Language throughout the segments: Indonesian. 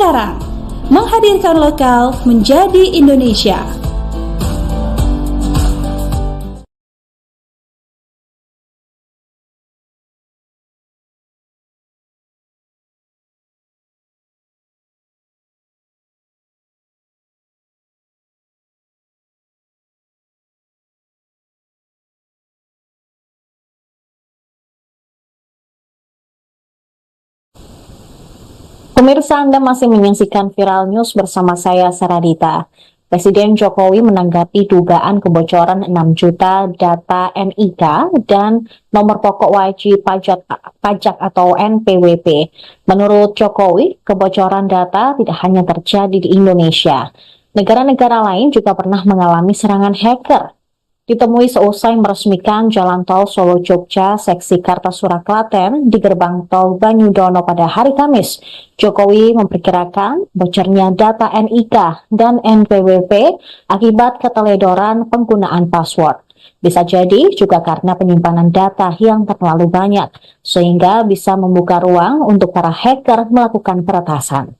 Sekarang, menghadirkan lokal menjadi Indonesia. Pemirsa, Anda masih menyaksikan Viral News bersama saya, Saradita. Presiden Jokowi menanggapi dugaan kebocoran 6 juta data NIK dan nomor pokok wajib pajak atau NPWP. Menurut Jokowi, kebocoran data tidak hanya terjadi di Indonesia. Negara-negara lain juga pernah mengalami serangan hacker. Ditemui seusai meresmikan Jalan Tol Solo-Jogja seksi Kartasura Klaten di gerbang tol Banyudono pada hari Kamis, Jokowi memperkirakan bocornya data NIK dan NPWP akibat keteledoran penggunaan password. Bisa jadi juga karena penyimpanan data yang terlalu banyak, sehingga bisa membuka ruang untuk para hacker melakukan peretasan.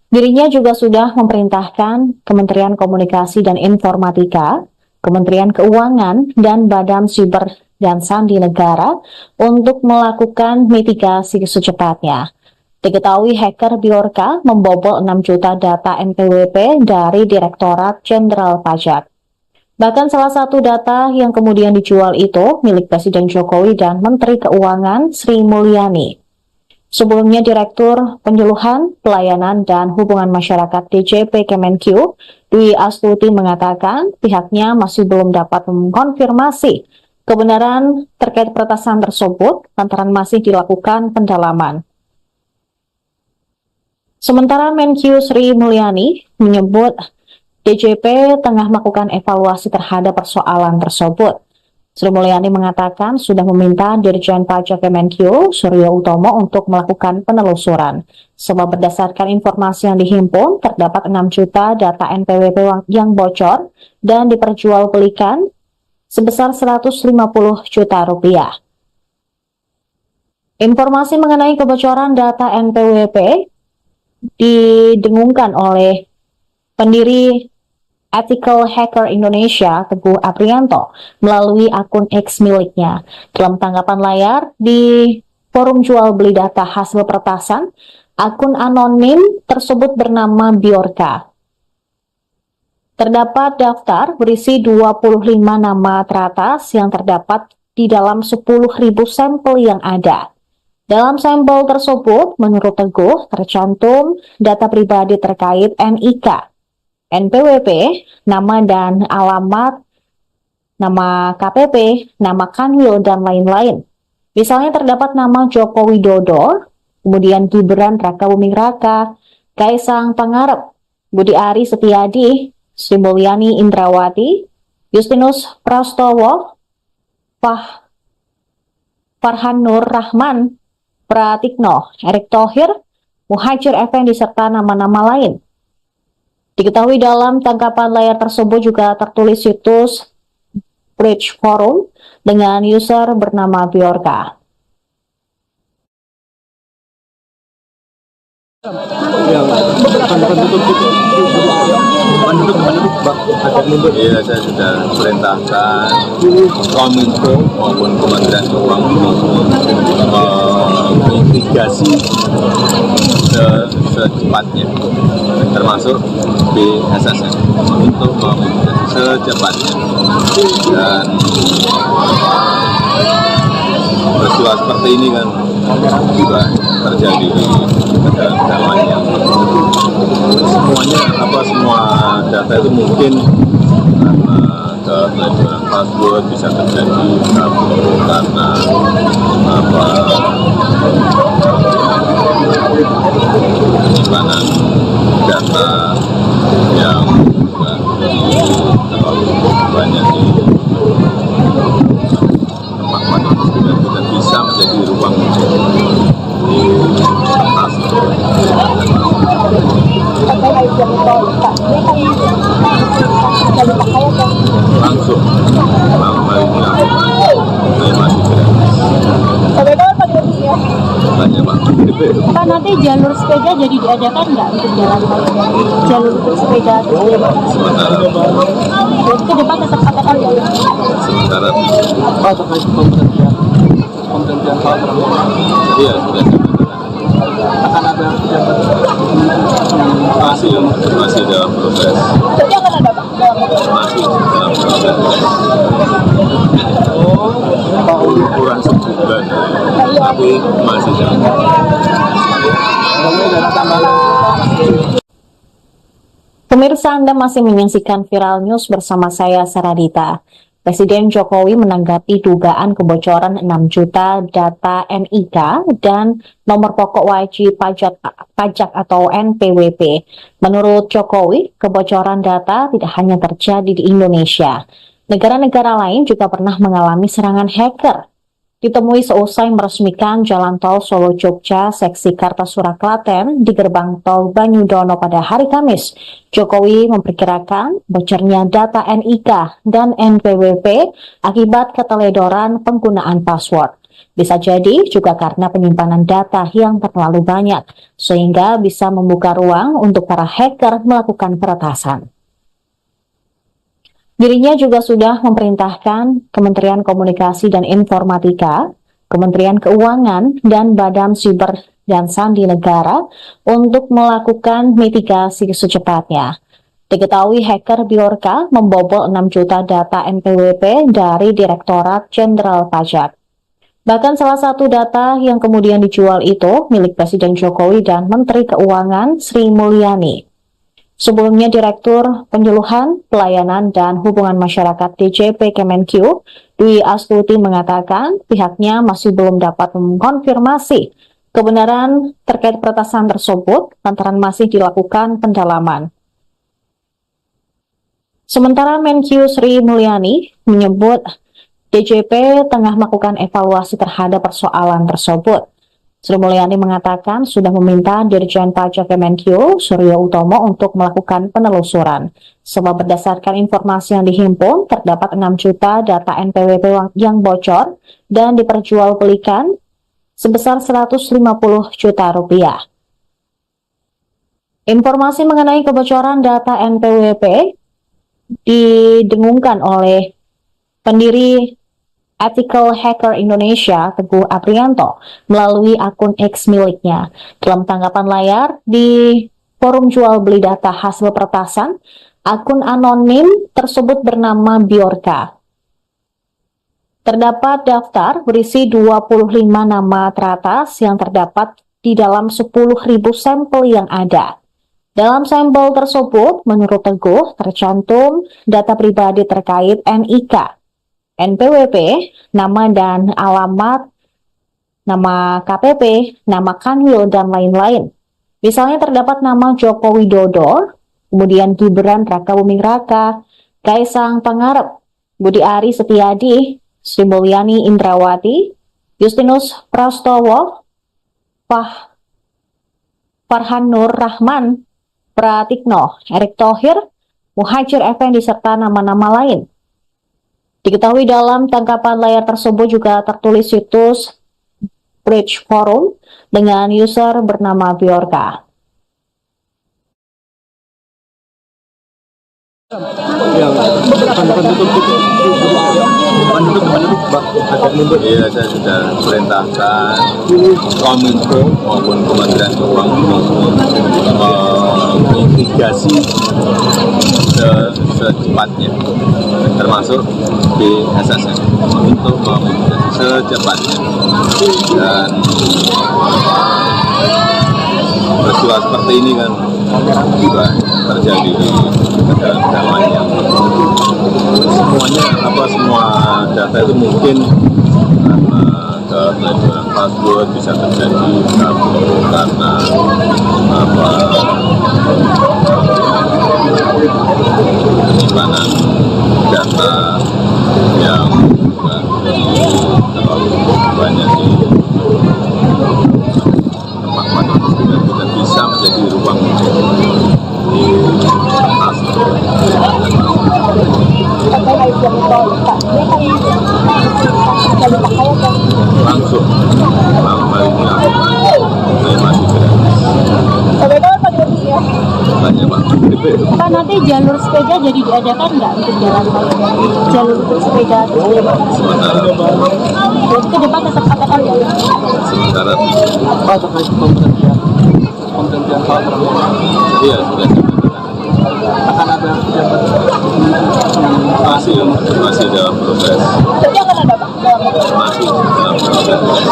Dirinya juga sudah memerintahkan Kementerian Komunikasi dan Informatika, Kementerian Keuangan, dan Badan Siber dan Sandi Negara untuk melakukan mitigasi secepatnya. Diketahui hacker Bjorka membobol 6 juta data NPWP dari Direktorat Jenderal Pajak. Bahkan salah satu data yang kemudian dijual itu milik Presiden Jokowi dan Menteri Keuangan Sri Mulyani. Sebelumnya, Direktur Penyuluhan, Pelayanan, dan Hubungan Masyarakat DJP Kemenq, Dwi Astuti mengatakan pihaknya masih belum dapat mengkonfirmasi kebenaran terkait peretasan tersebut lantaran masih dilakukan pendalaman. Sementara Menq Sri Mulyani menyebut DJP tengah melakukan evaluasi terhadap persoalan tersebut. Sri Mulyani mengatakan sudah meminta Dirjen Pajak Kemenq, Suryo Utomo, untuk melakukan penelusuran. Sebab berdasarkan informasi yang dihimpun, terdapat 6 juta data NPWP yang bocor dan diperjualbelikan sebesar 150 juta rupiah. Informasi mengenai kebocoran data NPWP didengungkan oleh pendiri Ethical Hacker Indonesia, Teguh Aprianto, melalui akun X miliknya. Dalam tanggapan layar di forum jual beli data hasil peretasan, akun anonim tersebut bernama Bjorka. Terdapat daftar berisi 25 nama teratas yang terdapat di dalam 10.000 sampel yang ada. Dalam sampel tersebut, menurut Teguh, tercantum data pribadi terkait NIK, NPWP, nama dan alamat, nama KPP, nama Kanwil, dan lain-lain. Misalnya terdapat nama Joko Widodo, kemudian Gibran Rakabuming Raka, Kaisang Pangarep, Budi Ari Setiadi, Sri Mulyani Indrawati, Justinus Prastowo, Farhan Nur Rahman, Pratikno, Erick Thohir, Muhajir Effendi, serta nama-nama lain. Diketahui dalam tangkapan layar tersebut juga tertulis situs Bridge Forum dengan user bernama Bjorka. Iya, saya sudah perintahkan Kominfo maupun Kementerian Keuangan mitigasi secepatnya, termasuk BSSN untuk secepatnya. Dan peristiwa seperti ini kan juga terjadi di negara-negara lain yang semua data itu mungkin karena keteledoran password bisa terjadi karena penyimpanan data yang terlalu banyak di tempat yang tidak bisa menjadi ruang di atas. Langsung masih banyak Pak. berarti jalur sepeda jadi diadakan nggak untuk jalan tol? Jalur untuk sepeda Sementara berarti ke depan tetap akan ada. sementara terkait pemberhentian hal iya sudah akan ada pejabat masih dalam proses Jadi akan ada Pak? masih dalam proses kurang sebulan tapi masih dalam Pemirsa, Anda masih menyaksikan Viral News bersama saya, Saradita. Presiden Jokowi menanggapi dugaan kebocoran 6 juta data NIK dan nomor pokok wajib pajak atau NPWP. Menurut Jokowi, kebocoran data tidak hanya terjadi di Indonesia. Negara-negara lain juga pernah mengalami serangan hacker. Ditemui seusai meresmikan Jalan Tol Solo-Jogja seksi Kartasura Klaten di gerbang tol Banyudono pada hari Kamis, Jokowi memperkirakan bocornya data NIK dan NPWP akibat keteledoran penggunaan password. Bisa jadi juga karena penyimpanan data yang terlalu banyak, sehingga bisa membuka ruang untuk para hacker melakukan peretasan. Dirinya juga sudah memerintahkan Kementerian Komunikasi dan Informatika, Kementerian Keuangan, dan Badan Siber dan Sandi Negara untuk melakukan mitigasi secepatnya. Diketahui hacker Bjorka membobol 6 juta data NPWP dari Direktorat Jenderal Pajak. Bahkan salah satu data yang kemudian dijual itu milik Presiden Jokowi dan Menteri Keuangan Sri Mulyani. Sebelumnya, Direktur Penyuluhan, Pelayanan, dan Hubungan Masyarakat DJP Kemenkyu, Dwi Astuti mengatakan pihaknya masih belum dapat mengkonfirmasi kebenaran terkait peretasan tersebut lantaran masih dilakukan pendalaman. Sementara Menkyu Sri Mulyani menyebut DJP tengah melakukan evaluasi terhadap persoalan tersebut. Sri Mulyani mengatakan sudah meminta Dirjen Pajak Kemenkyu, Suryo Utomo, untuk melakukan penelusuran. Sebab berdasarkan informasi yang dihimpun, terdapat 6 juta data NPWP yang bocor dan diperjualbelikan sebesar 150 juta rupiah. Informasi mengenai kebocoran data NPWP didengungkan oleh pendiri Ethical Hacker Indonesia, Teguh Aprianto, melalui akun X miliknya. Dalam tanggapan layar di forum jual beli data hasil peretasan, akun anonim tersebut bernama Bjorka. Terdapat daftar berisi 25 nama teratas yang terdapat di dalam 10.000 sampel yang ada. Dalam sampel tersebut, menurut Teguh, tercantum data pribadi terkait NIK, NPWP, nama dan alamat, nama KPP, nama Kanwil, dan lain-lain. Misalnya terdapat nama Joko Widodo, kemudian Gibran Rakabuming Raka, Kaisang Pangarep, Budi Ari Setiadi, Sri Mulyani Indrawati, Justinus Prastowo, Farhan Nur Rahman, Pratikno, Erick Thohir, Muhajir Effendi, serta nama-nama lain. Diketahui dalam tangkapan layar tersebut juga tertulis situs Bridge Forum dengan user bernama Bjorka. Iya, saya sudah perintahkan Kominfo maupun Kementerian Keuangan mitigasi secepatnya, termasuk di SSN untuk memitigasi secepatnya. Dan peristiwa seperti ini kan juga terjadi di negara-negara lain yang semua data itu mungkin karena keteledoran password bisa terjadi karena penyimpanan data yang terlalu banyak di tempat-tempat yang tidak bisa menjadi ruang di atas. Langsung malam hari ini saya masih nanti jalur sepeda jadi diadakan nggak untuk jalan tol? Jalur untuk sepeda atau Sementara jadi ke depan tetap akan ada ya? sementara Pak terkait pemberhentian Pak Prabowo iya sudah akan ada pejabat masih dalam proses. Jadi akan ada Pak? Masih dalam proses.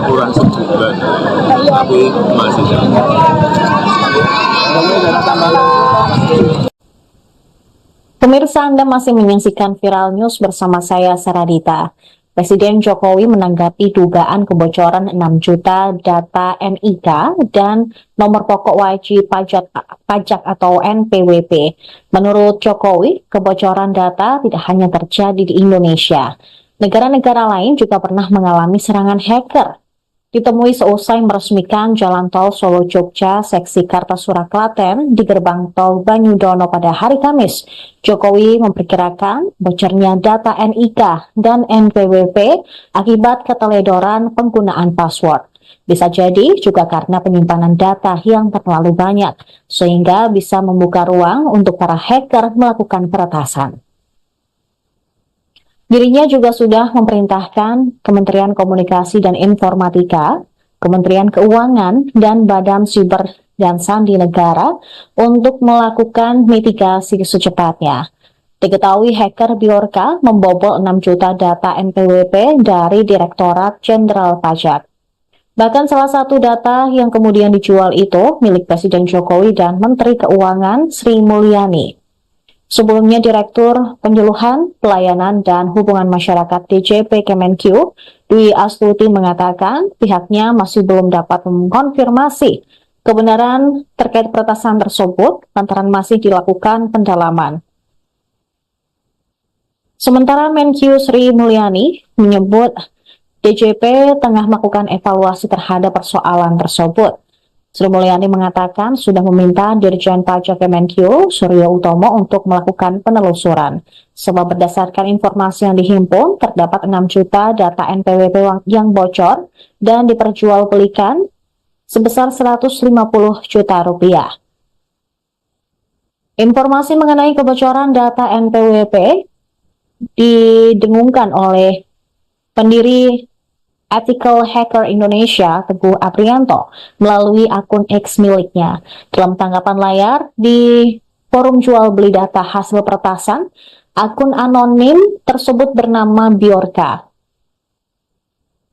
Kurang sebulan, tapi masih dalam Pemirsa, Anda masih menyaksikan Viral News bersama saya, Saradita. Presiden Jokowi menanggapi dugaan kebocoran 6 juta data NIK dan nomor pokok wajib pajak atau NPWP. Menurut Jokowi, kebocoran data tidak hanya terjadi di Indonesia. Negara-negara lain juga pernah mengalami serangan hacker. Ditemui seusai meresmikan Jalan Tol Solo-Jogja seksi Kartasura Klaten di gerbang tol Banyudono pada hari Kamis, Jokowi memperkirakan bocornya data NIK dan NPWP akibat keteledoran penggunaan password. Bisa jadi juga karena penyimpanan data yang terlalu banyak, sehingga bisa membuka ruang untuk para hacker melakukan peretasan. Dirinya juga sudah memerintahkan Kementerian Komunikasi dan Informatika, Kementerian Keuangan, dan Badan Siber dan Sandi Negara untuk melakukan mitigasi secepatnya. Diketahui hacker Bjorka membobol 6 juta data NPWP dari Direktorat Jenderal Pajak. Bahkan salah satu data yang kemudian dijual itu milik Presiden Jokowi dan Menteri Keuangan Sri Mulyani. Sebelumnya, Direktur Penyuluhan, Pelayanan, dan Hubungan Masyarakat DJP Kemenq, Dwi Astuti mengatakan pihaknya masih belum dapat mengkonfirmasi kebenaran terkait peretasan tersebut lantaran masih dilakukan pendalaman. Sementara Menq Sri Mulyani menyebut DJP tengah melakukan evaluasi terhadap persoalan tersebut. Sri Mulyani mengatakan sudah meminta Dirjen Pajak Kemenq, Suryo Utomo, untuk melakukan penelusuran. Sebab berdasarkan informasi yang dihimpun, terdapat 6 juta data NPWP yang bocor dan diperjualbelikan sebesar 150 juta rupiah. Informasi mengenai kebocoran data NPWP didengungkan oleh pendiri Ethical Hacker Indonesia, Teguh Aprianto, melalui akun X miliknya. Dalam tanggapan layar di forum jual beli data hasil peretasan, akun anonim tersebut bernama Bjorka.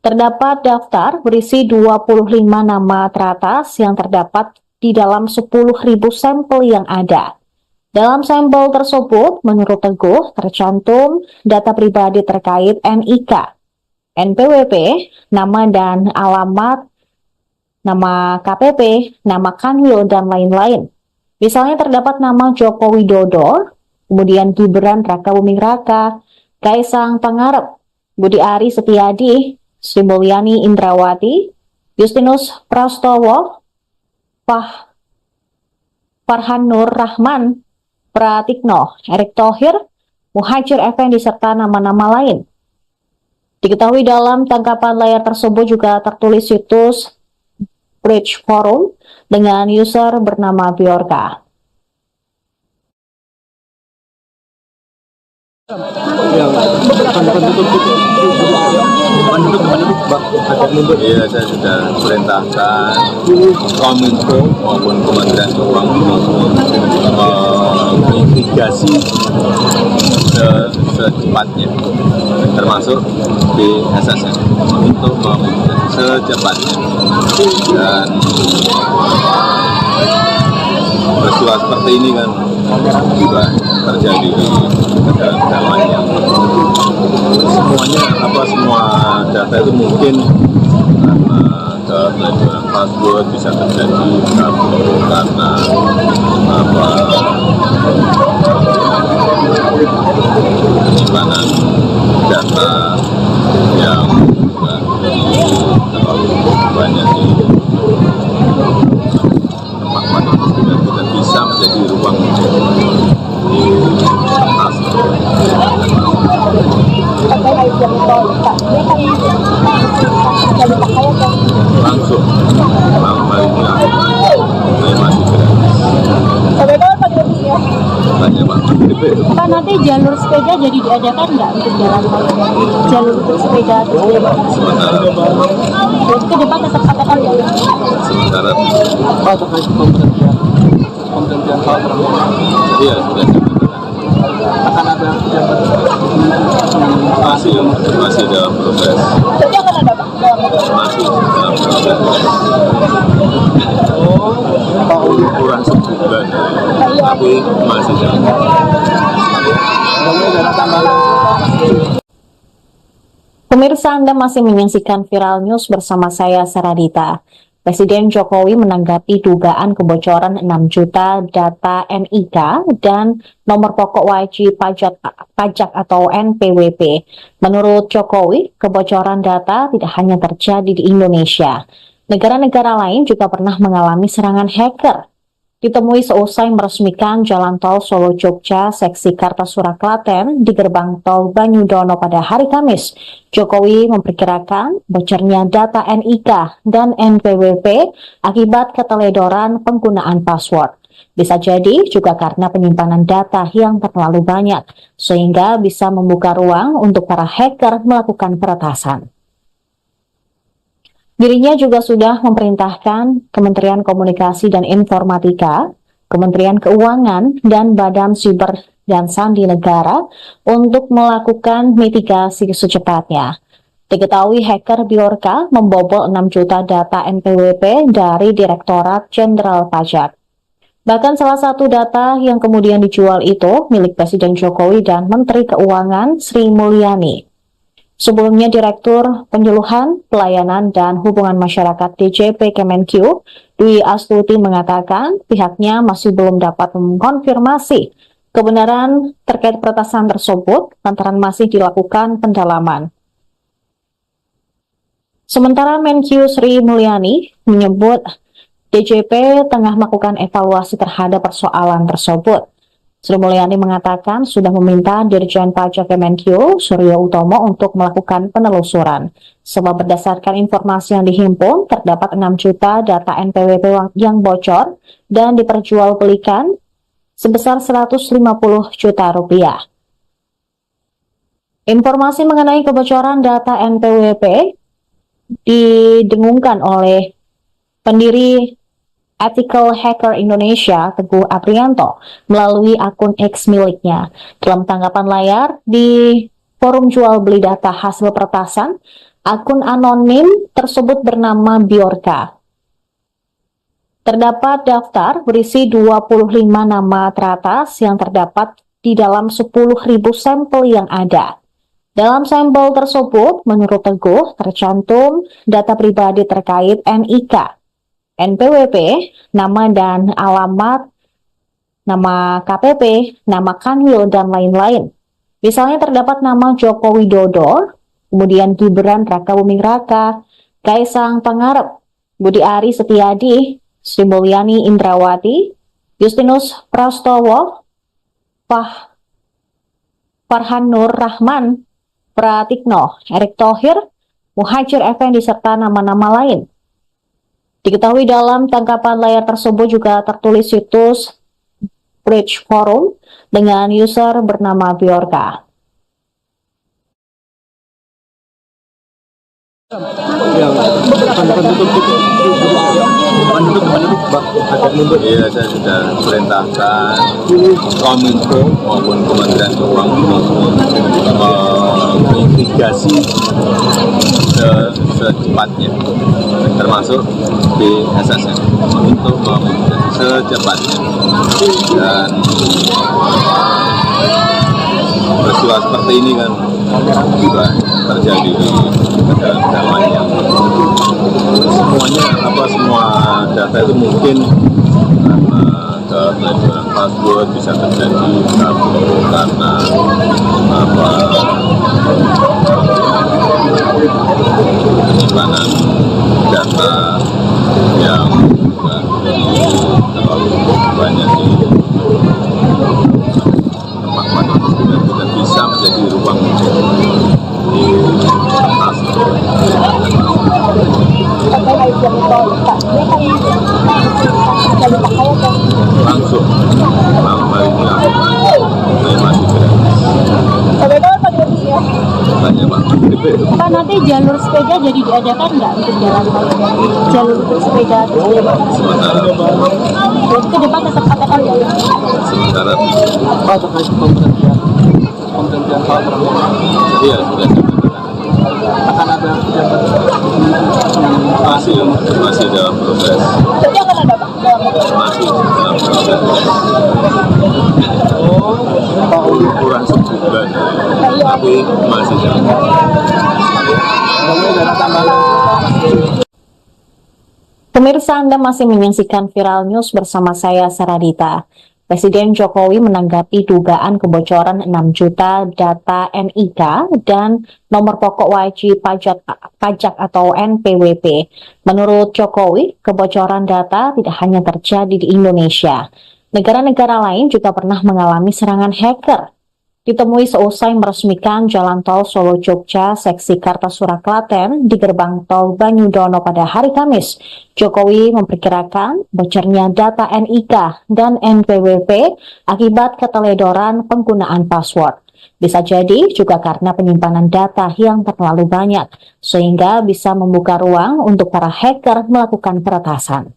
Terdapat daftar berisi 25 nama teratas yang terdapat di dalam 10.000 sampel yang ada. Dalam sampel tersebut, menurut Teguh, tercantum data pribadi terkait NIK, NPWP, nama dan alamat, nama KPP, nama Kanwil, dan lain-lain. Misalnya terdapat nama Joko Widodo, kemudian Gibran Rakabuming Raka, Kaisang Pangarep, Budi Ari Setiadi, Sri Mulyani Indrawati, Justinus Prastowo, Farhan Nur Rahman, Pratikno, Erick Thohir, Muhajir Effendi, serta nama-nama lain. Diketahui dalam tangkapan layar tersebut juga tertulis situs Bridge Forum dengan user bernama Bjorka. Iya, saya sudah perintahkan Kominfo maupun Kementerian Keuangan mitigasi secepatnya, termasuk di SSN untuk secepatnya. Dan peristiwa seperti ini kan juga terjadi di negara-negara lain yang semua data itu mungkin karena keteledoran password bisa terjadi karena penyimpanan data yang terlalu banyak di tempat yang tidak bisa menjadi ruang di atas. Langsung malam hari ini masih berarti jalur sepeda jadi diadakan nggak untuk jalan tol? Jalur untuk sepeda Sementara berarti ke depan tetap katakan ya? sementara Pak terkait pemberhentian hal tersebut iya sudah akan ada yang masih dalam proses. Jadi akan ada Pak? Masih dalam proses. Kurang sebulan, tapi masih dalam. Pemirsa, Anda masih menyaksikan Viral News bersama saya, Saradita. Presiden Jokowi menanggapi dugaan kebocoran 6 juta data NIK dan nomor pokok wajib pajak atau NPWP. Menurut Jokowi, kebocoran data tidak hanya terjadi di Indonesia. Negara-negara lain juga pernah mengalami serangan hacker. Ditemui seusai meresmikan Jalan Tol Solo-Jogja seksi Kartasura Klaten di gerbang tol Banyudono pada hari Kamis. Jokowi memperkirakan bocornya data NIK dan NPWP akibat keteledoran penggunaan password. Bisa jadi juga karena penyimpanan data yang terlalu banyak, sehingga bisa membuka ruang untuk para hacker melakukan peretasan. Dirinya juga sudah memerintahkan Kementerian Komunikasi dan Informatika, Kementerian Keuangan, dan Badan Siber dan Sandi Negara untuk melakukan mitigasi secepatnya. Diketahui hacker Bjorka membobol 6 juta data NPWP dari Direktorat Jenderal Pajak. Bahkan salah satu data yang kemudian dijual itu milik Presiden Jokowi dan Menteri Keuangan Sri Mulyani. Sebelumnya, Direktur Penyuluhan, Pelayanan, dan Hubungan Masyarakat DJP Kemenq, Dwi Astuti mengatakan pihaknya masih belum dapat mengkonfirmasi kebenaran terkait peretasan tersebut lantaran masih dilakukan pendalaman. Sementara Menq Sri Mulyani menyebut DJP tengah melakukan evaluasi terhadap persoalan tersebut. Sri Mulyani mengatakan sudah meminta Dirjen Pajak Kemenq, Suryo Utomo, untuk melakukan penelusuran. Sebab berdasarkan informasi yang dihimpun, terdapat 6 juta data NPWP yang bocor dan diperjualbelikan sebesar 150 juta rupiah. Informasi mengenai kebocoran data NPWP didengungkan oleh pendiri Ethical Hacker Indonesia, Teguh Aprianto, melalui akun X miliknya. Dalam tanggapan layar di forum jual beli data hasil peretasan, akun anonim tersebut bernama Bjorka. Terdapat daftar berisi 25 nama teratas yang terdapat di dalam 10.000 sampel yang ada. Dalam sampel tersebut, menurut Teguh, tercantum data pribadi terkait NIK, NPWP, nama dan alamat, nama KPP, nama Kanwil, dan lain-lain. Misalnya terdapat nama Joko Widodo, kemudian Gibran Rakabuming Raka, Kaisang Pangarep, Budi Ari Setiadi, Sri Mulyani Indrawati, Justinus Prastowo, Farhan Nur Rahman, Pratikno, Erick Thohir, Muhajir Effendi, serta nama-nama lain. Diketahui dalam tangkapan layar tersebut juga tertulis situs Bridge Forum dengan user bernama Bjorka. Iya, saya sudah perintahkan Kominfo maupun Kementerian Keuangan mitigasi secepatnya, termasuk di SSN untuk secepatnya. Dan peristiwa seperti ini kan juga terjadi di negara lain yang semua data itu mungkin karena keteledoran password bisa terjadi karena penyimpanan data yang terlalu banyak di tempat dan tidak bisa menjadi ruang di atas langsung malam hari ini masih tanya Pak DP. Pak, nanti jalur sepeda jadi diadakan nggak untuk jalan tol? Jalur untuk sepeda Sementara ke depan tetap adakan nggak? sementara Pak, terkait pemberhentian Pak Prabowo, iya sudah akan ada kebijakan masih dalam proses. Jadi akan ada Pak? Masih dalam proses. Kurang sebulan, tapi masih dalam Pemirsa, Anda masih menyaksikan Viral News bersama saya, Saradita. Presiden Jokowi menanggapi dugaan kebocoran 6 juta data NIK dan nomor pokok wajib pajak atau NPWP. Menurut Jokowi, kebocoran data tidak hanya terjadi di Indonesia. Negara-negara lain juga pernah mengalami serangan hacker. Ditemui seusai meresmikan Jalan Tol Solo-Jogja seksi Kartasura Klaten di gerbang tol Banyudono pada hari Kamis, Jokowi memperkirakan bocornya data NIK dan NPWP akibat keteledoran penggunaan password. Bisa jadi juga karena penyimpanan data yang terlalu banyak, sehingga bisa membuka ruang untuk para hacker melakukan peretasan.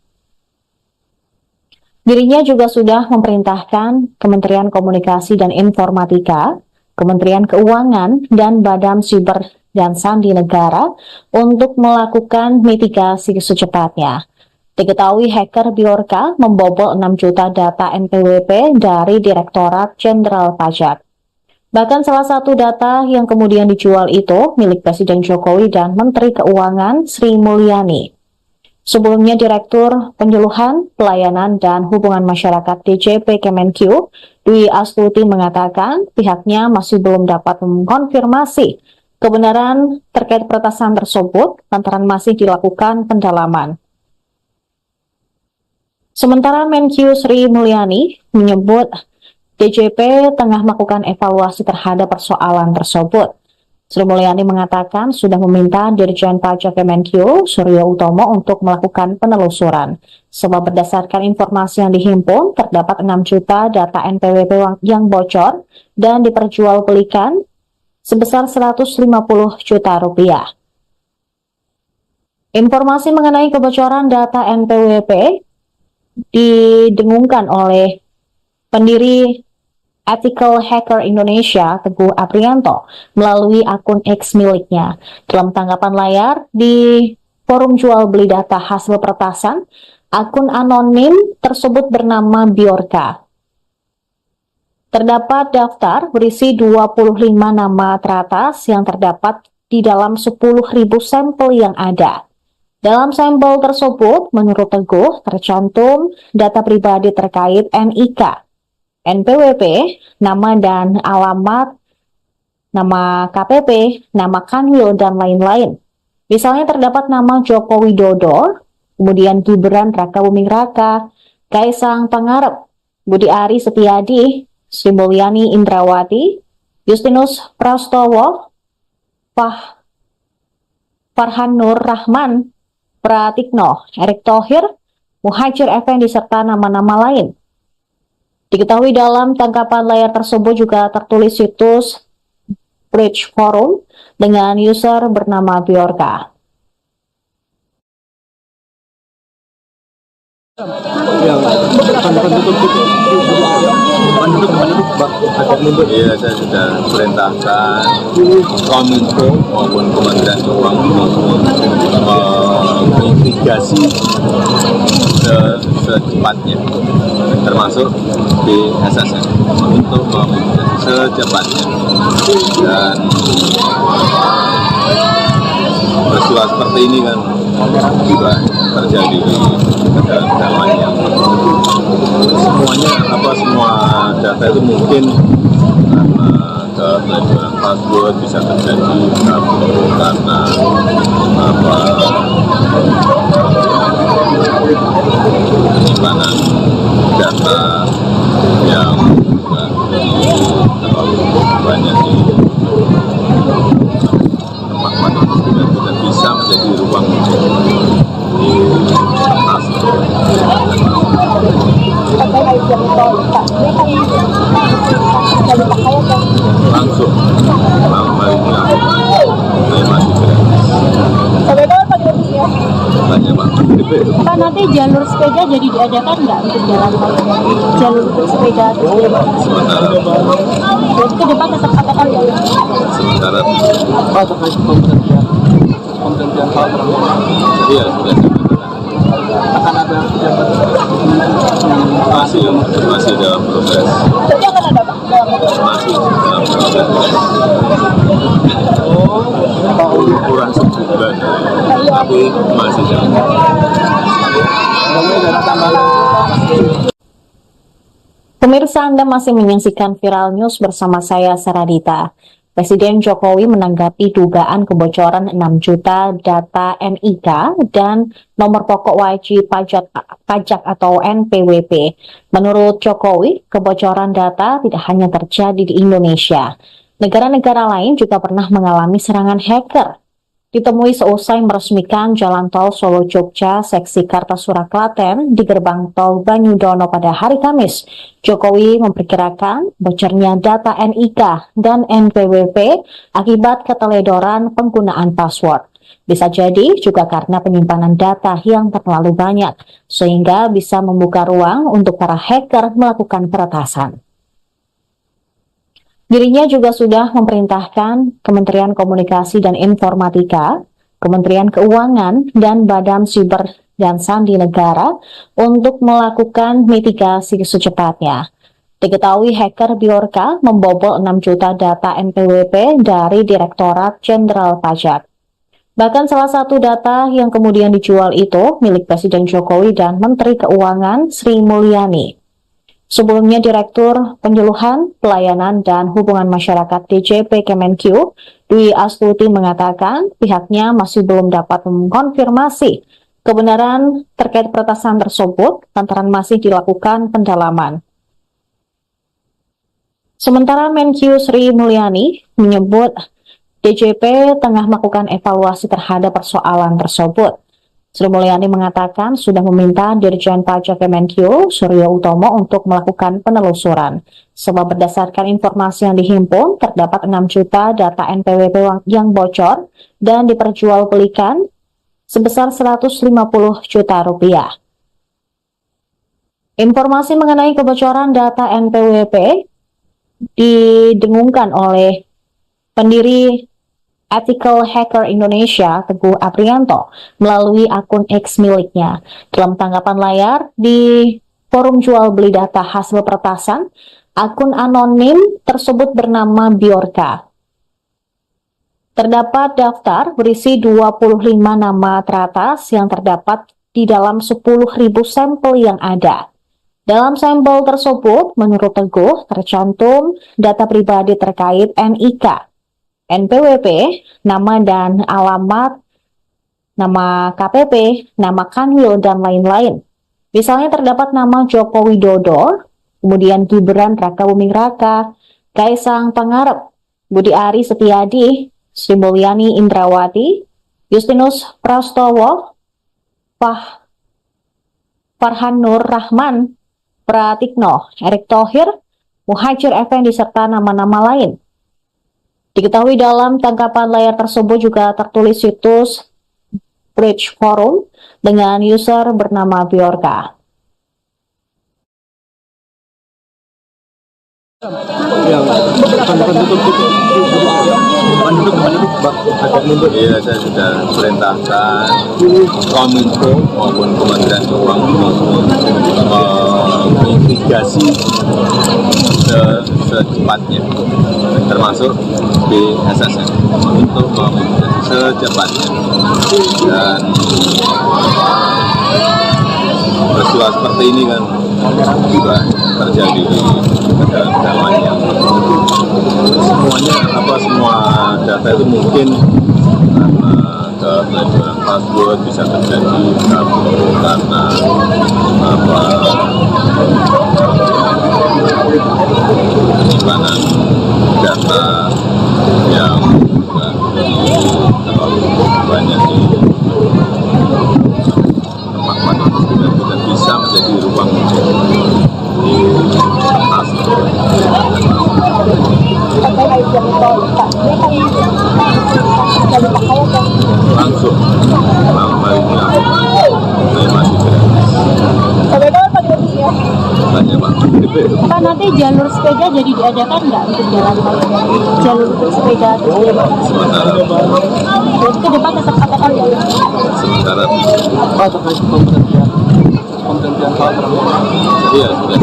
Dirinya juga sudah memerintahkan Kementerian Komunikasi dan Informatika, Kementerian Keuangan, dan Badan Siber dan Sandi Negara untuk melakukan mitigasi secepatnya. Diketahui hacker Bjorka membobol 6 juta data NPWP dari Direktorat Jenderal Pajak. Bahkan salah satu data yang kemudian dijual itu milik Presiden Jokowi dan Menteri Keuangan Sri Mulyani. Sebelumnya, Direktur Penyuluhan, Pelayanan, dan Hubungan Masyarakat DJP Kemenkyu, Dwi Astuti mengatakan pihaknya masih belum dapat mengkonfirmasi kebenaran terkait peretasan tersebut lantaran masih dilakukan pendalaman. Sementara Menkyu Sri Mulyani menyebut DJP tengah melakukan evaluasi terhadap persoalan tersebut. Sri Mulyani mengatakan sudah meminta Dirjen Pajak Kemenkyu, Suryo Utomo, untuk melakukan penelusuran. Sebab berdasarkan informasi yang dihimpun, terdapat 6 juta data NPWP yang bocor dan diperjualbelikan sebesar 150 juta rupiah. Informasi mengenai kebocoran data NPWP didengungkan oleh pendiri Ethical Hacker Indonesia, Teguh Aprianto, melalui akun X miliknya. Dalam tanggapan layar di forum jual beli data hasil peretasan, akun anonim tersebut bernama Bjorka. Terdapat daftar berisi 25 nama teratas yang terdapat di dalam 10.000 sampel yang ada. Dalam sampel tersebut, menurut Teguh, tercantum data pribadi terkait NIK, NPWP, nama dan alamat, nama KPP, nama Kanwil, dan lain-lain. Misalnya terdapat nama Joko Widodo, kemudian Gibran Raka Buming Raka, Kaisang Pangarep, Budi Ari Setiadi, Sri Mulyani Indrawati, Justinus Prastowo, Farhan Nur Rahman, Pratikno, Erick Thohir, Muhajir Effendi, serta nama-nama lain. Diketahui dalam tangkapan layar tersebut juga tertulis situs Bridge Forum dengan user bernama Bjorka. Iya, saya sudah perintahkan Kominfo maupun Kementerian Keuangan menginvestigasi secepatnya, termasuk di SSN, untuk menginvestigasi secepatnya. Dan peristiwa seperti ini kan juga terjadi di negara lain yang semua data itu mungkin karena keteledoran password bisa terjadi karena penyimpanan data yang terlalu banyak di tempat-tempat yang tidak bisa menjadi ruang di atas. Langsung malam hari ini Makanya Pak DP itu Pak, nanti jalur sepeda jadi diadakan nggak untuk jalan tol? Jalur untuk sepeda sementara jadi ke depan tetap akan ya? sementara Pak terkait pemberhentian Pak Prabowo iya sudah akan ada pejabat masih dalam proses Jadi akan ada Pak? masih dalam proses kurang sebulan tapi masih dalam Pemirsa, Anda masih menyaksikan Viral News bersama saya, Saradita. Presiden Jokowi menanggapi dugaan kebocoran 6 juta data NIK dan nomor pokok wajib pajak atau NPWP. Menurut Jokowi, kebocoran data tidak hanya terjadi di Indonesia. Negara-negara lain juga pernah mengalami serangan hacker. Ditemui seusai meresmikan Jalan Tol Solo-Jogja seksi Kartasura Klaten di gerbang tol Banyudono pada hari Kamis, Jokowi memperkirakan bocornya data NIK dan NPWP akibat keteledoran penggunaan password. Bisa jadi juga karena penyimpanan data yang terlalu banyak, sehingga bisa membuka ruang untuk para hacker melakukan peretasan. Dirinya juga sudah memerintahkan Kementerian Komunikasi dan Informatika, Kementerian Keuangan, dan Badan Siber dan Sandi Negara untuk melakukan mitigasi secepatnya. Diketahui hacker Bjorka membobol 6 juta data NPWP dari Direktorat Jenderal Pajak. Bahkan salah satu data yang kemudian dijual itu milik Presiden Jokowi dan Menteri Keuangan Sri Mulyani. Sebelumnya, Direktur Penyuluhan, Pelayanan, dan Hubungan Masyarakat DJP Kemenq, Dwi Astuti mengatakan pihaknya masih belum dapat mengkonfirmasi kebenaran terkait peretasan tersebut lantaran masih dilakukan pendalaman. Sementara Menq Sri Mulyani menyebut DJP tengah melakukan evaluasi terhadap persoalan tersebut. Sri Mulyani mengatakan sudah meminta Dirjen Pajak Kemenq, Suryo Utomo, untuk melakukan penelusuran. Sebab berdasarkan informasi yang dihimpun, terdapat 6 juta data NPWP yang bocor dan diperjualbelikan sebesar 150 juta rupiah. Informasi mengenai kebocoran data NPWP didengungkan oleh pendiri Ethical Hacker Indonesia, Teguh Aprianto, melalui akun X miliknya. Dalam tanggapan layar di forum jual beli data hasil peretasan, akun anonim tersebut bernama Bjorka. Terdapat daftar berisi 25 nama teratas yang terdapat di dalam 10.000 sampel yang ada. Dalam sampel tersebut, menurut Teguh, tercantum data pribadi terkait NIK, NPWP, nama dan alamat, nama KPP, nama Kanwil, dan lain-lain. Misalnya terdapat nama Joko Widodo, kemudian Gibran Rakabuming Raka, Kaisang Pangarep, Budi Ari Setiadi, Sri Mulyani Indrawati, Justinus Prastowo, Farhan Nur Rahman, Pratikno, Erick Thohir, Muhajir Effendi, serta nama-nama lain. Diketahui dalam tangkapan layar tersebut juga tertulis situs Bridge Forum dengan user bernama Bjorka. Iya, saya sudah perintahkan Kominfo maupun Kementerian Keuangan mitigasi secepatnya, termasuk BSSN untuk secepatnya. Dan peristiwa seperti ini kan juga terjadi di negara-negara lain yang semua data itu mungkin karena kebocoran password bisa terjadi karena penyimpanan data yang terlalu banyak di tempat tidak bisa menjadi ruang di atas langsung malam hari ini Pak, nanti jalur sepeda jadi diadakan nggak untuk jalan tol? Jalur untuk sepeda Sementara berarti ke depan tetap katakan ya? sementara Pak, terkait penggantian hal tersebut, iya sudah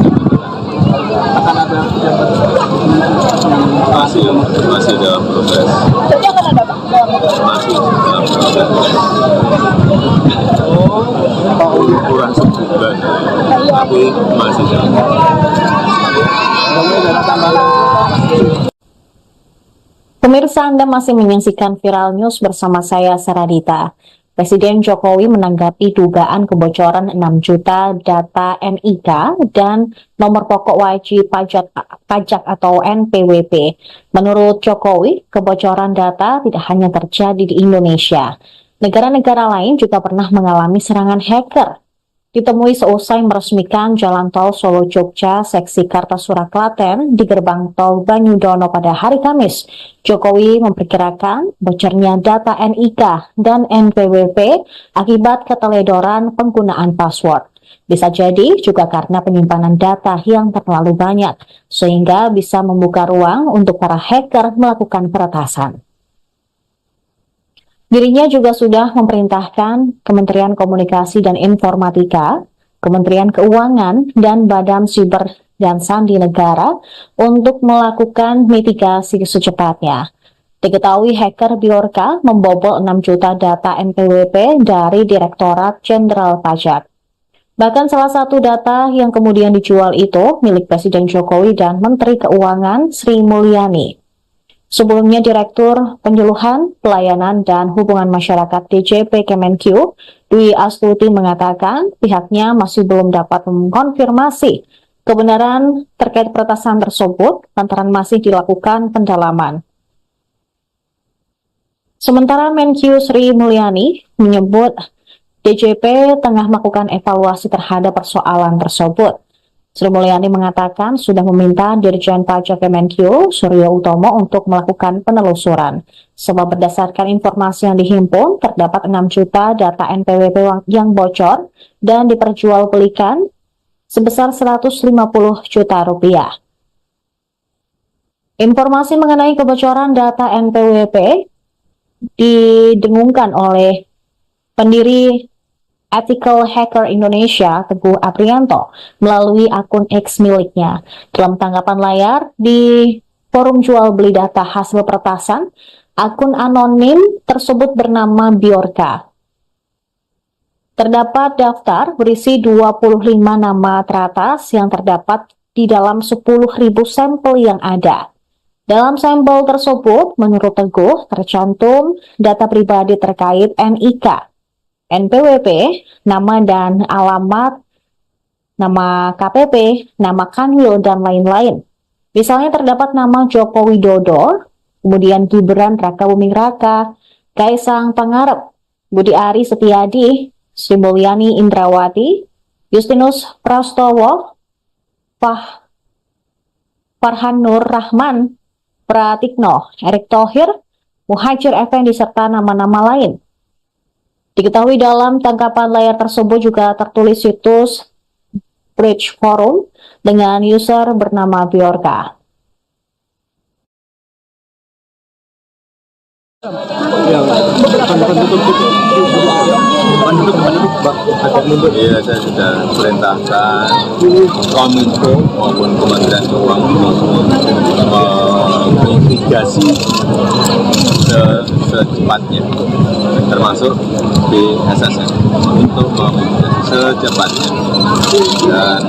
akan ada yang baru. masih dalam proses. Jadi akan ada Pak? Masih dalam proses. Kurang sebulan, tapi masih dalam. Kemudian ada tambahan. Pemirsa, Anda masih menyaksikan Viral News bersama saya, Saradita. Presiden Jokowi menanggapi dugaan kebocoran 6 juta data NIK dan nomor pokok wajib pajak atau NPWP. Menurut Jokowi, kebocoran data tidak hanya terjadi di Indonesia. Negara-negara lain juga pernah mengalami serangan hacker. Ditemui seusai meresmikan Jalan Tol Solo-Jogja seksi Kartasura Klaten di gerbang tol Banyudono pada hari Kamis, Jokowi memperkirakan bocornya data NIK dan NPWP akibat keteledoran penggunaan password. Bisa jadi juga karena penyimpanan data yang terlalu banyak, sehingga bisa membuka ruang untuk para hacker melakukan peretasan. Dirinya juga sudah memerintahkan Kementerian Komunikasi dan Informatika, Kementerian Keuangan, dan Badan Siber dan Sandi Negara untuk melakukan mitigasi secepatnya. Diketahui hacker Bjorka membobol 6 juta data NPWP dari Direktorat Jenderal Pajak. Bahkan salah satu data yang kemudian dijual itu milik Presiden Jokowi dan Menteri Keuangan Sri Mulyani. Sebelumnya, Direktur Penyuluhan, Pelayanan, dan Hubungan Masyarakat DJP Kemenq, Dwi Astuti mengatakan pihaknya masih belum dapat mengkonfirmasi kebenaran terkait peretasan tersebut lantaran masih dilakukan pendalaman. Sementara Menq Sri Mulyani menyebut DJP tengah melakukan evaluasi terhadap persoalan tersebut. Sri Mulyani mengatakan sudah meminta Dirjen Pajak Kemenq, Suryo Utomo, untuk melakukan penelusuran. Sebab berdasarkan informasi yang dihimpun, terdapat 6 juta data NPWP yang bocor dan diperjualbelikan sebesar 150 juta rupiah. Informasi mengenai kebocoran data NPWP didengungkan oleh pendiri Ethical Hacker Indonesia, Teguh Aprianto, melalui akun X miliknya. Dalam tanggapan layar di forum jual beli data hasil peretasan, akun anonim tersebut bernama Bjorka. Terdapat daftar berisi 25 nama teratas yang terdapat di dalam 10.000 sampel yang ada. Dalam sampel tersebut, menurut Teguh, tercantum data pribadi terkait NIK, NPWP, nama dan alamat, nama KPP, nama Kanwil, dan lain-lain. Misalnya terdapat nama Joko Widodo, kemudian Gibran Rakabuming Raka, Kaisang Pangarep, Budi Ari Setiadi, Sri Mulyani Indrawati, Justinus Prastowo, Farhan Nur Rahman, Pratikno, Erick Thohir, Muhajir Effendi, serta nama-nama lain. Diketahui dalam tangkapan layar tersebut juga tertulis situs Bridge Forum dengan user bernama Bjorka. Iya, saya sudah perintahkan Kominfo maupun Kementerian Keuangan mitigasi secepatnya, termasuk BSSN untuk memitigasi secepatnya. Dan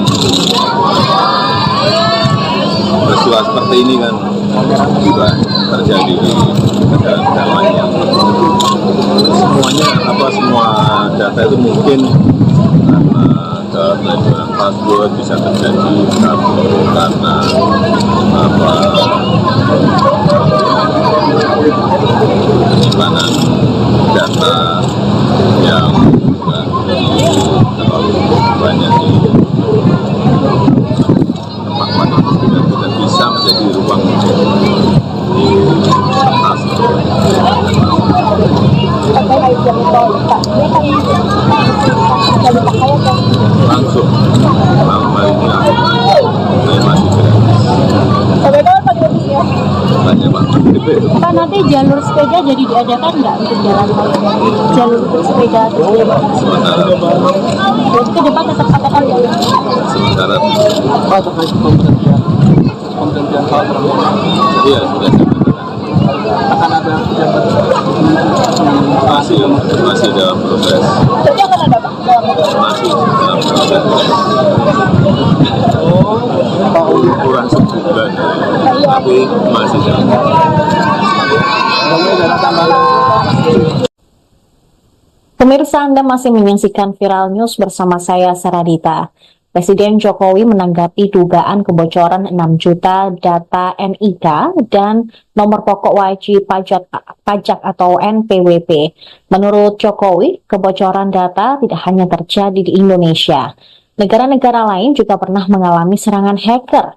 peristiwa seperti ini kan juga terjadi di negara-negara lain yang semua data itu mungkin karena keteledoran password bisa terjadi karena penyimpanan data yang terlalu banyak di tempat-tempat yang tidak bisa menjadi ruang di atas. Langsung hal ini jalur sepeda jadi diadakan nggak untuk jalan tol? Jalur untuk sepeda Sementara ke depan tetap akan ada. sementara Pak terkait pemberhentian Pak Prabowo iya sudah akan ada pejabat masih dalam proses Jadi akan ada Pak? masih dalam proses Pak kurang sebulan tapi masih dalam Prabowo dan tambahan. Pemirsa, Anda masih menyaksikan Viral News bersama saya, Saradita. Presiden Jokowi menanggapi dugaan kebocoran 6 juta data NIK dan nomor pokok wajib pajak atau NPWP. Menurut Jokowi, kebocoran data tidak hanya terjadi di Indonesia. Negara-negara lain juga pernah mengalami serangan hacker.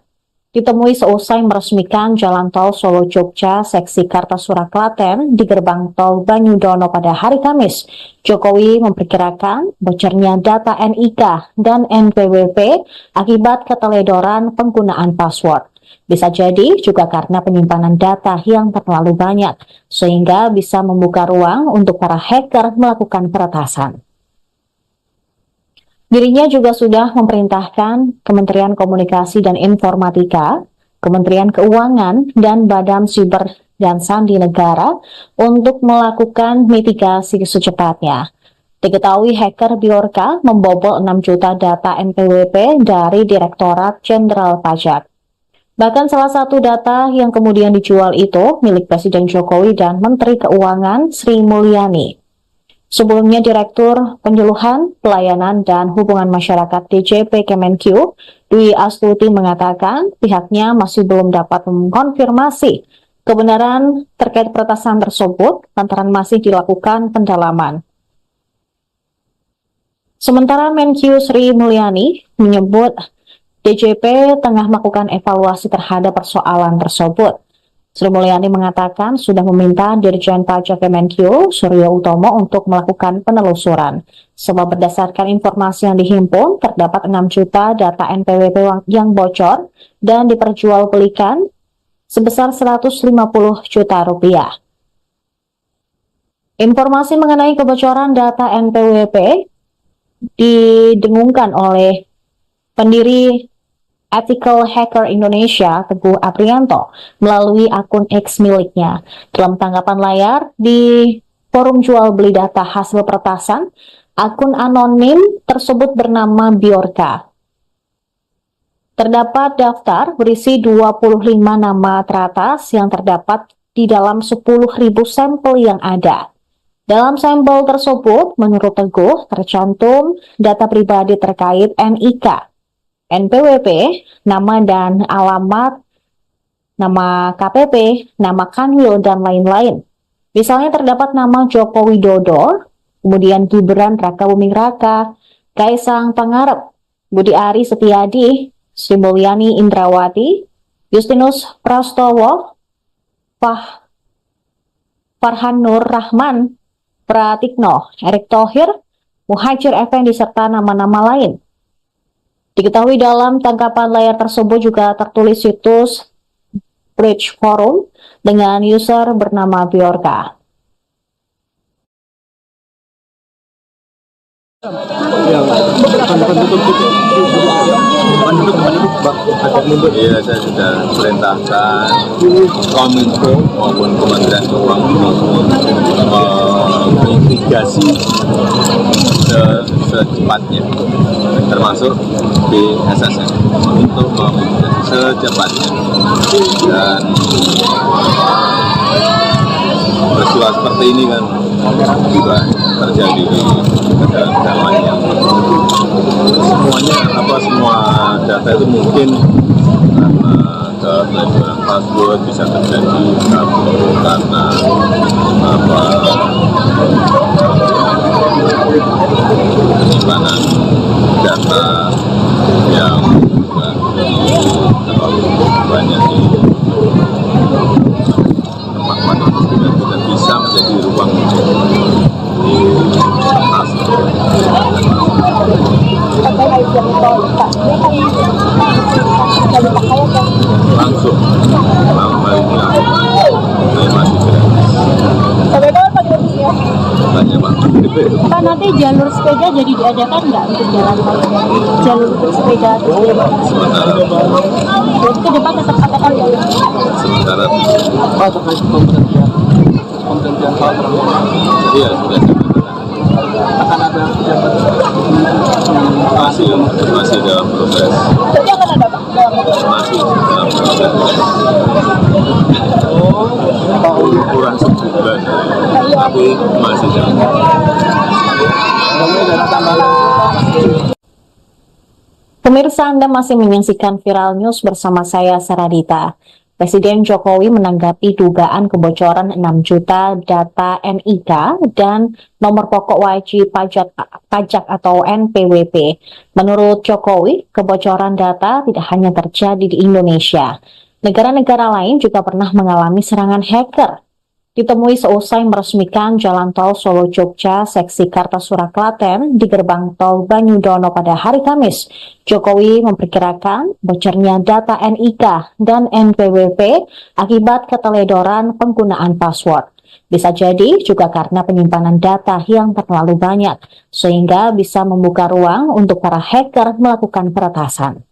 Ditemui seusai meresmikan Jalan Tol Solo-Jogja seksi Kartasura Klaten di gerbang tol Banyudono pada hari Kamis, Jokowi memperkirakan bocornya data NIK dan NPWP akibat keteledoran penggunaan password. Bisa jadi juga karena penyimpanan data yang terlalu banyak, sehingga bisa membuka ruang untuk para hacker melakukan peretasan. Dirinya juga sudah memerintahkan Kementerian Komunikasi dan Informatika, Kementerian Keuangan, dan Badan Siber dan Sandi Negara untuk melakukan mitigasi secepatnya. Diketahui hacker Bjorka membobol 6 juta data NPWP dari Direktorat Jenderal Pajak. Bahkan salah satu data yang kemudian dijual itu milik Presiden Jokowi dan Menteri Keuangan Sri Mulyani. Sebelumnya, Direktur Penyuluhan, Pelayanan, dan Hubungan Masyarakat DJP Kemenq, Dwi Astuti mengatakan pihaknya masih belum dapat mengkonfirmasi kebenaran terkait peretasan tersebut lantaran masih dilakukan pendalaman. Sementara Menq Sri Mulyani menyebut DJP tengah melakukan evaluasi terhadap persoalan tersebut. Sri Mulyani mengatakan sudah meminta Dirjen Pajak Kemenq, Suryo Utomo, untuk melakukan penelusuran. Sebab berdasarkan informasi yang dihimpun, terdapat 6 juta data NPWP yang bocor dan diperjualbelikan sebesar 150 juta rupiah. Informasi mengenai kebocoran data NPWP didengungkan oleh pendiri Ethical Hacker Indonesia, Teguh Aprianto, melalui akun X miliknya. Dalam tanggapan layar di forum jual beli data hasil peretasan, akun anonim tersebut bernama Bjorka. Terdapat daftar berisi 25 nama teratas yang terdapat di dalam 10.000 sampel yang ada. Dalam sampel tersebut, menurut Teguh, tercantum data pribadi terkait NIK, NPWP, nama dan alamat, nama KPP, nama Kanwil, dan lain-lain. Misalnya terdapat nama Joko Widodo, kemudian Gibran Rakabuming Raka, Kaisang Pangarep, Budi Ari Setiadi, Sri Mulyani Indrawati, Justinus Prastowo, Farhan Nur Rahman, Pratikno, Erick Thohir, Muhajir Effendi, serta nama-nama lain. Diketahui dalam tangkapan layar tersebut juga tertulis situs Bridge Forum dengan user bernama Bjorka. Iya, saya sudah perintahkan Kominfo maupun Kementerian Keuangan mitigasi secepatnya, termasuk di SSN untuk memitigasi secepatnya. Dan peristiwa seperti ini kan juga terjadi di negara lain yang semua data itu mungkin karena kepeledoran password bisa terjadi karena penyimpanan data yang terlalu banyak di tempat dan tidak bisa menjadi ruang di atas langsung hal ini langsung masih Pak, nanti jalur sepeda jadi diadakan nggak untuk jalan tol? Jalur untuk sepeda Sementara ke depan tetap katakan ya? sementara Pak, terkait pemberhentian Pak Prabowo, iya sudah akan ada pejabat masih dalam proses. Jadi akan ada Pak? Masih dalam proses. Pak Uli. Kurang sebulan, tapi masih dalam. Kemudian ada tambahan. Pemirsa, Anda masih menyaksikan Viral News bersama saya, Saradita. Presiden Jokowi menanggapi dugaan kebocoran 6 juta data NIK dan nomor pokok wajib pajak atau NPWP. Menurut Jokowi, kebocoran data tidak hanya terjadi di Indonesia. Negara-negara lain juga pernah mengalami serangan hacker. Ditemui seusai meresmikan Jalan Tol Solo-Jogja seksi Kartasura Klaten di gerbang tol Banyudono pada hari Kamis, Jokowi memperkirakan bocornya data NIK dan NPWP akibat keteledoran penggunaan password. Bisa jadi juga karena penyimpanan data yang terlalu banyak, sehingga bisa membuka ruang untuk para hacker melakukan peretasan.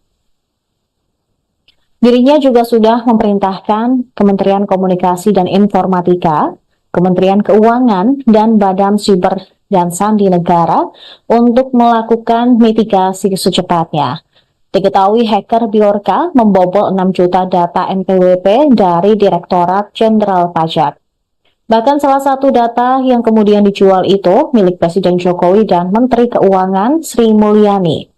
Dirinya juga sudah memerintahkan Kementerian Komunikasi dan Informatika, Kementerian Keuangan, dan Badan Siber dan Sandi Negara untuk melakukan mitigasi secepatnya. Diketahui hacker Bjorka membobol 6 juta data NPWP dari Direktorat Jenderal Pajak. Bahkan salah satu data yang kemudian dijual itu milik Presiden Jokowi dan Menteri Keuangan Sri Mulyani.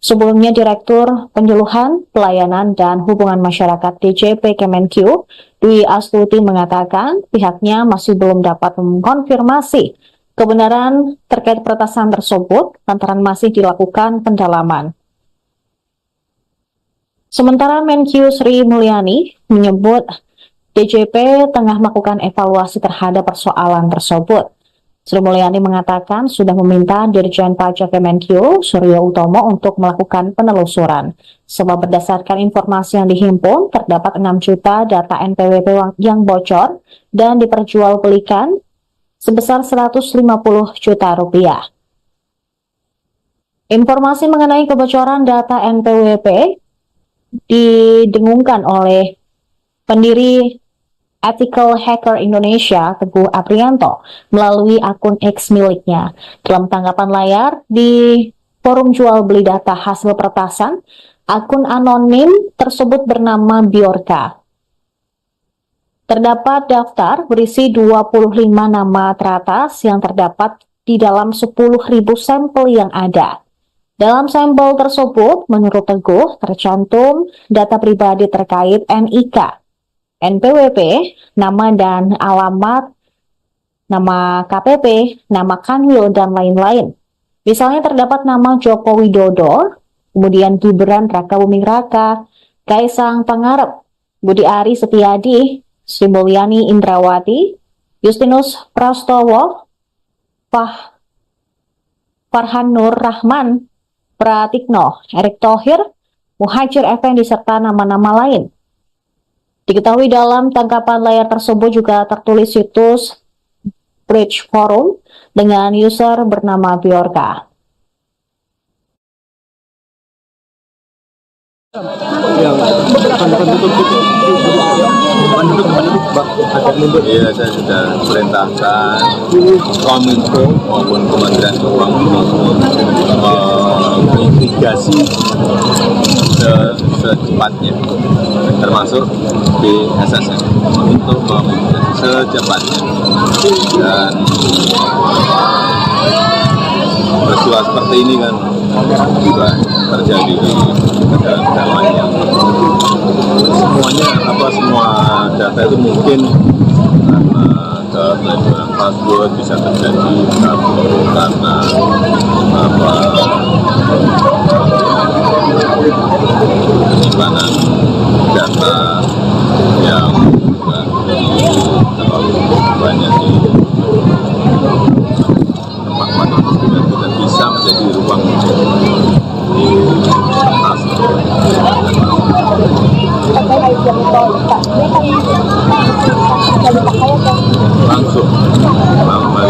Sebelumnya, Direktur Penyuluhan, Pelayanan, dan Hubungan Masyarakat DJP Kemenq, Dwi Astuti mengatakan pihaknya masih belum dapat mengkonfirmasi kebenaran terkait peretasan tersebut lantaran masih dilakukan pendalaman. Sementara Menq Sri Mulyani menyebut DJP tengah melakukan evaluasi terhadap persoalan tersebut. Sri Mulyani mengatakan sudah meminta Dirjen Pajak Kemenq, Suryo Utomo, untuk melakukan penelusuran. Sebab berdasarkan informasi yang dihimpun, terdapat 6 juta data NPWP yang bocor dan diperjualbelikan sebesar 150 juta rupiah. Informasi mengenai kebocoran data NPWP didengungkan oleh pendiri Ethical Hacker Indonesia, Teguh Aprianto, melalui akun X miliknya. Dalam tanggapan layar di forum jual beli data hasil peretasan, akun anonim tersebut bernama Bjorka. Terdapat daftar berisi 25 nama teratas yang terdapat di dalam 10.000 sampel yang ada. Dalam sampel tersebut, menurut Teguh, tercantum data pribadi terkait NIK, NPWP, nama dan alamat, nama KPP, nama Kanwil, dan lain-lain. Misalnya terdapat nama Joko Widodo, kemudian Gibran Rakabuming Raka, Kaisang Pangarep, Budi Ari Setiadi, Sri Mulyani Indrawati, Justinus Prastowo, Farhan Nur Rahman, Pratikno, Erick Thohir, Muhajir Effendi, serta nama-nama lain. Diketahui dalam tangkapan layar tersebut juga tertulis situs Bridge Forum dengan user bernama Bjorka. Yang akan ditutup Iya, saya sudah perintahkan Kominfo maupun Kementerian Keuangan mitigasi secepatnya, termasuk BSSN untuk secepatnya. Dan peristiwa seperti ini kan juga terjadi di negara lain yang semua data itu mungkin karena kelainan password bisa terjadi karena penyimpanan data yang terlalu banyak di tempat dan tidak bisa menjadi ruang di atas langsung melalui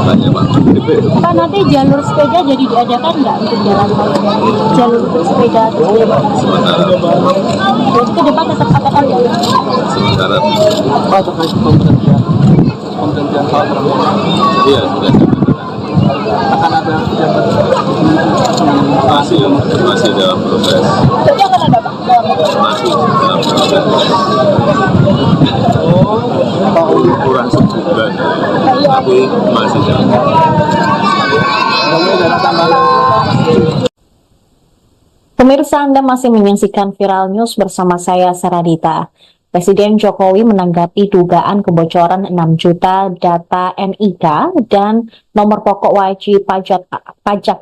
banyak Pak. Pak, nanti jalur sepeda jadi diadakan nggak untuk jalan tol? Jalur untuk sepeda terus Sementara berarti ke depan tetap akan ada. sementara Pak, terkait pemberhentian Pak Prabowo, iya sudah akan ada pejabat masih dalam proses. Jadi akan ada Pak? Masih dalam proses. Pak Uli. Kurang sebulan, tapi masih dalam proses. Kemudian ada tambahan. Pemirsa, Anda masih menyaksikan Viral News bersama saya, Saradita. Presiden Jokowi menanggapi dugaan kebocoran 6 juta data NIK dan nomor pokok wajib pajak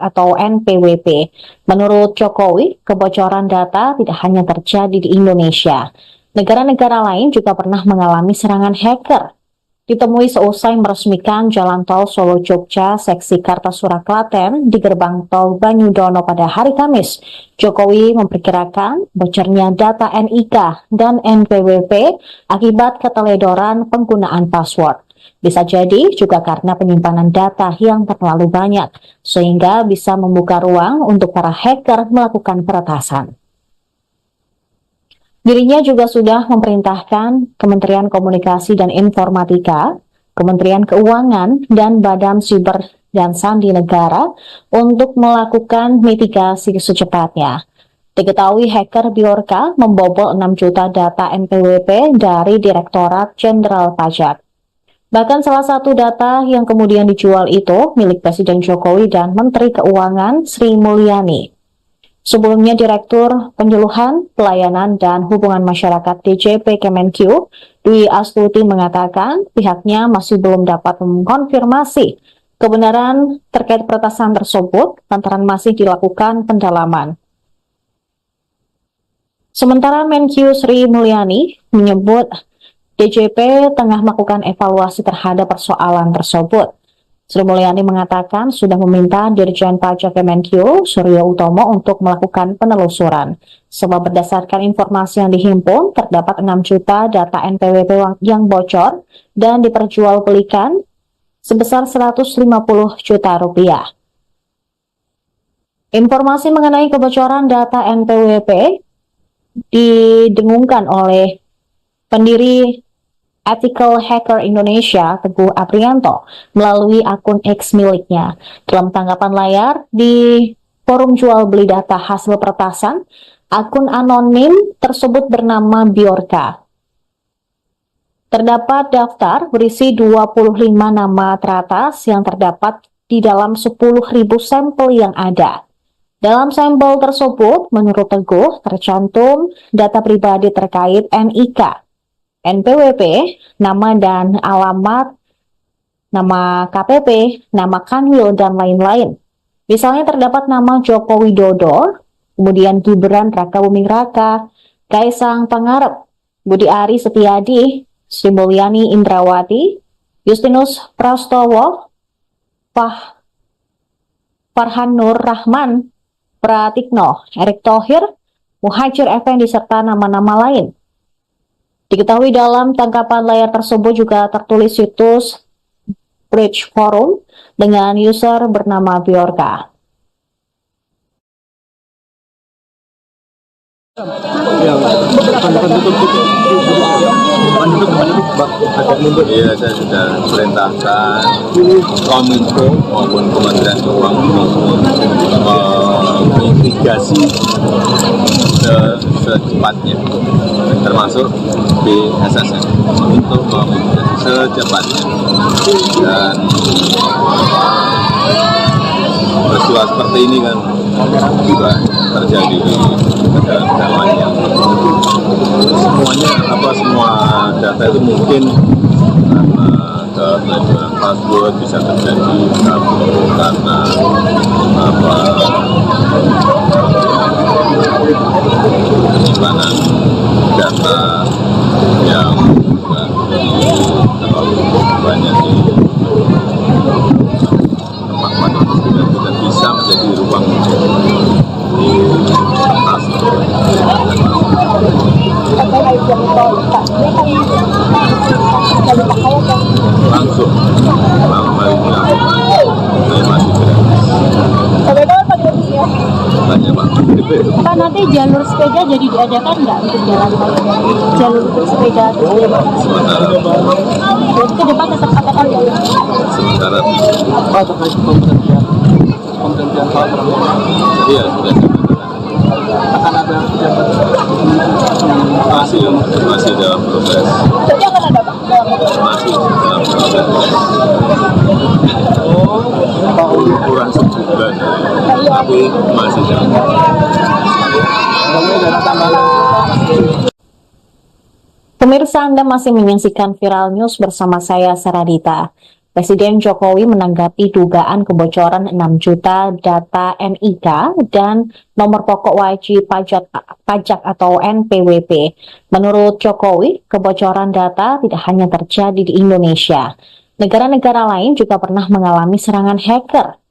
atau NPWP. Menurut Jokowi, kebocoran data tidak hanya terjadi di Indonesia. Negara-negara lain juga pernah mengalami serangan hacker. Ditemui seusai meresmikan Jalan Tol Solo-Jogja seksi Kartasura Klaten di gerbang tol Banyudono pada hari Kamis, Jokowi memperkirakan bocornya data NIK dan NPWP akibat keteledoran penggunaan password. Bisa jadi juga karena penyimpanan data yang terlalu banyak, sehingga bisa membuka ruang untuk para hacker melakukan peretasan. Dirinya juga sudah memerintahkan Kementerian Komunikasi dan Informatika, Kementerian Keuangan, dan Badan Siber dan Sandi Negara untuk melakukan mitigasi secepatnya. Diketahui hacker Bjorka membobol 6 juta data NPWP dari Direktorat Jenderal Pajak. Bahkan salah satu data yang kemudian dijual itu milik Presiden Jokowi dan Menteri Keuangan Sri Mulyani. Sebelumnya, Direktur Penyuluhan, Pelayanan, dan Hubungan Masyarakat DJP Kemenkyu, Dwi Astuti mengatakan pihaknya masih belum dapat mengkonfirmasi kebenaran terkait peretasan tersebut lantaran masih dilakukan pendalaman. Sementara Menkyu Sri Mulyani menyebut DJP tengah melakukan evaluasi terhadap persoalan tersebut. Sri Mulyani mengatakan sudah meminta Dirjen Pajak Kemenkyu, Suryo Utomo, untuk melakukan penelusuran. Sebab berdasarkan informasi yang dihimpun, terdapat 6 juta data NPWP yang bocor dan diperjualbelikan sebesar 150 juta rupiah. Informasi mengenai kebocoran data NPWP didengungkan oleh pendiri Ethical Hacker Indonesia, Teguh Aprianto, melalui akun X miliknya. Dalam tanggapan layar di forum jual beli data hasil peretasan, akun anonim tersebut bernama Bjorka. Terdapat daftar berisi 25 nama teratas yang terdapat di dalam 10.000 sampel yang ada. Dalam sampel tersebut, menurut Teguh, tercantum data pribadi terkait NIK, NPWP, nama dan alamat, nama KPP, nama Kanwil, dan lain-lain. Misalnya terdapat nama Joko Widodo, kemudian Gibran Raka Buming Raka, Kaisang Pangarep, Budi Ari Setiadi, Sri Mulyani Indrawati, Justinus Prastowo, Farhan Nur Rahman, Pratikno, Erick Thohir, Muhajir Effendi, serta nama-nama lain. Diketahui dalam tangkapan layar tersebut juga tertulis situs Bridge Forum dengan user bernama Bjorka. Iya, saya sudah perintahkan Kominfo maupun Kementerian Keuangan mitigasi secepatnya, termasuk BSSN untuk memitigasi secepatnya. Dan peristiwa seperti ini kan juga terjadi di negara-negara lain yang semua data itu mungkin karena keteledoran password bisa terjadi karena penyimpanan data yang terlalu banyak di tempat-tempat yang tidak bisa menjadi ruang di kertas. Langsung malam hari ini NPWP. Pak, nanti jalur sepeda jadi diadakan nggak untuk jalan tol? Jalur untuk sepeda atau Sementara jadi ke depan tetap akan ada ya? sementara Pak terkait pemberhentian Pak Prabowo iya sudah akan ada pejabat masih dalam proses. Jadi akan ada Pak? Masih dalam proses. Pak Uli. Kurang sebulan, tapi masih dalam proses. Sebagai dana tambahan. Pemirsa, Anda masih menyaksikan Viral News bersama saya, Saradita. Presiden Jokowi menanggapi dugaan kebocoran 6 juta data NIK dan nomor pokok wajib pajak atau NPWP. Menurut Jokowi, kebocoran data tidak hanya terjadi di Indonesia. Negara-negara lain juga pernah mengalami serangan hacker.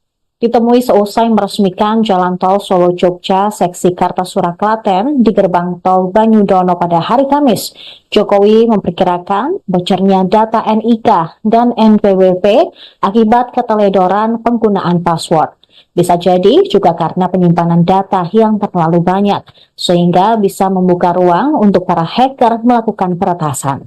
Ditemui seusai meresmikan Jalan Tol Solo-Jogja seksi Kartasura Klaten di gerbang tol Banyudono pada hari Kamis, Jokowi memperkirakan bocornya data NIK dan NPWP akibat keteledoran penggunaan password. Bisa jadi juga karena penyimpanan data yang terlalu banyak, sehingga bisa membuka ruang untuk para hacker melakukan peretasan.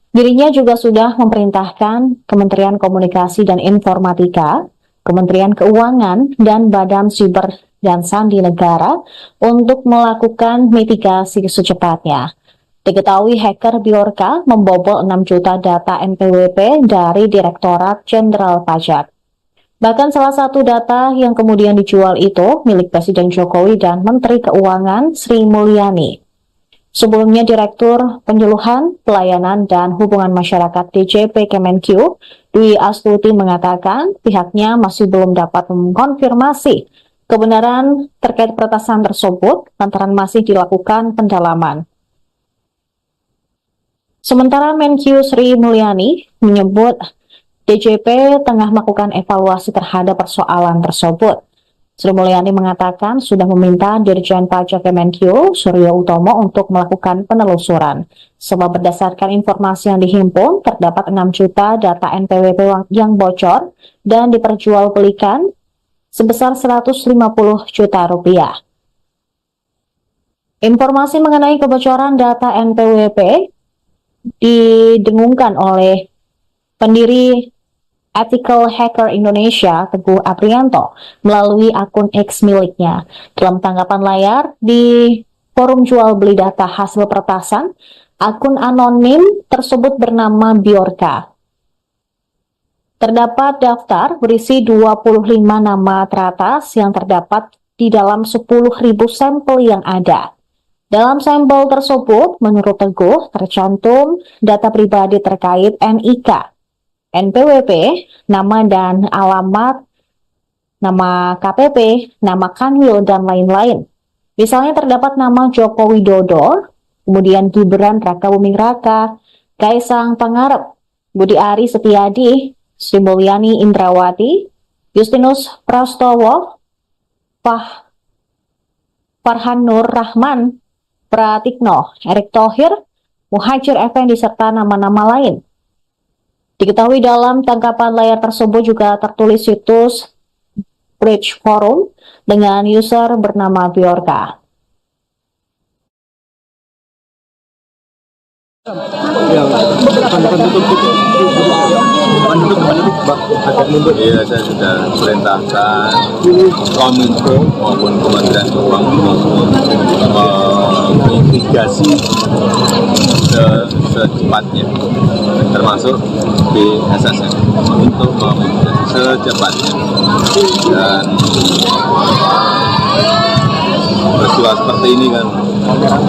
Dirinya juga sudah memerintahkan Kementerian Komunikasi dan Informatika, Kementerian Keuangan, dan Badan Siber dan Sandi Negara untuk melakukan mitigasi secepatnya. Diketahui hacker Bjorka membobol 6 juta data NPWP dari Direktorat Jenderal Pajak. Bahkan salah satu data yang kemudian dijual itu milik Presiden Jokowi dan Menteri Keuangan Sri Mulyani. Sebelumnya, Direktur Penyuluhan, Pelayanan, dan Hubungan Masyarakat DJP Kemenq, Dwi Astuti mengatakan pihaknya masih belum dapat mengkonfirmasi kebenaran terkait peretasan tersebut lantaran masih dilakukan pendalaman. Sementara Menq Sri Mulyani menyebut DJP tengah melakukan evaluasi terhadap persoalan tersebut. Sri Mulyani mengatakan sudah meminta Dirjen Pajak Kemenq, Suryo Utomo, untuk melakukan penelusuran. Sebab berdasarkan informasi yang dihimpun, terdapat 6 juta data NPWP yang bocor dan diperjualbelikan sebesar 150 juta rupiah. Informasi mengenai kebocoran data NPWP didengungkan oleh pendiri Ethical Hacker Indonesia, Teguh Aprianto, melalui akun X miliknya. Dalam tanggapan layar di forum jual beli data hasil peretasan, akun anonim tersebut bernama Bjorka. Terdapat daftar berisi 25 nama teratas yang terdapat di dalam 10.000 sampel yang ada. Dalam sampel tersebut, menurut Teguh, tercantum data pribadi terkait NIK, NPWP, nama dan alamat, nama KPP, nama Kanwil, dan lain-lain. Misalnya terdapat nama Joko Widodo, kemudian Gibran Raka Buming Raka, Kaisang Pangarep, Budi Ari Setiadi, Sri Mulyani Indrawati, Justinus Prastowo, Farhan Nur Rahman, Pratikno, Erick Thohir, Muhajir Effendi, serta nama-nama lain. Diketahui dalam tangkapan layar tersebut juga tertulis situs Bridge Forum dengan user bernama Bjorka. Iya, saya sudah perintahkan Kominfo maupun Kementerian Keuangan mitigasi secepatnya, termasuk BSSN untuk memitigasi secepatnya. Dan peristiwa seperti ini kan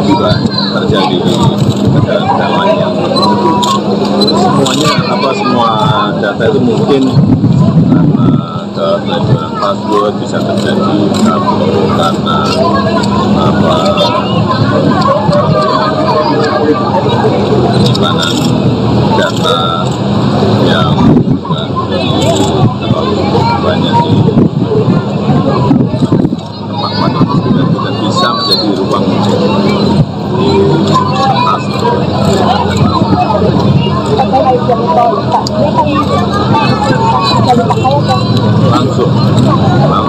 juga terjadi di negara-negara lain yang semua data itu mungkin karena kebocoran password bisa terjadi karena penyimpanan data yang terlalu banyak di tempat dan tidak bisa menjadi ruang di atas. Langsung hal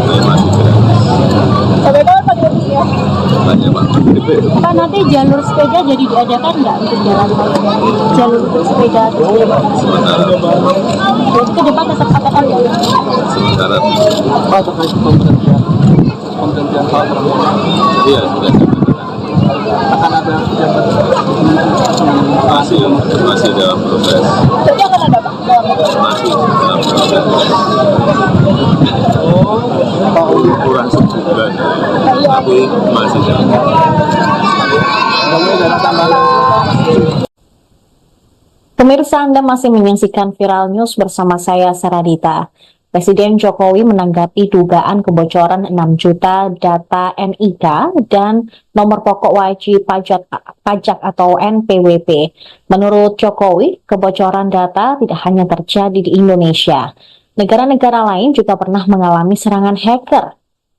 ini Berarti jalur sepeda jadi diadakan nggak untuk jalan tol? Jalur untuk sepeda Sementara berarti ke depan tetap katakan ya? sementara Pak terkait pemberhentian Pak Prabowo, iya sudah akan ada yang baru. masih dalam proses. Berarti akan ada Pak? Masih dalam proses. Pak Uli, Kurang sebulan, tapi masih dalam. sebagai dana tambahan. Pemirsa, Anda masih menyaksikan Viral News bersama saya, Saradita. Presiden Jokowi menanggapi dugaan kebocoran 6 juta data NIK dan nomor pokok wajib pajak atau NPWP. Menurut Jokowi, kebocoran data tidak hanya terjadi di Indonesia. Negara-negara lain juga pernah mengalami serangan hacker.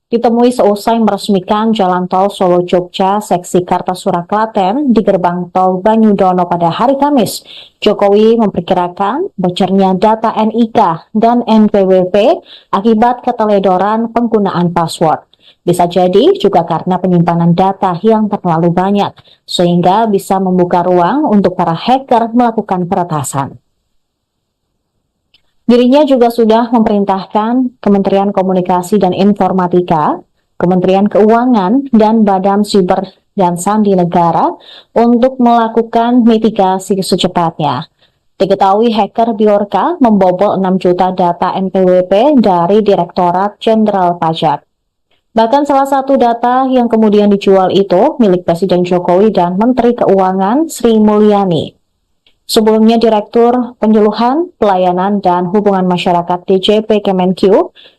Ditemui seusai meresmikan Jalan Tol Solo-Jogja seksi Kartasura Klaten di gerbang tol Banyudono pada hari Kamis, Jokowi memperkirakan bocornya data NIK dan NPWP akibat keteledoran penggunaan password. Bisa jadi juga karena penyimpanan data yang terlalu banyak, sehingga bisa membuka ruang untuk para hacker melakukan peretasan. Dirinya juga sudah memerintahkan Kementerian Komunikasi dan Informatika, Kementerian Keuangan, dan Badan Siber dan Sandi Negara untuk melakukan mitigasi secepatnya. Diketahui hacker Bjorka membobol 6 juta data NPWP dari Direktorat Jenderal Pajak. Bahkan salah satu data yang kemudian dijual itu milik Presiden Jokowi dan Menteri Keuangan Sri Mulyani. Sebelumnya, Direktur Penyuluhan, Pelayanan, dan Hubungan Masyarakat DJP Kemenq,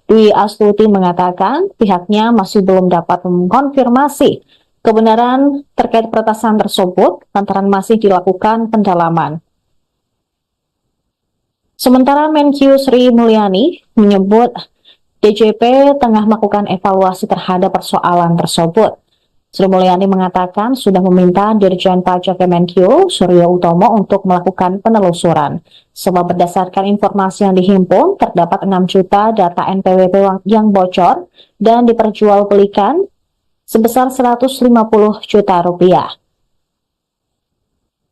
Dwi Astuti mengatakan pihaknya masih belum dapat mengkonfirmasi kebenaran terkait peretasan tersebut lantaran masih dilakukan pendalaman. Sementara Menq Sri Mulyani menyebut DJP tengah melakukan evaluasi terhadap persoalan tersebut. Sri Mulyani mengatakan sudah meminta Dirjen Pajak Kemenq, Suryo Utomo, untuk melakukan penelusuran. Sebab berdasarkan informasi yang dihimpun, terdapat 6 juta data NPWP yang bocor dan diperjualbelikan sebesar 150 juta rupiah.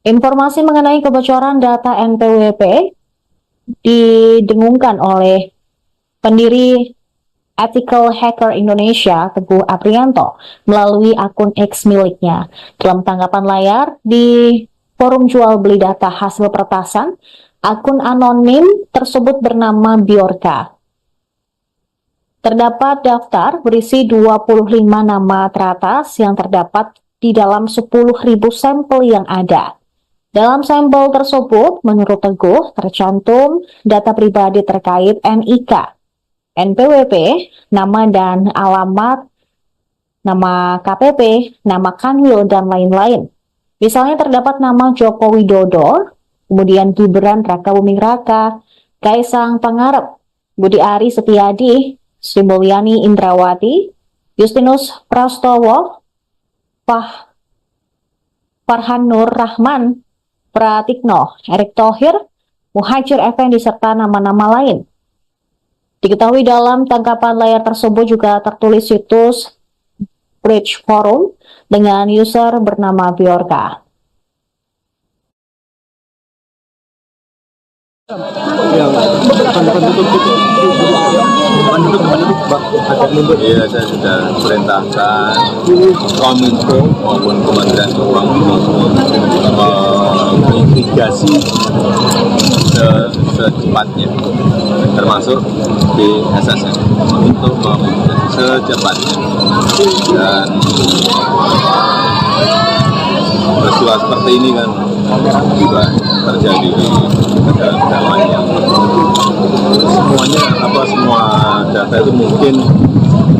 Informasi mengenai kebocoran data NPWP didengungkan oleh pendiri Ethical Hacker Indonesia, Teguh Aprianto, melalui akun X miliknya. Dalam tanggapan layar di forum jual beli data hasil peretasan, akun anonim tersebut bernama Bjorka. Terdapat daftar berisi 25 nama teratas yang terdapat di dalam 10.000 sampel yang ada. Dalam sampel tersebut, menurut Teguh, tercantum data pribadi terkait NIK, NPWP, nama dan alamat, nama KPP, nama Kanwil, dan lain-lain. Misalnya terdapat nama Joko Widodo, kemudian Gibran Rakabuming Raka, Kaisang Pangarep, Budi Ari Setiadi, Sri Mulyani Indrawati, Justinus Prastowo, Farhan Nur Rahman, Pratikno, Erick Thohir, Muhajir Effendi, serta nama-nama lain. Diketahui dalam tangkapan layar tersebut juga tertulis situs Bridge Forum dengan user bernama Bjorka. Iya, saya sudah perintahkan Kominfo maupun Kementerian Keuangan mitigasi secepatnya, termasuk di SSN untuk memitigasi secepatnya. Dan peristiwa seperti ini kan juga terjadi di negara-negara lain yang semua data itu mungkin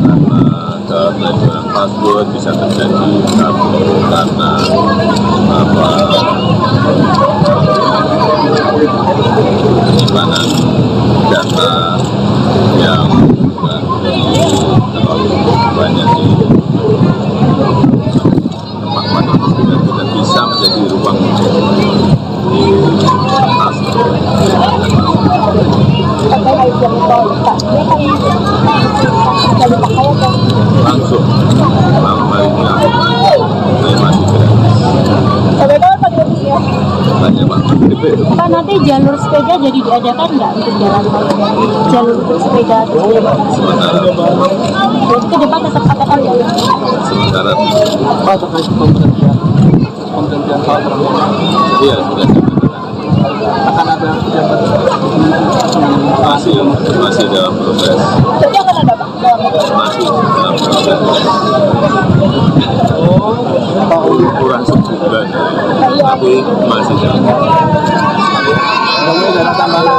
karena keteledoran password bisa terjadi karena penyimpanan data yang terlalu banyak di tempat yang tidak bisa menjadi ruang di atas langsung hal ini saya masih jalur sepeda jadi diadakan nggak untuk jalan tol? Jalur untuk sepeda Sementara ke depan tetap akan ada. sementara Pak terkait pemberhentian Pak Prabowo iya sudah akan ada pejabat masih dalam proses. Jadi akan ada Pak? Masih dalam proses. Pak Uli. Kurang sebulan, tapi masih dalam proses. Kemudian ada tambahan.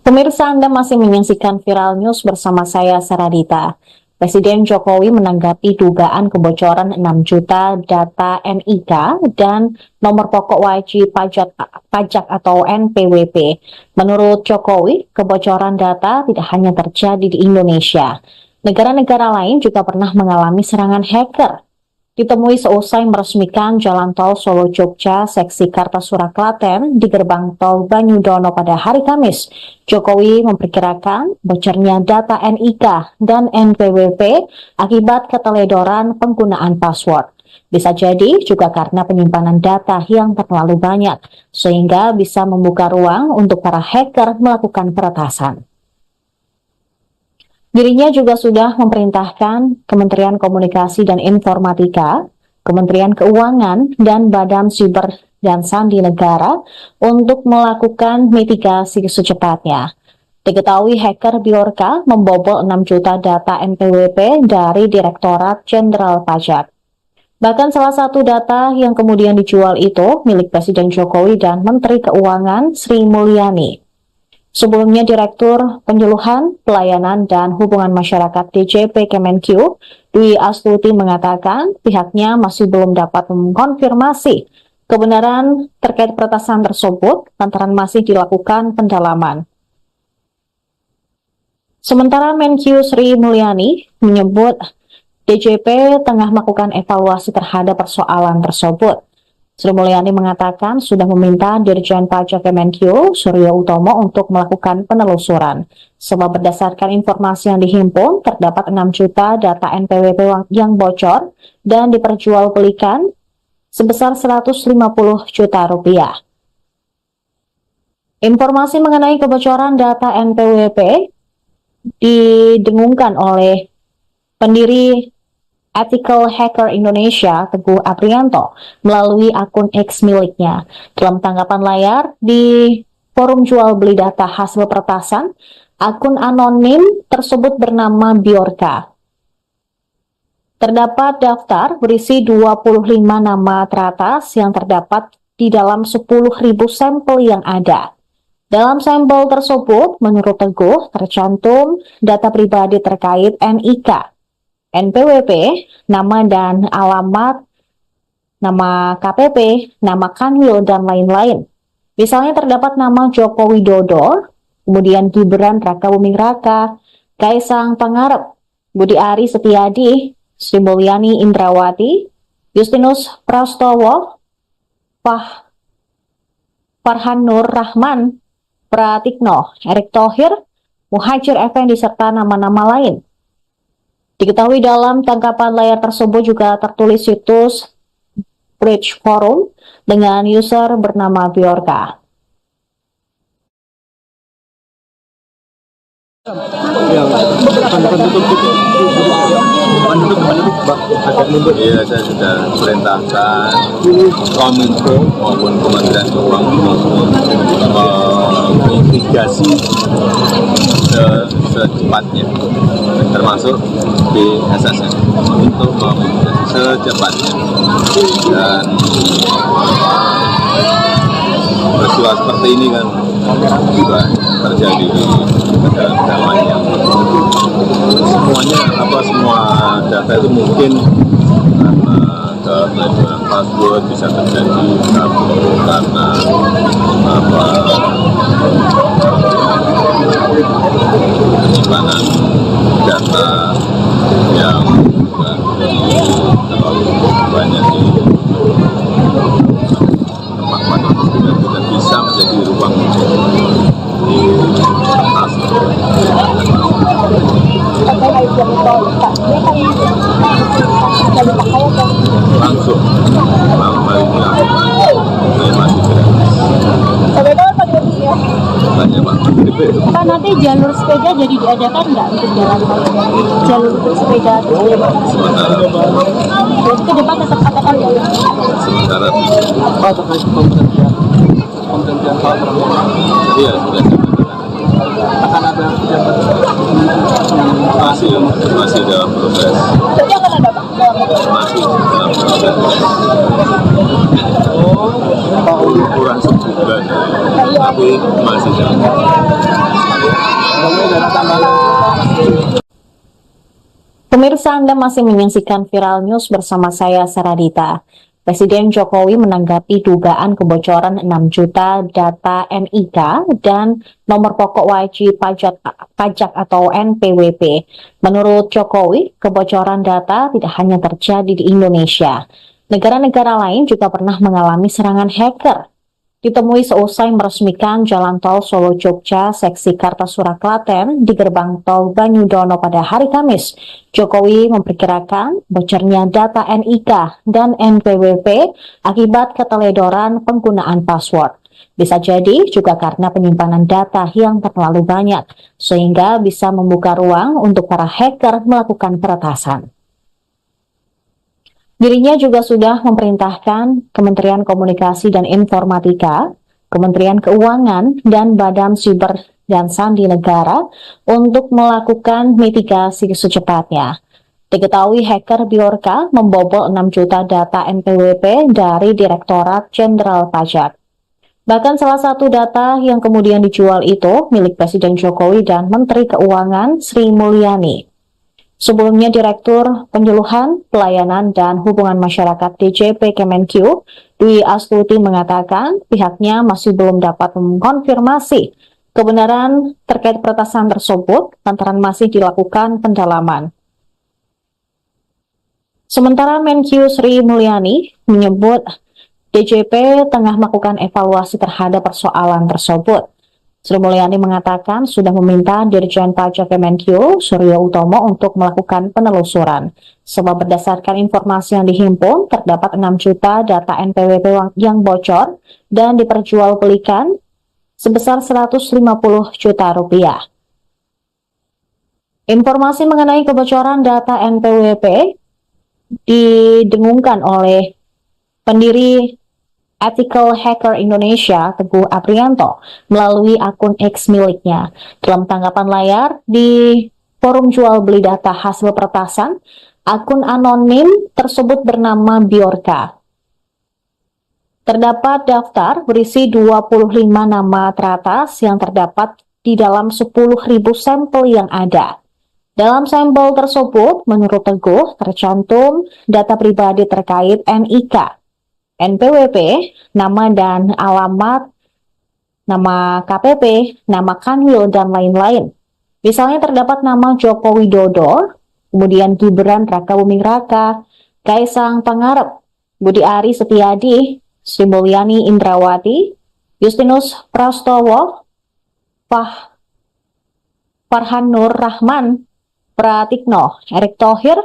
Pemirsa, Anda masih menyaksikan Viral News bersama saya, Saradita. Presiden Jokowi menanggapi dugaan kebocoran 6 juta data NIK dan nomor pokok wajib pajak atau NPWP. Menurut Jokowi, kebocoran data tidak hanya terjadi di Indonesia. Negara-negara lain juga pernah mengalami serangan hacker. Ditemui seusai meresmikan Jalan Tol Solo-Jogja seksi Kartasura Klaten di gerbang tol Banyudono pada hari Kamis, Jokowi memperkirakan bocornya data NIK dan NPWP akibat keteledoran penggunaan password. Bisa jadi juga karena penyimpanan data yang terlalu banyak, sehingga bisa membuka ruang untuk para hacker melakukan peretasan. Dirinya juga sudah memerintahkan Kementerian Komunikasi dan Informatika, Kementerian Keuangan, dan Badan Siber dan Sandi Negara untuk melakukan mitigasi secepatnya. Diketahui hacker Bjorka membobol 6 juta data NPWP dari Direktorat Jenderal Pajak. Bahkan salah satu data yang kemudian dijual itu milik Presiden Jokowi dan Menteri Keuangan Sri Mulyani. Sebelumnya, Direktur Penyuluhan, Pelayanan, dan Hubungan Masyarakat DJP Kemenq, Dwi Astuti mengatakan pihaknya masih belum dapat mengkonfirmasi kebenaran terkait peretasan tersebut lantaran masih dilakukan pendalaman. Sementara Menq Sri Mulyani menyebut DJP tengah melakukan evaluasi terhadap persoalan tersebut. Sri Mulyani mengatakan sudah meminta Dirjen Pajak Kemenq, Suryo Utomo, untuk melakukan penelusuran. Sebab berdasarkan informasi yang dihimpun, terdapat 6 juta data NPWP yang bocor dan diperjualbelikan sebesar 150 juta rupiah. Informasi mengenai kebocoran data NPWP didengungkan oleh pendiri Ethical Hacker Indonesia, Teguh Aprianto, melalui akun X miliknya. Dalam tanggapan layar di forum jual beli data hasil peretasan, akun anonim tersebut bernama Bjorka. Terdapat daftar berisi 25 nama teratas yang terdapat di dalam 10.000 sampel yang ada. Dalam sampel tersebut, menurut Teguh, tercantum data pribadi terkait NIK, NPWP, nama dan alamat, nama KPP, nama Kanwil, dan lain-lain. Misalnya terdapat nama Joko Widodo, kemudian Gibran Rakabuming Raka, Kaisang Pangarep, Budi Ari Setiadi, Sri Mulyani Indrawati, Justinus Prastowo, Farhan Nur Rahman, Pratikno, Erick Thohir, Muhajir Effendi, serta nama-nama lain. Diketahui dalam tangkapan layar tersebut juga tertulis situs Bridge Forum dengan user bernama Bjorka. Iya, saya sudah perintahkan Kominfo maupun Kementerian Keuangan mitigasi secepatnya, termasuk di SSN untuk memitigasi secepatnya. Dan peristiwa seperti ini kan juga terjadi di negara-negara lain yang semua data itu mungkin karena kebocoran password bisa terjadi karena penyimpanan data yang terlalu banyak di tempat yang tidak bisa menjadi ruang di atas. Langsung, malam hari ini langsung, saya masih tidak. capek itu. Pak, nanti jalur sepeda jadi diadakan nggak untuk jalan tol? Jalur untuk sepeda Sementara berarti ke depan tetap katakan ya? sementara Pak, terkait pemberhentian soal perantina, iya sudah saya katakan. akan ada pejabat masih dalam proses, Jadi akan ada Pak? masih dalam proses. Pak Uli. Kurang sebulan, tapi masih dalam proses. Kemudian ada tambahan. Pemirsa, Anda masih menyaksikan Viral News bersama saya, Saradita. Presiden Jokowi menanggapi dugaan kebocoran 6 juta data NIK dan nomor pokok wajib pajak atau NPWP. Menurut Jokowi, kebocoran data tidak hanya terjadi di Indonesia. Negara-negara lain juga pernah mengalami serangan hacker. Ditemui seusai meresmikan Jalan Tol Solo-Jogja seksi Kartasura Klaten di gerbang tol Banyudono pada hari Kamis, Jokowi memperkirakan bocornya data NIK dan NPWP akibat keteledoran penggunaan password. Bisa jadi juga karena penyimpanan data yang terlalu banyak, sehingga bisa membuka ruang untuk para hacker melakukan peretasan. Dirinya juga sudah memerintahkan Kementerian Komunikasi dan Informatika, Kementerian Keuangan, dan Badan Siber dan Sandi Negara untuk melakukan mitigasi secepatnya. Diketahui hacker Bjorka membobol 6 juta data NPWP dari Direktorat Jenderal Pajak. Bahkan salah satu data yang kemudian dijual itu milik Presiden Jokowi dan Menteri Keuangan Sri Mulyani. Sebelumnya, Direktur Penyuluhan, Pelayanan, dan Hubungan Masyarakat DJP Kemenkyu, Dwi Astuti mengatakan pihaknya masih belum dapat mengkonfirmasi kebenaran terkait peretasan tersebut lantaran masih dilakukan pendalaman. Sementara Menkyu Sri Mulyani menyebut DJP tengah melakukan evaluasi terhadap persoalan tersebut. Sri Mulyani mengatakan sudah meminta Dirjen Pajak Kemenkyu, Suryo Utomo, untuk melakukan penelusuran. Sebab berdasarkan informasi yang dihimpun, terdapat 6 juta data NPWP yang bocor dan diperjualbelikan sebesar 150 juta rupiah. Informasi mengenai kebocoran data NPWP didengungkan oleh pendiri Ethical Hacker Indonesia, Teguh Aprianto, melalui akun X miliknya. Dalam tanggapan layar di forum jual beli data hasil peretasan, akun anonim tersebut bernama Bjorka. Terdapat daftar berisi 25 nama teratas yang terdapat di dalam 10.000 sampel yang ada. Dalam sampel tersebut, menurut Teguh, tercantum data pribadi terkait NIK, NPWP, nama dan alamat, nama KPP, nama Kanwil, dan lain-lain. Misalnya terdapat nama Joko Widodo, kemudian Gibran Raka Buming Raka, Kaisang Pangarep, Budi Ari Setiadi, Sri Mulyani Indrawati, Justinus Prastowo, Farhan Nur Rahman, Pratikno, Erick Thohir,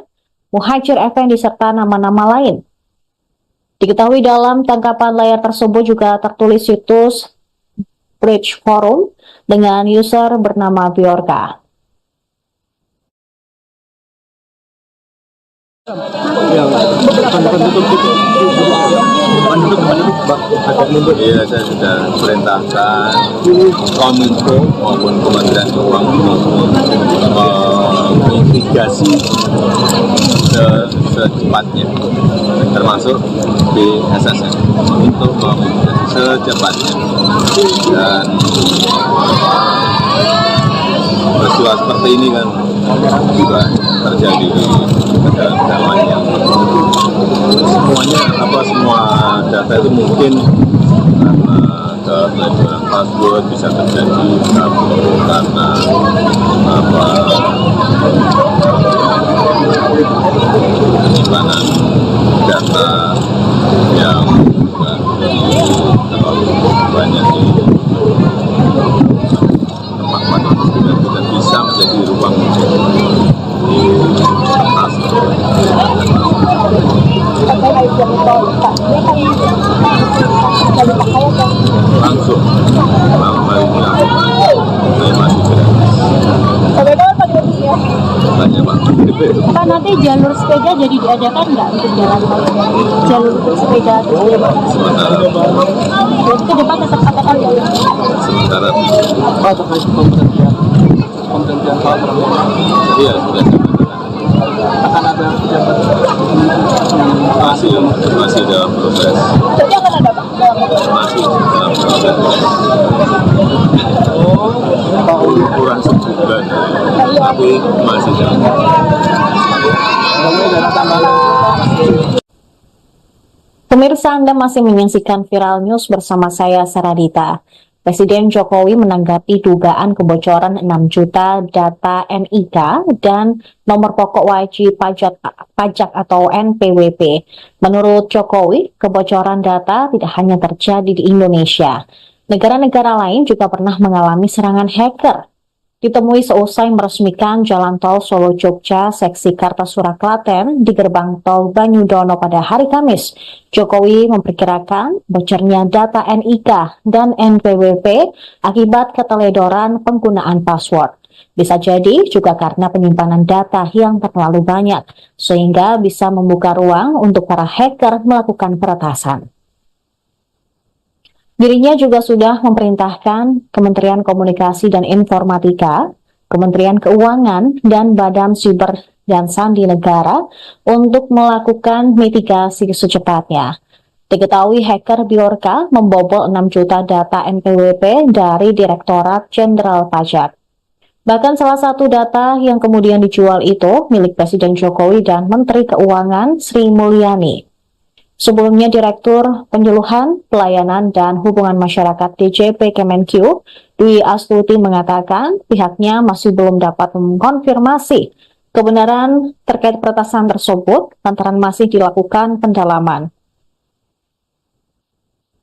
Muhajir Effendi, serta nama-nama lain. Diketahui dalam tangkapan layar tersebut juga tertulis situs Bridge Forum dengan user bernama Bjorka. Iya, saya sudah perintahkan Kominfo maupun Kementerian Keuangan mitigasi secepatnya, termasuk BSSN untuk memitigasi secepatnya. Dan peristiwa seperti ini kan juga terjadi di negara-negara lain yang semua data itu mungkin karena keteledoran password bisa terjadi karena penyimpanan data yang juga terlalu banyak di tempat-tempat yang tidak bisa menjadi ruang di atas. Langsung malam hari ini jalur sepeda jadi diadakan nggak untuk jalan tol? Jalur untuk sepeda terus Sementara berarti ke depan tetap akan ada ya? sementara Pak terkait pemberhentian Pak Prabowo iya sudah akan ada pejabat masih dalam proses Jadi akan ada Pak? masih dalam proses Pak Uli. kurang sebulan tapi masih dalam Kemudian dana tambahan. Pemirsa, Anda masih menyaksikan Viral News bersama saya, Saradita. Presiden Jokowi menanggapi dugaan kebocoran 6 juta data NIK dan nomor pokok wajib pajak atau NPWP. Menurut Jokowi, kebocoran data tidak hanya terjadi di Indonesia. Negara-negara lain juga pernah mengalami serangan hacker. Ditemui seusai meresmikan Jalan Tol Solo-Jogja seksi Kartasura Klaten di gerbang tol Banyudono pada hari Kamis, Jokowi memperkirakan bocornya data NIK dan NPWP akibat keteledoran penggunaan password. Bisa jadi juga karena penyimpanan data yang terlalu banyak, sehingga bisa membuka ruang untuk para hacker melakukan peretasan. Dirinya juga sudah memerintahkan Kementerian Komunikasi dan Informatika, Kementerian Keuangan, dan Badan Siber dan Sandi Negara untuk melakukan mitigasi secepatnya. Diketahui hacker Bjorka membobol 6 juta data NPWP dari Direktorat Jenderal Pajak. Bahkan salah satu data yang kemudian dijual itu milik Presiden Jokowi dan Menteri Keuangan Sri Mulyani. Sebelumnya, Direktur Penyuluhan, Pelayanan, dan Hubungan Masyarakat DJP Kemenq, Dwi Astuti mengatakan pihaknya masih belum dapat mengkonfirmasi kebenaran terkait peretasan tersebut lantaran masih dilakukan pendalaman.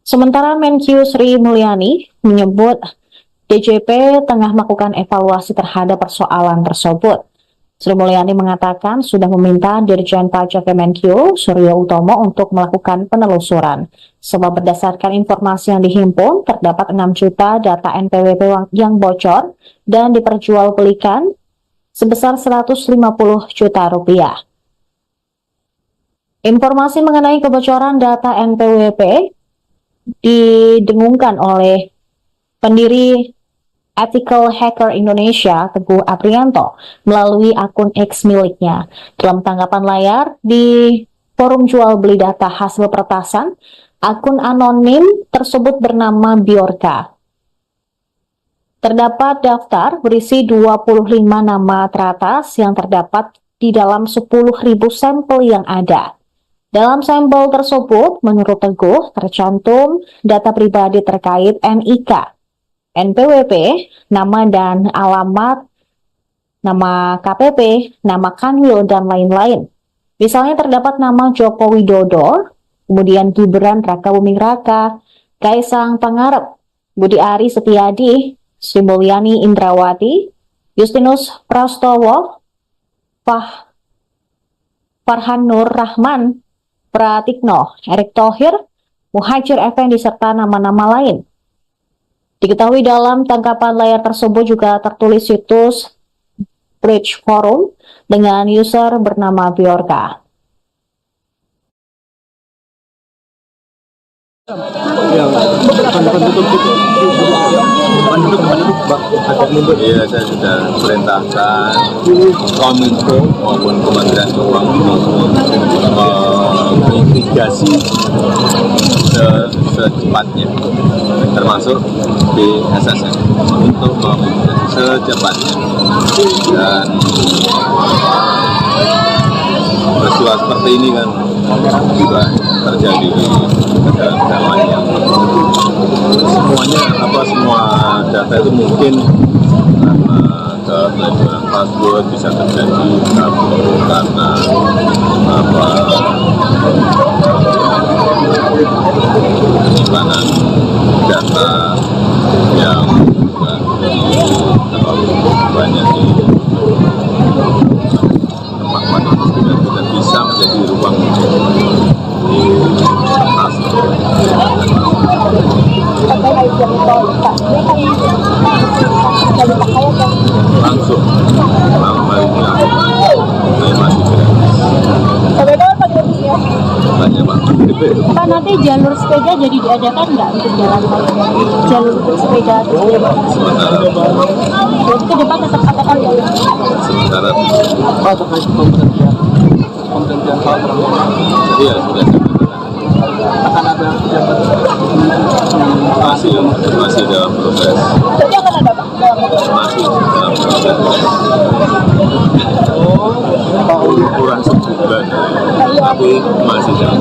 Sementara Menq Sri Mulyani menyebut DJP tengah melakukan evaluasi terhadap persoalan tersebut. Sri Mulyani mengatakan sudah meminta Dirjen Pajak Kemenq, Suryo Utomo, untuk melakukan penelusuran. Sebab berdasarkan informasi yang dihimpun, terdapat 6 juta data NPWP yang bocor dan diperjualbelikan sebesar 150 juta rupiah. Informasi mengenai kebocoran data NPWP didengungkan oleh pendiri Ethical Hacker Indonesia, Teguh Aprianto, melalui akun X miliknya. Dalam tanggapan layar di forum jual beli data hasil peretasan, akun anonim tersebut bernama Bjorka. Terdapat daftar berisi 25 nama teratas yang terdapat di dalam 10.000 sampel yang ada. Dalam sampel tersebut, menurut Teguh, tercantum data pribadi terkait NIK, NPWP, nama dan alamat, nama KPP, nama Kanwil, dan lain-lain. Misalnya terdapat nama Joko Widodo, kemudian Gibran Rakabuming Raka, Kaisang Pangarep, Budi Ari Setiadi, Sri Mulyani Indrawati, Justinus Prastowo, Farhan Nur Rahman, Pratikno, Erick Thohir, Muhajir Effendi, serta nama-nama lain. Diketahui dalam tangkapan layar tersebut juga tertulis situs Bridge Forum dengan user bernama Bjorka. Iya, saya sudah perintahkan Kominfo maupun Kementerian Keuangan mitigasi secepatnya, termasuk di SSN untuk secepatnya. Dan peristiwa seperti ini kan juga terjadi di negara lain yang semua data itu mungkin karena keteledoran password bisa terjadi karena penyimpanan data yang terlalu banyak di tempat yang tidak bisa menjadi ruang di atas langsung malam hari ini masih tanya Pak Menteri. Pak, nanti jalur sepeda jadi diadakan nggak untuk jalan tol? Jalur untuk sepeda Sementara jadi ke depan tetap ada ya? sementara Pak terkait pemberhentian Pak Prabowo, iya sudah akan ada pejabat masih dalam proses. Jadi akan ada Pak? Masih dalam proses. Pak Uli. Kurang sebulan, tapi masih dalam.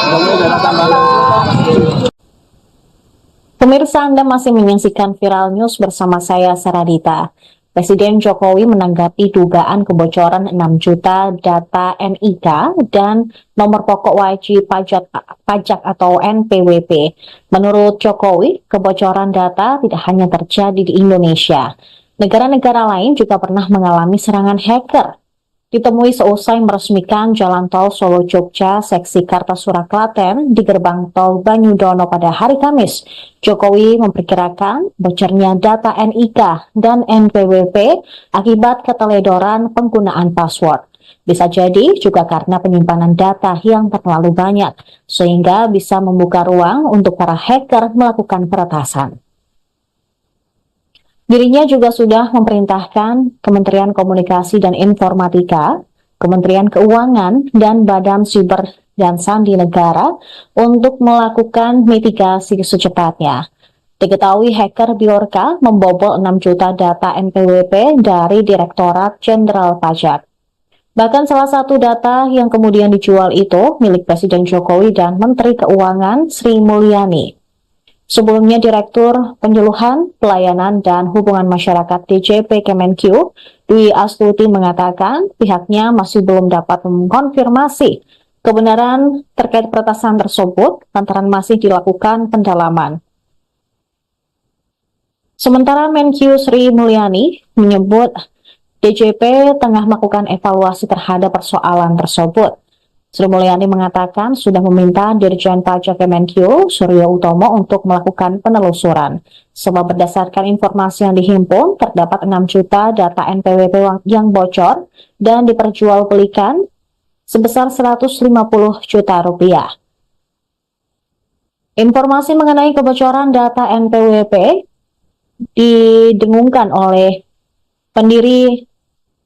Kemudian ada tambahan. Pemirsa, Anda masih menyaksikan Viral News bersama saya, Saradita. Presiden Jokowi menanggapi dugaan kebocoran 6 juta data NIK dan nomor pokok wajib pajak atau NPWP. Menurut Jokowi, kebocoran data tidak hanya terjadi di Indonesia. Negara-negara lain juga pernah mengalami serangan hacker. Ditemui seusai meresmikan Jalan Tol Solo-Jogja seksi Kartasura Klaten di gerbang tol Banyudono pada hari Kamis, Jokowi memperkirakan bocornya data NIK dan NPWP akibat keteledoran penggunaan password. Bisa jadi juga karena penyimpanan data yang terlalu banyak, sehingga bisa membuka ruang untuk para hacker melakukan peretasan. Dirinya juga sudah memerintahkan Kementerian Komunikasi dan Informatika, Kementerian Keuangan, dan Badan Siber dan Sandi Negara untuk melakukan mitigasi secepatnya. Diketahui hacker Bjorka membobol 6 juta data NPWP dari Direktorat Jenderal Pajak. Bahkan salah satu data yang kemudian dijual itu milik Presiden Jokowi dan Menteri Keuangan Sri Mulyani. Sebelumnya, Direktur Penyuluhan, Pelayanan, dan Hubungan Masyarakat DJP Kemenkyu, Dwi Astuti mengatakan pihaknya masih belum dapat mengkonfirmasi kebenaran terkait peretasan tersebut lantaran masih dilakukan pendalaman. Sementara Menkyu Sri Mulyani menyebut DJP tengah melakukan evaluasi terhadap persoalan tersebut. Sri Mulyani mengatakan sudah meminta Dirjen Pajak Kemenkyu, Suryo Utomo, untuk melakukan penelusuran. Sebab berdasarkan informasi yang dihimpun, terdapat 6 juta data NPWP yang bocor dan diperjualbelikan sebesar 150 juta rupiah. Informasi mengenai kebocoran data NPWP didengungkan oleh pendiri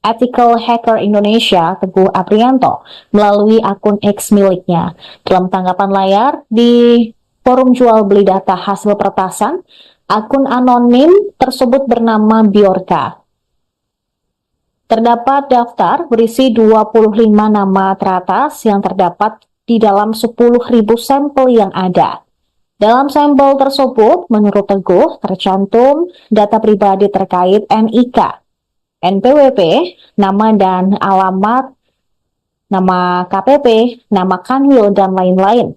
Ethical Hacker Indonesia, Teguh Aprianto, melalui akun X miliknya. Dalam tanggapan layar di forum jual beli data hasil peretasan, akun anonim tersebut bernama Bjorka. Terdapat daftar berisi 25 nama teratas yang terdapat di dalam 10.000 sampel yang ada. Dalam sampel tersebut, menurut Teguh, tercantum data pribadi terkait NIK, NPWP, nama dan alamat, nama KPP, nama Kanwil, dan lain-lain.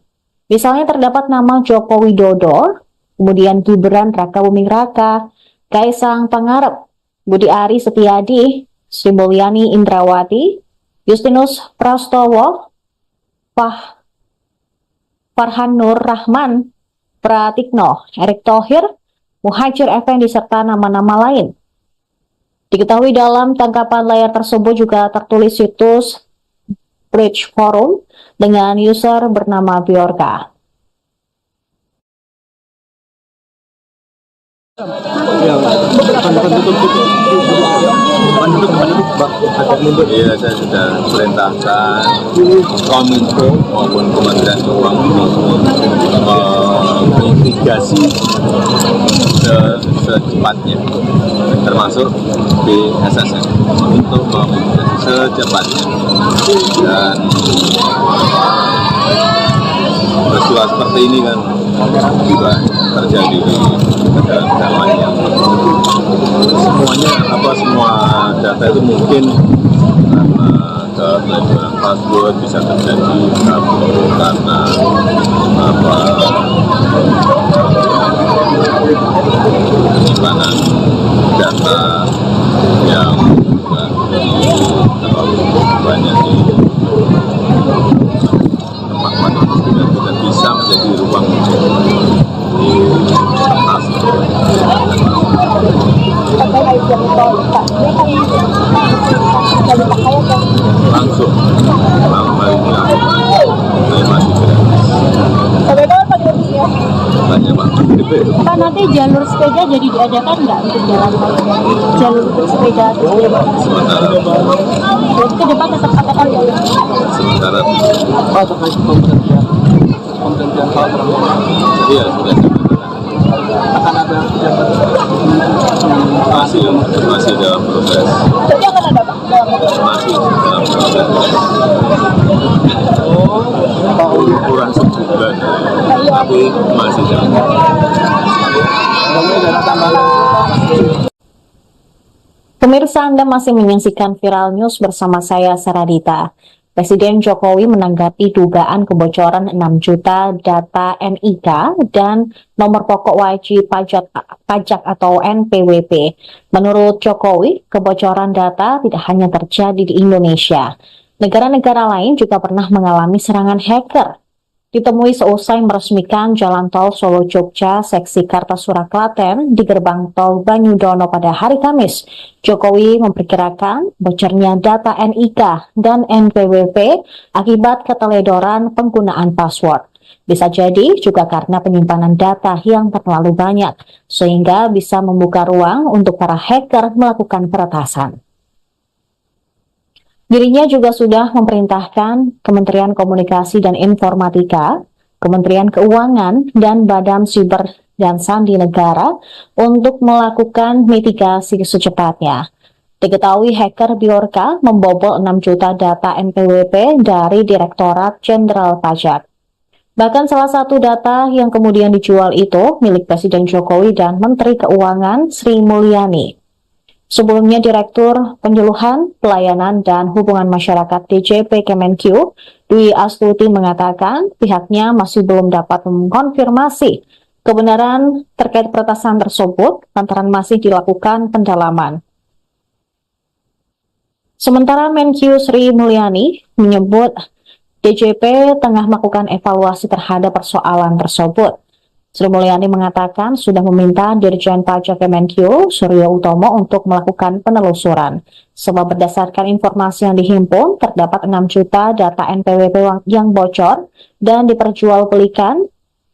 Misalnya terdapat nama Joko Widodo, kemudian Gibran Rakabuming Raka, Kaisang Pangarep, Budi Ari Setiadi, Sri Mulyani Indrawati, Justinus Prastowo, Farhan Nur Rahman, Pratikno, Erick Thohir, Muhajir Effendi, serta nama-nama lain. Diketahui dalam tangkapan layar tersebut juga tertulis situs Bridge Forum dengan user bernama Bjorka. Iya, saya sudah perintahkan Kominfo maupun Kementerian Keuangan menginvestigasi secepatnya, termasuk BSSN, untuk menginvestigasi secepatnya. Dan peristiwa seperti ini kan juga terjadi di negara-negara lain yang semua data itu mungkin karena keteledoran password bisa terjadi karena penyimpanan data yang terlalu banyak di tempat-tempat yang tidak bisa menjadi ruang di atas. Langsung malam hari ini jalur sepeda jadi diadakan nggak untuk jalan tol? Jalur untuk sepeda Sementara jadi ke depan tetap akan ada. sementara Pak terkait pemberhentian Pak Prabowo iya sudah akan ada pejabat masih dalam proses Jadi akan ada Pak? masih dalam proses Pak Uli. kurang sebulan tapi masih dalam Kemudian ada tambahan. Pemirsa, Anda masih menyaksikan Viral News bersama saya, Saradita. Presiden Jokowi menanggapi dugaan kebocoran 6 juta data NIK dan nomor pokok wajib pajak atau NPWP. Menurut Jokowi, kebocoran data tidak hanya terjadi di Indonesia. Negara-negara lain juga pernah mengalami serangan hacker. Ditemui seusai meresmikan Jalan Tol Solo-Jogja seksi Kartasura Klaten di gerbang tol Banyudono pada hari Kamis, Jokowi memperkirakan bocornya data NIK dan NPWP akibat keteledoran penggunaan password. Bisa jadi juga karena penyimpanan data yang terlalu banyak, sehingga bisa membuka ruang untuk para hacker melakukan peretasan. Dirinya juga sudah memerintahkan Kementerian Komunikasi dan Informatika, Kementerian Keuangan, dan Badan Siber dan Sandi Negara untuk melakukan mitigasi secepatnya. Diketahui hacker Bjorka membobol 6 juta data NPWP dari Direktorat Jenderal Pajak. Bahkan salah satu data yang kemudian dijual itu milik Presiden Jokowi dan Menteri Keuangan Sri Mulyani. Sebelumnya, Direktur Penyuluhan, Pelayanan, dan Hubungan Masyarakat DJP Kemenq, Dwi Astuti mengatakan pihaknya masih belum dapat mengkonfirmasi kebenaran terkait peretasan tersebut lantaran masih dilakukan pendalaman. Sementara Menq Sri Mulyani menyebut DJP tengah melakukan evaluasi terhadap persoalan tersebut. Sri Mulyani mengatakan sudah meminta Dirjen Pajak Kemenq, Suryo Utomo, untuk melakukan penelusuran. Sebab berdasarkan informasi yang dihimpun, terdapat 6 juta data NPWP yang bocor dan diperjualbelikan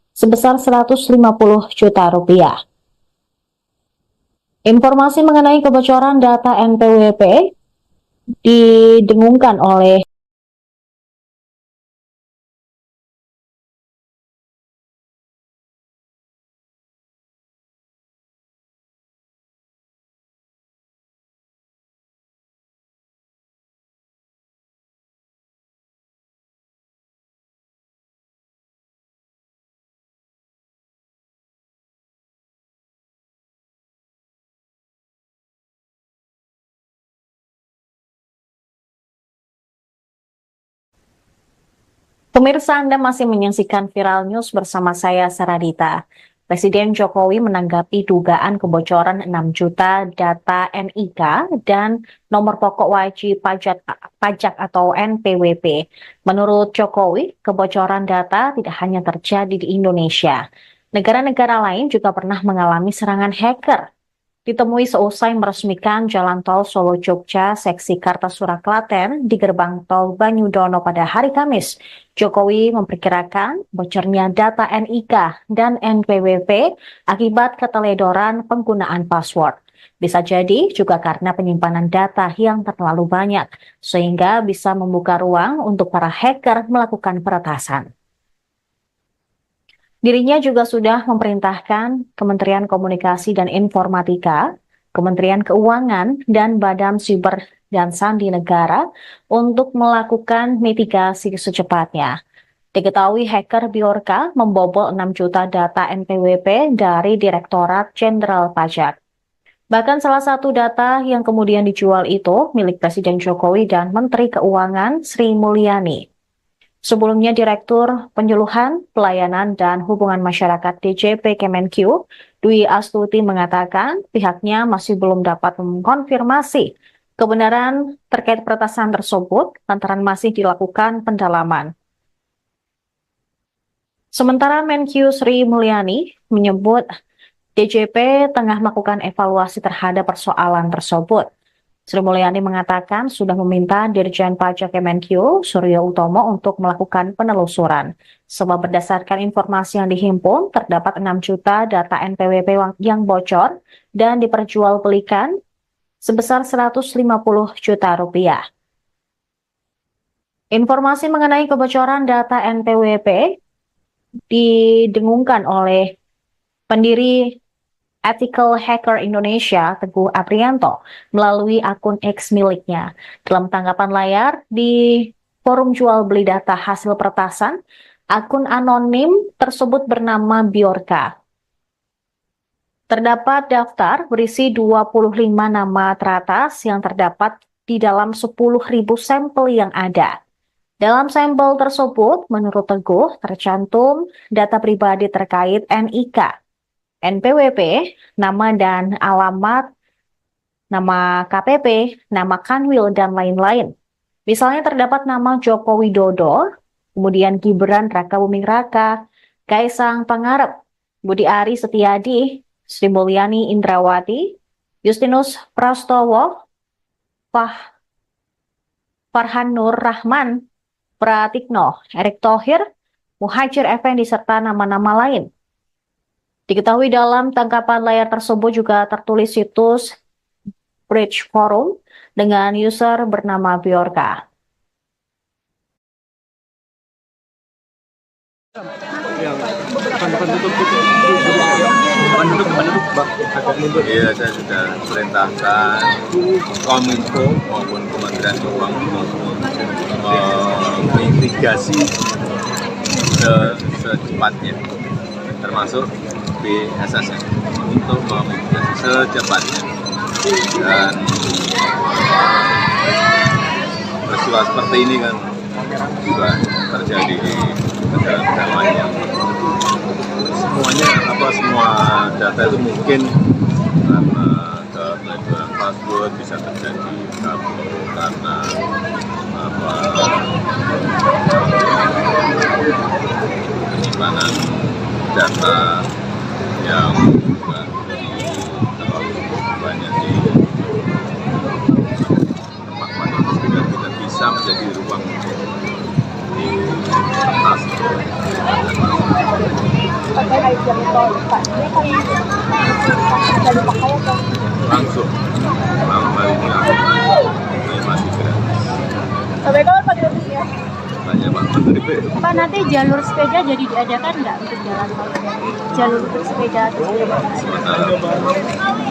sebesar 150 juta rupiah. Informasi mengenai kebocoran data NPWP didengungkan oleh Pemirsa, Anda masih menyaksikan Viral News bersama saya, Saradita. Presiden Jokowi menanggapi dugaan kebocoran 6 juta data NIK dan nomor pokok wajib pajak atau NPWP. Menurut Jokowi, kebocoran data tidak hanya terjadi di Indonesia. Negara-negara lain juga pernah mengalami serangan hacker. Ditemui seusai meresmikan Jalan Tol Solo-Jogja seksi Kartasura Klaten di gerbang tol Banyudono pada hari Kamis, Jokowi memperkirakan bocornya data NIK dan NPWP akibat keteledoran penggunaan password. Bisa jadi juga karena penyimpanan data yang terlalu banyak, sehingga bisa membuka ruang untuk para hacker melakukan peretasan. Dirinya juga sudah memerintahkan Kementerian Komunikasi dan Informatika, Kementerian Keuangan, dan Badan Siber dan Sandi Negara untuk melakukan mitigasi secepatnya. Diketahui hacker Bjorka membobol 6 juta data NPWP dari Direktorat Jenderal Pajak. Bahkan salah satu data yang kemudian dijual itu milik Presiden Jokowi dan Menteri Keuangan Sri Mulyani. Sebelumnya, Direktur Penyuluhan, Pelayanan, dan Hubungan Masyarakat DJP Kemenq, Dwi Astuti mengatakan pihaknya masih belum dapat mengkonfirmasi kebenaran terkait peretasan tersebut lantaran masih dilakukan pendalaman. Sementara Menq Sri Mulyani menyebut DJP tengah melakukan evaluasi terhadap persoalan tersebut. Sri Mulyani mengatakan sudah meminta Dirjen Pajak Kemenkyu, Suryo Utomo, untuk melakukan penelusuran. Sebab berdasarkan informasi yang dihimpun, terdapat 6 juta data NPWP yang bocor dan diperjualbelikan sebesar 150 juta rupiah. Informasi mengenai kebocoran data NPWP didengungkan oleh pendiri Ethical Hacker Indonesia, Teguh Aprianto, melalui akun X miliknya. Dalam tanggapan layar di forum jual beli data hasil peretasan, akun anonim tersebut bernama Biorka. Terdapat daftar berisi 25 nama teratas yang terdapat di dalam 10.000 sampel yang ada. Dalam sampel tersebut, menurut Teguh, tercantum data pribadi terkait NIK, NPWP, nama dan alamat, nama KPP, nama Kanwil, dan lain-lain. Misalnya terdapat nama Joko Widodo, kemudian Gibran Raka Buming Raka, Kaisang Pangarep, Budi Ari Setiadi, Sri Mulyani Indrawati, Justinus Prastowo, Farhan Nur Rahman, Pratikno, Erick Thohir, Muhajir Effendi, serta nama-nama lain. Diketahui dalam tangkapan layar tersebut juga tertulis situs Bridge Forum dengan user bernama Biorka. Iya, saya sudah perintahkan Kominfo maupun Kementerian Keuangan menginvestigasi secepatnya, termasuk BSSN, untuk menginvestigasi secepatnya. Dan peristiwa seperti ini kan juga terjadi di negara-negara lain yang semua data itu mungkin karena kepelecehan password bisa terjadi karena penyimpanan data yang juga terlalu banyak di tempat itu sehingga tidak bisa menjadi ruang untuk diretas. Langsung malam hari ini masih gratis. Sampai kapan Pak gratisnya? Tanya Pak Menteri P. Pak, nanti jalur sepeda jadi diadakan nggak untuk jalan tol? Jalur untuk sepeda atau sepeda? Sementara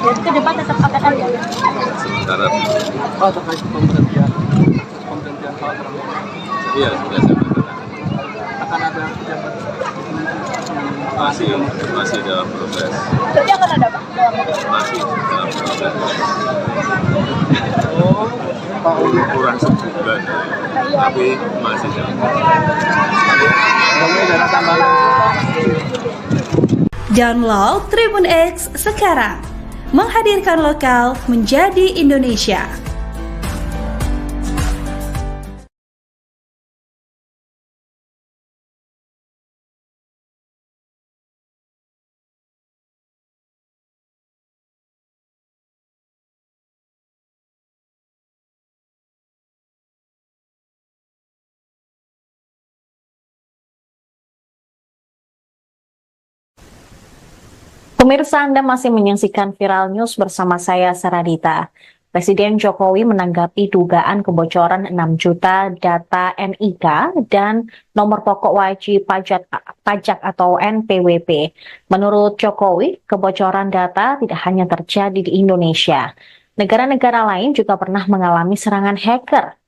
Jadi ke depan tetap akan ada? sementara Pak, terkait pemberhentian Pak Prabowo, iya sudah saya katakan akan ada yang masih dalam proses. Jadi akan ada Pak? Masih dalam proses. Pak Uli. Kurang sebulan, tapi masih dalam proses. Download Tribun X sekarang. Menghadirkan lokal menjadi Indonesia. Pemirsa, Anda masih menyaksikan Viral News bersama saya, Saradita. Presiden Jokowi menanggapi dugaan kebocoran 6 juta data NIK dan nomor pokok wajib pajak atau NPWP. Menurut Jokowi, kebocoran data tidak hanya terjadi di Indonesia. Negara-negara lain juga pernah mengalami serangan hacker.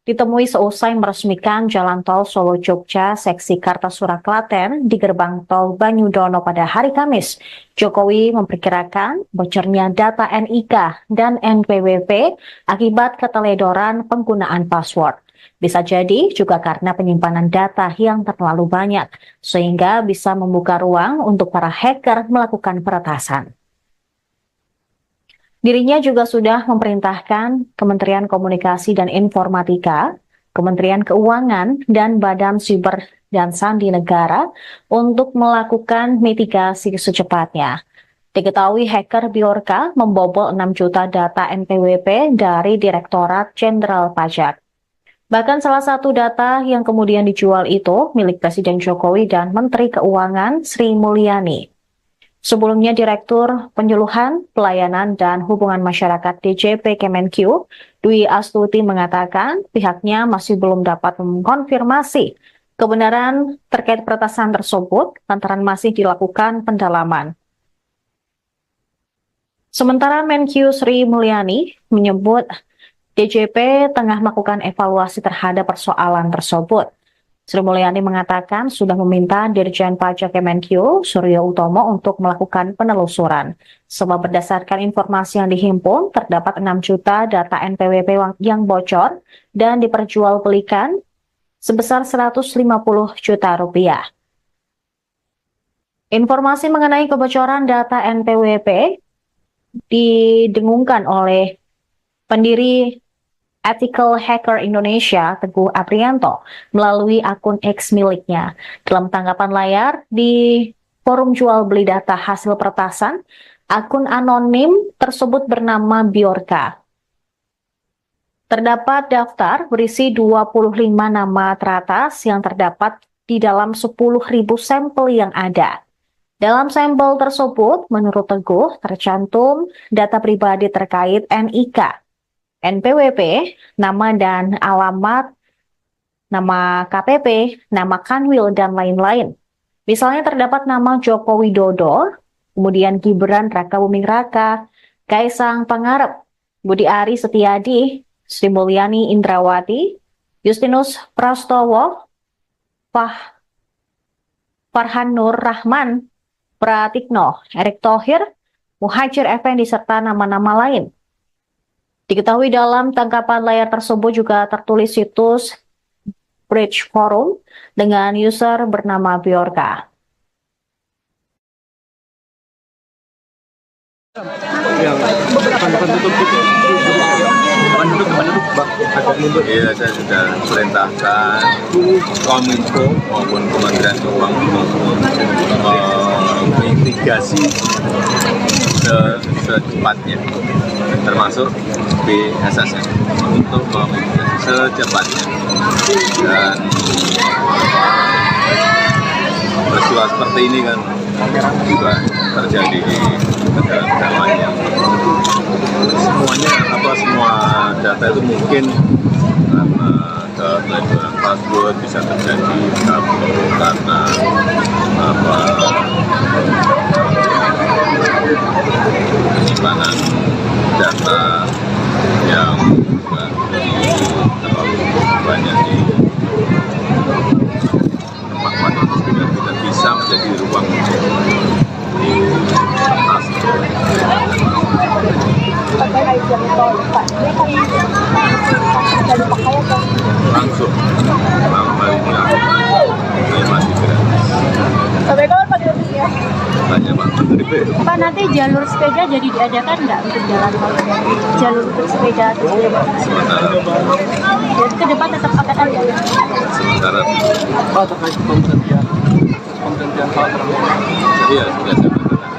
Ditemui seusai meresmikan Jalan Tol Solo-Jogja seksi Kartasura Klaten di gerbang tol Banyudono pada hari Kamis, Jokowi memperkirakan bocornya data NIK dan NPWP akibat keteledoran penggunaan password. Bisa jadi juga karena penyimpanan data yang terlalu banyak, sehingga bisa membuka ruang untuk para hacker melakukan peretasan. Dirinya juga sudah memerintahkan Kementerian Komunikasi dan Informatika, Kementerian Keuangan, dan Badan Siber dan Sandi Negara untuk melakukan mitigasi secepatnya. Diketahui hacker Bjorka membobol 6 juta data NPWP dari Direktorat Jenderal Pajak. Bahkan salah satu data yang kemudian dijual itu milik Presiden Jokowi dan Menteri Keuangan Sri Mulyani. Sebelumnya Direktur Penyuluhan, Pelayanan, dan Hubungan Masyarakat DJP Kemenq, Dwi Astuti mengatakan pihaknya masih belum dapat mengkonfirmasi kebenaran terkait peretasan tersebut lantaran masih dilakukan pendalaman. Sementara Menq Sri Mulyani menyebut DJP tengah melakukan evaluasi terhadap persoalan tersebut. Sri Mulyani mengatakan sudah meminta Dirjen Pajak Kemenq Suryo Utomo untuk melakukan penelusuran. Sebab berdasarkan informasi yang dihimpun, terdapat 6 juta data NPWP yang bocor dan diperjualbelikan sebesar 150 juta rupiah. Informasi mengenai kebocoran data NPWP didengungkan oleh pendiri Ethical Hacker Indonesia, Teguh Aprianto, melalui akun X miliknya. Dalam tanggapan layar di forum jual beli data hasil peretasan, akun anonim tersebut bernama Bjorka. Terdapat daftar berisi 25 nama teratas yang terdapat di dalam 10.000 sampel yang ada. Dalam sampel tersebut, menurut Teguh, tercantum data pribadi terkait NIK, NPWP, nama dan alamat, nama KPP, nama Kanwil, dan lain-lain. Misalnya terdapat nama Joko Widodo, kemudian Gibran Rakabuming Raka, Kaisang Pangarep, Budi Ari Setiadi, Sri Mulyani Indrawati, Justinus Prastowo, Farhan Nur Rahman, Pratikno, Erick Thohir, Muhajir Effendi, serta nama-nama lain. Diketahui dalam tangkapan layar tersebut juga tertulis situs Bridge Forum dengan user bernama Bjorka. Iya, saya sudah perintahkan Kominfo maupun Kementerian Keuangan mitigasi secepatnya, termasuk BSSN untuk memitigasi secepatnya. Dan peristiwa seperti ini kan juga terjadi di negara-negara lain yang semua data itu mungkin karena kepelecehan password bisa terjadi karena penyimpanan data yang terlalu banyak di tempat-tempat yang tidak bisa menjadi ruang di kertas. Langsung malam hari ini masih gratis. Sampai kapan Pak gratisnya? Tanya Pak Menteri. Pak, nanti jalur sepeda jadi diadakan nggak untuk jalan tol? Jalur untuk sepeda atau sepeda? Sementara Jadi ke depan tetap akan ada ya? sementara Pak, terkait pemberhentian hal tersebut, iya sudah saya katakan.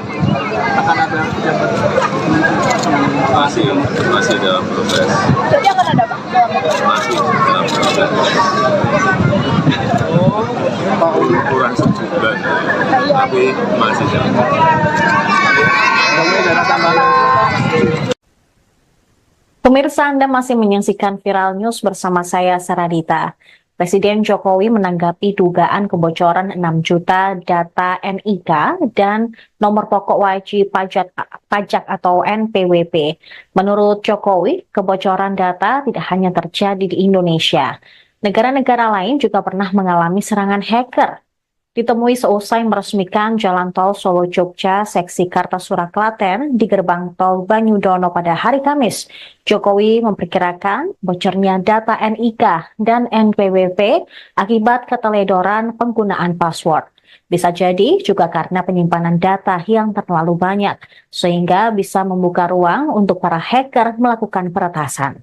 akan ada pejabat Masih dalam proses. Jadi akan ada Pak? Masih dalam proses. Pak Uli. Kurang sebulan, tapi masih dalam proses. Pemirsa, Anda masih menyaksikan Viral News bersama saya, Saradita. Presiden Jokowi menanggapi dugaan kebocoran 6 juta data NIK dan nomor pokok wajib pajak atau NPWP. Menurut Jokowi, kebocoran data tidak hanya terjadi di Indonesia. Negara-negara lain juga pernah mengalami serangan hacker. Ditemui seusai meresmikan Jalan Tol Solo-Jogja seksi Kartasura Klaten di gerbang tol Banyudono pada hari Kamis, Jokowi memperkirakan bocornya data NIK dan NPWP akibat keteledoran penggunaan password. Bisa jadi juga karena penyimpanan data yang terlalu banyak, sehingga bisa membuka ruang untuk para hacker melakukan peretasan.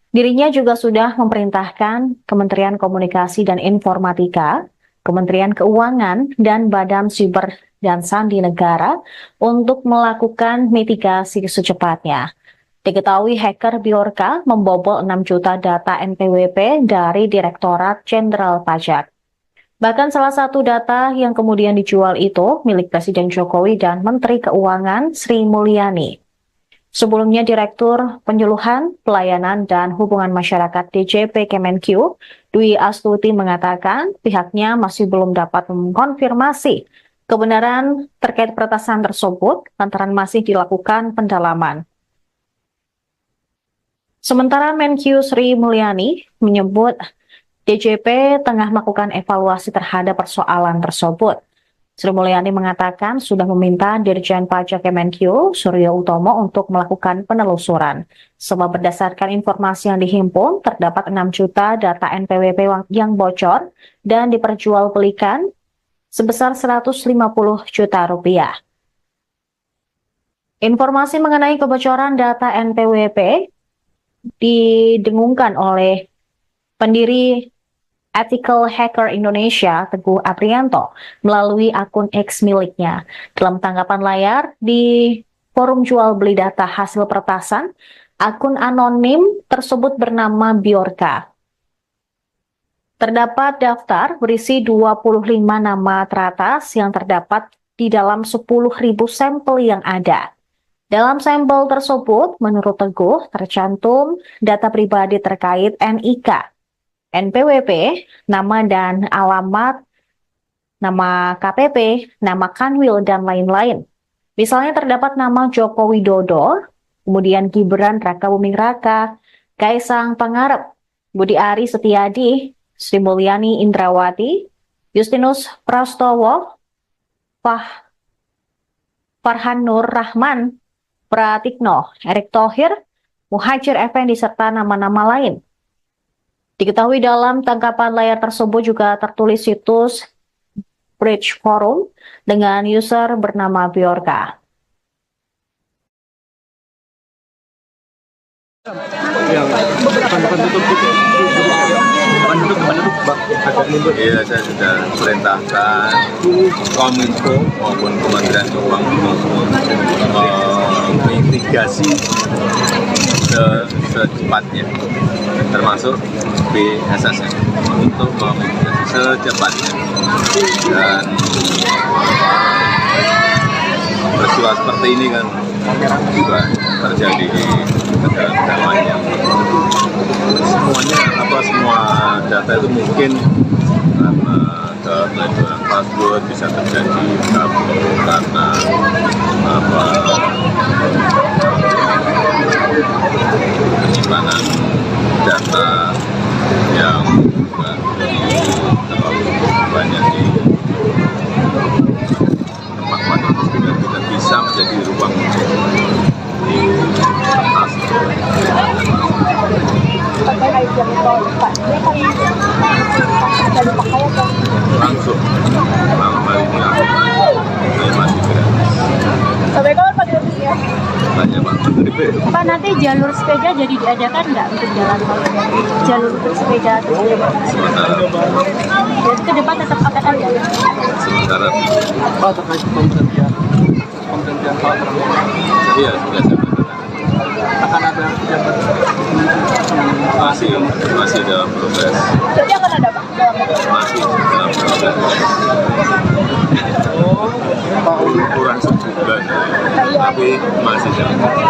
Dirinya juga sudah memerintahkan Kementerian Komunikasi dan Informatika, Kementerian Keuangan, dan Badan dan Sandi Negara untuk melakukan mitigasi secepatnya. Diketahui hacker Bjorka membobol 6 juta data NPWP dari Direktorat Jenderal Pajak. Bahkan salah satu data yang kemudian dijual itu milik Presiden Jokowi dan Menteri Keuangan Sri Mulyani. Sebelumnya Direktur Penyuluhan, Pelayanan, dan Hubungan Masyarakat DJP Kemenq, Dwi Astuti mengatakan pihaknya masih belum dapat mengkonfirmasi kebenaran terkait peretasan tersebut lantaran masih dilakukan pendalaman. Sementara Menq Sri Mulyani menyebut DJP tengah melakukan evaluasi terhadap persoalan tersebut. Sri Mulyani mengatakan sudah meminta Dirjen Pajak Kemenq, Suryo Utomo, untuk melakukan penelusuran. Sebab berdasarkan informasi yang dihimpun, terdapat 6 juta data NPWP yang bocor dan diperjualbelikan sebesar 150 juta rupiah. Informasi mengenai kebocoran data NPWP didengungkan oleh pendiri Ethical Hacker Indonesia, Teguh Aprianto, melalui akun X miliknya. Dalam tanggapan layar di forum jual beli data hasil peretasan, akun anonim tersebut bernama Bjorka. Terdapat daftar berisi 25 nama teratas yang terdapat di dalam 10.000 sampel yang ada. Dalam sampel tersebut, menurut Teguh, tercantum data pribadi terkait NIK, NPWP, nama dan alamat, nama KPP, nama Kanwil, dan lain-lain. Misalnya terdapat nama Joko Widodo, kemudian Gibran Rakabuming Raka, Kaisang Pangarep, Budi Ari Setiadi, Sri Mulyani Indrawati, Justinus Prastowo, Farhan Nur Rahman, Pratikno, Erick Thohir, Muhajir Effendi, serta nama-nama lain. Diketahui dalam tangkapan layar tersebut juga tertulis situs Bridge Forum dengan user bernama Bjorka. Iya, saya sudah perintahkan Kominfo maupun Kementerian Keuangan menginvestigasi secepatnya, termasuk BSSN, untuk menginvestigasi secepatnya. Dan peristiwa seperti ini kan juga terjadi di negara-negara lain yang semua data itu mungkin karena kebocoran password bisa terjadi karena penyimpanan data yang terlalu banyak di tempat yang tidak bisa menjadi ruang di atas. Langsung malam hari ini saya masih gratis. Sampai kapan Pak gratisnya? Banyak Pak Menteri. Pak, nanti jalur sepeda jadi diadakan nggak untuk jalan tol? Jalur untuk sepeda atau Sementara jadi ke depan tetap akan ada? sementara Pak, terkait pemberhentian hal tersebut, iya sudah saya katakan. akan ada pejabat Masih dalam proses. Jadi akan ada Pak? Masih dalam proses. Kurang sebulan, tapi masih dalam proses.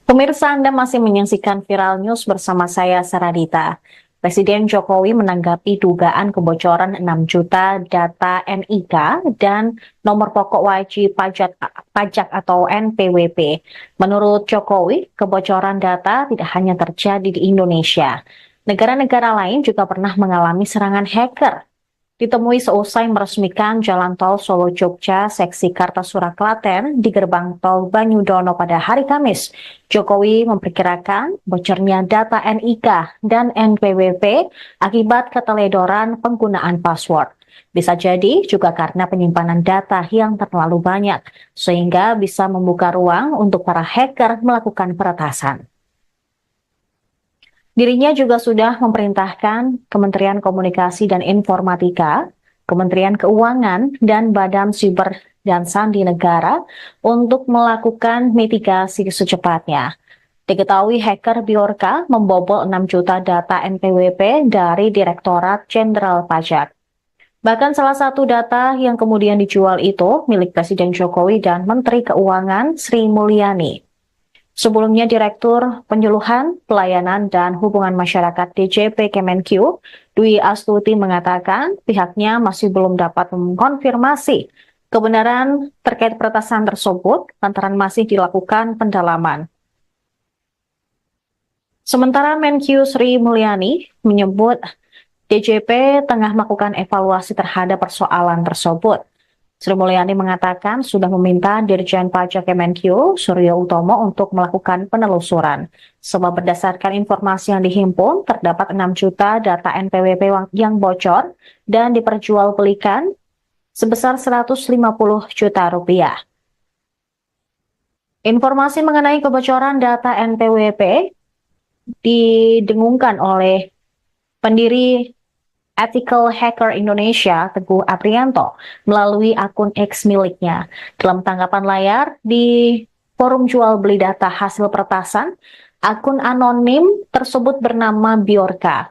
Pemirsa, Anda masih menyaksikan Viral News bersama saya, Saradita. Presiden Jokowi menanggapi dugaan kebocoran 6 juta data NIK dan nomor pokok wajib pajak atau NPWP. Menurut Jokowi, kebocoran data tidak hanya terjadi di Indonesia. Negara-negara lain juga pernah mengalami serangan hacker. Ditemui seusai meresmikan Jalan Tol Solo-Jogja seksi Kartasura Klaten di gerbang tol Banyudono pada hari Kamis, Jokowi memperkirakan bocornya data NIK dan NPWP akibat keteledoran penggunaan password. Bisa jadi juga karena penyimpanan data yang terlalu banyak, sehingga bisa membuka ruang untuk para hacker melakukan peretasan. Dirinya juga sudah memerintahkan Kementerian Komunikasi dan Informatika, Kementerian Keuangan, dan Badan Siber dan Sandi Negara untuk melakukan mitigasi secepatnya. Diketahui hacker Bjorka membobol 6 juta data NPWP dari Direktorat Jenderal Pajak. Bahkan salah satu data yang kemudian dijual itu milik Presiden Jokowi dan Menteri Keuangan Sri Mulyani. Sebelumnya Direktur Penyuluhan, Pelayanan, dan Hubungan Masyarakat DJP Kemenkyu, Dwi Astuti mengatakan pihaknya masih belum dapat mengkonfirmasi kebenaran terkait peretasan tersebut lantaran masih dilakukan pendalaman. Sementara Menkyu Sri Mulyani menyebut DJP tengah melakukan evaluasi terhadap persoalan tersebut. Sri Mulyani mengatakan sudah meminta Dirjen Pajak Kemenkyu, Suryo Utomo, untuk melakukan penelusuran. Sebab berdasarkan informasi yang dihimpun, terdapat 6 juta data NPWP yang bocor dan diperjualbelikan sebesar 150 juta rupiah. Informasi mengenai kebocoran data NPWP didengungkan oleh pendiri Ethical Hacker Indonesia, Teguh Aprianto, melalui akun X miliknya. Dalam tanggapan layar di forum jual beli data hasil peretasan, akun anonim tersebut bernama Bjorka.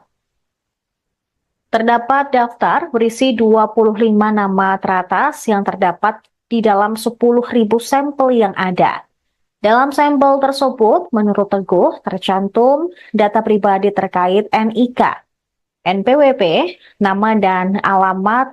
Terdapat daftar berisi 25 nama teratas yang terdapat di dalam 10.000 sampel yang ada. Dalam sampel tersebut, menurut Teguh, tercantum data pribadi terkait NIK, NPWP, nama dan alamat,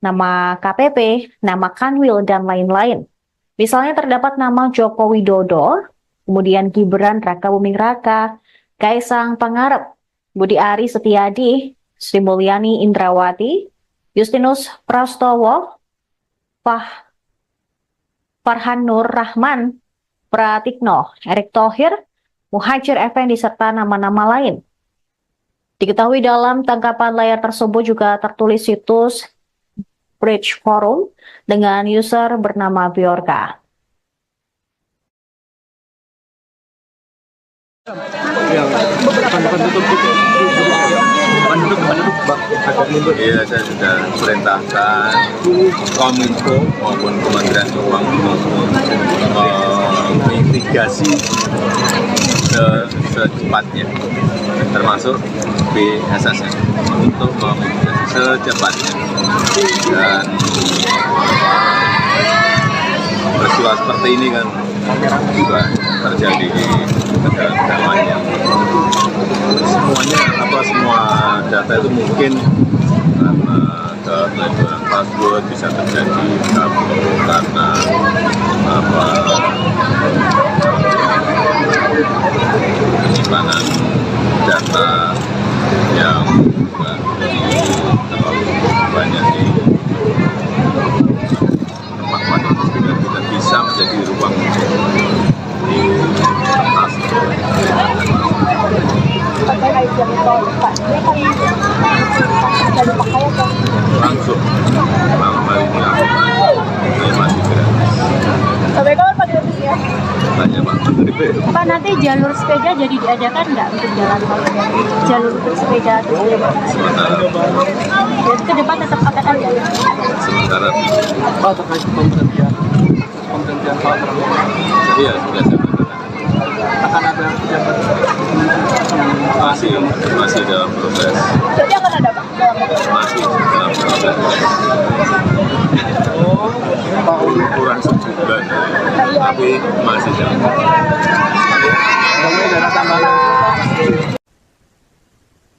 nama KPP, nama Kanwil, dan lain-lain. Misalnya terdapat nama Joko Widodo, kemudian Gibran Rakabuming Raka, Kaisang Pangarep, Budi Ari Setiadi, Sri Mulyani Indrawati, Justinus Prastowo, Farhan Nur Rahman, Pratikno, Erick Thohir, Muhajir Effendi, serta nama-nama lain. Diketahui dalam tangkapan layar tersebut juga tertulis situs Bridge Forum dengan user bernama Bjorka. Iya, saya sudah perintahkan Kominfo maupun Kementerian Keuangan mitigasi secepatnya, termasuk BSSN untuk memitigasi secepatnya. Dan peristiwa seperti ini kan juga terjadi di negara-negara lain. Semua data itu mungkin karena kebocoran password bisa terjadi karena penyimpanan data yang terlalu banyak di tempat-tempat yang tidak bisa menjadi ruang di atas. Langsung malam ini masih gratis. Sampai kapan Pak gratisnya? Tanya Pak Menteri. Pak, nanti jalur sepeda jadi diadakan nggak untuk jalan tol? Jalur untuk sepeda terus Sementara ke depan tetap akan ada. sementara Pak, terkait pemberhentian Pak Prabowo, iya sudah saya katakan. akan ada pejabat masih dalam proses. Berarti akan ada Pak? Masih dalam proses. Pak Uli. Kurang sebulan, tapi masih dalam proses. Ada tambahan.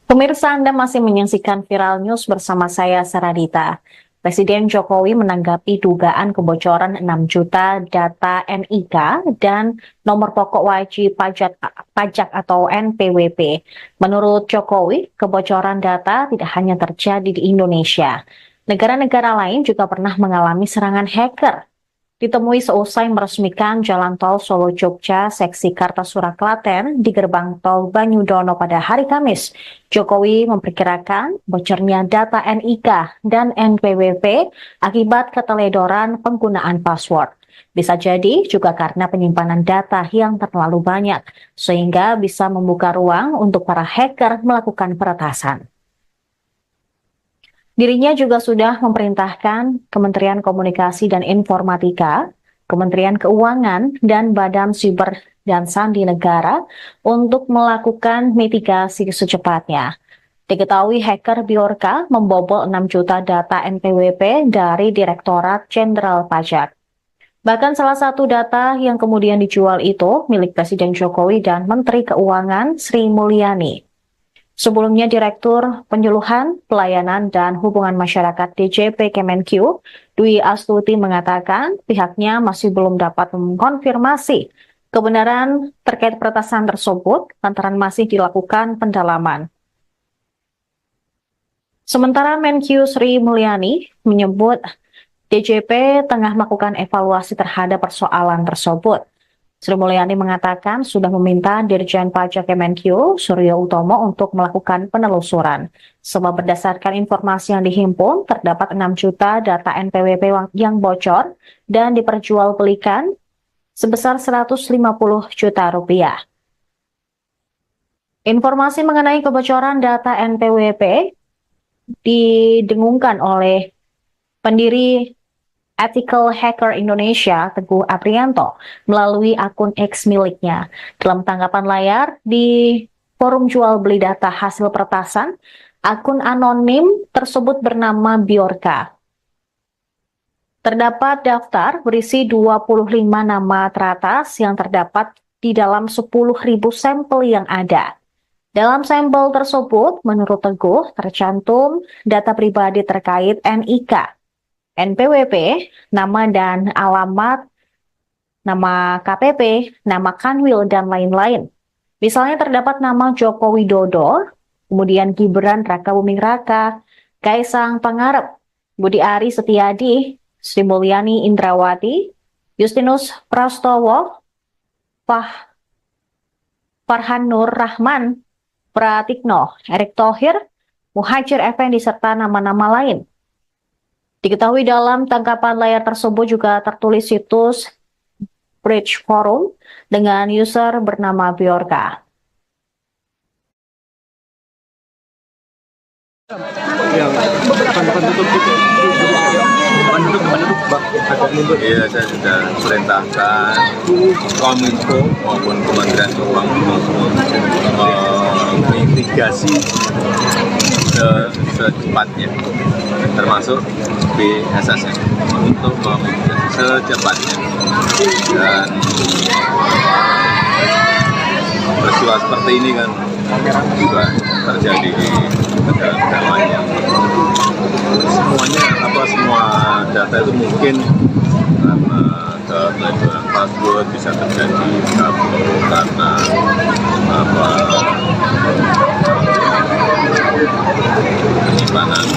Pemirsa, Anda masih menyaksikan Viral News bersama saya, Saradita. Presiden Jokowi menanggapi dugaan kebocoran 6 juta data NIK dan nomor pokok wajib pajak atau NPWP. Menurut Jokowi, kebocoran data tidak hanya terjadi di Indonesia. Negara-negara lain juga pernah mengalami serangan hacker. Ditemui seusai meresmikan Jalan Tol Solo Jogja seksi Kartasura Klaten di gerbang tol Banyudono pada hari Kamis, Jokowi memperkirakan bocornya data NIK dan NPWP akibat keteledoran penggunaan password. Bisa jadi juga karena penyimpanan data yang terlalu banyak, sehingga bisa membuka ruang untuk para hacker melakukan peretasan. Dirinya juga sudah memerintahkan Kementerian Komunikasi dan Informatika, Kementerian Keuangan, dan Badan Siber dan Sandi Negara untuk melakukan mitigasi secepatnya. Diketahui hacker Bjorka membobol 6 juta data NPWP dari Direktorat Jenderal Pajak. Bahkan salah satu data yang kemudian dijual itu milik Presiden Jokowi dan Menteri Keuangan Sri Mulyani. Sebelumnya, Direktur Penyuluhan, Pelayanan, dan Hubungan Masyarakat DJP Kemenq, Dwi Astuti mengatakan pihaknya masih belum dapat mengkonfirmasi kebenaran terkait peretasan tersebut lantaran masih dilakukan pendalaman. Sementara Menq Sri Mulyani menyebut DJP tengah melakukan evaluasi terhadap persoalan tersebut. Sri Mulyani mengatakan sudah meminta Dirjen Pajak Kemenq, Suryo Utomo, untuk melakukan penelusuran. Sebab berdasarkan informasi yang dihimpun, terdapat 6 juta data NPWP yang bocor dan diperjualbelikan sebesar 150 juta rupiah. Informasi mengenai kebocoran data NPWP didengungkan oleh pendiri Ethical Hacker Indonesia, Teguh Aprianto, melalui akun X miliknya. Dalam tanggapan layar di forum jual beli data hasil peretasan, akun anonim tersebut bernama Bjorka. Terdapat daftar berisi 25 nama teratas yang terdapat di dalam 10.000 sampel yang ada. Dalam sampel tersebut, menurut Teguh, tercantum data pribadi terkait NIK, NPWP, nama dan alamat, nama KPP, nama Kanwil, dan lain-lain. Misalnya terdapat nama Joko Widodo, kemudian Gibran Rakabuming Raka, Kaisang Pangarep, Budi Ari Setiadi, Sri Mulyani Indrawati, Justinus Prastowo, Farhan Nur Rahman, Pratikno, Erick Thohir, Muhajir Effendi, serta nama-nama lain. Diketahui dalam tangkapan layar tersebut juga tertulis situs Bridge Forum dengan user bernama Bjorka. Iya, saya sudah perintahkan Kominfo maupun Kementerian Keuangan mitigasi secepatnya, termasuk BSSN untuk memitigasi secepatnya. Dan peristiwa seperti ini kan juga terjadi di negara lain yang semua data itu mungkin karena keteledoran password bisa terjadi karena penyimpanan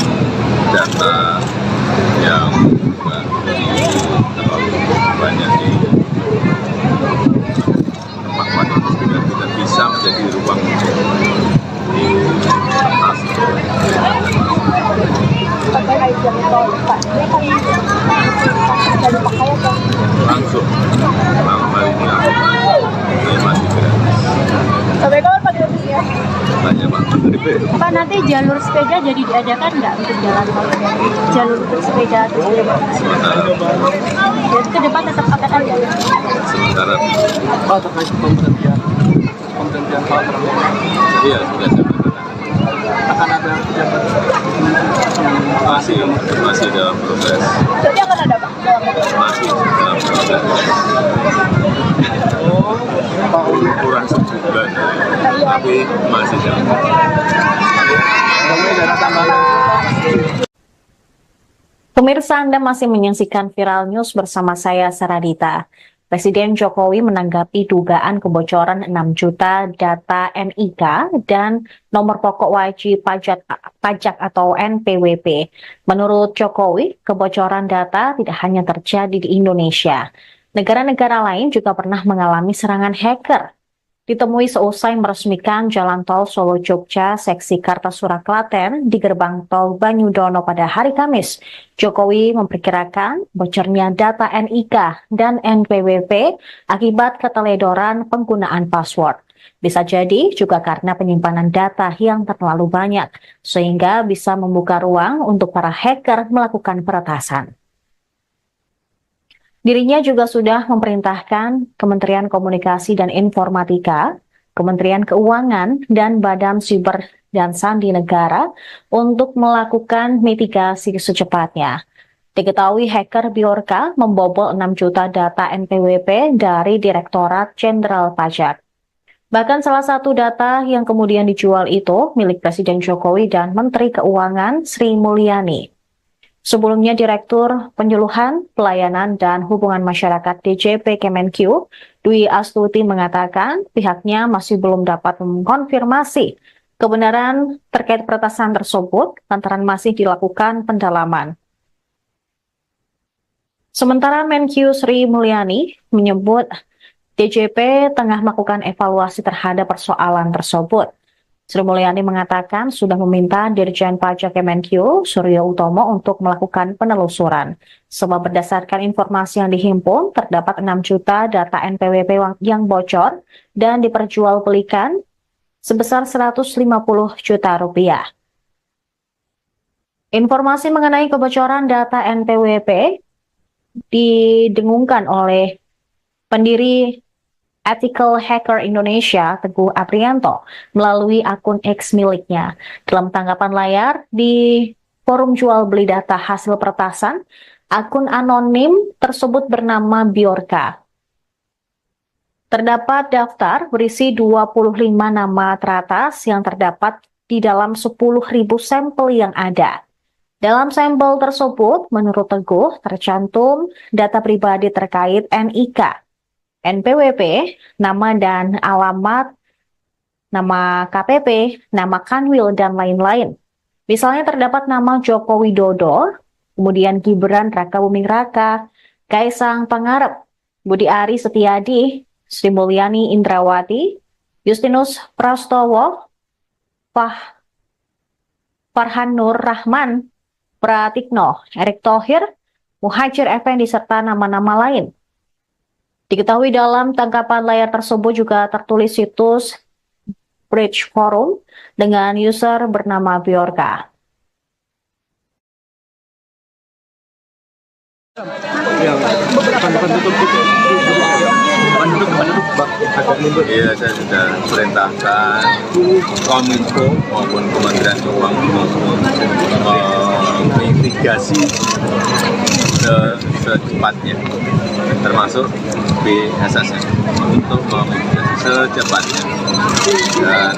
data yang terlalu banyak di tempat-tempat yang tidak bisa menjadi ruang di atas. Langsung malam hari ini masih gratis. Sampai kapan Pak gratisnya? Banyak Pak Menteri. Pak, nanti jalur sepeda jadi diadakan nggak untuk jalan tol? Jalur untuk sepeda terus Sementara jadi ke depan tetap akan ada. sementara Pak, terkait pemberhentian hal tersebut, iya sudah saya katakan. akan ada pejabat masih dalam proses. Berarti akan ada Pak? Masih dalam proses. Pak Uli. Kurang sebulan, tapi masih dalam proses. Kemudian dana tambahan. Pemirsa, Anda masih menyaksikan Viral News bersama saya, Saradita. Presiden Jokowi menanggapi dugaan kebocoran 6 juta data NIK dan nomor pokok wajib pajak atau NPWP. Menurut Jokowi, kebocoran data tidak hanya terjadi di Indonesia. Negara-negara lain juga pernah mengalami serangan hacker. Ditemui seusai meresmikan Jalan Tol Solo-Jogja seksi Kartasura Klaten di gerbang tol Banyudono pada hari Kamis, Jokowi memperkirakan bocornya data NIK dan NPWP akibat keteledoran penggunaan password. Bisa jadi juga karena penyimpanan data yang terlalu banyak, sehingga bisa membuka ruang untuk para hacker melakukan peretasan. Dirinya juga sudah memerintahkan Kementerian Komunikasi dan Informatika, Kementerian Keuangan, dan Badan Siber dan Sandi Negara untuk melakukan mitigasi secepatnya. Diketahui hacker Bjorka membobol 6 juta data NPWP dari Direktorat Jenderal Pajak. Bahkan salah satu data yang kemudian dijual itu milik Presiden Jokowi dan Menteri Keuangan Sri Mulyani. Sebelumnya, Direktur Penyuluhan, Pelayanan, dan Hubungan Masyarakat DJP Kemenq, Dwi Astuti mengatakan pihaknya masih belum dapat mengkonfirmasi kebenaran terkait peretasan tersebut lantaran masih dilakukan pendalaman. Sementara Menq Sri Mulyani menyebut DJP tengah melakukan evaluasi terhadap persoalan tersebut. Sri Mulyani mengatakan sudah meminta Dirjen Pajak Kemenq, Suryo Utomo, untuk melakukan penelusuran. Sebab berdasarkan informasi yang dihimpun, terdapat 6 juta data NPWP yang bocor dan diperjualbelikan sebesar 150 juta rupiah. Informasi mengenai kebocoran data NPWP didengungkan oleh pendiri Ethical Hacker Indonesia, Teguh Aprianto, melalui akun X miliknya. Dalam tanggapan layar di forum jual beli data hasil peretasan, akun anonim tersebut bernama Bjorka. Terdapat daftar berisi 25 nama teratas yang terdapat di dalam 10.000 sampel yang ada. Dalam sampel tersebut, menurut Teguh, tercantum data pribadi terkait NIK, NPWP, nama dan alamat, nama KPP, nama Kanwil, dan lain-lain. Misalnya terdapat nama Joko Widodo, kemudian Gibran Rakabuming Raka, Kaisang Pangarep, Budi Ari Setiadi, Sri Mulyani Indrawati, Justinus Prastowo, Farhan Nur Rahman, Pratikno, Erick Thohir, Muhajir Effendi, serta nama-nama lain. Diketahui dalam tangkapan layar tersebut juga tertulis situs Bridge Forum dengan user bernama Bjorka. Iya, saya sudah perintahkan Kominfo maupun Kementerian Keuangan menginvestigasi secepatnya, termasuk BSSN, untuk menginvestigasi secepatnya. Dan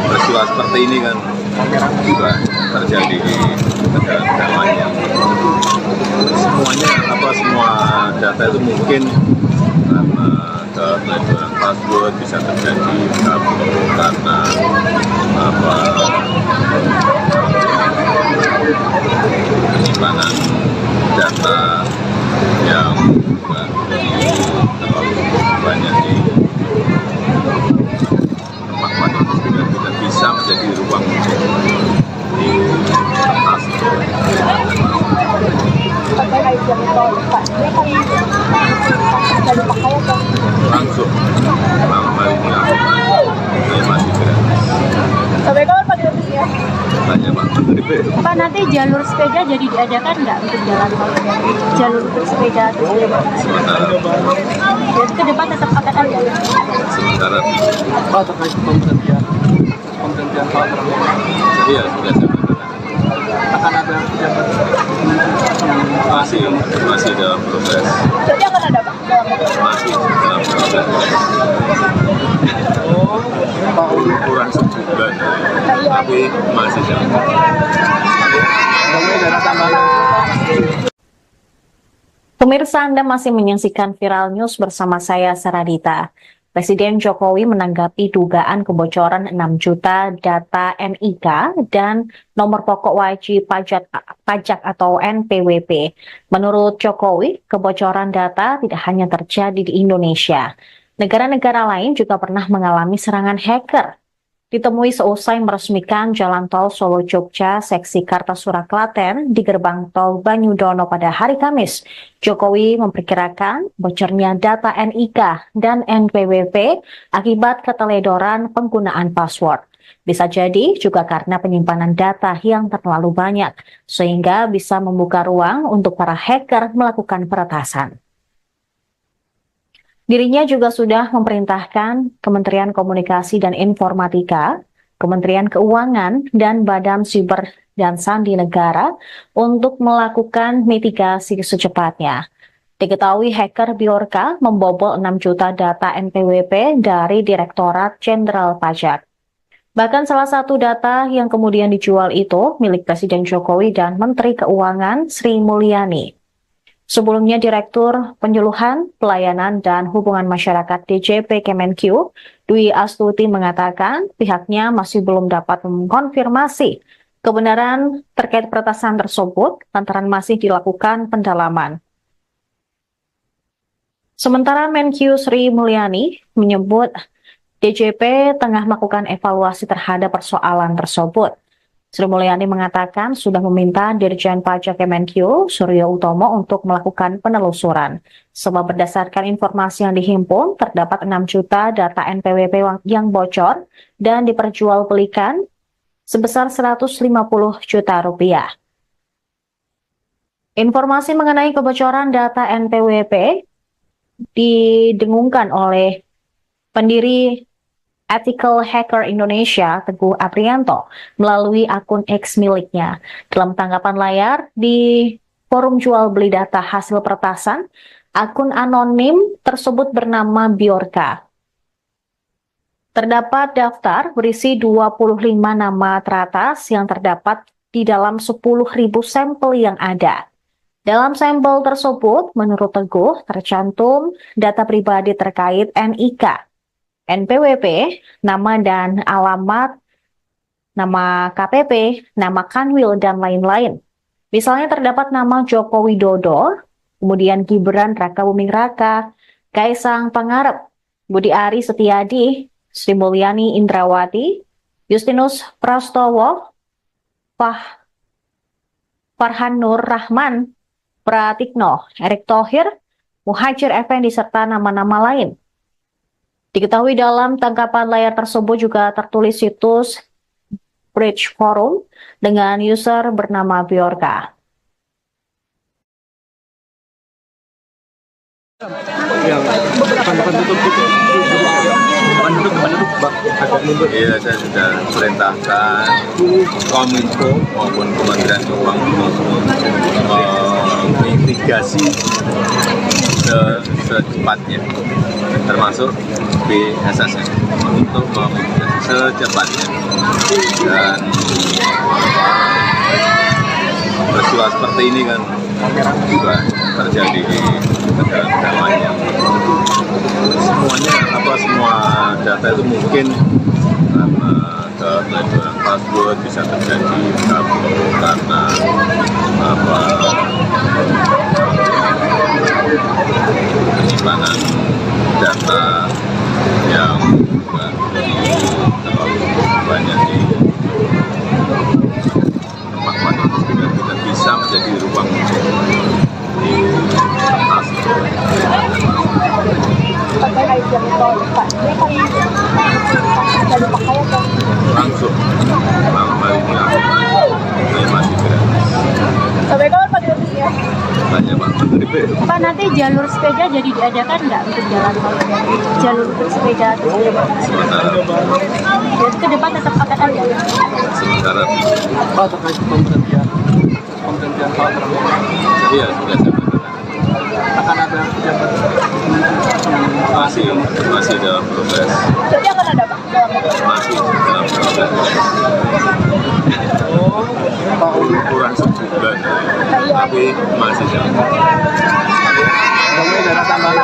peristiwa seperti ini kan juga terjadi di negara-negara lain yang semua data itu mungkin karena keteledoran password bisa terjadi karena penyimpanan data yang terlalu banyak di tempat itu tidak bisa menjadi ruang di atas. Langsung malam hari ini masih gratis. Sampai kapan Pak gratisnya? Banyak Pak. Pak, nanti jalur sepeda jadi diadakan nggak untuk jalan tol? Jalur untuk sepeda atau Sementara jadi ke depan tetap akan ada? sementara Pak, terkait pemberhentian hal tersebut, iya sudah saya katakan. akan ada pejabat Masih dalam proses. Jadi akan ada Pak? Masih dalam proses. Kurang sebulan, tapi masih dalam proses. dana tambahan. Pemirsa, Anda masih menyaksikan Viral News bersama saya, Saradita. Presiden Jokowi menanggapi dugaan kebocoran 6 juta data NIK dan nomor pokok wajib pajak atau NPWP. Menurut Jokowi, kebocoran data tidak hanya terjadi di Indonesia. Negara-negara lain juga pernah mengalami serangan hacker. Ditemui seusai meresmikan Jalan Tol Solo-Jogja seksi Kartasura Klaten di gerbang tol Banyudono pada hari Kamis. Jokowi memperkirakan bocornya data NIK dan NPWP akibat keteledoran penggunaan password. Bisa jadi juga karena penyimpanan data yang terlalu banyak, sehingga bisa membuka ruang untuk para hacker melakukan peretasan. Dirinya juga sudah memerintahkan Kementerian Komunikasi dan Informatika, Kementerian Keuangan, dan Badan Siber dan Sandi Negara untuk melakukan mitigasi secepatnya. Diketahui hacker Bjorka membobol 6 juta data NPWP dari Direktorat Jenderal Pajak. Bahkan salah satu data yang kemudian dijual itu milik Presiden Jokowi dan Menteri Keuangan Sri Mulyani. Sebelumnya, Direktur Penyuluhan, Pelayanan, dan Hubungan Masyarakat DJP Kemenq, Dwi Astuti mengatakan pihaknya masih belum dapat mengkonfirmasi kebenaran terkait peretasan tersebut lantaran masih dilakukan pendalaman. Sementara Menq Sri Mulyani menyebut DJP tengah melakukan evaluasi terhadap persoalan tersebut. Sri Mulyani mengatakan sudah meminta Dirjen Pajak Kemenq, Suryo Utomo, untuk melakukan penelusuran. Sebab berdasarkan informasi yang dihimpun, terdapat 6 juta data NPWP yang bocor dan diperjualbelikan sebesar 150 juta rupiah. Informasi mengenai kebocoran data NPWP didengungkan oleh pendiri Ethical Hacker Indonesia, Teguh Aprianto, melalui akun X miliknya. Dalam tanggapan layar di forum jual beli data hasil peretasan, akun anonim tersebut bernama Bjorka. Terdapat daftar berisi 25 nama teratas yang terdapat di dalam 10.000 sampel yang ada. Dalam sampel tersebut, menurut Teguh, tercantum data pribadi terkait NIK, NPWP, nama dan alamat, nama KPP, nama Kanwil, dan lain-lain. Misalnya terdapat nama Joko Widodo, kemudian Gibran Rakabuming Raka, Kaisang Pangarep, Budi Ari Setiadi, Sri Mulyani Indrawati, Justinus Prastowo, Farhan Nur Rahman, Pratikno, Erick Thohir, Muhajir Effendi, serta nama-nama lain. Diketahui dalam tangkapan layar tersebut juga tertulis situs Bridge Forum dengan user bernama Bjorka. Iya, saya sudah perintahkan Kominfo maupun Kementerian Keuangan mitigasi secepatnya, termasuk BSSN untuk memitigasi secepatnya. Dan peristiwa seperti ini kan juga terjadi di negara-negara lain yang semua data itu mungkin karena keteledoran password bisa terjadi karena penyimpanan data yang terlalu banyak di tempat-tempat yang tidak bisa menjadi ruang di atas. Langsung malam ini masih gratis. Sampai kapan Pak gratisnya? Tanya Pak Menteri. Pak, nanti jalur sepeda jadi diadakan nggak untuk jalan tol? Jalur untuk sepeda terus Sementara ke depan tetap akan ada. sementara Pak, terkait pemberhentian Pak Prabowo, iya sudah saya katakan. akan ada pejabat masih dalam proses. Berarti akan ada Pak? Masih dalam proses. Kurang sebulan, tapi masih dalam proses. tidak ada tambahan.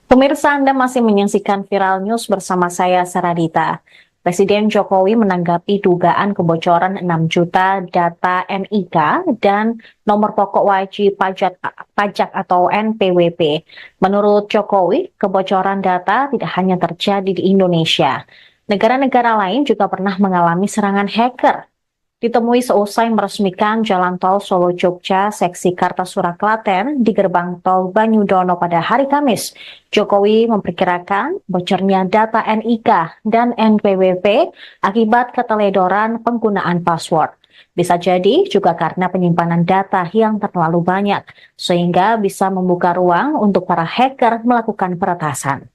Pemirsa, Anda masih menyaksikan Viral News bersama saya, Saradita. Presiden Jokowi menanggapi dugaan kebocoran 6 juta data NIK dan nomor pokok wajib pajak atau NPWP. Menurut Jokowi, kebocoran data tidak hanya terjadi di Indonesia. Negara-negara lain juga pernah mengalami serangan hacker. Ditemui seusai meresmikan Jalan Tol Solo-Jogja seksi Kartasura Klaten di gerbang tol Banyudono pada hari Kamis, Jokowi memperkirakan bocornya data NIK dan NPWP akibat keteledoran penggunaan password. Bisa jadi juga karena penyimpanan data yang terlalu banyak, sehingga bisa membuka ruang untuk para hacker melakukan peretasan.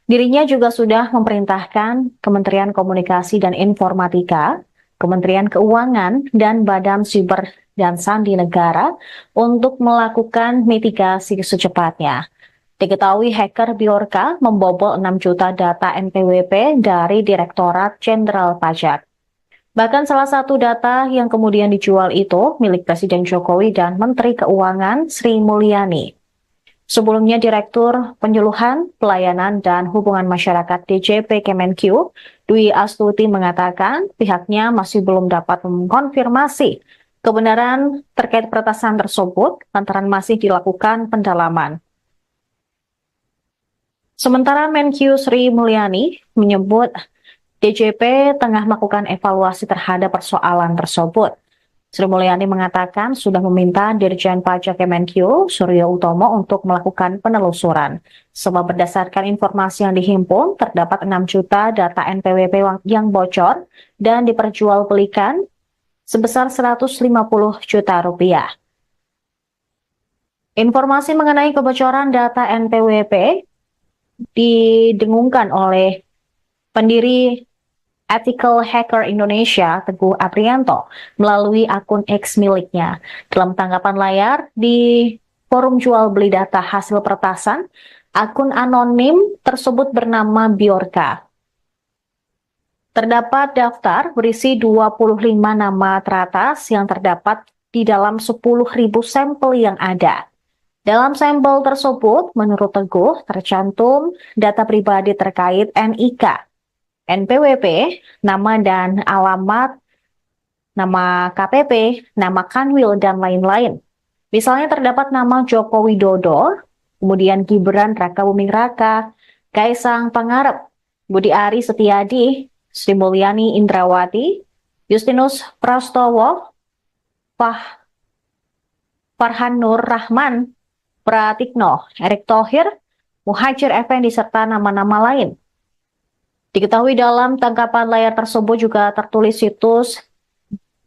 Dirinya juga sudah memerintahkan Kementerian Komunikasi dan Informatika, Kementerian Keuangan, dan Badan Siber dan Sandi Negara untuk melakukan mitigasi secepatnya. Diketahui hacker Bjorka membobol 6 juta data NPWP dari Direktorat Jenderal Pajak. Bahkan salah satu data yang kemudian dijual itu milik Presiden Jokowi dan Menteri Keuangan Sri Mulyani. Sebelumnya, Direktur Penyuluhan, Pelayanan, dan Hubungan Masyarakat DJP Kemenq, Dwi Astuti mengatakan pihaknya masih belum dapat mengkonfirmasi kebenaran terkait peretasan tersebut lantaran masih dilakukan pendalaman. Sementara Menq Sri Mulyani menyebut DJP tengah melakukan evaluasi terhadap persoalan tersebut. Sri Mulyani mengatakan sudah meminta Dirjen Pajak Kemenq, Suryo Utomo, untuk melakukan penelusuran. Sebab berdasarkan informasi yang dihimpun, terdapat 6 juta data NPWP yang bocor dan diperjualbelikan sebesar 150 juta rupiah. Informasi mengenai kebocoran data NPWP didengungkan oleh pendiri Ethical Hacker Indonesia, Teguh Aprianto, melalui akun X miliknya. Dalam tanggapan layar di forum jual beli data hasil peretasan, akun anonim tersebut bernama Bjorka. Terdapat daftar berisi 25 nama teratas yang terdapat di dalam 10.000 sampel yang ada. Dalam sampel tersebut, menurut Teguh, tercantum data pribadi terkait NIK, NPWP, nama dan alamat, nama KPP, nama Kanwil, dan lain-lain. Misalnya terdapat nama Joko Widodo, kemudian Gibran Rakabuming Raka, Kaisang Pangarep, Budi Ari Setiadi, Sri Mulyani Indrawati, Justinus Prastowo, Farhan Nur Rahman, Pratikno, Erick Thohir, Muhajir Effendi, serta nama-nama lain. Diketahui dalam tangkapan layar tersebut juga tertulis situs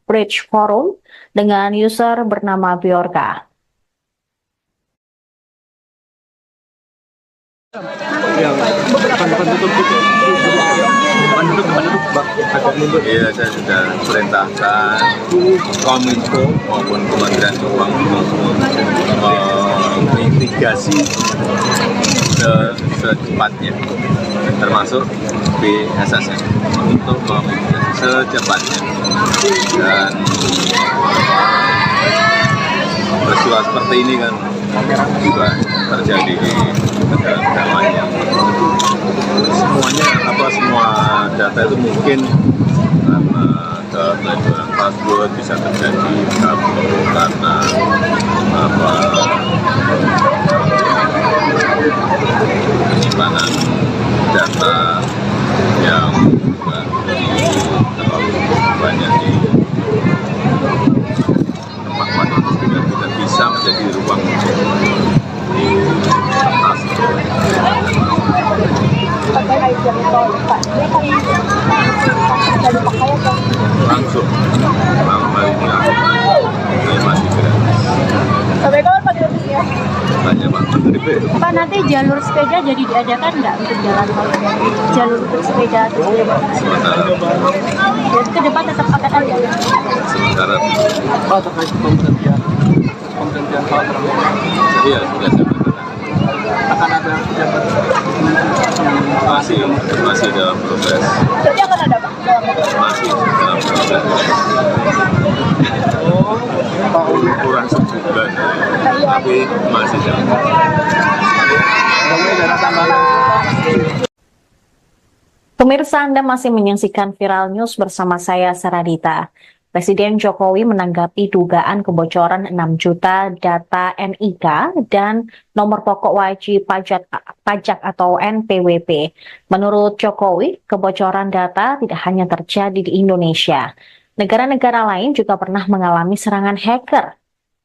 Bridge Forum dengan user bernama Bjorka. Iya, saya sudah perintahkan Kominfo maupun Kementerian Keuangan mitigasi secepatnya, termasuk BSSN untuk memitigasi secepatnya. Dan peristiwa seperti ini kan juga terjadi di negara-negara lain yang semua data itu mungkin karena keteledoran password bisa terjadi karena penyimpanan data yang juga terlalu banyak di tempat-tempat itu juga tidak bisa menjadi ruang untuk diatasi. Langsung saya masih gratis. Sampai kapan Pak gratisnya? Tanya Pak Menteri. Pak, nanti jalur sepeda jadi diadakan nggak untuk jalan tol? Jalur untuk sepeda atau Sementara jadi ke depan tetap akan ada. sementara Pak, terkait pemberhentian Pak Prabowo, iya sudah saya katakan akan ada pejabat yang masih dalam proses, Berarti akan ada Pak? masih dalam proses. Kurang juga juga, tapi masih jauh. Pemirsa, Anda masih menyaksikan Viral News bersama saya, Saradita. Presiden Jokowi menanggapi dugaan kebocoran 6 juta data NIK dan nomor pokok wajib pajak atau NPWP. Menurut Jokowi, kebocoran data tidak hanya terjadi di Indonesia. Negara-negara lain juga pernah mengalami serangan hacker.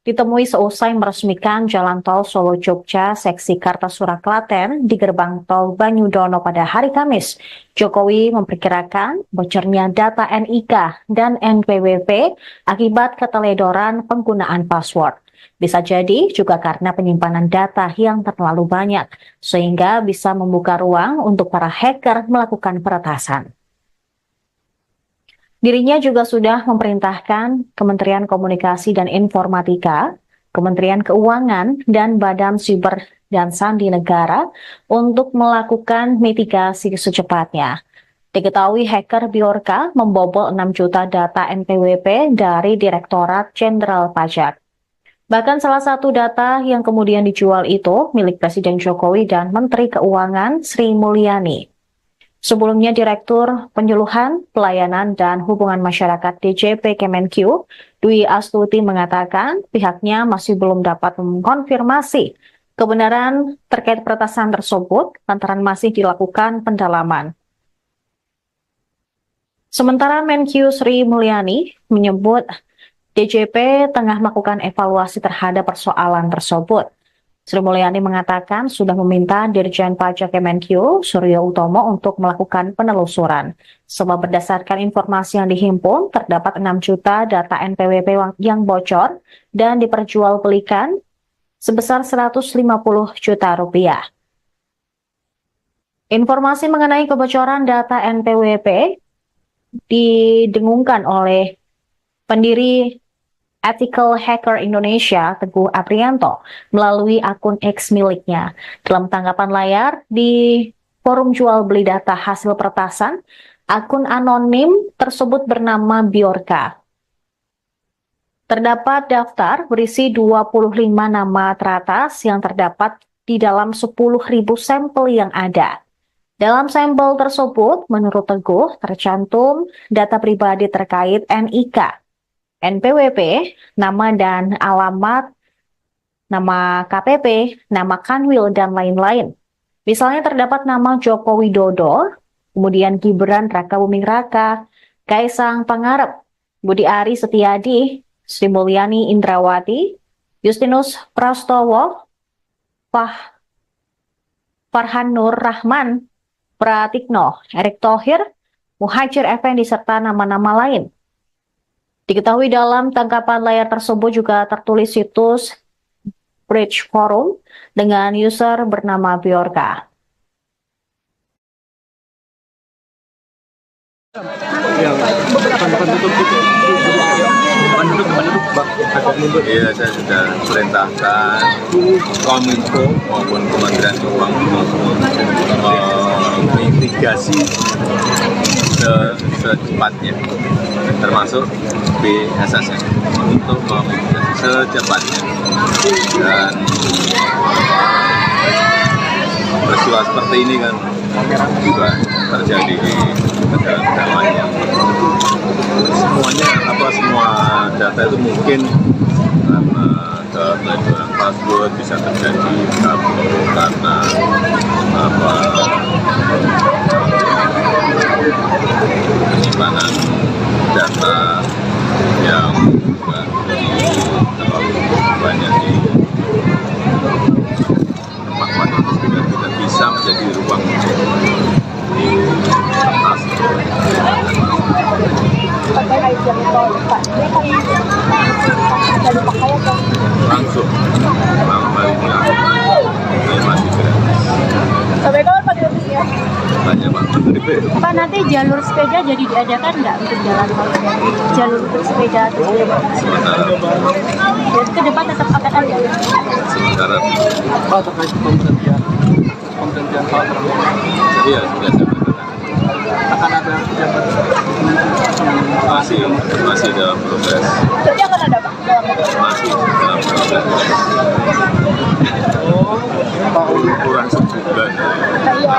Ditemui seusai meresmikan Jalan Tol Solo-Jogja seksi Kartasura Klaten di gerbang tol Banyudono pada hari Kamis. Jokowi memperkirakan bocornya data NIK dan NPWP akibat keteledoran penggunaan password. Bisa jadi juga karena penyimpanan data yang terlalu banyak, sehingga bisa membuka ruang untuk para hacker melakukan peretasan. Dirinya juga sudah memerintahkan Kementerian Komunikasi dan Informatika, Kementerian Keuangan, dan Badan Siber dan Sandi Negara untuk melakukan mitigasi secepatnya. Diketahui hacker Bjorka membobol 6 juta data NPWP dari Direktorat Jenderal Pajak. Bahkan salah satu data yang kemudian dijual itu milik Presiden Jokowi dan Menteri Keuangan Sri Mulyani. Sebelumnya, Direktur Penyuluhan, Pelayanan, dan Hubungan Masyarakat DJP Kemenq, Dwi Astuti mengatakan pihaknya masih belum dapat mengkonfirmasi kebenaran terkait peretasan tersebut lantaran masih dilakukan pendalaman. Sementara Menq Sri Mulyani menyebut DJP tengah melakukan evaluasi terhadap persoalan tersebut. Sri Mulyani mengatakan sudah meminta Dirjen Pajak Kemenq, Suryo Utomo, untuk melakukan penelusuran. Sebab berdasarkan informasi yang dihimpun, terdapat 6 juta data NPWP yang bocor dan diperjualbelikan sebesar 150 juta rupiah. Informasi mengenai kebocoran data NPWP didengungkan oleh pendiri Ethical Hacker Indonesia, Teguh Aprianto, melalui akun X miliknya. Dalam tanggapan layar di forum jual beli data hasil peretasan, akun anonim tersebut bernama Bjorka. Terdapat daftar berisi 25 nama teratas yang terdapat di dalam 10.000 sampel yang ada. Dalam sampel tersebut, menurut Teguh, tercantum data pribadi terkait NIK, NPWP, nama dan alamat, nama KPP, nama Kanwil, dan lain-lain. Misalnya terdapat nama Joko Widodo, kemudian Gibran Rakabuming Raka, Kaisang Pangarep, Budi Ari Setiadi, Sri Mulyani Indrawati, Justinus Prastowo, Farhan Nur Rahman, Pratikno, Erick Thohir, Muhajir Effendi, serta nama-nama lain. Diketahui dalam tangkapan layar tersebut juga tertulis situs Bridge Forum dengan user bernama Bjorka. Iya, saya sudah perintahkan Kominfo maupun Kementerian Keuangan mitigasi secepatnya, termasuk BSSN untuk memitigasi secepatnya. Dan peristiwa seperti ini kan juga terjadi di negara-negara lain yang semua data itu mungkin karena keteledoran password bisa terjadi karena penyimpanan data yang terlalu banyak di tempat itu tidak bisa menjadi ruang di atas. Langsung ini masih gratis. Sampai kapan Pak gratisnya? Tanya Pak Menteri. Pak, nanti jalur sepeda jadi diadakan nggak untuk jalan tol? Jalur untuk sepeda terus Sementara ke depan tetap akan ada. sementara Pak, terkait pemberhentian Pak Prabowo, iya sudah saya katakan akan ada pejabat masih dalam proses, Berarti akan ada Pak? masih dalam proses.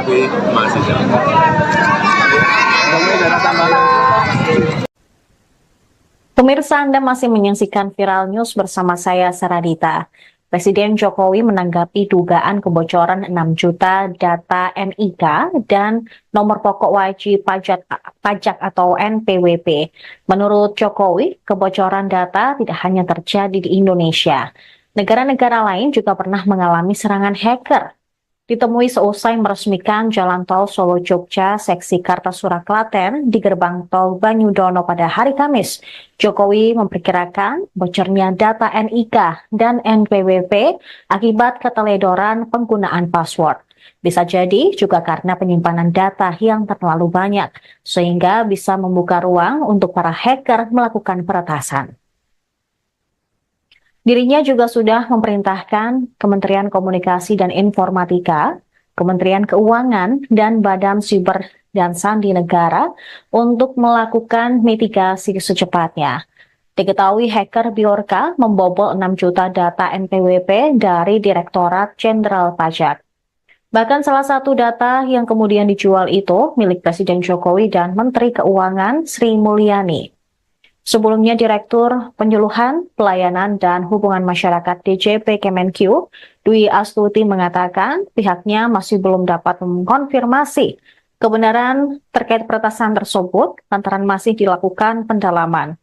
tapi masih jalan. Pemirsa, Anda masih menyaksikan Viral News bersama saya, Saradita. Presiden Jokowi menanggapi dugaan kebocoran 6 juta data NIK dan nomor pokok wajib pajak atau NPWP. Menurut Jokowi, kebocoran data tidak hanya terjadi di Indonesia. Negara-negara lain juga pernah mengalami serangan hacker. Ditemui seusai meresmikan Jalan Tol Solo-Jogja seksi Kartasura Klaten di gerbang tol Banyudono pada hari Kamis, Jokowi memperkirakan bocornya data NIK dan NPWP akibat keteledoran penggunaan password. Bisa jadi juga karena penyimpanan data yang terlalu banyak, sehingga bisa membuka ruang untuk para hacker melakukan peretasan. Dirinya juga sudah memerintahkan Kementerian Komunikasi dan Informatika, Kementerian Keuangan, dan Badan Siber dan Sandi Negara untuk melakukan mitigasi secepatnya. Diketahui hacker Bjorka membobol 6 juta data NPWP dari Direktorat Jenderal Pajak. Bahkan salah satu data yang kemudian dijual itu milik Presiden Jokowi dan Menteri Keuangan Sri Mulyani. Sebelumnya, Direktur Penyuluhan, Pelayanan, dan Hubungan Masyarakat DJP Kemenq, Dwi Astuti mengatakan pihaknya masih belum dapat mengkonfirmasi kebenaran terkait peretasan tersebut lantaran masih dilakukan pendalaman.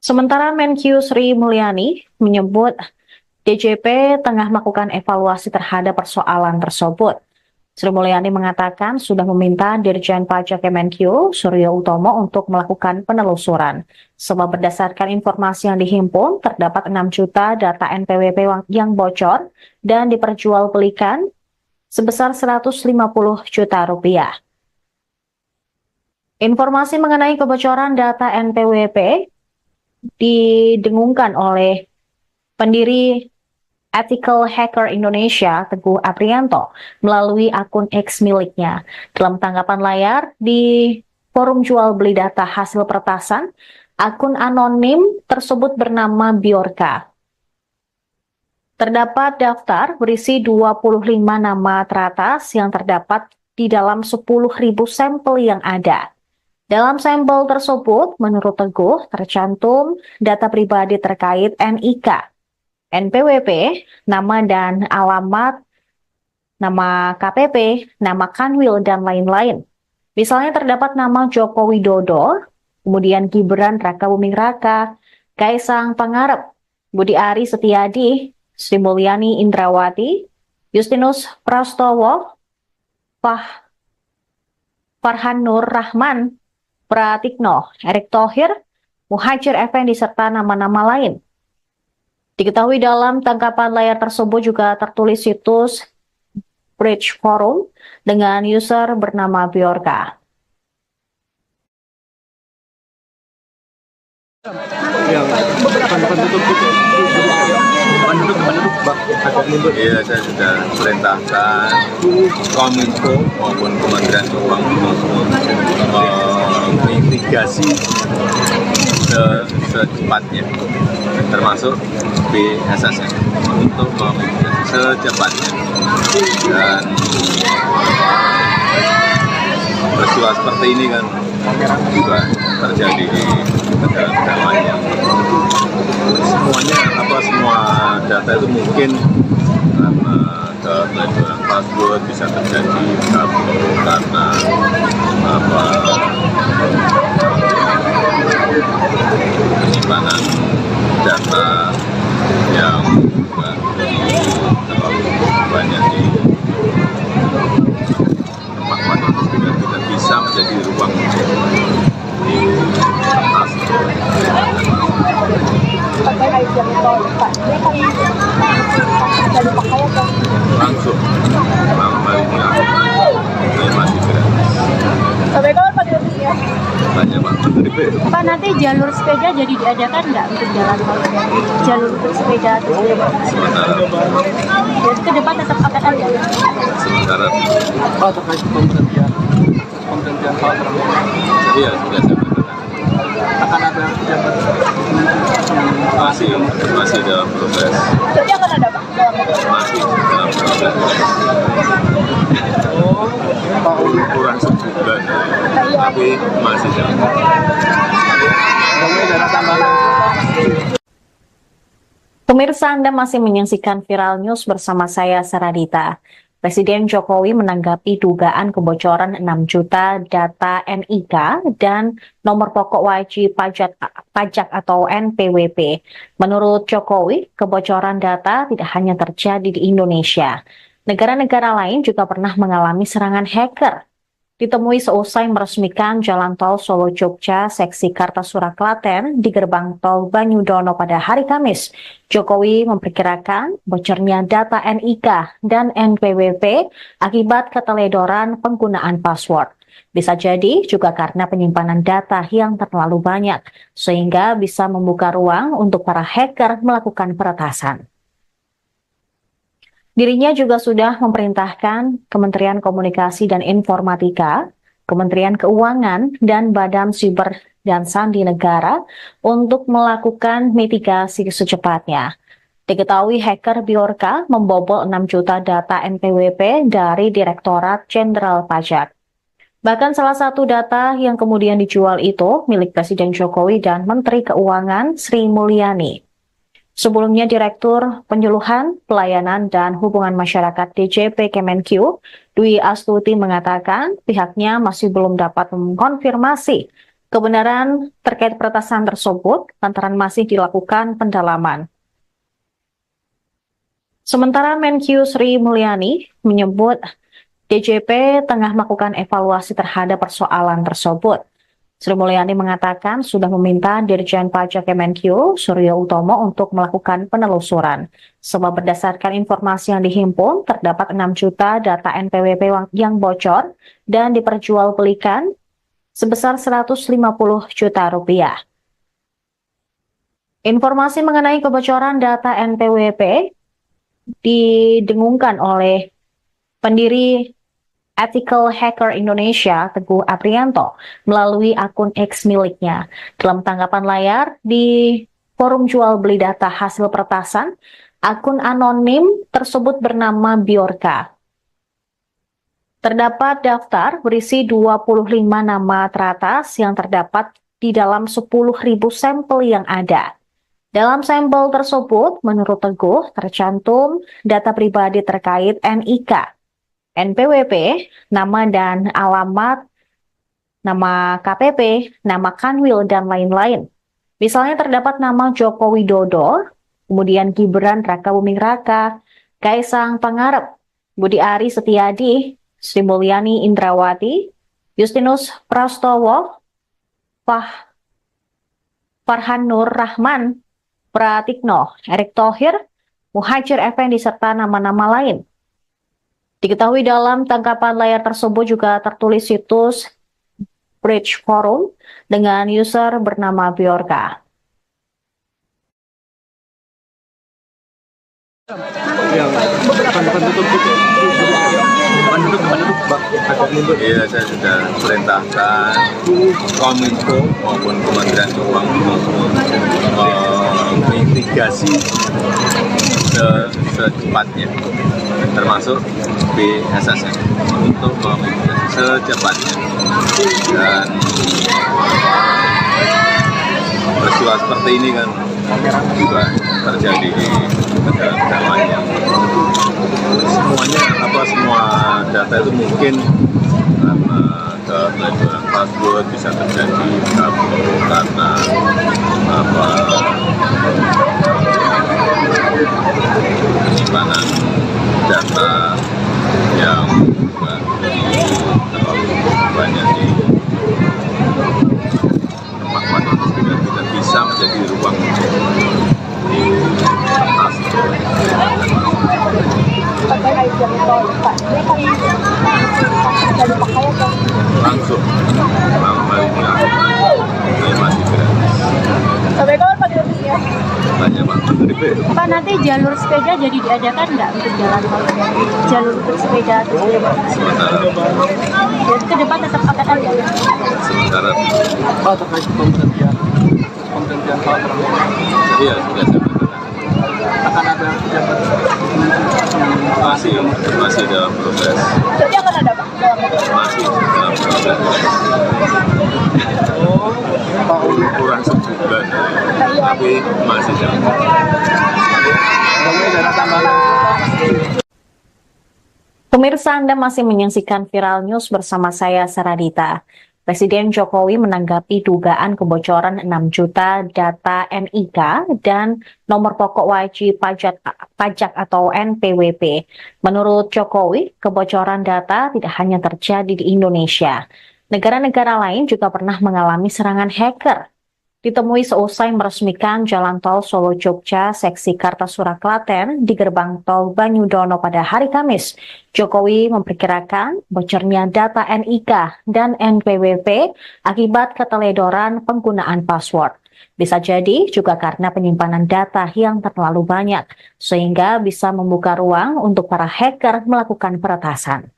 Sementara Menq Sri Mulyani menyebut DJP tengah melakukan evaluasi terhadap persoalan tersebut. Sri Mulyani mengatakan sudah meminta Dirjen Pajak Kemenq, Suryo Utomo, untuk melakukan penelusuran. Sebab berdasarkan informasi yang dihimpun, terdapat 6 juta data NPWP yang bocor dan diperjualbelikan sebesar 150 juta rupiah. Informasi mengenai kebocoran data NPWP didengungkan oleh pendiri Ethical Hacker Indonesia, Teguh Aprianto, melalui akun X miliknya. Dalam tanggapan layar di forum jual beli data hasil peretasan, akun anonim tersebut bernama Bjorka. Terdapat daftar berisi 25 nama teratas yang terdapat di dalam 10.000 sampel yang ada. Dalam sampel tersebut, menurut Teguh, tercantum data pribadi terkait NIK, NPWP, nama dan alamat, nama KPP, nama Kanwil, dan lain-lain. Misalnya terdapat nama Joko Widodo, kemudian Gibran Rakabuming Raka, Kaisang Pangarep, Budi Ari Setiadi, Sri Mulyani Indrawati, Justinus Prastowo, Farhan Nur Rahman, Pratikno, Erick Thohir, Muhajir Effendi, serta nama-nama lain. Diketahui dalam tangkapan layar tersebut juga tertulis situs Bridge Forum dengan user bernama Bjorka. Iya, saya sudah perintahkan Kominfo maupun Kementerian Keuangan untuk mitigasi secepatnya, termasuk BSSN untuk memitigasi secepatnya. Dan peristiwa seperti ini kan juga terjadi di negara-negara lain yang semua data itu mungkin karena keteledoran password bisa terjadi karena penyimpanan data yang terlalu banyak di tempat-tempat yang tidak bisa menjadi ruang di atas. Langsung malam harinya saya masih gratis. Sampai kapan Pak gratisnya? Tanya Pak Menteri. Pak, nanti jalur sepeda jadi diadakan nggak untuk jalan tol? Jalur untuk sepeda atau sepeda? Sementara Jadi ke depan tetap akan ada. sementara Pak, terkait pemberhentian hal tersebut, iya sudah saya katakan akan ada pejabat masih dalam proses, Jadi akan ada Pak? masih dalam proses. kurang sebulan, tapi masih jalan. Pemirsa, Anda masih menyaksikan Viral News bersama saya, Saradita. Presiden Jokowi menanggapi dugaan kebocoran 6 juta data NIK dan nomor pokok wajib pajak atau NPWP. Menurut Jokowi, kebocoran data tidak hanya terjadi di Indonesia. Negara-negara lain juga pernah mengalami serangan hacker. Ditemui seusai meresmikan Jalan Tol Solo-Jogja seksi Kartasura Klaten di gerbang tol Banyudono pada hari Kamis, Jokowi memperkirakan bocornya data NIK dan NPWP akibat keteledoran penggunaan password. Bisa jadi juga karena penyimpanan data yang terlalu banyak, sehingga bisa membuka ruang untuk para hacker melakukan peretasan. Dirinya juga sudah memerintahkan Kementerian Komunikasi dan Informatika, Kementerian Keuangan, dan Badan Siber dan Sandi Negara untuk melakukan mitigasi secepatnya. Diketahui hacker Bjorka membobol 6 juta data NPWP dari Direktorat Jenderal Pajak. Bahkan salah satu data yang kemudian dijual itu milik Presiden Jokowi dan Menteri Keuangan Sri Mulyani. Sebelumnya, Direktur Penyuluhan, Pelayanan, dan Hubungan Masyarakat DJP Kemenq, Dwi Astuti mengatakan pihaknya masih belum dapat mengkonfirmasi kebenaran terkait peretasan tersebut lantaran masih dilakukan pendalaman. Sementara Menq Sri Mulyani menyebut DJP tengah melakukan evaluasi terhadap persoalan tersebut. Sri Mulyani mengatakan sudah meminta Dirjen Pajak Kemenq, Suryo Utomo, untuk melakukan penelusuran. Sebab berdasarkan informasi yang dihimpun, terdapat 6 juta data NPWP yang bocor dan diperjualbelikan sebesar 150 juta rupiah. Informasi mengenai kebocoran data NPWP didengungkan oleh pendiri Ethical Hacker Indonesia, Teguh Aprianto, melalui akun X miliknya. Dalam tanggapan layar di forum jual beli data hasil peretasan, akun anonim tersebut bernama Bjorka. Terdapat daftar berisi 25 nama teratas yang terdapat di dalam 10.000 sampel yang ada. Dalam sampel tersebut, menurut Teguh, tercantum data pribadi terkait NIK, NPWP, nama dan alamat, nama KPP, nama Kanwil, dan lain-lain. Misalnya terdapat nama Joko Widodo, kemudian Gibran Rakabuming Raka, Kaisang Pangarep, Budi Ari Setiadi, Sri Mulyani Indrawati, Justinus Prastowo, Farhan Nur Rahman, Pratikno, Erick Thohir, Muhajir Effendi, serta nama-nama lain. Diketahui dalam tangkapan layar tersebut juga tertulis situs Bridge Forum dengan user bernama Bjorka. Iya, saya sudah perintahkan Kominfo maupun Kementerian Keuangan mitigasi secepatnya, termasuk BSSN untuk memitigasi secepatnya. Dan peristiwa seperti ini kan juga terjadi di negara-negara lain yang semua data itu mungkin karena kebocoran password bisa terjadi karena penyimpanan data yang terlalu banyak di tempat tidak bisa menjadi ruang di atas. Langsung malam hari ini masih gratis. Sampai kapan Pak gratisnya? Banyak Pak. Pak, nanti jalur sepeda jadi diadakan nggak untuk jalan tol? Jalur untuk sepeda atau Sementara jadi ke depan tetap akan ada? sementara Pak, terkait pemberhentian hal tersebut, iya sudah saya katakan. akan ada pejabat masih dalam proses. Jadi akan ada Pak? Masih dalam proses. Kurang sebulan, tapi masih dalam Pemirsa, Anda masih menyaksikan Viral News bersama saya, Saradita. Presiden Jokowi menanggapi dugaan kebocoran 6 juta data NIK dan nomor pokok wajib pajak atau NPWP. Menurut Jokowi, kebocoran data tidak hanya terjadi di Indonesia. Negara-negara lain juga pernah mengalami serangan hacker. Ditemui seusai meresmikan Jalan Tol Solo-Jogja seksi Kartasura Klaten di gerbang tol Banyudono pada hari Kamis, Jokowi memperkirakan bocornya data NIK dan NPWP akibat keteledoran penggunaan password. Bisa jadi juga karena penyimpanan data yang terlalu banyak, sehingga bisa membuka ruang untuk para hacker melakukan peretasan.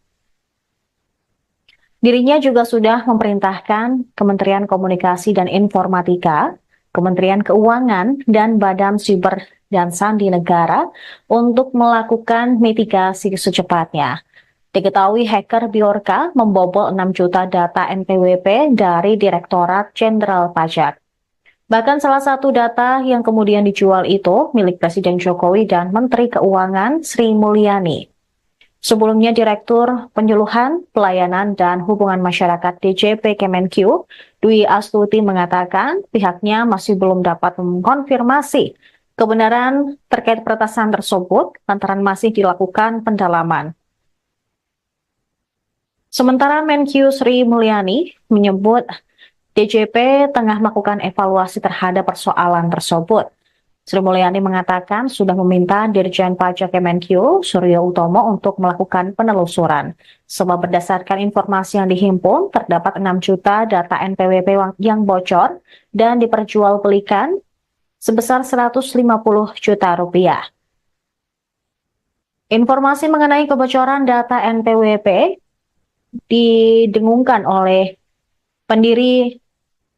Dirinya juga sudah memerintahkan Kementerian Komunikasi dan Informatika, Kementerian Keuangan, dan Badan Siber dan Sandi Negara untuk melakukan mitigasi secepatnya. Diketahui hacker Bjorka membobol 6 juta data NPWP dari Direktorat Jenderal Pajak. Bahkan salah satu data yang kemudian dijual itu milik Presiden Jokowi dan Menteri Keuangan Sri Mulyani. Sebelumnya, Direktur Penyuluhan, Pelayanan, dan Hubungan Masyarakat DJP Kemenq, Dwi Astuti mengatakan pihaknya masih belum dapat mengkonfirmasi kebenaran terkait peretasan tersebut lantaran masih dilakukan pendalaman. Sementara Menq Sri Mulyani menyebut DJP tengah melakukan evaluasi terhadap persoalan tersebut. Sri Mulyani mengatakan sudah meminta Dirjen Pajak Kemenq, Suryo Utomo, untuk melakukan penelusuran. Sebab berdasarkan informasi yang dihimpun, terdapat 6 juta data NPWP yang bocor dan diperjualbelikan sebesar 150 juta rupiah. Informasi mengenai kebocoran data NPWP didengungkan oleh pendiri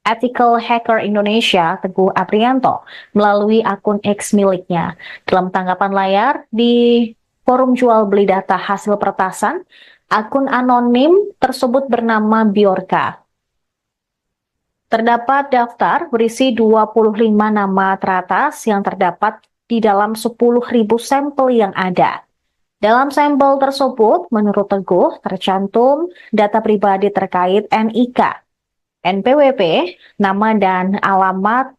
Ethical Hacker Indonesia, Teguh Aprianto, melalui akun X miliknya. Dalam tanggapan layar di forum jual beli data hasil peretasan, akun anonim tersebut bernama Bjorka. Terdapat daftar berisi 25 nama teratas yang terdapat di dalam 10.000 sampel yang ada. Dalam sampel tersebut, menurut Teguh, tercantum data pribadi terkait NIK, NPWP, nama dan alamat,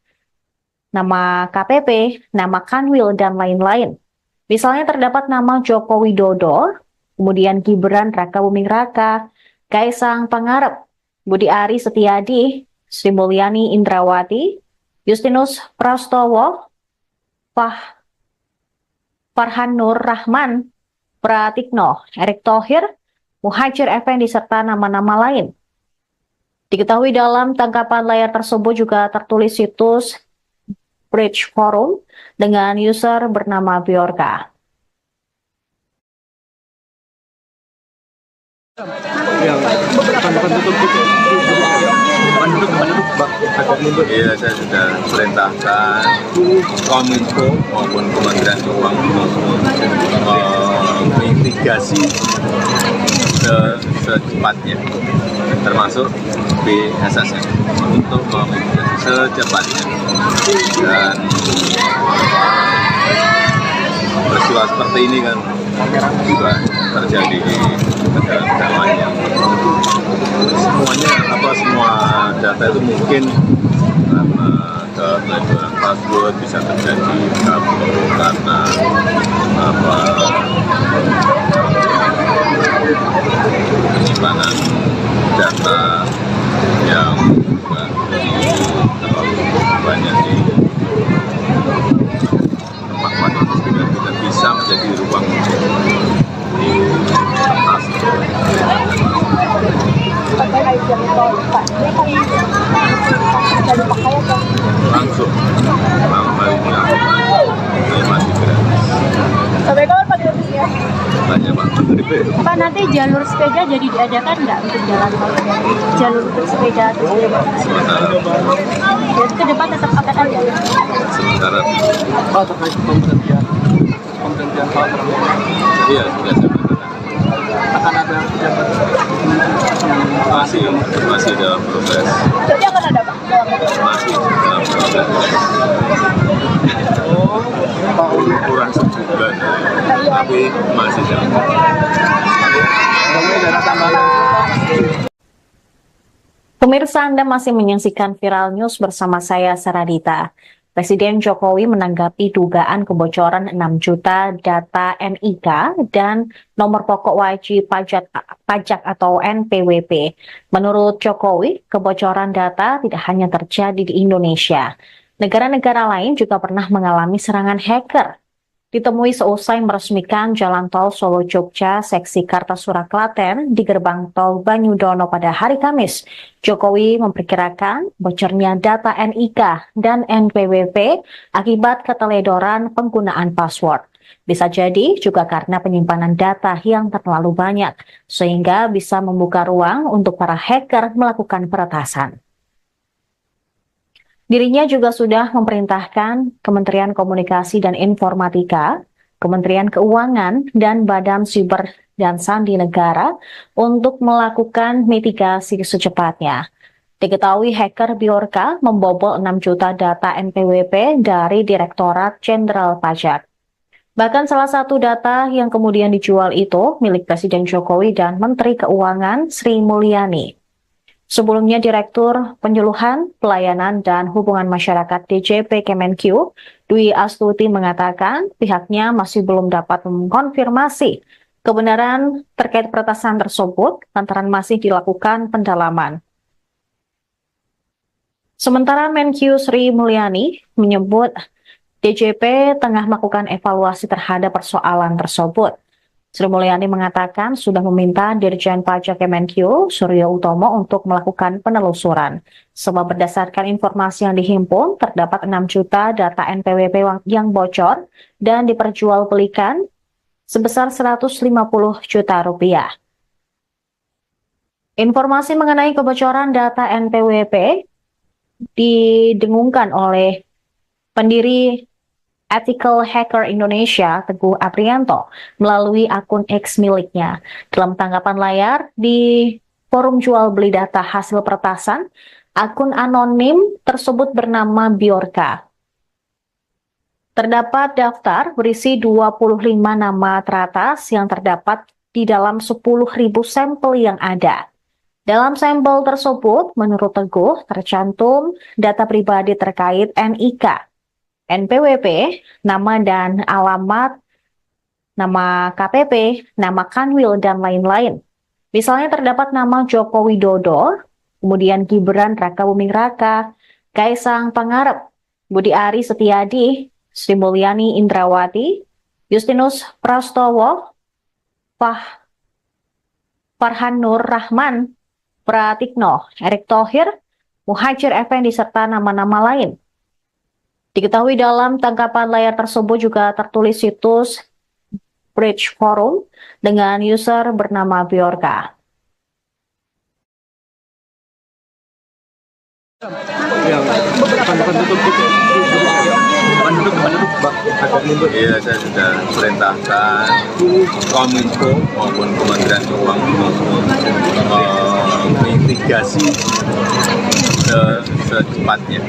nama KPP, nama Kanwil, dan lain-lain. Misalnya terdapat nama Joko Widodo, kemudian Gibran Rakabuming Raka, Kaisang Pangarep, Budi Ari Setiadi, Sri Mulyani Indrawati, Justinus Prastowo, Farhan Nur Rahman, Pratikno, Erick Thohir, Muhajir Effendi, serta nama-nama lain. Diketahui dalam tangkapan layar tersebut juga tertulis situs Bridge Forum dengan user bernama Bjorka. Iya, saya sudah perintahkan Kominfo maupun Kementerian Keuangan mitigasi secepatnya, termasuk BSSN untuk memitigasi secepatnya. Dan peristiwa seperti ini kan juga terjadi di negara-negara lain yang semua data itu mungkin karena keteledoran password bisa terjadi karena penyimpanan data yang terlalu banyak di tempat-tempat yang tidak bisa menjadi ruang di atas. Langsung ini masih gratis. Sampai kapan Pak gratisnya? Tanya Pak Menteri. Pak, nanti jalur sepeda jadi diadakan nggak untuk jalan tol? Jalur untuk sepeda terus Sementara ke depan tetap akan ada. sementara Pak, terkait pemberhentian hal Iya, sudah saya katakan. Akan ada pejabat yang Masih dalam proses. Jadi akan ada Pak? Masih dalam proses. Pak Uli. Kurang sebulan, tapi masih dalam proses. Ada tambahan. Pemirsa, Anda masih menyaksikan Viral News bersama saya, Saradita. Presiden Jokowi menanggapi dugaan kebocoran 6 juta data NIK dan nomor pokok wajib pajak atau NPWP. Menurut Jokowi, kebocoran data tidak hanya terjadi di Indonesia. Negara-negara lain juga pernah mengalami serangan hacker. Ditemui seusai meresmikan Jalan Tol Solo-Jogja seksi Kartasura Klaten di gerbang tol Banyudono pada hari Kamis, Jokowi memperkirakan bocornya data NIK dan NPWP akibat keteledoran penggunaan password. Bisa jadi juga karena penyimpanan data yang terlalu banyak, sehingga bisa membuka ruang untuk para hacker melakukan peretasan. Dirinya juga sudah memerintahkan Kementerian Komunikasi dan Informatika, Kementerian Keuangan, dan Badan Siber dan Sandi Negara untuk melakukan mitigasi secepatnya. Diketahui hacker Bjorka membobol 6 juta data NPWP dari Direktorat Jenderal Pajak. Bahkan salah satu data yang kemudian dijual itu milik Presiden Jokowi dan Menteri Keuangan Sri Mulyani. Sebelumnya, Direktur Penyuluhan, Pelayanan, dan Hubungan Masyarakat DJP Kemenq, Dwi Astuti mengatakan pihaknya masih belum dapat mengkonfirmasi kebenaran terkait peretasan tersebut lantaran masih dilakukan pendalaman. Sementara Menq Sri Mulyani menyebut DJP tengah melakukan evaluasi terhadap persoalan tersebut. Sri Mulyani mengatakan sudah meminta Dirjen Pajak Kemenq, Suryo Utomo, untuk melakukan penelusuran. Sebab berdasarkan informasi yang dihimpun, terdapat 6 juta data NPWP yang bocor dan diperjualbelikan sebesar 150 juta rupiah. Informasi mengenai kebocoran data NPWP didengungkan oleh pendiri Ethical Hacker Indonesia, Teguh Aprianto, melalui akun X miliknya. Dalam tanggapan layar di forum jual beli data hasil peretasan, akun anonim tersebut bernama Bjorka. Terdapat daftar berisi 25 nama teratas yang terdapat di dalam 10.000 sampel yang ada. Dalam sampel tersebut, menurut Teguh, tercantum data pribadi terkait NIK, NPWP, nama dan alamat, nama KPP, nama Kanwil, dan lain-lain. Misalnya terdapat nama Joko Widodo, kemudian Gibran Raka Buming Raka, Kaisang Pangarep, Budi Ari Setiadi, Sri Mulyani Indrawati, Justinus Prastowo, Farhan Nur Rahman, Pratikno, Erick Thohir, Muhajir Effendi, serta nama-nama lain. Diketahui dalam tangkapan layar tersebut juga tertulis situs Bridge Forum dengan user bernama Bjorka. Iya, saya sudah perintahkan Kominfo maupun Kementerian Keuangan mitigasi secepatnya,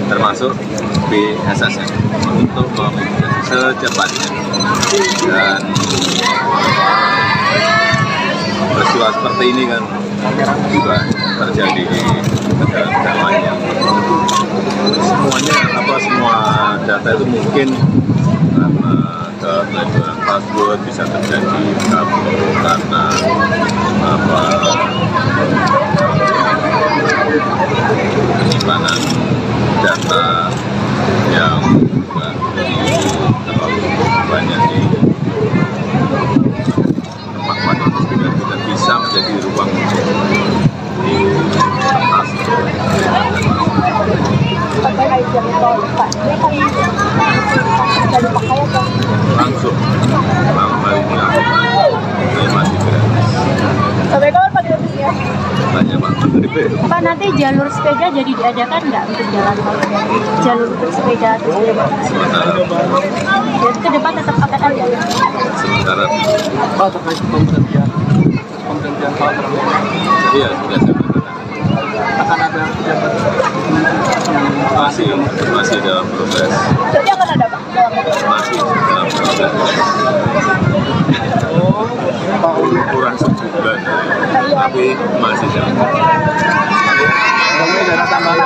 termasuk BSSN untuk memitigasi secepatnya. Dan peristiwa seperti ini kan juga terjadi di negara-negara lain yang semua data itu mungkin karena keteledoran password bisa terjadi karena penyimpanan data yang terlalu banyak di tempat itu tidak bisa menjadi ruang di atas. Langsung gitu ya. Pak, nanti jalur sepeda jadi diadakan nggak untuk jalan tol? Jalur bersepeda terus Sementara jadi ke depan tetap akan ada. sementara Pak, terkait pemberhentian Pak Prabowo, iya sudah saya katakan. akan ada pejabat yang Masih dalam proses. Jadi akan ada Pak? Masih dalam proses. Pak Uli. Kurang sebulan, tapi masih dalam proses. Kemudian dana tambahan.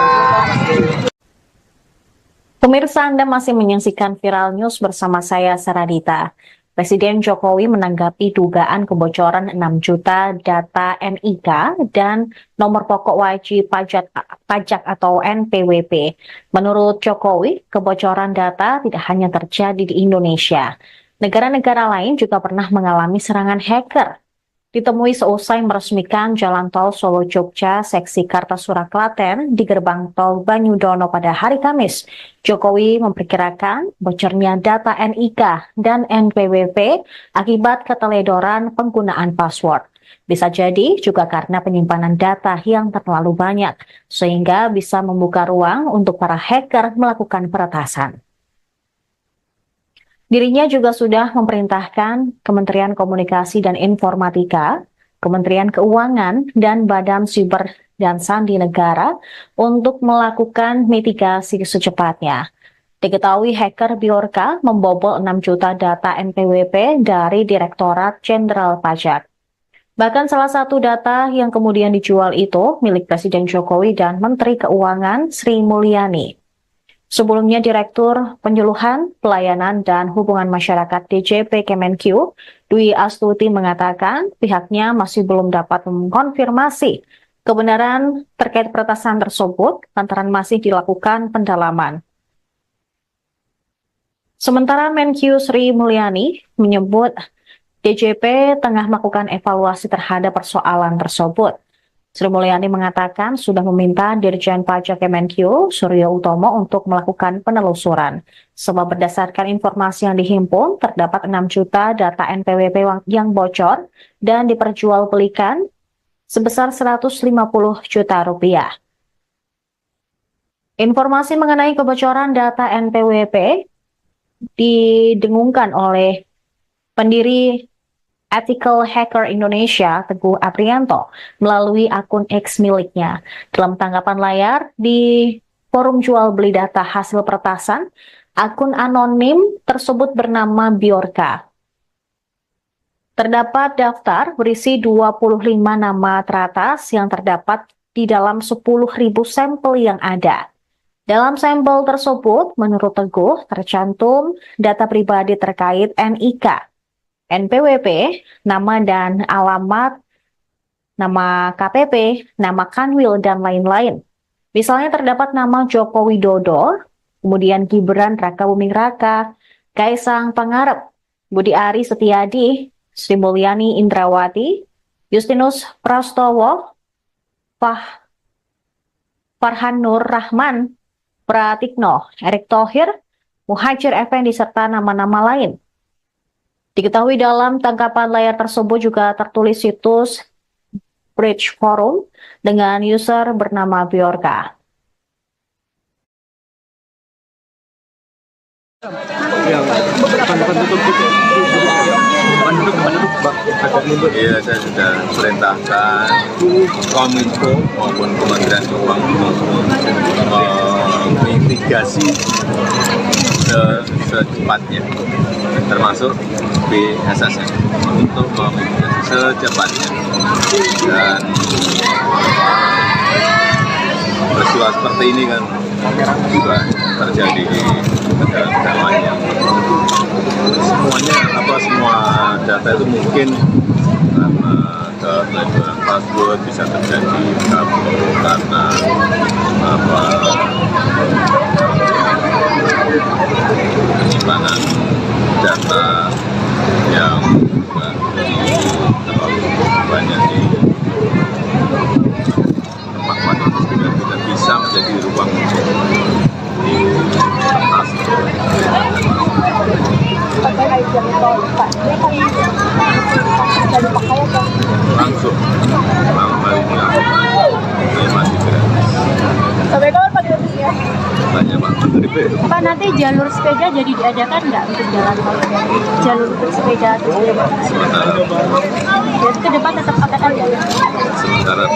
Pemirsa, Anda masih menyaksikan Viral News bersama saya, Saradita. Presiden Jokowi menanggapi dugaan kebocoran 6 juta data NIK dan nomor pokok wajib pajak atau NPWP. Menurut Jokowi, kebocoran data tidak hanya terjadi di Indonesia. Negara-negara lain juga pernah mengalami serangan hacker. Ditemui seusai meresmikan Jalan Tol Solo-Jogja seksi Kartasura Klaten di gerbang tol Banyudono pada hari Kamis. Jokowi memperkirakan bocornya data NIK dan NPWP akibat keteledoran penggunaan password. Bisa jadi juga karena penyimpanan data yang terlalu banyak, sehingga bisa membuka ruang untuk para hacker melakukan peretasan. Dirinya juga sudah memerintahkan Kementerian Komunikasi dan Informatika, Kementerian Keuangan, dan Badan Siber dan Sandi Negara untuk melakukan mitigasi secepatnya. Diketahui hacker Bjorka membobol 6 juta data NPWP dari Direktorat Jenderal Pajak. Bahkan salah satu data yang kemudian dijual itu milik Presiden Jokowi dan Menteri Keuangan Sri Mulyani. Sebelumnya, Direktur Penyuluhan, Pelayanan, dan Hubungan Masyarakat DJP Kemenq, Dwi Astuti mengatakan pihaknya masih belum dapat mengkonfirmasi kebenaran terkait peretasan tersebut lantaran masih dilakukan pendalaman. Sementara Menq Sri Mulyani menyebut DJP tengah melakukan evaluasi terhadap persoalan tersebut. Sri Mulyani mengatakan sudah meminta Dirjen Pajak Kemenq, Suryo Utomo, untuk melakukan penelusuran. Sebab berdasarkan informasi yang dihimpun, terdapat 6 juta data NPWP yang bocor dan diperjualbelikan sebesar 150 juta rupiah. Informasi mengenai kebocoran data NPWP didengungkan oleh pendiri Ethical Hacker Indonesia, Teguh Aprianto, melalui akun X miliknya. Dalam tanggapan layar di forum jual beli data hasil peretasan, akun anonim tersebut bernama Bjorka. Terdapat daftar berisi 25 nama teratas yang terdapat di dalam 10.000 sampel yang ada. Dalam sampel tersebut, menurut Teguh, tercantum data pribadi terkait NIK, NPWP, nama dan alamat, nama KPP, nama Kanwil, dan lain-lain. Misalnya terdapat nama Joko Widodo, kemudian Gibran Rakabuming Raka, Kaisang Pangarep, Budi Ari Setiadi, Sri Mulyani Indrawati, Justinus Prastowo, Farhan Nur Rahman, Pratikno, Erick Thohir, Muhajir Effendi, serta nama-nama lain. Diketahui dalam tangkapan layar tersebut juga tertulis situs Bridge Forum dengan user bernama Bjorka. Iya, saya sudah perintahkan Kominfo maupun Kementerian Keuangan mitigasi secepatnya, termasuk BSSN untuk memitigasi secepatnya. Dan peristiwa seperti ini kan juga terjadi di negara-negara lain yang semua data itu mungkin karena keteledoran password bisa terjadi karena penyimpanan data yang terlalu banyak di tempat-tempat itu tidak bisa menjadi ruang untuk diatasi. langsung hal ini Pak, nanti jalur sepeda jadi diadakan nggak untuk jalan tol dari jalur bersepeda terus ke depan tetap akan ada ya? Sementara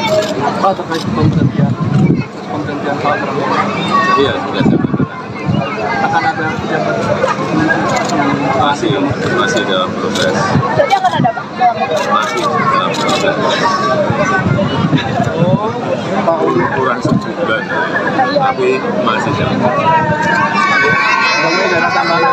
Pak, terkait pemberhentian Pak Prabowo, iya sudah saya katakan. akan ada pejabat Masih dalam proses. Berarti akan ada Pak? Masih dalam proses. Pak Uli. Kurang sebulan, tapi masih dalam proses. Kemudian ada tambahan.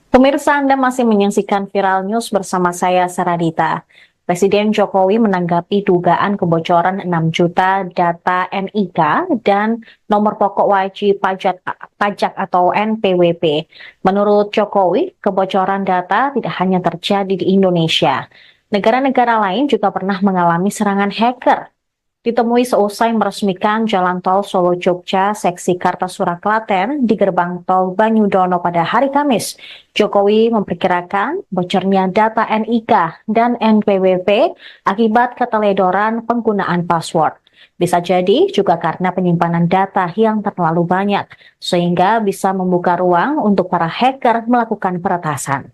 Pemirsa, Anda masih menyaksikan Viral News bersama saya, Saradita. Presiden Jokowi menanggapi dugaan kebocoran 6 juta data NIK dan nomor pokok wajib pajak atau NPWP. Menurut Jokowi, kebocoran data tidak hanya terjadi di Indonesia. Negara-negara lain juga pernah mengalami serangan hacker. Ditemui seusai meresmikan Jalan Tol Solo-Jogja seksi Kartasura Klaten di gerbang tol Banyudono pada hari Kamis, Jokowi memperkirakan bocornya data NIK dan NPWP akibat keteledoran penggunaan password. Bisa jadi juga karena penyimpanan data yang terlalu banyak, sehingga bisa membuka ruang untuk para hacker melakukan peretasan.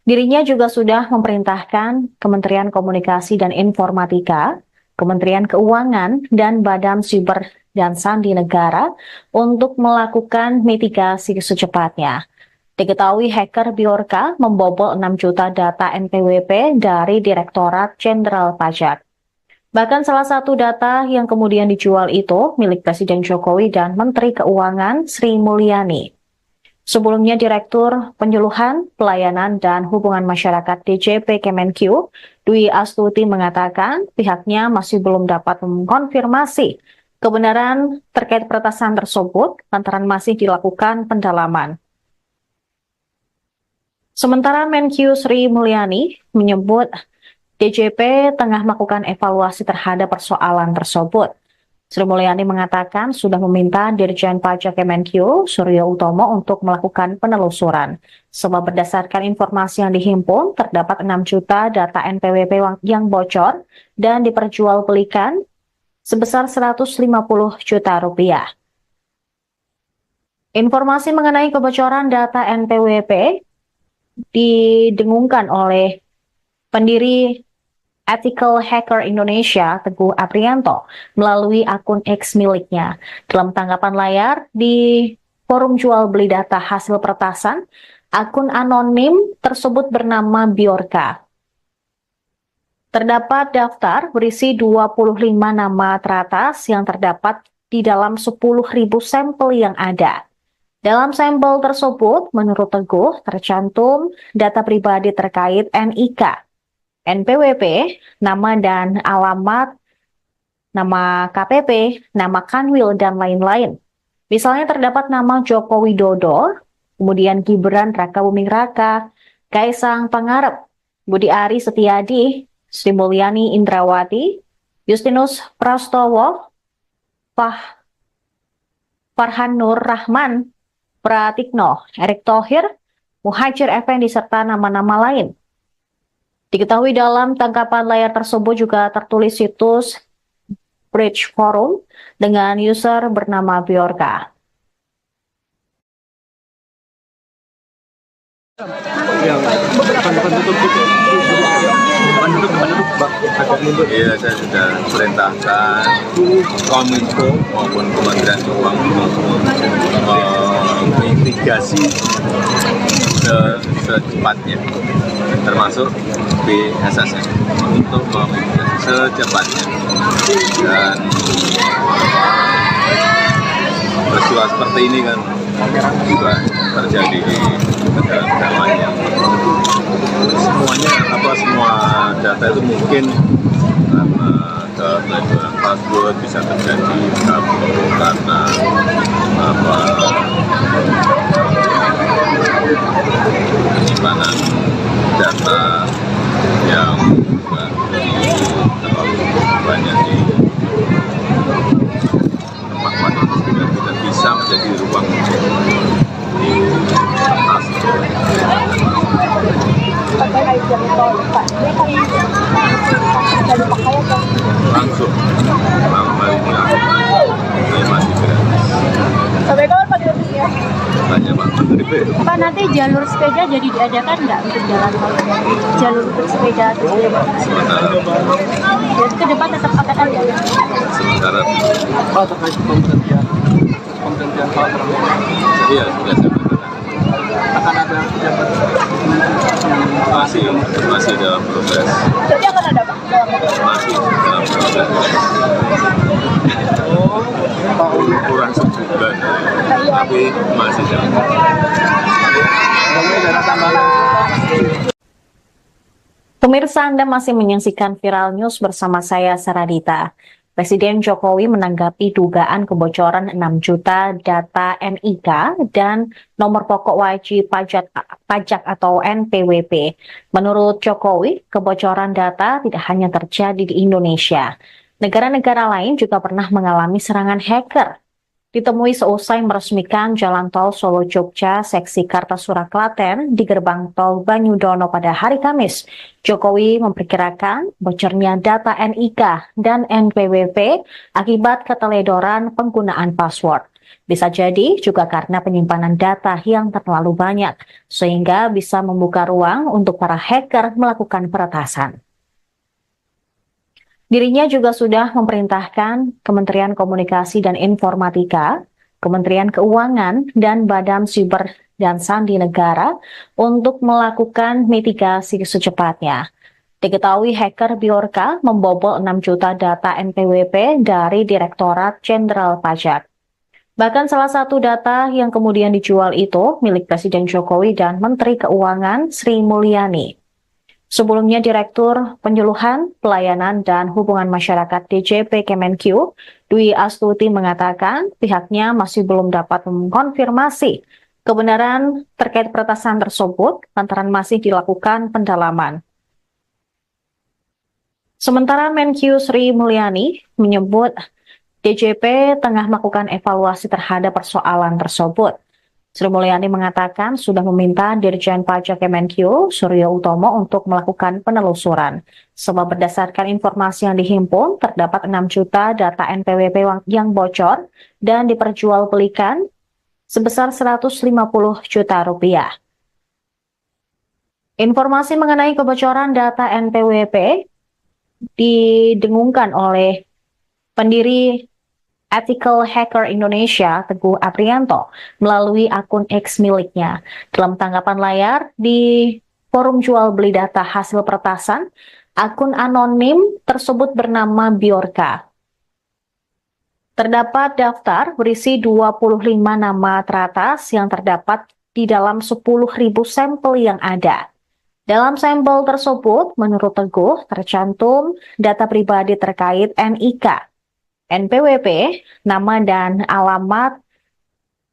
Dirinya juga sudah memerintahkan Kementerian Komunikasi dan Informatika, Kementerian Keuangan, dan Badan Siber dan Sandi Negara untuk melakukan mitigasi secepatnya. Diketahui hacker Bjorka membobol 6 juta data NPWP dari Direktorat Jenderal Pajak. Bahkan salah satu data yang kemudian dijual itu milik Presiden Jokowi dan Menteri Keuangan Sri Mulyani. Sebelumnya, Direktur Penyuluhan, Pelayanan, dan Hubungan Masyarakat DJP Kemenq, Dwi Astuti mengatakan pihaknya masih belum dapat mengkonfirmasi kebenaran terkait peretasan tersebut lantaran masih dilakukan pendalaman. Sementara Menq Sri Mulyani menyebut DJP tengah melakukan evaluasi terhadap persoalan tersebut. Sri Mulyani mengatakan sudah meminta Dirjen Pajak Kemenq, Suryo Utomo, untuk melakukan penelusuran. Sebab berdasarkan informasi yang dihimpun, terdapat 6 juta data NPWP yang bocor dan diperjualbelikan sebesar 150 juta rupiah. Informasi mengenai kebocoran data NPWP didengungkan oleh pendiri Ethical Hacker Indonesia, Teguh Aprianto, melalui akun X miliknya. Dalam tanggapan layar di forum jual beli data hasil peretasan, akun anonim tersebut bernama Bjorka. Terdapat daftar berisi 25 nama teratas yang terdapat di dalam 10.000 sampel yang ada. Dalam sampel tersebut, menurut Teguh, tercantum data pribadi terkait NIK, NPWP, nama dan alamat, nama KPP, nama Kanwil, dan lain-lain. Misalnya terdapat nama Joko Widodo, kemudian Gibran Rakabuming Raka, Kaisang Pangarep, Budi Ari Setiadi, Sri Mulyani Indrawati, Justinus Prastowo, Farhan Nur Rahman, Pratikno, Erick Thohir, Muhajir Effendi, serta nama-nama lain. Diketahui dalam tangkapan layar tersebut juga tertulis situs Bridge Forum dengan user bernama Bjorka. Iya, saya sudah perintahkan Kominfo maupun Kementerian Keuangan menginvestigasi secepatnya, termasuk BSSN, untuk menginvestigasi secepatnya. Dan peristiwa seperti ini kan juga terjadi di negara-negara lain yang semua data itu mungkin karena keteledoran password bisa terjadi karena penyimpanan data yang terlalu banyak di tempat yang tidak bisa menjadi ruang di atas. Langsung Pak, nanti jalur sepeda jadi diadakan nggak untuk jalan tol? Jalur untuk sepeda terus Sementara jadi ke depan tetap akan ada. sementara Pak, terkait pemberhentian Pak Prabowo, iya sudah saya katakan akan ada pejabat masih dalam proses, Jadi akan ada Pak? masih dalam proses Pak Uli. kurang sebulan, tapi masih dalam proses. Kemudian ada tambahan. Pemirsa, Anda masih menyaksikan Viral News bersama saya, Saradita. Presiden Jokowi menanggapi dugaan kebocoran 6 juta data NIK dan nomor pokok wajib pajak atau NPWP. Menurut Jokowi, kebocoran data tidak hanya terjadi di Indonesia. Negara-negara lain juga pernah mengalami serangan hacker. Ditemui seusai meresmikan Jalan Tol Solo-Jogja seksi Kartasura Klaten di gerbang tol Banyudono pada hari Kamis, Jokowi memperkirakan bocornya data NIK dan NPWP akibat keteledoran penggunaan password. Bisa jadi juga karena penyimpanan data yang terlalu banyak, sehingga bisa membuka ruang untuk para hacker melakukan peretasan. Dirinya juga sudah memerintahkan Kementerian Komunikasi dan Informatika, Kementerian Keuangan, dan Badan Siber dan Sandi Negara untuk melakukan mitigasi secepatnya. Diketahui hacker Bjorka membobol 6 juta data NPWP dari Direktorat Jenderal Pajak. Bahkan salah satu data yang kemudian dijual itu milik Presiden Jokowi dan Menteri Keuangan Sri Mulyani. Sebelumnya, Direktur Penyuluhan, Pelayanan, dan Hubungan Masyarakat DJP Kemenq, Dwi Astuti mengatakan pihaknya masih belum dapat mengkonfirmasi kebenaran terkait peretasan tersebut lantaran masih dilakukan pendalaman. Sementara Menq Sri Mulyani menyebut DJP tengah melakukan evaluasi terhadap persoalan tersebut. Sri Mulyani mengatakan sudah meminta Dirjen Pajak Kemenq, Suryo Utomo, untuk melakukan penelusuran. Sebab berdasarkan informasi yang dihimpun, terdapat 6 juta data NPWP yang bocor dan diperjualbelikan sebesar 150 juta rupiah. Informasi mengenai kebocoran data NPWP didengungkan oleh pendiri Ethical Hacker Indonesia, Teguh Aprianto, melalui akun X miliknya. Dalam tanggapan layar di forum jual beli data hasil peretasan, akun anonim tersebut bernama Bjorka. Terdapat daftar berisi 25 nama teratas yang terdapat di dalam 10.000 sampel yang ada. Dalam sampel tersebut, menurut Teguh, tercantum data pribadi terkait NIK, NPWP, nama dan alamat,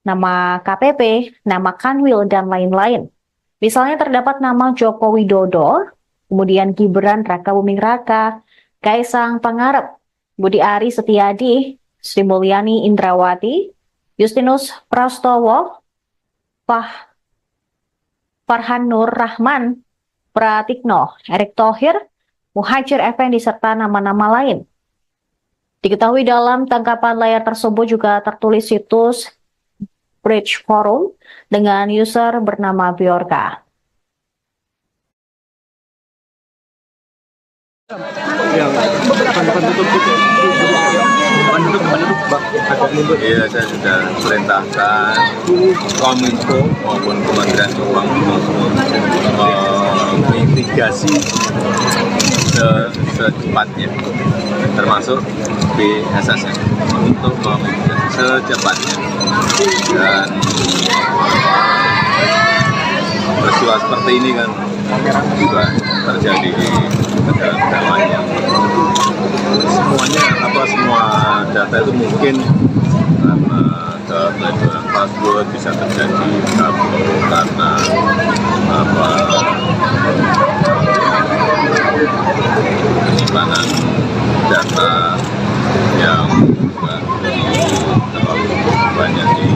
nama KPP, nama Kanwil, dan lain-lain. Misalnya terdapat nama Joko Widodo, kemudian Gibran Rakabuming Raka, Kaisang Pangarep, Budi Ari Setiadi, Sri Mulyani Indrawati, Justinus Prastowo, Farhan Nur Rahman, Pratikno, Erick Thohir, Muhajir Effendi, serta nama-nama lain. Diketahui dalam tangkapan layar tersebut juga tertulis situs Bridge Forum dengan user bernama Bjorka. Iya, saya sudah perintahkan Kominfo maupun Kementerian Keuangan mitigasi secepatnya, termasuk BSSN untuk memitigasi secepatnya. Dan peristiwa seperti ini kan juga terjadi di negara-negara lain yang semua data itu mungkin karena keteledoran password bisa terjadi karena penyimpanan data yang terlalu banyak di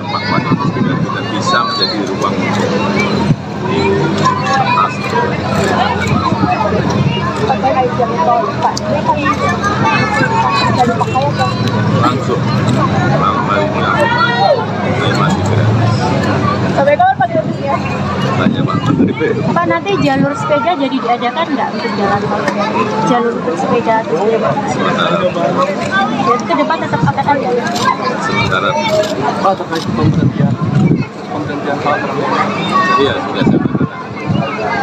tempat-tempat yang tidak bisa menjadi ruang di atas langsung saya masih Tanya Pak Menteri. Pak, nanti jalur sepeda jadi diadakan nggak untuk jalan tol? Jalur untuk sepeda terus Sementara ke depan tetap akan ada. sementara Pak, terkait pemberhentian Pak Prabowo, iya sudah saya katakan.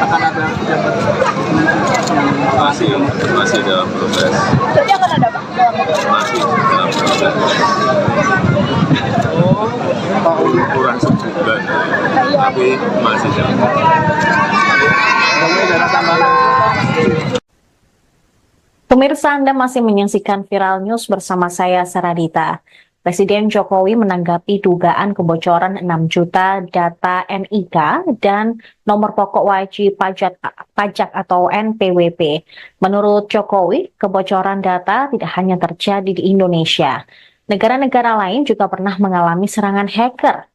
akan ada pejabat Masih dalam proses. Berarti akan ada Pak? Masih dalam proses. Pak Uli. Kurang sebulan, tapi masih dalam proses. Kemudian ada tambahan. Pemirsa, Anda masih menyaksikan Viral News bersama saya, Saradita. Presiden Jokowi menanggapi dugaan kebocoran 6 juta data NIK dan nomor pokok wajib pajak atau NPWP. Menurut Jokowi, kebocoran data tidak hanya terjadi di Indonesia. Negara-negara lain juga pernah mengalami serangan hacker.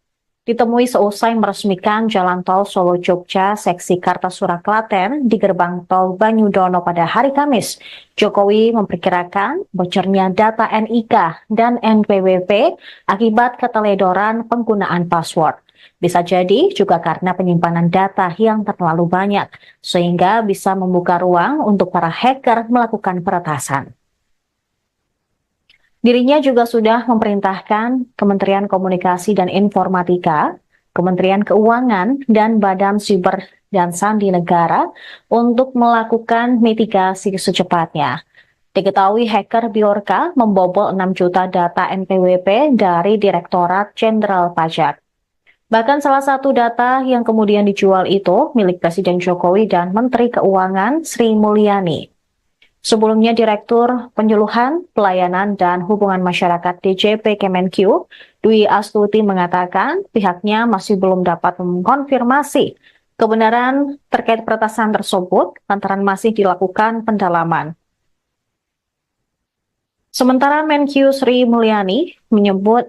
Ditemui seusai meresmikan Jalan Tol Solo-Jogja seksi Kartasura Klaten di gerbang tol Banyudono pada hari Kamis, Jokowi memperkirakan bocornya data NIK dan NPWP akibat keteledoran penggunaan password. Bisa jadi juga karena penyimpanan data yang terlalu banyak, sehingga bisa membuka ruang untuk para hacker melakukan peretasan. Dirinya juga sudah memerintahkan Kementerian Komunikasi dan Informatika, Kementerian Keuangan, dan Badan Siber dan Sandi Negara untuk melakukan mitigasi secepatnya. Diketahui hacker Bjorka membobol 6 juta data NPWP dari Direktorat Jenderal Pajak. Bahkan salah satu data yang kemudian dijual itu milik Presiden Jokowi dan Menteri Keuangan Sri Mulyani. Sebelumnya, Direktur Penyuluhan, Pelayanan, dan Hubungan Masyarakat DJP Kemenq, Dwi Astuti mengatakan pihaknya masih belum dapat mengkonfirmasi kebenaran terkait peretasan tersebut lantaran masih dilakukan pendalaman. Sementara Menq Sri Mulyani menyebut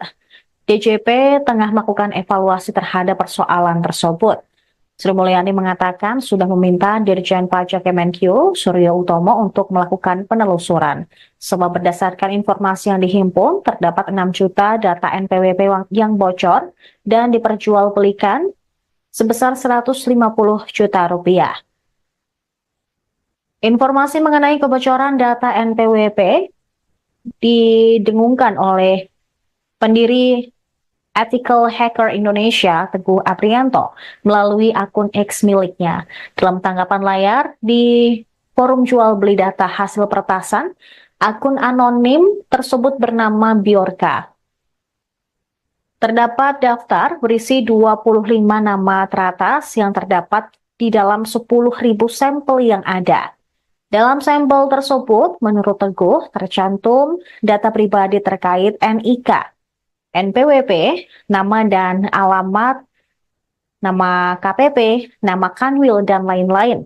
DJP tengah melakukan evaluasi terhadap persoalan tersebut. Sri Mulyani mengatakan sudah meminta Dirjen Pajak Kemenq, Suryo Utomo, untuk melakukan penelusuran. Sebab berdasarkan informasi yang dihimpun, terdapat 6 juta data NPWP yang bocor dan diperjualbelikan sebesar 150 juta rupiah. Informasi mengenai kebocoran data NPWP didengungkan oleh pendiri Ethical Hacker Indonesia, Teguh Aprianto, melalui akun X miliknya. Dalam tanggapan layar di forum jual beli data hasil peretasan, akun anonim tersebut bernama Bjorka. Terdapat daftar berisi 25 nama teratas yang terdapat di dalam 10.000 sampel yang ada. Dalam sampel tersebut, menurut Teguh, tercantum data pribadi terkait NIK, NPWP, nama dan alamat, nama KPP, nama Kanwil, dan lain-lain.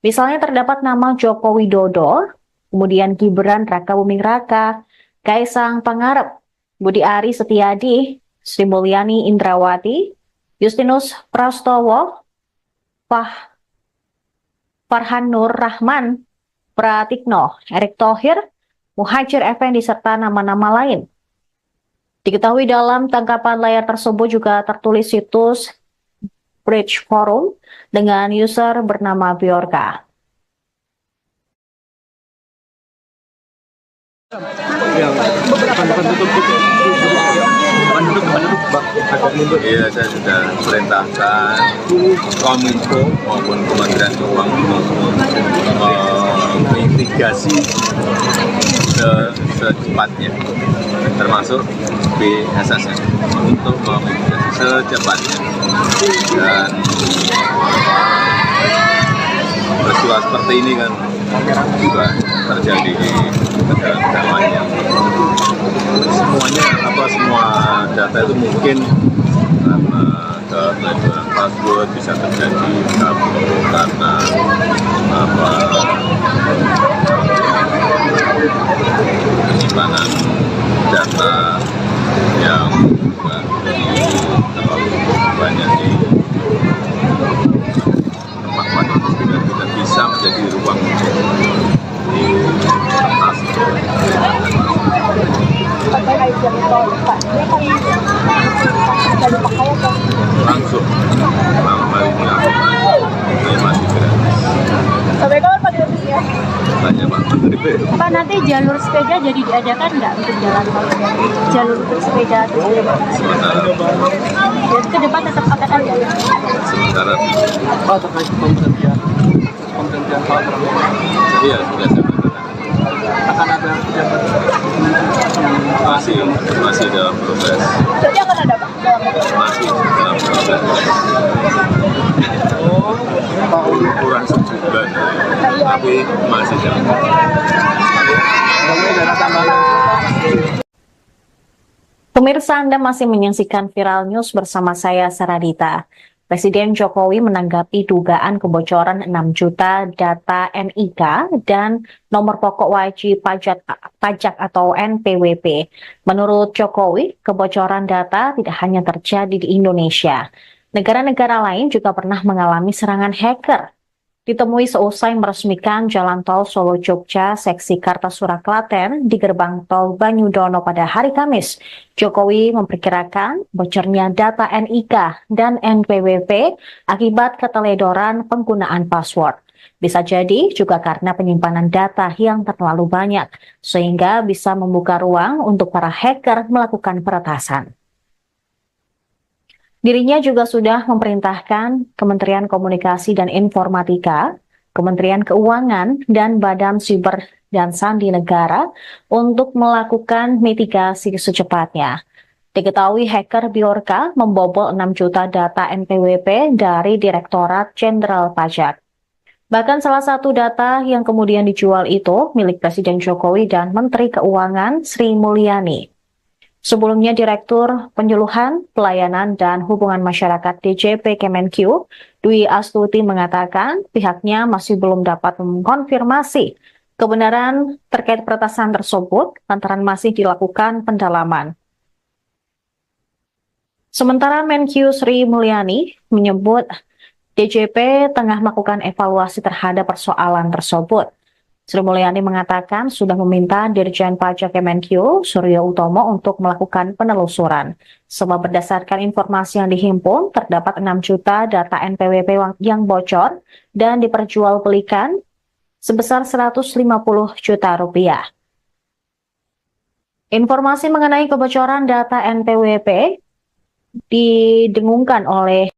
Misalnya terdapat nama Joko Widodo, kemudian Gibran Rakabuming Raka, Kaisang Pangarep, Budi Ari Setiadi, Sri Mulyani Indrawati, Justinus Prastowo, Farhan Nur Rahman, Pratikno, Erick Thohir, Muhajir Effendi, serta nama-nama lain. Diketahui dalam tangkapan layar tersebut juga tertulis situs Bridge Forum dengan user bernama Bjorka. Iya, saya sudah perintahkan Kominfo maupun Kementerian Keuangan menginvestigasi secepatnya, termasuk BSSN, untuk menginvestigasi secepatnya. Dan peristiwa seperti ini kan juga terjadi di negara-negara lain yang semua data itu mungkin karena keteledoran password bisa terjadi karena penyimpanan data yang terlalu banyak di tempat yang tidak bisa menjadi ruang di atas. Langsung, malam hari ini Pak, nanti jalur sepeda jadi diadakan nggak untuk jalan tol? Jalur bersepeda terus jadi ke depan tetap akan ada. Sementara Pak, terkait pemberhentian Pak Prabowo, iya sudah saya katakan. akan ada pejabat Masih dalam proses. Jadi akan ada Pak? Masih dalam proses. Pak Uli. Kurang sebulan, tapi masih dalam proses. Kemudian ada tambahan. Pemirsa, Anda masih menyaksikan Viral News bersama saya, Saradita. Presiden Jokowi menanggapi dugaan kebocoran 6 juta data NIK dan nomor pokok wajib pajak atau NPWP. Menurut Jokowi, kebocoran data tidak hanya terjadi di Indonesia. Negara-negara lain juga pernah mengalami serangan hacker. Ditemui seusai meresmikan Jalan Tol Solo Jogja seksi Kartasura Klaten di gerbang tol Banyudono pada hari Kamis, Jokowi memperkirakan bocornya data NIK dan NPWP akibat keteledoran penggunaan password. Bisa jadi juga karena penyimpanan data yang terlalu banyak, sehingga bisa membuka ruang untuk para hacker melakukan peretasan. Dirinya juga sudah memerintahkan Kementerian Komunikasi dan Informatika, Kementerian Keuangan, dan Badan Siber dan Sandi Negara untuk melakukan mitigasi secepatnya. Diketahui hacker Bjorka membobol 6 juta data NPWP dari Direktorat Jenderal Pajak. Bahkan salah satu data yang kemudian dijual itu milik Presiden Jokowi dan Menteri Keuangan Sri Mulyani. Sebelumnya, Direktur Penyuluhan, Pelayanan, dan Hubungan Masyarakat DJP Kemenq, Dwi Astuti mengatakan pihaknya masih belum dapat mengkonfirmasi kebenaran terkait peretasan tersebut lantaran masih dilakukan pendalaman. Sementara Menq Sri Mulyani menyebut DJP tengah melakukan evaluasi terhadap persoalan tersebut. Sri Mulyani mengatakan sudah meminta Dirjen Pajak Kemenq, Suryo Utomo, untuk melakukan penelusuran. Sebab berdasarkan informasi yang dihimpun, terdapat 6 juta data NPWP yang bocor dan diperjualbelikan sebesar 150 juta rupiah. Informasi mengenai kebocoran data NPWP didengungkan oleh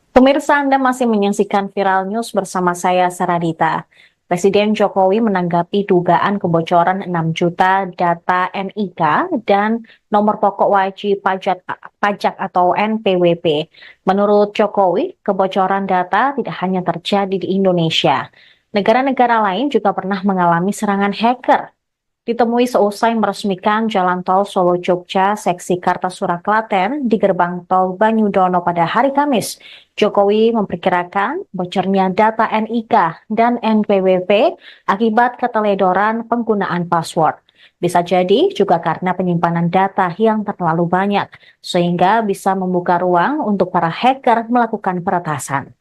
Pemirsa, Anda masih menyaksikan Viral News bersama saya, Saradita. Presiden Jokowi menanggapi dugaan kebocoran 6 juta data NIK dan nomor pokok wajib pajak atau NPWP. Menurut Jokowi, kebocoran data tidak hanya terjadi di Indonesia. Negara-negara lain juga pernah mengalami serangan hacker. Ditemui seusai meresmikan Jalan Tol Solo Jogja seksi Kartasura Klaten di gerbang tol Banyudono pada hari Kamis, Jokowi memperkirakan bocornya data NIK dan NPWP akibat keteledoran penggunaan password. Bisa jadi juga karena penyimpanan data yang terlalu banyak, sehingga bisa membuka ruang untuk para hacker melakukan peretasan.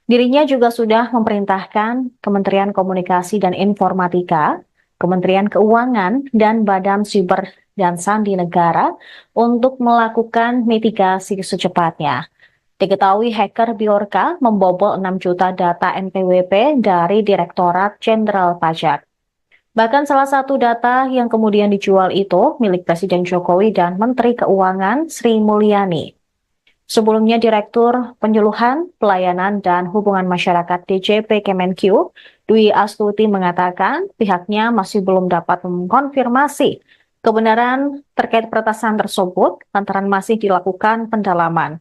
Dirinya juga sudah memerintahkan Kementerian Komunikasi dan Informatika, Kementerian Keuangan, dan Badan Siber dan Sandi Negara untuk melakukan mitigasi secepatnya. Diketahui hacker Bjorka membobol 6 juta data NPWP dari Direktorat Jenderal Pajak. Bahkan salah satu data yang kemudian dijual itu milik Presiden Jokowi dan Menteri Keuangan Sri Mulyani. Sebelumnya, Direktur Penyuluhan, Pelayanan, dan Hubungan Masyarakat DJP Kemenq, Dwi Astuti mengatakan pihaknya masih belum dapat mengkonfirmasi kebenaran terkait peretasan tersebut lantaran masih dilakukan pendalaman.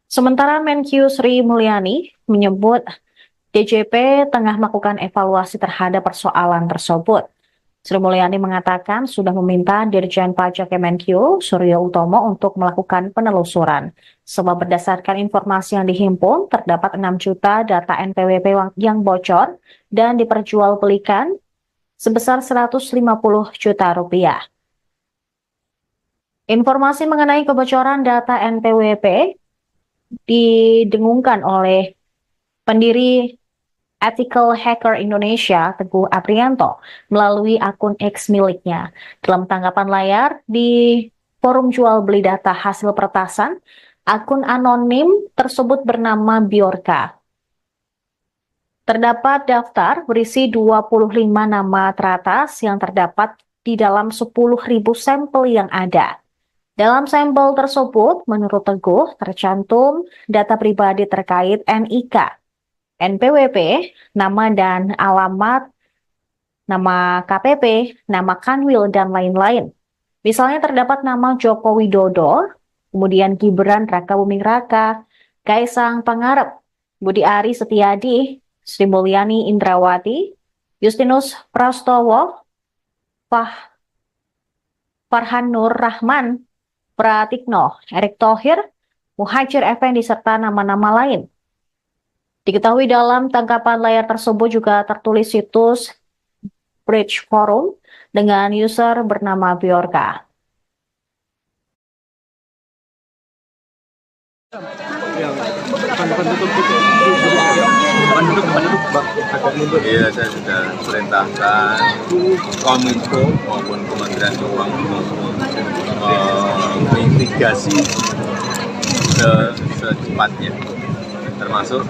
Sementara Menq Sri Mulyani menyebut DJP tengah melakukan evaluasi terhadap persoalan tersebut. Sri Mulyani mengatakan sudah meminta Dirjen Pajak Kemenkyu, Suryo Utomo, untuk melakukan penelusuran. Sebab berdasarkan informasi yang dihimpun, terdapat 6 juta data NPWP yang bocor dan diperjualbelikan sebesar 150 juta rupiah. Informasi mengenai kebocoran data NPWP didengungkan oleh pendiri Ethical Hacker Indonesia, Teguh Aprianto, melalui akun X miliknya. Dalam tanggapan layar di forum jual beli data hasil peretasan, akun anonim tersebut bernama Biorka. Terdapat daftar berisi 25 nama teratas yang terdapat di dalam 10.000 sampel yang ada. Dalam sampel tersebut, menurut Teguh, tercantum data pribadi terkait NIK, NPWP, nama dan alamat, nama KPP, nama Kanwil, dan lain-lain. Misalnya terdapat nama Joko Widodo, kemudian Gibran Rakabuming Raka, Kaisang Pangarep, Budi Ari Setiadi, Sri Mulyani Indrawati, Justinus Prastowo, Farhan Nur Rahman, Pratikno, Erick Thohir, Muhajir Effendi, serta nama-nama lain. Diketahui dalam tangkapan layar tersebut juga tertulis situs Bridge Forum dengan user bernama Biorka. Iya, saya sudah perintahkan Kominfo maupun Kementerian Keuangan menginvestigasi secepatnya, termasuk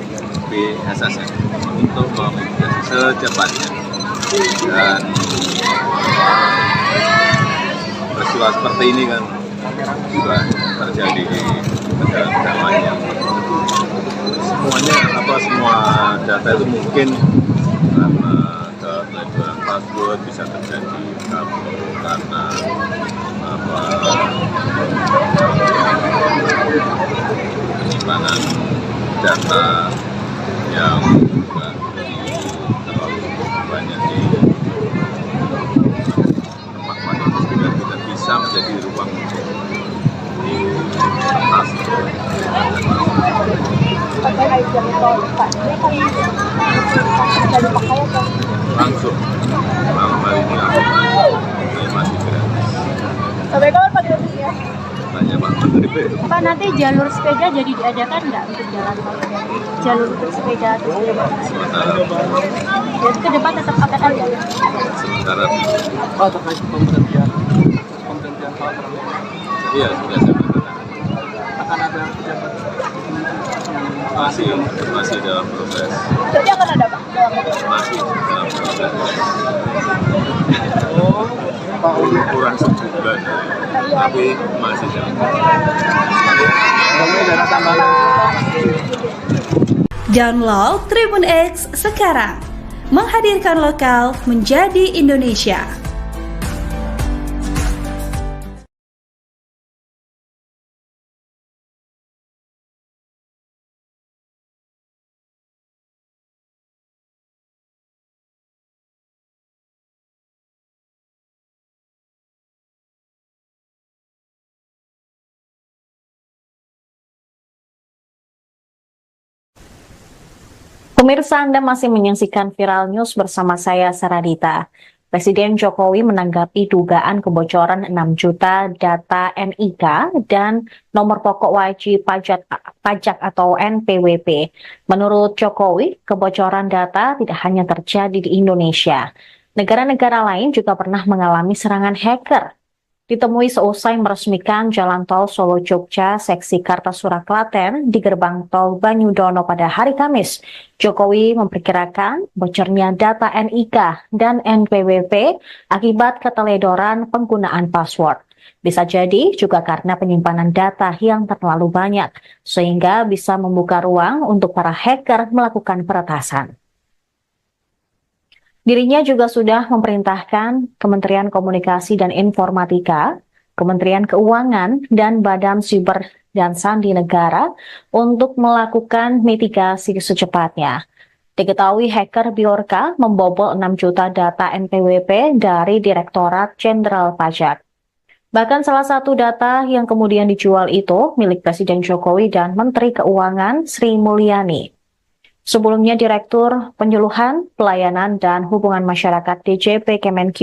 BSSN, untuk menginvestigasi secepatnya. Dan peristiwa seperti ini kan juga terjadi di negara-negara lain yang semua data itu mungkin karena kepelecehan password bisa terjadi karena penyimpanan data yang juga terlalu banyak di tempat yang tidak bisa menjadi ruang untuk diretas. Langsung malam hari ini aku masih gratis. Sampai kapan Pak gratisnya? Tanya Pak Menteri P. Pak, nanti jalur sepeda jadi diadakan nggak untuk jalan tol? Jalur untuk sepeda atau Sementara jadi ke depan tetap akan ada? sementara Pak, terkait pemberhentian Pak Prabowo, iya sudah saya katakan akan ada pejabat masih dalam proses, Jadi akan ada Pak? masih dalam proses. Pak Uli. Kurang sebulan, tapi masih dalam proses. Kami dana tambahan. Download Tribun X sekarang. Menghadirkan lokal menjadi Indonesia. Pemirsa, Anda masih menyaksikan Viral News bersama saya, Saradita. Presiden Jokowi menanggapi dugaan kebocoran 6 juta data NIK dan nomor pokok wajib pajak atau NPWP. Menurut Jokowi, kebocoran data tidak hanya terjadi di Indonesia. Negara-negara lain juga pernah mengalami serangan hacker. Ditemui seusai meresmikan Jalan Tol Solo-Jogja seksi Kartasura Klaten di gerbang tol Banyudono pada hari Kamis, Jokowi memperkirakan bocornya data NIK dan NPWP akibat keteledoran penggunaan password. Bisa jadi juga karena penyimpanan data yang terlalu banyak, sehingga bisa membuka ruang untuk para hacker melakukan peretasan. Dirinya juga sudah memerintahkan Kementerian Komunikasi dan Informatika, Kementerian Keuangan, dan Badan Siber dan Sandi Negara untuk melakukan mitigasi secepatnya. Diketahui hacker Bjorka membobol 6 juta data NPWP dari Direktorat Jenderal Pajak. Bahkan salah satu data yang kemudian dijual itu milik Presiden Jokowi dan Menteri Keuangan Sri Mulyani. Sebelumnya Direktur Penyuluhan, Pelayanan, dan Hubungan Masyarakat DJP Kemenq,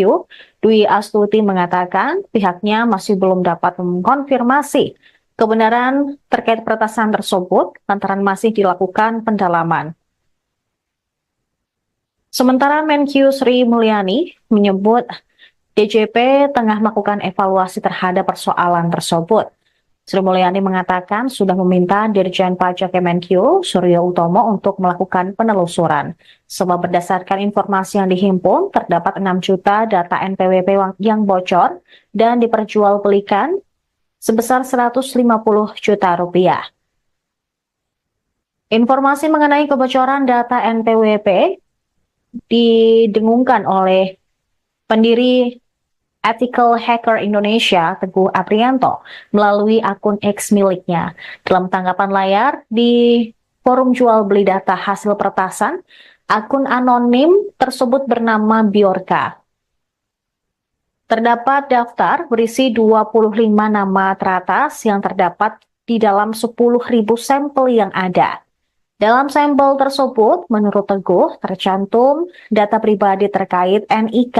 Dwi Astuti mengatakan pihaknya masih belum dapat mengkonfirmasi kebenaran terkait peretasan tersebut lantaran masih dilakukan pendalaman. Sementara Menq Sri Mulyani menyebut DJP tengah melakukan evaluasi terhadap persoalan tersebut. Sri Mulyani mengatakan sudah meminta Dirjen Pajak Kemenq Suryo Utomo untuk melakukan penelusuran. Sebab berdasarkan informasi yang dihimpun, terdapat 6 juta data NPWP yang bocor dan diperjualbelikan sebesar 150 juta rupiah. Informasi mengenai kebocoran data NPWP didengungkan oleh pendiri Ethical Hacker Indonesia, Teguh Aprianto, melalui akun X miliknya. Dalam tanggapan layar di forum jual beli data hasil peretasan, akun anonim tersebut bernama Bjorka. Terdapat daftar berisi 25 nama teratas yang terdapat di dalam 10.000 sampel yang ada. Dalam sampel tersebut, menurut Teguh, tercantum data pribadi terkait NIK,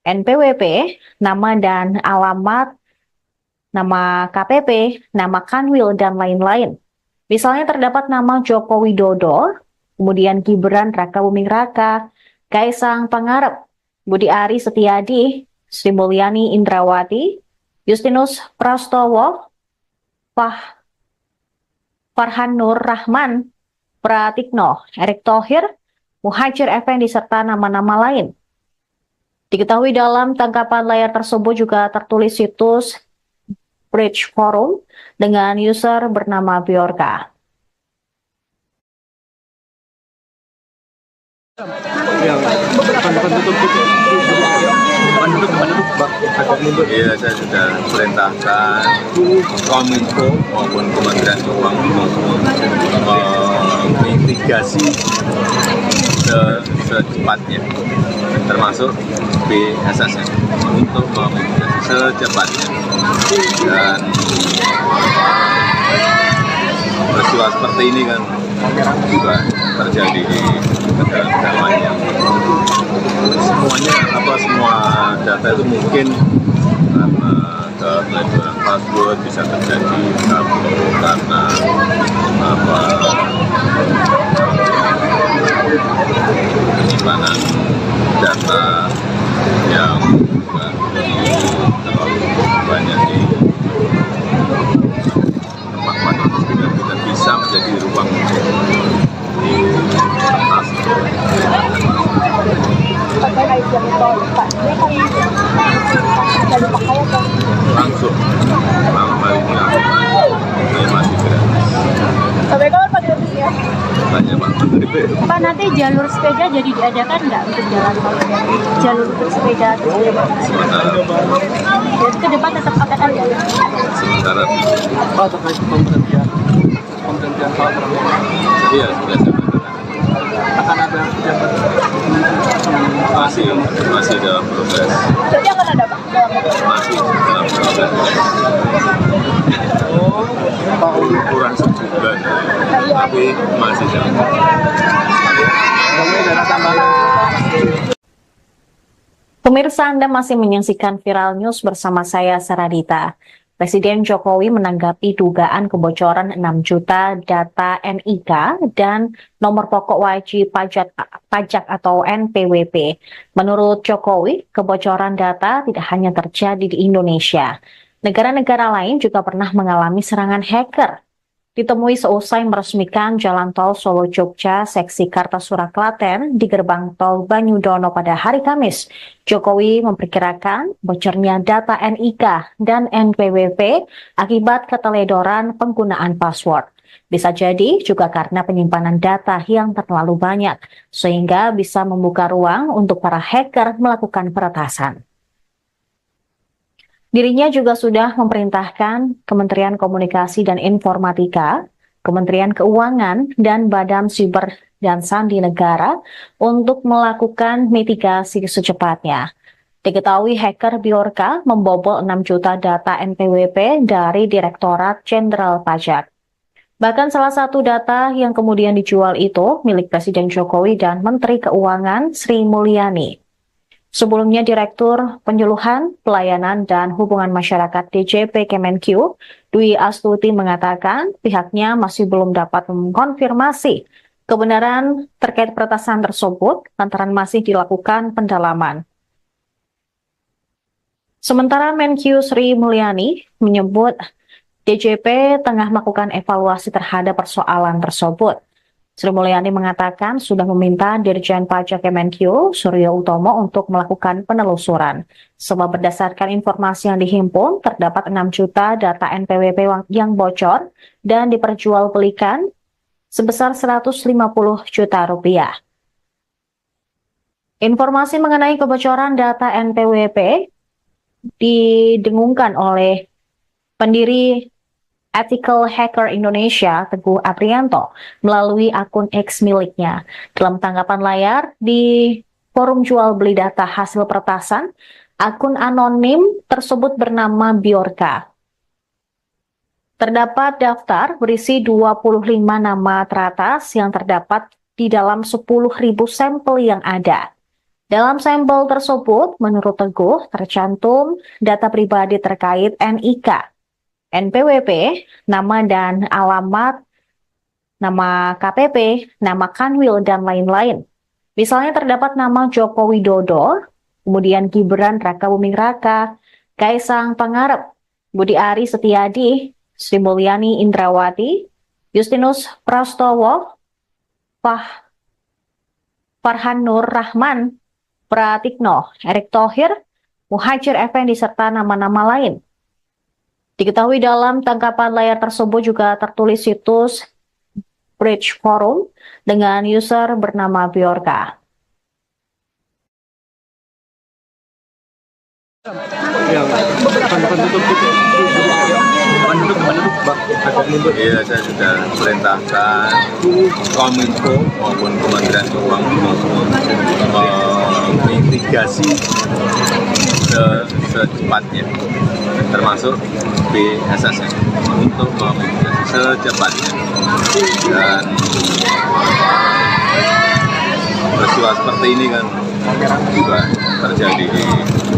NPWP, nama dan alamat, nama KPP, nama Kanwil, dan lain-lain. Misalnya terdapat nama Joko Widodo, kemudian Gibran Rakabuming Raka, Kaisang Pangarep, Budi Ari Setiadi, Sri Mulyani Indrawati, Justinus Prastowo, Farhan Nur Rahman, Pratikno, Erick Thohir, Muhajir Effendi, serta nama-nama lain. Diketahui dalam tangkapan layar tersebut juga tertulis situs Bridge Forum dengan user bernama Bjorka. Iya, saya sudah perintahkan Kominfo maupun Kementerian Keuangan menginvestigasi secepatnya, termasuk BSSN, untuk menginvestigasi secepatnya. Dan peristiwa seperti ini kan juga terjadi di negara-negara lain yang semua data itu mungkin karena kepelecehan password bisa terjadi karena penyimpanan data yang terlalu banyak di tempat tidak bisa menjadi ruang di atas. Langsung malam harinya saya masih gratis. Sampai kapan Pak gratisnya? Tanya Pak Menteri. Pak, nanti jalur sepeda jadi diadakan nggak untuk jalan tol? Jalur untuk sepeda terus jadi ke depan tetap akan ada? Sementara Pak, terkait pemberhentian Pak Prabowo, iya sudah saya katakan. akan ada pejabat Masih dalam proses. Jadi akan ada Pak? Masih dalam proses. Pak Uli. Kurang sebulan, tapi masih dalam proses. Ada tambahan. Pemirsa, Anda masih menyaksikan Viral News bersama saya, Saradita. Presiden Jokowi menanggapi dugaan kebocoran 6 juta data NIK dan nomor pokok wajib pajak atau NPWP. Menurut Jokowi, kebocoran data tidak hanya terjadi di Indonesia. Negara-negara lain juga pernah mengalami serangan hacker. Ditemui seusai meresmikan Jalan Tol Solo-Jogja seksi Kartasura Klaten di gerbang tol Banyudono pada hari Kamis, Jokowi memperkirakan bocornya data NIK dan NPWP akibat keteledoran penggunaan password. Bisa jadi juga karena penyimpanan data yang terlalu banyak, sehingga bisa membuka ruang untuk para hacker melakukan peretasan. Dirinya juga sudah memerintahkan Kementerian Komunikasi dan Informatika, Kementerian Keuangan, dan Badan dan Sandi Negara untuk melakukan mitigasi secepatnya. Diketahui hacker Bjorka membobol 6 juta data NPWP dari Direktorat Jenderal Pajak. Bahkan salah satu data yang kemudian dijual itu milik Presiden Jokowi dan Menteri Keuangan Sri Mulyani. Sebelumnya Direktur Penyuluhan, Pelayanan, dan Hubungan Masyarakat DJP Kemenq, Dwi Astuti mengatakan pihaknya masih belum dapat mengkonfirmasi kebenaran terkait peretasan tersebut lantaran masih dilakukan pendalaman. Sementara Menq Sri Mulyani menyebut DJP tengah melakukan evaluasi terhadap persoalan tersebut. Sri Mulyani mengatakan sudah meminta Dirjen Pajak Kemenq Suryo Utomo untuk melakukan penelusuran. Sebab berdasarkan informasi yang dihimpun, terdapat 6 juta data NPWP yang bocor dan diperjualbelikan sebesar 150 juta rupiah. Informasi mengenai kebocoran data NPWP didengungkan oleh pendiri Ethical Hacker Indonesia, Teguh Aprianto, melalui akun X miliknya. Dalam tanggapan layar di forum jual beli data hasil peretasan, akun anonim tersebut bernama Bjorka. Terdapat daftar berisi 25 nama teratas yang terdapat di dalam 10.000 sampel yang ada. Dalam sampel tersebut, menurut Teguh, tercantum data pribadi terkait NIK, NPWP, nama dan alamat, nama KPP, nama Kanwil, dan lain-lain. Misalnya terdapat nama Joko Widodo, kemudian Gibran Rakabuming Raka, Kaisang Pangarep, Budi Ari Setiadi, Sri Mulyani Indrawati, Justinus Prastowo, Farhan Nur Rahman, Pratikno, Erick Thohir, Muhajir Effendi, serta nama-nama lain. Diketahui dalam tangkapan layar tersebut juga tertulis situs Bridge Forum dengan user bernama Bjorka. Iya, saya sudah perintahkan Kominfo maupun Kementerian Keuangan mitigasi secepatnya, termasuk BSSN untuk memitigasi secepatnya. Dan peristiwa seperti ini kan juga terjadi di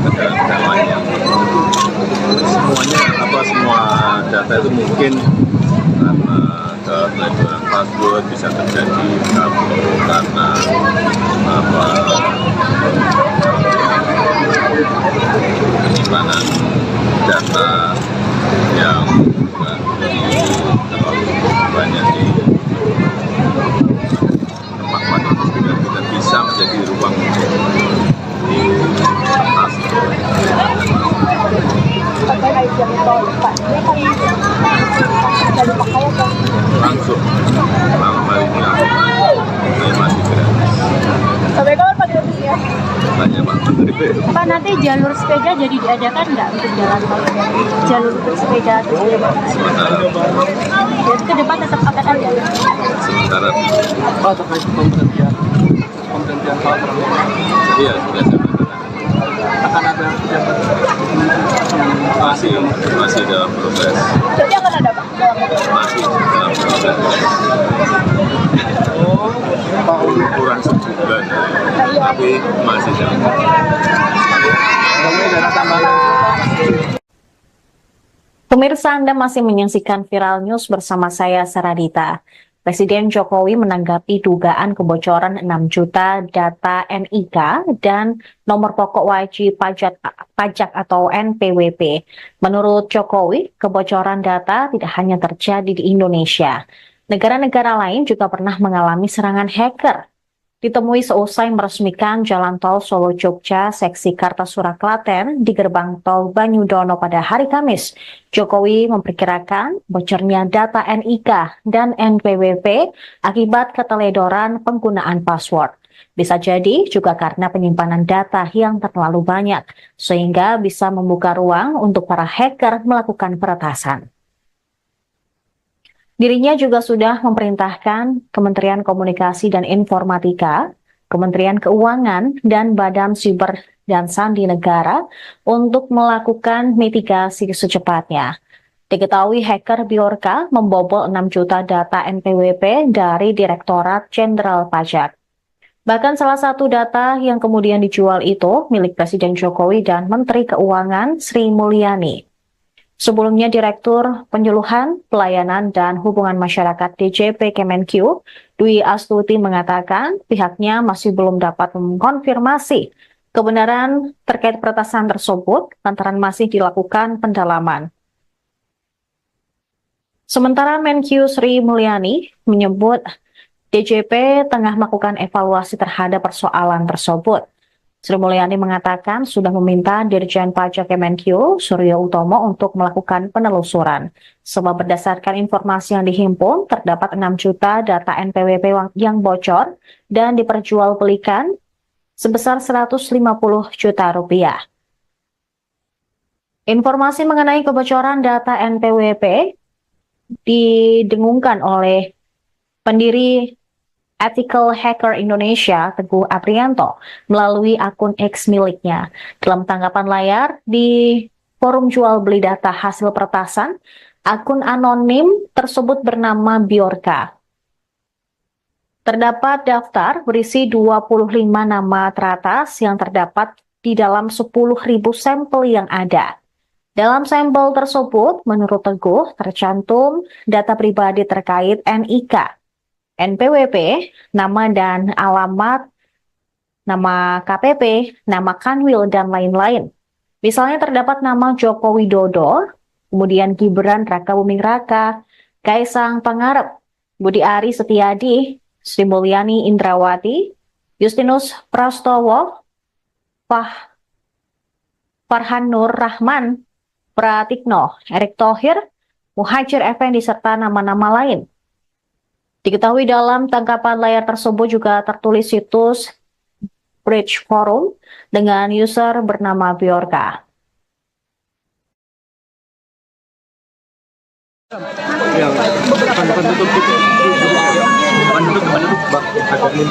negara-negara lain yang semua data itu mungkin karena kepelecehan password bisa terjadi karena penyimpanan data yang terlalu banyak di tempat itu tidak bisa menjadi ruang langsung malam hari ini masih gratis. Sampai kapan Pak gratisnya? Tanya Pak Menteri. Pak, nanti jalur sepeda jadi diadakan nggak untuk jalan tol? Jalur bersepeda terus Sementara jadi ke depan tetap akan ada. sementara Pak, terkait pemberhentian Pak Prabowo, iya sudah saya katakan akan ada pejabat masih dalam proses, Jadi akan ada Pak? masih dalam proses. Pak Uli. Kurang sebulan, tapi masih dalam proses. Mudah-mudahan ada tambahan. Pemirsa, Anda masih menyaksikan Viral News bersama saya, Saradita. Presiden Jokowi menanggapi dugaan kebocoran 6 juta data NIK dan nomor pokok wajib pajak atau NPWP. Menurut Jokowi, kebocoran data tidak hanya terjadi di Indonesia. Negara-negara lain juga pernah mengalami serangan hacker. Ditemui seusai meresmikan Jalan Tol Solo-Jogja seksi Kartasura Klaten di gerbang tol Banyudono pada hari Kamis, Jokowi memperkirakan bocornya data NIK dan NPWP akibat keteledoran penggunaan password. Bisa jadi juga karena penyimpanan data yang terlalu banyak, sehingga bisa membuka ruang untuk para hacker melakukan peretasan. Dirinya juga sudah memerintahkan Kementerian Komunikasi dan Informatika, Kementerian Keuangan, dan Badan Siber dan Sandi Negara untuk melakukan mitigasi secepatnya. Diketahui hacker Bjorka membobol 6 juta data NPWP dari Direktorat Jenderal Pajak. Bahkan salah satu data yang kemudian dijual itu milik Presiden Jokowi dan Menteri Keuangan Sri Mulyani. Sebelumnya Direktur Penyuluhan, Pelayanan, dan Hubungan Masyarakat DJP Kemenq, Dwi Astuti mengatakan pihaknya masih belum dapat mengkonfirmasi kebenaran terkait peretasan tersebut lantaran masih dilakukan pendalaman. Sementara Menq Sri Mulyani menyebut DJP tengah melakukan evaluasi terhadap persoalan tersebut. Sri Mulyani mengatakan sudah meminta Dirjen Pajak Kemenq Suryo Utomo untuk melakukan penelusuran. Sebab berdasarkan informasi yang dihimpun, terdapat 6 juta data NPWP yang bocor dan diperjualbelikan sebesar 150 juta rupiah. Informasi mengenai kebocoran data NPWP didengungkan oleh pendiri Ethical Hacker Indonesia, Teguh Aprianto, melalui akun X miliknya. Dalam tanggapan layar di forum jual beli data hasil peretasan, akun anonim tersebut bernama Bjorka. Terdapat daftar berisi 25 nama teratas yang terdapat di dalam 10.000 sampel yang ada. Dalam sampel tersebut, menurut Teguh, tercantum data pribadi terkait NIK, NPWP, nama dan alamat, nama KPP, nama Kanwil, dan lain-lain. Misalnya terdapat nama Joko Widodo, kemudian Gibran Raka Buming Raka, Kaisang Pangarep, Budi Ari Setiadi, Sri Mulyani Indrawati, Justinus Prastowo, Farhan Nur Rahman, Pratikno, Erick Thohir, Muhajir Effendi, serta nama-nama lain. Diketahui dalam tangkapan layar tersebut juga tertulis situs Bridge Forum dengan user bernama Bjorka.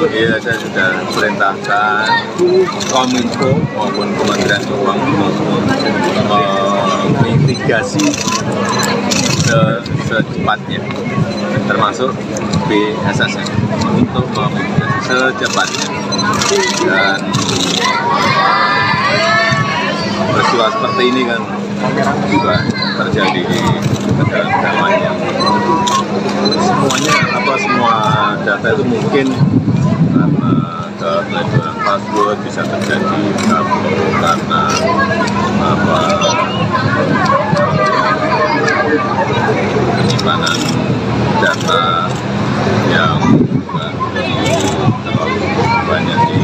Iya, saya sudah perintahkan Kominfo maupun Kementerian Keuangan mitigasi secepatnya, termasuk BSSN untuk memitigasi secepatnya. Dan peristiwa seperti ini kan juga terjadi di negara-negara lain yang semua data itu mungkin karena kepelecehan password bisa terjadi karena penyimpanan data yang terlalu banyak di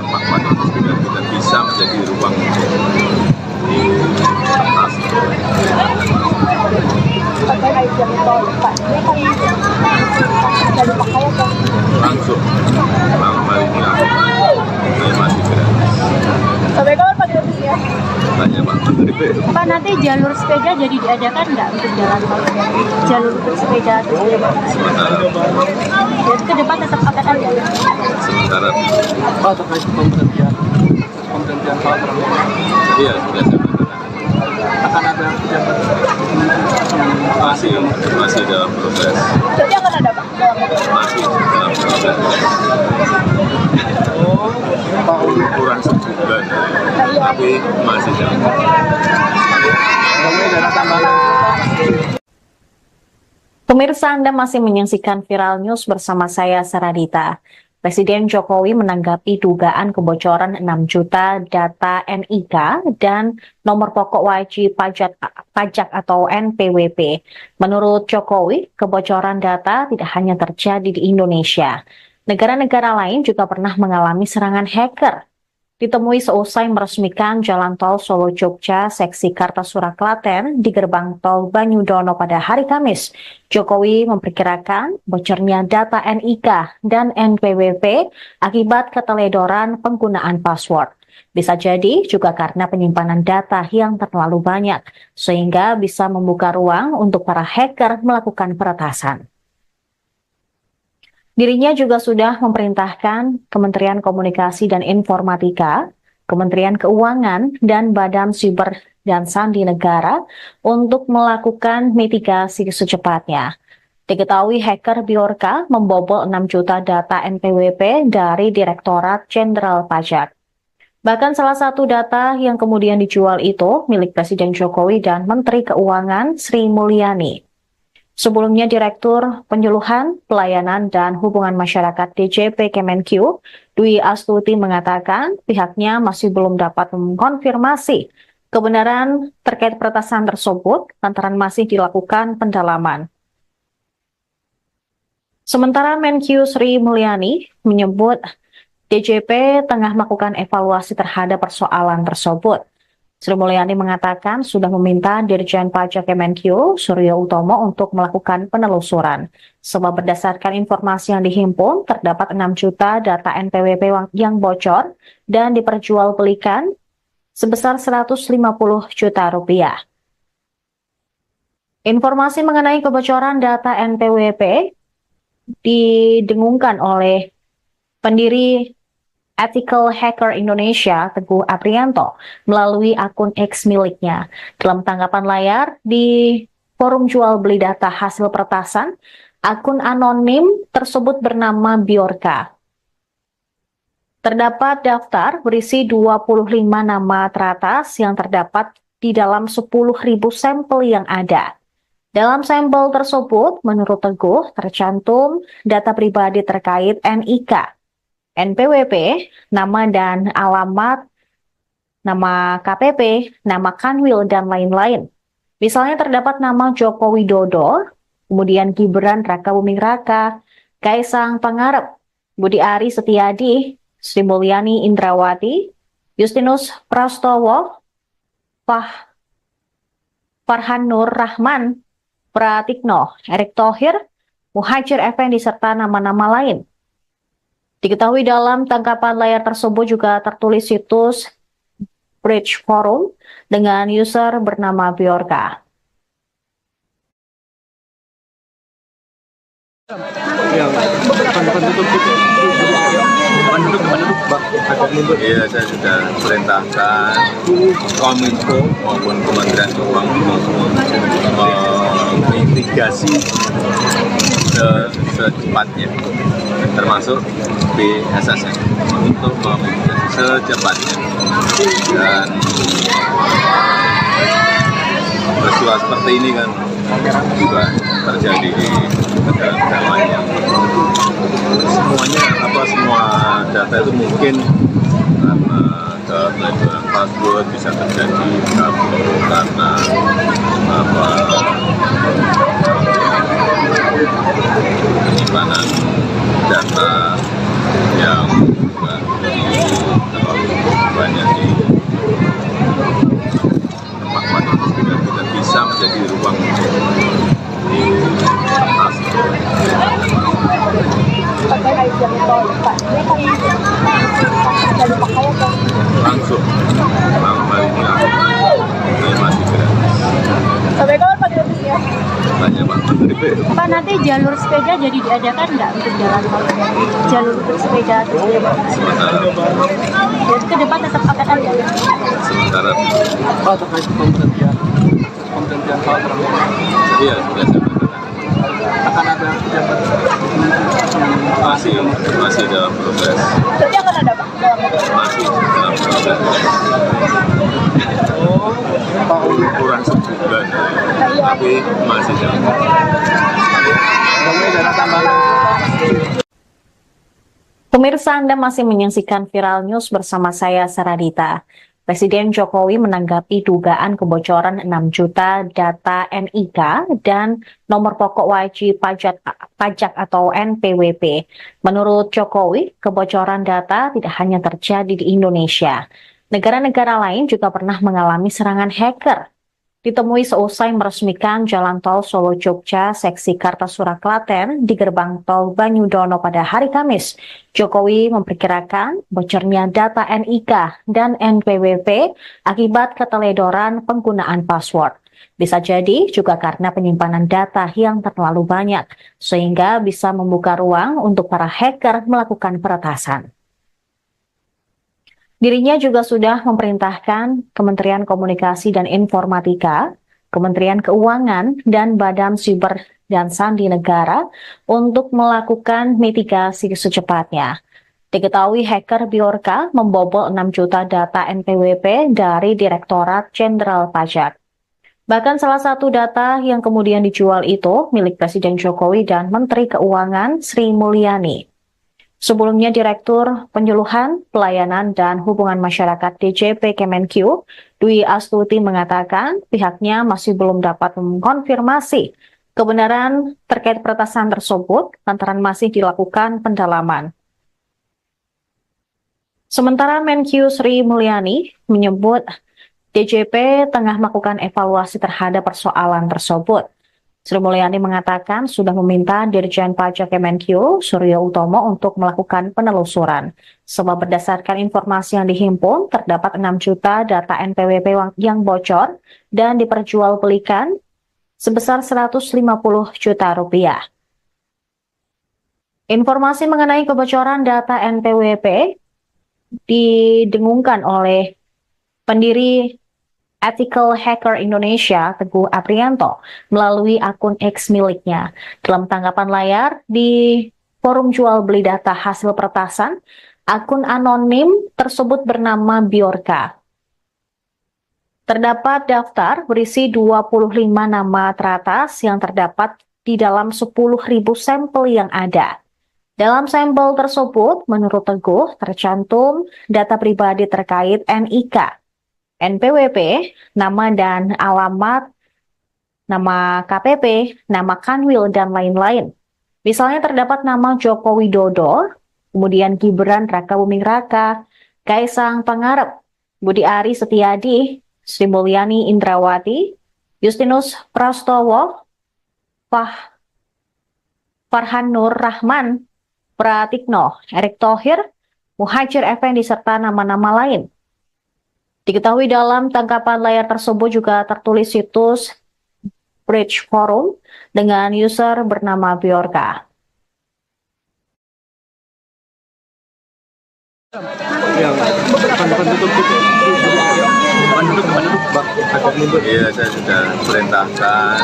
tempat-tempat itu tidak bisa menjadi ruang di kertas. Langsung malam hari ini masih gratis. Sampai kapan Pak gratisnya? Tanya Pak Menteri. Pak, nanti jalur sepeda jadi diadakan nggak untuk jalan tol? Jalur bersepeda atau sepeda? Sementara Jadi ke depan tetap akan ada. sementara Pak, terkait pemberhentian Pak Prabowo, iya sudah saya katakan. akan ada pejabat masih dalam proses. Jadi akan ada Pak? Masih dalam proses. Pak Uli. Kurang sebulan, tapi masih dalam proses. Kemudian dana tambahan. Pemirsa, Anda masih menyaksikan Viral News bersama saya, Saradita. Presiden Jokowi menanggapi dugaan kebocoran 6 juta data NIK dan nomor pokok wajib pajak atau NPWP. Menurut Jokowi, kebocoran data tidak hanya terjadi di Indonesia. Negara-negara lain juga pernah mengalami serangan hacker. Ditemui seusai meresmikan Jalan Tol Solo-Jogja seksi Kartasura Klaten di gerbang tol Banyudono pada hari Kamis, Jokowi memperkirakan bocornya data NIK dan NPWP akibat keteledoran penggunaan password. Bisa jadi juga karena penyimpanan data yang terlalu banyak, sehingga bisa membuka ruang untuk para hacker melakukan peretasan. Dirinya juga sudah memerintahkan Kementerian Komunikasi dan Informatika, Kementerian Keuangan, dan Badan Siber dan Sandi Negara untuk melakukan mitigasi secepatnya. Diketahui hacker Bjorka membobol 6 juta data NPWP dari Direktorat Jenderal Pajak. Bahkan salah satu data yang kemudian dijual itu milik Presiden Jokowi dan Menteri Keuangan Sri Mulyani. Sebelumnya Direktur Penyuluhan, Pelayanan, dan Hubungan Masyarakat DJP Kemenq, Dwi Astuti mengatakan pihaknya masih belum dapat mengkonfirmasi kebenaran terkait peretasan tersebut lantaran masih dilakukan pendalaman. Sementara Menq Sri Mulyani menyebut DJP tengah melakukan evaluasi terhadap persoalan tersebut. Sri Mulyani mengatakan sudah meminta Dirjen Pajak Kemenq Suryo Utomo untuk melakukan penelusuran. Sebab berdasarkan informasi yang dihimpun, terdapat 6 juta data NPWP yang bocor dan diperjualbelikan sebesar 150 juta rupiah. Informasi mengenai kebocoran data NPWP didengungkan oleh pendiri Ethical Hacker Indonesia, Teguh Aprianto, melalui akun X miliknya. Dalam tanggapan layar di forum jual beli data hasil peretasan, akun anonim tersebut bernama Bjorka. Terdapat daftar berisi 25 nama teratas yang terdapat di dalam 10.000 sampel yang ada. Dalam sampel tersebut, menurut Teguh, tercantum data pribadi terkait NIK, NPWP, nama dan alamat, nama KPP, nama Kanwil, dan lain-lain. Misalnya terdapat nama Joko Widodo, kemudian Gibran Rakabuming Raka, Kaisang Pangarep, Budi Ari Setiadi, Sri Mulyani Indrawati, Justinus Prastowo, Farhan Nur Rahman, Pratikno, Erick Thohir, Muhajir Effendi, serta nama-nama lain. Diketahui dalam tangkapan layar tersebut juga tertulis situs Bridge Forum dengan user bernama Bjorka. Iya, saya sudah perintahkan Kominfo maupun Kementerian Keuangan mitigasi secepatnya, termasuk BSSN untuk memitigasi secepatnya. Dan peristiwa seperti ini kan juga terjadi di negara-negara lain yang semua data itu mungkin karena kepelecehan password bisa terjadi karena penyimpanan data yang juga terlalu banyak di tempat tidak bisa menjadi ruang di atas. Langsung malam harinya saya masih gratis. Sampai kapan Pak gratisnya? Tanya Pak Menteri. Pak, nanti jalur sepeda jadi diadakan nggak untuk jalan tol? Jalur untuk sepeda terus jadi ke depan tetap akan ada? Sementara Pak, terkait pemberhentian hal tersebut, iya sudah saya katakan akan ada pejabat masih dalam proses. Berarti akan ada Pak? Masih dalam proses. Kurang sebulan, tapi masih dalam proses. Pemirsa, Anda masih menyaksikan Viral News bersama saya, Saradita. Presiden Jokowi menanggapi dugaan kebocoran 6 juta data NIK dan nomor pokok wajib pajak atau NPWP. Menurut Jokowi, kebocoran data tidak hanya terjadi di Indonesia. Negara-negara lain juga pernah mengalami serangan hacker. ditemui seusai meresmikan Jalan Tol Solo Jogja seksi Kartasura Klaten di gerbang tol Banyudono pada hari Kamis. Jokowi memperkirakan bocornya data NIK dan NPWP akibat keteledoran penggunaan password. Bisa jadi juga karena penyimpanan data yang terlalu banyak, sehingga bisa membuka ruang untuk para hacker melakukan peretasan. Dirinya juga sudah memerintahkan Kementerian Komunikasi dan Informatika, Kementerian Keuangan, dan Badan Siber dan Sandi Negara untuk melakukan mitigasi secepatnya. Diketahui hacker Bjorka membobol 6 juta data NPWP dari Direktorat Jenderal Pajak. Bahkan salah satu data yang kemudian dijual itu milik Presiden Jokowi dan Menteri Keuangan Sri Mulyani. Sebelumnya Direktur Penyuluhan, Pelayanan, dan Hubungan Masyarakat DJP Kemenq, Dwi Astuti mengatakan pihaknya masih belum dapat mengkonfirmasi kebenaran terkait peretasan tersebut lantaran masih dilakukan pendalaman. Sementara Menq Sri Mulyani menyebut DJP tengah melakukan evaluasi terhadap persoalan tersebut. Sri Mulyani mengatakan sudah meminta Dirjen Pajak Kemenq, Suryo Utomo, untuk melakukan penelusuran. Sebab berdasarkan informasi yang dihimpun, terdapat 6 juta data NPWP yang bocor dan diperjualbelikan sebesar 150 juta rupiah. Informasi mengenai kebocoran data NPWP didengungkan oleh pendiri Ethical Hacker Indonesia, Teguh Aprianto, melalui akun X miliknya. Dalam tanggapan layar di forum jual beli data hasil peretasan, akun anonim tersebut bernama Bjorka. Terdapat daftar berisi 25 nama teratas yang terdapat di dalam 10.000 sampel yang ada. Dalam sampel tersebut, menurut Teguh, tercantum data pribadi terkait NIK, NPWP, nama dan alamat, nama KPP, nama Kanwil, dan lain-lain. Misalnya terdapat nama Joko Widodo, kemudian Gibran Rakabuming Raka, Kaisang Pangarep, Budi Ari Setiadi, Sri Mulyani Indrawati, Justinus Prastowo, Farhan Nur Rahman, Pratikno, Erick Thohir, Muhajir Effendi, serta nama-nama lain. Diketahui dalam tangkapan layar tersebut juga tertulis situs Bridge Forum dengan user bernama Bjorka. Iya, saya sudah perintahkan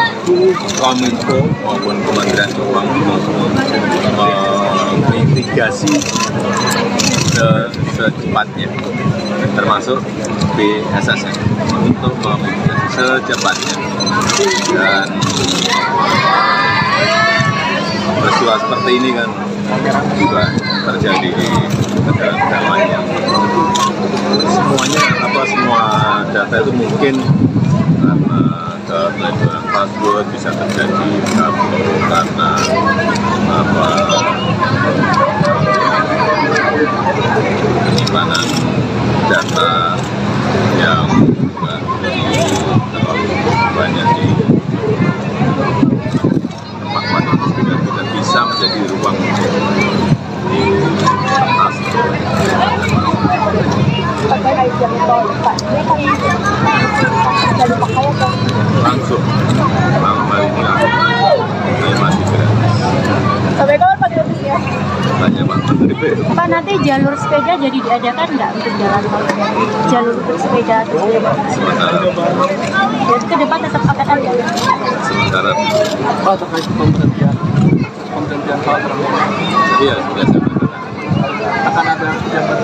Kominfo maupun Kementerian Keuangan mitigasi secepatnya, termasuk BSSN untuk memitigasi secepatnya. Dan peristiwa seperti ini kan juga terjadi di negara-negara lain. Semua data itu mungkin karena keteledoran password bisa terjadi karena penyimpanan data yang terlalu banyak di tempat yang tidak bisa menjadi ruang investasi. Langsung malam hari ini masih gratis. Sampai kapan Pak gratisnya? Tanya Pak Menteri. Pak, nanti jalur sepeda jadi diadakan nggak untuk jalan tol? Jalur bersepeda terus Sementara jadi ke depan tetap akan ada. sementara Pak, terkait pemberhentian Pak Prabowo, iya sudah saya katakan. akan ada pejabat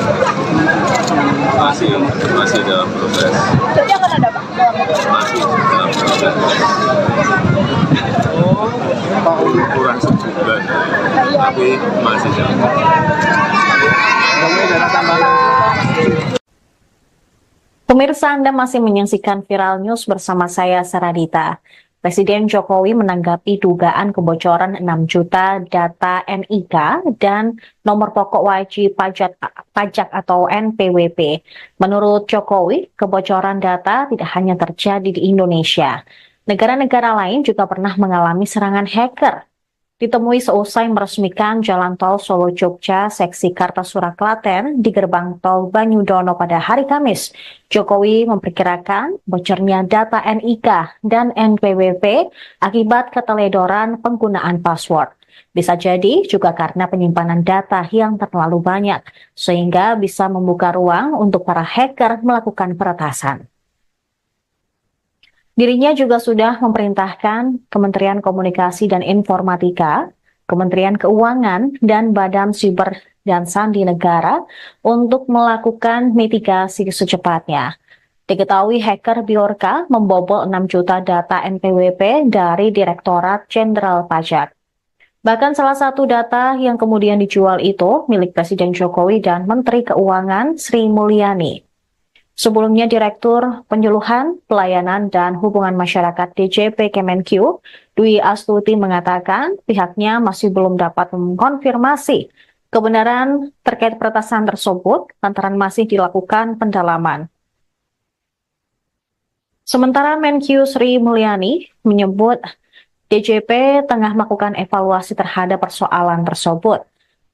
masih dalam proses. Jadi akan ada Pak? Masih dalam proses. Pak Kurang sebulan, tapi masih dalam proses. ada tambahan. Pemirsa, Anda masih menyaksikan Viral News bersama saya, Saradita. Presiden Jokowi menanggapi dugaan kebocoran 6 juta data NIK dan nomor pokok wajib pajak atau NPWP. Menurut Jokowi, kebocoran data tidak hanya terjadi di Indonesia. Negara-negara lain juga pernah mengalami serangan hacker. Ditemui seusai meresmikan Jalan Tol Solo-Jogja seksi Kartasura Klaten di gerbang tol Banyudono pada hari Kamis, Jokowi memperkirakan bocornya data NIK dan NPWP akibat keteledoran penggunaan password. Bisa jadi juga karena penyimpanan data yang terlalu banyak, sehingga bisa membuka ruang untuk para hacker melakukan peretasan. Dirinya juga sudah memerintahkan Kementerian Komunikasi dan Informatika, Kementerian Keuangan, dan Badan Siber dan Sandi Negara untuk melakukan mitigasi secepatnya. Diketahui hacker Bjorka membobol 6 juta data NPWP dari Direktorat Jenderal Pajak. Bahkan salah satu data yang kemudian dijual itu milik Presiden Jokowi dan Menteri Keuangan Sri Mulyani. Sebelumnya, Direktur Penyuluhan, Pelayanan, dan Hubungan Masyarakat DJP Kemenq, Dwi Astuti mengatakan pihaknya masih belum dapat mengkonfirmasi kebenaran terkait peretasan tersebut lantaran masih dilakukan pendalaman. Sementara Menq Sri Mulyani menyebut DJP tengah melakukan evaluasi terhadap persoalan tersebut.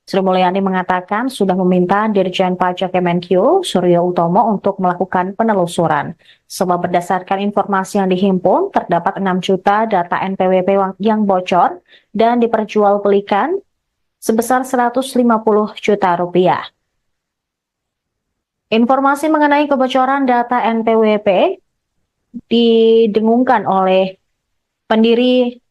Sri Mulyani mengatakan sudah meminta Dirjen Pajak Kemenq, Suryo Utomo, untuk melakukan penelusuran. Sebab berdasarkan informasi yang dihimpun, terdapat 6 juta data NPWP yang bocor dan diperjualbelikan sebesar 150 juta rupiah. Informasi mengenai kebocoran data NPWP didengungkan oleh pendiri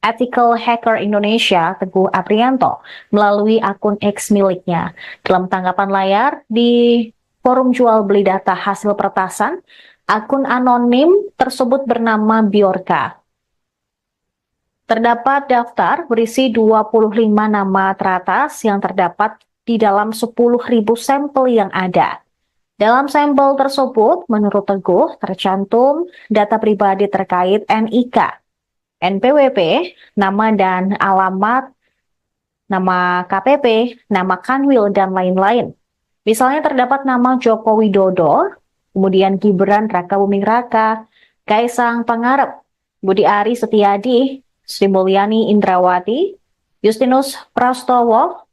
Ethical Hacker Indonesia, Teguh Aprianto, melalui akun X miliknya. Dalam tanggapan layar di forum jual beli data hasil peretasan, akun anonim tersebut bernama Bjorka. Terdapat daftar berisi 25 nama teratas yang terdapat di dalam 10.000 sampel yang ada. Dalam sampel tersebut, menurut Teguh, tercantum data pribadi terkait NIK, NPWP, nama dan alamat, nama KPP, nama Kanwil, dan lain-lain. Misalnya terdapat nama Joko Widodo, kemudian Gibran Rakabuming Raka, Kaisang Pangarep, Budi Ari Setiadi, Sri Mulyani Indrawati, Justinus Prastowo,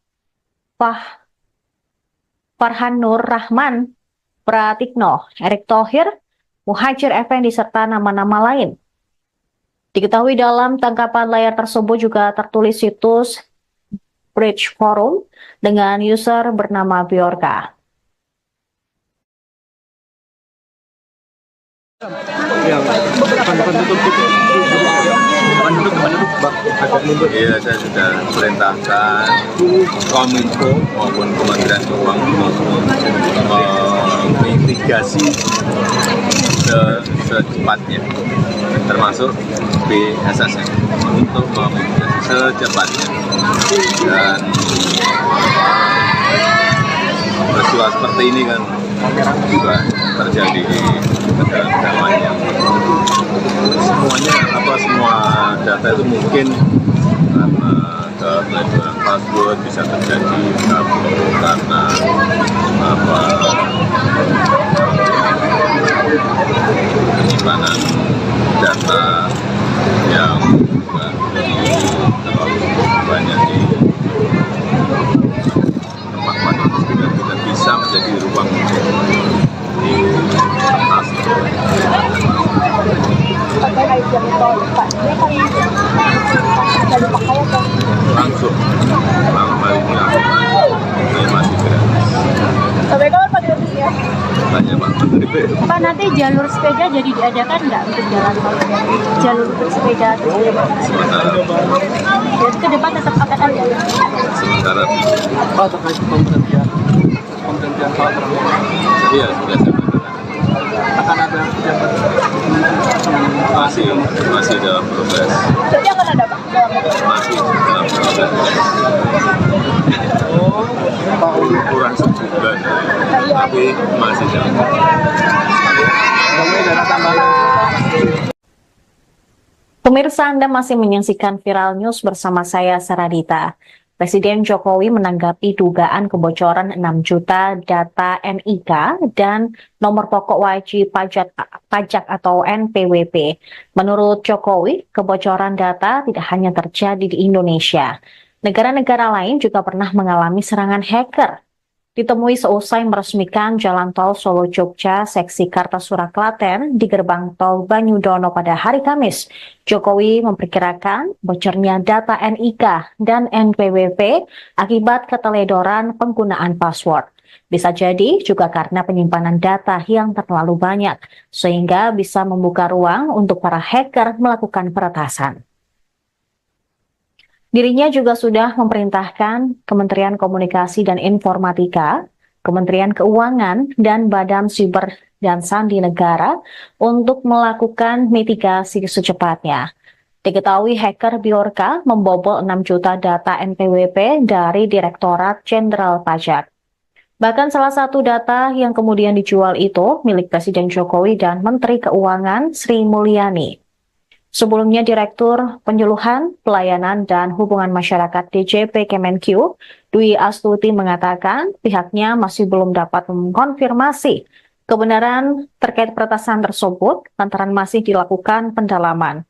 Farhan Nur Rahman, Pratikno, Erick Thohir, Muhajir Effendi, serta nama-nama lain. Diketahui dalam tangkapan layar tersebut juga tertulis situs Bridge Forum dengan user bernama Bjorka. Iya, saya sudah perintahkan Kominfo maupun Kementerian Keuangan mitigasi secepatnya, termasuk BSSN untuk memitigasi secepatnya. Dan peristiwa seperti ini kan juga terjadi di negara-negara lain yang semua data itu mungkin karena keteledoran password bisa terjadi karena penyimpanan data yang terlalu banyak di tempat-tempat itu tidak bisa menjadi ruang di atas. Langsung malam hari ini masih gratis. Sampai kapan Pak gratisnya? Tanya Pak Menteri. Pak, nanti jalur sepeda jadi diadakan nggak untuk jalan tol? Jalur bersepeda terus Sementara jadi ke depan tetap akan ada. sementara Pak, terkait pemberhentian Pak Prabowo, iya sudah saya katakan. akan ada pejabat masih dalam proses. Jadi akan ada Pak? Masih dalam proses. Pak Kurang sebulan, tapi masih dalam proses. Kemudian dana tambahan. Pemirsa, Anda masih menyaksikan Viral News bersama saya, Saradita. Presiden Jokowi menanggapi dugaan kebocoran 6 juta data NIK dan nomor pokok wajib pajak atau NPWP. Menurut Jokowi, kebocoran data tidak hanya terjadi di Indonesia. Negara-negara lain juga pernah mengalami serangan hacker. Ditemui seusai meresmikan Jalan Tol Solo-Jogja seksi Kartasura Klaten di gerbang tol Banyudono pada hari Kamis, Jokowi memperkirakan bocornya data NIK dan NPWP akibat keteledoran penggunaan password. Bisa jadi juga karena penyimpanan data yang terlalu banyak, sehingga bisa membuka ruang untuk para hacker melakukan peretasan. Dirinya juga sudah memerintahkan Kementerian Komunikasi dan Informatika, Kementerian Keuangan, dan Badan Siber dan Sandi Negara untuk melakukan mitigasi secepatnya. Diketahui hacker Bjorka membobol 6 juta data NPWP dari Direktorat Jenderal Pajak. Bahkan salah satu data yang kemudian dijual itu milik Presiden Jokowi dan Menteri Keuangan Sri Mulyani. Sebelumnya, Direktur Penyuluhan, Pelayanan, dan Hubungan Masyarakat DJP Kemenq, Dwi Astuti mengatakan pihaknya masih belum dapat mengkonfirmasi kebenaran terkait peretasan tersebut lantaran masih dilakukan pendalaman.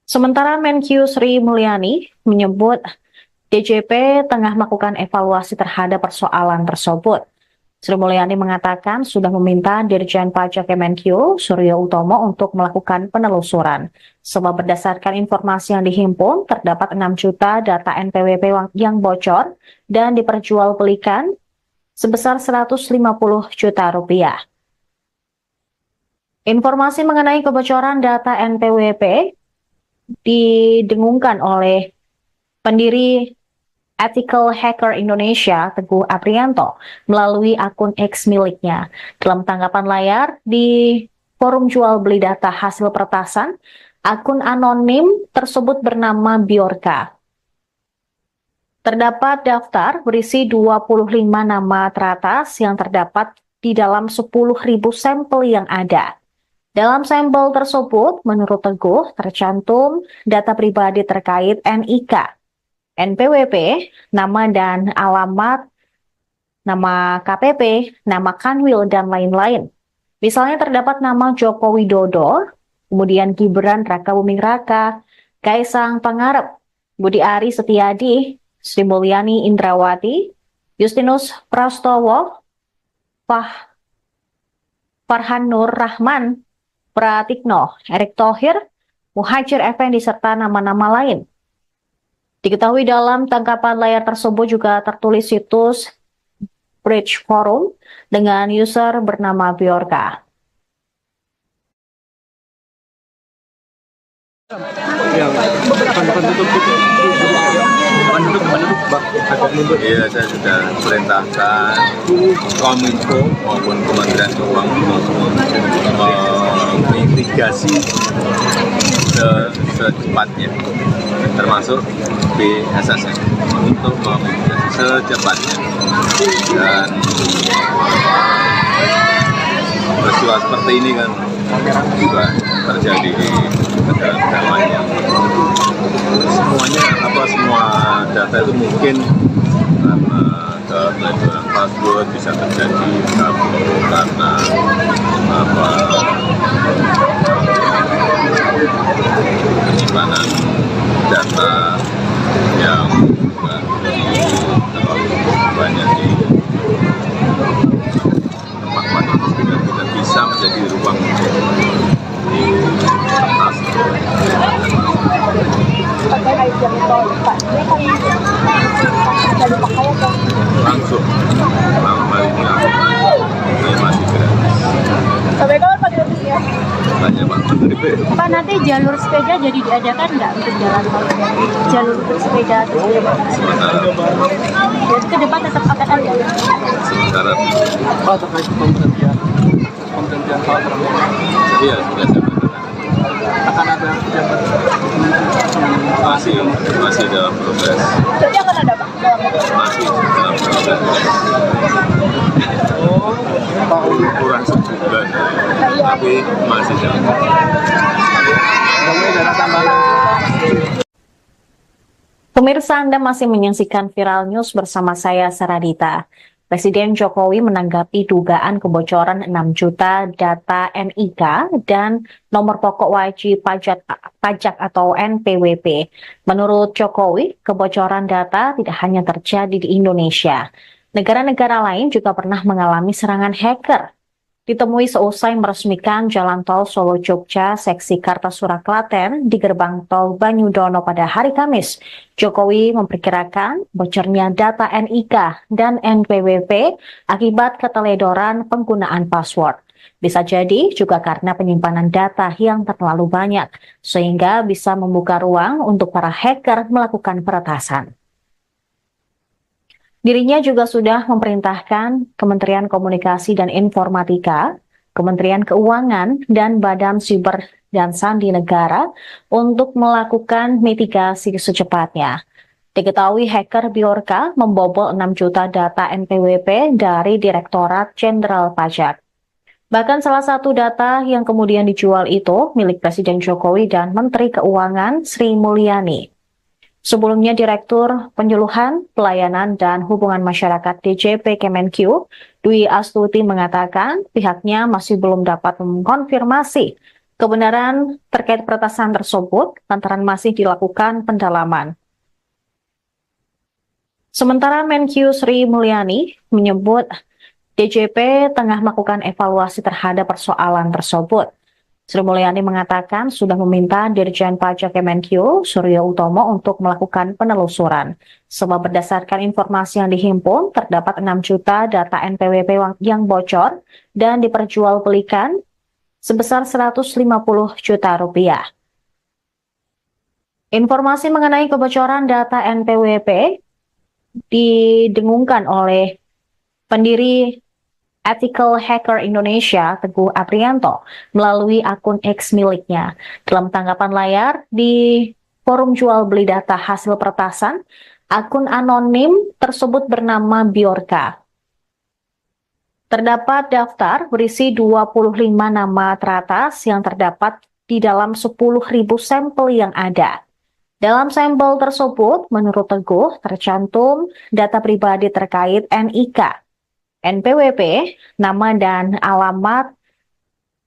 Sementara Menq Sri Mulyani menyebut DJP tengah melakukan evaluasi terhadap persoalan tersebut. Sri Mulyani mengatakan sudah meminta Dirjen Pajak Kemenq, Suryo Utomo, untuk melakukan penelusuran. Sebab berdasarkan informasi yang dihimpun, terdapat 6 juta data NPWP yang bocor dan diperjualbelikan sebesar 150 juta rupiah. Informasi mengenai kebocoran data NPWP didengungkan oleh pendiri Ethical Hacker Indonesia, Teguh Aprianto, melalui akun X miliknya. Dalam tanggapan layar di forum jual beli data hasil peretasan, akun anonim tersebut bernama Bjorka. Terdapat daftar berisi 25 nama teratas yang terdapat di dalam 10.000 sampel yang ada. Dalam sampel tersebut, menurut Teguh, tercantum data pribadi terkait NIK, NPWP, nama dan alamat, nama KPP, nama Kanwil, dan lain-lain. Misalnya terdapat nama Joko Widodo, kemudian Gibran Rakabuming Raka, Kaisang Pangarep, Budi Ari Setiadi, Sri Mulyani Indrawati, Justinus Prastowo, Farhan Nur Rahman, Pratikno, Erick Thohir, Muhajir Effendi, serta nama-nama lain. Diketahui dalam tangkapan layar tersebut juga tertulis situs Bridge Forum dengan user bernama Bjorka. Iya, saya sudah perintahkan Kominfo maupun Kementerian Keuangan mitigasi secepatnya, termasuk BSSN untuk memitigasi secepatnya. Dan peristiwa seperti ini kan juga terjadi di negara-negara lain yang semua data itu mungkin karena keteledoran password bisa terjadi karena penyimpanan data yang terlalu banyak di tempat itu tidak bisa menjadi ruang di kertas. Langsung malam hari ini masih gratis. Sampai kapan Pak gratisnya? Tanya Pak Menteri. Pak, nanti jalur sepeda jadi diadakan nggak untuk jalan tol? Jalur untuk sepeda terus jadi ke depan tetap akan ada? Sementara Pak, terkait pemberhentian hal tersebut, iya sudah saya katakan. akan ada yang Masih dalam proses. Jadi akan ada Pak? Masih dalam proses. Pak, Kurang sebulan, tapi masih dalam proses. ada tambahan. Pemirsa, Anda masih menyaksikan Viral News bersama saya, Saradita. Presiden Jokowi menanggapi dugaan kebocoran 6 juta data NIK dan nomor pokok wajib pajak atau NPWP. Menurut Jokowi, kebocoran data tidak hanya terjadi di Indonesia. Negara-negara lain juga pernah mengalami serangan hacker. Ditemui seusai meresmikan Jalan Tol Solo-Jogja seksi Kartasura Klaten di gerbang tol Banyudono pada hari Kamis, Jokowi memperkirakan bocornya data NIK dan NPWP akibat keteledoran penggunaan password. Bisa jadi juga karena penyimpanan data yang terlalu banyak, sehingga bisa membuka ruang untuk para hacker melakukan peretasan. Dirinya juga sudah memerintahkan Kementerian Komunikasi dan Informatika, Kementerian Keuangan, dan Badan Siber dan Sandi Negara untuk melakukan mitigasi secepatnya. Diketahui hacker Bjorka membobol 6 juta data NPWP dari Direktorat Jenderal Pajak. Bahkan salah satu data yang kemudian dijual itu milik Presiden Jokowi dan Menteri Keuangan Sri Mulyani. Sebelumnya, Direktur Penyuluhan, Pelayanan, dan Hubungan Masyarakat DJP Kemenq, Dwi Astuti mengatakan pihaknya masih belum dapat mengkonfirmasi kebenaran terkait peretasan tersebut lantaran masih dilakukan pendalaman. Sementara Menq Sri Mulyani menyebut DJP tengah melakukan evaluasi terhadap persoalan tersebut. Sri Mulyani mengatakan sudah meminta Dirjen Pajak Kemenq, Suryo Utomo, untuk melakukan penelusuran. Sebab berdasarkan informasi yang dihimpun, terdapat 6 juta data NPWP yang bocor dan diperjualbelikan sebesar 150 juta rupiah. Informasi mengenai kebocoran data NPWP didengungkan oleh pendiri Ethical Hacker Indonesia, Teguh Aprianto, melalui akun X miliknya. Dalam tanggapan layar di forum jual beli data hasil peretasan, akun anonim tersebut bernama Bjorka. Terdapat daftar berisi 25 nama teratas yang terdapat di dalam 10.000 sampel yang ada. Dalam sampel tersebut, menurut Teguh, tercantum data pribadi terkait NIK, NPWP, nama dan alamat,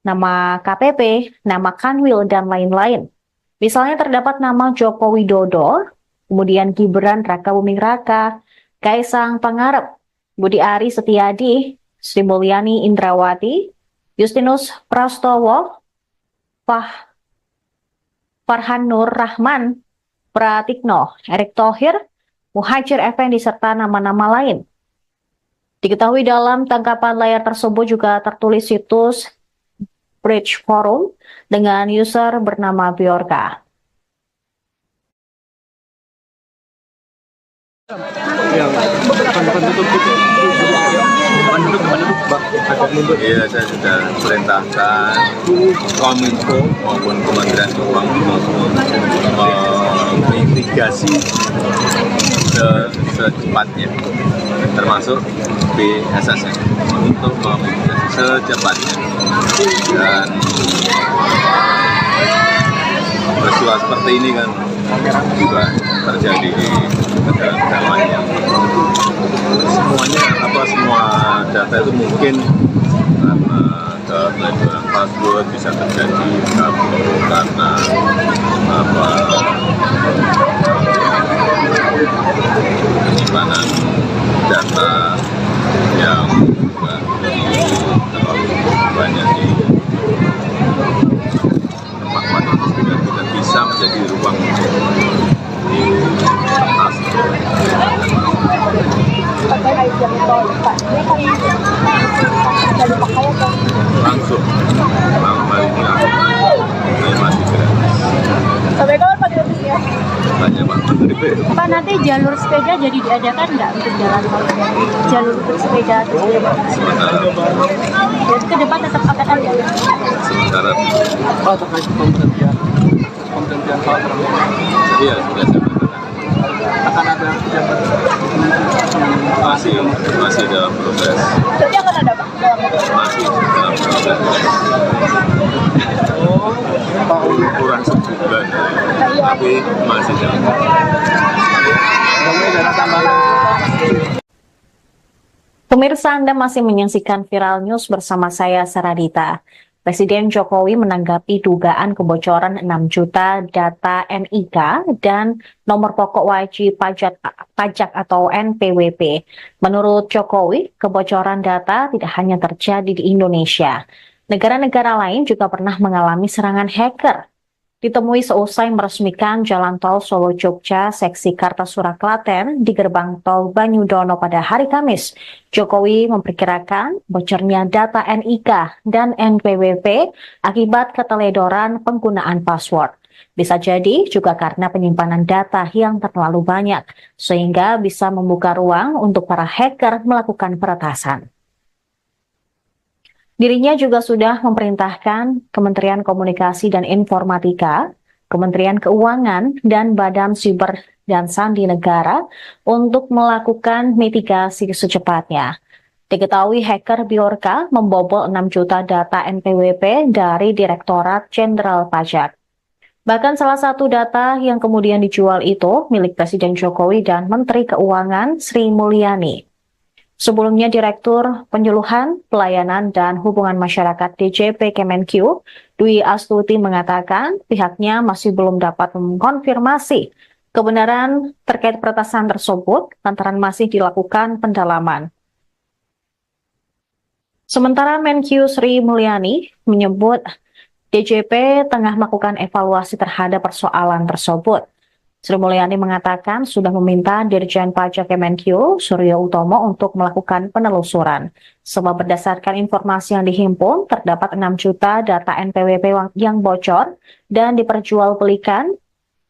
nama KPP, nama Kanwil, dan lain-lain. Misalnya terdapat nama Joko Widodo, kemudian Gibran Rakabuming Raka, Kaisang Pangarep, Budi Ari Setiadi, Sri Mulyani Indrawati, Justinus Prastowo, Farhan Nur Rahman, Pratikno, Erick Thohir, Muhajir Effendi, serta nama-nama lain. Diketahui dalam tangkapan layar tersebut juga tertulis situs Bridge Forum dengan user bernama Bjorka. Iya, saya sudah perintahkan Kominfo maupun Kementerian Keuangan mitigasi secepatnya, termasuk BSSN untuk memitigasi secepatnya. Dan peristiwa seperti ini kan juga terjadi di negara-negara lain yang semua data itu mungkin karena keteledoran password bisa terjadi karena penyimpanan data yang terlalu banyak di tempat-tempat itu tidak bisa menjadi ruang di atas. Langsung malam hari ini masih gratis. Sampai kapan Pak gratisnya? Tanya Pak Menteri. Pak, nanti jalur sepeda jadi diadakan nggak untuk jalan tol? Jalur bersepeda terus Sementara jadi ke depan tetap akan ada. sementara Pak, terkait pemberhentian Pak Prabowo, iya sudah saya katakan. akan ada pejabat masih dalam proses, Jadi akan ada Pak? masih dalam kurang sebulan, tapi masih jalan. Pemirsa, Anda masih menyaksikan Viral News bersama saya, Saradita. Presiden Jokowi menanggapi dugaan kebocoran 6 juta data NIK dan nomor pokok wajib pajak atau NPWP. Menurut Jokowi, kebocoran data tidak hanya terjadi di Indonesia. Negara-negara lain juga pernah mengalami serangan hacker. Ditemui seusai meresmikan Jalan Tol Solo-Jogja seksi Kartasura Klaten di gerbang tol Banyudono pada hari Kamis, Jokowi memperkirakan bocornya data NIK dan NPWP akibat keteledoran penggunaan password. Bisa jadi juga karena penyimpanan data yang terlalu banyak, sehingga bisa membuka ruang untuk para hacker melakukan peretasan. Dirinya juga sudah memerintahkan Kementerian Komunikasi dan Informatika, Kementerian Keuangan, dan Badan Siber dan Sandi Negara untuk melakukan mitigasi secepatnya. Diketahui hacker Bjorka membobol 6 juta data NPWP dari Direktorat Jenderal Pajak. Bahkan salah satu data yang kemudian dijual itu milik Presiden Jokowi dan Menteri Keuangan Sri Mulyani. Sebelumnya, Direktur Penyuluhan, Pelayanan, dan Hubungan Masyarakat DJP Kemenq, Dwi Astuti mengatakan pihaknya masih belum dapat mengkonfirmasi kebenaran terkait peretasan tersebut lantaran masih dilakukan pendalaman. Sementara Menq Sri Mulyani menyebut DJP tengah melakukan evaluasi terhadap persoalan tersebut. Sri Mulyani mengatakan sudah meminta Dirjen Pajak Kemenq, Suryo Utomo, untuk melakukan penelusuran. Sebab berdasarkan informasi yang dihimpun, terdapat 6 juta data NPWP yang bocor dan diperjualbelikan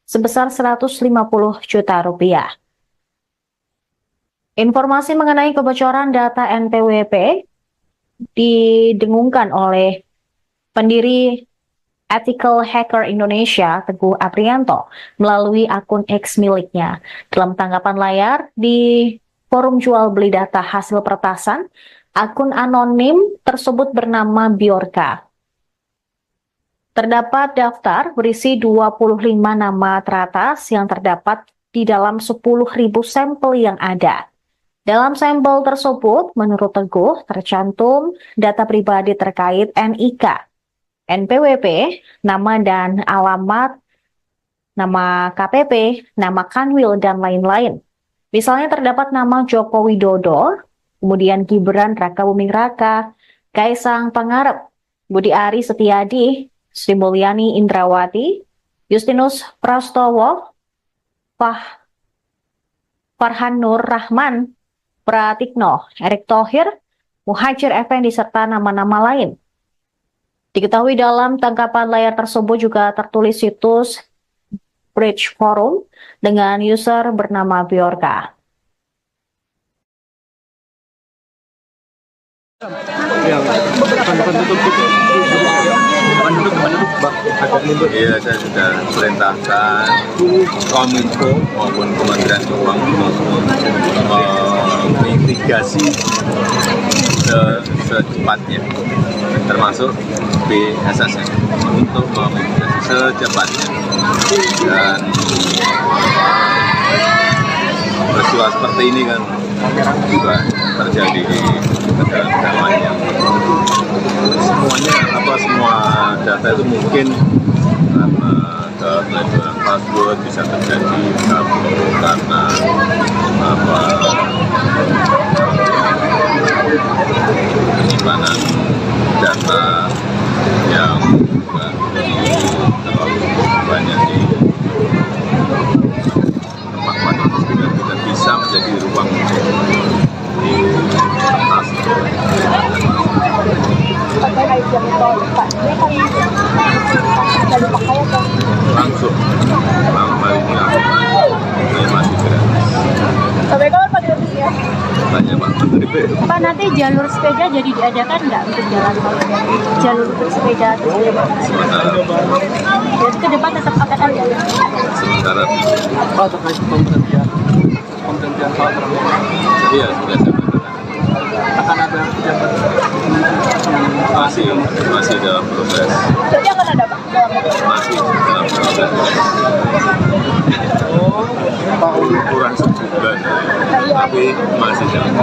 sebesar 150 juta rupiah. Informasi mengenai kebocoran data NPWP didengungkan oleh pendiri Ethical Hacker Indonesia, Teguh Aprianto, melalui akun X miliknya. Dalam tanggapan layar di forum jual beli data hasil peretasan, akun anonim tersebut bernama Bjorka. Terdapat daftar berisi 25 nama teratas yang terdapat di dalam 10.000 sampel yang ada. Dalam sampel tersebut, menurut Teguh, tercantum data pribadi terkait NIK, NPWP, nama dan alamat, nama KPP, nama Kanwil, dan lain-lain. Misalnya terdapat nama Joko Widodo, kemudian Gibran Rakabuming Raka, Kaisang Pangarep, Budi Ari Setiadi, Sri Mulyani Indrawati, Justinus Prastowo, Farhan Nur Rahman, Pratikno, Erick Thohir, Muhajir Effendi, serta nama-nama lain. Diketahui dalam tangkapan layar tersebut juga tertulis situs Bridge Forum dengan user bernama Bjorka. Iya, saya sudah perintahkan Kominfo maupun Kementerian Keuangan mitigasi secepatnya, termasuk BSSN untuk memitigasi secepatnya. Dan peristiwa seperti ini kan juga terjadi di negara-negara lain yang semua data itu mungkin karena keteledoran password bisa terjadi karena penyimpanan data yang juga terlalu banyak di tempat-tempat itu tidak bisa menjadi ruang di atas. Langsung malam hari ini saya masih gratis. Sampai kapan Pak gratisnya? Tanya Pak Menteri PU. Pak, nanti jalur sepeda jadi diadakan nggak untuk jalan tol? Jalur untuk sepeda atau sepeda? Jadi ke depan tetap akan ada? Sementara Pak, terkait pemberhentian hal tersebut, iya sudah saya katakan. akan ada pejabat masih dalam proses. Jadi akan ada Pak? Masih dalam proses. Kurang sebulan, tapi masih dalam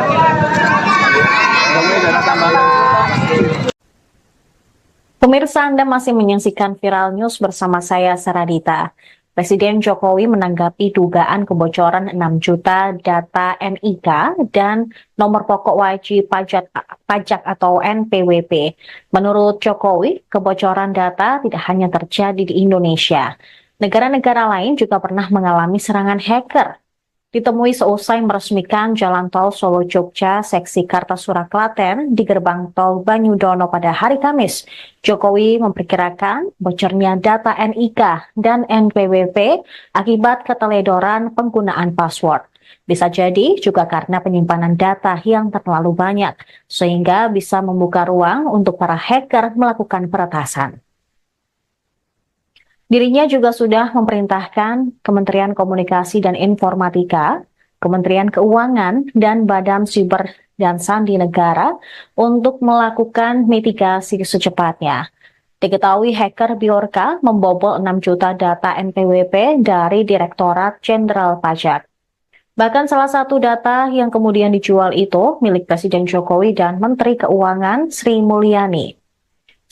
Pemirsa, Anda masih menyaksikan Viral News bersama saya, Saradita. Presiden Jokowi menanggapi dugaan kebocoran 6 juta data NIK dan nomor pokok wajib pajak atau NPWP. Menurut Jokowi, kebocoran data tidak hanya terjadi di Indonesia. Negara-negara lain juga pernah mengalami serangan hacker. Ditemui seusai meresmikan Jalan Tol Solo-Jogja seksi Kartasura Klaten di gerbang tol Banyudono pada hari Kamis, Jokowi memperkirakan bocornya data NIK dan NPWP akibat keteledoran penggunaan password. Bisa jadi juga karena penyimpanan data yang terlalu banyak, sehingga bisa membuka ruang untuk para hacker melakukan peretasan. Dirinya juga sudah memerintahkan Kementerian Komunikasi dan Informatika, Kementerian Keuangan, dan Badan Siber dan Sandi Negara untuk melakukan mitigasi secepatnya. Diketahui hacker Bjorka membobol 6 juta data NPWP dari Direktorat Jenderal Pajak. Bahkan salah satu data yang kemudian dijual itu milik Presiden Jokowi dan Menteri Keuangan Sri Mulyani.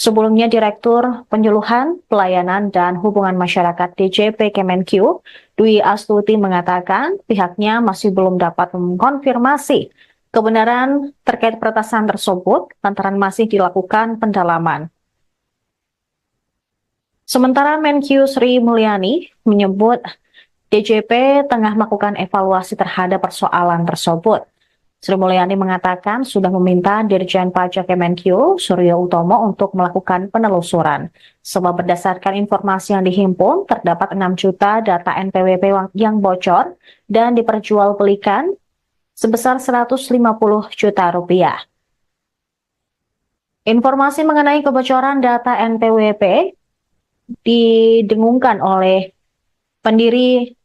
Sebelumnya, Direktur Penyuluhan, Pelayanan, dan Hubungan Masyarakat DJP Kemenq, Dwi Astuti mengatakan pihaknya masih belum dapat mengkonfirmasi kebenaran terkait peretasan tersebut lantaran masih dilakukan pendalaman. Sementara Menq Sri Mulyani menyebut DJP tengah melakukan evaluasi terhadap persoalan tersebut. Sri Mulyani mengatakan sudah meminta Dirjen Pajak Kemenq, Suryo Utomo, untuk melakukan penelusuran. Sebab berdasarkan informasi yang dihimpun, terdapat 6 juta data NPWP yang bocor dan diperjualbelikan sebesar 150 juta rupiah. Informasi mengenai kebocoran data NPWP didengungkan oleh pendiri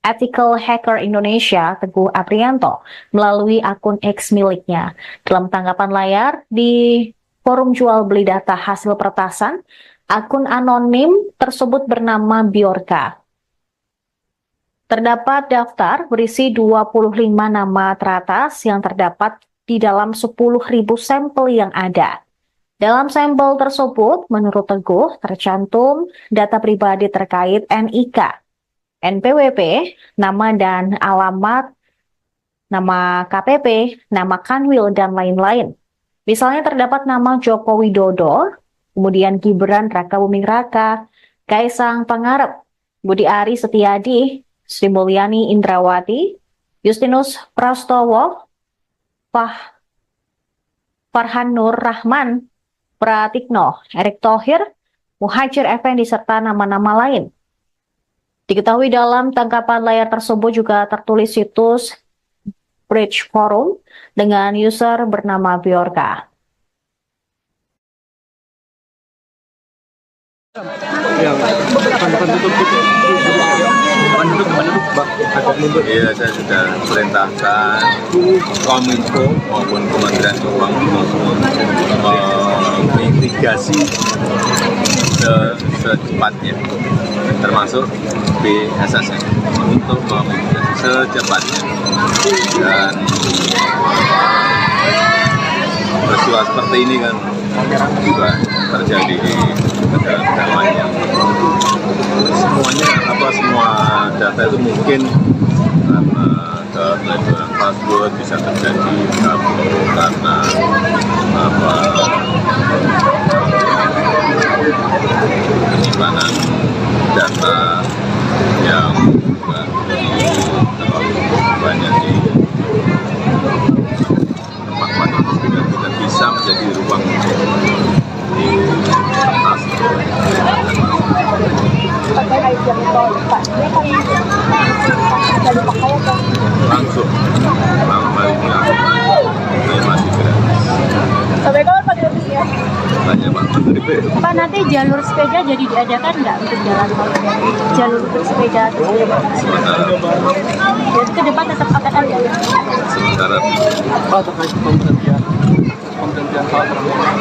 Ethical Hacker Indonesia, Teguh Aprianto, melalui akun X miliknya. Dalam tanggapan layar di forum jual beli data hasil peretasan, akun anonim tersebut bernama Bjorka. Terdapat daftar berisi 25 nama teratas yang terdapat di dalam 10.000 sampel yang ada. Dalam sampel tersebut, menurut Teguh, tercantum data pribadi terkait NIK, NPWP, nama dan alamat, nama KPP, nama Kanwil, dan lain-lain. Misalnya terdapat nama Joko Widodo, kemudian Gibran Rakabuming Raka, Kaisang Pangarep, Budi Ari Setiadi, Sri Mulyani Indrawati, Justinus Prastowo, Farhan Nur Rahman, Pratikno, Erick Thohir, Muhajir Effendi, serta nama-nama lain. Diketahui dalam tangkapan layar tersebut juga tertulis situs Bridge Forum dengan user bernama Bjorka. Iya, saya sudah perintahkan Kominfo maupun Kementerian Keuangan mitigasi secepatnya, termasuk BSSN untuk memitigasi secepatnya. Dan peristiwa seperti ini kan juga terjadi di negara-negara lain yang semua data itu mungkin karena keteledoran password bisa terjadi karena penyimpanan data yang terlalu banyak di tempat yang tidak bisa menjadi ruang investasi. Langsung malam ini masih gratis. Sampai kapan Pak gratisnya? Tanya Pak Menteri. Pak, nanti jalur sepeda jadi diadakan nggak untuk jalan tol? Jalur bersepeda terus jadi ke depan tetap akan ada. Sementara Pak, terkait pemberhentian pemberhentian pesawat terbang.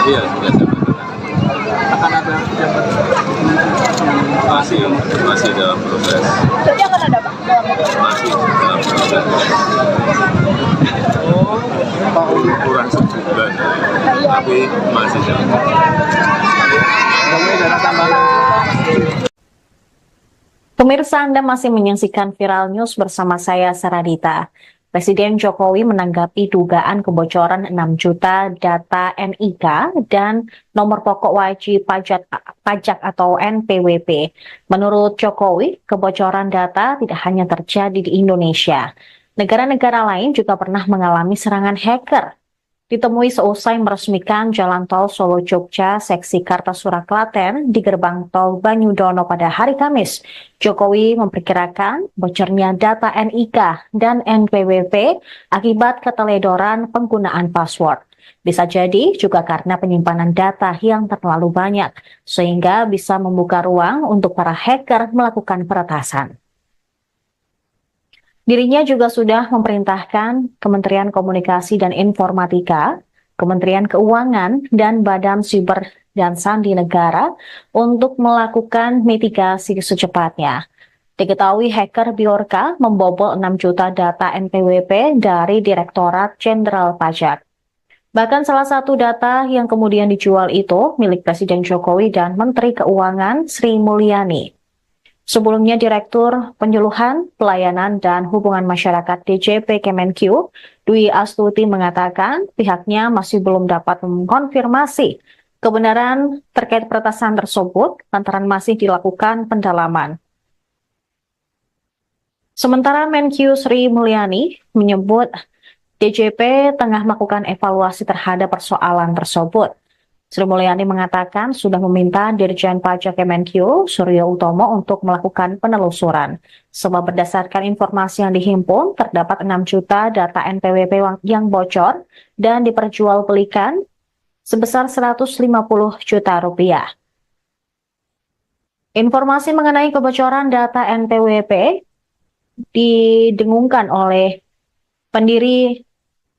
Iya, sudah saya katakan. Akan ada pejabat Masih dalam proses. Berarti akan ada Pak? Masih dalam proses. Kurang sebulan, tapi masih dalam Pemirsa, Anda masih menyaksikan Viral News bersama saya, Saradita. Presiden Jokowi menanggapi dugaan kebocoran 6 juta data NIK dan nomor pokok wajib pajak atau NPWP. Menurut Jokowi, kebocoran data tidak hanya terjadi di Indonesia. Negara-negara lain juga pernah mengalami serangan hacker. Ditemui seusai meresmikan Jalan Tol Solo-Jogja seksi Kartasura Klaten di gerbang tol Banyudono pada hari Kamis, Jokowi memperkirakan bocornya data NIK dan NPWP akibat keteledoran penggunaan password. Bisa jadi juga karena penyimpanan data yang terlalu banyak, sehingga bisa membuka ruang untuk para hacker melakukan peretasan. Dirinya juga sudah memerintahkan Kementerian Komunikasi dan Informatika, Kementerian Keuangan, dan Badan Siber dan Sandi Negara untuk melakukan mitigasi secepatnya. Diketahui hacker Bjorka membobol 6 juta data NPWP dari Direktorat Jenderal Pajak. Bahkan salah satu data yang kemudian dijual itu milik Presiden Jokowi dan Menteri Keuangan Sri Mulyani. Sebelumnya, Direktur Penyuluhan, Pelayanan, dan Hubungan Masyarakat DJP Kemenq, Dwi Astuti mengatakan pihaknya masih belum dapat mengkonfirmasi kebenaran terkait peretasan tersebut lantaran masih dilakukan pendalaman. Sementara Menq Sri Mulyani menyebut DJP tengah melakukan evaluasi terhadap persoalan tersebut. Sri Mulyani mengatakan sudah meminta Dirjen Pajak Kemenq, Suryo Utomo, untuk melakukan penelusuran. Sebab berdasarkan informasi yang dihimpun, terdapat 6 juta data NPWP yang bocor dan diperjualbelikan sebesar 150 juta rupiah. Informasi mengenai kebocoran data NPWP didengungkan oleh pendiri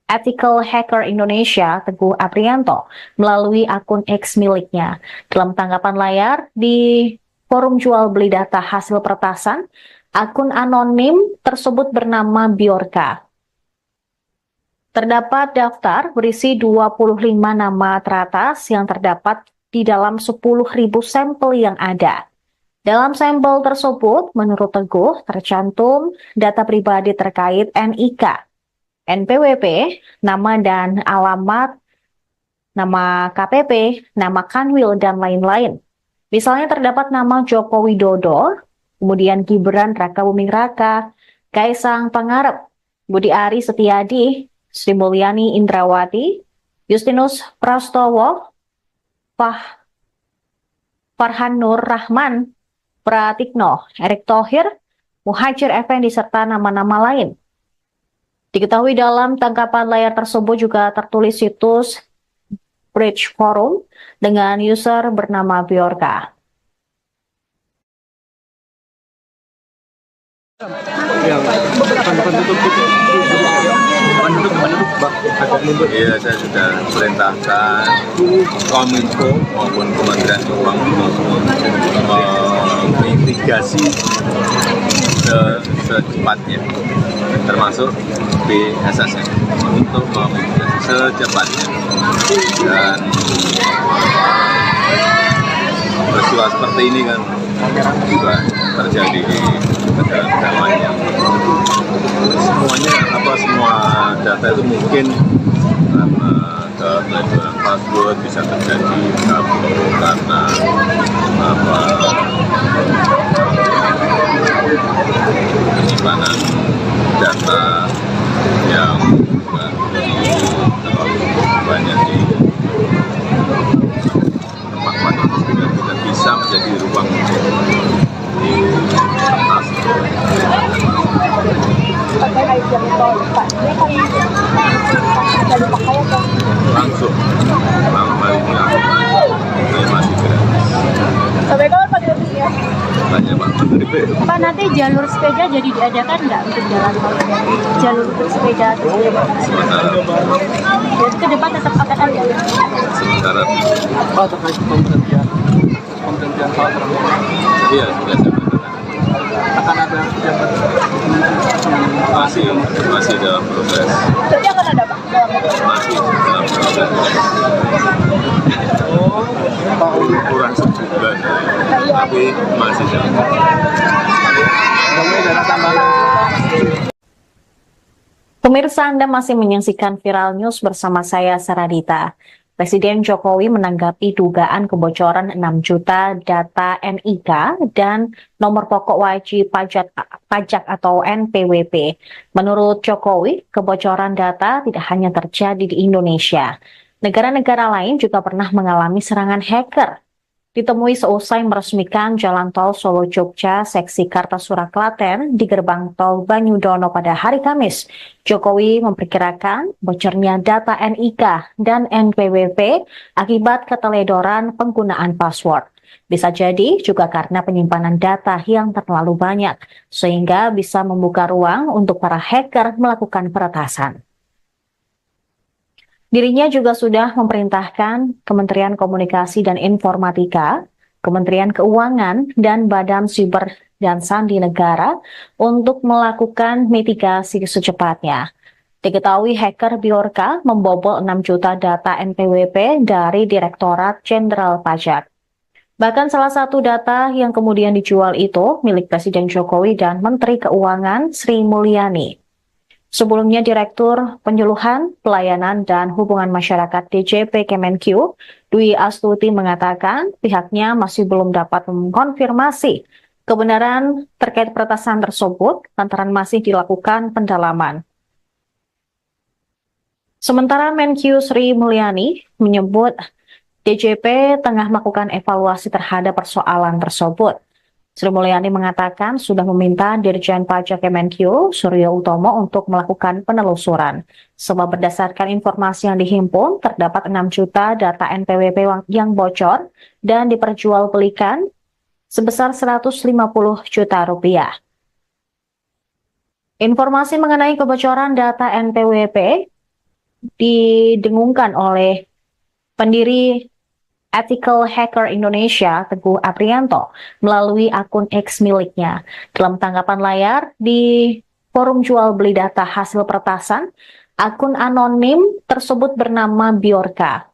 Ethical Hacker Indonesia, Teguh Aprianto, melalui akun X miliknya. Dalam tanggapan layar di forum jual beli data hasil peretasan, akun anonim tersebut bernama Bjorka. Terdapat daftar berisi 25 nama teratas yang terdapat di dalam 10.000 sampel yang ada. Dalam sampel tersebut, menurut Teguh, tercantum data pribadi terkait NIK, NPWP, nama dan alamat, nama KPP, nama Kanwil, dan lain-lain. Misalnya terdapat nama Joko Widodo, kemudian Gibran Rakabuming Raka, Kaisang Pangarep, Budi Ari Setiadi, Sri Mulyani Indrawati, Justinus Prastowo, Farhan Nur Rahman, Pratikno, Erick Thohir, Muhajir Effendi, serta nama-nama lain. Diketahui dalam tangkapan layar tersebut juga tertulis situs Bridge Forum dengan user bernama Bjorka. Iya, saya sudah perintahkan Kominfo maupun Kementerian Keuangan mitigasi secepatnya, termasuk BSSN untuk memitigasi secepatnya. Dan peristiwa seperti ini kan juga terjadi di negara-negara lain yang semua data itu mungkin karena keteledoran password bisa terjadi karena penyimpanan data yang terlalu banyak di tempat itu sehingga tidak bisa menjadi ruang di atas. Langsung malam hari ini masih gratis. Sampai kapan Pak gratisnya? Tanya Pak Menteri Pak, nanti jalur sepeda jadi diadakan nggak untuk jalan tol? Jalur bersepeda terus Sementara, jadi ke depan tetap akan ada. sementara, Pak, terkait pemberhentian Pak Prabowo, iya sudah saya katakan. akan ada pejabat Masih dalam proses. Jadi akan ada Pak? Masih dalam proses. Kurang sebulan, tapi masih dalam proses. Pemirsa, Anda masih menyaksikan Viral News bersama saya, Saradita. Presiden Jokowi menanggapi dugaan kebocoran 6 juta data NIK dan nomor pokok wajib pajak atau NPWP. Menurut Jokowi, kebocoran data tidak hanya terjadi di Indonesia. Negara-negara lain juga pernah mengalami serangan hacker. Ditemui seusai meresmikan Jalan Tol Solo-Jogja seksi Kartasura Klaten di gerbang tol Banyudono pada hari Kamis, Jokowi memperkirakan bocornya data NIK dan NPWP akibat keteledoran penggunaan password. Bisa jadi juga karena penyimpanan data yang terlalu banyak, sehingga bisa membuka ruang untuk para hacker melakukan peretasan. Dirinya juga sudah memerintahkan Kementerian Komunikasi dan Informatika, Kementerian Keuangan, dan Badan Siber dan Sandi Negara untuk melakukan mitigasi secepatnya. Diketahui hacker Bjorka membobol 6 juta data NPWP dari Direktorat Jenderal Pajak. Bahkan salah satu data yang kemudian dijual itu milik Presiden Jokowi dan Menteri Keuangan Sri Mulyani. Sebelumnya, Direktur Penyuluhan, Pelayanan, dan Hubungan Masyarakat DJP Kemenq, Dwi Astuti mengatakan pihaknya masih belum dapat mengkonfirmasi kebenaran terkait peretasan tersebut lantaran masih dilakukan pendalaman. Sementara Menq Sri Mulyani menyebut DJP tengah melakukan evaluasi terhadap persoalan tersebut. Sri Mulyani mengatakan sudah meminta Dirjen Pajak Kemenq, Suryo Utomo, untuk melakukan penelusuran. Sebab berdasarkan informasi yang dihimpun, terdapat 6 juta data NPWP yang bocor dan diperjualbelikan sebesar 150 juta rupiah. Informasi mengenai kebocoran data NPWP didengungkan oleh pendiri Ethical Hacker Indonesia, Teguh Aprianto, melalui akun X miliknya. Dalam tanggapan layar di forum jual beli data hasil peretasan, akun anonim tersebut bernama Bjorka.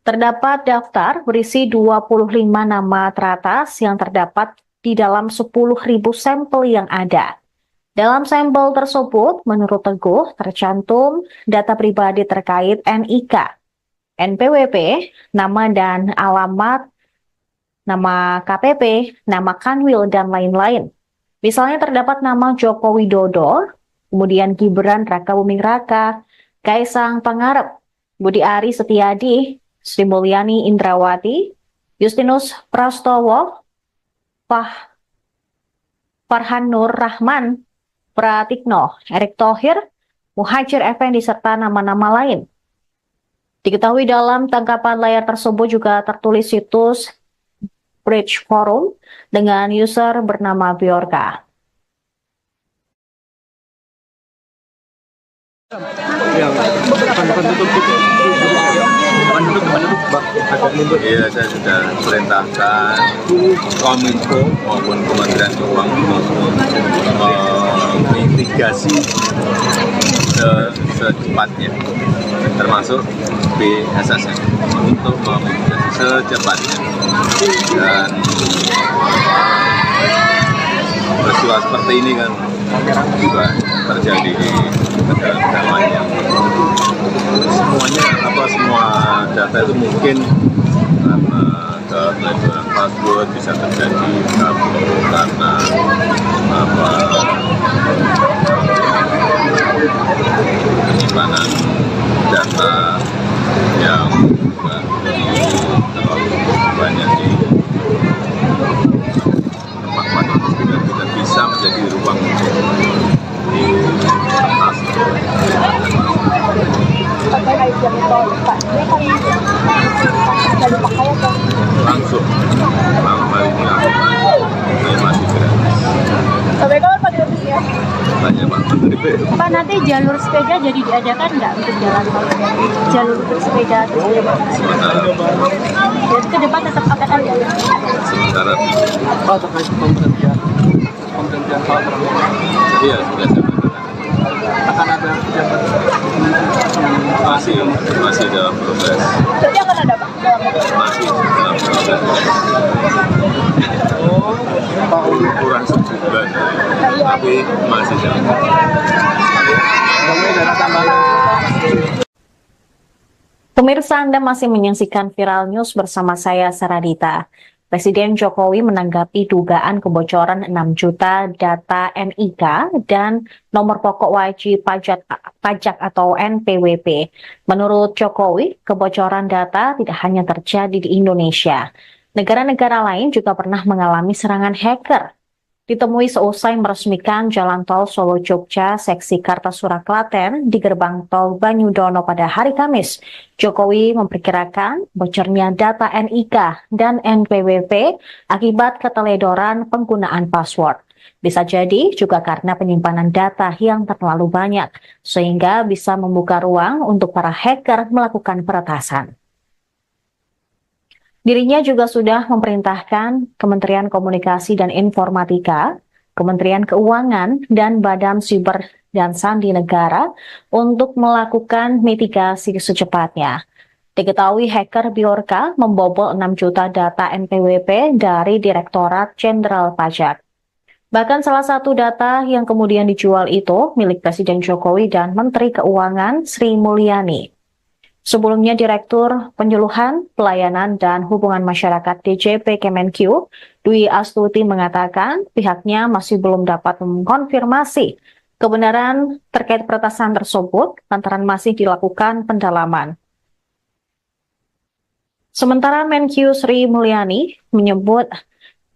Terdapat daftar berisi 25 nama teratas yang terdapat di dalam 10.000 sampel yang ada. Dalam sampel tersebut, menurut Teguh, tercantum data pribadi terkait NIK, NPWP, nama dan alamat, nama KPP, nama Kanwil, dan lain-lain. Misalnya terdapat nama Joko Widodo, kemudian Gibran Rakabuming Raka, Kaisang Pangarep, Budi Ari Setiadi, Sri Mulyani Indrawati, Justinus Prastowo, Farhan Nur Rahman, Pratikno, Erick Thohir, Muhajir Effendi, serta nama-nama lain. Diketahui dalam tangkapan layar tersebut juga tertulis situs Bridge Forum dengan user bernama Bjorka. Iya, saya sudah perintahkan Kominfo maupun Kementerian Keuangan mitigasi secepatnya, termasuk BSSN untuk memitigasi secepatnya. Dan peristiwa seperti ini kan juga terjadi di negara-negara lain yang semua data itu mungkin karena keteledoran password bisa terjadi karena penyimpanan data yang terlalu banyak di tempat itu tidak bisa menjadi ruang di atas. Langsung, hal ini Sampai kapan Pak gratisnya? Tanya Pak Menteri. Pak, nanti jalur sepeda jadi diadakan nggak untuk jalan tol? Jalur bersepeda terus Sementara jadi ke depan tetap akan ada. sementara Pak, terkait pemberhentian hal tersebut iya sudah saya katakan. akan ada yang baru. Masih dalam proses. Berarti akan ada Pak? Masih dalam proses. Kurang sebulan, tapi masih dalam proses. Kemudian ada tambahan. Pemirsa, Anda masih menyaksikan Viral News bersama saya, Saradita. Presiden Jokowi menanggapi dugaan kebocoran 6 juta data NIK dan nomor pokok wajib pajak atau NPWP. Menurut Jokowi, kebocoran data tidak hanya terjadi di Indonesia. Negara-negara lain juga pernah mengalami serangan hacker. Ditemui seusai meresmikan Jalan Tol Solo-Jogja seksi Kartasura Klaten di gerbang tol Banyudono pada hari Kamis, Jokowi memperkirakan bocornya data NIK dan NPWP akibat keteledoran penggunaan password. Bisa jadi juga karena penyimpanan data yang terlalu banyak, sehingga bisa membuka ruang untuk para hacker melakukan peretasan. Dirinya juga sudah memerintahkan Kementerian Komunikasi dan Informatika, Kementerian Keuangan, dan Badan Siber dan Sandi Negara untuk melakukan mitigasi secepatnya. Diketahui hacker Bjorka membobol 6 juta data NPWP dari Direktorat Jenderal Pajak. Bahkan salah satu data yang kemudian dijual itu milik Presiden Jokowi dan Menteri Keuangan Sri Mulyani. Sebelumnya, Direktur Penyuluhan, Pelayanan, dan Hubungan Masyarakat DJP Kemenq, Dwi Astuti mengatakan pihaknya masih belum dapat mengkonfirmasi kebenaran terkait peretasan tersebut lantaran masih dilakukan pendalaman. Sementara Menq Sri Mulyani menyebut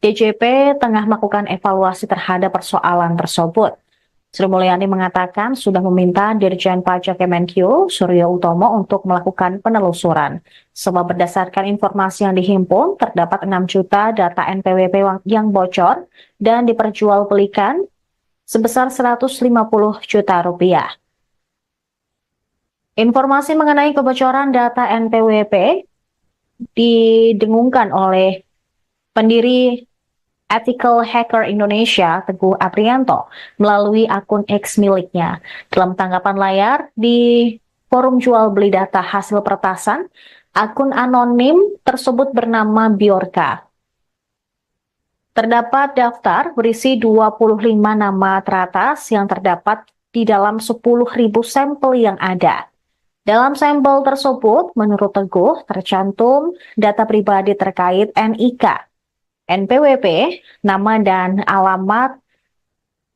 DJP tengah melakukan evaluasi terhadap persoalan tersebut. Sri Mulyani mengatakan sudah meminta Dirjen Pajak Kemenq Suryo Utomo untuk melakukan penelusuran. Sebab berdasarkan informasi yang dihimpun, terdapat 6 juta data NPWP yang bocor dan diperjualbelikan sebesar 150 juta rupiah. Informasi mengenai kebocoran data NPWP didengungkan oleh pendiri Ethical Hacker Indonesia, Teguh Aprianto, melalui akun X miliknya. Dalam tanggapan layar di forum jual beli data hasil peretasan, akun anonim tersebut bernama Bjorka. Terdapat daftar berisi 25 nama teratas yang terdapat di dalam 10.000 sampel yang ada. Dalam sampel tersebut, menurut Teguh, tercantum data pribadi terkait NIK, NPWP, nama dan alamat,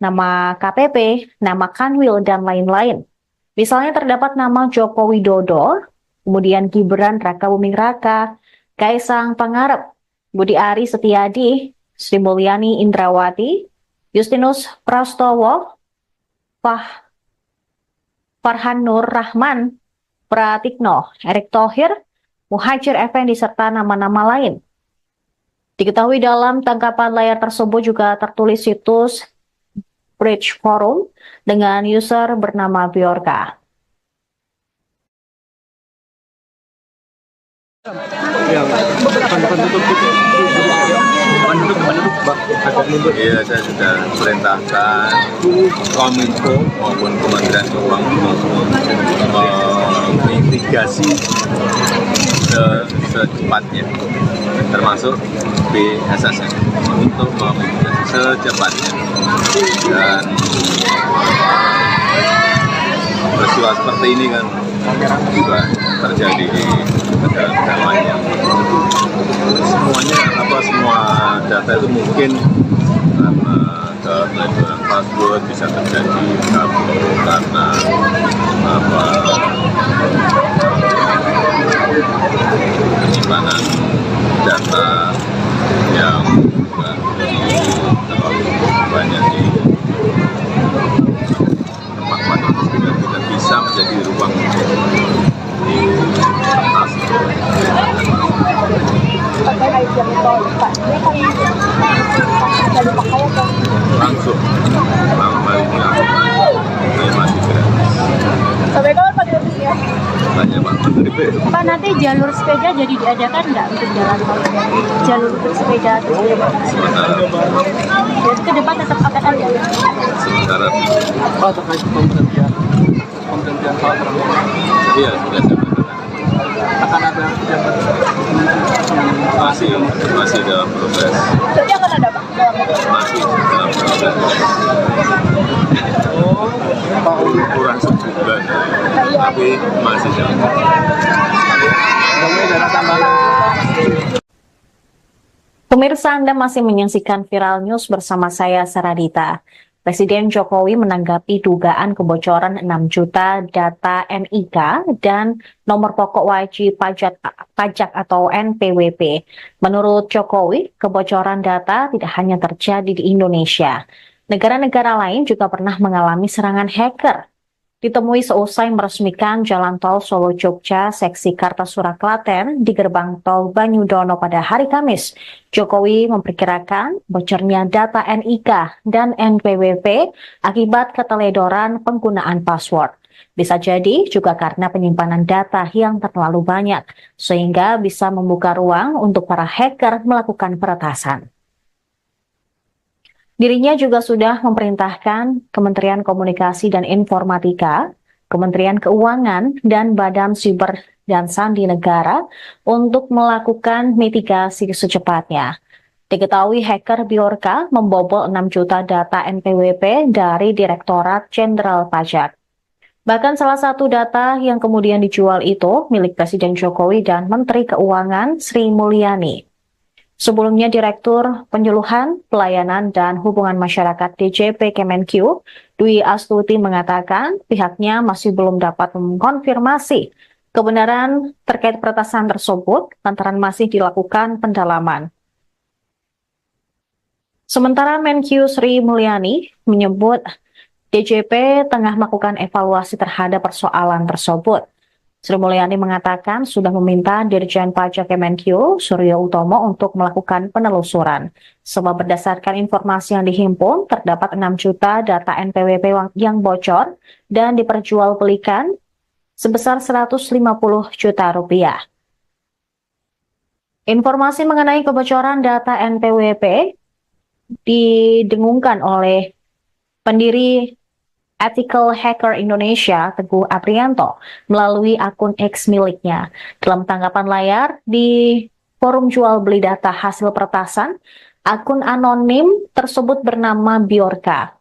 nama KPP, nama Kanwil, dan lain-lain. Misalnya terdapat nama Joko Widodo, kemudian Gibran Rakabuming Raka, Kaisang Pangarep, Budi Ari Setiadi, Sri Mulyani Indrawati, Justinus Prastowo, Farhan Nur Rahman, Pratikno, Erick Thohir, Muhajir Effendi, serta nama-nama lain. Diketahui dalam tangkapan layar tersebut juga tertulis situs Bridge Forum dengan user bernama Bjorka. Iya, saya sudah perintahkan Kominfo maupun Kementerian Keuangan mitigasi secepatnya, termasuk BSSN untuk memitigasi secepatnya. Dan peristiwa seperti ini kan juga terjadi di negara-negara lain yang semua data itu mungkin karena keteledoran password bisa terjadi karena penyimpanan data yang terlalu banyak di tempat-tempat itu tidak bisa menjadi ruang di atas. Langsung nanti jalur sepeda jadi diadakan nggak untuk jalan tol? Jalur bersepeda terus Sementara jadi ke depan tetap akan ada. sementara Pak terkait pemberhentian Pak Prabowo, iya sudah saya katakan. akan ada pejabat Masih dalam proses. Jadi akan ada Pak? Masih dalam proses. Kurang sebulan, tapi masih dalam proses. Kemudian dana tambahan. Pemirsa, Anda masih menyaksikan Viral News bersama saya, Saradita. Presiden Jokowi menanggapi dugaan kebocoran 6 juta data NIK dan nomor pokok wajib pajak atau NPWP. Menurut Jokowi, kebocoran data tidak hanya terjadi di Indonesia. Negara-negara lain juga pernah mengalami serangan hacker. Ditemui seusai meresmikan Jalan Tol Solo-Jogja seksi Kartasura Klaten di gerbang tol Banyudono pada hari Kamis, Jokowi memperkirakan bocornya data NIK dan NPWP akibat keteledoran penggunaan password. Bisa jadi juga karena penyimpanan data yang terlalu banyak, sehingga bisa membuka ruang untuk para hacker melakukan peretasan. Dirinya juga sudah memerintahkan Kementerian Komunikasi dan Informatika, Kementerian Keuangan, dan Badan Siber dan Sandi Negara untuk melakukan mitigasi secepatnya. Diketahui hacker Bjorka membobol 6 juta data NPWP dari Direktorat Jenderal Pajak. Bahkan salah satu data yang kemudian dijual itu milik Presiden Jokowi dan Menteri Keuangan Sri Mulyani. Sebelumnya, Direktur Penyuluhan, Pelayanan, dan Hubungan Masyarakat DJP Kemenq, Dwi Astuti mengatakan pihaknya masih belum dapat mengkonfirmasi kebenaran terkait peretasan tersebut lantaran masih dilakukan pendalaman. Sementara Menq Sri Mulyani menyebut DJP tengah melakukan evaluasi terhadap persoalan tersebut. Sri Mulyani mengatakan sudah meminta Dirjen Pajak Kemenq, Suryo Utomo, untuk melakukan penelusuran. Sebab berdasarkan informasi yang dihimpun, terdapat 6 juta data NPWP yang bocor dan diperjualbelikan sebesar 150 juta rupiah. Informasi mengenai kebocoran data NPWP didengungkan oleh pendiri Ethical Hacker Indonesia, Teguh Aprianto, melalui akun X miliknya. Dalam tanggapan layar di forum jual beli data hasil peretasan, akun anonim tersebut bernama Bjorka.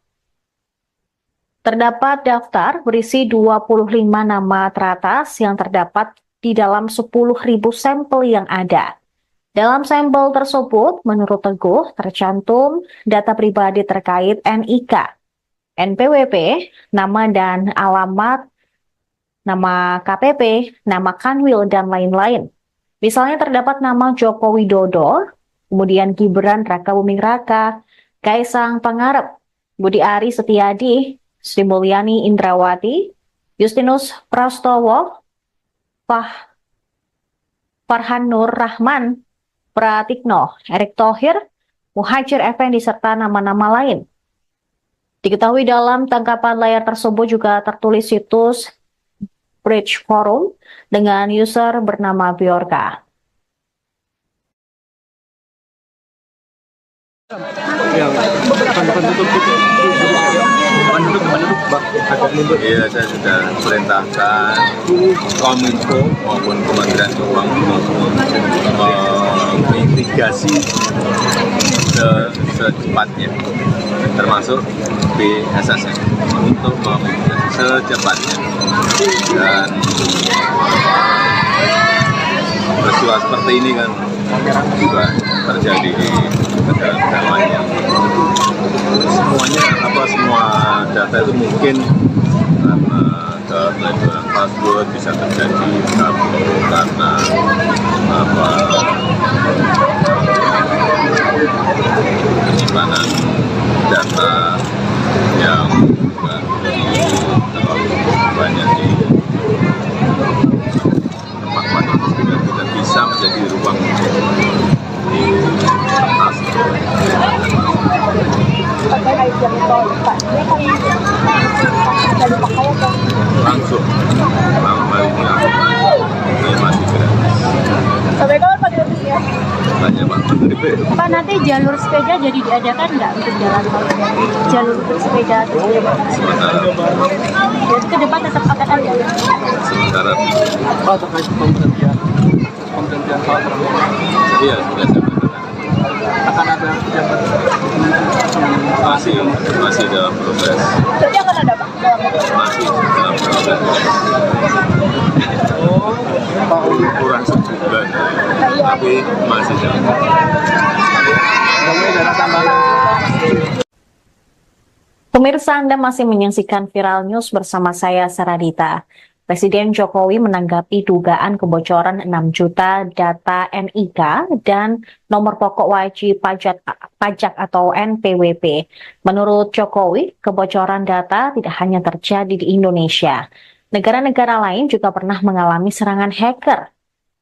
Terdapat daftar berisi 25 nama teratas yang terdapat di dalam 10.000 sampel yang ada. Dalam sampel tersebut, menurut Teguh, tercantum data pribadi terkait NIK, NPWP, nama dan alamat, nama KPP, nama Kanwil, dan lain-lain. Misalnya terdapat nama Joko Widodo, kemudian Gibran Rakabuming Raka, Kaisang Pangarep, Budi Ari Setiadi, Sri Mulyani Indrawati, Justinus Prastowo, Farhan Nur Rahman, Pratikno, Erick Thohir, Muhajir Effendi, serta nama-nama lain. Diketahui dalam tangkapan layar tersebut juga tertulis situs Bridge Forum dengan user bernama Bjorka. Iya, saya sudah perintahkan Kominfo maupun Kementerian Keuangan mitigasi secepatnya, termasuk BSSN untuk memitigasi secepatnya. Dan peristiwa seperti ini kan juga terjadi di negara-negara lain. Semua data itu mungkin karena keteledoran password bisa terjadi karena penyimpanan data yang terlalu banyak di tempat yang tidak bisa menjadi ruang investasi. Langsung, malam hari ini masih berarti jalur sepeda jadi diadakan nggak untuk jalan tol? Jalur bersepeda terus jadi ke depan tetap akan ada. Sementara Pak, terkait pemberhentian Pak Prabowo, iya sudah saya katakan. akan ada pejabat Masih dalam proses. Berarti akan ada Pak? Masih dalam proses. Kurang sebulan, tapi masih dalam proses. Kemudian dana tambahan. Pemirsa, Anda masih menyaksikan Viral News bersama saya, Saradita. Presiden Jokowi menanggapi dugaan kebocoran 6 juta data NIK dan nomor pokok wajib pajak atau NPWP. Menurut Jokowi, kebocoran data tidak hanya terjadi di Indonesia. Negara-negara lain juga pernah mengalami serangan hacker.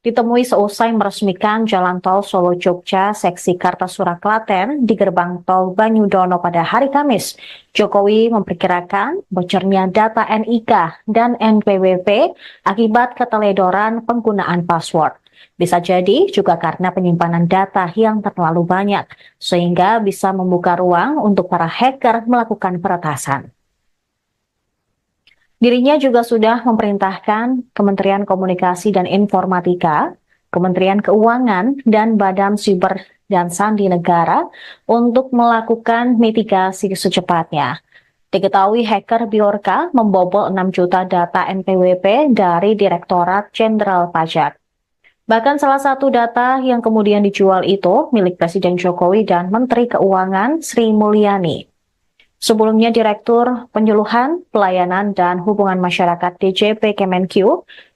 Ditemui seusai meresmikan Jalan Tol Solo-Jogja seksi Kartasura Klaten di gerbang tol Banyudono pada hari Kamis, Jokowi memperkirakan bocornya data NIK dan NPWP akibat keteledoran penggunaan password. Bisa jadi juga karena penyimpanan data yang terlalu banyak, sehingga bisa membuka ruang untuk para hacker melakukan peretasan. Dirinya juga sudah memerintahkan Kementerian Komunikasi dan Informatika, Kementerian Keuangan, dan Badan Siber dan Sandi Negara untuk melakukan mitigasi secepatnya. Diketahui hacker Bjorka membobol 6 juta data NPWP dari Direktorat Jenderal Pajak. Bahkan salah satu data yang kemudian dijual itu milik Presiden Jokowi dan Menteri Keuangan Sri Mulyani. Sebelumnya, Direktur Penyuluhan, Pelayanan, dan Hubungan Masyarakat DJP Kemenq,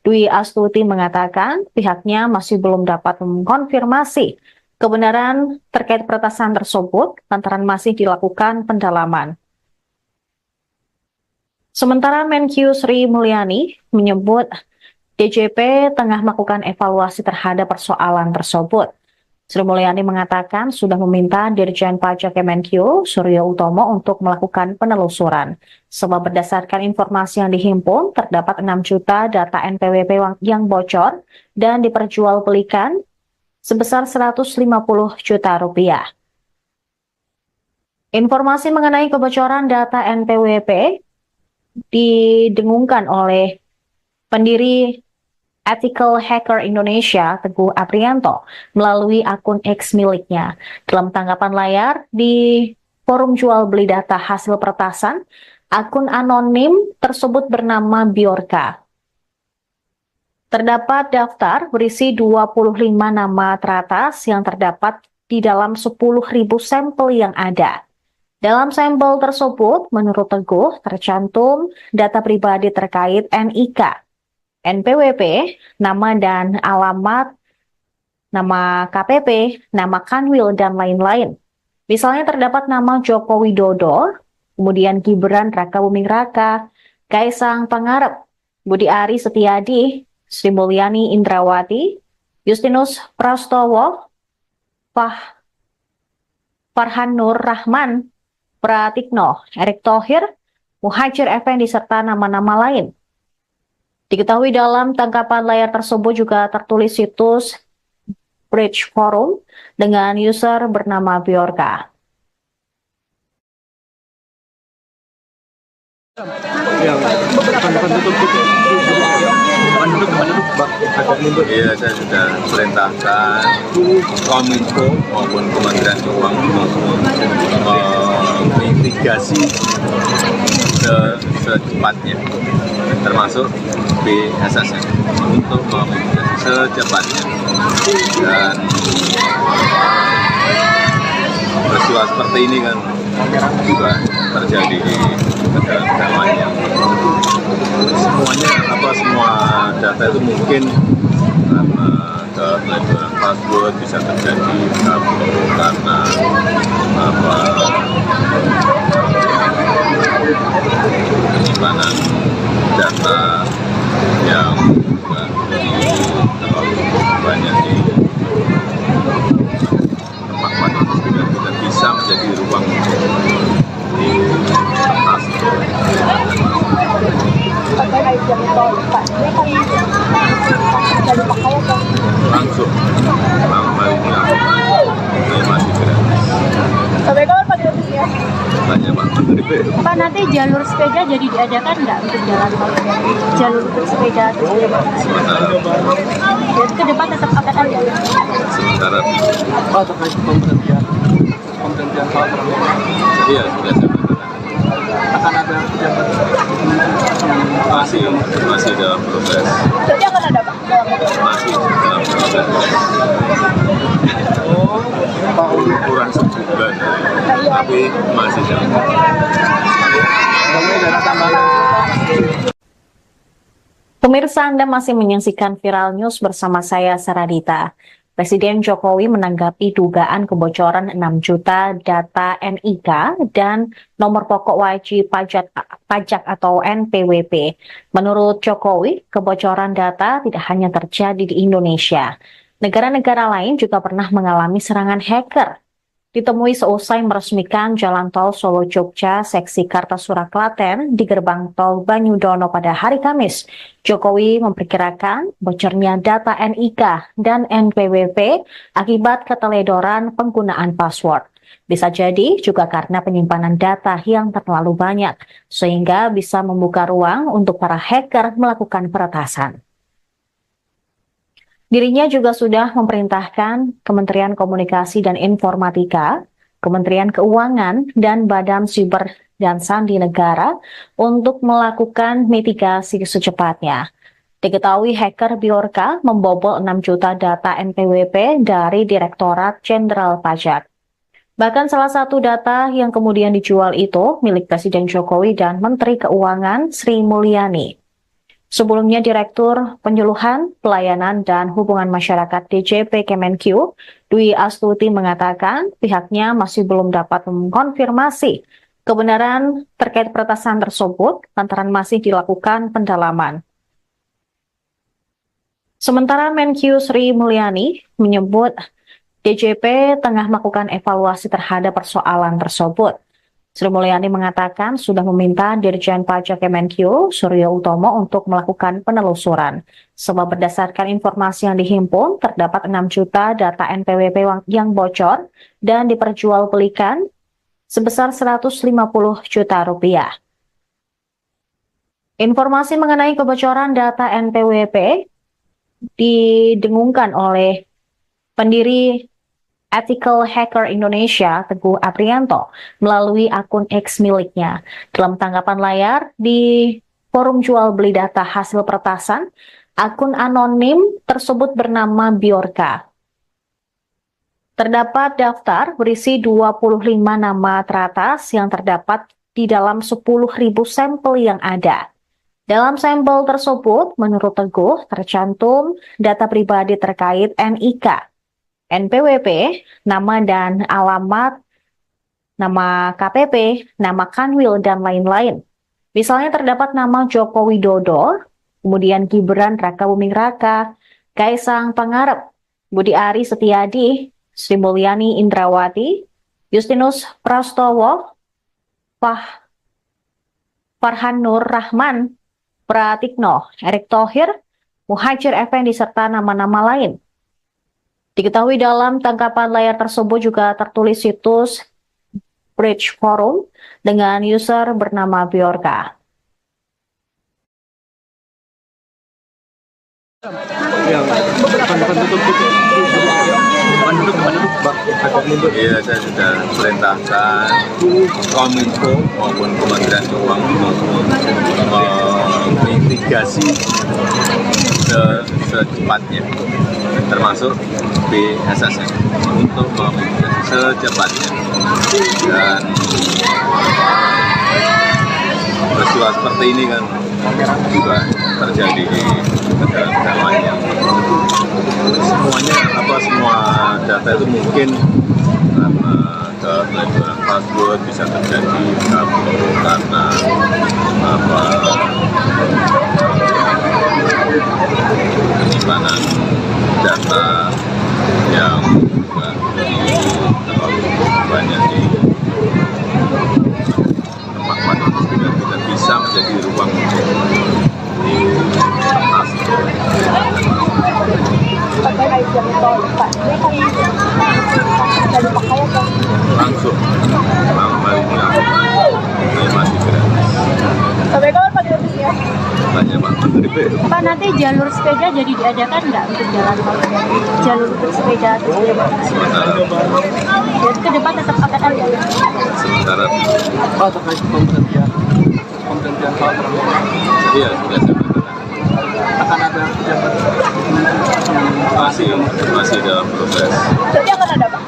Dwi Astuti mengatakan pihaknya masih belum dapat mengkonfirmasi kebenaran terkait peretasan tersebut lantaran masih dilakukan pendalaman. Sementara Menq Sri Mulyani menyebut DJP tengah melakukan evaluasi terhadap persoalan tersebut. Sri Mulyani mengatakan sudah meminta Dirjen Pajak Kemenq, Suryo Utomo, untuk melakukan penelusuran. Sebab berdasarkan informasi yang dihimpun, terdapat 6 juta data NPWP yang bocor dan diperjualbelikan sebesar 150 juta rupiah. Informasi mengenai kebocoran data NPWP didengungkan oleh pendiri Ethical Hacker Indonesia, Teguh Aprianto, melalui akun X miliknya. Dalam tanggapan layar di forum jual beli data hasil peretasan, akun anonim tersebut bernama Bjorka. Terdapat daftar berisi 25 nama teratas yang terdapat di dalam 10.000 sampel yang ada. Dalam sampel tersebut, menurut Teguh, tercantum data pribadi terkait NIK, NPWP, nama dan alamat, nama KPP, nama Kanwil, dan lain-lain. Misalnya terdapat nama Joko Widodo, kemudian Gibran Rakabuming Raka, Kaisang Pangarep, Budi Ari Setiadi, Sri Mulyani Indrawati, Justinus Prastowo, Farhan Nur Rahman, Pratikno, Erick Thohir, Muhajir Effendi, serta nama-nama lain. Diketahui dalam tangkapan layar tersebut juga tertulis situs Bridge Forum dengan user bernama Bjorka. Iya, saya sudah perintahkan Kominfo maupun Kementerian Keuangan mitigasi secepatnya, termasuk BSSN untuk memitigasi secepatnya. Dan peristiwa seperti ini kan juga terjadi di negara-negara lain yang semua data itu mungkin karena keteledoran password bisa terjadi karena penyimpanan data yang terlalu banyak di tempat-tempat yang tidak bisa menjadi ruang di atas. Langsung, malam hari ini masih gerak. Tanya Pak Menteri. Pak, nanti jalur sepeda jadi diadakan nggak untuk jalan tol? Jalur bersepeda terus Sementara jadi ke depan tetap akan ada. sementara Pak, terkait pemberhentian Pak Prabowo, iya sudah saya katakan. akan ada pejabat Masih dalam proses. Jadi akan ada Pak? Masih dalam proses. Pak Uli. Kurang sebulan, tapi masih dalam proses. Kemudian dana tambahan. Pemirsa, Anda masih menyaksikan Viral News bersama saya, Saradita. Presiden Jokowi menanggapi dugaan kebocoran 6 juta data NIK dan nomor pokok wajib pajak atau NPWP. Menurut Jokowi, kebocoran data tidak hanya terjadi di Indonesia. Negara-negara lain juga pernah mengalami serangan hacker. Ditemui seusai meresmikan Jalan Tol Solo-Jogja seksi Kartasura Klaten di gerbang tol Banyudono pada hari Kamis, Jokowi memperkirakan bocornya data NIK dan NPWP akibat keteledoran penggunaan password. Bisa jadi juga karena penyimpanan data yang terlalu banyak, sehingga bisa membuka ruang untuk para hacker melakukan peretasan. Dirinya juga sudah memerintahkan Kementerian Komunikasi dan Informatika, Kementerian Keuangan, dan Badan Siber dan Sandi Negara untuk melakukan mitigasi secepatnya. Diketahui hacker Bjorka membobol 6 juta data NPWP dari Direktorat Jenderal Pajak. Bahkan salah satu data yang kemudian dijual itu milik Presiden Jokowi dan Menteri Keuangan Sri Mulyani. Sebelumnya, Direktur Penyuluhan, Pelayanan, dan Hubungan Masyarakat DJP Kemenq, Dwi Astuti mengatakan pihaknya masih belum dapat mengkonfirmasi kebenaran terkait peretasan tersebut lantaran masih dilakukan pendalaman. Sementara Menq Sri Mulyani menyebut DJP tengah melakukan evaluasi terhadap persoalan tersebut. Sri Mulyani mengatakan sudah meminta Dirjen Pajak Kemenq, Suryo Utomo, untuk melakukan penelusuran. Sebab berdasarkan informasi yang dihimpun, terdapat 6 juta data NPWP yang bocor dan diperjualbelikan sebesar 150 juta rupiah. Informasi mengenai kebocoran data NPWP didengungkan oleh pendiri Ethical Hacker Indonesia, Teguh Aprianto, melalui akun X miliknya. Dalam tanggapan layar di forum jual beli data hasil peretasan, akun anonim tersebut bernama Bjorka. Terdapat daftar berisi 25 nama teratas yang terdapat di dalam 10.000 sampel yang ada. Dalam sampel tersebut, menurut Teguh, tercantum data pribadi terkait NIK, NPWP, nama dan alamat, nama KPP, nama Kanwil, dan lain-lain. Misalnya terdapat nama Joko Widodo, kemudian Gibran Rakabuming Raka, Kaisang Pangarep, Budi Ari Setiadi, Sri Mulyani Indrawati, Justinus Prastowo, Farhan Nur Rahman, Pratikno, Erick Thohir, Muhajir Effendi, serta nama-nama lain. Diketahui dalam tangkapan layar tersebut juga tertulis situs Bridge Forum dengan user bernama Bjorka. Iya, saya sudah perintahkan Kominfo maupun Kementerian Keuangan mitigasi secepatnya, termasuk BSSN untuk memitigasi secepatnya. Dan peristiwa seperti ini kan juga terjadi di negara-negara lain yang semua data itu mungkin karena keteledoran password bisa terjadi karena penyimpanan data yang terlalu banyak di tempat yang tidak bisa menjadi ruang langsung Pak, nanti jalur sepeda jadi diadakan nggak untuk jalan tol? Jalur bersepeda terus jadi ke depan tetap akan ada. Sementara Pak, terkait pemberhentian hal tersebut iya sudah saya katakan. akan ada pejabat Masih dalam proses. Jadi akan ada Pak?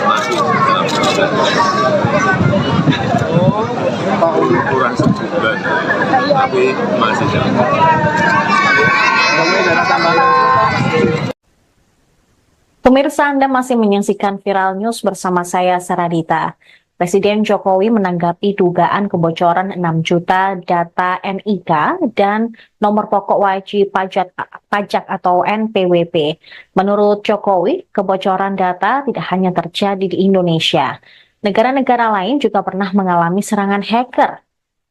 Masih dalam proses. Pak Uli. Kurang sebulan, tapi masih dalam proses. Kemudian ada tambahan. Pemirsa, Anda masih menyaksikan Viral News bersama saya, Saradita. Presiden Jokowi menanggapi dugaan kebocoran 6 juta data NIK dan nomor pokok wajib pajak atau NPWP. Menurut Jokowi, kebocoran data tidak hanya terjadi di Indonesia. Negara-negara lain juga pernah mengalami serangan hacker.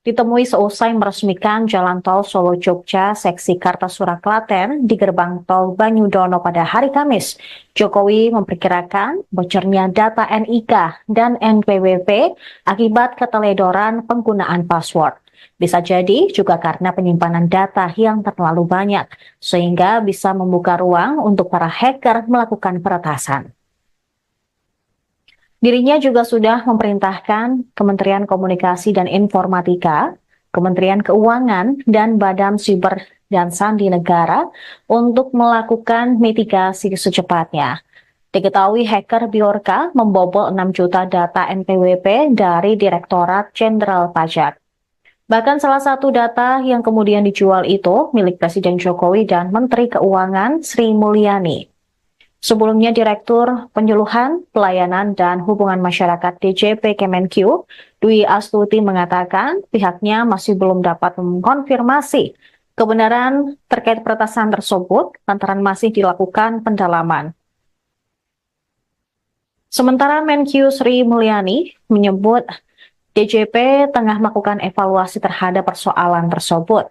Ditemui seusai meresmikan Jalan Tol Solo-Jogja seksi Kartasura Klaten di gerbang tol Banyudono pada hari Kamis, Jokowi memperkirakan bocornya data NIK dan NPWP akibat keteledoran penggunaan password. Bisa jadi juga karena penyimpanan data yang terlalu banyak, sehingga bisa membuka ruang untuk para hacker melakukan peretasan. Dirinya juga sudah memerintahkan Kementerian Komunikasi dan Informatika, Kementerian Keuangan, dan Badan Siber dan Sandi Negara untuk melakukan mitigasi secepatnya. Diketahui hacker Bjorka membobol 6 juta data NPWP dari Direktorat Jenderal Pajak. Bahkan salah satu data yang kemudian dijual itu milik Presiden Jokowi dan Menteri Keuangan Sri Mulyani. Sebelumnya, Direktur Penyuluhan, Pelayanan, dan Hubungan Masyarakat DJP Kemenq, Dwi Astuti mengatakan pihaknya masih belum dapat mengkonfirmasi kebenaran terkait peretasan tersebut lantaran masih dilakukan pendalaman. Sementara Menq Sri Mulyani menyebut DJP tengah melakukan evaluasi terhadap persoalan tersebut.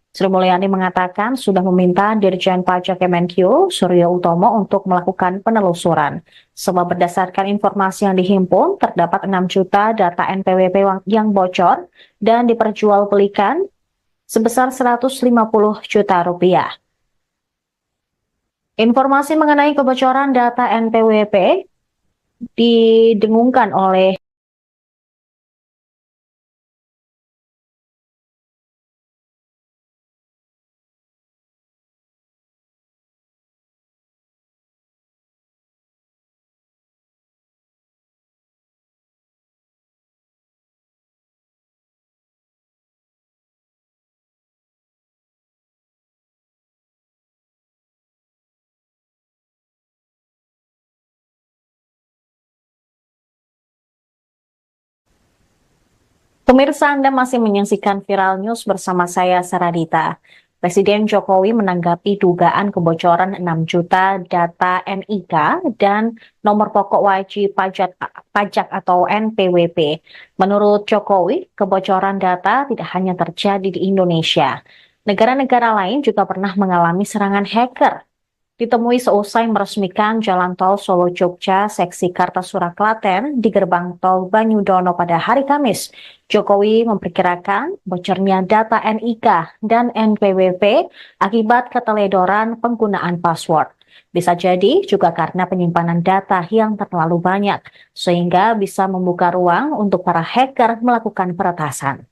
Sri Mulyani mengatakan sudah meminta Dirjen Pajak Kemenq, Suryo Utomo, untuk melakukan penelusuran. Sebab berdasarkan informasi yang dihimpun, terdapat 6 juta data NPWP yang bocor dan diperjualbelikan sebesar 150 juta rupiah. Informasi mengenai kebocoran data NPWP didengungkan oleh Pemirsa, Anda masih menyaksikan Viral News bersama saya, Saradita. Presiden Jokowi menanggapi dugaan kebocoran 6 juta data NIK dan nomor pokok wajib pajak atau NPWP. Menurut Jokowi, kebocoran data tidak hanya terjadi di Indonesia. Negara-negara lain juga pernah mengalami serangan hacker. Ditemui seusai meresmikan Jalan Tol Solo-Jogja seksi Kartasura Klaten di gerbang tol Banyudono pada hari Kamis, Jokowi memperkirakan bocornya data NIK dan NPWP akibat keteledoran penggunaan password. Bisa jadi juga karena penyimpanan data yang terlalu banyak, sehingga bisa membuka ruang untuk para hacker melakukan peretasan.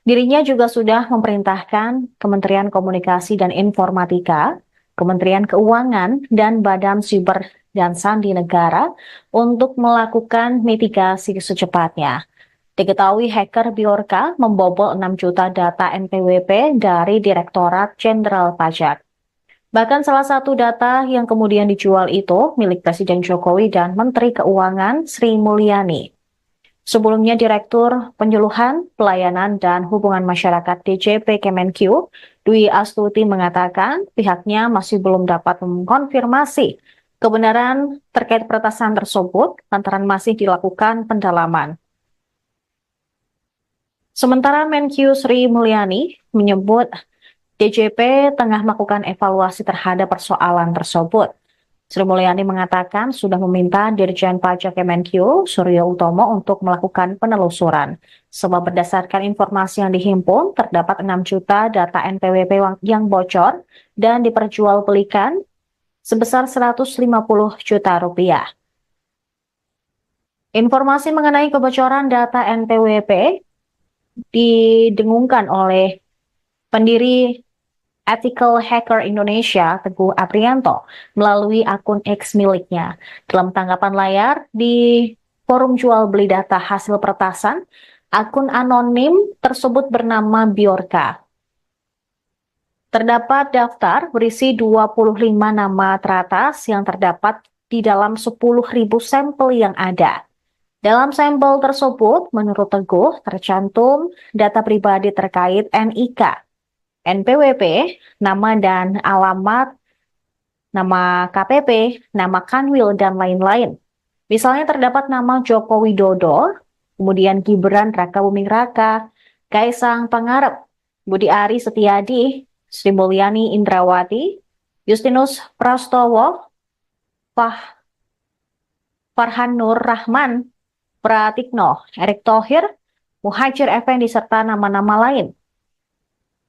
Dirinya juga sudah memerintahkan Kementerian Komunikasi dan Informatika, Kementerian Keuangan, dan Badan Siber dan Sandi Negara untuk melakukan mitigasi secepatnya. Diketahui hacker Bjorka membobol 6 juta data NPWP dari Direktorat Jenderal Pajak. Bahkan salah satu data yang kemudian dijual itu milik Presiden Jokowi dan Menteri Keuangan Sri Mulyani. Sebelumnya, Direktur Penyuluhan, Pelayanan, dan Hubungan Masyarakat DJP Kemenq, Dwi Astuti mengatakan pihaknya masih belum dapat mengkonfirmasi kebenaran terkait peretasan tersebut lantaran masih dilakukan pendalaman. Sementara Menq Sri Mulyani menyebut DJP tengah melakukan evaluasi terhadap persoalan tersebut. Sri Mulyani mengatakan sudah meminta Dirjen Pajak Kemenkyu, Suryo Utomo, untuk melakukan penelusuran. Sebab berdasarkan informasi yang dihimpun, terdapat 6 juta data NPWP yang bocor dan diperjualbelikan sebesar 150 juta rupiah. Informasi mengenai kebocoran data NPWP didengungkan oleh pendiri Ethical Hacker Indonesia, Teguh Aprianto, melalui akun X miliknya. Dalam tanggapan layar di forum jual beli data hasil peretasan, akun anonim tersebut bernama Biorka. Terdapat daftar berisi 25 nama teratas yang terdapat di dalam 10.000 sampel yang ada. Dalam sampel tersebut, menurut Teguh, tercantum data pribadi terkait NIK, NPWP, nama dan alamat, nama KPP, nama Kanwil, dan lain-lain. Misalnya terdapat nama Joko Widodo, kemudian Gibran Rakabuming Raka, Kaisang Pangarep, Budi Ari Setiadi, Sri Mulyani Indrawati, Justinus Prastowo, Farhan Nur Rahman, Pratikno, Erick Thohir, Muhajir Effendi, serta nama-nama lain.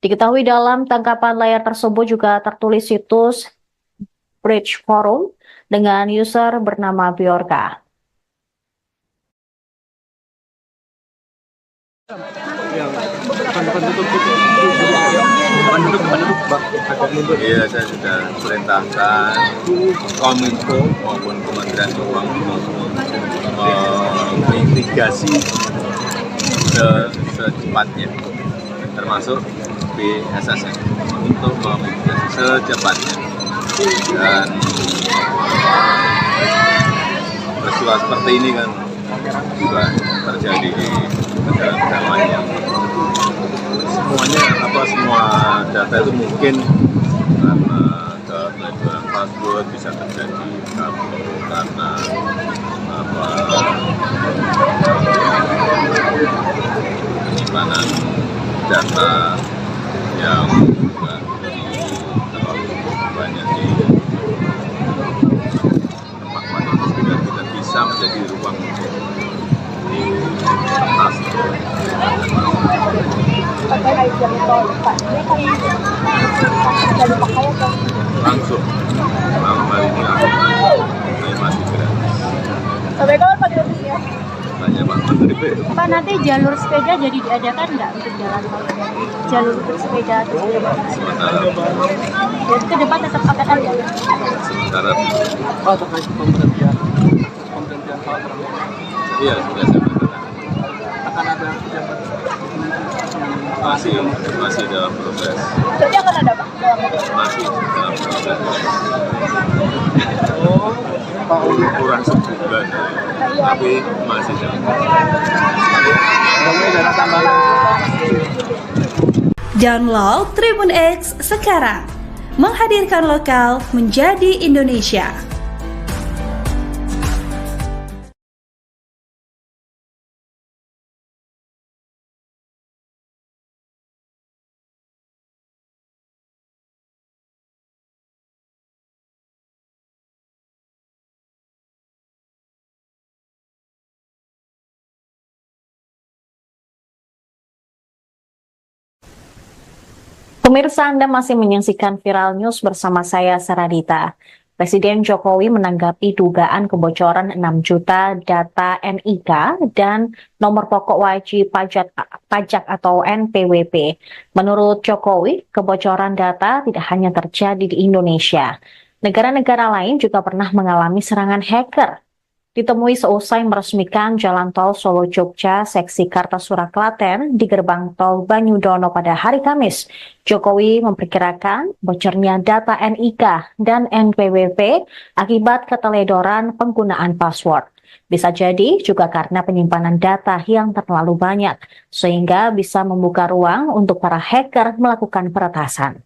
Diketahui dalam tangkapan layar tersebut juga tertulis situs Bridge Forum dengan user bernama Biorka. Iya, saya sudah perintahkan Kominfo maupun Kementerian Keuangan menginvestigasi secepatnya, termasuk BSSN, untuk menginvestigasi secepatnya. Dan peristiwa seperti ini kan juga terjadi di negara-negara lain yang semua data itu mungkin karena kepelecehan password bisa terjadi, karena penyimpanan data yang terlalu banyak di tempat itu sehingga tidak bisa menjadi ruang untuk investasi. Langsung malam hari ini masih gratis. Sampai kapan Pak gratisnya? Tanya Pak Menteri. Pak, nanti jalur sepeda jadi diadakan nggak untuk jalan tol? Jalur bersepeda terus Sementara jadi ke depan tetap akan ada. sementara Pak, terkait pemberhentian Pak Prabowo, iya sudah saya katakan akan ada pejabat masih dalam proses, Jadi akan ada Pak? masih dalam proses. Pak Uli. Kurang sebulan, tapi masih dalam proses. Mudah-mudahan ada tambahan. Download Tribun X sekarang. Menghadirkan lokal menjadi Indonesia. Pemirsa, Anda masih menyaksikan Viral News bersama saya, Saradita. Presiden Jokowi menanggapi dugaan kebocoran 6 juta data NIK dan nomor pokok wajib pajak atau NPWP. Menurut Jokowi, kebocoran data tidak hanya terjadi di Indonesia. Negara-negara lain juga pernah mengalami serangan hacker. Ditemui seusai meresmikan Jalan Tol Solo-Jogja seksi Kartasura Klaten di gerbang tol Banyudono pada hari Kamis, Jokowi memperkirakan bocornya data NIK dan NPWP akibat keteledoran penggunaan password. Bisa jadi juga karena penyimpanan data yang terlalu banyak, sehingga bisa membuka ruang untuk para hacker melakukan peretasan.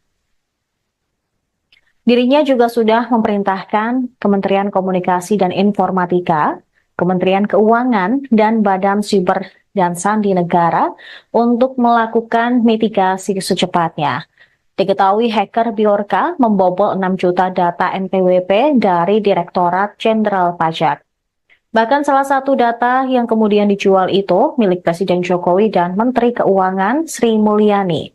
Dirinya juga sudah memerintahkan Kementerian Komunikasi dan Informatika, Kementerian Keuangan, dan Badan Siber dan Sandi Negara untuk melakukan mitigasi secepatnya. Diketahui hacker Bjorka membobol 6 juta data NPWP dari Direktorat Jenderal Pajak. Bahkan salah satu data yang kemudian dijual itu milik Presiden Jokowi dan Menteri Keuangan Sri Mulyani.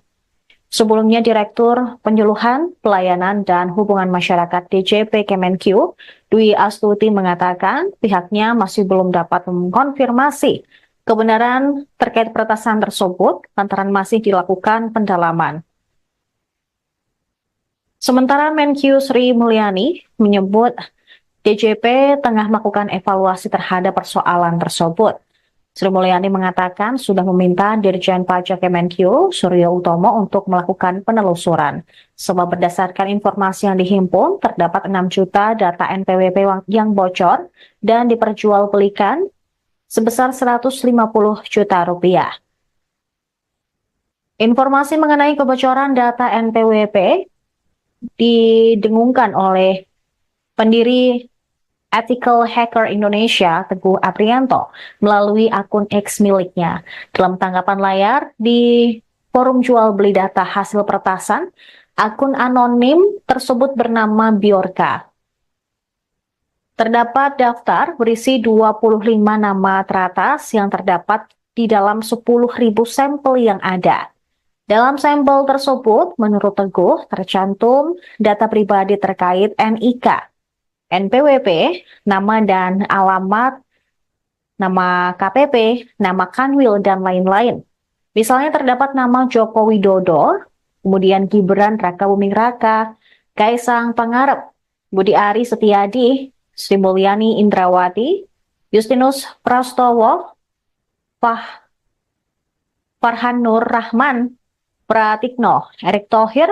Sebelumnya Direktur Penyuluhan, Pelayanan, dan Hubungan Masyarakat DJP Kemenq, Dwi Astuti mengatakan pihaknya masih belum dapat mengkonfirmasi kebenaran terkait peretasan tersebut lantaran masih dilakukan pendalaman. Sementara Menq Sri Mulyani menyebut DJP tengah melakukan evaluasi terhadap persoalan tersebut. Sri Mulyani mengatakan sudah meminta Dirjen Pajak Kemenq Suryo Utomo untuk melakukan penelusuran. Sebab berdasarkan informasi yang dihimpun, terdapat 6 juta data NPWP yang bocor dan diperjualbelikan sebesar 150 juta rupiah. Informasi mengenai kebocoran data NPWP didengungkan oleh pendiri Ethical Hacker Indonesia, Teguh Aprianto, melalui akun X miliknya. Dalam tanggapan layar di forum jual beli data hasil peretasan, akun anonim tersebut bernama Bjorka. Terdapat daftar berisi 25 nama teratas yang terdapat di dalam 10.000 sampel yang ada. Dalam sampel tersebut, menurut Teguh, tercantum data pribadi terkait NIK, NPWP, nama dan alamat, nama KPP, nama Kanwil, dan lain-lain. Misalnya terdapat nama Joko Widodo, kemudian Gibran Rakabuming Raka, Kaisang Pangarep, Budi Ari Setiadi, Sri Mulyani Indrawati, Justinus Prastowo, Farhan Nur Rahman, Pratikno, Erick Thohir,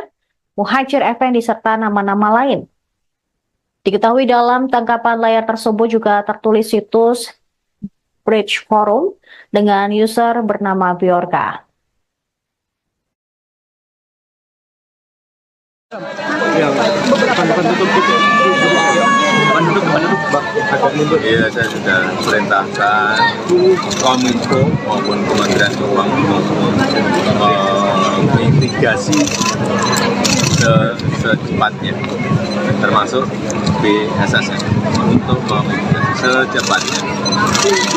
Muhajir Effendi, serta nama-nama lain. Diketahui dalam tangkapan layar tersebut juga tertulis situs Bridge Forum dengan user bernama Bjorka. Iya, saya sudah perintahkan Kominfo maupun Kementerian Keuangan menginvestigasi secepatnya, termasuk BSSN untuk menginvestigasi secepatnya,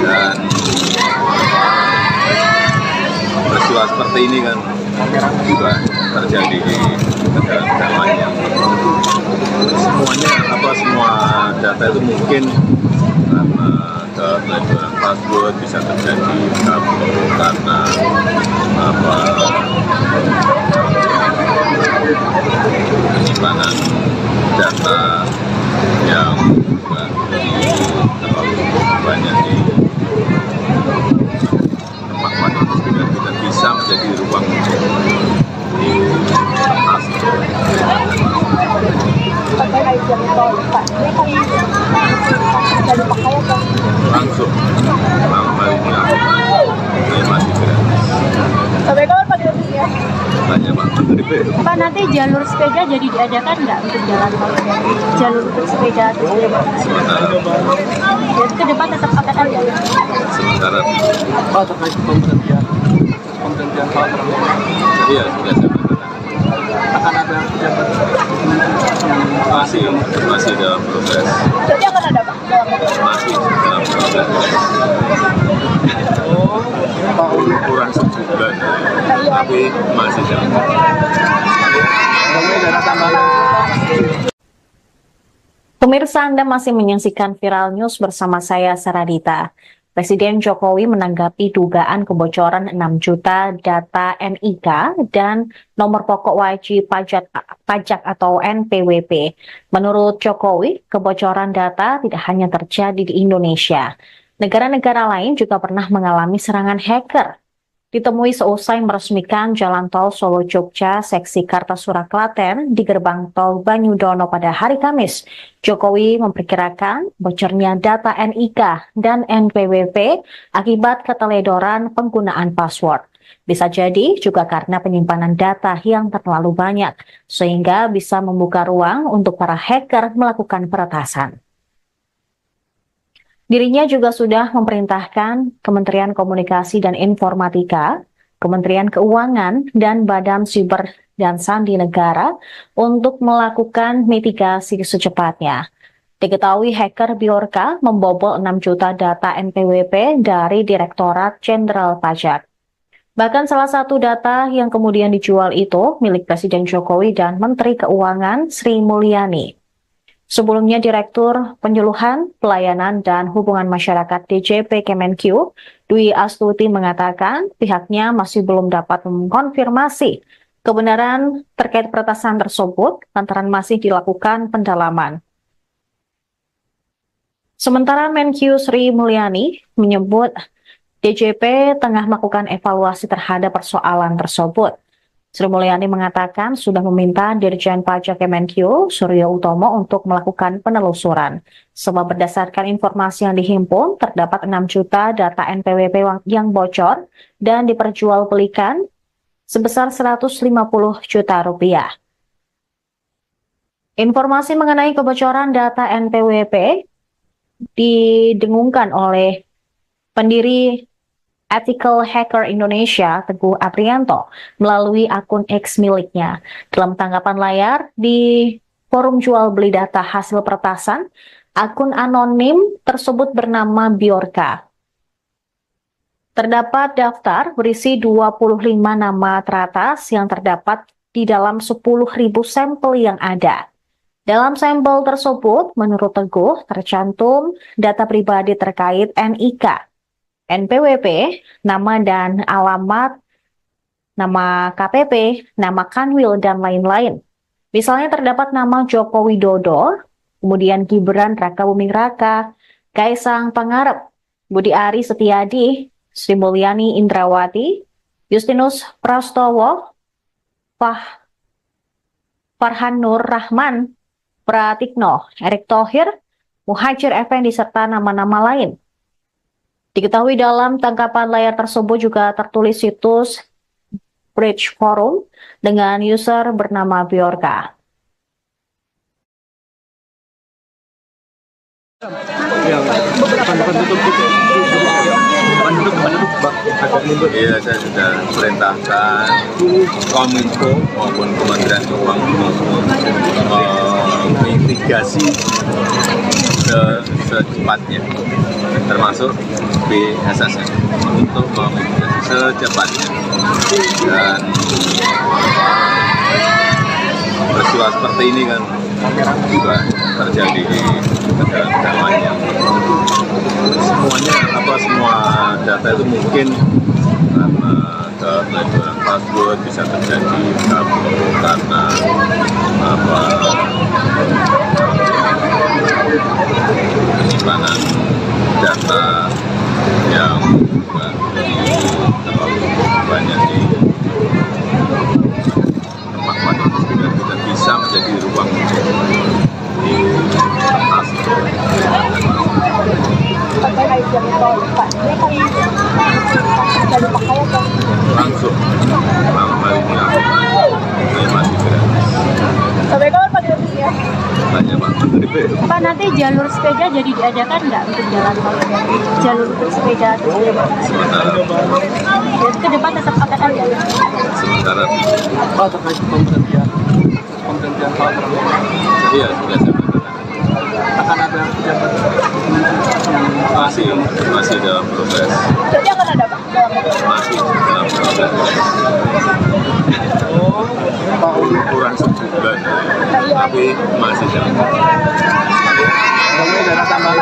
dan peristiwa seperti ini kan juga terjadi di negara-negara lain yang semua data itu mungkin karena kebocoran password bisa terjadi karena penyimpanan data yang terlalu banyak di tempat itu tidak bisa menjadi ruang langsung baliknya ini masih gratis. Sampai kapan Pak gratisnya? Tanya Pak Menteri P. Pak, nanti jalur sepeda jadi diadakan nggak untuk jalan tol? Jalur untuk sepeda terus Sementara jadi ke depan tetap akan ada. sementara Pak, terkait pemberhentian Pak Prabowo, iya sudah saya katakan. akan ada pejabat masih dalam proses, Jadi akan ada Pak? masih dalam proses. Pak Uli. Kurang sebulan, tapi masih dalam proses. Kemudian ada tambahan. Pemirsa, Anda masih menyaksikan Viral News bersama saya, Saradita. Presiden Jokowi menanggapi dugaan kebocoran 6 juta data NIK dan nomor pokok wajib pajak atau NPWP. Menurut Jokowi, kebocoran data tidak hanya terjadi di Indonesia. Negara-negara lain juga pernah mengalami serangan hacker. Ditemui seusai meresmikan Jalan Tol Solo-Jogja seksi Kartasura Klaten di gerbang tol Banyudono pada hari Kamis, Jokowi memperkirakan bocornya data NIK dan NPWP akibat keteledoran penggunaan password. Bisa jadi juga karena penyimpanan data yang terlalu banyak, sehingga bisa membuka ruang untuk para hacker melakukan peretasan. Dirinya juga sudah memerintahkan Kementerian Komunikasi dan Informatika, Kementerian Keuangan, dan Badan Siber dan sandi negara untuk melakukan mitigasi secepatnya. Diketahui hacker Bjorka membobol 6 juta data NPWP dari Direktorat Jenderal Pajak. Bahkan salah satu data yang kemudian dijual itu milik Presiden Jokowi dan Menteri Keuangan Sri Mulyani. Sebelumnya Direktur Penyuluhan, Pelayanan, dan Hubungan Masyarakat DJP Kemenq, Dwi Astuti mengatakan pihaknya masih belum dapat mengkonfirmasi kebenaran terkait peretasan tersebut lantaran masih dilakukan pendalaman. Sementara Menq Sri Mulyani menyebut DJP tengah melakukan evaluasi terhadap persoalan tersebut. Sri Mulyani mengatakan sudah meminta Dirjen Pajak Kemenq Suryo Utomo untuk melakukan penelusuran. Sebab berdasarkan informasi yang dihimpun, terdapat 6 juta data NPWP yang bocor dan diperjualbelikan sebesar 150 juta rupiah. Informasi mengenai kebocoran data NPWP didengungkan oleh pendiri Ethical Hacker Indonesia, Teguh Aprianto, melalui akun X miliknya. Dalam tanggapan layar di forum jual beli data hasil peretasan, akun anonim tersebut bernama Bjorka. Terdapat daftar berisi 25 nama teratas yang terdapat di dalam 10.000 sampel yang ada. Dalam sampel tersebut, menurut Teguh, tercantum data pribadi terkait NIK, NPWP, nama dan alamat, nama KPP, nama Kanwil, dan lain-lain. Misalnya terdapat nama Joko Widodo, kemudian Gibran Rakabuming Raka, Kaisang Pangarep, Budi Ari Setiadi, Sri Mulyani Indrawati, Justinus Prastowo, Farhan Nur Rahman, Pratikno, Erick Thohir, Muhajir Effendi, serta nama-nama lain. Diketahui dalam tangkapan layar tersebut juga tertulis situs Bridge Forum dengan user bernama Bjorka. Iya, saya sudah perintahkan Kominfo maupun Kementerian Keuangan mitigasi secepatnya, termasuk BSSN untuk memitigasi secepatnya. Dan peristiwa seperti ini kan juga terjadi di negara-negara lainnya. Semua data itu mungkin karena kebocoran password bisa terjadi karena penyimpanan data yang terlalu banyak di tempat-tempat yang tidak bisa menjadi ruang di kertas. Langsung ini masih gratis. Sampai kapan Pak gratisnya? Tanya Pak Menteri. Pak, nanti jalur sepeda jadi diadakan nggak untuk jalan tol? Jalur untuk sepeda terus Sementara ke depan tetap akan ada. sementara Pak, terkait pemberhentian hal tersebut, iya sudah saya katakan. akan ada pejabat Masih dalam proses. Berarti akan ada Pak? Masih dalam proses. Pak Uli. Kurang sebulan, tapi masih dalam proses. Kemudian ada tambahan.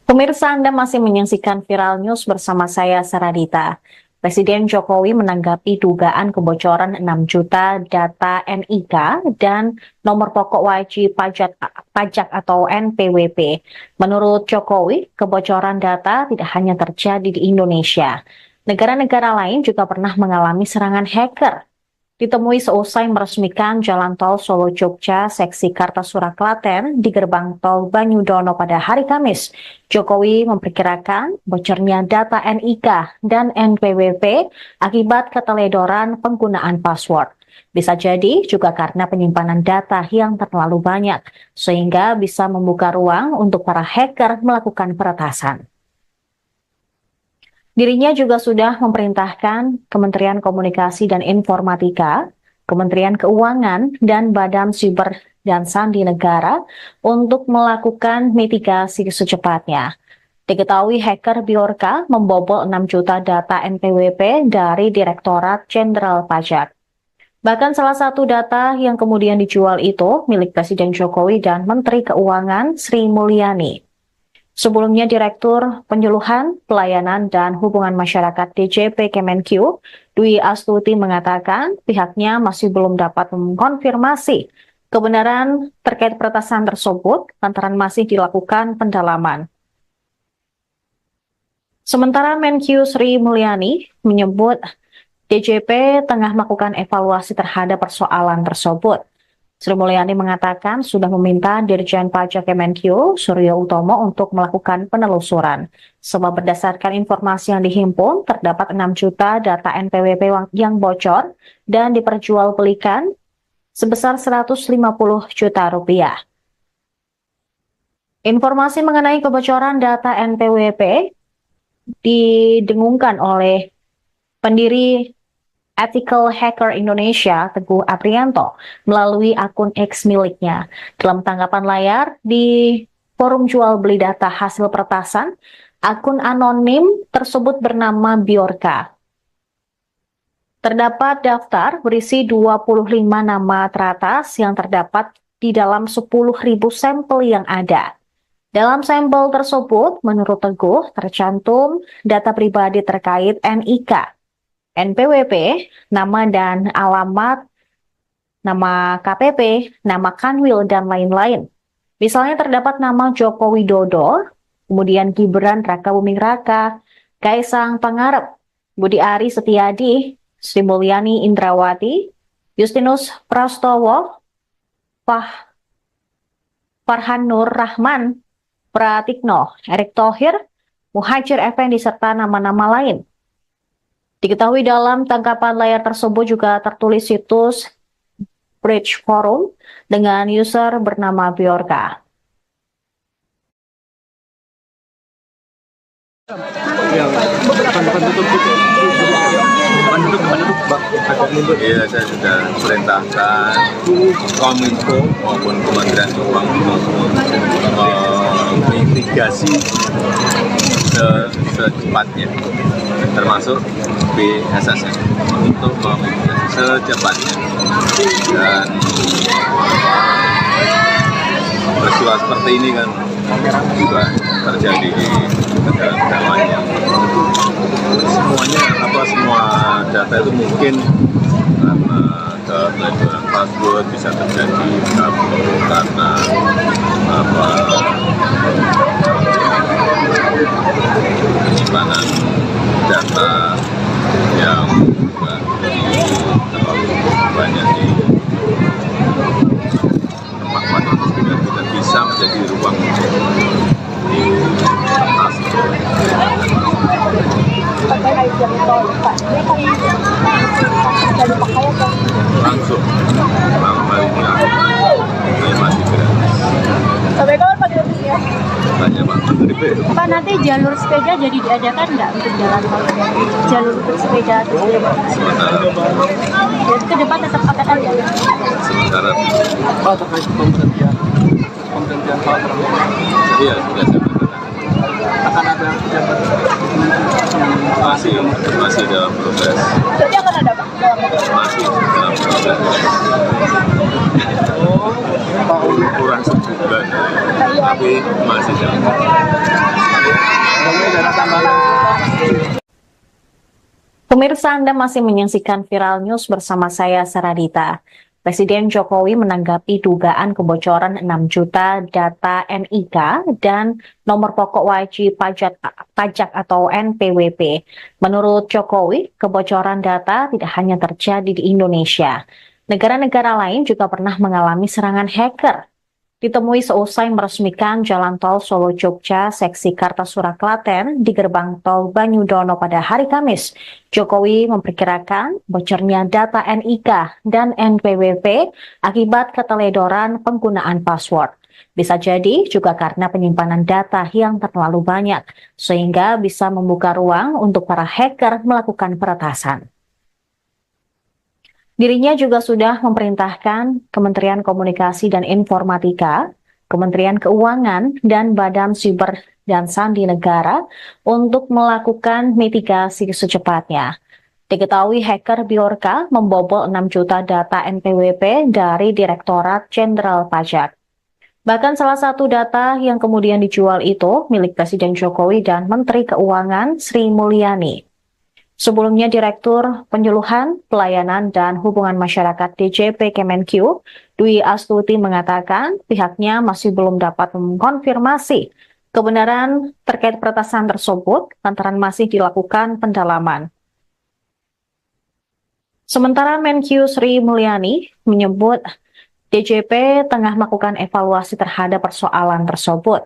Pemirsa, Anda masih menyaksikan Viral News bersama saya, Saradita. Presiden Jokowi menanggapi dugaan kebocoran 6 juta data NIK dan nomor pokok wajib pajak atau NPWP. Menurut Jokowi, kebocoran data tidak hanya terjadi di Indonesia. Negara-negara lain juga pernah mengalami serangan hacker. Ditemui seusai meresmikan Jalan Tol Solo-Jogja seksi Kartasura Klaten di gerbang tol Banyudono pada hari Kamis, Jokowi memperkirakan bocornya data NIK dan NPWP akibat keteledoran penggunaan password. Bisa jadi juga karena penyimpanan data yang terlalu banyak, sehingga bisa membuka ruang untuk para hacker melakukan peretasan. Dirinya juga sudah memerintahkan Kementerian Komunikasi dan Informatika, Kementerian Keuangan, dan Badan Siber dan Sandi Negara untuk melakukan mitigasi secepatnya. Diketahui hacker Bjorka membobol 6 juta data NPWP dari Direktorat Jenderal Pajak. Bahkan salah satu data yang kemudian dijual itu milik Presiden Jokowi dan Menteri Keuangan Sri Mulyani. Sebelumnya Direktur Penyuluhan, Pelayanan, dan Hubungan Masyarakat DJP Kemenq, Dwi Astuti mengatakan pihaknya masih belum dapat mengkonfirmasi kebenaran terkait peretasan tersebut lantaran masih dilakukan pendalaman. Sementara Menq Sri Mulyani menyebut DJP tengah melakukan evaluasi terhadap persoalan tersebut. Sri Mulyani mengatakan sudah meminta Dirjen Pajak Kemenq, Suryo Utomo, untuk melakukan penelusuran. Sebab berdasarkan informasi yang dihimpun, terdapat 6 juta data NPWP yang bocor dan diperjualbelikan sebesar 150 juta rupiah. Informasi mengenai kebocoran data NPWP didengungkan oleh pendiri Ethical Hacker Indonesia, Teguh Aprianto, melalui akun X miliknya. Dalam tanggapan layar di forum jual beli data hasil peretasan, akun anonim tersebut bernama Bjorka. Terdapat daftar berisi 25 nama teratas yang terdapat di dalam 10.000 sampel yang ada. Dalam sampel tersebut, menurut Teguh, tercantum data pribadi terkait NIK, NPWP, nama dan alamat, nama KPP, nama Kanwil, dan lain-lain. Misalnya terdapat nama Joko Widodo, kemudian Gibran Raka Buming Raka, Kaisang Pangarep, Budi Ari Setiadi, Sri Mulyani Indrawati, Justinus Prastowo, Farhan Nur Rahman, Pratikno, Erick Thohir, Muhajir Effendi, serta nama-nama lain. Diketahui dalam tangkapan layar tersebut juga tertulis situs Bridge Forum dengan user bernama Bjorka. Iya, saya sudah perintahkan Kominfo maupun Kementerian Keuangan mitigasi secepatnya, termasuk BSSN, untuk memitigasi secepatnya. Dan peristiwa seperti ini kan juga terjadi di negara-negara lain yang semua data itu mungkin karena kebocoran password bisa terjadi karena penyimpanan data yang juga terlalu banyak di tempat itu tidak bisa menjadi ruang di atas. Langsung saya masih gratis. Sampai kapan Pak gratisnya? Tanya Pak Menteri P. Pak, nanti jalur sepeda jadi diadakan nggak untuk jalan tol? Jalur untuk sepeda atau sepeda? Jadi ke depan tetap akan ada? Sementara Pak, terkait pemberhentian hal tersebut, iya sudah saya katakan. akan ada pejabat Masih dalam proses. Jadi akan ada Pak? Masih dalam proses. Pak Uli. Kurang sebulan, tapi masih dalam proses. Ada tambahan. Pemirsa, Anda masih menyaksikan Viral News bersama saya, Saradita. Presiden Jokowi menanggapi dugaan kebocoran 6 juta data NIK dan nomor pokok wajib pajak atau NPWP. Menurut Jokowi, kebocoran data tidak hanya terjadi di Indonesia. Negara-negara lain juga pernah mengalami serangan hacker. Ditemui seusai meresmikan Jalan Tol Solo-Jogja seksi Kartasura Klaten di gerbang tol Banyudono pada hari Kamis, Jokowi memperkirakan bocornya data NIK dan NPWP akibat keteledoran penggunaan password. Bisa jadi juga karena penyimpanan data yang terlalu banyak, sehingga bisa membuka ruang untuk para hacker melakukan peretasan. Dirinya juga sudah memerintahkan Kementerian Komunikasi dan Informatika, Kementerian Keuangan, dan Badan Siber dan Sandi Negara untuk melakukan mitigasi secepatnya. Diketahui hacker Bjorka membobol 6 juta data NPWP dari Direktorat Jenderal Pajak. Bahkan salah satu data yang kemudian dijual itu milik Presiden Jokowi dan Menteri Keuangan Sri Mulyani. Sebelumnya Direktur Penyuluhan, Pelayanan, dan Hubungan Masyarakat DJP Kemenq, Dwi Astuti mengatakan pihaknya masih belum dapat mengkonfirmasi kebenaran terkait peretasan tersebut lantaran masih dilakukan pendalaman. Sementara Menq Sri Mulyani menyebut DJP tengah melakukan evaluasi terhadap persoalan tersebut.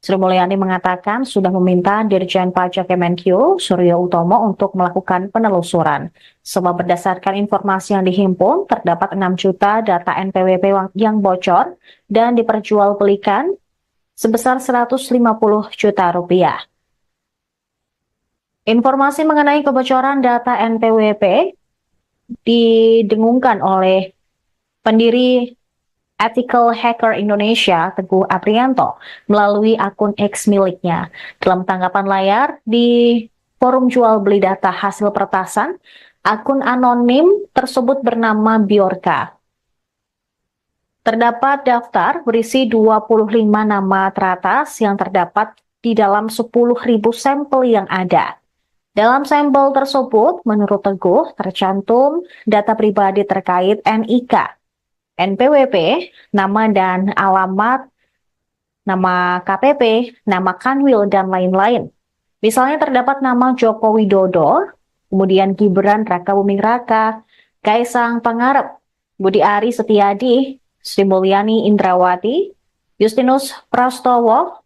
Sri Mulyani mengatakan sudah meminta Dirjen Pajak Kemenq, Suryo Utomo, untuk melakukan penelusuran. Sebab berdasarkan informasi yang dihimpun, terdapat 6 juta data NPWP yang bocor dan diperjualbelikan sebesar 150 juta rupiah. Informasi mengenai kebocoran data NPWP didengungkan oleh pendiri Ethical Hacker Indonesia, Teguh Aprianto, melalui akun X miliknya. Dalam tanggapan layar di forum jual beli data hasil peretasan, akun anonim tersebut bernama Bjorka. Terdapat daftar berisi 25 nama teratas yang terdapat di dalam 10.000 sampel yang ada. Dalam sampel tersebut, menurut Teguh, tercantum data pribadi terkait NIK, NPWP, nama dan alamat, nama KPP, nama Kanwil, dan lain-lain. Misalnya terdapat nama Joko Widodo, kemudian Gibran Raka Buming Raka, Kaisang Pangarep, Budi Ari Setiadi, Sri Mulyani Indrawati, Justinus Prastowo,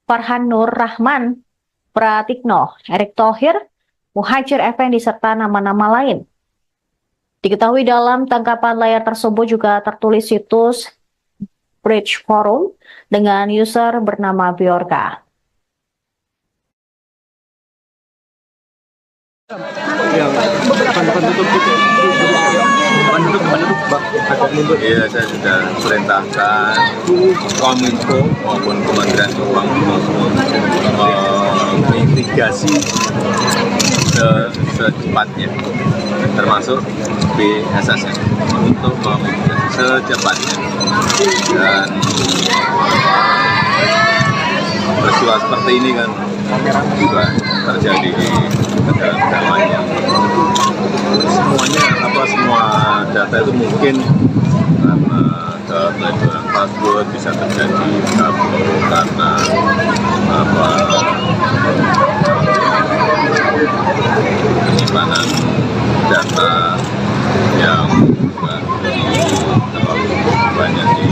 Farhan Nur Rahman, Pratikno, Erick Thohir, Muhajir Effendi, serta nama-nama lain. Diketahui dalam tangkapan layar tersebut juga tertulis situs Bridge Forum dengan user bernama Bjorka. Iya, saya sudah perintahkan Kominfo maupun Kementerian Keuangan mitigasi secepatnya, termasuk BSSN, untuk memitigasi secepatnya. Dan peristiwa seperti ini kan juga terjadi di negara-negara lain yang semua data itu mungkin karena kepelecehan password bisa terjadi karena penyimpanan data yang terlalu banyak di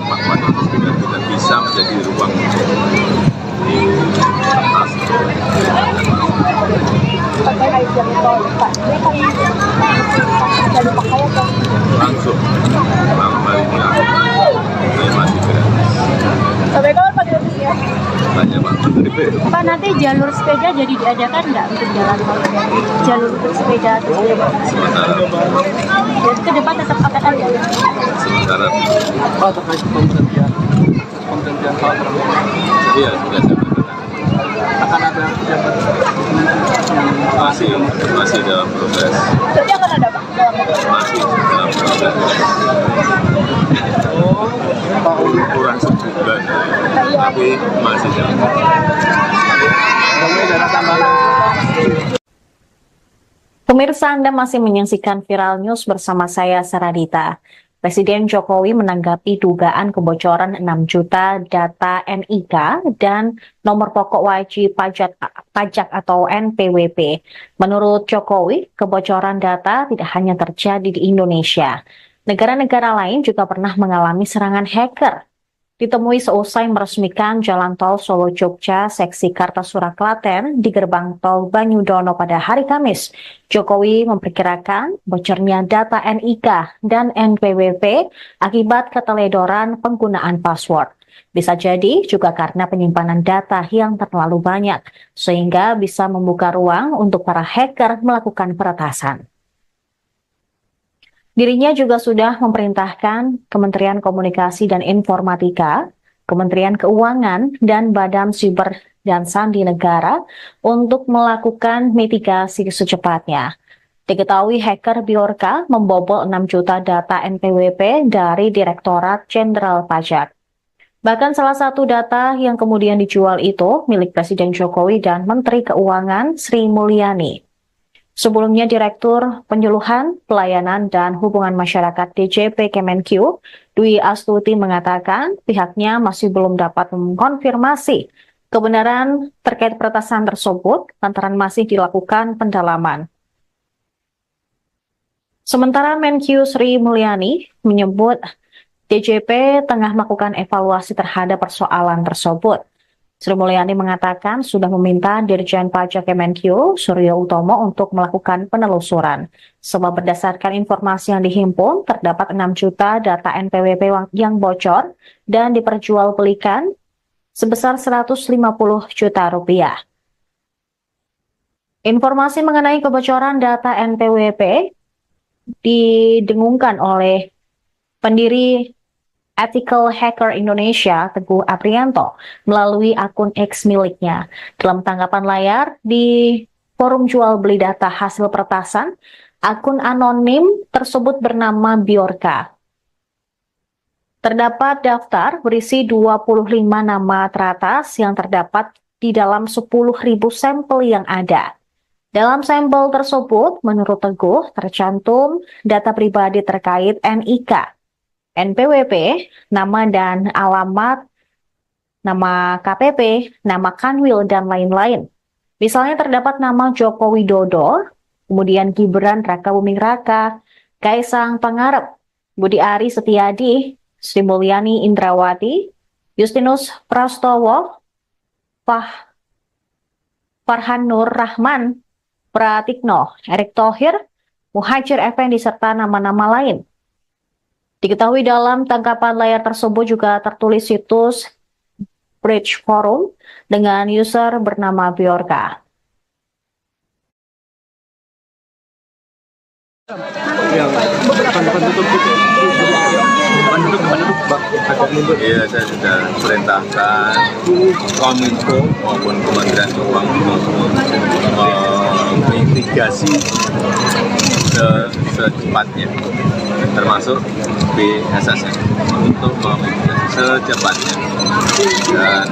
tempat itu tidak bisa menjadi ruang di atas langsung baliknya masih gratis. Sampai kapan Pak gratisnya? Tanya Pak Menteri. Pak, nanti jalur sepeda jadi diadakan nggak untuk jalan tol? Jalur bersepeda terus Sementara jadi ke depan tetap akan ada. sementara Pak, terkait pemberhentian Pak Prabowo, iya sudah saya katakan. akan ada pejabat masih dalam proses, Jadi akan ada Pak? masih dalam proses Pak Uli. kurang sebulan, tapi masih dalam proses. Kemudian ada tambahan. Pemirsa, Anda masih menyaksikan Viral News bersama saya, Saradita. Presiden Jokowi menanggapi dugaan kebocoran 6 juta data NIK dan nomor pokok wajib pajak atau NPWP. Menurut Jokowi, kebocoran data tidak hanya terjadi di Indonesia. Negara-negara lain juga pernah mengalami serangan hacker. ditemui seusai meresmikan Jalan Tol Solo Jogja seksi Kartasura Klaten di gerbang tol Banyudono pada hari Kamis. Jokowi memperkirakan bocornya data NIK dan NPWP akibat keteledoran penggunaan password. Bisa jadi juga karena penyimpanan data yang terlalu banyak, sehingga bisa membuka ruang untuk para hacker melakukan peretasan. Dirinya juga sudah memerintahkan Kementerian Komunikasi dan Informatika, Kementerian Keuangan, dan Badan Siber dan Sandi Negara untuk melakukan mitigasi secepatnya. Diketahui hacker Bjorka membobol 6 juta data NPWP dari Direktorat Jenderal Pajak. Bahkan salah satu data yang kemudian dijual itu milik Presiden Jokowi dan Menteri Keuangan Sri Mulyani. Sebelumnya Direktur Penyuluhan, Pelayanan, dan Hubungan Masyarakat DJP Kemenq, Dwi Astuti mengatakan pihaknya masih belum dapat mengkonfirmasi kebenaran terkait peretasan tersebut lantaran masih dilakukan pendalaman. Sementara Menq Sri Mulyani menyebut DJP tengah melakukan evaluasi terhadap persoalan tersebut. Sri Mulyani mengatakan sudah meminta Dirjen Pajak Kemenq, Suryo Utomo, untuk melakukan penelusuran. Sebab berdasarkan informasi yang dihimpun, terdapat 6 juta data NPWP yang bocor dan diperjualbelikan sebesar 150 juta rupiah. Informasi mengenai kebocoran data NPWP didengungkan oleh pendiri Ethical Hacker Indonesia, Teguh Aprianto, melalui akun X miliknya. Dalam tanggapan layar di forum jual beli data hasil peretasan, akun anonim tersebut bernama Bjorka. Terdapat daftar berisi 25 nama teratas yang terdapat di dalam 10.000 sampel yang ada. Dalam sampel tersebut, menurut Teguh, tercantum data pribadi terkait NIK, NPWP, nama dan alamat, nama KPP, nama Kanwil, dan lain-lain. Misalnya terdapat nama Joko Widodo, kemudian Gibran Rakabuming Raka, Kaisang Pangarep, Budi Ari Setiadi, Sri Mulyani Indrawati, Justinus Prastowo, Farhan Nur Rahman, Pratikno, Erick Thohir, Muhajir Effendi, serta nama-nama lain. Diketahui dalam tangkapan layar tersebut juga tertulis situs Bridge Forum dengan user bernama Bjorka. Iya, saya sudah perintahkan Kominfo maupun Kementerian Keuangan mitigasi secepatnya, termasuk BSSN untuk memitigasi secepatnya. Dan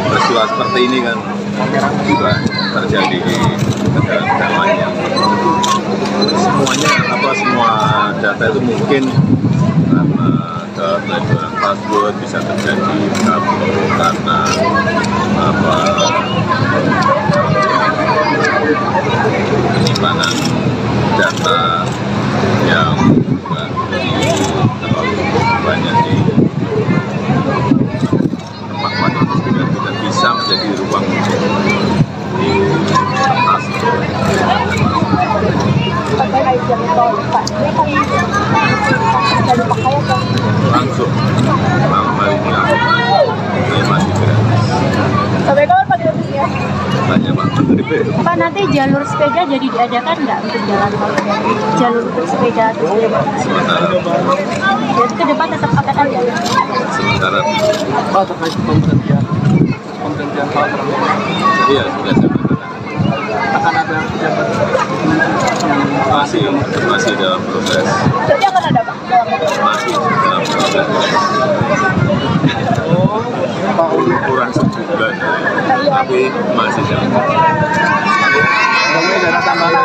peristiwa seperti ini kan juga terjadi di negara-negara lainnya. Semua data itu mungkin karena keteledoran password bisa terjadi karena penyimpanan data yang terlalu banyak di tempat-tempat yang tidak bisa menjadi ruang di kertas. Langsung ini masih gratis. Sampai kapan Pak gratisnya? Banyak Pak Menteri. Pak, nanti jalur sepeda jadi diadakan nggak untuk jalan tol? Jalur untuk sepeda terus Sementara jadi ke depan tetap akan ada. sementara Pak, terkait pemberhentian hal tersebut, iya sudah saya katakan. akan ada pejabat Masih dalam proses. Berarti akan ada Pak? Masih dalam proses. Pak Uli. Kurang sebulan, tapi masih dalam proses. Kemudian dana tambahan.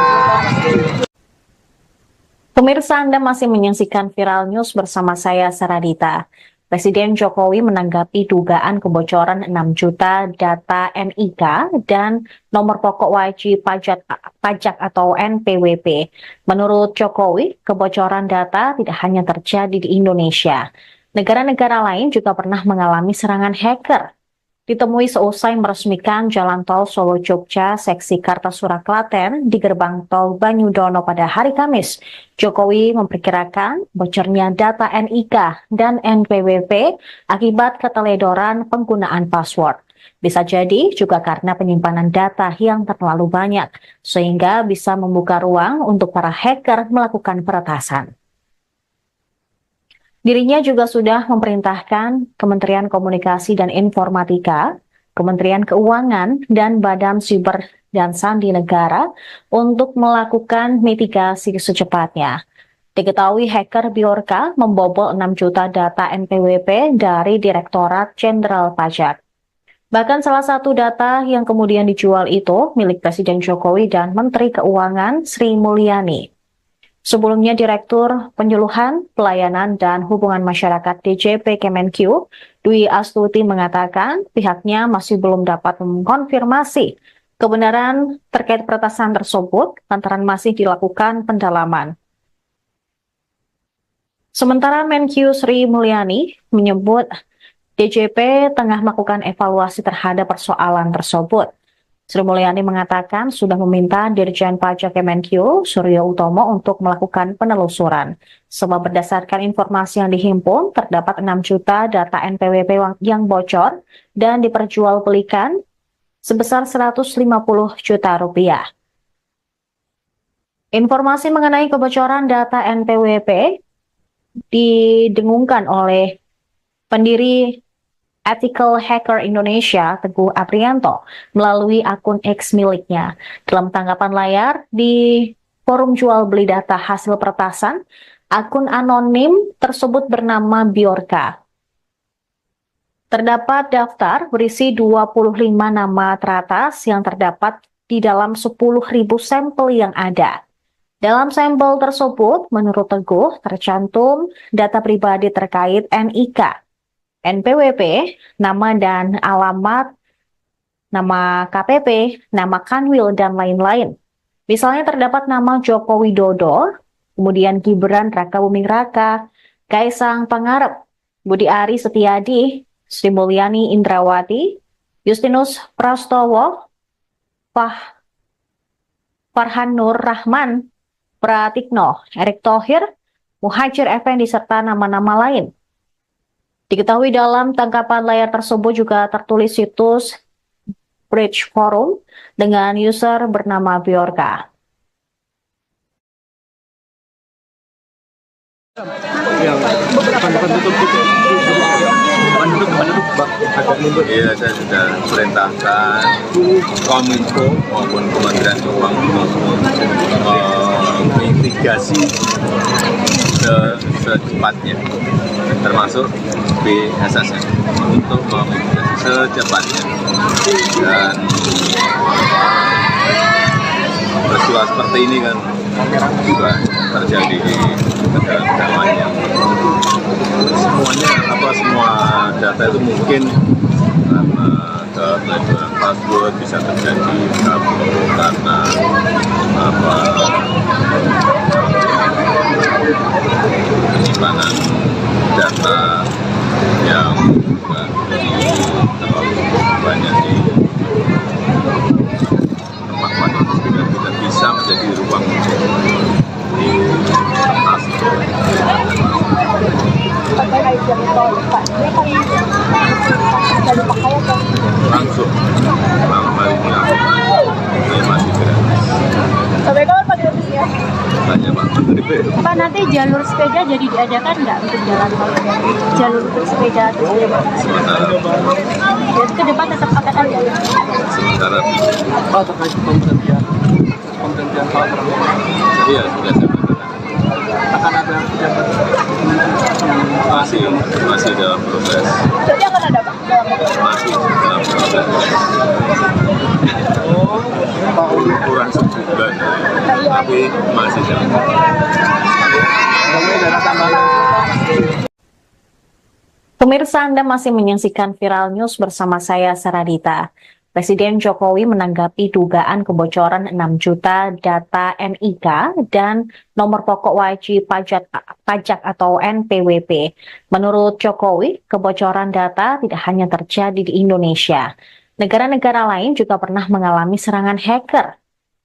Pemirsa, Anda masih menyaksikan Viral News bersama saya, Saradita. Presiden Jokowi menanggapi dugaan kebocoran 6 juta data NIK dan nomor pokok wajib pajak atau NPWP. Menurut Jokowi, kebocoran data tidak hanya terjadi di Indonesia. Negara-negara lain juga pernah mengalami serangan hacker. Ditemui seusai meresmikan Jalan Tol Solo-Jogja seksi Kartasura Klaten di gerbang tol Banyudono pada hari Kamis, Jokowi memperkirakan bocornya data NIK dan NPWP akibat keteledoran penggunaan password. Bisa jadi juga karena penyimpanan data yang terlalu banyak, sehingga bisa membuka ruang untuk para hacker melakukan peretasan. Dirinya juga sudah memerintahkan Kementerian Komunikasi dan Informatika, Kementerian Keuangan, dan Badan Siber dan Sandi Negara untuk melakukan mitigasi secepatnya. Diketahui hacker Bjorka membobol 6 juta data NPWP dari Direktorat Jenderal Pajak. Bahkan salah satu data yang kemudian dijual itu milik Presiden Jokowi dan Menteri Keuangan Sri Mulyani. Sebelumnya, Direktur Penyuluhan, Pelayanan, dan Hubungan Masyarakat DJP Kemenq, Dwi Astuti mengatakan pihaknya masih belum dapat mengkonfirmasi kebenaran terkait peretasan tersebut lantaran masih dilakukan pendalaman. Sementara Menq Sri Mulyani menyebut DJP tengah melakukan evaluasi terhadap persoalan tersebut. Sri Mulyani mengatakan sudah meminta Dirjen Pajak Kemenq, Suryo Utomo, untuk melakukan penelusuran. Sebab berdasarkan informasi yang dihimpun, terdapat 6 juta data NPWP yang bocor dan diperjualbelikan sebesar 150 juta rupiah. Informasi mengenai kebocoran data NPWP didengungkan oleh pendiri Ethical Hacker Indonesia, Teguh Aprianto, melalui akun X miliknya. Dalam tanggapan layar di forum jual beli data hasil peretasan, akun anonim tersebut bernama Bjorka. Terdapat daftar berisi 25 nama teratas yang terdapat di dalam 10.000 sampel yang ada. Dalam sampel tersebut, menurut Teguh, tercantum data pribadi terkait NIK, NPWP, nama dan alamat, nama KPP, nama Kanwil, dan lain-lain. Misalnya terdapat nama Joko Widodo, kemudian Gibran Raka Buming Raka, Kaisang Pangarep, Budi Ari Setiadi, Sri Mulyani Indrawati, Justinus Prastowo, Farhan Nur Rahman, Pratikno, Erick Thohir, Muhajir Effendi, serta nama-nama lain. Diketahui dalam tangkapan layar tersebut juga tertulis situs Bridge Forum dengan user bernama Bjorka. Iya, saya sudah perintahkan Kominfo maupun Kementerian Keuangan mitigasi secepatnya, termasuk BSSN, untuk memitigasi secepatnya. Dan peristiwa seperti ini kan juga terjadi di negara-negara lain yang semua data itu mungkin karena keteledoran password bisa terjadi karena penyimpanan data yang juga terlalu banyak di tempat itu tidak bisa menjadi ruang di atas. Langsung malam harinya saya masih gratis. Sampai kapan Pak gratisnya? Tanya Pak Menteri P. Pak, nanti jalur sepeda jadi diadakan nggak untuk jalan tol? Jalur untuk sepeda atau sepeda? Jadi ke depan tetap akan ada? Sementara Pak, terkait pemberhentian hal tersebut, iya sudah saya katakan. akan ada pejabat Masih dalam proses. Jadi akan ada Pak? Masih dalam proses. Pak Uli. Kurang sebulan, tapi masih dalam proses. Ada tambahan. Pemirsa, Anda masih menyaksikan Viral News bersama saya, Saradita. Presiden Jokowi menanggapi dugaan kebocoran 6 juta data NIK dan nomor pokok wajib pajak atau NPWP. Menurut Jokowi, kebocoran data tidak hanya terjadi di Indonesia. Negara-negara lain juga pernah mengalami serangan hacker.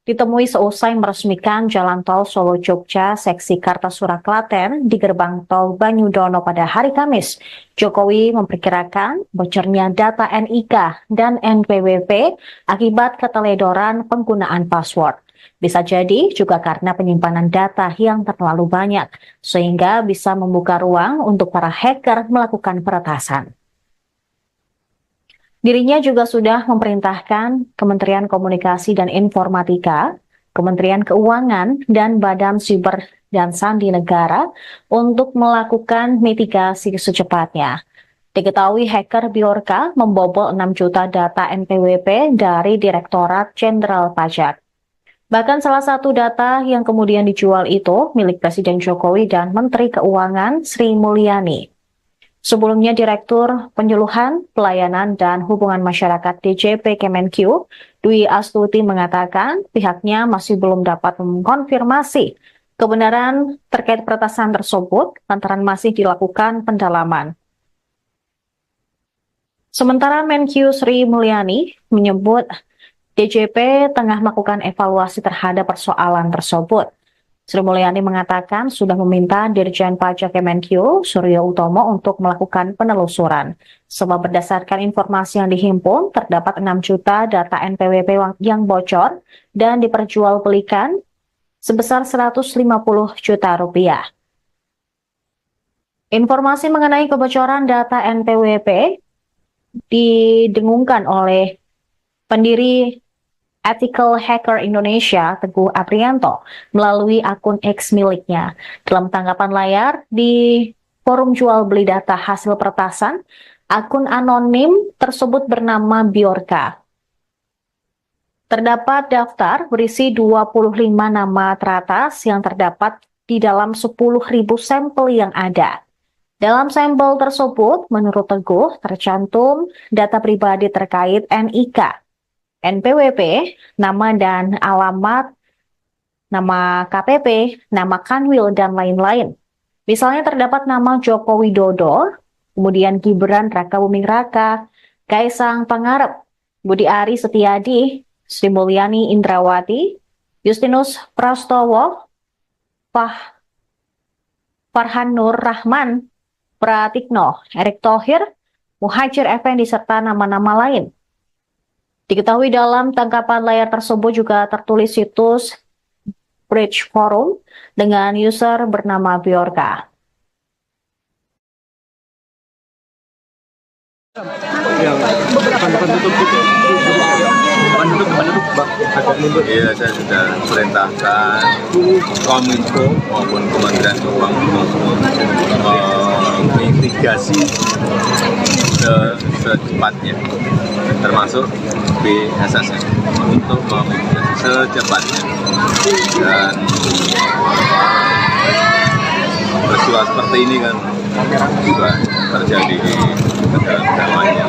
Ditemui seusai meresmikan Jalan Tol Solo-Jogja seksi Kartasura Klaten di gerbang tol Banyudono pada hari Kamis, Jokowi memperkirakan bocornya data NIK dan NPWP akibat keteledoran penggunaan password. Bisa jadi juga karena penyimpanan data yang terlalu banyak, sehingga bisa membuka ruang untuk para hacker melakukan peretasan. Dirinya juga sudah memerintahkan Kementerian Komunikasi dan Informatika, Kementerian Keuangan, dan Badan Siber dan Sandi Negara untuk melakukan mitigasi secepatnya. Diketahui hacker Bjorka membobol 6 juta data NPWP dari Direktorat Jenderal Pajak. Bahkan salah satu data yang kemudian dijual itu milik Presiden Jokowi dan Menteri Keuangan Sri Mulyani. Sebelumnya, Direktur Penyuluhan, Pelayanan, dan Hubungan Masyarakat DJP Kemenq, Dwi Astuti mengatakan pihaknya masih belum dapat mengkonfirmasi kebenaran terkait peretasan tersebut lantaran masih dilakukan pendalaman. Sementara Menq Sri Mulyani menyebut DJP tengah melakukan evaluasi terhadap persoalan tersebut. Sri Mulyani mengatakan sudah meminta Dirjen Pajak Kemenq, Suryo Utomo, untuk melakukan penelusuran. Sebab berdasarkan informasi yang dihimpun, terdapat 6 juta data NPWP yang bocor dan diperjualbelikan sebesar 150 juta rupiah. Informasi mengenai kebocoran data NPWP didengungkan oleh pendiri Ethical Hacker Indonesia, Teguh Aprianto, melalui akun X miliknya. Dalam tanggapan layar di forum jual beli data hasil peretasan, akun anonim tersebut bernama Bjorka. Terdapat daftar berisi 25 nama teratas yang terdapat di dalam 10.000 sampel yang ada. Dalam sampel tersebut, menurut Teguh, tercantum data pribadi terkait NIK, NPWP, nama dan alamat, nama KPP, nama Kanwil, dan lain-lain. Misalnya terdapat nama Joko Widodo, kemudian Gibran Rakabuming Raka, Kaisang Pangarep, Budi Ari Setiadi, Sri Mulyani Indrawati, Justinus Prastowo, Farhan Nur Rahman, Pratikno, Erick Thohir, Muhajir Effendi, serta nama-nama lain. Diketahui dalam tangkapan layar tersebut juga tertulis situs Bridge Forum dengan user bernama Bjorka. Iya, saya sudah perintahkan Kominfo maupun Kementerian Keuangan mitigasi secepatnya, termasuk BSSN untuk memitigasi secepatnya. Dan peristiwa seperti ini kan juga terjadi di negara-negara lain.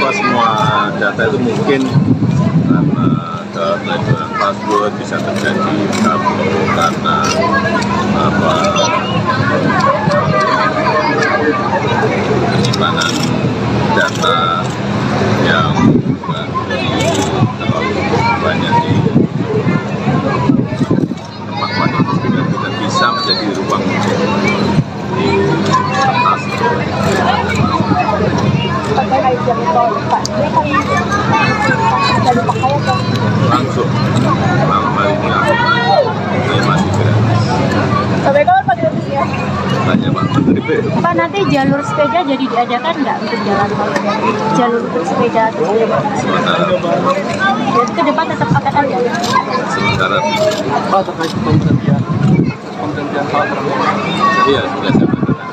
Semua data itu mungkin karena keteledoran password bisa terjadi karena penyimpanan data yang terlalu banyak di tempat itu tidak bisa menjadi ruang di atas. Langsung malam hari ini masih gratis. Sampai kapan Pak gratisnya? Tanya Pak Menteri P. Pak, nanti jalur sepeda jadi diadakan nggak untuk jalan tol? Jalur untuk sepeda terus Sementara jadi ke depan tetap akan ada. sementara Pak, terkait pemberhentian Pak Prabowo, iya sudah saya katakan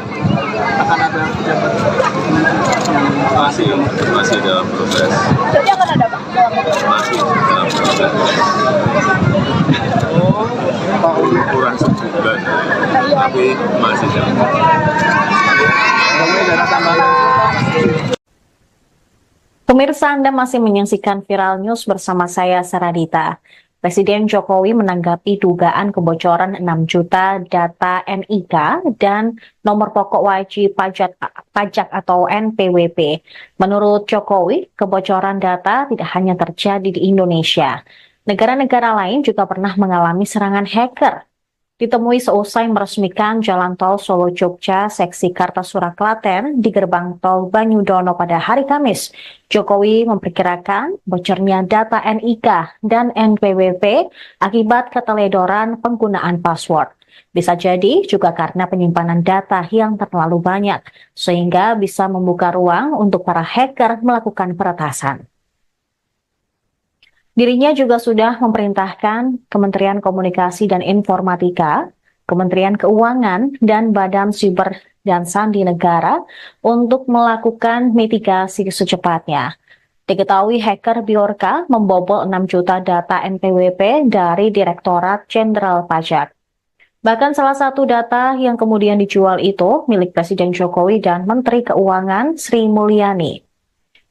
akan ada pejabat masih dalam proses, Jadi akan ada Pak? masih dalam proses. Pak Uli Kurang sebulan, tapi masih dalam proses. Kemudian ada tambahan. Pemirsa, Anda masih menyaksikan Viral News bersama saya, Saradita. Presiden Jokowi menanggapi dugaan kebocoran 6 juta data NIK dan nomor pokok wajib pajak atau NPWP. Menurut Jokowi, kebocoran data tidak hanya terjadi di Indonesia. Negara-negara lain juga pernah mengalami serangan hacker. Ditemui seusai meresmikan Jalan Tol Solo-Jogja seksi Kartasura Klaten di gerbang tol Banyudono pada hari Kamis, Jokowi memperkirakan bocornya data NIK dan NPWP akibat keteledoran penggunaan password. Bisa jadi juga karena penyimpanan data yang terlalu banyak, sehingga bisa membuka ruang untuk para hacker melakukan peretasan. Dirinya juga sudah memerintahkan Kementerian Komunikasi dan Informatika, Kementerian Keuangan, dan Badan Siber dan Sandi Negara untuk melakukan mitigasi secepatnya. Diketahui hacker Bjorka membobol 6 juta data NPWP dari Direktorat Jenderal Pajak. Bahkan salah satu data yang kemudian dijual itu milik Presiden Jokowi dan Menteri Keuangan Sri Mulyani.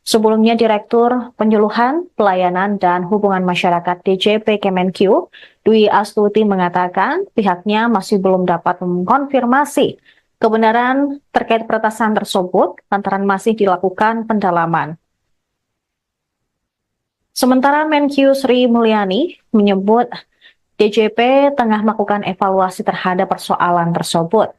Sebelumnya, Direktur Penyuluhan, Pelayanan, dan Hubungan Masyarakat DJP Kemenq, Dwi Astuti mengatakan pihaknya masih belum dapat mengkonfirmasi kebenaran terkait peretasan tersebut lantaran masih dilakukan pendalaman. Sementara Menq Sri Mulyani menyebut DJP tengah melakukan evaluasi terhadap persoalan tersebut.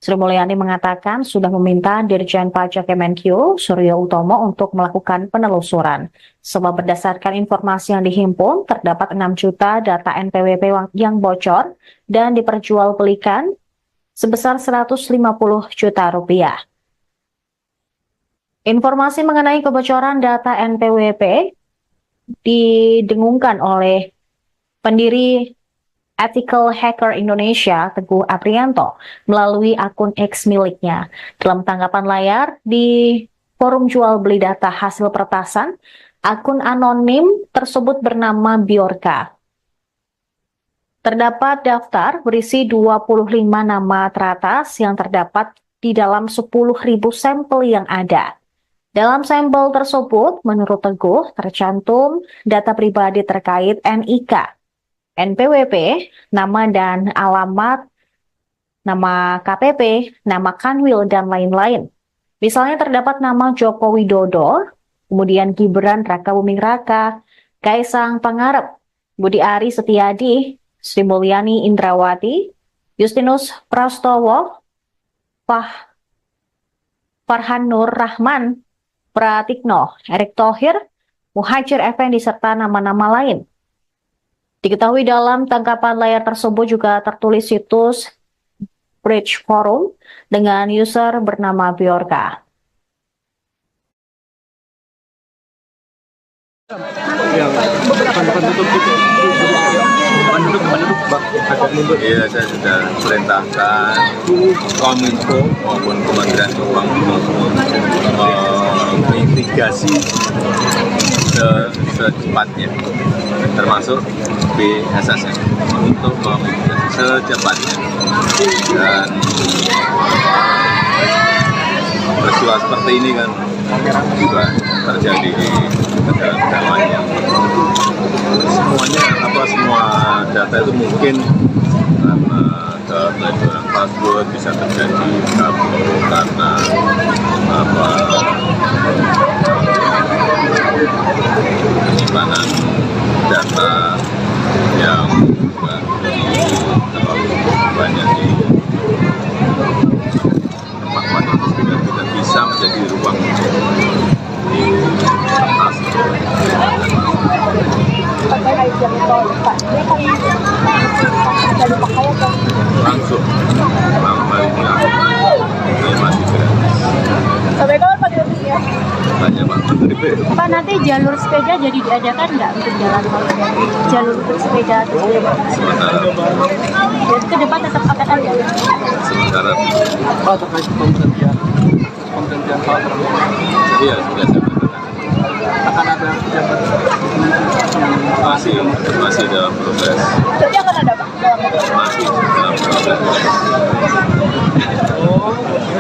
Sri Mulyani mengatakan sudah meminta Dirjen Pajak Kemenq, Suryo Utomo, untuk melakukan penelusuran. Sebab berdasarkan informasi yang dihimpun, terdapat 6 juta data NPWP yang bocor dan diperjualbelikan sebesar 150 juta rupiah. Informasi mengenai kebocoran data NPWP didengungkan oleh pendiri Ethical Hacker Indonesia, Teguh Aprianto, melalui akun X miliknya. Dalam tanggapan layar di forum jual beli data hasil peretasan, akun anonim tersebut bernama Bjorka. Terdapat daftar berisi 25 nama teratas yang terdapat di dalam 10.000 sampel yang ada. Dalam sampel tersebut, menurut Teguh, tercantum data pribadi terkait NIK, NPWP, nama dan alamat, nama KPP, nama Kanwil, dan lain-lain. Misalnya terdapat nama Joko Widodo, kemudian Gibran Rakabuming Raka, Kaisang Pangarep, Budi Ari Setiadi, Sri Mulyani Indrawati, Justinus Prastowo, Farhan Nur Rahman, Pratikno, Erick Thohir, Muhajir Effendi, serta nama-nama lain. Diketahui dalam tangkapan layar tersebut juga tertulis situs Bridge Forum dengan user bernama Bjorka. Iya, saya sudah perintahkan Kominfo maupun Kementerian Keuangan mitigasi secepatnya, termasuk BSSN, untuk memitigasi secepatnya. Dan peristiwa seperti ini kan juga terjadi di negara-negara lain yang semua data itu mungkin karena keteledoran password bisa terjadi karena penyimpanan data yang juga terlalu banyak di tempat itu tidak bisa menjadi ruang untuk langsung masih gratis. Sampai kapan Pak gratisnya? Tanya Pak Menteri P. Pak, nanti jalur sepeda jadi diadakan nggak untuk jalan tol? Jalur untuk sepeda atau sepeda? Jadi ke depan tetap akan ada? Sementara Pak, terkait pemberhentian hal tersebut. iya sudah saya katakan. Akan ada pejabat Masih dalam proses. Jadi akan ada Pak? Masih dalam proses.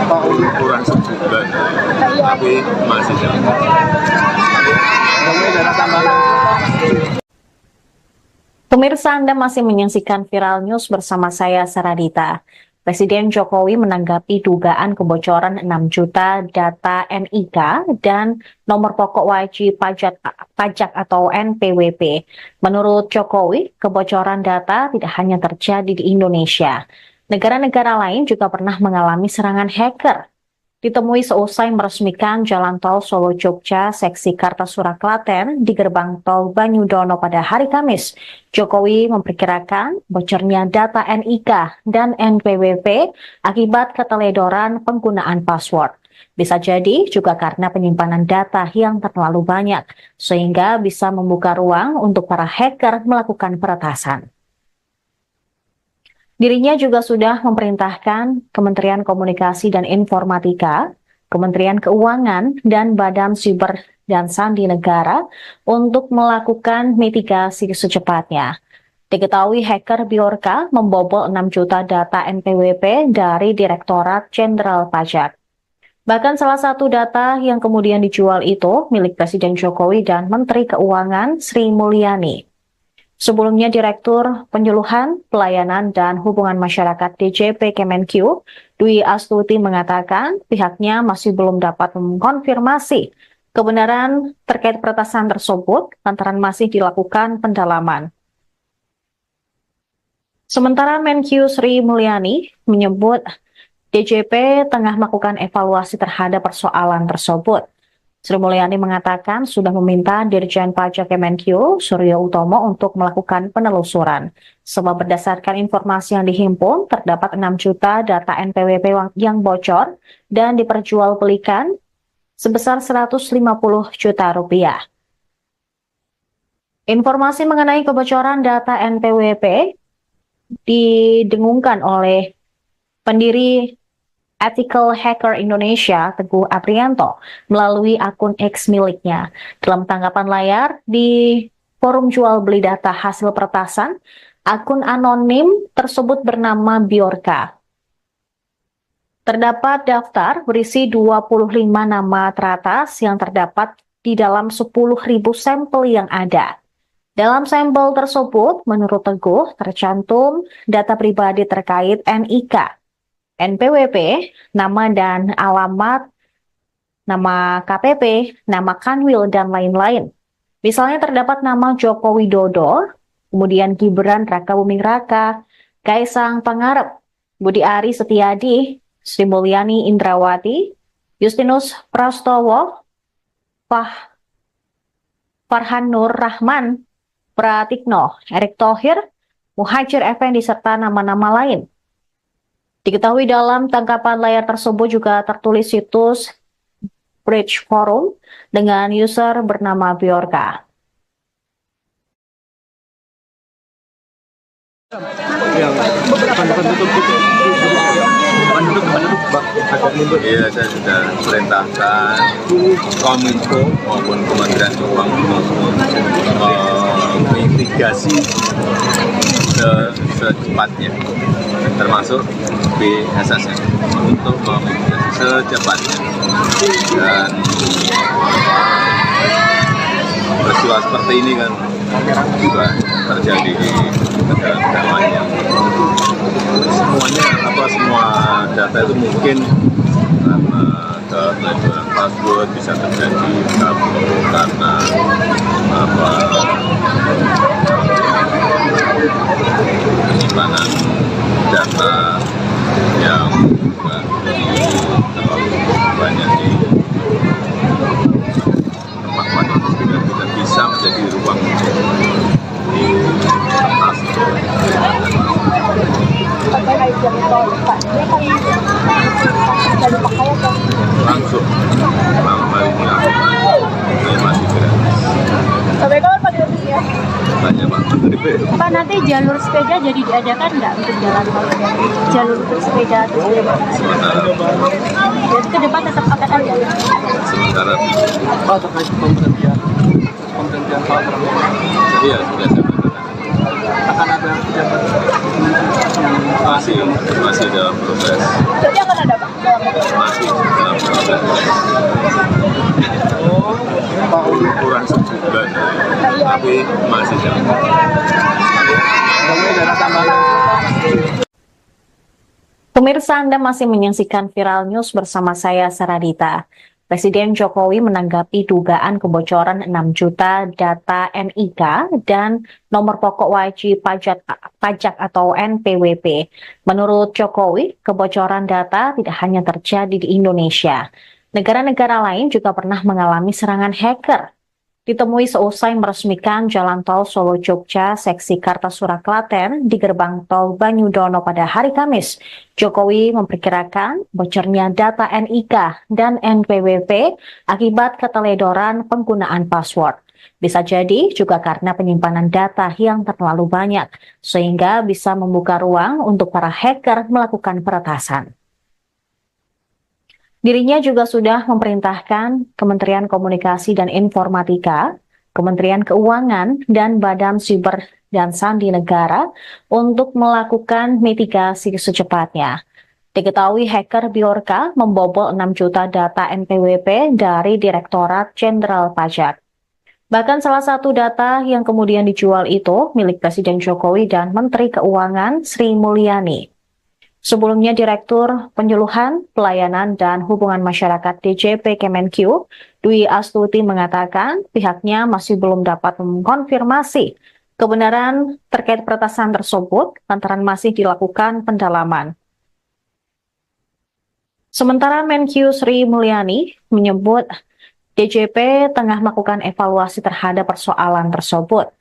Pak, Ukuran bulan, tapi masih jalan. Pemirsa, Anda masih menyaksikan Viral News bersama saya, Saradita. Presiden Jokowi menanggapi dugaan kebocoran 6 juta data NIK dan nomor pokok wajib pajak atau NPWP. Menurut Jokowi, kebocoran data tidak hanya terjadi di Indonesia. Negara-negara lain juga pernah mengalami serangan hacker. Ditemui seusai meresmikan Jalan Tol Solo-Jogja seksi Kartasura Klaten di gerbang tol Banyudono pada hari Kamis, Jokowi memperkirakan bocornya data NIK dan NPWP akibat keteledoran penggunaan password. Bisa jadi juga karena penyimpanan data yang terlalu banyak, sehingga bisa membuka ruang untuk para hacker melakukan peretasan. Dirinya juga sudah memerintahkan Kementerian Komunikasi dan Informatika, Kementerian Keuangan, dan Badan Siber dan Sandi Negara untuk melakukan mitigasi secepatnya. Diketahui hacker Bjorka membobol 6 juta data NPWP dari Direktorat Jenderal Pajak. Bahkan salah satu data yang kemudian dijual itu milik Presiden Jokowi dan Menteri Keuangan Sri Mulyani. Sebelumnya, Direktur Penyuluhan, Pelayanan, dan Hubungan Masyarakat DJP Kemenq, Dwi Astuti mengatakan pihaknya masih belum dapat mengkonfirmasi kebenaran terkait peretasan tersebut lantaran masih dilakukan pendalaman. Sementara Menq Sri Mulyani menyebut DJP tengah melakukan evaluasi terhadap persoalan tersebut. Sri Mulyani mengatakan sudah meminta Dirjen Pajak Kemenq, Suryo Utomo, untuk melakukan penelusuran. Sebab berdasarkan informasi yang dihimpun, terdapat 6 juta data NPWP yang bocor dan diperjualbelikan sebesar 150 juta rupiah. Informasi mengenai kebocoran data NPWP didengungkan oleh pendiri Ethical Hacker Indonesia, Teguh Aprianto, melalui akun X miliknya. Dalam tanggapan layar di forum jual beli data hasil peretasan, akun anonim tersebut bernama Bjorka. Terdapat daftar berisi 25 nama teratas yang terdapat di dalam 10.000 sampel yang ada. Dalam sampel tersebut, menurut Teguh, tercantum data pribadi terkait NIK, NPWP, nama dan alamat, nama KPP, nama Kanwil, dan lain-lain. Misalnya terdapat nama Joko Widodo, kemudian Gibran Raka Buming Raka, Kaisang Pangarep, Budi Ari Setiadi, Sri Mulyani Indrawati, Justinus Prastowo, Farhan Nur Rahman, Pratikno, Erick Thohir, Muhajir Effendi, serta nama-nama lain. Diketahui dalam tangkapan layar tersebut juga tertulis situs Bridge Forum dengan user bernama Bjorka. Iya, saya sudah perintahkan Kominfo maupun Kementerian Keuangan mitigasi secepatnya, termasuk BSSN, untuk memitigasi secepatnya. Dan peristiwa seperti ini kan juga terjadi di negara-negara lain yang semua data itu mungkin karena keteledoran password bisa terjadi karena penyimpanan data yang terlalu banyak di tempat yang tidak bisa menjadi ruang di atas. Langsung baliknya ini masih gratis. Sampai kapan Pak gratisnya? Tanya Pak Menteri P. Pak, nanti jalur sepeda jadi diadakan nggak untuk jalan tol? Jalur bersepeda terus Sementara jadi ke depan tetap akan ada. sementara Pak, terkait pemberhentian Pak Prabowo, iya sudah saya katakan akan ada pejabat masih dalam proses, Jadi akan ada Pak? masih dalam kurang sebulan, tapi masih jalan. Pemirsa, Anda masih menyaksikan Viral News bersama saya, Saradita. Presiden Jokowi menanggapi dugaan kebocoran 6 juta data NIK dan nomor pokok wajib pajak atau NPWP. Menurut Jokowi, kebocoran data tidak hanya terjadi di Indonesia. Negara-negara lain juga pernah mengalami serangan hacker. Ditemui seusai meresmikan Jalan Tol Solo-Jogja seksi Kartasura Klaten di gerbang tol Banyudono pada hari Kamis, Jokowi memperkirakan bocornya data NIK dan NPWP akibat keteledoran penggunaan password. Bisa jadi juga karena penyimpanan data yang terlalu banyak, sehingga bisa membuka ruang untuk para hacker melakukan peretasan. Dirinya juga sudah memerintahkan Kementerian Komunikasi dan Informatika, Kementerian Keuangan, dan Badan Siber dan Sandi Negara untuk melakukan mitigasi secepatnya. Diketahui hacker Bjorka membobol 6 juta data NPWP dari Direktorat Jenderal Pajak. Bahkan salah satu data yang kemudian dijual itu milik Presiden Jokowi dan Menteri Keuangan Sri Mulyani. Sebelumnya, Direktur Penyuluhan, Pelayanan, dan Hubungan Masyarakat DJP Kemenq, Dwi Astuti mengatakan pihaknya masih belum dapat mengkonfirmasi kebenaran terkait peretasan tersebut lantaran masih dilakukan pendalaman. Sementara Menq Sri Mulyani menyebut DJP tengah melakukan evaluasi terhadap persoalan tersebut.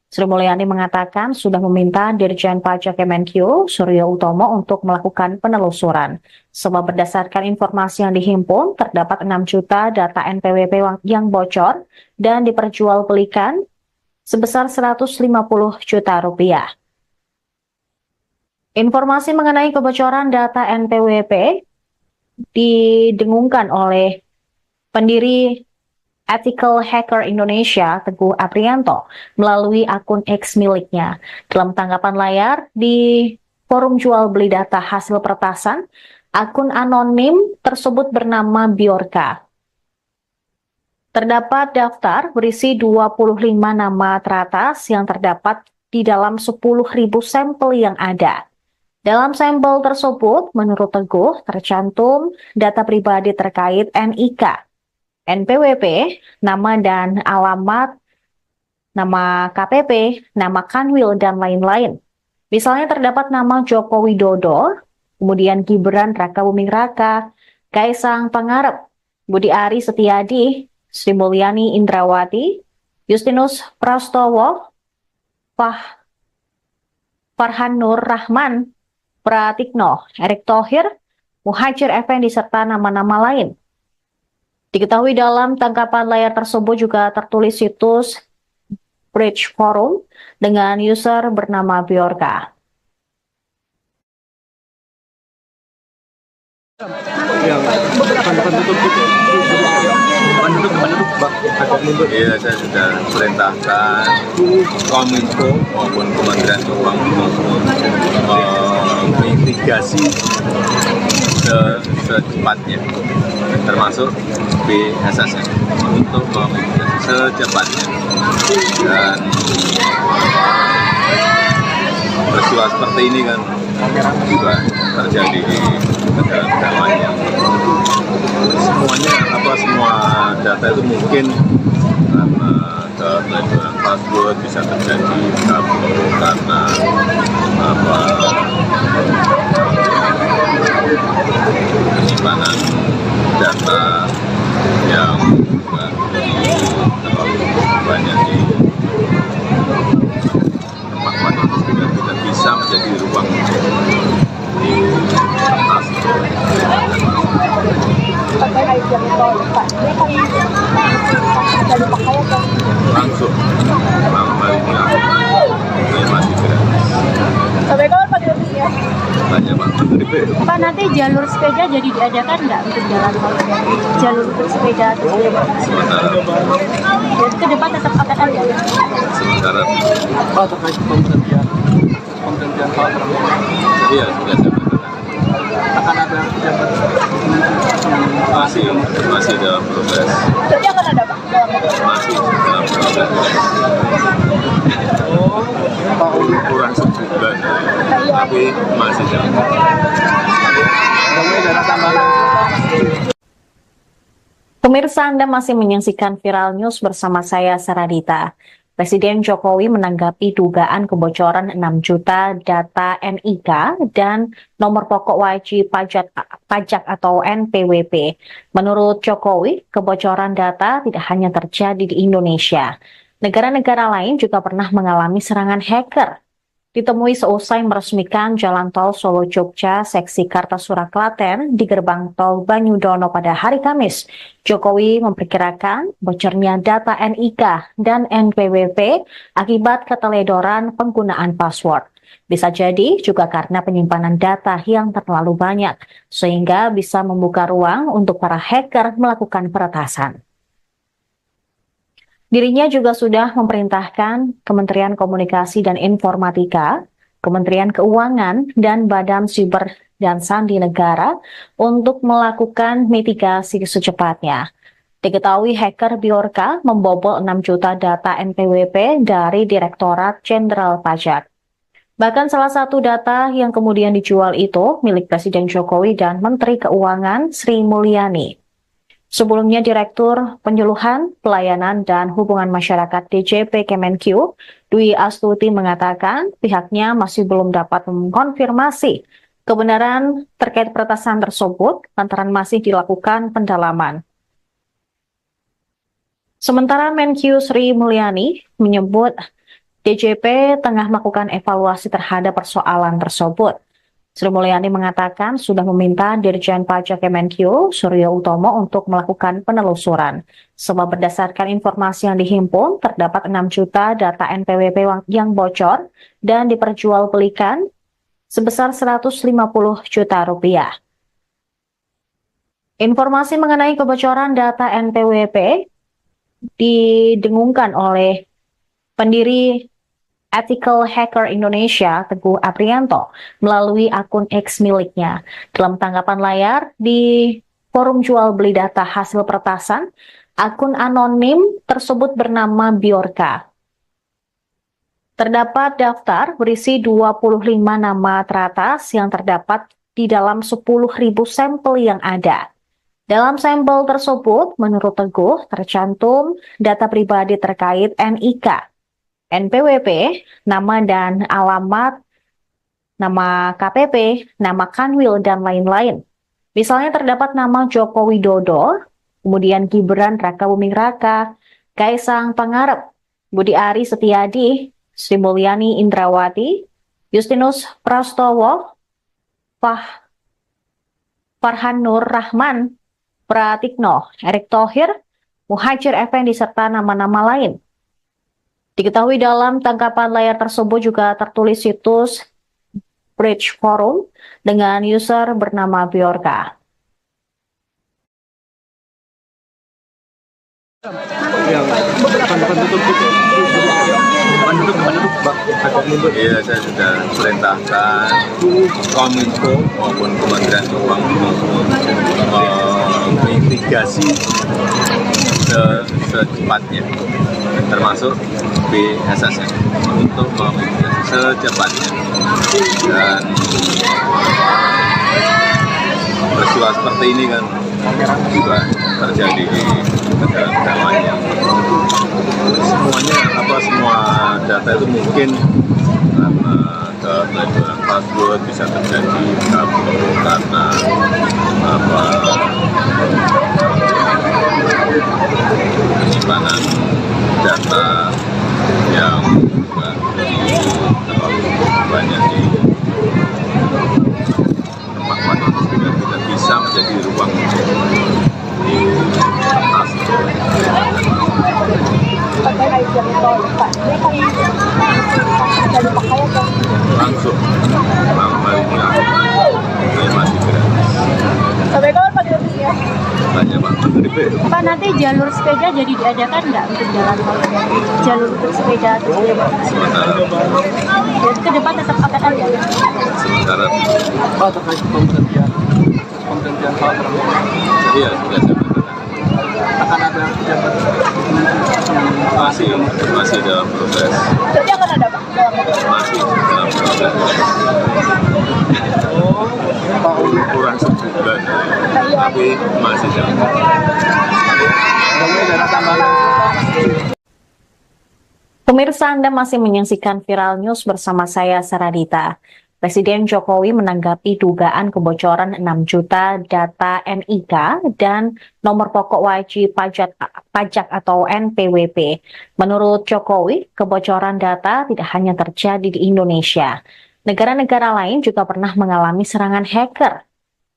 Sri Mulyani mengatakan sudah meminta Dirjen Pajak Kemenq, Suryo Utomo, untuk melakukan penelusuran. Sebab berdasarkan informasi yang dihimpun, terdapat 6 juta data NPWP yang bocor dan diperjualbelikan sebesar 150 juta rupiah. Informasi mengenai kebocoran data NPWP didengungkan oleh pendiri Ethical Hacker Indonesia, Teguh Aprianto, melalui akun X miliknya. Dalam tanggapan layar di forum jual beli data hasil peretasan, akun anonim tersebut bernama Bjorka. Terdapat daftar berisi 25 nama teratas yang terdapat di dalam 10.000 sampel yang ada. Dalam sampel tersebut, menurut Teguh, tercantum data pribadi terkait NIK, NPWP, nama dan alamat, nama KPP, nama Kanwil, dan lain-lain. Misalnya terdapat nama Joko Widodo, kemudian Gibran Rakabuming Raka, Kaisang Pangarep, Budi Ari Setiadi, Sri Mulyani Indrawati, Justinus Prastowo, Farhan Nur Rahman, Pratikno, Erick Thohir, Muhajir Effendi, serta nama-nama lain. Diketahui dalam tangkapan layar tersebut juga tertulis situs Bridge Forum dengan user bernama Bjorka. Iya, saya sudah perintahkan Kominfo maupun Kementerian Keuangan mitigasi secepatnya, termasuk BSSN untuk memitigasi secepatnya. Dan peristiwa seperti ini kan juga terjadi di negara-negara lain yang semua data itu mungkin karena keteledoran password bisa terjadi karena penyimpanan data yang terlalu banyak di tempat-tempat yang tidak bisa menjadi ruang di kertas. Langsung masih gratis. Sampai kapan Pak gratisnya? Banyak Pak Menteri. Pak, nanti jalur sepeda jadi diadakan nggak untuk jalan tol? Jalur untuk sepeda terus Sementara jadi ke depan tetap akan ada. sementara Pak, terkait pemberhentian Pak iya sudah saya katakan. akan ada pejabat Masih masih dalam proses. Jadi akan ada Pak? Masih dalam proses. Kurang sebulan, tapi masih dalam Pemirsa, Anda masih menyaksikan Viral News bersama saya, Saradita. Presiden Jokowi menanggapi dugaan kebocoran 6 juta data NIK dan nomor pokok wajib pajak atau NPWP. Menurut Jokowi, kebocoran data tidak hanya terjadi di Indonesia. Negara-negara lain juga pernah mengalami serangan hacker. Ditemui seusai meresmikan Jalan Tol Solo-Jogja seksi Kartasura Klaten di gerbang tol Banyudono pada hari Kamis, Jokowi memperkirakan bocornya data NIK dan NPWP akibat keteledoran penggunaan password. Bisa jadi juga karena penyimpanan data yang terlalu banyak, sehingga bisa membuka ruang untuk para hacker melakukan peretasan. Dirinya juga sudah memerintahkan Kementerian Komunikasi dan Informatika, Kementerian Keuangan, dan Badan Siber dan Sandi Negara untuk melakukan mitigasi secepatnya. Diketahui hacker Bjorka membobol 6 juta data NPWP dari Direktorat Jenderal Pajak. Bahkan salah satu data yang kemudian dijual itu milik Presiden Jokowi dan Menteri Keuangan Sri Mulyani. Sebelumnya, Direktur Penyuluhan, Pelayanan, dan Hubungan Masyarakat DJP Kemenq, Dwi Astuti mengatakan pihaknya masih belum dapat mengkonfirmasi kebenaran terkait peretasan tersebut lantaran masih dilakukan pendalaman. Sementara Menq Sri Mulyani menyebut DJP tengah melakukan evaluasi terhadap persoalan tersebut. Sri Mulyani mengatakan sudah meminta Dirjen Pajak Kemenq, Suryo Utomo, untuk melakukan penelusuran. Sebab berdasarkan informasi yang dihimpun, terdapat 6 juta data NPWP yang bocor dan diperjualbelikan sebesar 150 juta rupiah. Informasi mengenai kebocoran data NPWP didengungkan oleh pendiri Ethical Hacker Indonesia, Teguh Aprianto, melalui akun X miliknya. Dalam tanggapan layar di forum jual beli data hasil peretasan, akun anonim tersebut bernama Bjorka. Terdapat daftar berisi 25 nama teratas yang terdapat di dalam 10.000 sampel yang ada. Dalam sampel tersebut, menurut Teguh, tercantum data pribadi terkait NIK, NPWP, nama dan alamat, nama KPP, nama Kanwil, dan lain-lain. Misalnya terdapat nama Joko Widodo, kemudian Gibran Rakabuming Raka, Kaisang Pangarep, Budi Ari Setiadi, Sri Mulyani Indrawati, Justinus Prastowo, Farhan Nur Rahman, Pratikno, Erick Thohir, Muhajir Effendi, serta nama-nama lain. Diketahui dalam tangkapan layar tersebut juga tertulis situs Bridge Forum dengan user bernama Bjorka. Iya, saya sudah perintahkan Kominfo maupun Kementerian Keuangan mitigasi secepatnya, termasuk BSSN, untuk memitigasi secepatnya. Dan peristiwa seperti ini kan juga terjadi di negara-negara lain yang semua data itu mungkin karena keteledoran password bisa terjadi karena penyimpanan data yang juga terlalu banyak di tempat itu tidak bisa menjadi ruang di atas. Langsung malam hari masih gratis. Sampai kapan Pak gratisnya? Tanya Pak Menteri. Pak, nanti jalur sepeda jadi diadakan nggak untuk jalan tol? Jalur untuk sepeda atau sepeda? Jadi ke depan tetap akan ada? Sementara Pak, terkait pemberhentian penggantian hak Iya, sudah saya katakan. akan ada pejabat Masih dalam proses. Jadi akan ada Pak? Masih dalam proses. Kurang sebulan, tapi masih dalam proses. Pemirsa, Anda masih menyaksikan Viral News bersama saya, Saradita. Presiden Jokowi menanggapi dugaan kebocoran 6 juta data NIK dan nomor pokok wajib pajak atau NPWP. Menurut Jokowi, kebocoran data tidak hanya terjadi di Indonesia. Negara-negara lain juga pernah mengalami serangan hacker.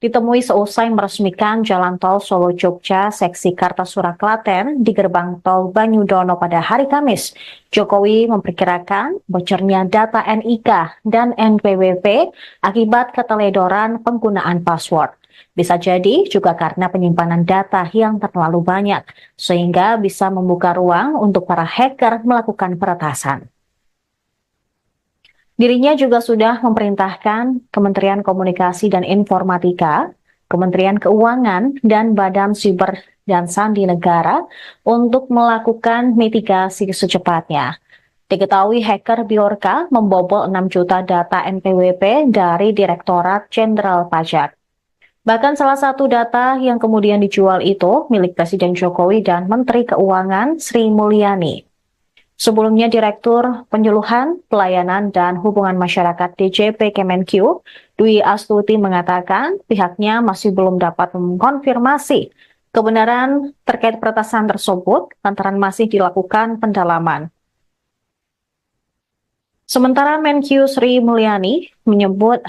Ditemui seusai meresmikan Jalan Tol Solo-Jogja seksi Kartasura Klaten di gerbang tol Banyudono pada hari Kamis, Jokowi memperkirakan bocornya data NIK dan NPWP akibat keteledoran penggunaan password. Bisa jadi juga karena penyimpanan data yang terlalu banyak, sehingga bisa membuka ruang untuk para hacker melakukan peretasan. Dirinya juga sudah memerintahkan Kementerian Komunikasi dan Informatika, Kementerian Keuangan, dan Badan Siber dan Sandi Negara untuk melakukan mitigasi secepatnya. Diketahui hacker Bjorka membobol 6 juta data NPWP dari Direktorat Jenderal Pajak. Bahkan salah satu data yang kemudian dijual itu milik Presiden Jokowi dan Menteri Keuangan Sri Mulyani. Sebelumnya, Direktur Penyuluhan, Pelayanan, dan Hubungan Masyarakat DJP Kemenq, Dwi Astuti mengatakan pihaknya masih belum dapat mengkonfirmasi kebenaran terkait peretasan tersebut lantaran masih dilakukan pendalaman. Sementara Menq Sri Mulyani menyebut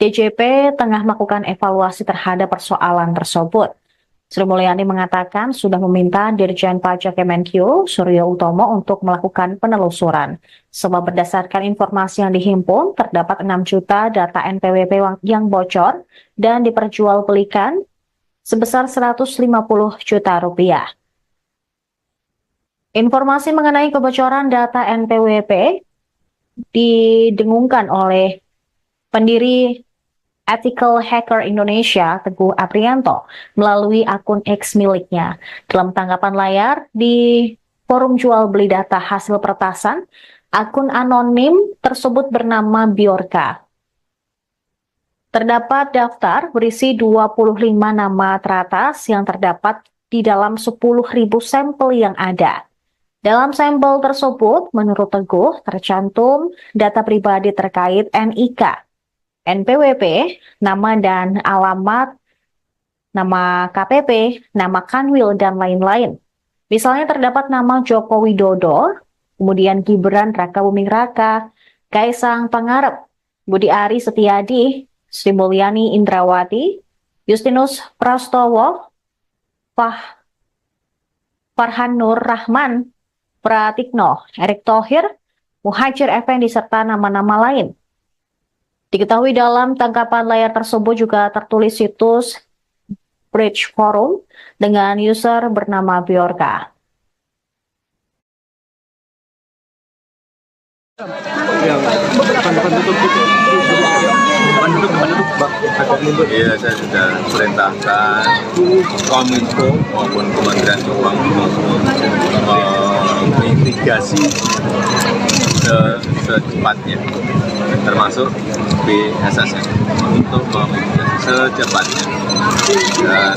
DJP tengah melakukan evaluasi terhadap persoalan tersebut. Sri Mulyani mengatakan sudah meminta Dirjen Pajak Kemenq, Suryo Utomo, untuk melakukan penelusuran. Sebab berdasarkan informasi yang dihimpun, terdapat 6 juta data NPWP yang bocor dan diperjualbelikan sebesar 150 juta rupiah. Informasi mengenai kebocoran data NPWP didengungkan oleh pendiri Ethical Hacker Indonesia, Teguh Aprianto, melalui akun X miliknya. Dalam tanggapan layar di forum jual beli data hasil peretasan, akun anonim tersebut bernama Bjorka. Terdapat daftar berisi 25 nama teratas yang terdapat di dalam 10.000 sampel yang ada. Dalam sampel tersebut, menurut Teguh, tercantum data pribadi terkait NIK, NPWP, nama dan alamat, nama KPP, nama Kanwil, dan lain-lain. Misalnya terdapat nama Joko Widodo, kemudian Gibran Rakabuming Raka, Kaisang Pangarep, Budi Ari Setiadi, Sri Mulyani Indrawati, Justinus Prastowo, Farhan Nur Rahman, Pratikno, Erick Thohir, Muhajir Effendi, serta nama-nama lain. Diketahui dalam tangkapan layar tersebut juga tertulis situs Bridge Forum dengan user bernama Bjorka. Iya, saya sudah perintahkan Kominfo maupun Kementerian Keuangan mitigasi secepatnya, termasuk BSSN untuk memitigasi secepatnya. Dan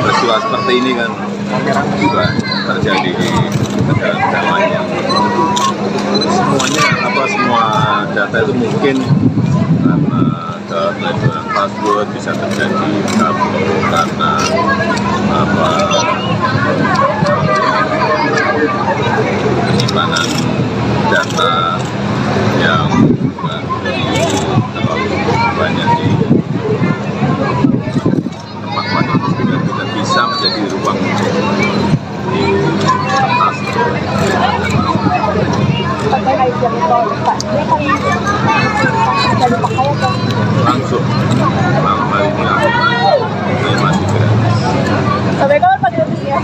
peristiwa seperti ini kan juga terjadi di negara-negara lain. Semua data itu mungkin karena keteledoran password bisa terjadi karena penyimpanan data yang terlalu banyak di tempat yang tidak bisa menjadi ruang di atas. Langsung ini masih gratis. Sampai kapan Pak gratisnya?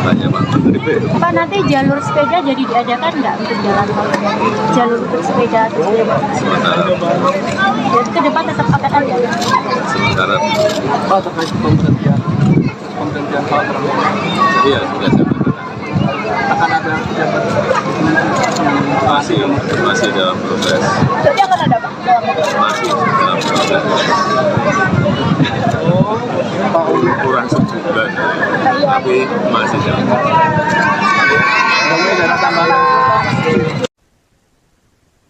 Tanya Pak Menteri. Pak, nanti jalur sepeda jadi diadakan nggak untuk jalan tol? Jalur untuk sepeda terus dibatasi. Jadi ke depan tetap akan ada. Sementara Pak, terkait pemberhentian Pak Prabowo, iya sudah saya katakan. akan ada pejabat Masih dalam proses. Jadi akan ada Pak? Masih dalam proses. Pak Uli. Kurang sebulan, tapi masih dalam proses. Ada tambahan.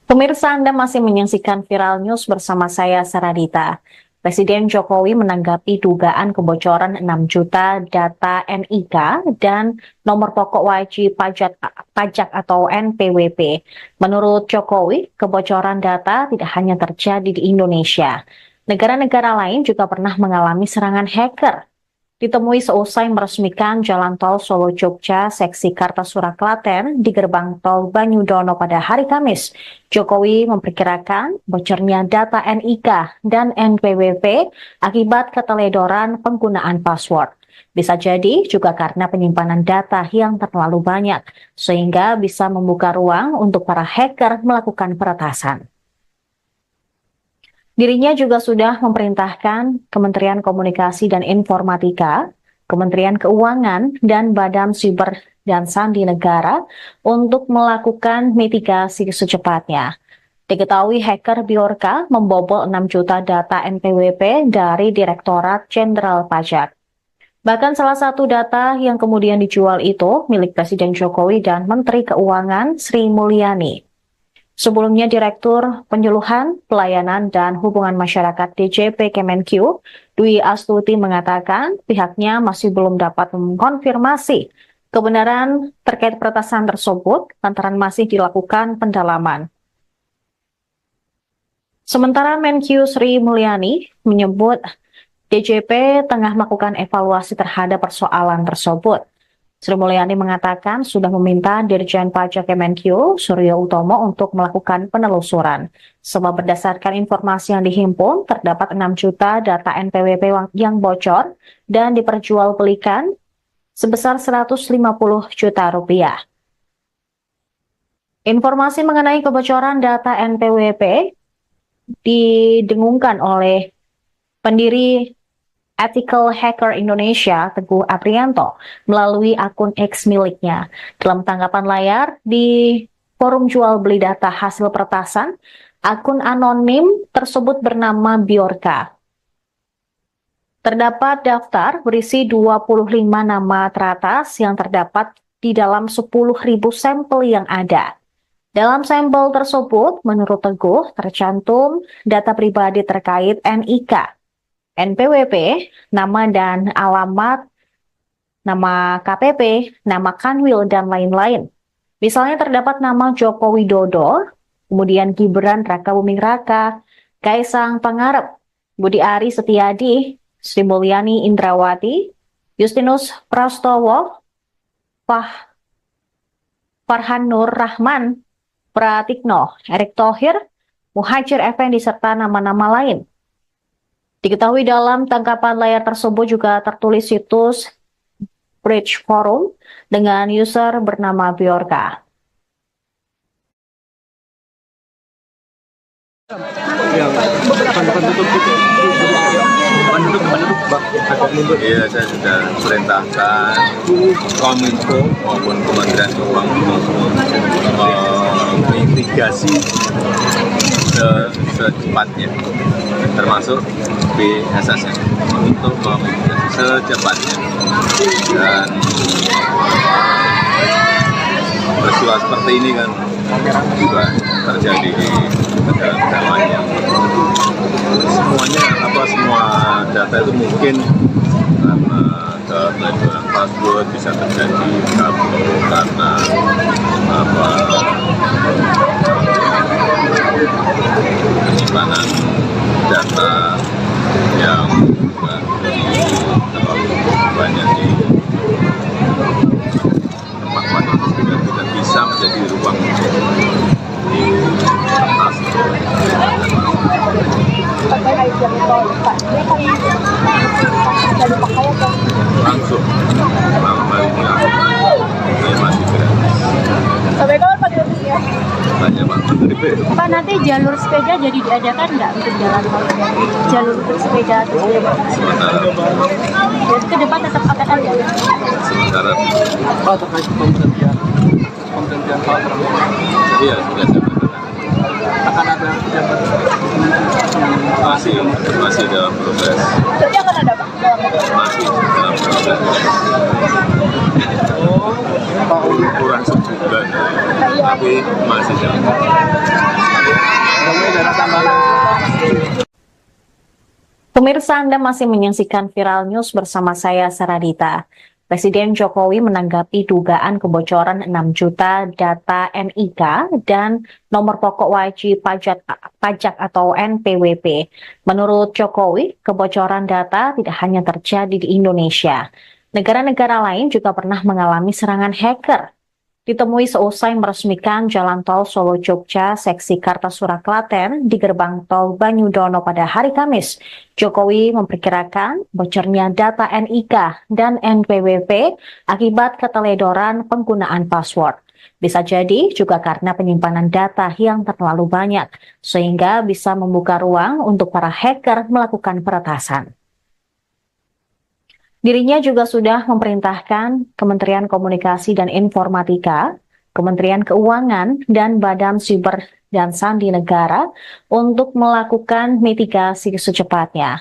Pemirsa, Anda masih menyaksikan Viral News bersama saya, Saradita. Presiden Jokowi menanggapi dugaan kebocoran 6 juta data NIK dan nomor pokok wajib pajak atau NPWP. Menurut Jokowi, kebocoran data tidak hanya terjadi di Indonesia. Negara-negara lain juga pernah mengalami serangan hacker. Ditemui seusai meresmikan Jalan Tol Solo-Jogja seksi Kartasura Klaten di gerbang tol Banyudono pada hari Kamis, Jokowi memperkirakan bocornya data NIK dan NPWP akibat keteledoran penggunaan password. Bisa jadi juga karena penyimpanan data yang terlalu banyak, sehingga bisa membuka ruang untuk para hacker melakukan peretasan. Dirinya juga sudah memerintahkan Kementerian Komunikasi dan Informatika, Kementerian Keuangan, dan Badan Siber dan Sandi Negara untuk melakukan mitigasi secepatnya. Diketahui hacker Bjorka membobol 6 juta data NPWP dari Direktorat Jenderal Pajak. Bahkan salah satu data yang kemudian dijual itu milik Presiden Jokowi dan Menteri Keuangan Sri Mulyani. Sebelumnya, Direktur Penyuluhan, Pelayanan, dan Hubungan Masyarakat DJP Kemenq, Dwi Astuti mengatakan pihaknya masih belum dapat mengkonfirmasi kebenaran terkait peretasan tersebut lantaran masih dilakukan pendalaman. Sementara Menq Sri Mulyani menyebut DJP tengah melakukan evaluasi terhadap persoalan tersebut. Sri Mulyani mengatakan sudah meminta Dirjen Pajak Kemenq, Suryo Utomo, untuk melakukan penelusuran. Sebab berdasarkan informasi yang dihimpun, terdapat 6 juta data NPWP yang bocor dan diperjualbelikan sebesar 150 juta rupiah. Informasi mengenai kebocoran data NPWP didengungkan oleh pendiri Ethical Hacker Indonesia, Teguh Aprianto, melalui akun X miliknya. Dalam tanggapan layar di forum jual beli data hasil peretasan, akun anonim tersebut bernama Bjorka. Terdapat daftar berisi 25 nama teratas yang terdapat di dalam 10.000 sampel yang ada. Dalam sampel tersebut, menurut Teguh, tercantum data pribadi terkait NIK, NPWP, nama dan alamat, nama KPP, nama Kanwil, dan lain-lain. Misalnya terdapat nama Joko Widodo, kemudian Gibran Rakabuming Raka, Kaisang Pangarep, Budi Ari Setiadi, Sri Mulyani Indrawati, Justinus Prastowo, Farhan Nur Rahman, Pratikno, Erick Thohir, Muhajir Effendi, serta nama-nama lain. Diketahui dalam tangkapan layar tersebut juga tertulis situs Bridge Forum dengan user bernama Bjorka. Iya, saya sudah perintahkan Kominfo maupun Kementerian Keuangan mitigasi secepatnya, termasuk BSSN, untuk memitigasi secepatnya. Dan peristiwa seperti ini kan juga terjadi di negara-negara lain yang semua data itu mungkin karena keteledoran password bisa terjadi karena penyimpanan data yang juga terlalu banyak di tempat itu tidak bisa menjadi ruang untuk diatasi. Langsung malam hari ini saya masih berada. Pak, nanti jalur sepeda jadi diadakan nggak untuk jalan tol? Jalur bersepeda atau sepeda? Jadi ke depan tetap akan ada. Sementara Pak, terkait pemberhentian Pak Prabowo, iya sudah saya katakan. akan ada pejabat Masih dalam proses. Jadi akan ada Pak? Masih dalam proses. Pak Uli. Kurang sebulan, tapi masih dalam proses. Kemudian ada tambahan. Pemirsa, Anda masih menyaksikan Viral News bersama saya, Saradita. Presiden Jokowi menanggapi dugaan kebocoran 6 juta data NIK dan nomor pokok wajib pajak atau NPWP. Menurut Jokowi, kebocoran data tidak hanya terjadi di Indonesia. Negara-negara lain juga pernah mengalami serangan hacker. Ditemui seusai meresmikan Jalan Tol Solo-Jogja seksi Kartasura Klaten di gerbang tol Banyudono pada hari Kamis, Jokowi memperkirakan bocornya data NIK dan NPWP akibat keteledoran penggunaan password. Bisa jadi juga karena penyimpanan data yang terlalu banyak, sehingga bisa membuka ruang untuk para hacker melakukan peretasan. Dirinya juga sudah memerintahkan Kementerian Komunikasi dan Informatika, Kementerian Keuangan, dan Badan Siber dan Sandi Negara untuk melakukan mitigasi secepatnya.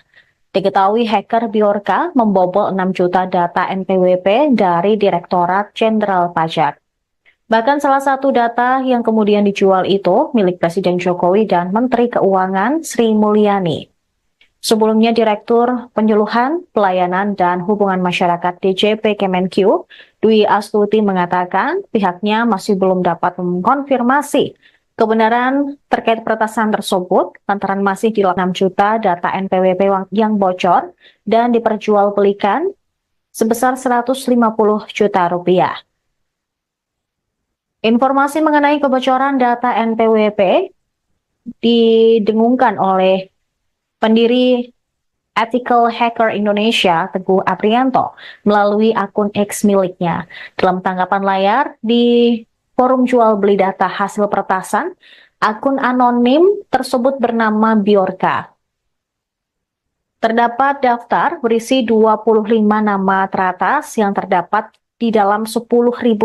Diketahui hacker Bjorka membobol 6 juta data NPWP dari Direktorat Jenderal Pajak. Bahkan salah satu data yang kemudian dijual itu milik Presiden Jokowi dan Menteri Keuangan Sri Mulyani. Sebelumnya, Direktur Penyuluhan, Pelayanan, dan Hubungan Masyarakat DJP Kemenq, Dwi Astuti mengatakan pihaknya masih belum dapat mengkonfirmasi kebenaran terkait peretasan tersebut lantaran masih di 6 juta data NPWP yang bocor dan diperjualbelikan sebesar 150 juta rupiah. Informasi mengenai kebocoran data NPWP didengungkan oleh pendiri Ethical Hacker Indonesia, Teguh Aprianto, melalui akun X miliknya. Dalam tanggapan layar di forum jual beli data hasil peretasan, akun anonim tersebut bernama Bjorka. Terdapat daftar berisi 25 nama teratas yang terdapat di dalam 10.000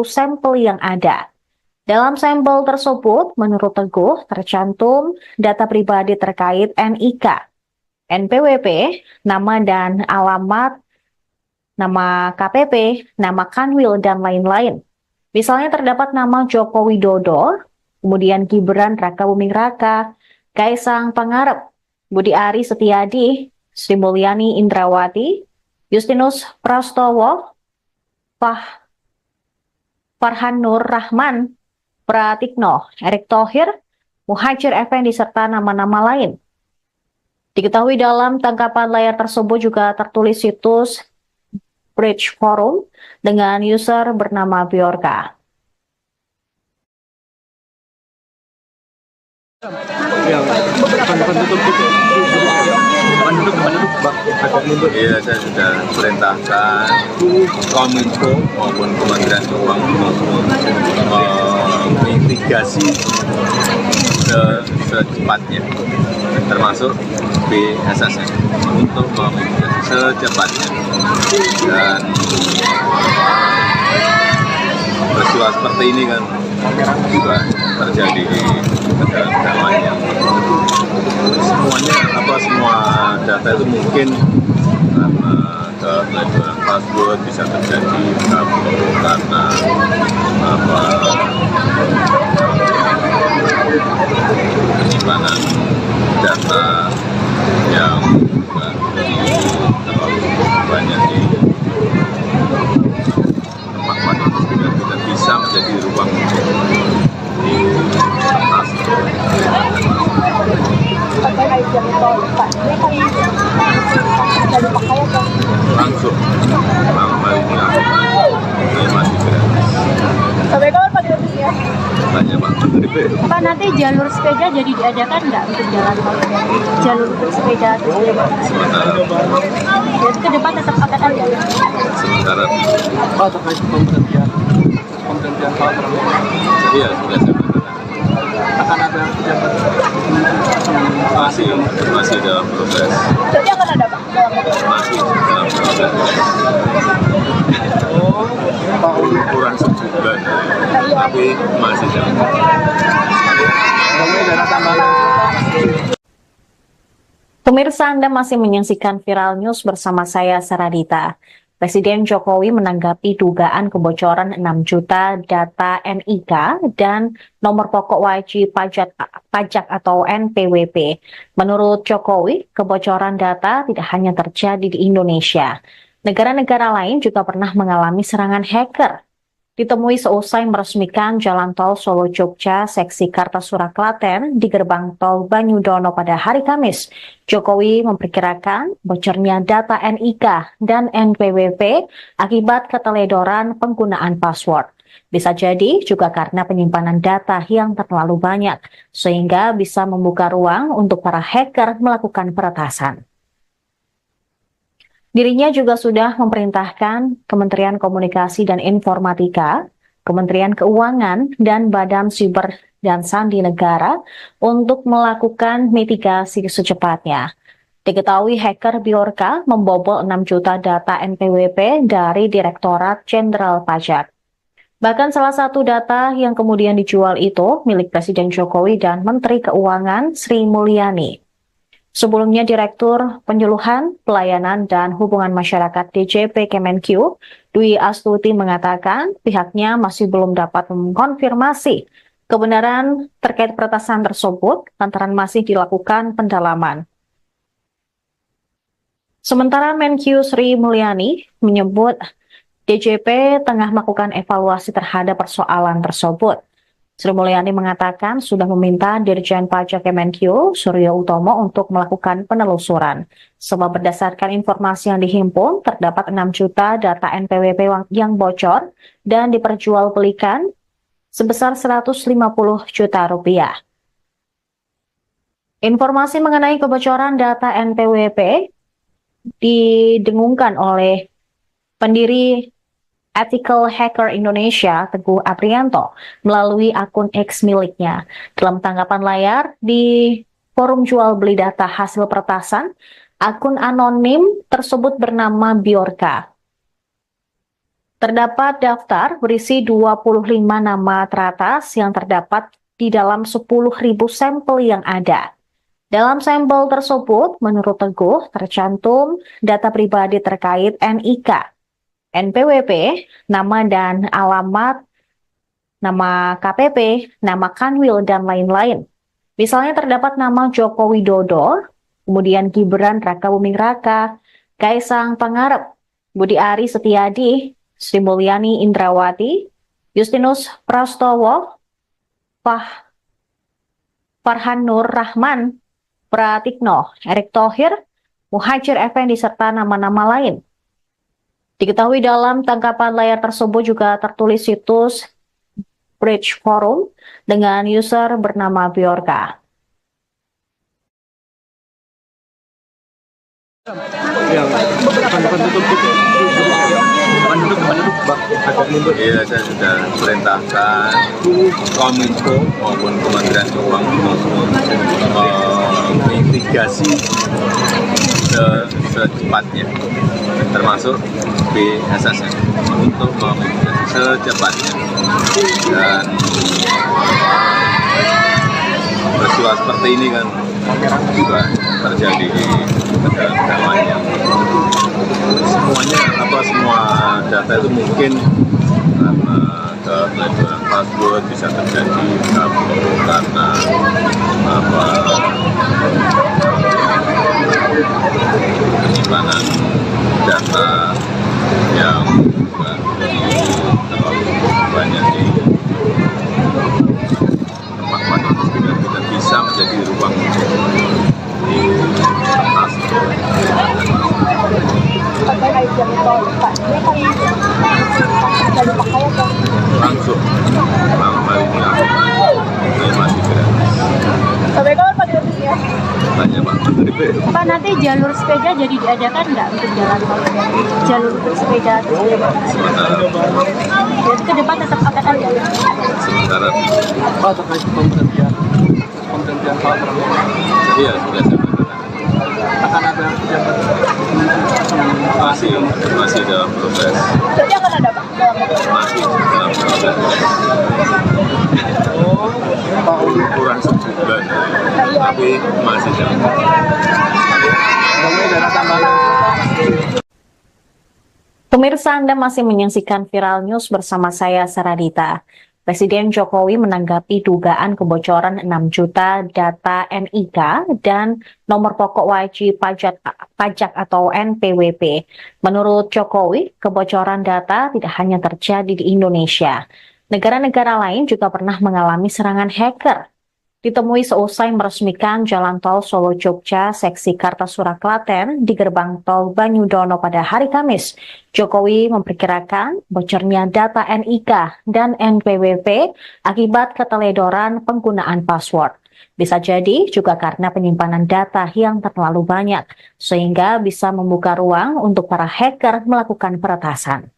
sampel yang ada. Dalam sampel tersebut, menurut Teguh, tercantum data pribadi terkait NIK, NPWP, nama dan alamat, nama KPP, nama Kanwil, dan lain-lain. Misalnya terdapat nama Joko Widodo, kemudian Gibran Rakabuming Raka, Kaisang Pangarep, Budi Ari Setiadi, Sri Mulyani Indrawati, Justinus Prastowo, Farhan Nur Rahman, Pratikno, Erick Thohir, Muhajir Effendi, serta nama-nama lain. Diketahui dalam tangkapan layar tersebut juga tertulis situs Bridge Forum dengan user bernama Bjorka. Iya, saya sudah perintahkan Kominfo maupun Kementerian Keuangan mitigasi secepatnya, termasuk BSSN untuk memitigasi secepatnya. Dan peristiwa seperti ini kan juga terjadi di negara-negara lain yang semua data itu mungkin karena keteledoran password bisa terjadi karena penyimpanan data yang terlalu banyak di tempat-tempat itu tidak bisa menjadi ruang di atas. Langsung ini masih gratis. Sampai kapan Pak gratisnya? Tanya Pak Menteri. Pak, nanti jalur sepeda jadi diadakan nggak untuk jalan tol? Jalur bersepeda atau sepeda? Sementara Jadi ke depan tetap akan ada. sementara Pak, terkait pemberhentian Pak Prabowo, iya sudah saya katakan. akan ada pejabat masih dalam proses. Jadi akan ada Pak? Masih dalam proses. Pak Uli. Kurang sebulan, tapi masih dalam proses. Kemudian dana tambahan. Pemirsa, Anda masih menyaksikan Viral News bersama saya, Saradita. Presiden Jokowi menanggapi dugaan kebocoran 6 juta data NIK dan nomor pokok wajib pajak atau NPWP. Menurut Jokowi, kebocoran data tidak hanya terjadi di Indonesia. Negara-negara lain juga pernah mengalami serangan hacker. Ditemui seusai meresmikan Jalan Tol Solo-Jogja seksi Kartasura Klaten di gerbang tol Banyudono pada hari Kamis, Jokowi memperkirakan bocornya data NIK dan NPWP akibat keteledoran penggunaan password. Bisa jadi juga karena penyimpanan data yang terlalu banyak, sehingga bisa membuka ruang untuk para hacker melakukan peretasan. Dirinya juga sudah memerintahkan Kementerian Komunikasi dan Informatika, Kementerian Keuangan, dan Badan Siber dan Sandi Negara untuk melakukan mitigasi secepatnya. Diketahui hacker Bjorka membobol 6 juta data NPWP dari Direktorat Jenderal Pajak. Bahkan salah satu data yang kemudian dijual itu milik Presiden Jokowi dan Menteri Keuangan Sri Mulyani. Sebelumnya, Direktur Penyuluhan, Pelayanan, dan Hubungan Masyarakat DJP Kemenq, Dwi Astuti mengatakan pihaknya masih belum dapat mengkonfirmasi kebenaran terkait peretasan tersebut lantaran masih dilakukan pendalaman. Sementara Menq Sri Mulyani menyebut DJP tengah melakukan evaluasi terhadap persoalan tersebut. Sri Mulyani mengatakan sudah meminta Dirjen Pajak Kemenq, Suryo Utomo, untuk melakukan penelusuran. Sebab berdasarkan informasi yang dihimpun, terdapat 6 juta data NPWP yang bocor dan diperjualbelikan sebesar 150 juta rupiah. Informasi mengenai kebocoran data NPWP didengungkan oleh pendiri Ethical Hacker Indonesia, Teguh Aprianto, melalui akun X miliknya. Dalam tanggapan layar di forum jual beli data hasil peretasan, akun anonim tersebut bernama Bjorka. Terdapat daftar berisi 25 nama teratas yang terdapat di dalam 10.000 sampel yang ada. Dalam sampel tersebut, menurut Teguh, tercantum data pribadi terkait NIK, NPWP, nama dan alamat, nama KPP, nama Kanwil, dan lain-lain. Misalnya terdapat nama Joko Widodo, kemudian Gibran Rakabuming Raka, Kaisang Pangarep, Budi Ari Setiadi, Sri Mulyani Indrawati, Justinus Prastowo, Farhan Nur Rahman, Pratikno, Erick Thohir, Muhajir Effendi, serta nama-nama lain. Diketahui dalam tangkapan layar tersebut juga tertulis situs Bridge Forum dengan user bernama Bjorka. Iya, saya sudah perintahkan Kominfo maupun Kementerian Keuangan mitigasi secepatnya, termasuk BSSN untuk memitigasi secepatnya. Dan peristiwa seperti ini kan juga terjadi di negara-negara lain yang semua data itu mungkin karena keteledoran password bisa terjadi karena penyimpanan data yang terlalu banyak di tempat yang tidak bisa menjadi ruang investasi. Langsung kali ini masih gratis. Sampai kapan Pak gratisnya? Tanya Pak Menteri. Pak, nanti Berarti jalur sepeda jadi diadakan nggak untuk jalan tol? Jalur bersepeda terus jadi ke depan tetap akan ada. Sementara Pak, terkait pemberhentian Pak Prabowo, iya sudah saya katakan. akan ada pejabat Masih dalam proses. Berarti akan ada Pak? Masih dalam proses. Pak Uli. Kurang sebulan, tapi masih dalam proses. Mudah-mudahan ada tambahan. Pemirsa, Anda masih menyaksikan Viral News bersama saya, Saradita. Presiden Jokowi menanggapi dugaan kebocoran 6 juta data NIK dan nomor pokok wajib pajak atau NPWP. Menurut Jokowi, kebocoran data tidak hanya terjadi di Indonesia. Negara-negara lain juga pernah mengalami serangan hacker. Ditemui seusai meresmikan Jalan Tol Solo-Jogja seksi Kartasura Klaten di gerbang tol Banyudono pada hari Kamis, Jokowi memperkirakan bocornya data NIK dan NPWP akibat keteledoran penggunaan password. Bisa jadi juga karena penyimpanan data yang terlalu banyak, sehingga bisa membuka ruang untuk para hacker melakukan peretasan.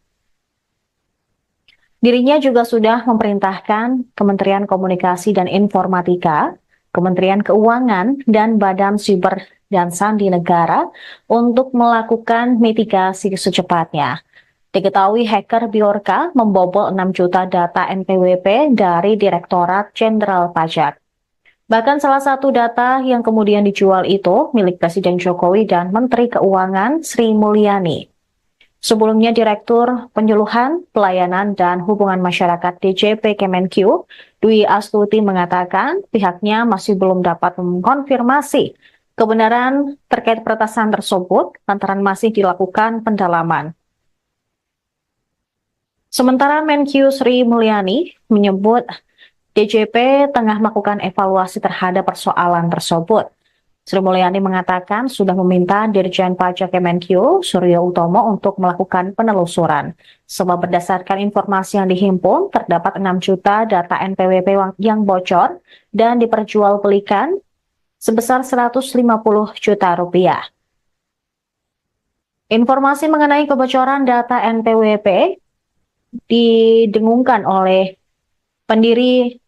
Dirinya juga sudah memerintahkan Kementerian Komunikasi dan Informatika, Kementerian Keuangan, dan Badan Siber dan Sandi Negara untuk melakukan mitigasi secepatnya. Diketahui hacker Bjorka membobol 6 juta data NPWP dari Direktorat Jenderal Pajak. Bahkan salah satu data yang kemudian dijual itu milik Presiden Jokowi dan Menteri Keuangan Sri Mulyani. Sebelumnya, Direktur Penyuluhan, Pelayanan, dan Hubungan Masyarakat DJP Kemenq, Dwi Astuti mengatakan pihaknya masih belum dapat mengkonfirmasi kebenaran terkait peretasan tersebut lantaran masih dilakukan pendalaman. Sementara Menq Sri Mulyani menyebut DJP tengah melakukan evaluasi terhadap persoalan tersebut. Sri Mulyani mengatakan sudah meminta Dirjen Pajak Kemenq, Suryo Utomo, untuk melakukan penelusuran. Sebab berdasarkan informasi yang dihimpun, terdapat 6 juta data NPWP yang bocor dan diperjualbelikan sebesar 150 juta rupiah. Informasi mengenai kebocoran data NPWP didengungkan oleh pendiri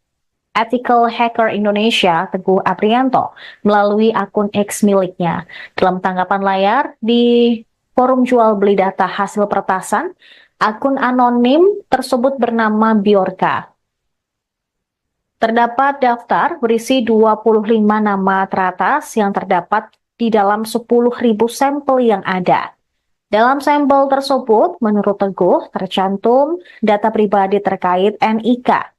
Ethical Hacker Indonesia, Teguh Aprianto, melalui akun X miliknya. Dalam tanggapan layar di forum jual beli data hasil peretasan, akun anonim tersebut bernama Bjorka. Terdapat daftar berisi 25 nama teratas yang terdapat di dalam 10.000 sampel yang ada. Dalam sampel tersebut, menurut Teguh, tercantum data pribadi terkait NIK,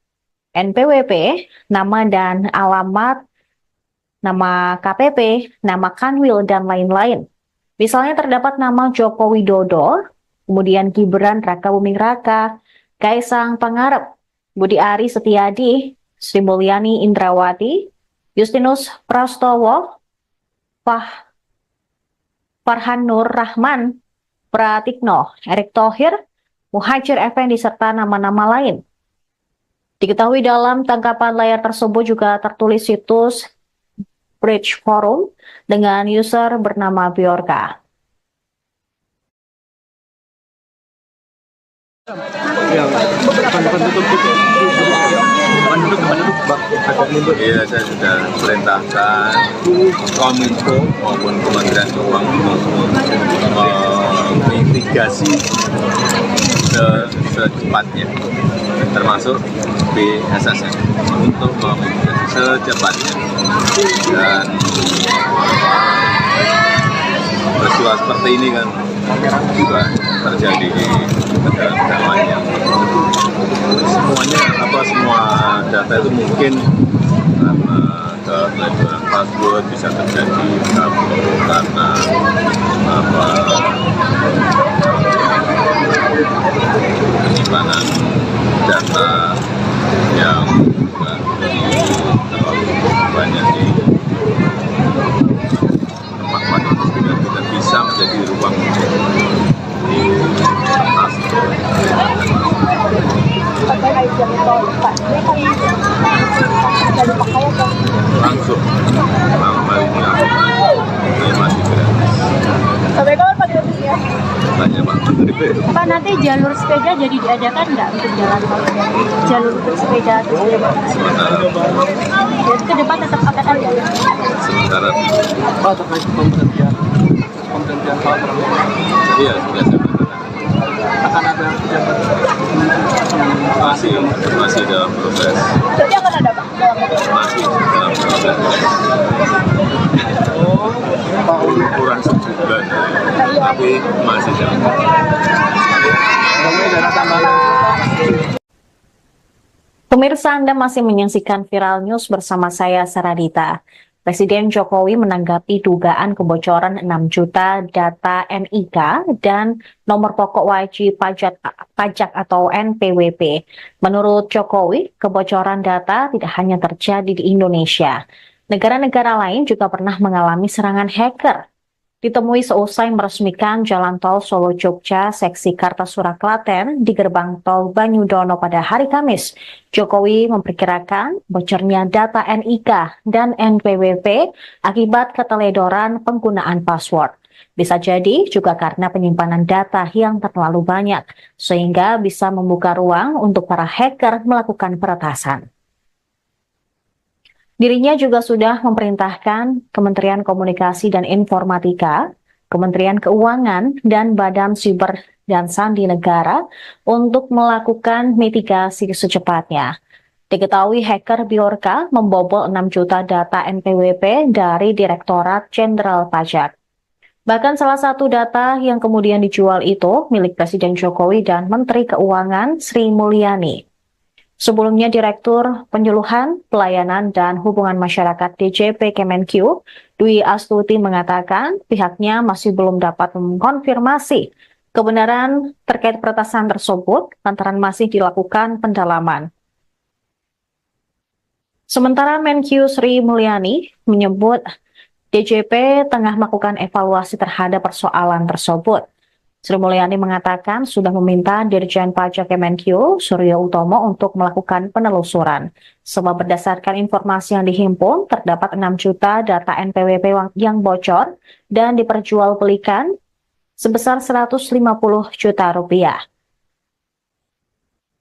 NPWP, nama dan alamat, nama KPP, nama Kanwil, dan lain-lain. Misalnya terdapat nama Joko Widodo, kemudian Gibran Raka Buming Raka, Kaisang Pangarep, Budi Ari Setiadi, Sri Mulyani Indrawati, Justinus Prastowo, Farhan Nur Rahman, Pratikno, Erick Thohir, Muhajir Effendi, serta nama-nama lain. Diketahui dalam tangkapan layar tersebut juga tertulis situs Bridge Forum dengan user bernama Bjorka. Iya, saya sudah perintahkan Kominfo maupun Kementerian Keuangan mitigasi secepatnya, termasuk BSSN, untuk memitigasi secepatnya. Dan peristiwa seperti ini kan juga terjadi di negara-negara lain yang semua data itu mungkin karena keteledoran password bisa terjadi karena penyimpanan data yang juga terlalu banyak di tempat-tempat itu tidak bisa menjadi ruang di atas. Langsung malam hari ini masih gerak. Pak, nanti jalur sepeda jadi diadakan nggak untuk jalan tol? Jalur untuk sepeda atau sepeda? Jadi ke depan tetap akan ada. Sementara Pak, terkait pemberhentian Pak Prabowo, iya sudah saya katakan akan ada pejabat masih dalam proses, Jadi akan ada Pak? masih dalam proses Pak Uli. kurang sebulan, tapi masih dalam proses. Kemudian dana tambahan. Pemirsa, Anda masih menyaksikan Viral News bersama saya, Saradita. Presiden Jokowi menanggapi dugaan kebocoran 6 juta data NIK dan nomor pokok wajib pajak atau NPWP. Menurut Jokowi, kebocoran data tidak hanya terjadi di Indonesia. Negara-negara lain juga pernah mengalami serangan hacker. Ditemui seusai meresmikan Jalan Tol Solo-Jogja seksi Kartasura Klaten di gerbang tol Banyudono pada hari Kamis, Jokowi memperkirakan bocornya data NIK dan NPWP akibat keteledoran penggunaan password. Bisa jadi juga karena penyimpanan data yang terlalu banyak, sehingga bisa membuka ruang untuk para hacker melakukan peretasan. Dirinya juga sudah memerintahkan Kementerian Komunikasi dan Informatika, Kementerian Keuangan, dan Badan Siber dan Sandi Negara untuk melakukan mitigasi secepatnya. Diketahui hacker Bjorka membobol 6 juta data NPWP dari Direktorat Jenderal Pajak. Bahkan salah satu data yang kemudian dijual itu milik Presiden Jokowi dan Menteri Keuangan Sri Mulyani. Sebelumnya, Direktur Penyuluhan, Pelayanan, dan Hubungan Masyarakat DJP Kemenq, Dwi Astuti mengatakan pihaknya masih belum dapat mengkonfirmasi kebenaran terkait peretasan tersebut lantaran masih dilakukan pendalaman. Sementara Menq Sri Mulyani menyebut DJP tengah melakukan evaluasi terhadap persoalan tersebut. Sri Mulyani mengatakan sudah meminta Dirjen Pajak Kemenq, Suryo Utomo, untuk melakukan penelusuran. Sebab berdasarkan informasi yang dihimpun, terdapat 6 juta data NPWP yang bocor dan diperjualbelikan sebesar 150 juta rupiah.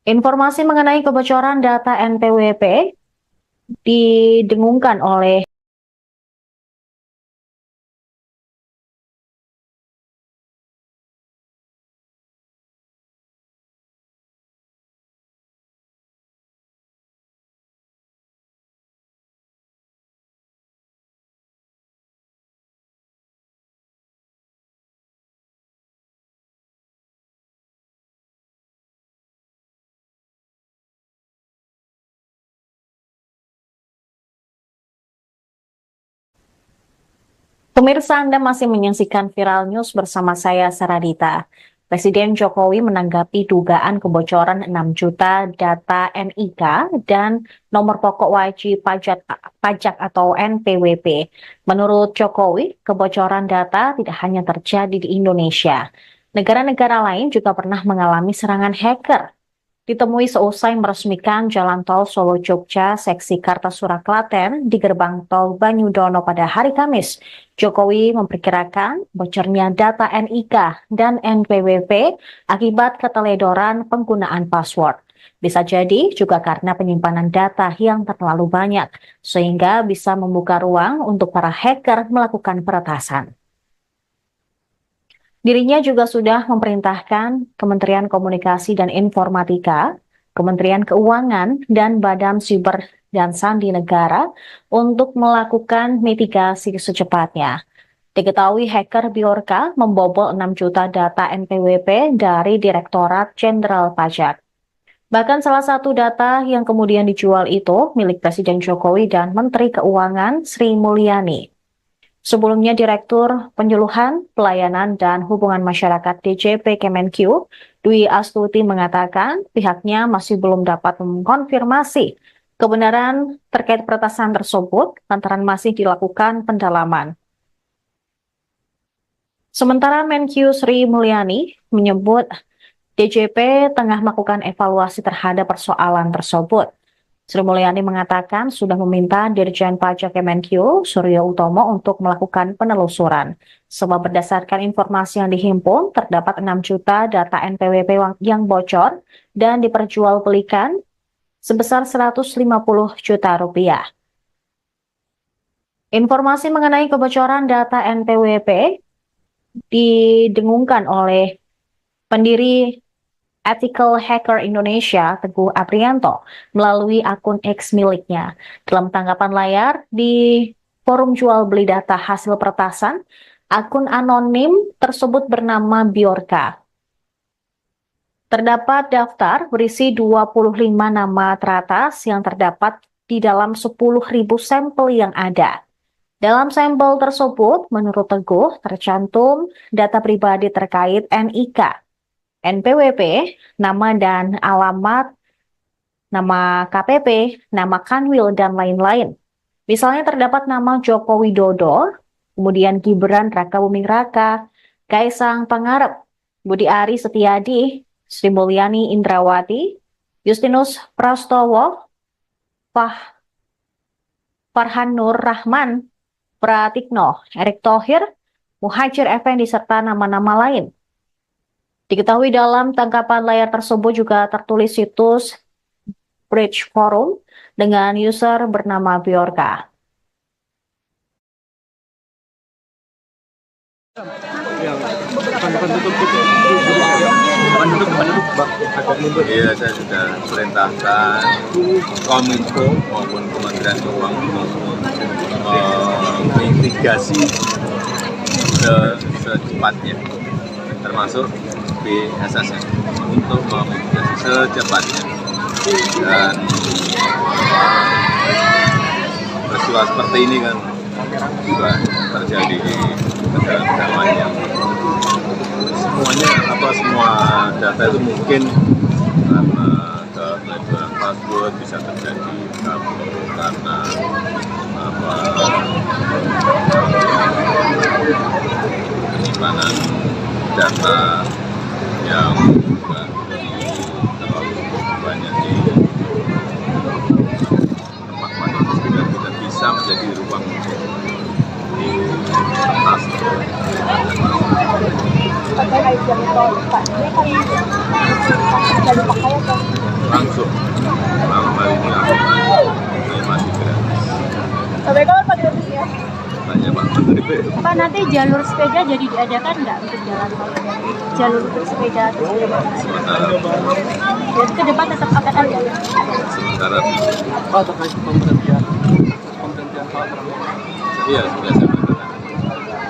Informasi mengenai kebocoran data NPWP didengungkan oleh Pemirsa, Anda masih menyaksikan Viral News bersama saya, Saradita. Presiden Jokowi menanggapi dugaan kebocoran 6 juta data NIK dan nomor pokok wajib pajak atau NPWP. Menurut Jokowi, kebocoran data tidak hanya terjadi di Indonesia. Negara-negara lain juga pernah mengalami serangan hacker. Ditemui seusai meresmikan Jalan Tol Solo-Jogja seksi Kartasura Klaten di gerbang tol Banyudono pada hari Kamis, Jokowi memperkirakan bocornya data NIK dan NPWP akibat keteledoran penggunaan password. Bisa jadi juga karena penyimpanan data yang terlalu banyak, sehingga bisa membuka ruang untuk para hacker melakukan peretasan. Dirinya juga sudah memerintahkan Kementerian Komunikasi dan Informatika, Kementerian Keuangan, dan Badan Siber dan Sandi Negara untuk melakukan mitigasi secepatnya. Diketahui hacker Bjorka membobol 6 juta data NPWP dari Direktorat Jenderal Pajak. Bahkan salah satu data yang kemudian dijual itu milik Presiden Jokowi dan Menteri Keuangan Sri Mulyani. Sebelumnya, Direktur Penyuluhan, Pelayanan, dan Hubungan Masyarakat DJP Kemenq, Dwi Astuti mengatakan pihaknya masih belum dapat mengkonfirmasi kebenaran terkait peretasan tersebut lantaran masih dilakukan pendalaman. Sementara Menq Sri Mulyani menyebut DJP tengah melakukan evaluasi terhadap persoalan tersebut. Sri Mulyani mengatakan sudah meminta Dirjen Pajak Kemenkyu, Suryo Utomo, untuk melakukan penelusuran. Sebab berdasarkan informasi yang dihimpun, terdapat 6 juta data NPWP yang bocor dan diperjualbelikan sebesar 150 juta rupiah. Informasi mengenai kebocoran data NPWP didengungkan oleh pendiri Ethical Hacker Indonesia, Teguh Aprianto, melalui akun X miliknya. Dalam tanggapan layar di forum jual beli data hasil peretasan, akun anonim tersebut bernama Biorka. Terdapat daftar berisi 25 nama teratas yang terdapat di dalam 10.000 sampel yang ada. Dalam sampel tersebut, menurut Teguh, tercantum data pribadi terkait NIK, NPWP, nama dan alamat, nama KPP, nama Kanwil, dan lain-lain. Misalnya terdapat nama Joko Widodo, kemudian Gibran Raka Buming Raka, Kaisang Pangarep, Budi Ari Setiadi, Sri Mulyani Indrawati, Justinus Prastowo, Farhan Nur Rahman, Pratikno, Erick Thohir, Muhajir Effendi, serta nama-nama lain. Diketahui dalam tangkapan layar tersebut juga tertulis situs Bridge Forum dengan user bernama Biorka. Iya, saya sudah perintahkan Kominfo maupun Kementerian Keuangan menginvestigasi secepatnya, termasuk BSSN, untuk menginvestigasi secepatnya. Dan peristiwa seperti ini kan juga terjadi di negara-negara lain yang semua data itu mungkin karena kebocoran password bisa terjadi karena penyimpanan data yang juga terlalu banyak di tempat-tempat sehingga tidak bisa menjadi ruang di atas. Langsung malam hari ini masih gratis. Sampai kapan Pak gratisnya? Tanya Pak Menteri P. Pak, nanti jalur sepeda jadi diadakan nggak untuk jalan tol? Jalur bersepeda atau Sementara jadi ke depan tetap akan ada. sementara Pak, terkait pemberhentian Pak Prabowo, iya sudah saya katakan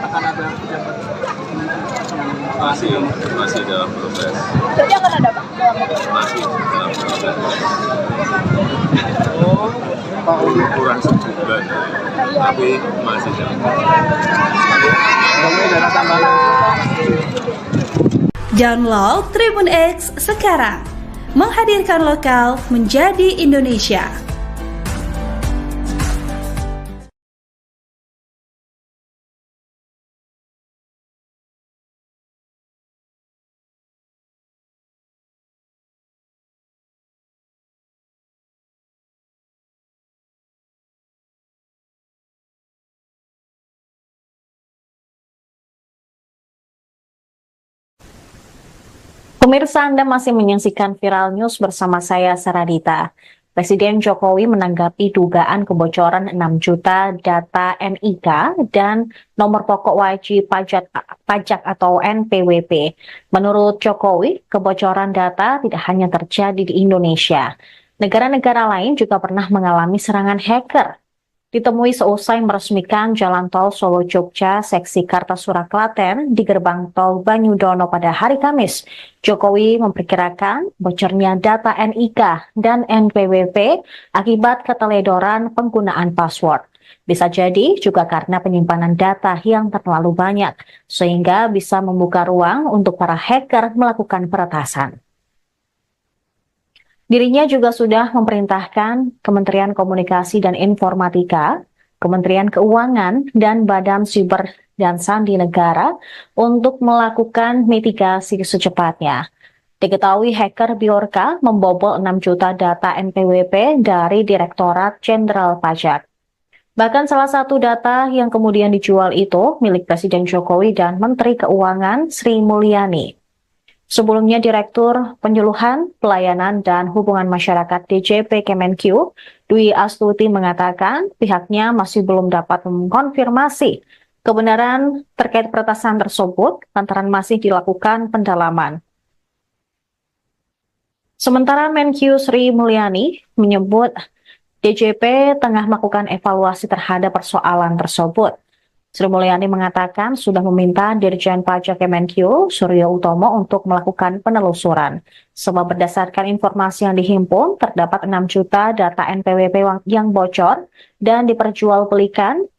akan ada pejabat masih dalam proses. Jadi akan ada Pak? Masih dalam proses. Pak Uli. Kurang sebulan, tapi masih dalam proses. Kemudian dana tambahan. Download Tribun X sekarang. Menghadirkan lokal menjadi Indonesia. Pemirsa, Anda masih menyaksikan Viral News bersama saya, Saradita. Presiden Jokowi menanggapi dugaan kebocoran 6 juta data NIK dan nomor pokok wajib pajak atau NPWP. Menurut Jokowi, kebocoran data tidak hanya terjadi di Indonesia. Negara-negara lain juga pernah mengalami serangan hacker. Ditemui seusai meresmikan Jalan Tol Solo-Jogja seksi Kartasura Klaten di gerbang tol Banyudono pada hari Kamis, Jokowi memperkirakan bocornya data NIK dan NPWP akibat keteledoran penggunaan password. Bisa jadi juga karena penyimpanan data yang terlalu banyak, sehingga bisa membuka ruang untuk para hacker melakukan peretasan. Dirinya juga sudah memerintahkan Kementerian Komunikasi dan Informatika, Kementerian Keuangan, dan Badan Siber dan Sandi Negara untuk melakukan mitigasi secepatnya. Diketahui hacker Bjorka membobol 6 juta data NPWP dari Direktorat Jenderal Pajak. Bahkan salah satu data yang kemudian dijual itu milik Presiden Jokowi dan Menteri Keuangan Sri Mulyani. Sebelumnya Direktur Penyuluhan, Pelayanan, dan Hubungan Masyarakat DJP Kemenq, Dwi Astuti mengatakan pihaknya masih belum dapat mengkonfirmasi kebenaran terkait peretasan tersebut lantaran masih dilakukan pendalaman. Sementara Menq Sri Mulyani menyebut DJP tengah melakukan evaluasi terhadap persoalan tersebut. Sri Mulyani mengatakan sudah meminta Dirjen Pajak Kemenq Suryo Utomo untuk melakukan penelusuran. Sebab berdasarkan informasi yang dihimpun, terdapat 6 juta data NPWP yang bocor dan diperjualbelikan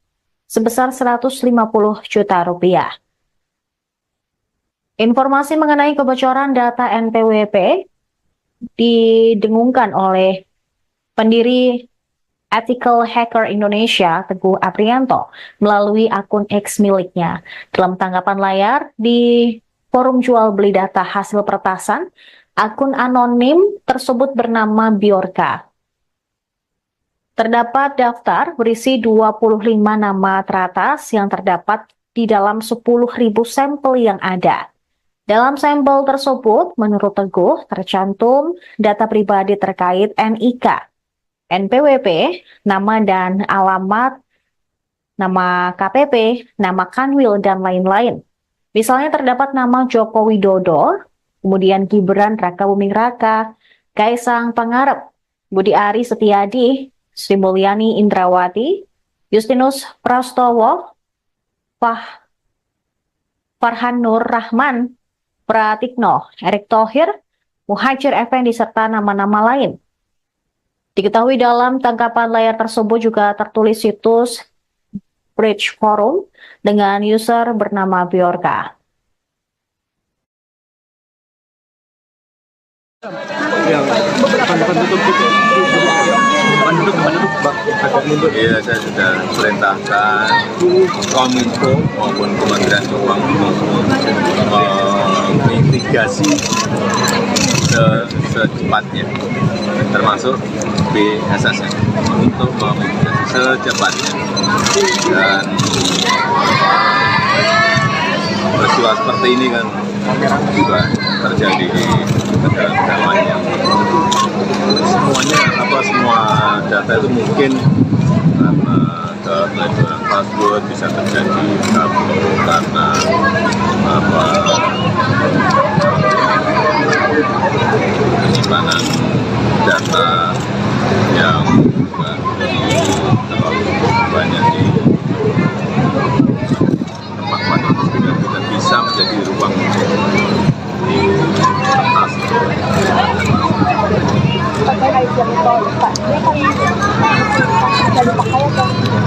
sebesar 150 juta rupiah. Informasi mengenai kebocoran data NPWP didengungkan oleh pendiri Ethical Hacker Indonesia, Teguh Aprianto, melalui akun X miliknya. Dalam tanggapan layar di forum jual beli data hasil peretasan, akun anonim tersebut bernama Bjorka. Terdapat daftar berisi 25 nama teratas yang terdapat di dalam 10.000 sampel yang ada. Dalam sampel tersebut, menurut Teguh, tercantum data pribadi terkait NIK, NPWP, nama dan alamat, nama KPP, nama Kanwil, dan lain-lain. Misalnya terdapat nama Joko Widodo, kemudian Gibran Rakabuming Raka, Kaisang Pangarep, Budi Ari Setiadi, Sri Mulyani Indrawati, Justinus Prastowo, Farhan Nur Rahman, Pratikno, Erick Thohir, Muhajir Effendi, serta nama-nama lain. Diketahui dalam tangkapan layar tersebut juga tertulis situs Bridge Forum dengan user bernama Bjorka. Iya, saya sudah perintahkan Kominfo maupun Kementerian Keuangan mitigasi secepatnya, termasuk BSSN untuk memitigasi secepatnya. Dan peristiwa seperti ini kan juga terjadi di negara-negara lain yang semua data itu mungkin karena kebocoran password bisa terjadi karena penyimpanan data yang terlalu banyak di tempat-tempat itu tidak bisa menjadi ruang di kertas.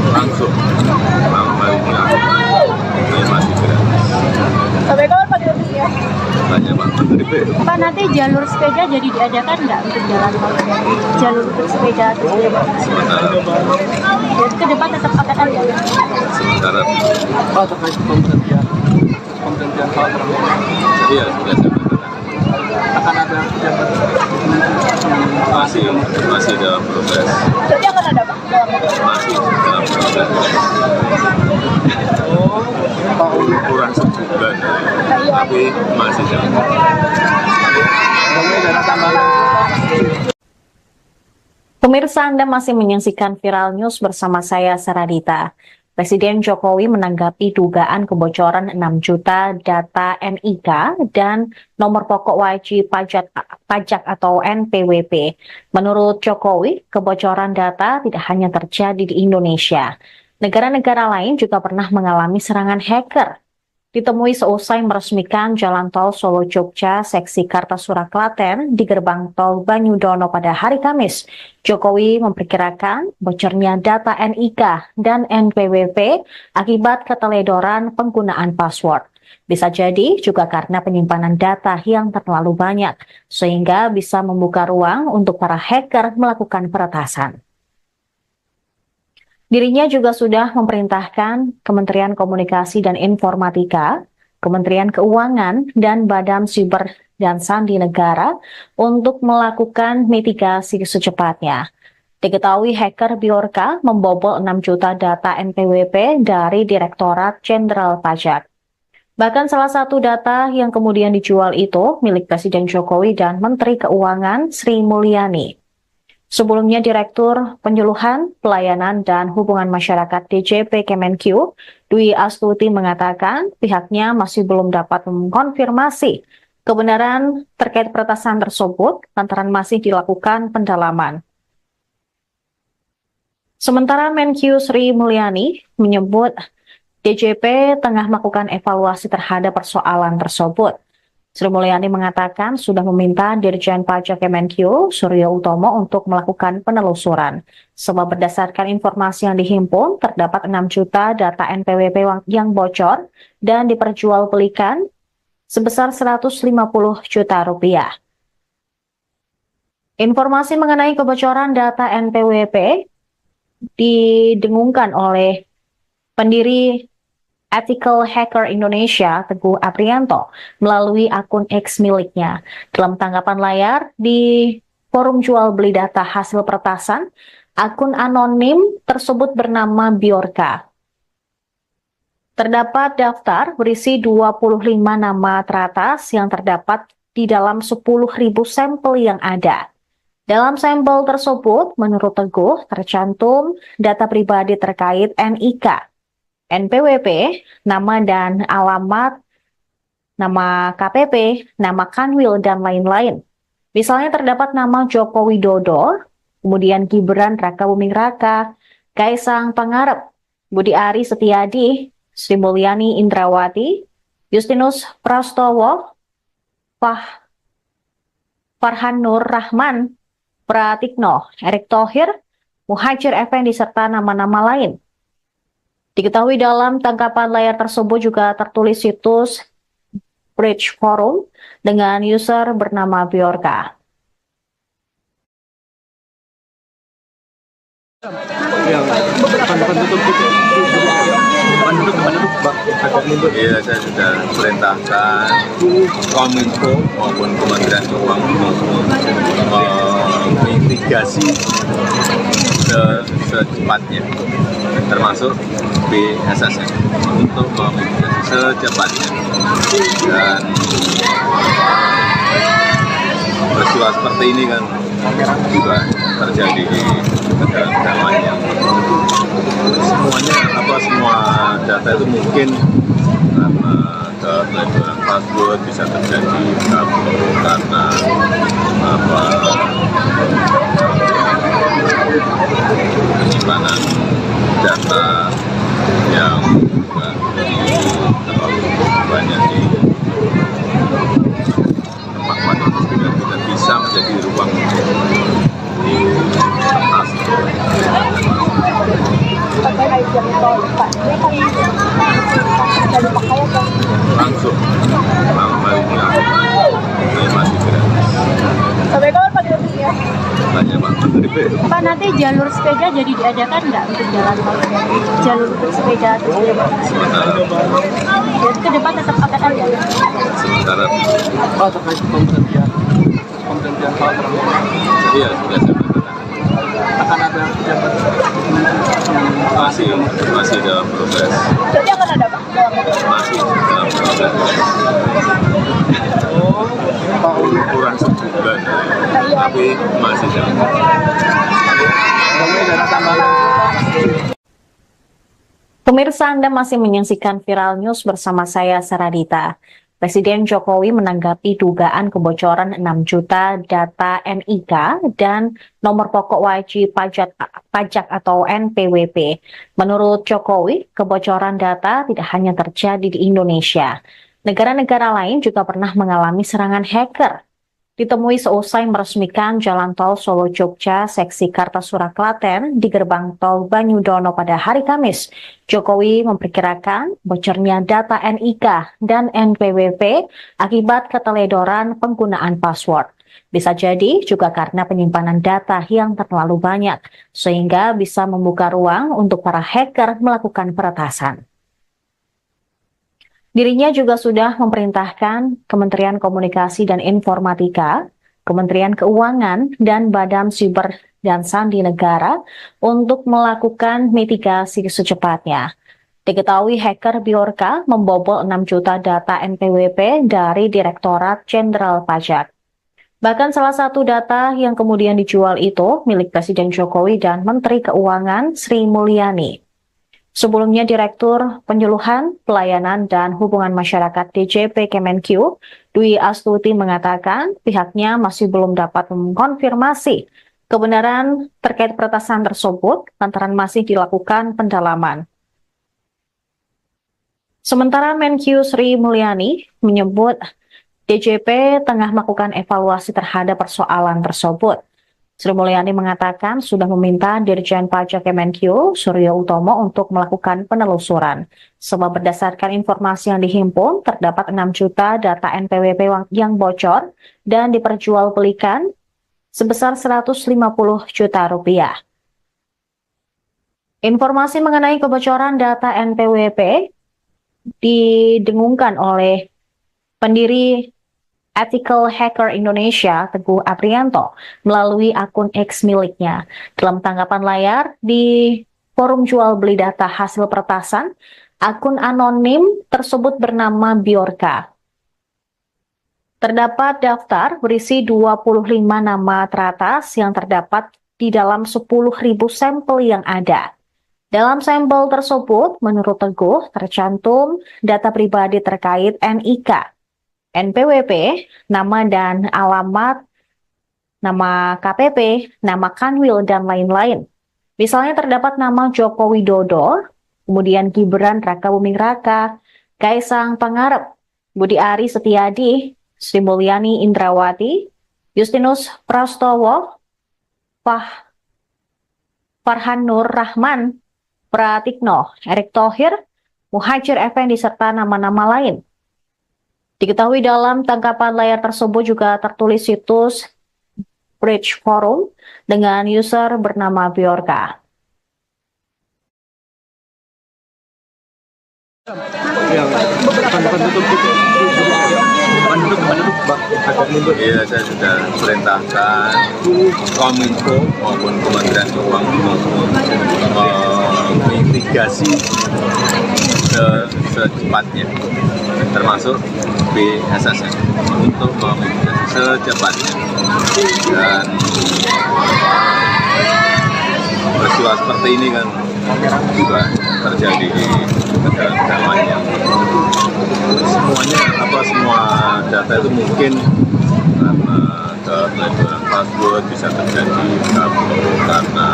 Langsung ini masih gratis. Sampai kapan Pak gratisnya? Tanya Pak Menteri. Pak, nanti jalur sepeda jadi diadakan nggak untuk jalan tol? Jalur untuk sepeda terus Sementara jadi ke depan tetap akan ada. sementara Pak, terkait pemberhentian Pak Prabowo, iya sudah saya katakan. akan ada pejabat masih dalam proses. Jadi akan ada Pak? Masih dalam proses. Kurang sebulan, tapi masih dalam proses. Pemirsa, Anda masih menyaksikan Viral News bersama saya, Saradita. Presiden Jokowi menanggapi dugaan kebocoran 6 juta data NIK dan nomor pokok wajib pajak atau NPWP. Menurut Jokowi, kebocoran data tidak hanya terjadi di Indonesia. Negara-negara lain juga pernah mengalami serangan hacker. Ditemui seusai meresmikan Jalan Tol Solo-Jogja seksi Kartasura Klaten di gerbang tol Banyudono pada hari Kamis, Jokowi memperkirakan bocornya data NIK dan NPWP akibat keteledoran penggunaan password. Bisa jadi juga karena penyimpanan data yang terlalu banyak, sehingga bisa membuka ruang untuk para hacker melakukan peretasan. Dirinya juga sudah memerintahkan Kementerian Komunikasi dan Informatika, Kementerian Keuangan, dan Badan dan Sandi Negara untuk melakukan mitigasi secepatnya. Diketahui hacker Bjorka membobol 6 juta data NPWP dari Direktorat Jenderal Pajak. Bahkan salah satu data yang kemudian dijual itu milik Presiden Jokowi dan Menteri Keuangan Sri Mulyani. Sebelumnya Direktur Penyuluhan, Pelayanan, dan Hubungan Masyarakat DJP Kemenq, Dwi Astuti mengatakan pihaknya masih belum dapat mengkonfirmasi kebenaran terkait peretasan tersebut lantaran masih dilakukan pendalaman. Sementara Menq Sri Mulyani menyebut DJP tengah melakukan evaluasi terhadap persoalan tersebut. Sri Mulyani mengatakan sudah meminta Dirjen Pajak Kemenq Suryo Utomo untuk melakukan penelusuran. Sebab berdasarkan informasi yang dihimpun, terdapat 6 juta data NPWP yang bocor dan diperjualbelikan sebesar 150 juta rupiah. Informasi mengenai kebocoran data NPWP didengungkan oleh pendiri Ethical Hacker Indonesia, Teguh Aprianto, melalui akun X miliknya. Dalam tanggapan layar di forum jual beli data hasil peretasan, akun anonim tersebut bernama Bjorka. Terdapat daftar berisi 25 nama teratas yang terdapat di dalam 10.000 sampel yang ada. Dalam sampel tersebut, menurut Teguh, tercantum data pribadi terkait NIK, NPWP, nama dan alamat, nama KPP, nama Kanwil, dan lain-lain. Misalnya terdapat nama Joko Widodo, kemudian Gibran Rakabuming Raka, Kaisang Pangarep, Budi Ari Setiadi, Sri Mulyani Indrawati, Justinus Prastowo, Farhan Nur Rahman, Pratikno, Erick Thohir, Muhajir Effendi, serta nama-nama lain. Diketahui dalam tangkapan layar tersebut juga tertulis situs Bridge Forum dengan user bernama Bjorka. Iya, saya sudah perintahkan Kominfo maupun Kementerian Keuangan mitigasi secepatnya, termasuk BSSN untuk memitigasi secepatnya. Dan peristiwa seperti ini kan juga terjadi di negara-negara lain yang semua data itu mungkin karena kepelecehan password bisa terjadi karena penyimpanan data yang terlalu banyak di tempat itu juga tidak bisa menjadi ruang di kertas. Langsung malam hari ini saya masih gratis. Sampai kapan Pak gratisnya? Tanya Pak Menteri P. Pak, nanti jalur sepeda jadi diadakan nggak untuk jalan tol? Jalur untuk sepeda terus Sementara jadi ke depan tetap akan ada. sementara Pak, terkait pemberhentian hal tersebut, iya sudah saya katakan akan ada jabatan masih dalam proses. Jadi akan ada Pak? Masih dalam proses. Kurang sebulan, tapi masih dalam proses. Pemirsa, Anda masih menyaksikan Viral News bersama saya, Saradita. Presiden Jokowi menanggapi dugaan kebocoran 6 juta data NIK dan nomor pokok wajib pajak atau NPWP. Menurut Jokowi, kebocoran data tidak hanya terjadi di Indonesia. Negara-negara lain juga pernah mengalami serangan hacker. Ditemui seusai meresmikan Jalan Tol Solo-Jogja seksi Kartasura Klaten di gerbang tol Banyudono pada hari Kamis. Jokowi memperkirakan bocornya data NIK dan NPWP akibat keteledoran penggunaan password. Bisa jadi juga karena penyimpanan data yang terlalu banyak, sehingga bisa membuka ruang untuk para hacker melakukan peretasan. Dirinya juga sudah memerintahkan Kementerian Komunikasi dan Informatika, Kementerian Keuangan, dan Badan Siber dan Sandi Negara untuk melakukan mitigasi secepatnya. Diketahui hacker Bjorka membobol 6 juta data NPWP dari Direktorat Jenderal Pajak. Bahkan salah satu data yang kemudian dijual itu milik Presiden Jokowi dan Menteri Keuangan Sri Mulyani. Sebelumnya Direktur Penyuluhan, Pelayanan, dan Hubungan Masyarakat DJP Kemenkyu, Dwi Astuti mengatakan pihaknya masih belum dapat mengkonfirmasi kebenaran terkait peretasan tersebut lantaran masih dilakukan pendalaman. Sementara Menkyu Sri Mulyani menyebut DJP tengah melakukan evaluasi terhadap persoalan tersebut. Sri Mulyani mengatakan sudah meminta Dirjen Pajak Kemenkyu, Suryo Utomo, untuk melakukan penelusuran. Sebab berdasarkan informasi yang dihimpun, terdapat 6 juta data NPWP yang bocor dan diperjualbelikan sebesar 150 juta rupiah. Informasi mengenai kebocoran data NPWP didengungkan oleh pendiri Ethical Hacker Indonesia, Teguh Aprianto, melalui akun X miliknya. Dalam tanggapan layar di forum jual beli data hasil peretasan, akun anonim tersebut bernama Bjorka. Terdapat daftar berisi 25 nama teratas yang terdapat di dalam 10.000 sampel yang ada. Dalam sampel tersebut, menurut Teguh, tercantum data pribadi terkait NIK, NPWP, nama dan alamat, nama KPP, nama Kanwil, dan lain-lain. Misalnya terdapat nama Joko Widodo, kemudian Gibran Rakabuming Raka, Kaisang Pangarep, Budi Ari Setiadi, Sri Mulyani Indrawati, Justinus Prastowo, Farhan Nur Rahman, Pratikno, Erick Thohir, Muhajir Effendi, serta nama-nama lain. Diketahui dalam tangkapan layar tersebut juga tertulis situs Bridge Forum dengan user bernama Bjorka. Iya, saya sudah perintahkan Kominfo maupun Kementerian Keuangan mitigasi secepatnya, termasuk BSSN untuk memitigasi secepatnya. Dan peristiwa seperti ini kan juga terjadi di negara-negara lainnya. Semua data itu mungkin karena kepelecehan password bisa terjadi, karena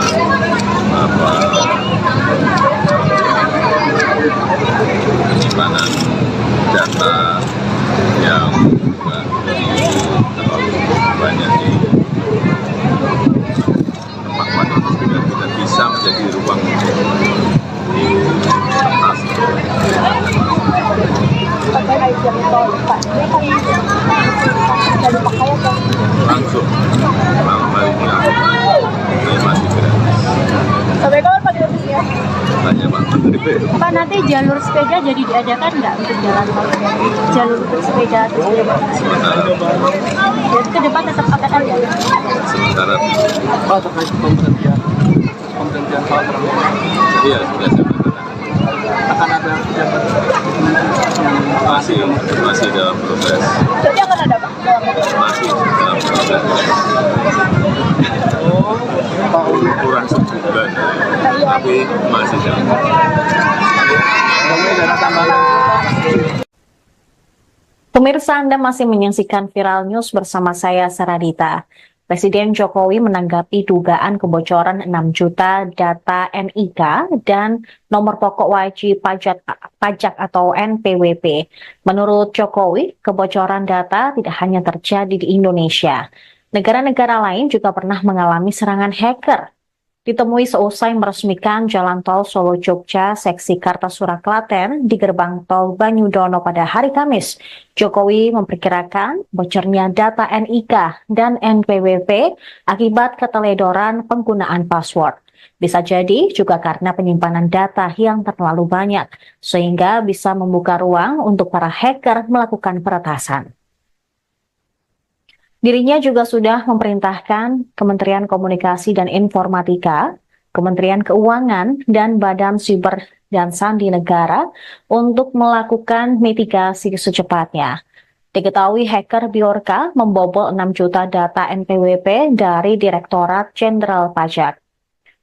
penyimpanan data yang juga terlalu banyak di tempat-tempat yang tidak bisa menjadi ruang di kertas. Langsung ini masih gratis. Sampai kapan Pak gratisnya? Tanya Pak Menteri. Pak, nanti jalur sepeda jadi diadakan nggak untuk jalan tol? Jalur untuk sepeda terus Sementara ke depan tetap akan ada. sementara Pak, terkait pemberhentian Pak Prabowo, iya sudah saya katakan. akan ada pejabat Masih dalam proses. Berarti akan ada Pak? Masih dalam proses. Pak Uli. Kurang sebulan, tapi masih dalam proses. Ada tambahan. Pemirsa, Anda masih menyaksikan Viral News bersama saya, Saradita. Presiden Jokowi menanggapi dugaan kebocoran 6 juta data NIK dan nomor pokok wajib pajak atau NPWP. Menurut Jokowi, kebocoran data tidak hanya terjadi di Indonesia. Negara-negara lain juga pernah mengalami serangan hacker. Ditemui seusai meresmikan Jalan Tol Solo-Jogja seksi Kartasura Klaten di gerbang tol Banyudono pada hari Kamis, Jokowi memperkirakan bocornya data NIK dan NPWP akibat keteledoran penggunaan password. Bisa jadi juga karena penyimpanan data yang terlalu banyak, sehingga bisa membuka ruang untuk para hacker melakukan peretasan. Dirinya juga sudah memerintahkan Kementerian Komunikasi dan Informatika, Kementerian Keuangan, dan Badan Siber dan Sandi Negara untuk melakukan mitigasi secepatnya. Diketahui hacker Bjorka membobol 6 juta data NPWP dari Direktorat Jenderal Pajak.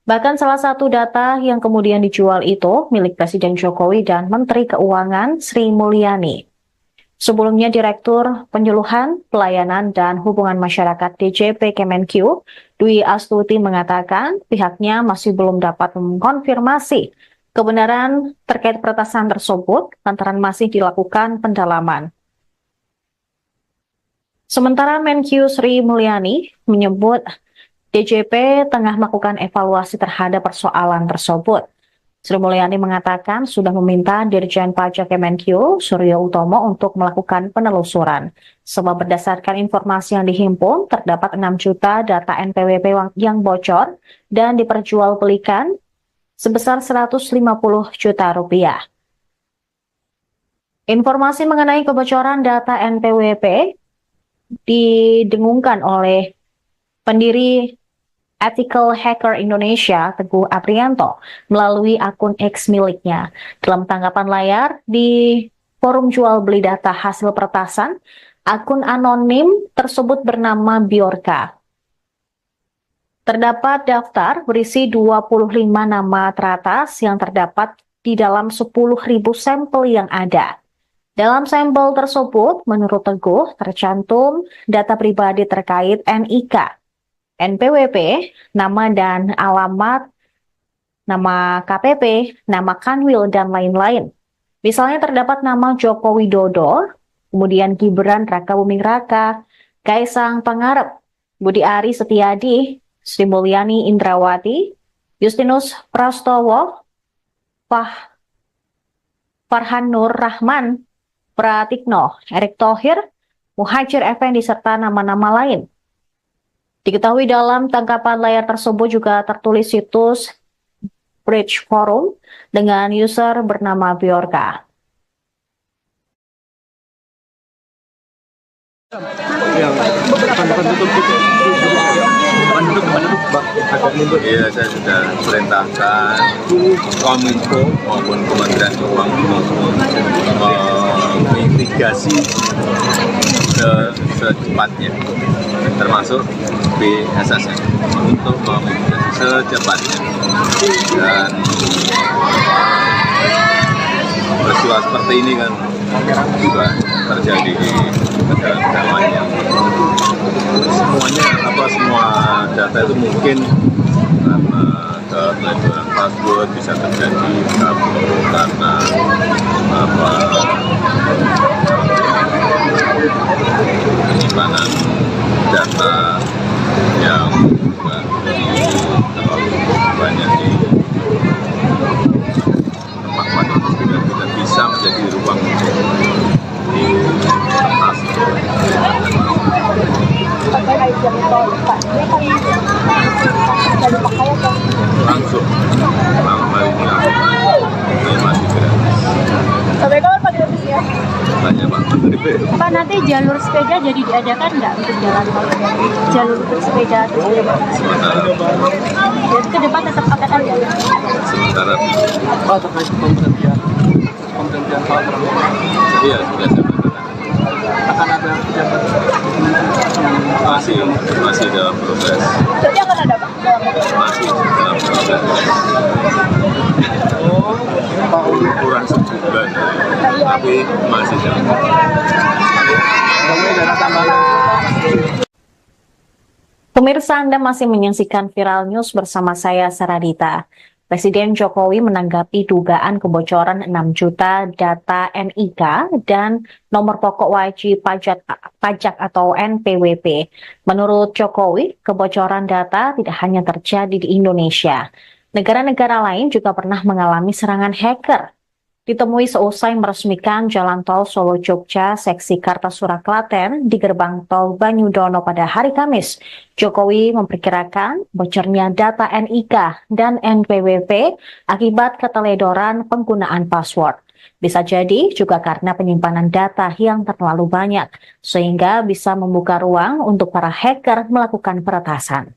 Bahkan salah satu data yang kemudian dijual itu milik Presiden Jokowi dan Menteri Keuangan Sri Mulyani. Sebelumnya Direktur Penyuluhan, Pelayanan, dan Hubungan Masyarakat DJP Kemenq, Dwi Astuti mengatakan pihaknya masih belum dapat mengkonfirmasi kebenaran terkait peretasan tersebut lantaran masih dilakukan pendalaman. Sementara Menq Sri Mulyani menyebut DJP tengah melakukan evaluasi terhadap persoalan tersebut. Sri Mulyani mengatakan sudah meminta Dirjen Pajak Kemenq Suryo Utomo untuk melakukan penelusuran. Sebab berdasarkan informasi yang dihimpun, terdapat 6 juta data NPWP yang bocor dan diperjualbelikan sebesar 150 juta rupiah. Informasi mengenai kebocoran data NPWP didengungkan oleh pendiri Ethical Hacker Indonesia, Teguh Aprianto, melalui akun X miliknya. Dalam tanggapan layar di forum jual beli data hasil peretasan, akun anonim tersebut bernama Bjorka. Terdapat daftar berisi 25 nama teratas yang terdapat di dalam 10.000 sampel yang ada. Dalam sampel tersebut, menurut Teguh, tercantum data pribadi terkait NIK, NPWP, nama dan alamat, nama KPP, nama Kanwil, dan lain-lain. Misalnya terdapat nama Joko Widodo, kemudian Gibran Rakabuming Raka, Kaisang Pangarep, Budi Ari Setiadi, Sri Mulyani Indrawati, Justinus Prastowo, Farhan Nur Rahman, Pratikno, Erick Thohir, Muhajir Effendi, serta nama-nama lain. Diketahui dalam tangkapan layar tersebut juga tertulis situs Bridge Forum dengan user bernama Bjorka. Iya, saya sudah perintahkan Kominfo maupun Kementerian Keuangan mitigasi secepatnya, termasuk BSSN untuk memitigasi secepatnya. Dan peristiwa seperti ini kan juga terjadi di negara-negara lain yang semua data itu mungkin karena peleburan password bisa terjadi karena penyimpanan data yang juga terlalu banyak di tempat-tempat yang tidak bisa menjadi ruang untuk diretas. Langsung masih gratis. Sampai kapan Pak gratisnya? Tanya Pak Menteri. Pak, nanti jalur sepeda jadi diadakan nggak untuk jalan tol? Jalur untuk sepeda terus Sementara jadi ke depan tetap akan ada. sementara Pak, terkait pemberhentian hal tersebut, iya sudah saya katakan. akan ada pejabat Masih dalam proses. Jadi akan ada Pak? Masih dalam proses. Pak Uli. Kurang sebulan, tapi masih dalam proses. Dana tambahan. Pemirsa, Anda masih menyaksikan Viral News bersama saya, Saradita. Presiden Jokowi menanggapi dugaan kebocoran 6 juta data NIK dan nomor pokok wajib pajak atau NPWP. Menurut Jokowi, kebocoran data tidak hanya terjadi di Indonesia. Negara-negara lain juga pernah mengalami serangan hacker. ditemui seusai meresmikan Jalan Tol Solo Jogja seksi Kartasura Klaten di gerbang tol Banyudono pada hari Kamis. Jokowi memperkirakan bocornya data NIK dan NPWP akibat keteledoran penggunaan password. Bisa jadi juga karena penyimpanan data yang terlalu banyak, sehingga bisa membuka ruang untuk para hacker melakukan peretasan.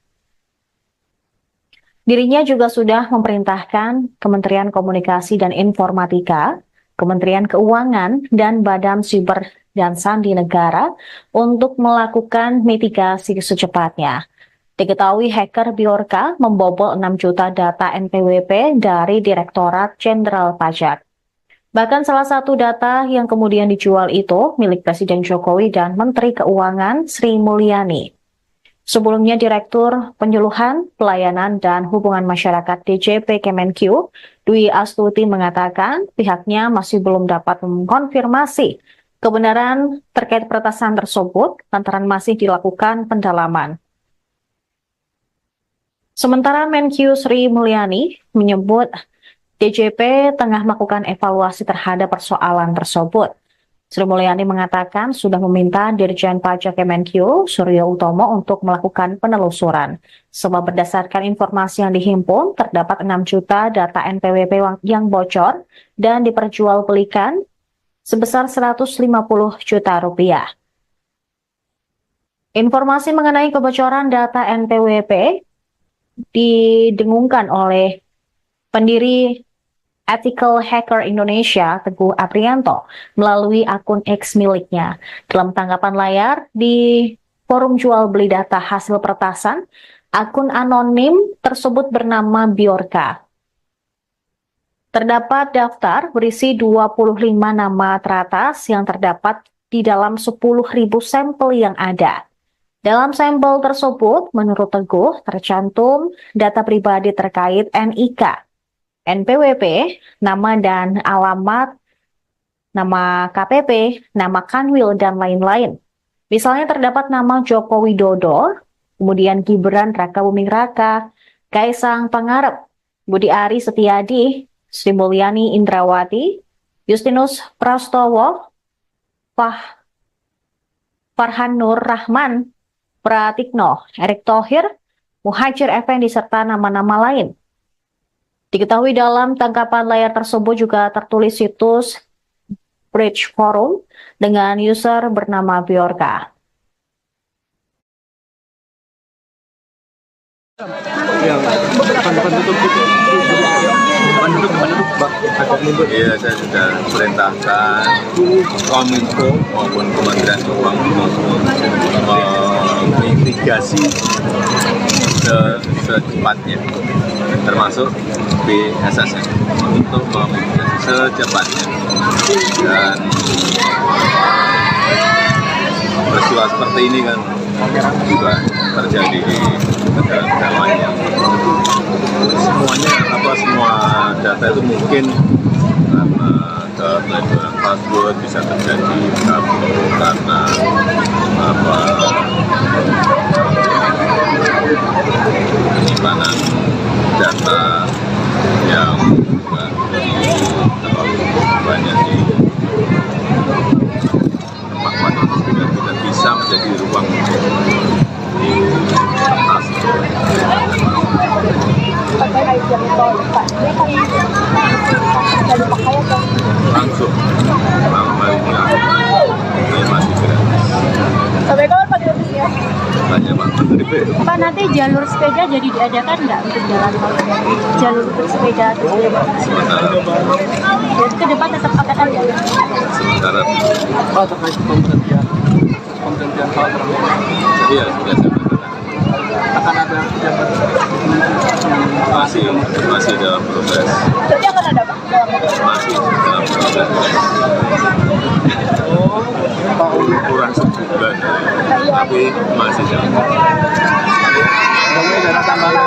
Dirinya juga sudah memerintahkan Kementerian Komunikasi dan Informatika, Kementerian Keuangan, dan Badan Siber dan Sandi Negara untuk melakukan mitigasi secepatnya. Diketahui hacker Bjorka membobol 6 juta data NPWP dari Direktorat Jenderal Pajak. Bahkan salah satu data yang kemudian dijual itu milik Presiden Jokowi dan Menteri Keuangan Sri Mulyani. Sebelumnya, Direktur Penyuluhan, Pelayanan, dan Hubungan Masyarakat DJP Kemenq, Dwi Astuti mengatakan pihaknya masih belum dapat mengkonfirmasi kebenaran terkait peretasan tersebut lantaran masih dilakukan pendalaman. Sementara Menq Sri Mulyani menyebut DJP tengah melakukan evaluasi terhadap persoalan tersebut. Sri Mulyani mengatakan sudah meminta Dirjen Pajak Kemenq, Suryo Utomo, untuk melakukan penelusuran. Sebab berdasarkan informasi yang dihimpun, terdapat 6 juta data NPWP yang bocor dan diperjualbelikan sebesar 150 juta rupiah. Informasi mengenai kebocoran data NPWP didengungkan oleh pendiri Ethical Hacker Indonesia, Teguh Aprianto, melalui akun X miliknya. Dalam tanggapan layar di forum jual beli data hasil peretasan, akun anonim tersebut bernama Bjorka. Terdapat daftar berisi 25 nama teratas yang terdapat di dalam 10.000 sampel yang ada. Dalam sampel tersebut, menurut Teguh, tercantum data pribadi terkait NIK, NPWP, nama dan alamat, nama KPP, nama Kanwil, dan lain-lain. Misalnya terdapat nama Joko Widodo, kemudian Gibran Rakabuming Raka, Kaisang Pangarep, Budi Ari Setiadi, Sri Mulyani Indrawati, Justinus Prastowo, Farhan Nur Rahman, Pratikno, Erick Thohir, Muhajir Effendi, serta nama-nama lain. Diketahui dalam tangkapan layar tersebut juga tertulis situs Bridge Forum dengan user bernama Bjorka. Iya, saya sudah perintahkan Kominfo maupun Kementerian Keuangan mitigasi secepatnya, termasuk BSSN, untuk memitigasi secepatnya. Dan peristiwa seperti ini kan juga terjadi di negara-negara lain yang semua data itu mungkin karena keteledoran password bisa terjadi karena penyimpanan data yang terlalu banyak di tempat yang tidak bisa menjadi ruang di kertas. Langsung malam hari ini masih gratis. Sampai kapan Pak gratisnya? Tanya Pak Menteri P. Pak, nanti jalur sepeda jadi diadakan nggak untuk jalan tol? Jalur untuk sepeda terus Sementara jadi ke depan tetap akan ada. sementara Pak, terkait pemberhentian hal tersebut, iya sudah saya katakan akan ada pejabat masih dalam proses, Jadi akan ada Pak? masih dalam proses. Pak Uli. Kurang sebulan, tapi masih dalam. Kemudian ada tambahan.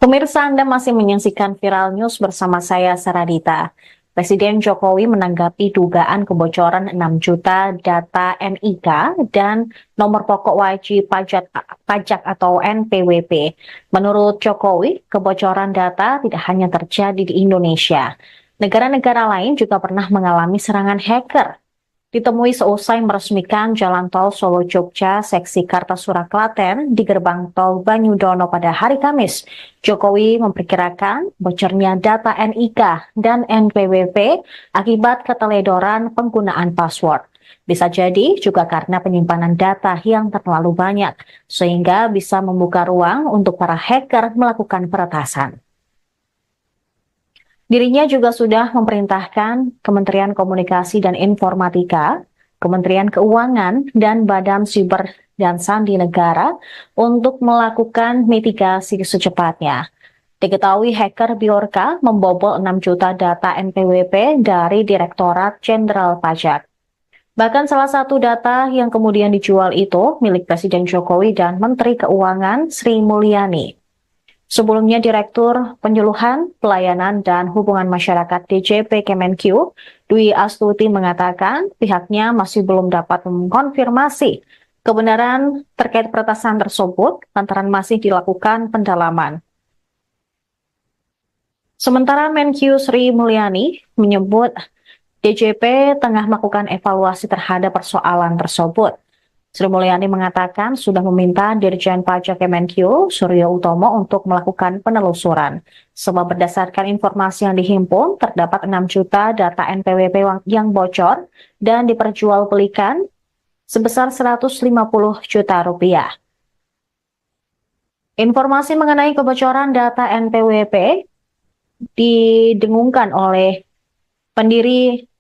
Pemirsa, Anda masih menyaksikan Viral News bersama saya, Saradita. Presiden Jokowi menanggapi dugaan kebocoran 6 juta data NIK dan nomor pokok wajib pajak atau NPWP. Menurut Jokowi, kebocoran data tidak hanya terjadi di Indonesia. Negara-negara lain juga pernah mengalami serangan hacker. Ditemui seusai meresmikan Jalan Tol Solo-Jogja seksi Kartasura Klaten di gerbang tol Banyudono pada hari Kamis. Jokowi memperkirakan bocornya data NIK dan NPWP akibat keteledoran penggunaan password. Bisa jadi juga karena penyimpanan data yang terlalu banyak, sehingga bisa membuka ruang untuk para hacker melakukan peretasan. Dirinya juga sudah memerintahkan Kementerian Komunikasi dan Informatika, Kementerian Keuangan, dan Badan Siber dan Sandi Negara untuk melakukan mitigasi secepatnya. Diketahui hacker Bjorka membobol 6 juta data NPWP dari Direktorat Jenderal Pajak. Bahkan salah satu data yang kemudian dijual itu milik Presiden Jokowi dan Menteri Keuangan Sri Mulyani. Sebelumnya, Direktur Penyuluhan, Pelayanan, dan Hubungan Masyarakat DJP Kemenq, Dwi Astuti mengatakan pihaknya masih belum dapat mengkonfirmasi kebenaran terkait peretasan tersebut lantaran masih dilakukan pendalaman. Sementara Menq Sri Mulyani menyebut DJP tengah melakukan evaluasi terhadap persoalan tersebut. Sri Mulyani mengatakan sudah meminta Dirjen Pajak Kemenq, Suryo Utomo, untuk melakukan penelusuran. Sebab berdasarkan informasi yang dihimpun, terdapat 6 juta data NPWP yang bocor dan diperjualbelikan sebesar 150 juta rupiah. Informasi mengenai kebocoran data NPWP didengungkan oleh pendiri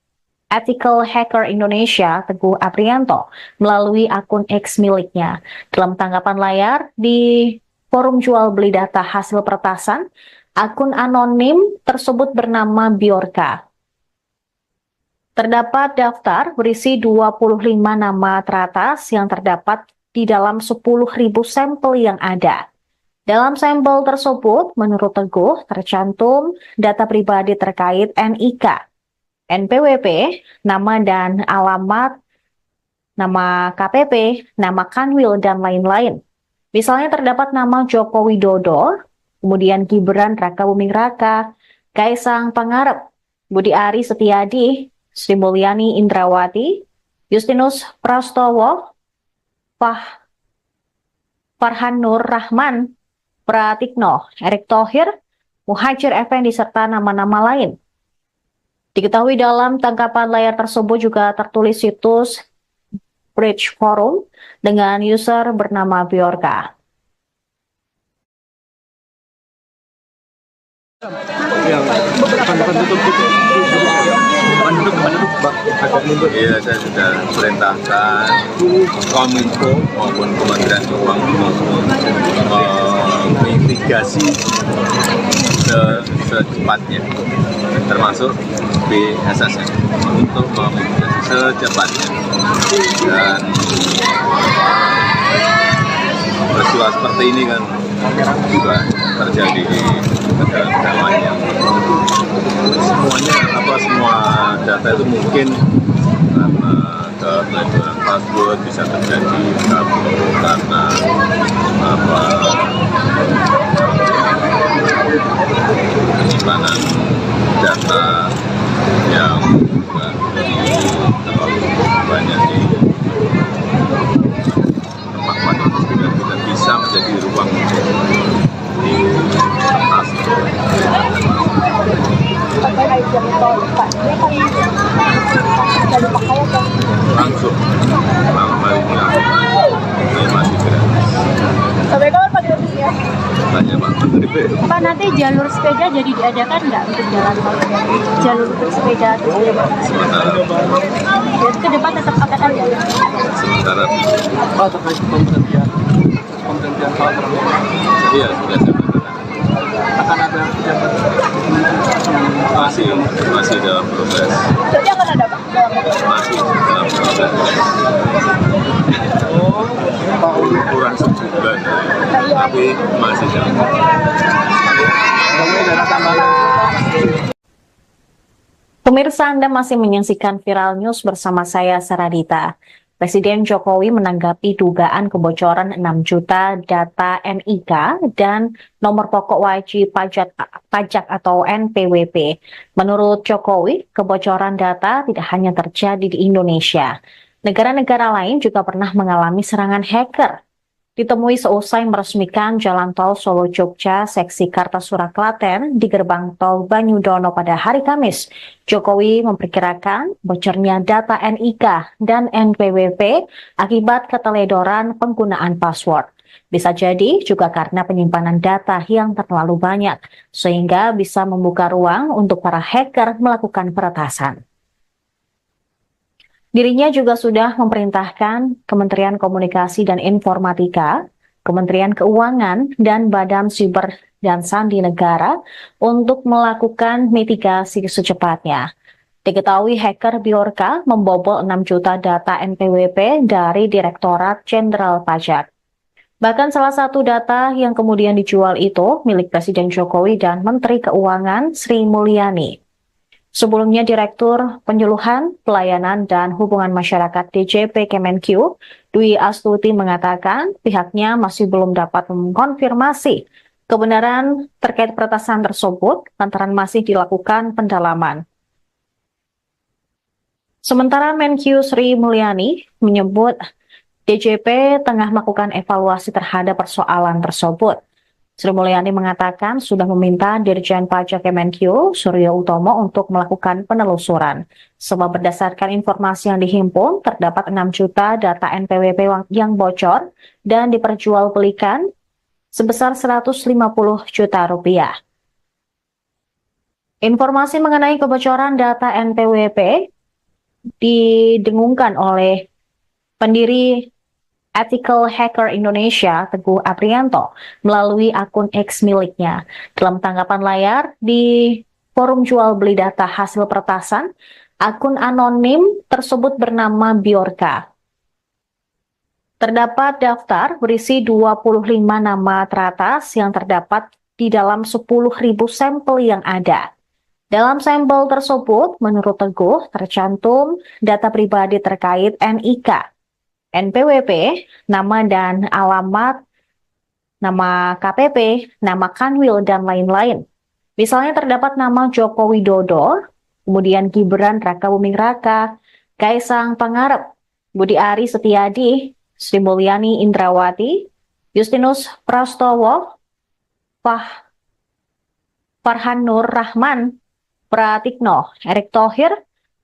Ethical Hacker Indonesia, Teguh Aprianto, melalui akun X miliknya. Dalam tanggapan layar di forum jual beli data hasil peretasan, akun anonim tersebut bernama Bjorka. Terdapat daftar berisi 25 nama teratas yang terdapat di dalam 10.000 sampel yang ada. Dalam sampel tersebut, menurut Teguh, tercantum data pribadi terkait NIK, NPWP, nama dan alamat, nama KPP, nama Kanwil, dan lain-lain. Misalnya terdapat nama Joko Widodo, kemudian Gibran Rakabuming Raka, Kaisang Pangarep, Budi Ari Setiadi, Sri Mulyani Indrawati, Justinus Prastowo, Farhan Nur Rahman, Pratikno, Erick Thohir, Muhajir Effendi, serta nama-nama lain. Diketahui dalam tangkapan layar tersebut juga tertulis situs Bridge Forum dengan user bernama Bjorka. Iya, saya sudah perintahkan Kominfo maupun Kementerian Keuangan mitigasi secepatnya, termasuk BSSN untuk memitigasi secepatnya. Dan peristiwa seperti ini kan juga terjadi di negara-negara lain yang semua data itu mungkin karena keteledoran password bisa terjadi karena penyimpanan data yang terlalu banyak di tempat-tempat yang tidak bisa menjadi ruang di atas. Langsung malam-malamnya saya masih gratis. Sampai kapan Pak gratisnya? Tanya Pak Menteri. Pak, nanti jalur sepeda jadi diadakan nggak untuk jalan tol? Jalur bersepeda terus Sementara ke depan tetap akan ada. sementara Pak, terkait pemberhentian Pak Prabowo, iya sudah saya katakan akan ada pejabat masih dalam proses, Berarti akan ada Pak? masih dalam proses. Pak Uli. Kurang sebulan, tapi masih dalam proses. Ada tambahan. Pemirsa, Anda masih menyaksikan Viral News bersama saya, Saradita. Presiden Jokowi menanggapi dugaan kebocoran 6 juta data NIK dan nomor pokok wajib pajak atau NPWP. Menurut Jokowi, kebocoran data tidak hanya terjadi di Indonesia. Negara-negara lain juga pernah mengalami serangan hacker. Ditemui seusai meresmikan Jalan Tol Solo-Jogja seksi Kartasura Klaten di gerbang tol Banyudono pada hari Kamis, Jokowi memperkirakan bocornya data NIK dan NPWP akibat keteledoran penggunaan password. Bisa jadi juga karena penyimpanan data yang terlalu banyak, sehingga bisa membuka ruang untuk para hacker melakukan peretasan. Dirinya juga sudah memerintahkan Kementerian Komunikasi dan Informatika, Kementerian Keuangan, dan Badan Siber dan Sandi Negara untuk melakukan mitigasi secepatnya. Diketahui hacker Bjorka membobol 6 juta data NPWP dari Direktorat Jenderal Pajak. Bahkan salah satu data yang kemudian dijual itu milik Presiden Jokowi dan Menteri Keuangan Sri Mulyani. Sebelumnya, Direktur Penyuluhan, Pelayanan, dan Hubungan Masyarakat DJP Kemenq, Dwi Astuti mengatakan pihaknya masih belum dapat mengkonfirmasi kebenaran terkait peretasan tersebut lantaran masih dilakukan pendalaman. Sementara Menq Sri Mulyani menyebut DJP tengah melakukan evaluasi terhadap persoalan tersebut. Sri Mulyani mengatakan sudah meminta Dirjen Pajak Kemenq, Suryo Utomo, untuk melakukan penelusuran. Sebab berdasarkan informasi yang dihimpun, terdapat 6 juta data NPWP yang bocor dan diperjualbelikan sebesar 150 juta rupiah. Informasi mengenai kebocoran data NPWP didengungkan oleh pendiri Ethical Hacker Indonesia, Teguh Aprianto, melalui akun X miliknya. Dalam tanggapan layar di forum jual beli data hasil peretasan, akun anonim tersebut bernama Bjorka. Terdapat daftar berisi 25 nama teratas yang terdapat di dalam 10.000 sampel yang ada. Dalam sampel tersebut, menurut Teguh, tercantum data pribadi terkait NIK, NPWP, nama dan alamat, nama KPP, nama Kanwil, dan lain-lain. Misalnya terdapat nama Joko Widodo, kemudian Gibran Raka Buming Raka, Kaisang Pangarep, Budi Ari Setiadi, Sri Mulyani Indrawati, Justinus Prastowo, Farhan Nur Rahman, Pratikno, Erick Thohir,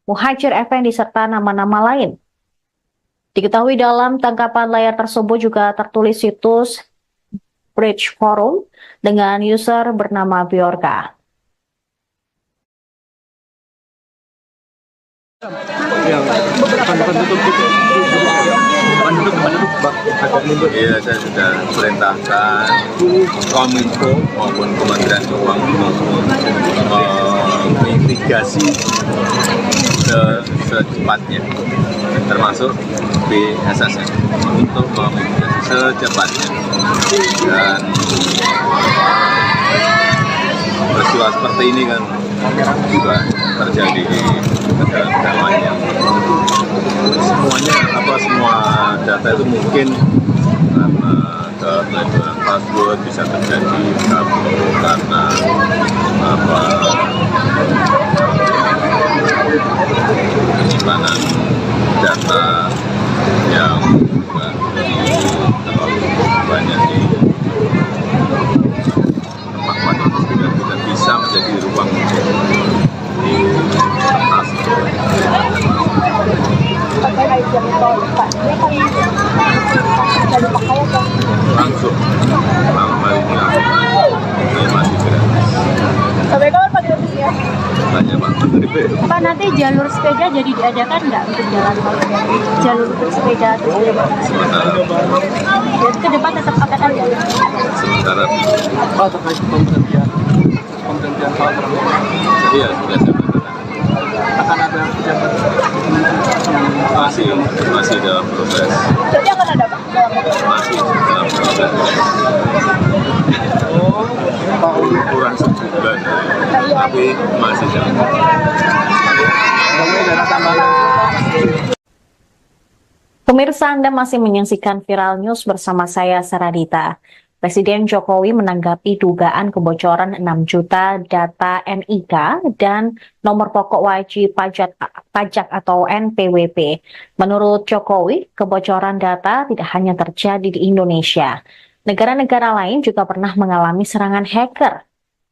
Muhajir Effendi, serta nama-nama lain. Diketahui dalam tangkapan layar tersebut juga tertulis situs Bridge Forum dengan user bernama Bjorka. Iya, saya sudah perintahkan Kominfo maupun Kementerian Keuangan mitigasi secepatnya, termasuk BSSN untuk memitigasi secepatnya. Dan peristiwa seperti ini kan juga terjadi di negara-negara lain yang semua data itu mungkin karena keteledoran password bisa terjadi karena penyimpanan data yang juga terlalu banyak di tempat itu tidak bisa menjadi ruang di atas. Langsung malam harinya saya masih gratis. Sampai kapan Pak gratisnya? Tanya Pak Menteri. Pak, nanti jalur sepeda jadi diadakan nggak untuk jalan tol? Jalur untuk sepeda atau sepeda? Jadi ke depan tetap akan ada? Sementara Pak, terkait pemberhentian hal tersebut, iya sudah saya katakan. akan ada pejabat Masih dalam proses. Jadi akan ada Pak? Masih dalam proses. Pak Uli Kurang sebulan, tapi masih dalam proses. bangunnya daerah tambahan. Pemirsa, Anda masih menyaksikan Viral News bersama saya, Saradita. Presiden Jokowi menanggapi dugaan kebocoran 6 juta data NIK dan nomor pokok wajib pajak atau NPWP. Menurut Jokowi, kebocoran data tidak hanya terjadi di Indonesia. Negara-negara lain juga pernah mengalami serangan hacker.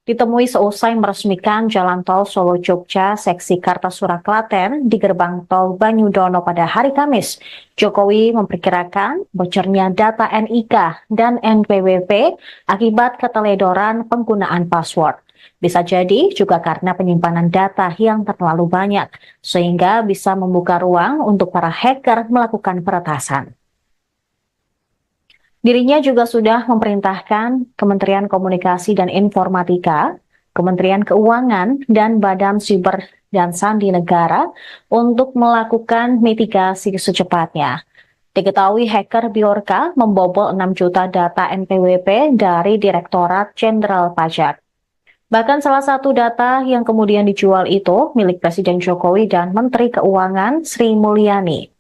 Ditemui seusai meresmikan Jalan Tol Solo-Jogja seksi Kartasura Klaten di gerbang tol Banyudono pada hari Kamis. Jokowi memperkirakan bocornya data NIK dan NPWP akibat keteledoran penggunaan password. Bisa jadi juga karena penyimpanan data yang terlalu banyak, sehingga bisa membuka ruang untuk para hacker melakukan peretasan. Dirinya juga sudah memerintahkan Kementerian Komunikasi dan Informatika, Kementerian Keuangan, dan Badan Siber dan Sandi Negara untuk melakukan mitigasi secepatnya. Diketahui hacker Bjorka membobol 6 juta data NPWP dari Direktorat Jenderal Pajak. Bahkan salah satu data yang kemudian dijual itu milik Presiden Jokowi dan Menteri Keuangan Sri Mulyani.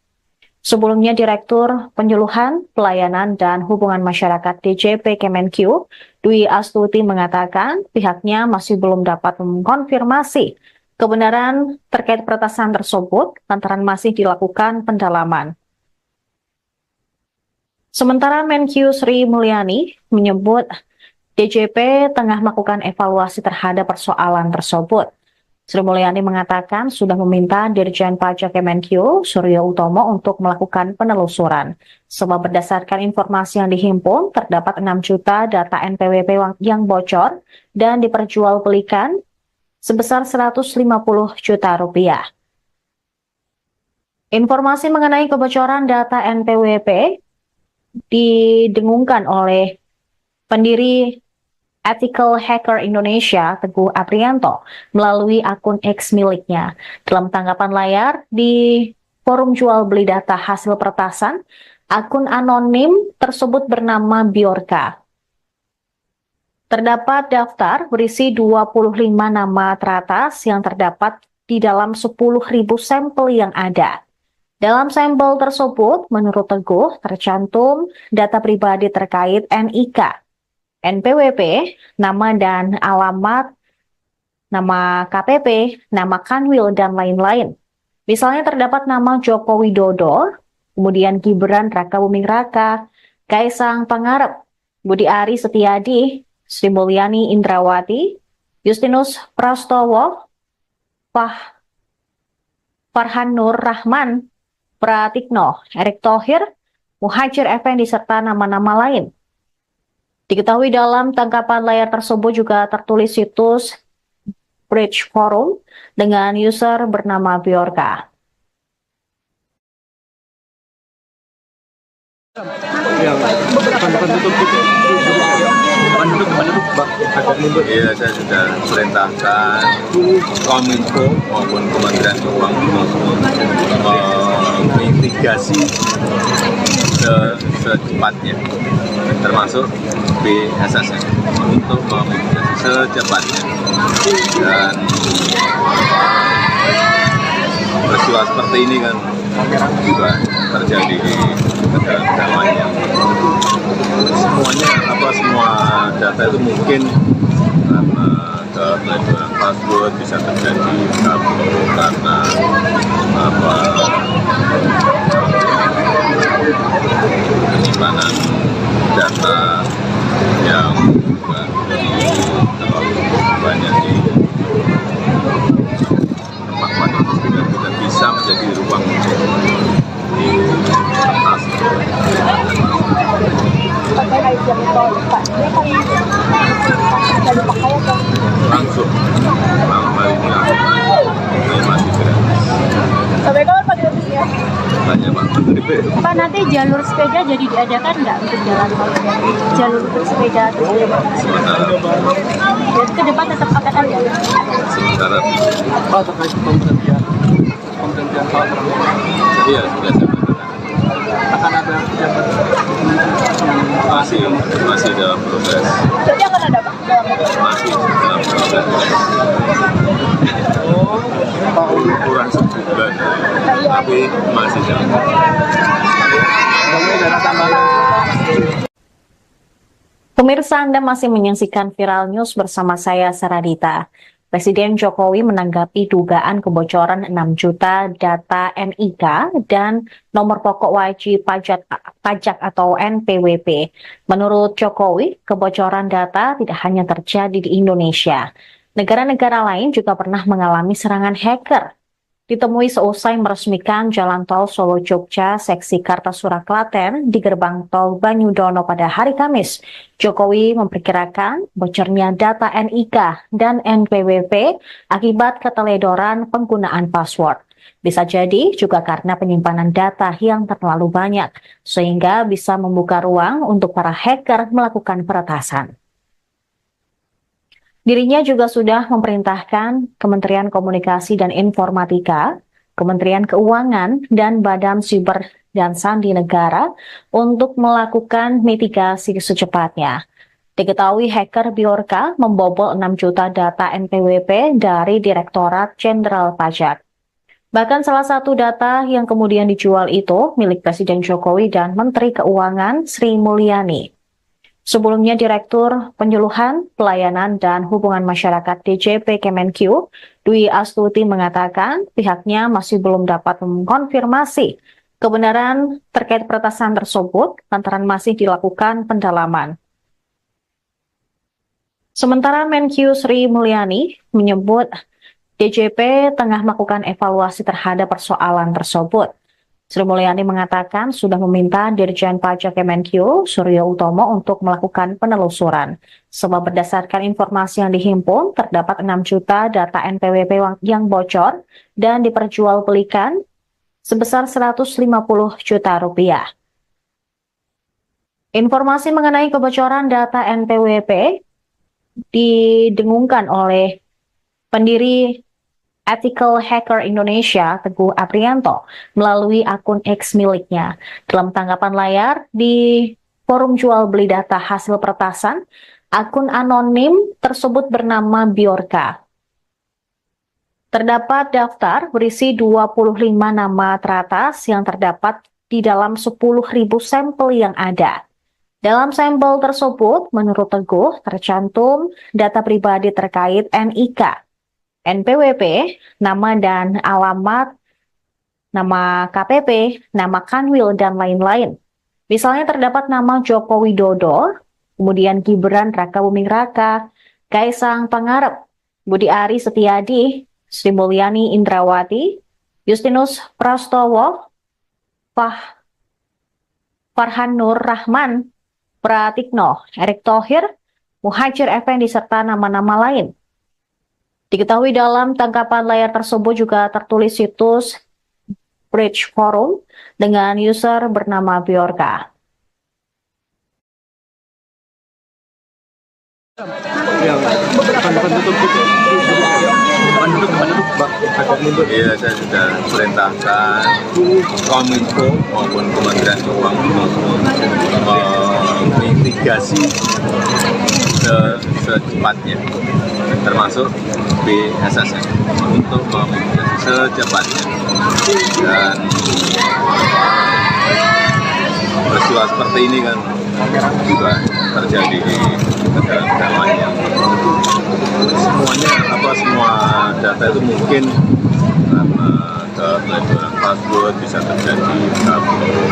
Sebelumnya, Direktur Penyuluhan, Pelayanan, dan Hubungan Masyarakat DJP Kemenq, Dwi Astuti mengatakan pihaknya masih belum dapat mengkonfirmasi kebenaran terkait peretasan tersebut lantaran masih dilakukan pendalaman. Sementara Menq Sri Mulyani menyebut DJP tengah melakukan evaluasi terhadap persoalan tersebut. Sri Mulyani mengatakan sudah meminta Dirjen Pajak Kemenq, Suryo Utomo, untuk melakukan penelusuran. Sebab berdasarkan informasi yang dihimpun, terdapat 6 juta data NPWP yang bocor dan diperjualbelikan sebesar 150 juta rupiah. Informasi mengenai kebocoran data NPWP didengungkan oleh pendiri Ethical Hacker Indonesia, Teguh Aprianto, melalui akun X miliknya. Dalam tanggapan layar di forum jual beli data hasil peretasan, akun anonim tersebut bernama Bjorka. Terdapat daftar berisi 25 nama teratas yang terdapat di dalam 10.000 sampel yang ada. Dalam sampel tersebut, menurut Teguh, tercantum data pribadi terkait NIK, NPWP, nama dan alamat, nama KPP, nama Kanwil, dan lain-lain. Misalnya terdapat nama Joko Widodo, kemudian Gibran Rakabuming Raka, Kaisang Pangarep, Budi Ari Setiadi, Sri Mulyani Indrawati, Justinus Prastowo, Farhan Nur Rahman, Pratikno, Erick Thohir, Muhajir Effendi, serta nama-nama lain. Diketahui dalam tangkapan layar tersebut juga tertulis situs Bridge Forum dengan user bernama Bjorka. Iya, saya sudah perintahkan Kominfo maupun Kementerian Keuangan mitigasi secepatnya, termasuk BSSN untuk memitigasi secepatnya. Dan peristiwa seperti ini kan juga terjadi di negara-negara lain. Semua data itu mungkin karena keteledoran password bisa terjadi karena penyimpanan data yang juga terlalu banyak di tempat-tempat yang tidak bisa menjadi ruang untuk diatasi. Langsung ini masih gratis. Sampai kapan Pak gratisnya? Banyak Pak Menteri. Pak, nanti jalur sepeda jadi diadakan nggak untuk jalan tol? Jalur untuk sepeda terus Sementara jadi ke depan tetap akan ada. sementara Pak, terkait pemberhentian Pak Prabowo, iya sudah saya katakan akan ada pejabat masih dalam proses, Berarti akan ada Pak? masih dalam proses Pak ukuran tapi masih jalan. Pemirsa, Anda masih menyaksikan Viral News bersama saya, Saradita. Presiden Jokowi menanggapi dugaan kebocoran 6 juta data NIK dan nomor pokok wajib pajak atau NPWP. Menurut Jokowi, kebocoran data tidak hanya terjadi di Indonesia. Negara-negara lain juga pernah mengalami serangan hacker. Ditemui seusai meresmikan Jalan Tol Solo-Jogja seksi Kartasura Klaten di gerbang tol Banyudono pada hari Kamis, Jokowi memperkirakan bocornya data NIK dan NPWP akibat keteledoran penggunaan password. Bisa jadi juga karena penyimpanan data yang terlalu banyak, sehingga bisa membuka ruang untuk para hacker melakukan peretasan. Dirinya juga sudah memerintahkan Kementerian Komunikasi dan Informatika, Kementerian Keuangan, dan Badan Siber dan Sandi Negara untuk melakukan mitigasi secepatnya. Diketahui hacker Bjorka membobol 6 juta data NPWP dari Direktorat Jenderal Pajak. Bahkan salah satu data yang kemudian dijual itu milik Presiden Jokowi dan Menteri Keuangan Sri Mulyani. Sebelumnya, Direktur Penyuluhan, Pelayanan, dan Hubungan Masyarakat DJP Kemenq, Dwi Astuti mengatakan pihaknya masih belum dapat mengkonfirmasi kebenaran terkait peretasan tersebut lantaran masih dilakukan pendalaman. Sementara Menq Sri Mulyani menyebut DJP tengah melakukan evaluasi terhadap persoalan tersebut. Sri Mulyani mengatakan sudah meminta Dirjen Pajak Kemenq, Suryo Utomo, untuk melakukan penelusuran. Sebab berdasarkan informasi yang dihimpun, terdapat 6 juta data NPWP yang bocor dan diperjualbelikan sebesar 150 juta rupiah. Informasi mengenai kebocoran data NPWP didengungkan oleh pendiri Ethical Hacker Indonesia, Teguh Aprianto, melalui akun X miliknya. Dalam tanggapan layar di forum jual beli data hasil peretasan, akun anonim tersebut bernama Bjorka. Terdapat daftar berisi 25 nama teratas yang terdapat di dalam 10.000 sampel yang ada. Dalam sampel tersebut, menurut Teguh, tercantum data pribadi terkait NIK, NPWP, nama dan alamat, nama KPP, nama Kanwil, dan lain-lain. Misalnya terdapat nama Joko Widodo, kemudian Gibran Rakabuming Raka, Kaisang Pangarep, Budi Ari Setiadi, Sri Mulyani Indrawati, Justinus Prastowo, Farhan Nur Rahman, Pratikno, Erick Thohir, Muhajir Effendi, serta nama-nama lain. Diketahui dalam tangkapan layar tersebut juga tertulis situs Bridge Forum dengan user bernama Bjorka. Iya, saya sudah perintahkan Kominfo maupun Kementerian Keuangan mitigasi secepatnya, termasuk BSSN untuk memitigasi secepatnya. Dan peristiwa seperti ini kan juga terjadi di negara-negara lain yang semua data itu mungkin karena keteledoran password bisa terjadi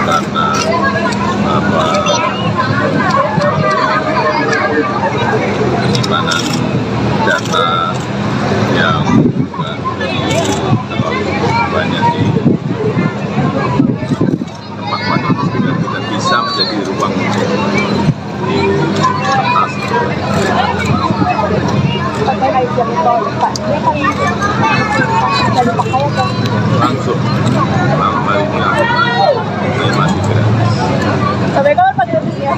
karena penyimpanan data yang juga terlalu banyak di tempat-tempat itu tidak bisa menjadi ruang untuk diatasi. Langsung masih gratis. Sampai kapan Pak gratisnya?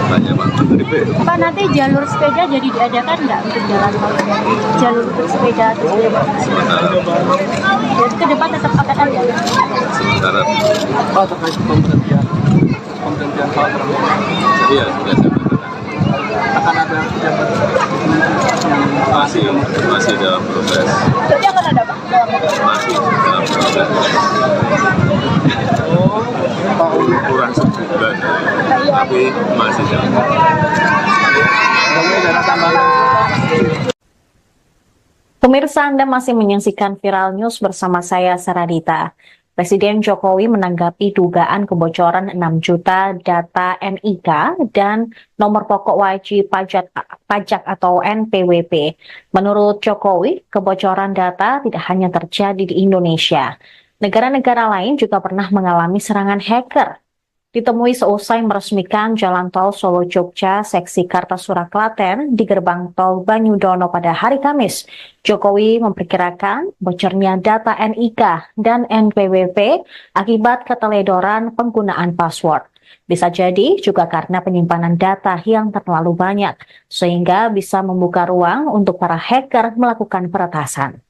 Tanya Pak Menteri. Pak, nanti jalur sepeda jadi diadakan nggak untuk jalan tol? Jalur untuk sepeda atau sepeda? Sementara Jadi ke depan tetap akan ada? sementara Pak, terkait pemberhentian Pak Prabowo, iya sudah saya katakan. akan ada pejabat yang Masih dalam proses. Jadi akan ada Pak? Masih dalam proses. tapi masih jalan. Pemirsa, Anda masih menyaksikan Viral News bersama saya, Saradita. Presiden Jokowi menanggapi dugaan kebocoran 6 juta data NIK dan nomor pokok wajib pajak atau NPWP. Menurut Jokowi, kebocoran data tidak hanya terjadi di Indonesia. Negara-negara lain juga pernah mengalami serangan hacker. Ditemui seusai meresmikan Jalan Tol Solo-Jogja seksi Kartasura Klaten di gerbang tol Banyudono pada hari Kamis, Jokowi memperkirakan bocornya data NIK dan NPWP akibat keteledoran penggunaan password. Bisa jadi juga karena penyimpanan data yang terlalu banyak, sehingga bisa membuka ruang untuk para hacker melakukan peretasan.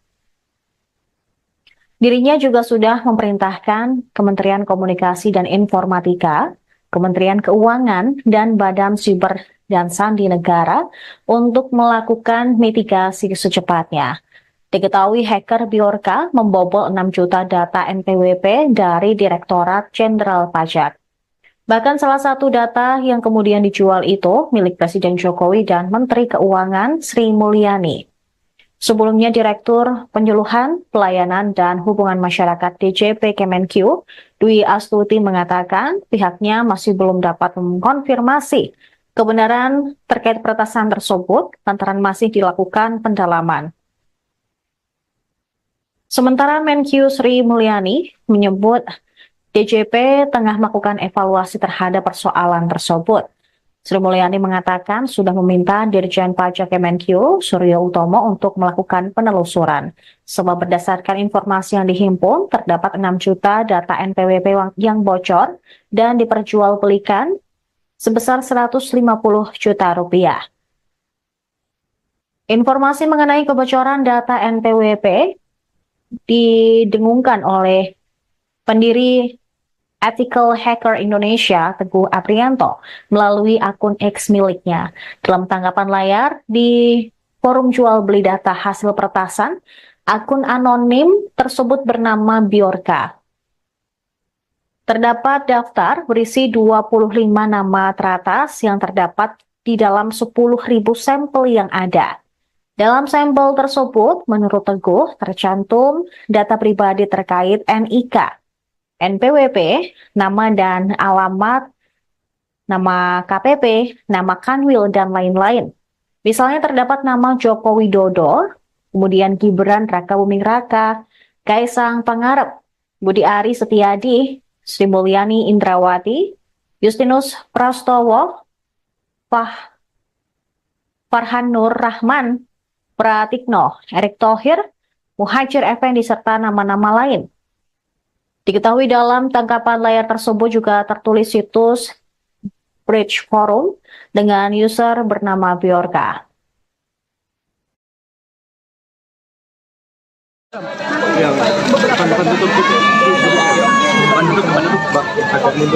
Dirinya juga sudah memerintahkan Kementerian Komunikasi dan Informatika, Kementerian Keuangan, dan Badan Siber dan Sandi Negara untuk melakukan mitigasi secepatnya. Diketahui hacker Bjorka membobol 6 juta data NPWP dari Direktorat Jenderal Pajak. Bahkan salah satu data yang kemudian dijual itu milik Presiden Jokowi dan Menteri Keuangan Sri Mulyani. Sebelumnya, Direktur Penyuluhan, Pelayanan, dan Hubungan Masyarakat DJP Kemenq, Dwi Astuti mengatakan pihaknya masih belum dapat mengkonfirmasi kebenaran terkait peretasan tersebut lantaran masih dilakukan pendalaman. Sementara Menq Sri Mulyani menyebut DJP tengah melakukan evaluasi terhadap persoalan tersebut. Sri Mulyani mengatakan sudah meminta Dirjen Pajak Kemenq, Suryo Utomo, untuk melakukan penelusuran. Sebab berdasarkan informasi yang dihimpun, terdapat 6 juta data NPWP yang bocor dan diperjualbelikan sebesar 150 juta rupiah. Informasi mengenai kebocoran data NPWP didengungkan oleh pendiri Ethical Hacker Indonesia, Teguh Aprianto, melalui akun X miliknya. Dalam tanggapan layar di forum jual beli data hasil peretasan, akun anonim tersebut bernama Bjorka. Terdapat daftar berisi 25 nama teratas yang terdapat di dalam 10.000 sampel yang ada. Dalam sampel tersebut, menurut Teguh, tercantum data pribadi terkait NIK, NPWP, nama dan alamat, nama KPP, nama Kanwil, dan lain-lain. Misalnya terdapat nama Joko Widodo, kemudian Gibran Rakabuming Raka, Kaisang Pangarep, Budi Ari Setiadi, Sri Mulyani Indrawati, Justinus Prastowo, Farhan Nur Rahman, Pratikno, Erick Thohir, Muhajir Effendi, serta nama-nama lain. Diketahui dalam tangkapan layar tersebut juga tertulis situs Bridge Forum dengan user bernama Bjorka.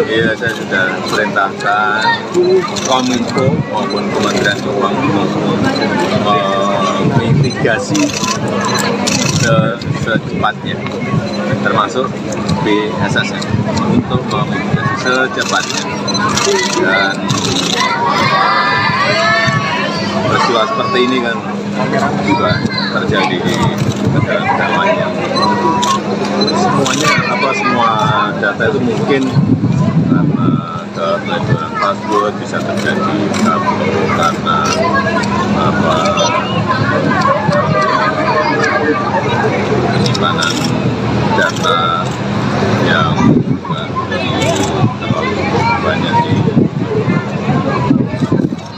Iya, saya sudah perintahkan Kominfo maupun Kementerian Keuangan mitigasi secepatnya, termasuk BSSN untuk memitigasi secepatnya. Dan peristiwa seperti ini kan juga terjadi di negara-negara lain yang semua data itu mungkin karena keteledoran password bisa terjadi karena penyimpanan data yang terlalu banyak di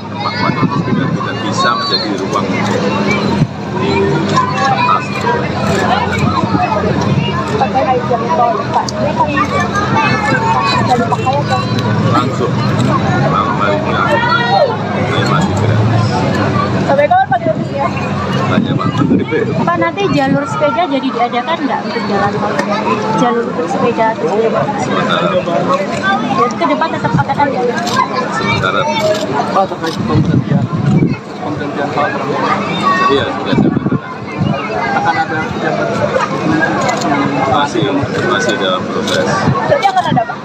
tempat itu tidak bisa menjadi ruang di kertas. Langsung malam hari ini masih gratis. Sampai kapan Pak gratisnya? Tanya Pak Menteri. Pak, nanti jalur sepeda jadi diadakan nggak untuk jalan tol? Jalur untuk sepeda terus jadi ke depan tetap akan ada? Sementara Pak, terkait pemberhentian hal iya sudah saya katakan. akan ada pejabat Masih dalam proses. Jadi akan ada Pak?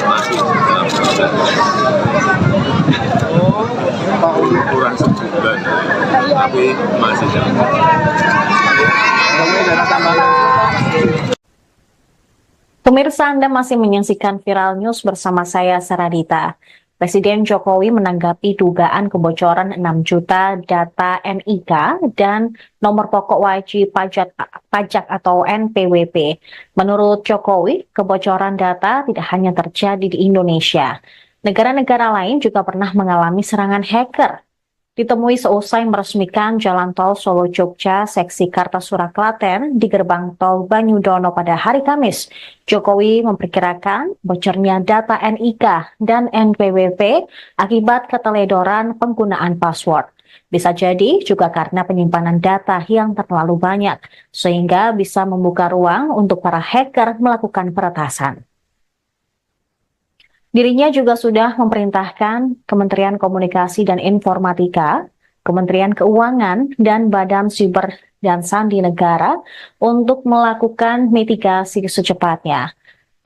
Masih dalam proses. kurang sebulan, tapi masih jalan. Pemirsa, Anda masih menyaksikan Viral News bersama saya, Saradita. Presiden Jokowi menanggapi dugaan kebocoran 6 juta data NIK dan nomor pokok wajib pajak atau NPWP. Menurut Jokowi, kebocoran data tidak hanya terjadi di Indonesia. Negara-negara lain juga pernah mengalami serangan hacker. Ditemui seusai meresmikan Jalan Tol Solo-Jogja seksi Kartasura Klaten di gerbang tol Banyudono pada hari Kamis. Jokowi memperkirakan bocornya data NIK dan NPWP akibat keteledoran penggunaan password. Bisa jadi juga karena penyimpanan data yang terlalu banyak, sehingga bisa membuka ruang untuk para hacker melakukan peretasan. Dirinya juga sudah memerintahkan Kementerian Komunikasi dan Informatika, Kementerian Keuangan, dan Badan Siber dan Sandi Negara untuk melakukan mitigasi secepatnya.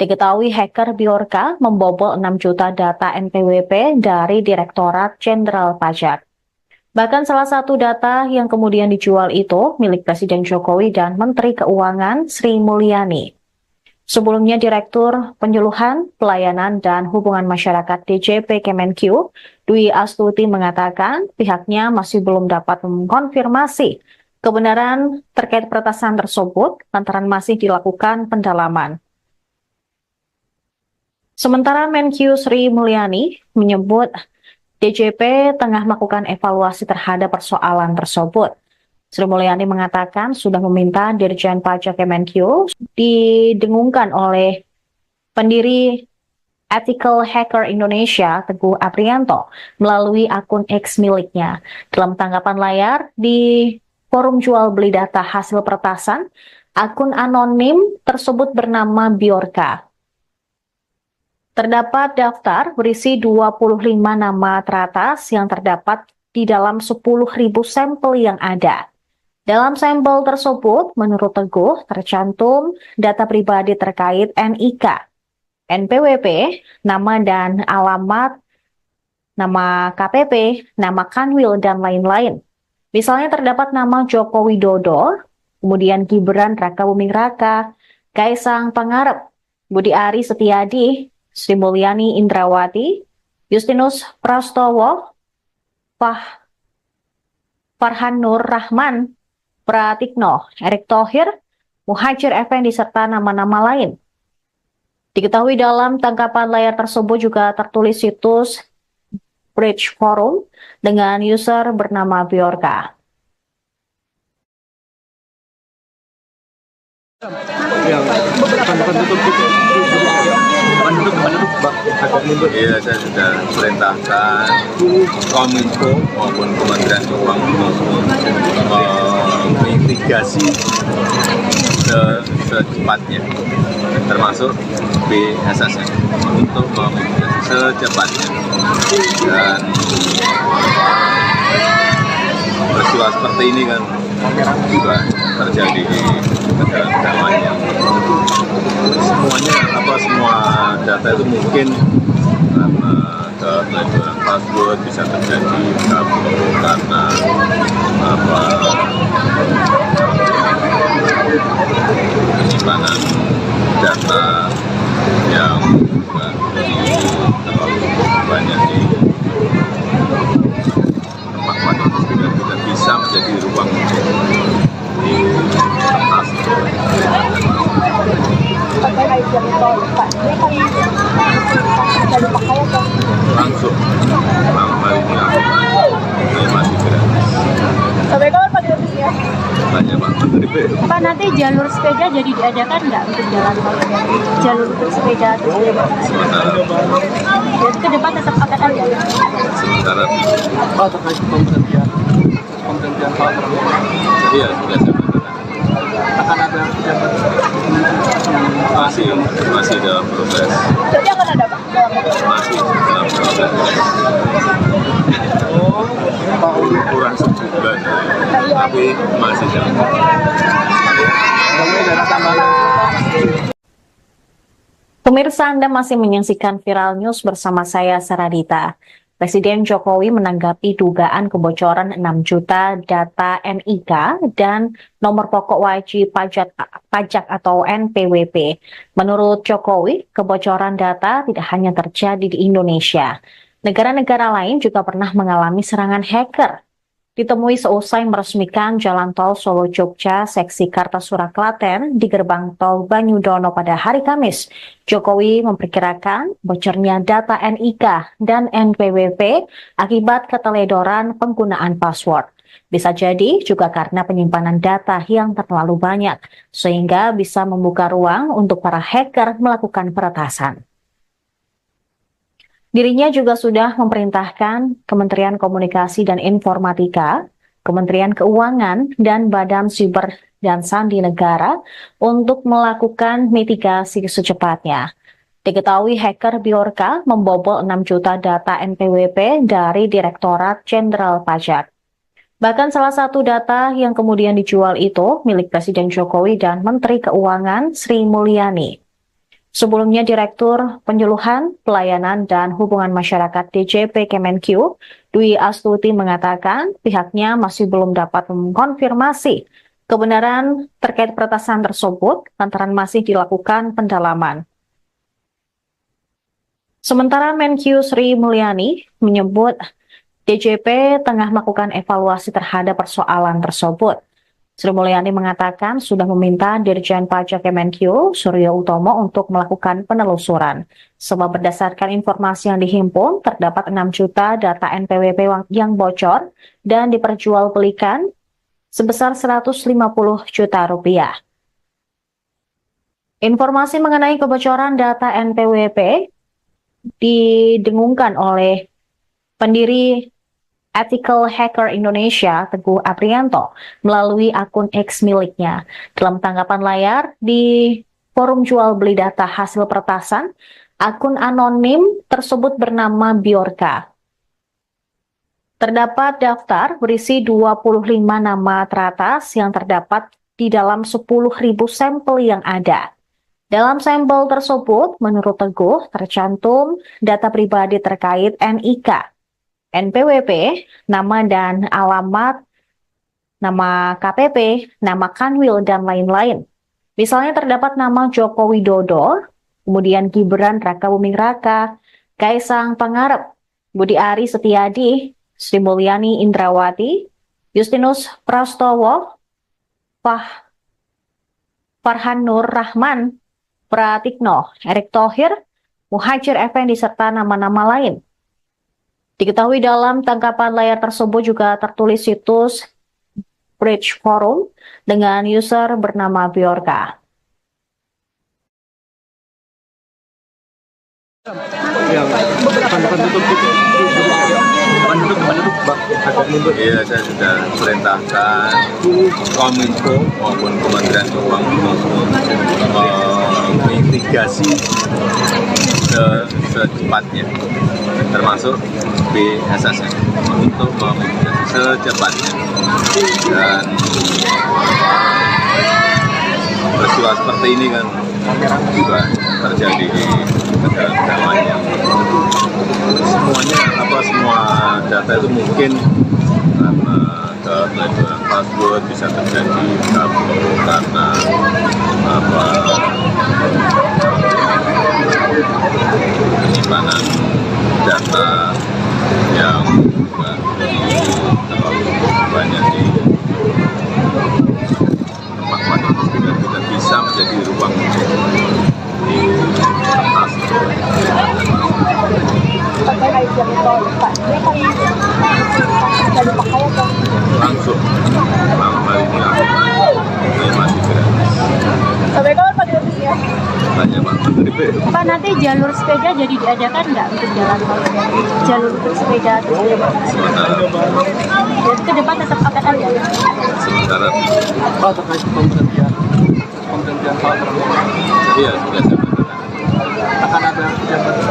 Diketahui hacker Bjorka membobol 6 juta data NPWP dari Direktorat Jenderal Pajak. Bahkan salah satu data yang kemudian dijual itu milik Presiden Jokowi dan Menteri Keuangan Sri Mulyani. Sebelumnya, Direktur Penyuluhan, Pelayanan, dan Hubungan Masyarakat DJP Kemenq, Dwi Astuti mengatakan pihaknya masih belum dapat mengkonfirmasi kebenaran terkait peretasan tersebut lantaran masih dilakukan pendalaman. Sementara Menq Sri Mulyani menyebut DJP tengah melakukan evaluasi terhadap persoalan tersebut. Sri Mulyani mengatakan sudah meminta Dirjen Pajak Kemenq didengungkan oleh pendiri Ethical Hacker Indonesia, Teguh Aprianto, melalui akun X miliknya. Dalam tanggapan layar di forum jual beli data hasil peretasan, akun anonim tersebut bernama Bjorka. Terdapat daftar berisi 25 nama teratas yang terdapat di dalam 10.000 sampel yang ada. Dalam sampel tersebut, menurut Teguh, tercantum data pribadi terkait NIK, NPWP, nama dan alamat, nama KPP, nama Kanwil, dan lain-lain. Misalnya terdapat nama Joko Widodo, kemudian Gibran Rakabuming Raka, Kaisang Pangarep, Budi Ari Setiadi, Sri Mulyani Indrawati, Justinus Prastowo, Farhan Nur Rahman, Pratikno, Erick Thohir, Muhajir Effendi, serta nama-nama lain. Diketahui dalam tangkapan layar tersebut juga tertulis situs Bridge Forum dengan user bernama Bjorka. Iya, saya sudah perintahkan Kominfo maupun Kementerian Keuangan mitigasi secepatnya, termasuk BSSN untuk memitigasi secepatnya. Dan peristiwa seperti ini kan juga terjadi di negara-negara lain yang semua data itu mungkin karena keteledoran password bisa terjadi karena penyimpanan data yang terlalu banyak di tempat-tempat yang tidak bisa menjadi ruang di atas. Langsung masih gratis. Sampai kapan Pak gratisnya? Banyak Pak Menteri. Pak, nanti jalur sepeda jadi diadakan nggak untuk jalan tol? Jalur untuk sepeda terus Sementara jadi ke depan tetap akan ada ya? sementara Pak, terkait pemberhentian Pak Prabowo, iya sudah saya katakan. akan ada pejabat masih dalam proses. Jadi akan ada Pak? Masih dalam proses. Kurang sebulan, tapi masih dalam Pemirsa, Anda masih menyaksikan Viral News bersama saya, Saradita. Presiden Jokowi menanggapi dugaan kebocoran 6 juta data NIK dan nomor pokok wajib pajak atau NPWP. Menurut Jokowi, kebocoran data tidak hanya terjadi di Indonesia. Negara-negara lain juga pernah mengalami serangan hacker. Ditemui seusai meresmikan Jalan Tol Solo-Jogja seksi Kartasura Klaten di gerbang tol Banyudono pada hari Kamis, Jokowi memperkirakan bocornya data NIK dan NPWP akibat keteledoran penggunaan password. Bisa jadi juga karena penyimpanan data yang terlalu banyak, sehingga bisa membuka ruang untuk para hacker melakukan peretasan. Dirinya juga sudah memerintahkan Kementerian Komunikasi dan Informatika, Kementerian Keuangan, dan Badan Siber dan Sandi Negara untuk melakukan mitigasi secepatnya. Diketahui hacker Bjorka membobol 6 juta data NPWP dari Direktorat Jenderal Pajak. Bahkan salah satu data yang kemudian dijual itu milik Presiden Jokowi dan Menteri Keuangan Sri Mulyani. Sebelumnya, Direktur Penyuluhan, Pelayanan, dan Hubungan Masyarakat DJP Kemenq, Dwi Astuti mengatakan pihaknya masih belum dapat mengkonfirmasi kebenaran terkait peretasan tersebut lantaran masih dilakukan pendalaman. Sementara Menq Sri Mulyani menyebut DJP tengah melakukan evaluasi terhadap persoalan tersebut. Sri Mulyani mengatakan sudah meminta Dirjen Pajak Kemenq, Suryo Utomo, untuk melakukan penelusuran. Sebab berdasarkan informasi yang dihimpun, terdapat 6 juta data NPWP yang bocor dan diperjualbelikan sebesar 150 juta rupiah. Informasi mengenai kebocoran data NPWP didengungkan oleh pendiri Ethical Hacker Indonesia, Teguh Aprianto, melalui akun X miliknya. Dalam tanggapan layar di forum jual beli data hasil peretasan, akun anonim tersebut bernama Bjorka. Terdapat daftar berisi 25 nama teratas yang terdapat di dalam 10.000 sampel yang ada. Dalam sampel tersebut, menurut Teguh, tercantum data pribadi terkait NIK, NPWP, nama dan alamat, nama KPP, nama Kanwil, dan lain-lain. Misalnya terdapat nama Joko Widodo, kemudian Gibran Rakabuming Raka, Kaisang Pangarep, Budi Ari Setiadi, Sri Mulyani Indrawati, Justinus Prastowo, Farhan Nur Rahman, Pratikno, Erick Thohir, Muhajir Effendi, serta nama-nama lain. Diketahui dalam tangkapan layar tersebut juga tertulis situs Bridge Forum dengan user bernama Bjorka. Iya, saya sudah perintahkan Kominfo maupun Kementerian Keuangan mitigasi secepatnya, termasuk BSSN untuk memitigasi secepatnya. Dan peristiwa seperti ini kan juga terjadi di negara-negara lain yang semua data itu mungkin karena keteledoran password bisa terjadi karena penyimpanan data yang terlalu banyak di tempat itu tidak bisa menjadi ruang di atas. Langsung malam hari ini masih gratis. Sampai kapan Pak gratisnya? Tanya Pak Menteri P. Pak, nanti jalur sepeda jadi diadakan nggak untuk jalan tol? Jalur untuk sepeda terus ke depan? Jadi ke depan tetap akan ada? Sementara Pak, terkait pemberhentian hal tersebut. iya sudah saya katakan. Akan ada jabatan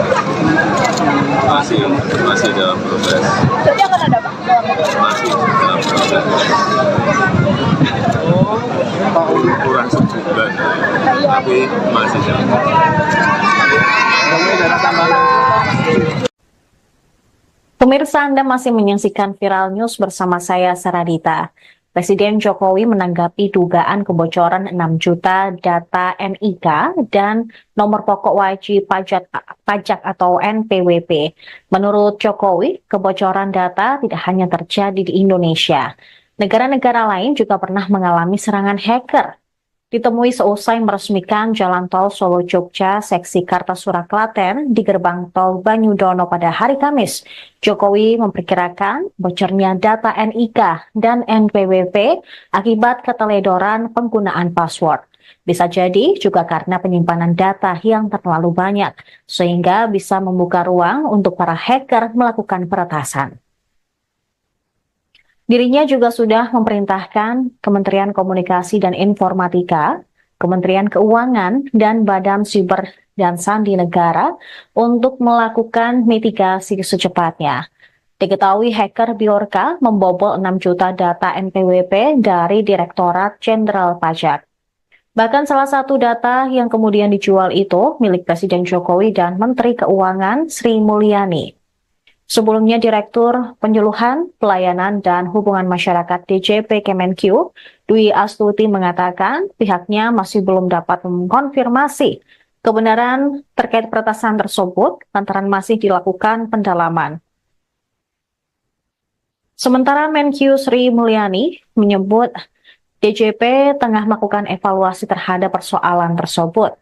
Masih dalam proses. Jadi akan ada Pak? Masih dalam proses. Kurang sebulan, tapi masih dalam. tambahan. Pemirsa, Anda masih menyaksikan Viral News bersama saya, Saradita. Presiden Jokowi menanggapi dugaan kebocoran 6 juta data NIK dan nomor pokok wajib pajak atau NPWP. Menurut Jokowi, kebocoran data tidak hanya terjadi di Indonesia. Negara-negara lain juga pernah mengalami serangan hacker. Ditemui seusai meresmikan Jalan Tol Solo-Jogja seksi Kartasura Klaten di gerbang tol Banyudono pada hari Kamis, Jokowi memperkirakan bocornya data NIK dan NPWP akibat keteledoran penggunaan password. Bisa jadi juga karena penyimpanan data yang terlalu banyak, sehingga bisa membuka ruang untuk para hacker melakukan peretasan. Dirinya juga sudah memerintahkan Kementerian Komunikasi dan Informatika, Kementerian Keuangan, dan Badan Siber dan Sandi Negara untuk melakukan mitigasi secepatnya. Diketahui hacker Bjorka membobol 6 juta data NPWP dari Direktorat Jenderal Pajak. Bahkan salah satu data yang kemudian dijual itu milik Presiden Jokowi dan Menteri Keuangan Sri Mulyani. Sebelumnya, Direktur Penyuluhan, Pelayanan, dan Hubungan Masyarakat DJP Kemenq, Dwi Astuti mengatakan pihaknya masih belum dapat mengkonfirmasi kebenaran terkait peretasan tersebut lantaran masih dilakukan pendalaman. Sementara Menq Sri Mulyani menyebut DJP tengah melakukan evaluasi terhadap persoalan tersebut.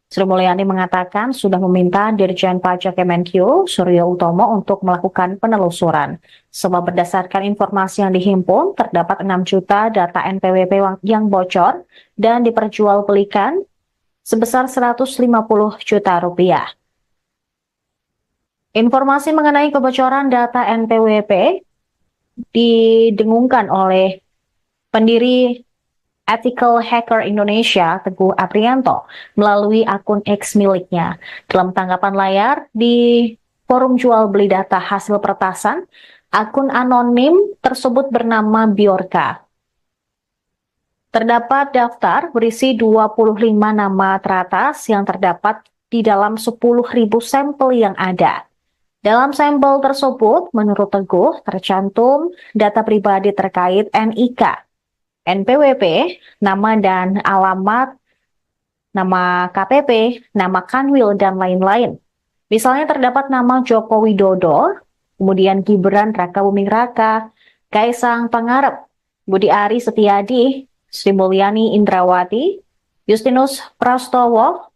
Sri Mulyani mengatakan sudah meminta Dirjen Pajak Kemenq, Suryo Utomo, untuk melakukan penelusuran. Sebab berdasarkan informasi yang dihimpun, terdapat 6 juta data NPWP yang bocor dan diperjualbelikan sebesar 150 juta rupiah. Informasi mengenai kebocoran data NPWP didengungkan oleh pendiri Ethical Hacker Indonesia, Teguh Aprianto, melalui akun X miliknya. Dalam tanggapan layar di forum jual beli data hasil peretasan, akun anonim tersebut bernama Bjorka. Terdapat daftar berisi 25 nama teratas yang terdapat di dalam 10.000 sampel yang ada. Dalam sampel tersebut, menurut Teguh, tercantum data pribadi terkait NIK, NPWP, nama dan alamat, nama KPP, nama Kanwil, dan lain-lain. Misalnya terdapat nama Joko Widodo, kemudian Gibran Rakabuming Raka, Kaisang Pangarep, Budi Ari Setiadi, Sri Mulyani Indrawati, Justinus Prastowo,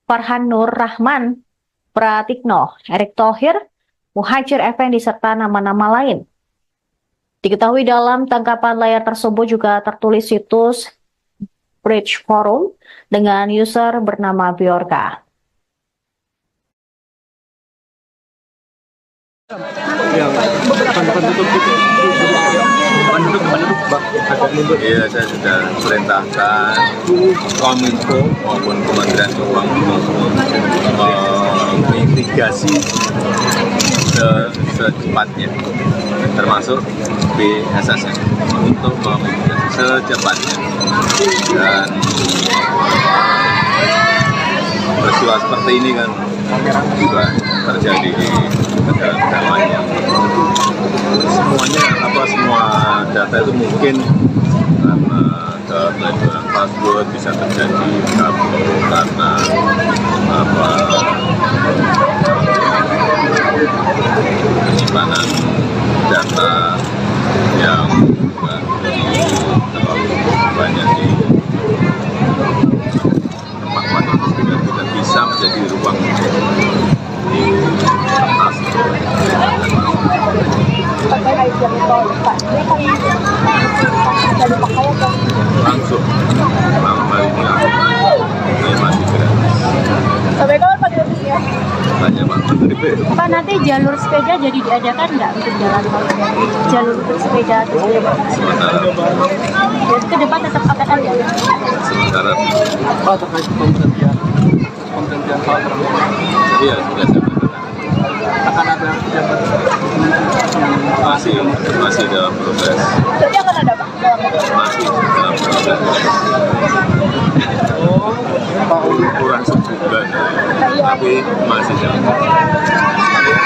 Farhan Nur Rahman, Pratikno, Erick Thohir, Muhajir Effendi, serta nama-nama lain. Diketahui dalam tangkapan layar tersebut juga tertulis situs Bridge Forum dengan user bernama Bjorka. Iya, saya sudah perintahkan Kominfo maupun Kementerian Keuangan mitigasi secepatnya, termasuk BSSN untuk memitigasi secepatnya. Dan peristiwa seperti ini kan juga terjadi di negara-negara lain yang semua data itu mungkin karena keteledoran password bisa terjadi karena penyimpanan data yang terlalu banyak di tempat-tempat itu tidak bisa menjadi ruang di atas. Langsung malam hari ini masih gratis. Sampai kapan Pak gratisnya? Tanya Pak Menteri. Pak, nanti jalur sepeda jadi diadakan nggak untuk jalan tol? Jalur untuk sepeda atau sepeda? Sementara Jadi ke depan tetap akan ada. sementara Pak, terkait pemberhentian Pak Prabowo, iya sudah saya katakan. akan ada pejabat yang masih dalam proses. Jadi akan ada Pak? Masih dalam proses. Pak Kurang sebulan, tapi masih dalam proses.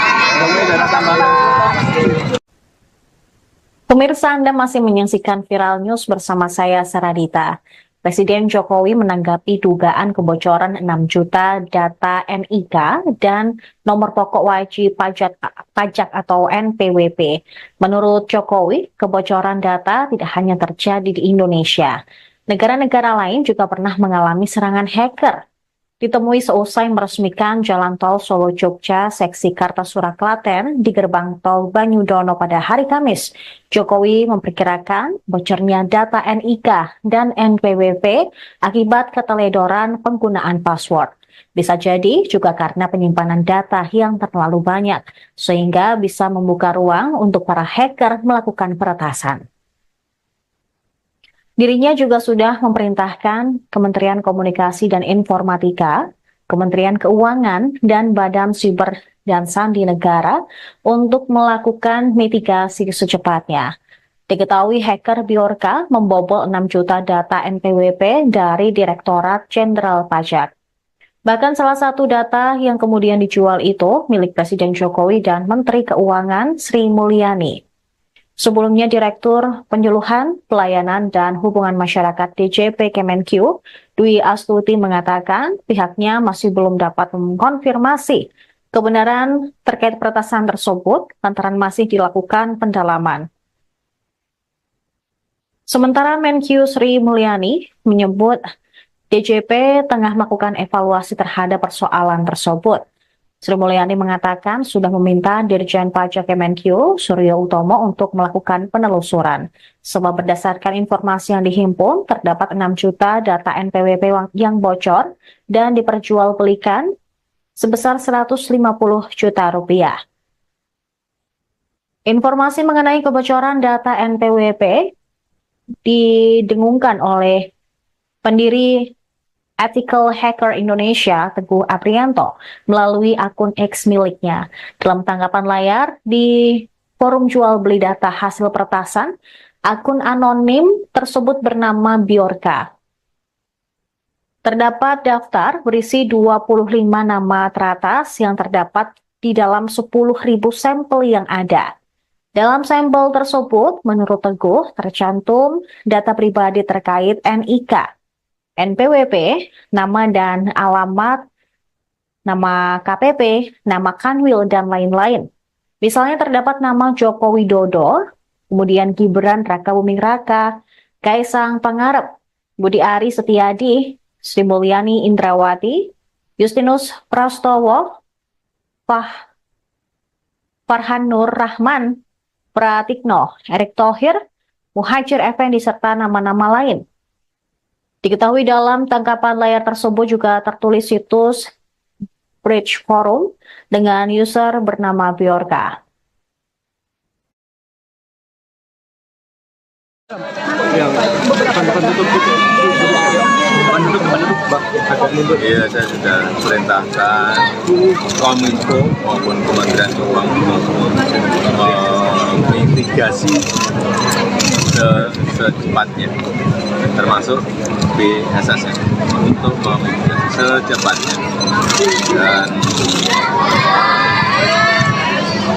Pemirsa, Anda masih menyaksikan Viral News bersama saya, Saradita. Presiden Jokowi menanggapi dugaan kebocoran 6 juta data NIK dan nomor pokok wajib pajak atau NPWP. Menurut Jokowi, kebocoran data tidak hanya terjadi di Indonesia. Negara-negara lain juga pernah mengalami serangan hacker. Ditemui seusai meresmikan Jalan Tol Solo-Jogja seksi Kartasura Klaten di gerbang tol Banyudono pada hari Kamis, Jokowi memperkirakan bocornya data NIK dan NPWP akibat keteledoran penggunaan password. Bisa jadi juga karena penyimpanan data yang terlalu banyak, sehingga bisa membuka ruang untuk para hacker melakukan peretasan. Dirinya juga sudah memerintahkan Kementerian Komunikasi dan Informatika, Kementerian Keuangan, dan Badan Siber dan Sandi Negara untuk melakukan mitigasi secepatnya. Diketahui hacker Bjorka membobol 6 juta data NPWP dari Direktorat Jenderal Pajak. Bahkan salah satu data yang kemudian dijual itu milik Presiden Jokowi dan Menteri Keuangan Sri Mulyani. Sebelumnya, Direktur Penyuluhan, Pelayanan, dan Hubungan Masyarakat DJP Kemenq, Dwi Astuti mengatakan pihaknya masih belum dapat mengkonfirmasi kebenaran terkait peretasan tersebut lantaran masih dilakukan pendalaman. Sementara Menq Sri Mulyani menyebut DJP tengah melakukan evaluasi terhadap persoalan tersebut. Sri Mulyani mengatakan sudah meminta Dirjen Pajak Kemenq, Suryo Utomo, untuk melakukan penelusuran. Sebab berdasarkan informasi yang dihimpun, terdapat 6 juta data NPWP yang bocor dan diperjualbelikan sebesar 150 juta rupiah. Informasi mengenai kebocoran data NPWP didengungkan oleh pendiri Ethical Hacker Indonesia, Teguh Aprianto, melalui akun X miliknya. Dalam tanggapan layar di forum jual beli data hasil peretasan, akun anonim tersebut bernama Bjorka. Terdapat daftar berisi 25 nama teratas yang terdapat di dalam 10.000 sampel yang ada. Dalam sampel tersebut, menurut Teguh, tercantum data pribadi terkait NIK, NPWP, nama dan alamat, nama KPP, nama Kanwil, dan lain-lain. Misalnya terdapat nama Joko Widodo, kemudian Gibran Rakabuming Raka, Kaisang Pangarep, Budi Ari Setiadi, Sri Mulyani Indrawati, Justinus Prastowo, Farhan Nur Rahman, Pratikno, Erick Thohir, Muhajir Effendi, serta nama-nama lain. Diketahui dalam tangkapan layar tersebut juga tertulis situs Bridge Forum dengan user bernama Bjorka. Iya, saya sudah perintahkan Kominfo maupun Kementerian Keuangan mitigasi secepatnya, termasuk BSSN untuk memitigasi secepatnya. Dan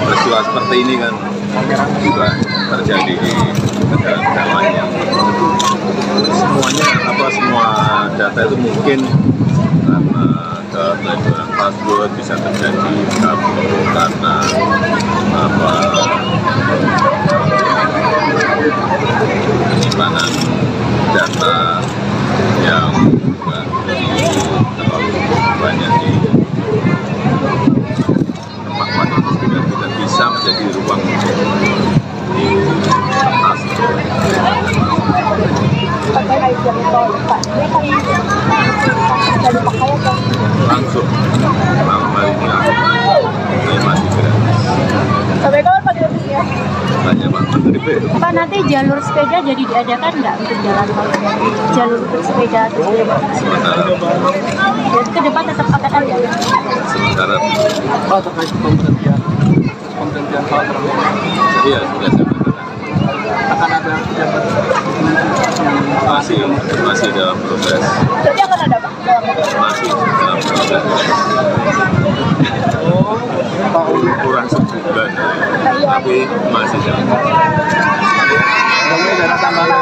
peristiwa seperti ini kan juga terjadi di negara-negara lain yang semua data itu mungkin karena keteledoran password bisa terjadi karena penyimpanan data yang terlalu banyak di tempat itu tidak bisa menjadi ruang di atas langsung baliknya masih gratis. Sampai kapan Pak gratisnya? Banyak banget Pak, nanti jalur sepeda jadi diadakan nggak untuk jalan tol? Jalur bersepeda terus jadi ke depan tetap akan ada. sementara Pak, terkait pemberhentian hal tersebut, iya sudah saya katakan akan ada pejabat masih dalam proses, Berarti akan ada Pak? masih dalam proses kurang sebulan tapi masih dalam proses. Udah mulai ada tambahan.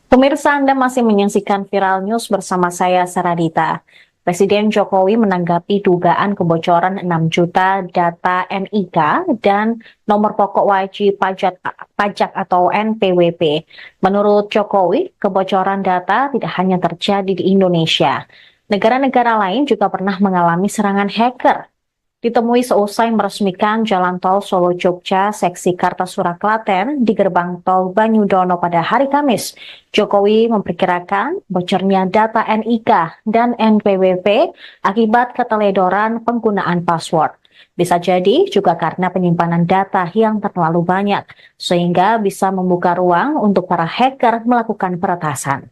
Pemirsa, Anda masih menyaksikan Viral News bersama saya, Saradita. Presiden Jokowi menanggapi dugaan kebocoran 6 juta data NIK dan nomor pokok wajib pajak atau NPWP. Menurut Jokowi, kebocoran data tidak hanya terjadi di Indonesia. Negara-negara lain juga pernah mengalami serangan hacker. Ditemui seusai meresmikan Jalan Tol Solo-Jogja seksi Kartasura Klaten di gerbang tol Banyudono pada hari Kamis, Jokowi memperkirakan bocornya data NIK dan NPWP akibat keteledoran penggunaan password. Bisa jadi juga karena penyimpanan data yang terlalu banyak, sehingga bisa membuka ruang untuk para hacker melakukan peretasan.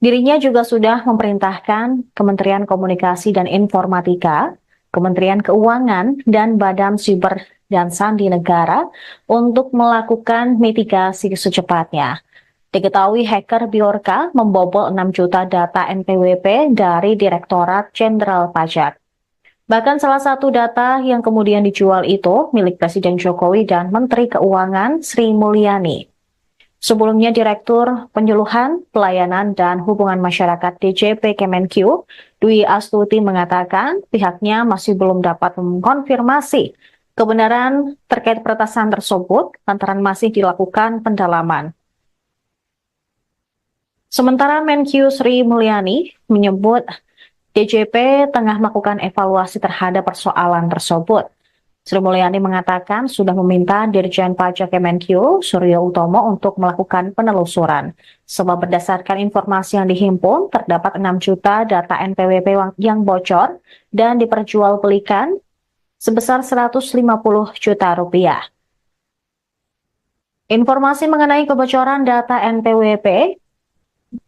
Dirinya juga sudah memerintahkan Kementerian Komunikasi dan Informatika, Kementerian Keuangan, dan Badan Siber dan Sandi Negara untuk melakukan mitigasi secepatnya. Diketahui hacker Bjorka membobol 6 juta data NPWP dari Direktorat Jenderal Pajak. Bahkan salah satu data yang kemudian dijual itu milik Presiden Jokowi dan Menteri Keuangan Sri Mulyani. Sebelumnya, Direktur Penyuluhan, Pelayanan, dan Hubungan Masyarakat DJP Kemenq, Dwi Astuti mengatakan pihaknya masih belum dapat mengkonfirmasi kebenaran terkait peretasan tersebut lantaran masih dilakukan pendalaman. Sementara Menq Sri Mulyani menyebut DJP tengah melakukan evaluasi terhadap persoalan tersebut. Sri Mulyani mengatakan sudah meminta Dirjen Pajak Kemenq, Suryo Utomo, untuk melakukan penelusuran. Sebab berdasarkan informasi yang dihimpun, terdapat 6 juta data NPWP yang bocor dan diperjualbelikan sebesar 150 juta rupiah. Informasi mengenai kebocoran data NPWP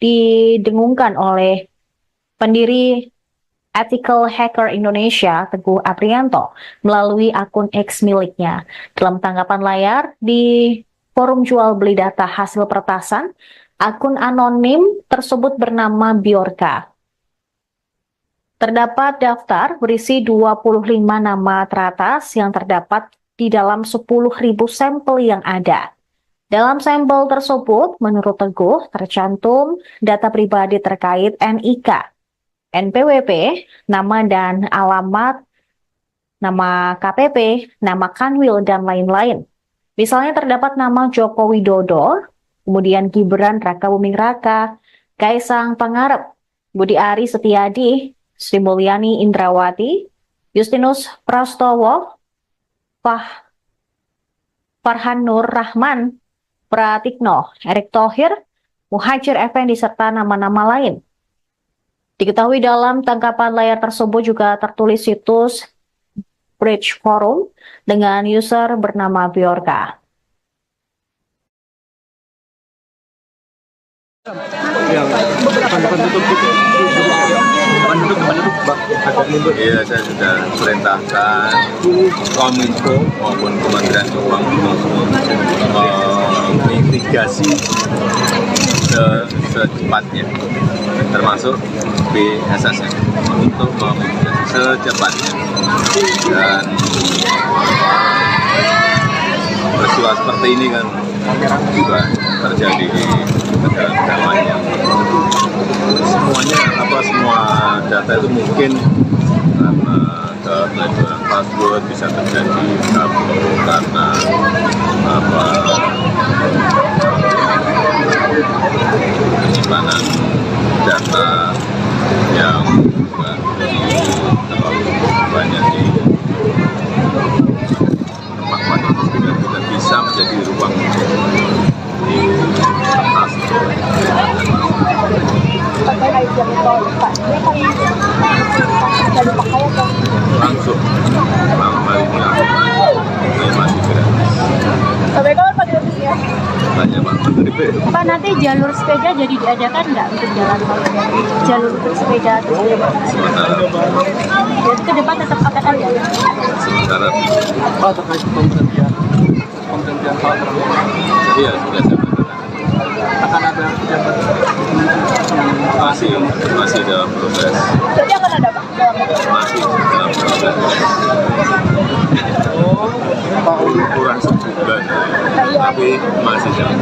didengungkan oleh pendiri Ethical Hacker Indonesia, Teguh Aprianto, melalui akun X miliknya. Dalam tanggapan layar di forum jual beli data hasil peretasan, akun anonim tersebut bernama Bjorka. Terdapat daftar berisi 25 nama teratas yang terdapat di dalam 10.000 sampel yang ada. Dalam sampel tersebut, menurut Teguh, tercantum data pribadi terkait NIK, NPWP, nama dan alamat, nama KPP, nama Kanwil, dan lain-lain. Misalnya terdapat nama Joko Widodo, kemudian Gibran Rakabuming Raka, Kaisang Pangarep, Budi Ari Setiadi, Sri Mulyani Indrawati, Justinus Prastowo, Farhan Nur Rahman, Pratikno, Erick Thohir, Muhajir Effendi, serta nama-nama lain. Diketahui dalam tangkapan layar tersebut juga tertulis situs Bridge Forum dengan user bernama Bjorka. Iya, saya sudah perintahkan Kominfo maupun Kementerian Keuangan mitigasi secepatnya, termasuk BSSN untuk memitigasi secepatnya. Dan peristiwa seperti ini kan juga terjadi di negara-negara lain yang semua data itu mungkin karena keteledoran password bisa terjadi karena penyimpanan data yang terlalu banyak di tempat itu tidak bisa menjadi ruang di atas langsung masih gratis. Sampai kapan Pak gratisnya? Tanya Pak Menteri. Pak, nanti jalur sepeda jadi diadakan nggak untuk jalan tol? Jalur untuk sepeda atau sepeda? Sementara Jadi ke depan tetap akan ada ya? sementara Pak, terkait pemberhentian Pak Prabowo, iya sudah saya katakan. akan ada pejabat masih dalam proses. Berarti akan ada Pak? Masih dalam proses. kurang sebulan, tapi masih jalan.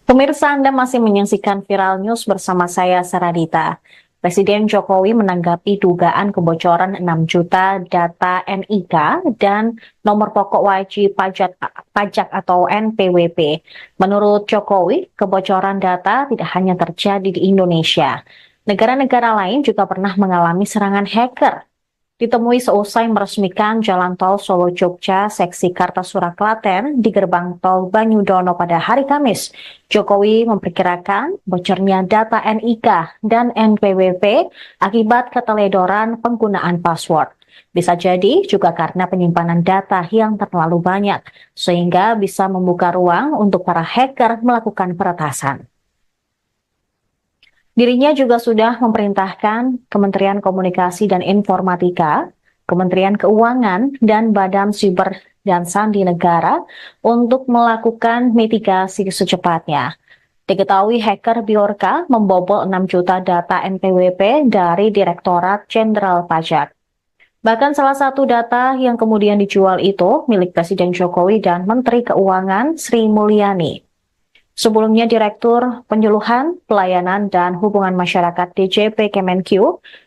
Pemirsa, Anda masih menyaksikan Viral News bersama saya, Saradita. Presiden Jokowi menanggapi dugaan kebocoran 6 juta data NIK dan nomor pokok wajib pajak atau NPWP. Menurut Jokowi, kebocoran data tidak hanya terjadi di Indonesia. Negara-negara lain juga pernah mengalami serangan hacker. Ditemui seusai meresmikan Jalan Tol Solo-Jogja seksi Kartasura Klaten di gerbang tol Banyudono pada hari Kamis, Jokowi memperkirakan bocornya data NIK dan NPWP akibat keteledoran penggunaan password. Bisa jadi juga karena penyimpanan data yang terlalu banyak, sehingga bisa membuka ruang untuk para hacker melakukan peretasan. Dirinya juga sudah memerintahkan Kementerian Komunikasi dan Informatika, Kementerian Keuangan, dan Badan Siber dan Sandi Negara untuk melakukan mitigasi secepatnya. Diketahui hacker Bjorka membobol 6 juta data NPWP dari Direktorat Jenderal Pajak. Bahkan salah satu data yang kemudian dijual itu milik Presiden Jokowi dan Menteri Keuangan Sri Mulyani. Sebelumnya, Direktur Penyuluhan, Pelayanan, dan Hubungan Masyarakat DJP Kemenq,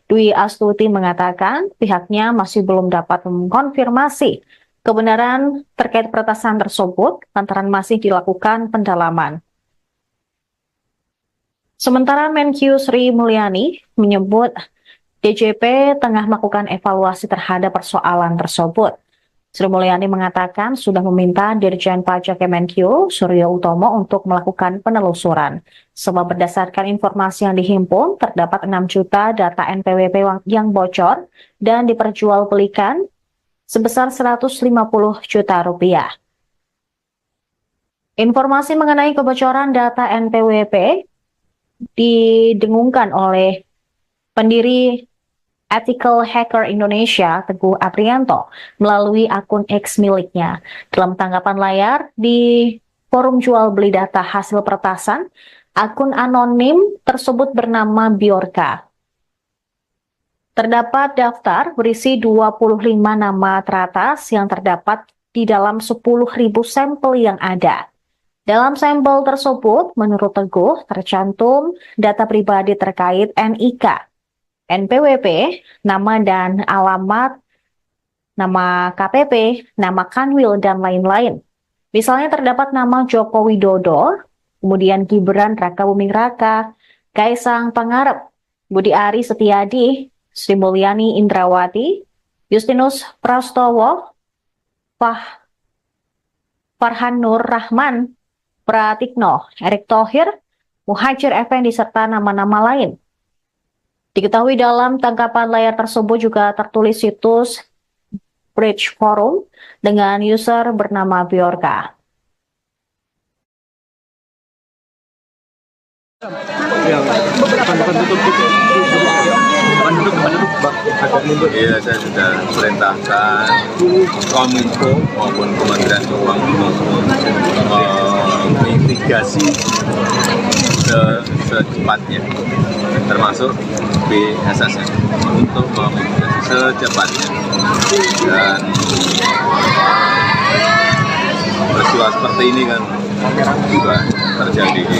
Dwi Astuti mengatakan pihaknya masih belum dapat mengkonfirmasi kebenaran terkait peretasan tersebut lantaran masih dilakukan pendalaman. Sementara Menq Sri Mulyani menyebut DJP tengah melakukan evaluasi terhadap persoalan tersebut. Sri Mulyani mengatakan sudah meminta Dirjen Pajak Kemenq, Suryo Utomo, untuk melakukan penelusuran. Sebab berdasarkan informasi yang dihimpun, terdapat 6 juta data NPWP yang bocor dan diperjualbelikan sebesar 150 juta rupiah. Informasi mengenai kebocoran data NPWP didengungkan oleh pendiri Ethical Hacker Indonesia, Teguh Aprianto, melalui akun X miliknya. Dalam tanggapan layar di forum jual beli data hasil peretasan, akun anonim tersebut bernama Bjorka. Terdapat daftar berisi 25 nama teratas yang terdapat di dalam 10.000 sampel yang ada. Dalam sampel tersebut, menurut Teguh, tercantum data pribadi terkait NIK, NPWP, nama dan alamat, nama KPP, nama Kanwil, dan lain-lain. Misalnya terdapat nama Joko Widodo, kemudian Gibran Rakabuming Raka, Kaisang Pangarep, Budi Ari Setiadi, Sri Mulyani Indrawati, Justinus Prastowo, Farhan Nur Rahman, Pratikno, Erick Thohir, Muhajir Effendi, serta nama-nama lain. Diketahui dalam tangkapan layar tersebut juga tertulis situs Bridge Forum dengan user bernama Bjorka. Iya, saya sudah perintahkan Kominfo maupun Kementerian Keuangan mitigasi secepatnya, termasuk BSSN untuk memitigasi secepatnya. Dan peristiwa seperti ini kan juga terjadi di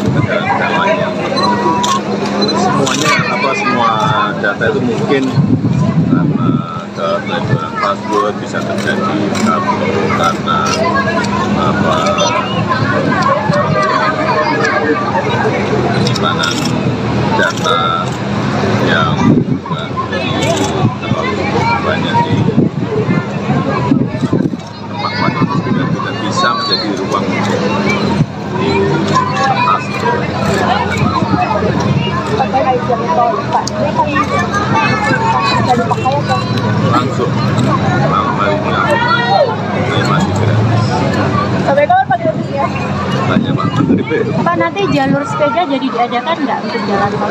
negara-negara lain yang semua data itu mungkin karena keteledoran password bisa terjadi karena penyimpanan data yang terlalu banyak di tempat itu tidak bisa menjadi ruang investasi. Langsung ini masih gratis. Sampai kapan Pak gratisnya? Tanya Pak Menteri. Pak, nanti jalur sepeda jadi diadakan nggak untuk jalan tol?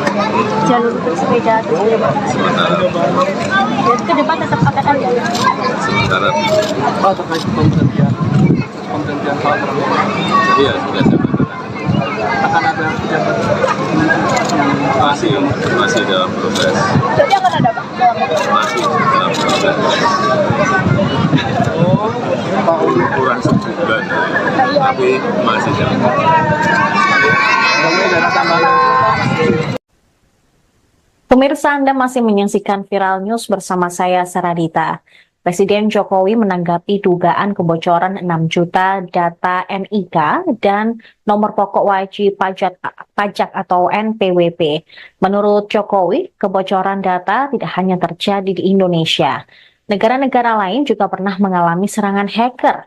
Jalur bersepeda terus Sementara dan ke depan tetap akan ada. sementara Pak, terkait pemberhentian hal tersebut, iya sudah saya katakan. akan ada pejabat Masih dalam proses. Berarti akan ada Pak? masih dalam proses kurang sebulan, tapi masih dalam Pemirsa, Anda masih menyaksikan Viral News bersama saya, Saradita. Presiden Jokowi menanggapi dugaan kebocoran 6 juta data NIK dan nomor pokok wajib pajak atau NPWP. Menurut Jokowi, kebocoran data tidak hanya terjadi di Indonesia. Negara-negara lain juga pernah mengalami serangan hacker.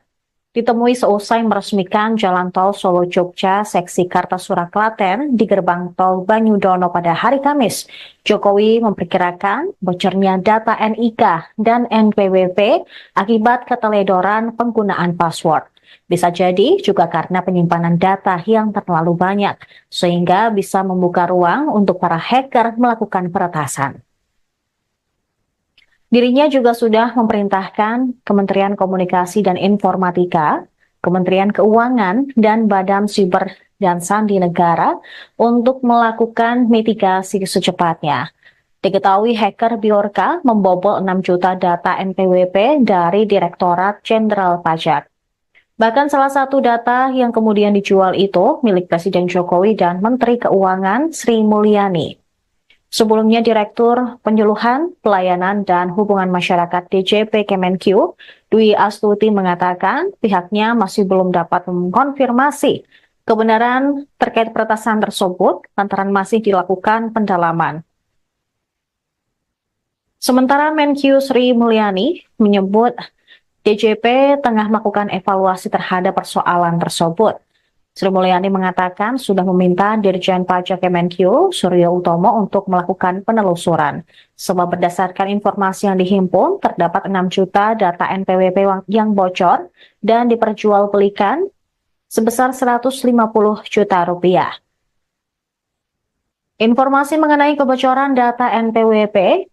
Ditemui seusai meresmikan Jalan Tol Solo-Jogja seksi Kartasura Klaten di gerbang tol Banyudono pada hari Kamis, Jokowi memperkirakan bocornya data NIK dan NPWP akibat keteledoran penggunaan password. Bisa jadi juga karena penyimpanan data yang terlalu banyak, sehingga bisa membuka ruang untuk para hacker melakukan peretasan. Dirinya juga sudah memerintahkan Kementerian Komunikasi dan Informatika, Kementerian Keuangan, dan Badan Siber dan Sandi Negara untuk melakukan mitigasi secepatnya. Diketahui hacker Bjorka membobol 6 juta data NPWP dari Direktorat Jenderal Pajak. Bahkan salah satu data yang kemudian dijual itu milik Presiden Jokowi dan Menteri Keuangan Sri Mulyani. Sebelumnya, Direktur Penyuluhan, Pelayanan, dan Hubungan Masyarakat DJP Kemenq, Dwi Astuti mengatakan pihaknya masih belum dapat mengkonfirmasi kebenaran terkait peretasan tersebut lantaran masih dilakukan pendalaman. Sementara Menq Sri Mulyani menyebut DJP tengah melakukan evaluasi terhadap persoalan tersebut. Sri Mulyani mengatakan sudah meminta Dirjen Pajak Kemenq, Suryo Utomo, untuk melakukan penelusuran. Sebab berdasarkan informasi yang dihimpun, terdapat 6 juta data NPWP yang bocor dan diperjualbelikan sebesar 150 juta rupiah. Informasi mengenai kebocoran data NPWP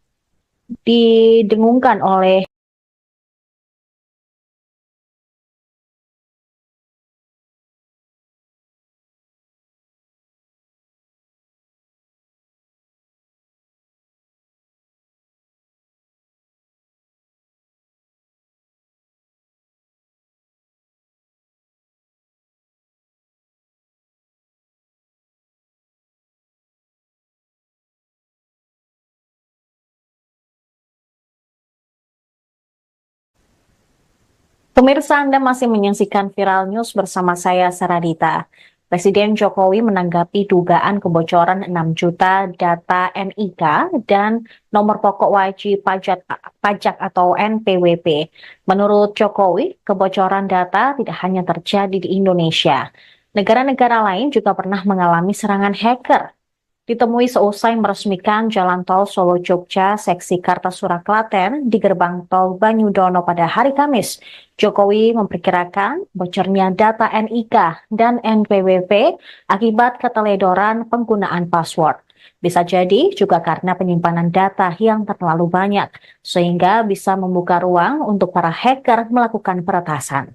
didengungkan oleh Pemirsa, Anda masih menyaksikan Viral News bersama saya, Saradita. Presiden Jokowi menanggapi dugaan kebocoran 6 juta data NIK dan nomor pokok wajib pajak atau NPWP. Menurut Jokowi, kebocoran data tidak hanya terjadi di Indonesia. Negara-negara lain juga pernah mengalami serangan hacker. Ditemui seusai meresmikan Jalan Tol Solo-Jogja seksi Kartasura Klaten di gerbang tol Banyudono pada hari Kamis, Jokowi memperkirakan bocornya data NIK dan NPWP akibat keteledoran penggunaan password. Bisa jadi juga karena penyimpanan data yang terlalu banyak, sehingga bisa membuka ruang untuk para hacker melakukan peretasan.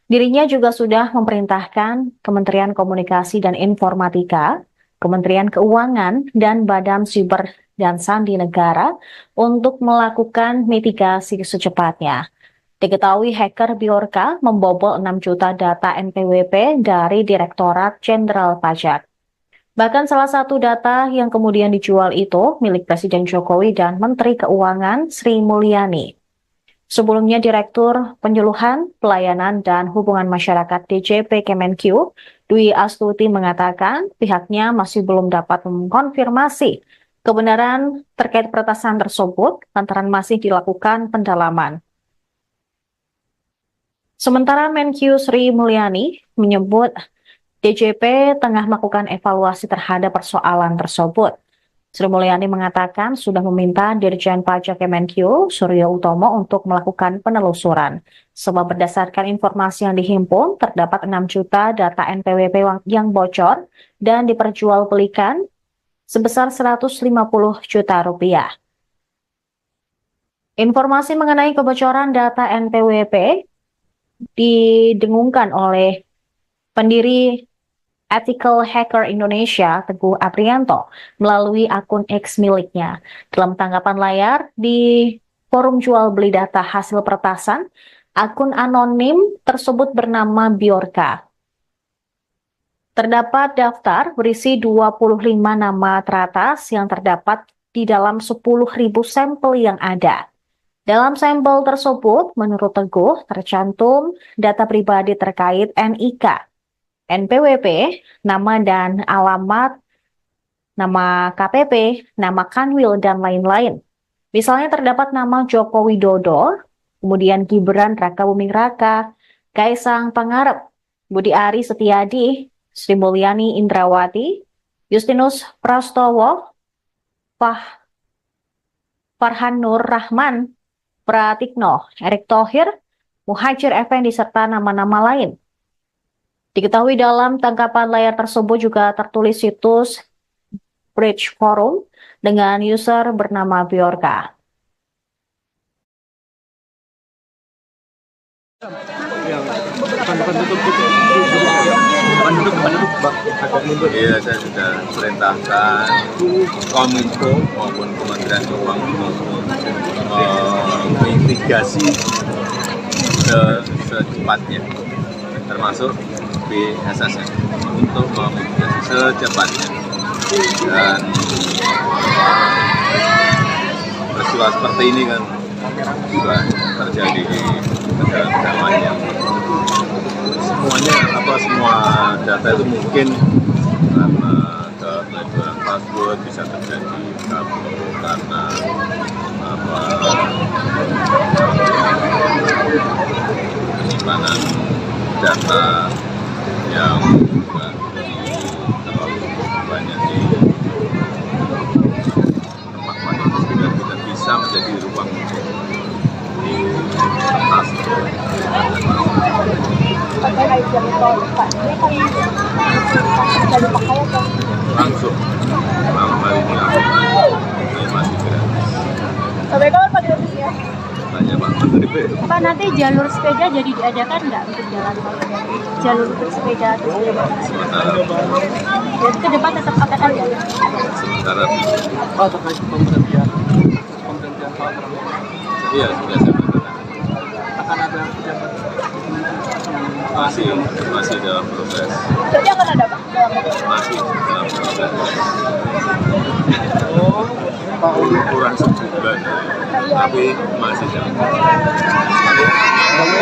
Dirinya juga sudah memerintahkan Kementerian Komunikasi dan Informatika, Kementerian Keuangan, dan Badan Siber dan Sandi Negara untuk melakukan mitigasi secepatnya. Diketahui hacker Bjorka membobol 6 juta data NPWP dari Direktorat Jenderal Pajak. Bahkan salah satu data yang kemudian dijual itu milik Presiden Jokowi dan Menteri Keuangan Sri Mulyani. Sebelumnya, Direktur Penyuluhan, Pelayanan, dan Hubungan Masyarakat DJP Kemenq, Dwi Astuti mengatakan pihaknya masih belum dapat mengkonfirmasi kebenaran terkait peretasan tersebut lantaran masih dilakukan pendalaman. Sementara Menq Sri Mulyani menyebut DJP tengah melakukan evaluasi terhadap persoalan tersebut. Sri Mulyani mengatakan sudah meminta Dirjen Pajak Kemenq, Suryo Utomo, untuk melakukan penelusuran. Sebab berdasarkan informasi yang dihimpun, terdapat 6 juta data NPWP yang bocor dan diperjualbelikan sebesar 150 juta rupiah. Informasi mengenai kebocoran data NPWP didengungkan oleh pendiri Ethical Hacker Indonesia, Teguh Aprianto, melalui akun X miliknya. Dalam tanggapan layar di forum jual beli data hasil peretasan, akun anonim tersebut bernama Biorka. Terdapat daftar berisi 25 nama teratas yang terdapat di dalam 10.000 sampel yang ada. Dalam sampel tersebut, menurut Teguh, tercantum data pribadi terkait NIK, NPWP, nama dan alamat, nama KPP, nama Kanwil, dan lain-lain. Misalnya terdapat nama Joko Widodo, kemudian Gibran Rakabuming Raka, Kaisang Pangarep, Budi Ari Setiadi, Sri Mulyani Indrawati, Justinus Prastowo, Farhan Nur Rahman, Pratikno, Erick Thohir, Muhajir Effendi, serta nama-nama lain. Diketahui dalam tangkapan layar tersebut juga tertulis situs Bridge Forum dengan user bernama Biorka. Iya, saya sudah perintahkan Kominfo maupun Kementerian Keuangan menginvestigasi secepatnya, termasuk BSSN untuk menginvestigasi secepatnya. Dan peristiwa seperti ini kan juga terjadi di negara-negara lain yang semua data itu mungkin karena kepelecehan password bisa terjadi karena penyimpanan data yang terlalu banyak di tempat itu sehingga tidak bisa menjadi ruang di atas. Langsung malam hari ini masih gratis. Sampai kapan Pak gratisnya? Tanya Pak Menteri. Pak, nanti jalur sepeda jadi diadakan nggak untuk jalan tol? Jalur bersepeda terus Sementara jadi ke depan tetap akan ada. sementara Pak, terkait pemberhentian Pak Prabowo, iya sudah saya katakan akan ada pejabat masih dalam proses, Berarti akan ada Pak? masih dalam proses. Pak Uli. Kurang sebulan, tapi masih dalam proses.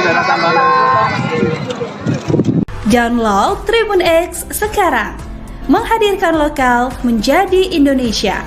Dana tambahan. Download Tribun X sekarang, menghadirkan lokal menjadi Indonesia.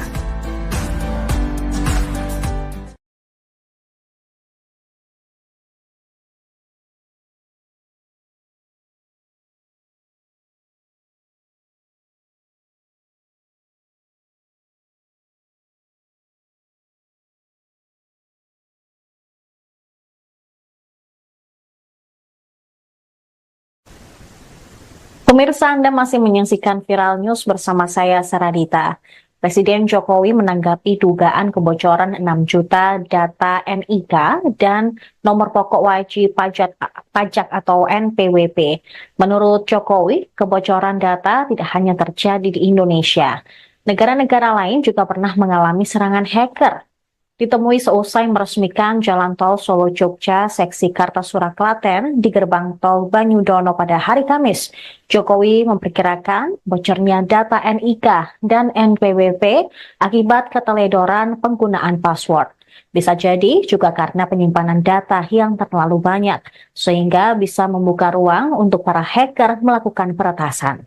Pemirsa, Anda masih menyaksikan Viral News bersama saya, Saradita. Presiden Jokowi menanggapi dugaan kebocoran 6 juta data NIK dan nomor pokok wajib pajak atau NPWP. Menurut Jokowi, kebocoran data tidak hanya terjadi di Indonesia. Negara-negara lain juga pernah mengalami serangan hacker. Ditemui seusai meresmikan Jalan Tol Solo-Jogja seksi Kartasura Klaten di gerbang tol Banyudono pada hari Kamis, Jokowi memperkirakan bocornya data NIK dan NPWP akibat keteledoran penggunaan password. Bisa jadi juga karena penyimpanan data yang terlalu banyak, sehingga bisa membuka ruang untuk para hacker melakukan peretasan.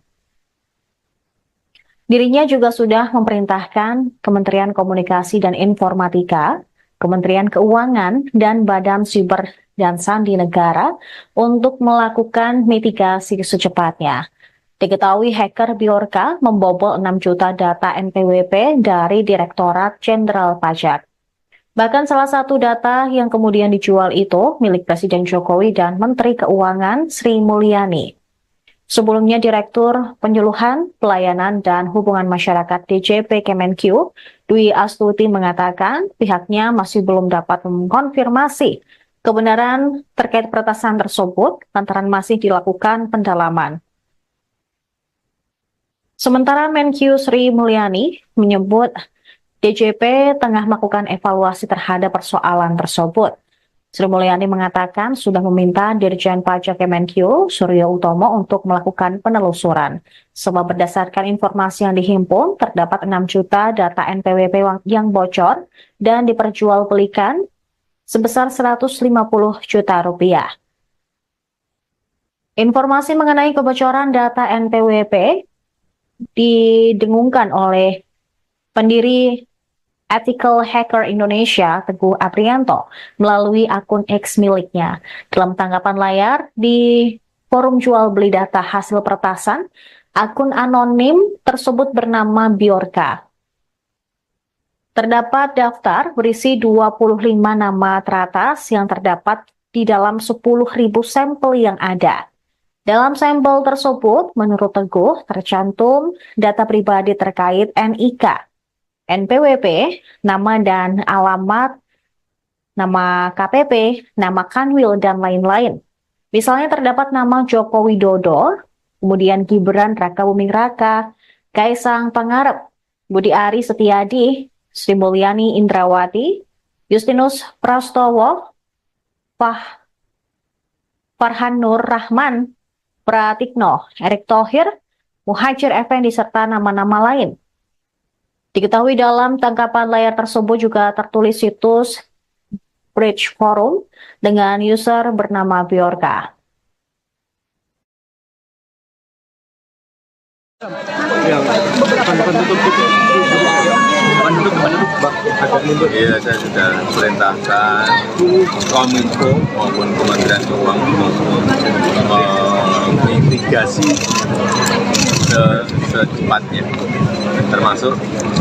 Dirinya juga sudah memerintahkan Kementerian Komunikasi dan Informatika, Kementerian Keuangan, dan Badan Siber dan Sandi Negara untuk melakukan mitigasi secepatnya. Diketahui hacker Biorka membobol 6 juta data NPWP dari Direktorat Jenderal Pajak. Bahkan salah satu data yang kemudian dijual itu milik Presiden Jokowi dan Menteri Keuangan Sri Mulyani. Sebelumnya, Direktur Penyuluhan, Pelayanan, dan Hubungan Masyarakat DJP Kemenq, Dwi Astuti mengatakan pihaknya masih belum dapat mengkonfirmasi kebenaran terkait peretasan tersebut lantaran masih dilakukan pendalaman. Sementara Menkyu Sri Mulyani menyebut DJP tengah melakukan evaluasi terhadap persoalan tersebut. Sri Mulyani mengatakan sudah meminta Dirjen Pajak Kemenkyu Suryo Utomo untuk melakukan penelusuran. Sebab berdasarkan informasi yang dihimpun, terdapat 6 juta data NPWP yang bocor dan diperjualbelikan sebesar 150 juta rupiah. Informasi mengenai kebocoran data NPWP didengungkan oleh pendiri Ethical Hacker Indonesia, Teguh Aprianto, melalui akun X miliknya. Dalam tanggapan layar di forum jual beli data hasil peretasan, akun anonim tersebut bernama Biorka. Terdapat daftar berisi 25 nama teratas yang terdapat di dalam 10.000 sampel yang ada. Dalam sampel tersebut, menurut Teguh, tercantum data pribadi terkait NIK, NPWP, nama dan alamat, nama KPP, nama Kanwil, dan lain-lain. Misalnya terdapat nama Joko Widodo, kemudian Gibran Raka Buming Raka, Kaisang Pangarep, Budi Ari Setiadi, Sri Mulyani Indrawati, Justinus Prastowo, Farhan Nur Rahman, Pratikno, Erick Thohir, Muhajir Effendi, serta nama-nama lain. Diketahui dalam tangkapan layar tersebut juga tertulis situs Bridge Forum dengan user bernama Biorka. Iya, saya sudah perintahkan Kominfo maupun Kementerian Keuangan menginvestigasi secepatnya, termasuk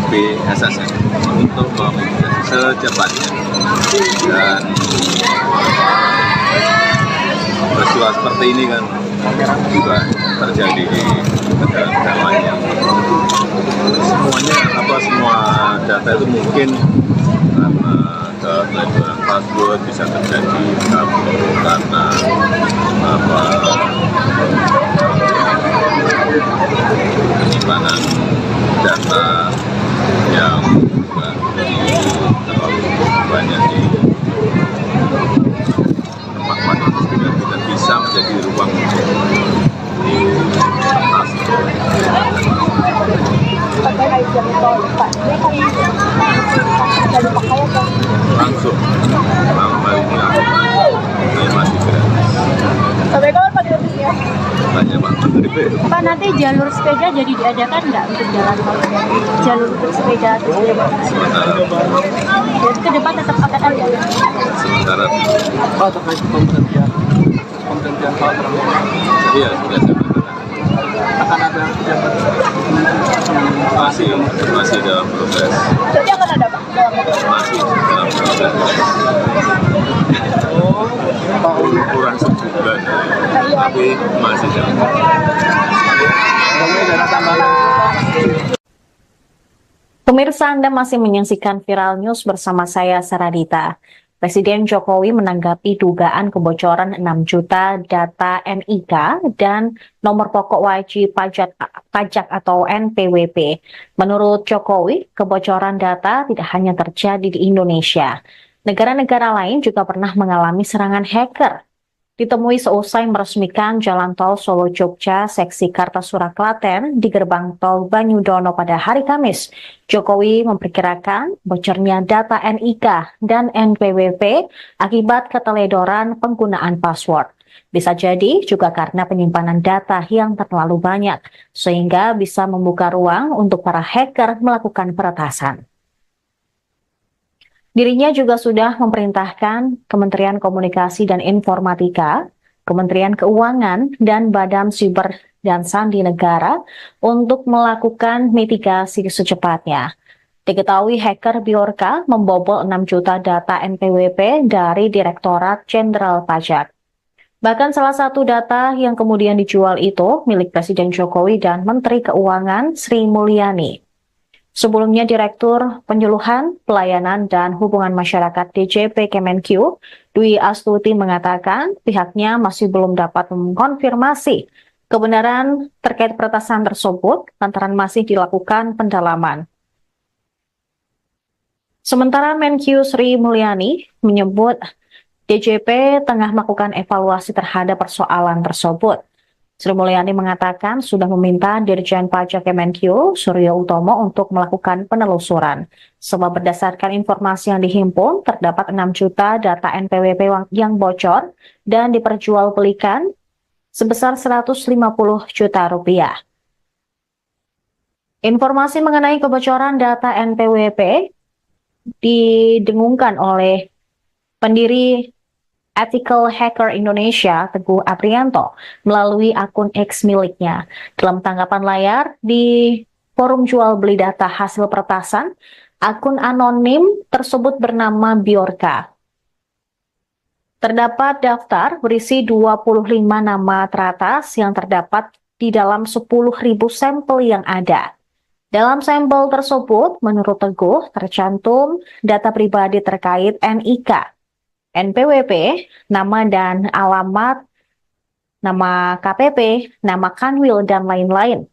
BSSN, untuk menginvestigasi secepatnya. Dan peristiwa seperti ini kan juga terjadi di negara-negara lain yang semua data itu mungkin karena kebocoran password bisa terjadi karena penyimpanan data yang terlalu banyak di tempat itu tidak bisa menjadi ruang langsung kali ini masih gratis. Sampai kapan Pak gratisnya? Tanya Pak Menteri. Pak, nanti jalur sepeda jadi diadakan nggak untuk jalan tol? Jalur bersepeda terus Sementara jadi ke depan tetap akan ada. sementara Pak, terkait pemberhentian Pak Prabowo, iya sudah saya katakan. akan ada pejabat masih dalam proses. Jadi akan ada Pak? Masih dalam proses. Pak Uli. Kurang sebulan, tapi masih dalam proses. Kemudian dana tambahan. Pemirsa, Anda masih menyaksikan Viral News bersama saya, Saradita. Presiden Jokowi menanggapi dugaan kebocoran 6 juta data NIK dan nomor pokok wajib pajak atau NPWP. Menurut Jokowi, kebocoran data tidak hanya terjadi di Indonesia. Negara-negara lain juga pernah mengalami serangan hacker. Ditemui seusai meresmikan Jalan Tol Solo-Jogja seksi Kartasura Klaten di gerbang tol Banyudono pada hari Kamis, Jokowi memperkirakan bocornya data NIK dan NPWP akibat keteledoran penggunaan password. Bisa jadi juga karena penyimpanan data yang terlalu banyak, sehingga bisa membuka ruang untuk para hacker melakukan peretasan. Dirinya juga sudah memerintahkan Kementerian Komunikasi dan Informatika, Kementerian Keuangan, dan Badan Siber dan Sandi Negara untuk melakukan mitigasi secepatnya. Diketahui hacker Biorka membobol 6 juta data NPWP dari Direktorat Jenderal Pajak. Bahkan salah satu data yang kemudian dijual itu milik Presiden Jokowi dan Menteri Keuangan Sri Mulyani. Sebelumnya, Direktur Penyuluhan, Pelayanan, dan Hubungan Masyarakat DJP Kemenkyu, Dwi Astuti mengatakan pihaknya masih belum dapat mengkonfirmasi kebenaran terkait peretasan tersebut lantaran masih dilakukan pendalaman. Sementara Menkyu Sri Mulyani menyebut DJP tengah melakukan evaluasi terhadap persoalan tersebut. Sri Mulyani mengatakan sudah meminta Dirjen Pajak Kemenkyu Suryo Utomo untuk melakukan penelusuran. Sebab berdasarkan informasi yang dihimpun, terdapat 6 juta data NPWP yang bocor dan diperjualbelikan sebesar 150 juta rupiah. Informasi mengenai kebocoran data NPWP didengungkan oleh pendiri Ethical Hacker Indonesia, Teguh Aprianto, melalui akun X miliknya. Dalam tanggapan layar di forum jual beli data hasil peretasan, akun anonim tersebut bernama Biorka. Terdapat daftar berisi 25 nama teratas yang terdapat di dalam 10.000 sampel yang ada. Dalam sampel tersebut, menurut Teguh, tercantum data pribadi terkait NIK, NPWP, nama dan alamat, nama KPP, nama Kanwil, dan lain-lain.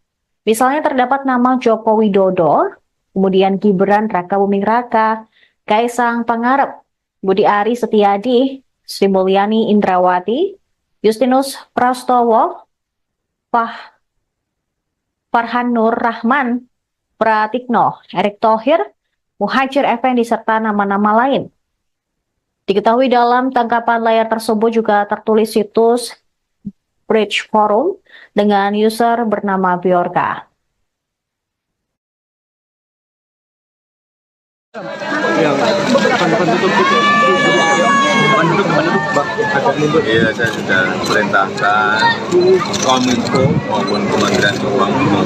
Misalnya terdapat nama Joko Widodo, kemudian Gibran Rakabuming Raka, Kaisang Pangarep, Budi Ari Setiadi, Sri Mulyani Indrawati, Justinus Prastowo, Farhan Nur Rahman, Pratikno, Erick Thohir, Muhajir Effendi, serta nama-nama lain. Diketahui dalam tangkapan layar tersebut juga tertulis situs Bridge Forum dengan user bernama Biorka. Iya, saya sudah perintahkan Kominfo maupun Kementerian Keuangan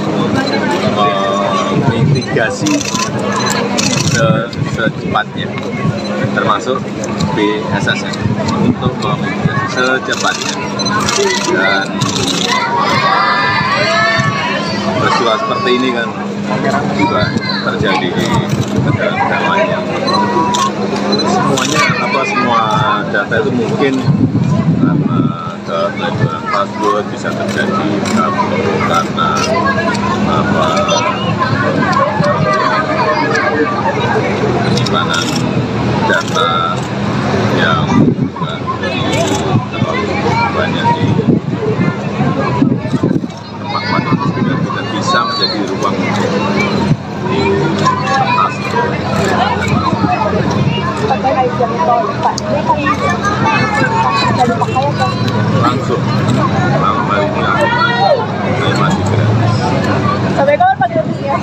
mitigasi secepatnya, termasuk BSSN untuk memitigasi secepatnya. Dan peristiwa seperti ini kan juga terjadi di negara-negara lain yang semua data itu mungkin karena kelainan password bisa terjadi karena penyimpanan data yang terlalu banyak di tempat-tempat yang tidak bisa menjadi ruang di kertas. Langsung hal ini saya masih gratis. Sampai kapan Pak gratisnya?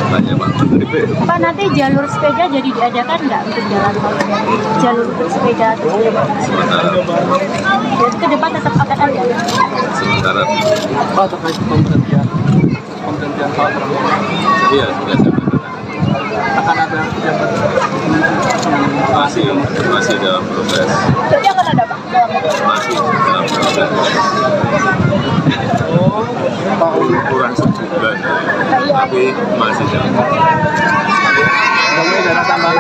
Tanya Pak Menteri. Pak, nanti jalur sepeda jadi diadakan nggak untuk jalan tol? Jalur bersepeda terus Sementara jadi ke depan tetap akan ada. sementara Pak, terkait pemberhentian hal tersebut iya sudah saya katakan. akan ada pejabat masih dalam proses. Berarti akan ada Pak? Masih dalam proses. Pak Uli. Kurang sebulan, tapi masih dalam proses. Kemudian dana tambahan.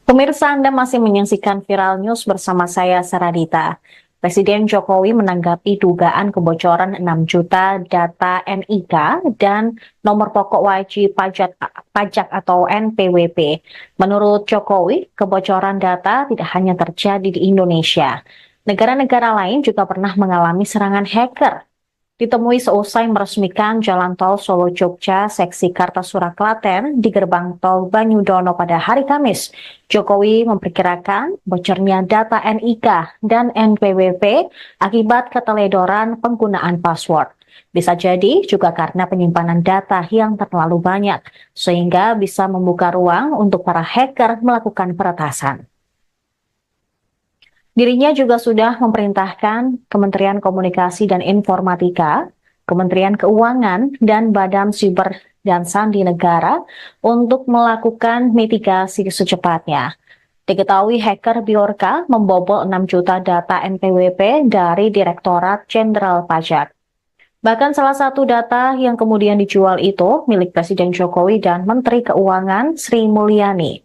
Pemirsa, Anda masih menyaksikan Viral News bersama saya, Saradita. Presiden Jokowi menanggapi dugaan kebocoran 6 juta data NIK dan nomor pokok wajib pajak atau NPWP. Menurut Jokowi, kebocoran data tidak hanya terjadi di Indonesia. Negara-negara lain juga pernah mengalami serangan hacker. Ditemui seusai meresmikan Jalan Tol Solo-Jogja seksi Kartasura Klaten di gerbang tol Banyudono pada hari Kamis, Jokowi memperkirakan bocornya data NIK dan NPWP akibat keteledoran penggunaan password. Bisa jadi juga karena penyimpanan data yang terlalu banyak, sehingga bisa membuka ruang untuk para hacker melakukan peretasan. Dirinya juga sudah memerintahkan Kementerian Komunikasi dan Informatika, Kementerian Keuangan, dan Badan Siber dan Sandi Negara untuk melakukan mitigasi secepatnya. Diketahui hacker Biorka membobol 6 juta data NPWP dari Direktorat Jenderal Pajak. Bahkan salah satu data yang kemudian dijual itu milik Presiden Jokowi dan Menteri Keuangan Sri Mulyani.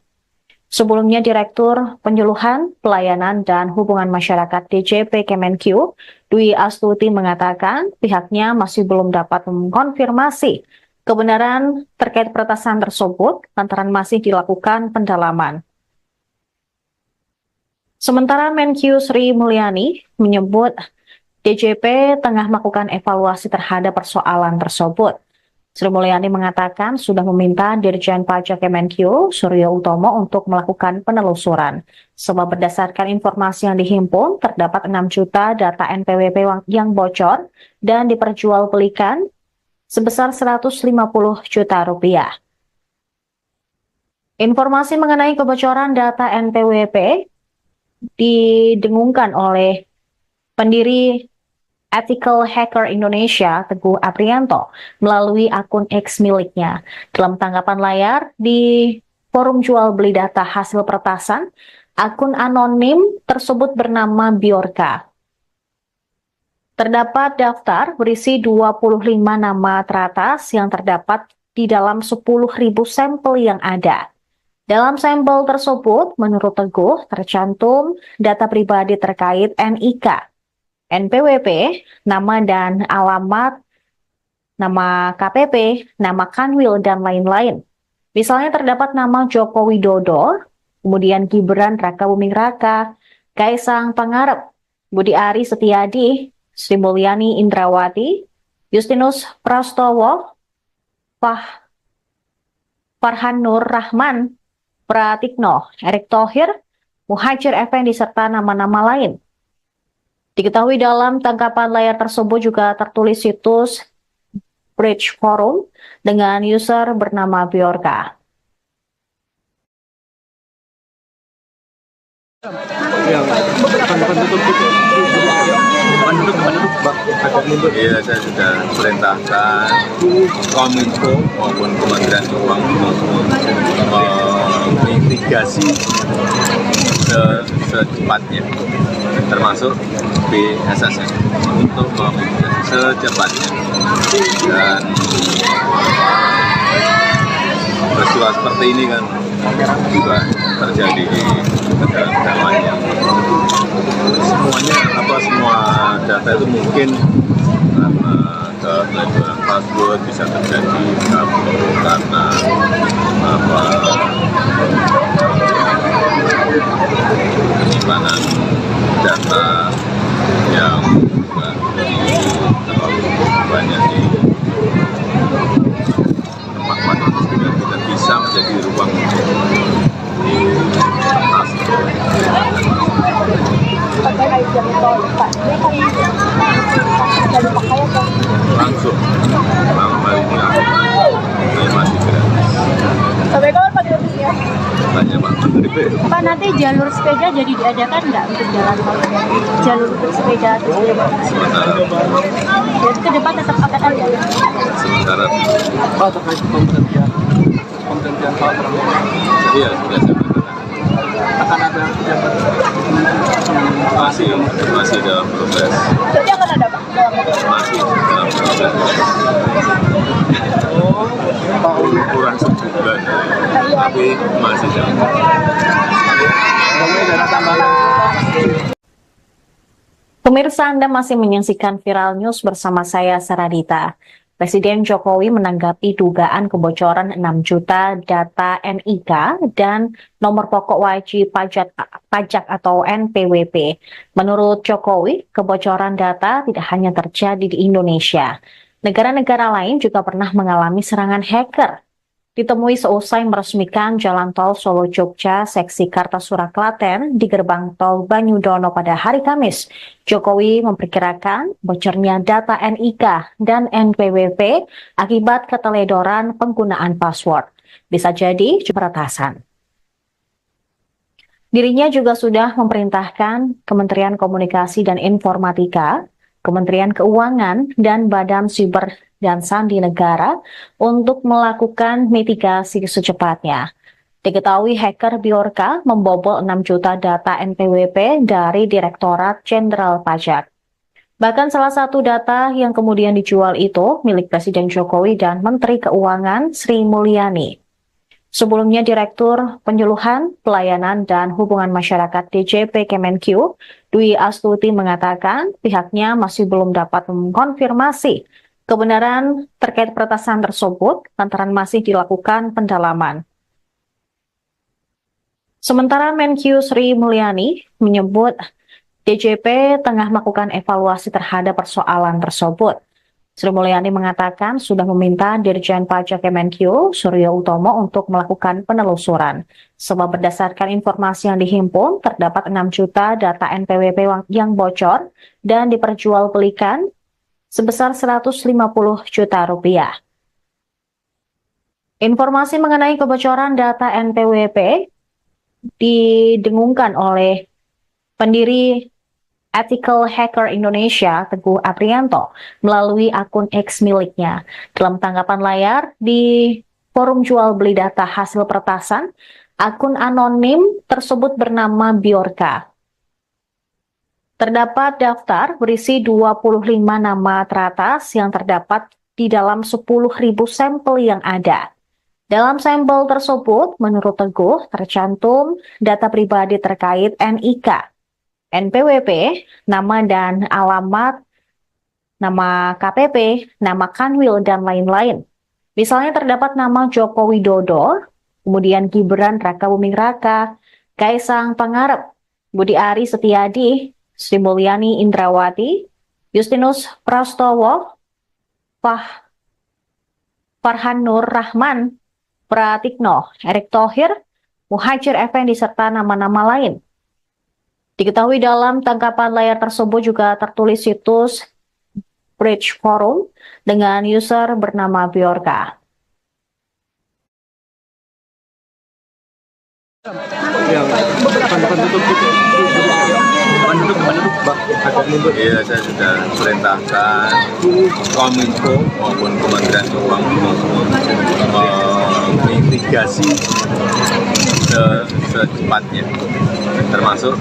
Sebelumnya Direktur Penyuluhan, Pelayanan, dan Hubungan Masyarakat DJP Kemenkyu, Dwi Astuti mengatakan pihaknya masih belum dapat mengkonfirmasi kebenaran terkait peretasan tersebut lantaran masih dilakukan pendalaman. Sementara Menkyu Sri Mulyani menyebut DJP tengah melakukan evaluasi terhadap persoalan tersebut. Sri Mulyani mengatakan sudah meminta Dirjen Pajak Kemenkyu Suryo Utomo untuk melakukan penelusuran. Sebab berdasarkan informasi yang dihimpun, terdapat 6 juta data NPWP yang bocor dan diperjualbelikan sebesar 150 juta rupiah. Informasi mengenai kebocoran data NPWP didengungkan oleh pendiri Ethical Hacker Indonesia, Teguh Aprianto, melalui akun X miliknya. Dalam tanggapan layar di forum jual beli data hasil peretasan, akun anonim tersebut bernama Biorka. Terdapat daftar berisi 25 nama teratas yang terdapat di dalam 10.000 sampel yang ada. Dalam sampel tersebut, menurut Teguh, tercantum data pribadi terkait NIK, NPWP, nama dan alamat, nama KPP, nama Kanwil, dan lain-lain. Misalnya terdapat nama Joko Widodo, kemudian Gibran Raka Buming Raka, Kaisang Pangarep, Budi Ari Setiadi, Sri Mulyani Indrawati, Justinus Prastowo, Farhan Nur Rahman, Pratikno, Erick Thohir, Muhajir Effendi, serta nama-nama lain. Diketahui dalam tangkapan layar tersebut juga tertulis situs Bridge Forum dengan user bernama Biorka. Iya, saya sudah perintahkan Kominfo maupun Kementerian Keuangan memitigasi secepatnya, termasuk BSSN untuk memitigasi secepatnya. Dan peristiwa seperti ini kan juga terjadi di negara-negara lain yang semua data itu mungkin karena kebocoran password bisa terjadi karena penyimpanan data yang terlalu banyak di tempat-tempat itu tidak bisa menjadi ruang di atas. Langsung malam hari ini saya masih gratis. Sampai kapan Pak gratisnya? Tanya Pak Menteri. Pak, nanti jalur sepeda jadi diadakan nggak untuk jalan tol? Jalur untuk sepeda atau sepeda? Jadi ke depan tetap akan ada. Sementara Pak, terkait pemberhentian hal tersebut, iya sudah saya katakan akan ada pejabat masih dalam proses. Jadi akan ada Pak? Masih dalam proses. Kurang sebulan, tapi masih dalam proses. Pemirsa, Anda masih menyaksikan Viral News bersama saya, Saradita. Presiden Jokowi menanggapi dugaan kebocoran 6 juta data NIK dan nomor pokok wajib pajak atau NPWP. Menurut Jokowi, kebocoran data tidak hanya terjadi di Indonesia. Negara-negara lain juga pernah mengalami serangan hacker. Ditemui seusai meresmikan Jalan Tol Solo-Jogja seksi Kartasura Klaten di gerbang tol Banyudono pada hari Kamis, Jokowi memperkirakan bocornya data NIK dan NPWP akibat keteledoran penggunaan password. Bisa jadi peretasan. Dirinya juga sudah memerintahkan Kementerian Komunikasi dan Informatika, Kementerian Keuangan, dan Badan Siber dan Sandi Negara untuk melakukan mitigasi secepatnya. Diketahui hacker Biorka membobol 6 juta data NPWP dari Direktorat Jenderal Pajak. Bahkan salah satu data yang kemudian dijual itu milik Presiden Jokowi dan Menteri Keuangan Sri Mulyani. Sebelumnya, Direktur Penyuluhan, Pelayanan, dan Hubungan Masyarakat DJP Kemenkyu, Dwi Astuti mengatakan pihaknya masih belum dapat mengkonfirmasi kebenaran terkait peretasan tersebut lantaran masih dilakukan pendalaman. Sementara Menkyu Sri Mulyani menyebut DJP tengah melakukan evaluasi terhadap persoalan tersebut. Sri Mulyani mengatakan sudah meminta Dirjen Pajak Kemenkyu, Suryo Utomo, untuk melakukan penelusuran. Sebab berdasarkan informasi yang dihimpun, terdapat 6 juta data NPWP yang bocor dan diperjualbelikan sebesar 150 juta rupiah. Informasi mengenai kebocoran data NPWP didengungkan oleh pendiri Ethical Hacker Indonesia, Teguh Aprianto, melalui akun X miliknya. Dalam tanggapan layar di forum jual beli data hasil peretasan, akun anonim tersebut bernama Biorka. Terdapat daftar berisi 25 nama teratas yang terdapat di dalam 10.000 sampel yang ada. Dalam sampel tersebut, menurut Teguh, tercantum data pribadi terkait NIK, NPWP, nama dan alamat, nama KPP, nama Kanwil, dan lain-lain. Misalnya terdapat nama Joko Widodo, kemudian Gibran Raka Buming Raka, Kaisang Pangarep, Budi Ari Setiadi, Sri Mulyani Indrawati, Justinus Prastowo, Farhan Nur Rahman, Pratikno, Erick Thohir, Muhajir Effendi, serta nama-nama lain. Diketahui dalam tangkapan layar tersebut juga tertulis situs Bridge Forum dengan user bernama Biorka. Iya, saya sudah perintahkan Kominfo maupun Kementerian Keuangan mitigasi secepatnya, termasuk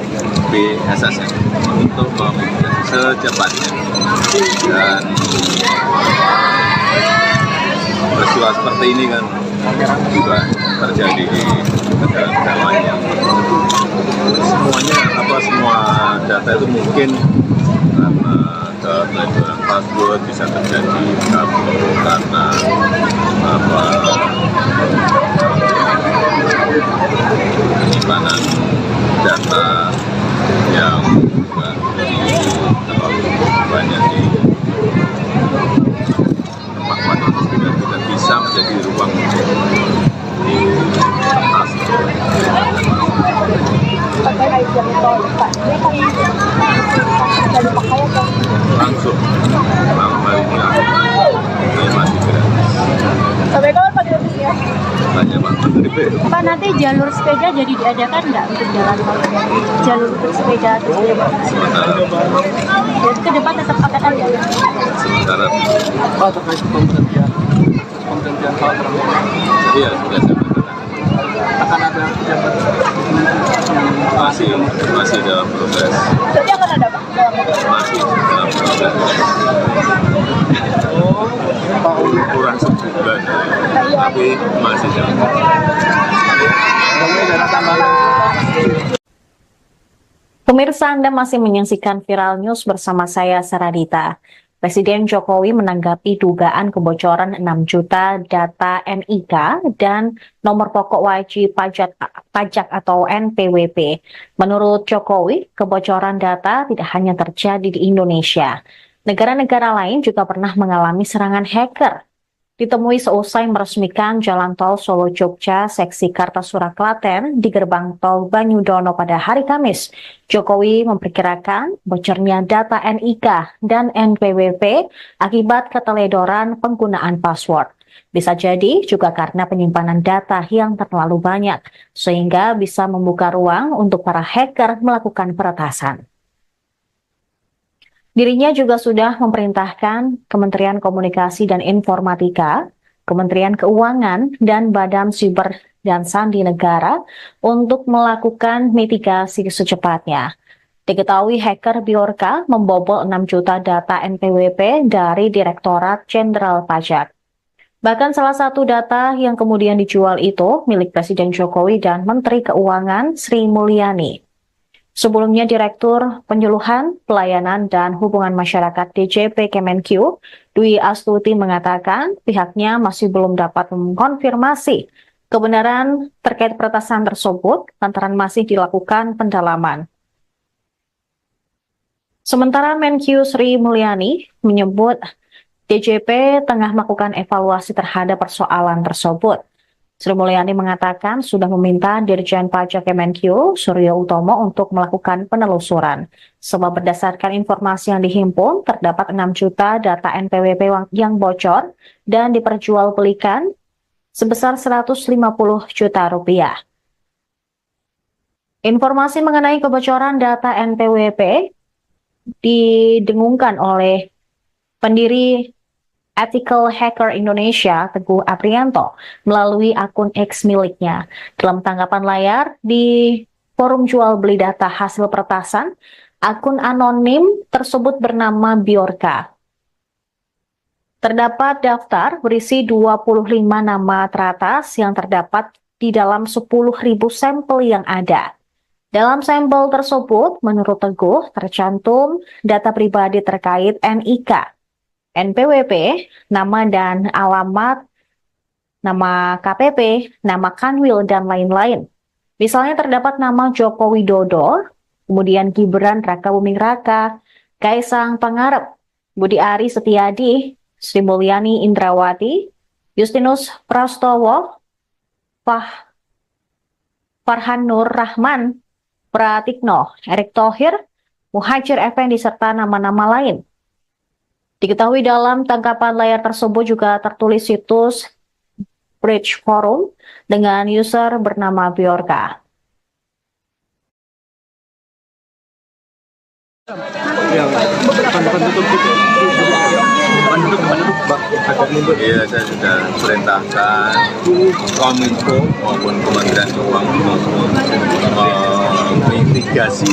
BSSN, untuk memitigasi secepatnya. Dan peristiwa seperti ini kan juga terjadi di negara-negara lain yang semua data itu mungkin karena kepelajaran password bisa terjadi karena penyimpanan data yang juga terlalu banyak di tempat itu tidak bisa menjadi ruang di kertas. Langsung malam hari ini aku masih gratis. Sampai kapan Pak gratisnya? Tanya Pak Menteri P. Pak, nanti jalur sepeda jadi diadakan nggak untuk jalan tol? Jalur untuk sepeda terus Sementara jadi ke depan tetap akan ada. sementara Pak, terkait pemberhentian hal tersebut, iya sudah saya katakan akan ada pejabat masih dalam proses, Jadi akan ada Pak? masih dalam proses. Kurang sebulan, tapi masih dalam Pemirsa, Anda masih menyaksikan Viral News bersama saya, Saradita. Presiden Jokowi menanggapi dugaan kebocoran 6 juta data NIK dan nomor pokok wajib pajak atau NPWP. Menurut Jokowi, kebocoran data tidak hanya terjadi di Indonesia. Negara-negara lain juga pernah mengalami serangan hacker. Ditemui seusai meresmikan Jalan Tol Solo-Jogja seksi Kartasura Klaten di gerbang tol Banyudono pada hari Kamis, Jokowi memperkirakan bocornya data NIK dan NPWP akibat keteledoran penggunaan password. Bisa jadi juga karena penyimpanan data yang terlalu banyak, sehingga bisa membuka ruang untuk para hacker melakukan peretasan. Dirinya juga sudah memerintahkan Kementerian Komunikasi dan Informatika, Kementerian Keuangan, dan Badan Siber dan Sandi Negara untuk melakukan mitigasi secepatnya. Diketahui hacker Biorka membobol 6 juta data NPWP dari Direktorat Jenderal Pajak. Bahkan salah satu data yang kemudian dijual itu milik Presiden Jokowi dan Menteri Keuangan Sri Mulyani. Sebelumnya Direktur Penyuluhan, Pelayanan, dan Hubungan Masyarakat DJP Kemenkyu, Dwi Astuti mengatakan pihaknya masih belum dapat mengkonfirmasi kebenaran terkait peretasan tersebut lantaran masih dilakukan pendalaman. Sementara Menkyu Sri Mulyani menyebut DJP tengah melakukan evaluasi terhadap persoalan tersebut. Sri Mulyani mengatakan sudah meminta Dirjen Pajak Kemenkyu, Suryo Utomo, untuk melakukan penelusuran. Sebab berdasarkan informasi yang dihimpun, terdapat 6 juta data NPWP yang bocor dan diperjualbelikan sebesar 150 juta rupiah. Informasi mengenai kebocoran data NPWP didengungkan oleh pendiri Ethical Hacker Indonesia, Teguh Aprianto, melalui akun X miliknya. Dalam tanggapan layar di forum jual beli data hasil peretasan, akun anonim tersebut bernama Biorka. Terdapat daftar berisi 25 nama teratas yang terdapat di dalam 10.000 sampel yang ada. Dalam sampel tersebut, menurut Teguh, tercantum data pribadi terkait NIK, NPWP, nama dan alamat, nama KPP, nama Kanwil, dan lain-lain. Misalnya terdapat nama Joko Widodo, kemudian Gibran Rakabuming Raka, Kaisang Pangarep, Budi Ari Setiadi, Sri Mulyani Indrawati, Justinus Prastowo, Farhan Nur Rahman, Pratikno, Erick Thohir, Muhajir Effendi, serta nama-nama lain. Diketahui dalam tangkapan layar tersebut juga tertulis situs Bridge Forum dengan user bernama Biorka. Iya, saya sudah perintahkan Kominfo maupun Kementerian Keuangan mitigasi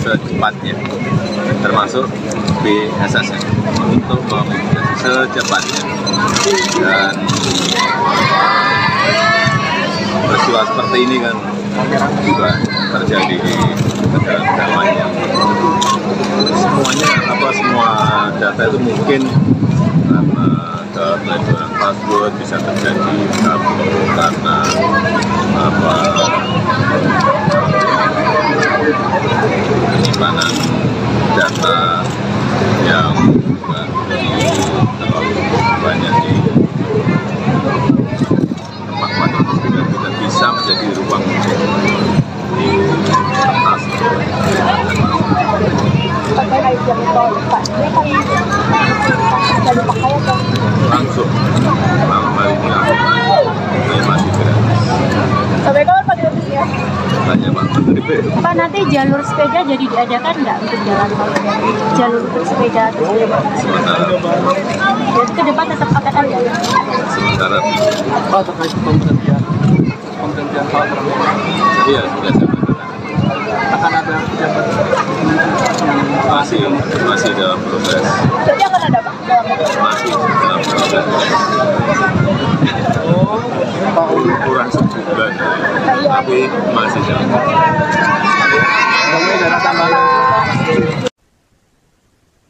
secepatnya, termasuk BSSN untuk memitigasi secepatnya. Dan peristiwa seperti ini kan juga terjadi di negara-negara lain yang semua data itu mungkin karena kepelecehan password bisa terjadi karena penyimpanan data yang terlalu banyak di tempat-tempat yang tidak bisa menjadi ruang di atas. Langsung ini masih gratis. Sampai kapan Pak gratisnya? Tanya Pak Menteri. Pak, nanti jalur sepeda jadi diadakan nggak untuk jalan tol? Jalur untuk sepeda terus Sementara jadi ke depan tetap akan ada. sementara Pak, terkait pemberhentian Pak Prabowo, iya sudah saya katakan akan ada pejabat masih dalam proses, Berarti akan ada Pak? masih dalam proses. Pak Uli. Kurang sebulan tapi masih dalam proses. Ada tambahan.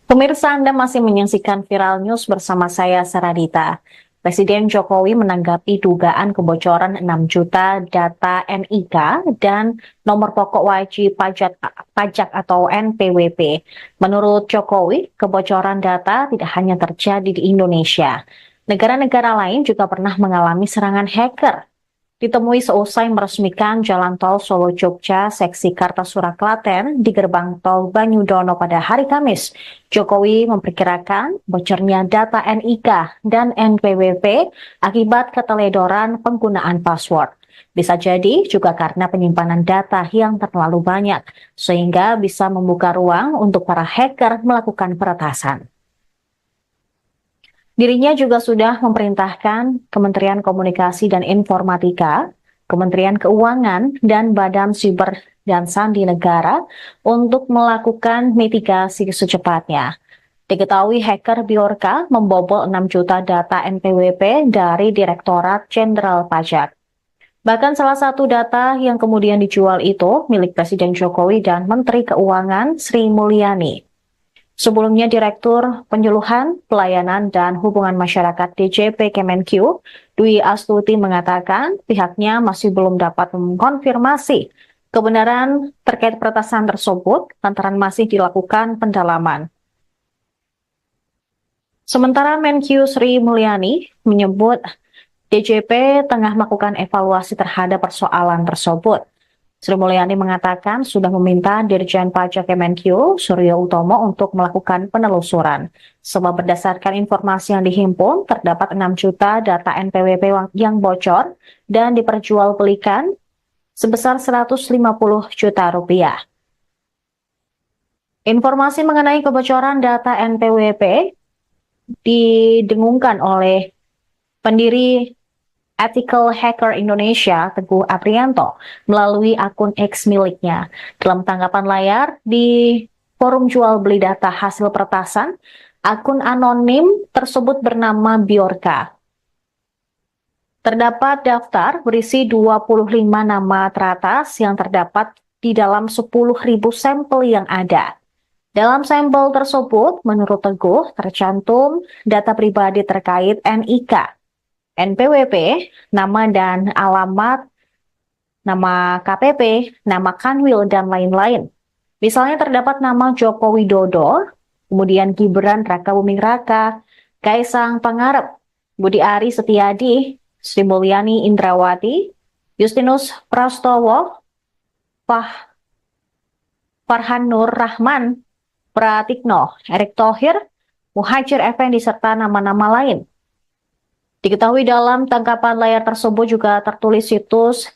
Pemirsa, Anda masih menyaksikan Viral News bersama saya, Saradita. Presiden Jokowi menanggapi dugaan kebocoran 6 juta data NIK dan nomor pokok wajib pajak atau NPWP. Menurut Jokowi, kebocoran data tidak hanya terjadi di Indonesia. Negara-negara lain juga pernah mengalami serangan hacker. Ditemui seusai meresmikan Jalan Tol Solo-Jogja seksi Kartasura Klaten di gerbang tol Banyudono pada hari Kamis, Jokowi memperkirakan bocornya data NIK dan NPWP akibat keteledoran penggunaan password. Bisa jadi juga karena penyimpanan data yang terlalu banyak, sehingga bisa membuka ruang untuk para hacker melakukan peretasan. Dirinya juga sudah memerintahkan Kementerian Komunikasi dan Informatika, Kementerian Keuangan, dan Badan Siber dan Sandi Negara untuk melakukan mitigasi secepatnya. Diketahui hacker Bjorka membobol 6 juta data NPWP dari Direktorat Jenderal Pajak. Bahkan salah satu data yang kemudian dijual itu milik Presiden Jokowi dan Menteri Keuangan Sri Mulyani. Sebelumnya Direktur Penyuluhan, Pelayanan, dan Hubungan Masyarakat DJP Kemenq, Dwi Astuti mengatakan pihaknya masih belum dapat mengkonfirmasi kebenaran terkait peretasan tersebut lantaran masih dilakukan pendalaman. Sementara Menq Sri Mulyani menyebut DJP tengah melakukan evaluasi terhadap persoalan tersebut. Sri Mulyani mengatakan sudah meminta Dirjen Pajak Kemenq Suryo Utomo untuk melakukan penelusuran. Sebab berdasarkan informasi yang dihimpun, terdapat 6 juta data NPWP yang bocor dan diperjualbelikan sebesar 150 juta rupiah. Informasi mengenai kebocoran data NPWP didengungkan oleh pendiri Ethical Hacker Indonesia, Teguh Aprianto, melalui akun X miliknya. Dalam tanggapan layar di forum jual beli data hasil peretasan, akun anonim tersebut bernama Bjorka. Terdapat daftar berisi 25 nama teratas yang terdapat di dalam 10.000 sampel yang ada. Dalam sampel tersebut, menurut Teguh, tercantum data pribadi terkait NIK, NPWP, nama dan alamat, nama KPP, nama Kanwil, dan lain-lain. Misalnya terdapat nama Joko Widodo, kemudian Gibran Rakabuming Raka, Kaisang Pangarep, Budi Ari Setiadi, Sri Mulyani Indrawati, Justinus Prastowo, Farhan Nur Rahman, Pratikno, Erick Thohir, Muhajir Effendi, serta nama-nama lain. Diketahui dalam tangkapan layar tersebut juga tertulis situs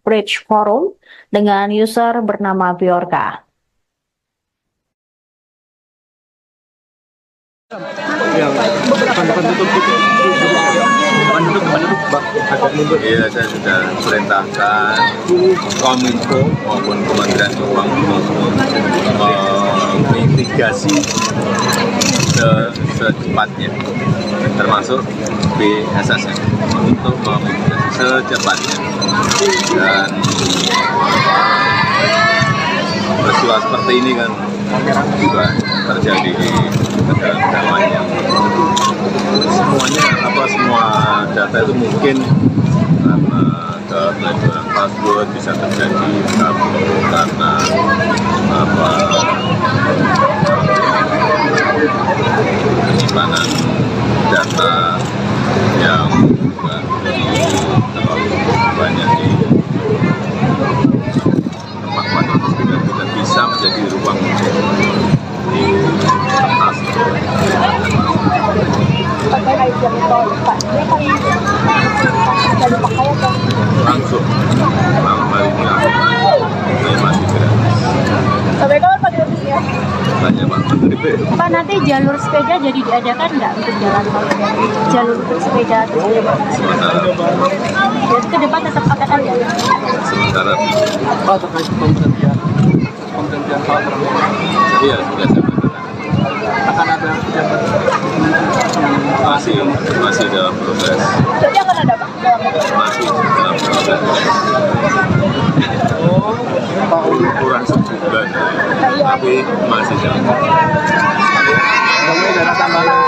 Bridge Forum dengan user bernama Bjorka. Iya, saya sudah perintahkan Kominfo maupun Kementerian Keuangan mitigasi secepatnya, termasuk BSSN untuk memitigasi secepatnya. Dan peristiwa seperti ini kan juga terjadi di negara-negara lain yang semua data itu mungkin karena kepelecehan password bisa terjadi karena penyimpanan data yang juga terlalu banyak di tempat itu tidak bisa menjadi ruang di kertas. Langsung malam harinya saya masih gratis. Sampai kapan Pak gratisnya? Tanya Pak Menteri. Pak, nanti jalur sepeda jadi diadakan nggak untuk jalan tol? Jalur untuk sepeda atau sepeda? Jadi ke depan tetap akan ada? Sementara Pak, terkait pemberhentian Pak Prabowo, iya sudah saya katakan. akan ada pejabat Masih dalam proses. Jadi akan ada Pak? Masih dalam proses. Pak Uli. Kurang sebulan, tapi masih dalam proses. Ada tambahan.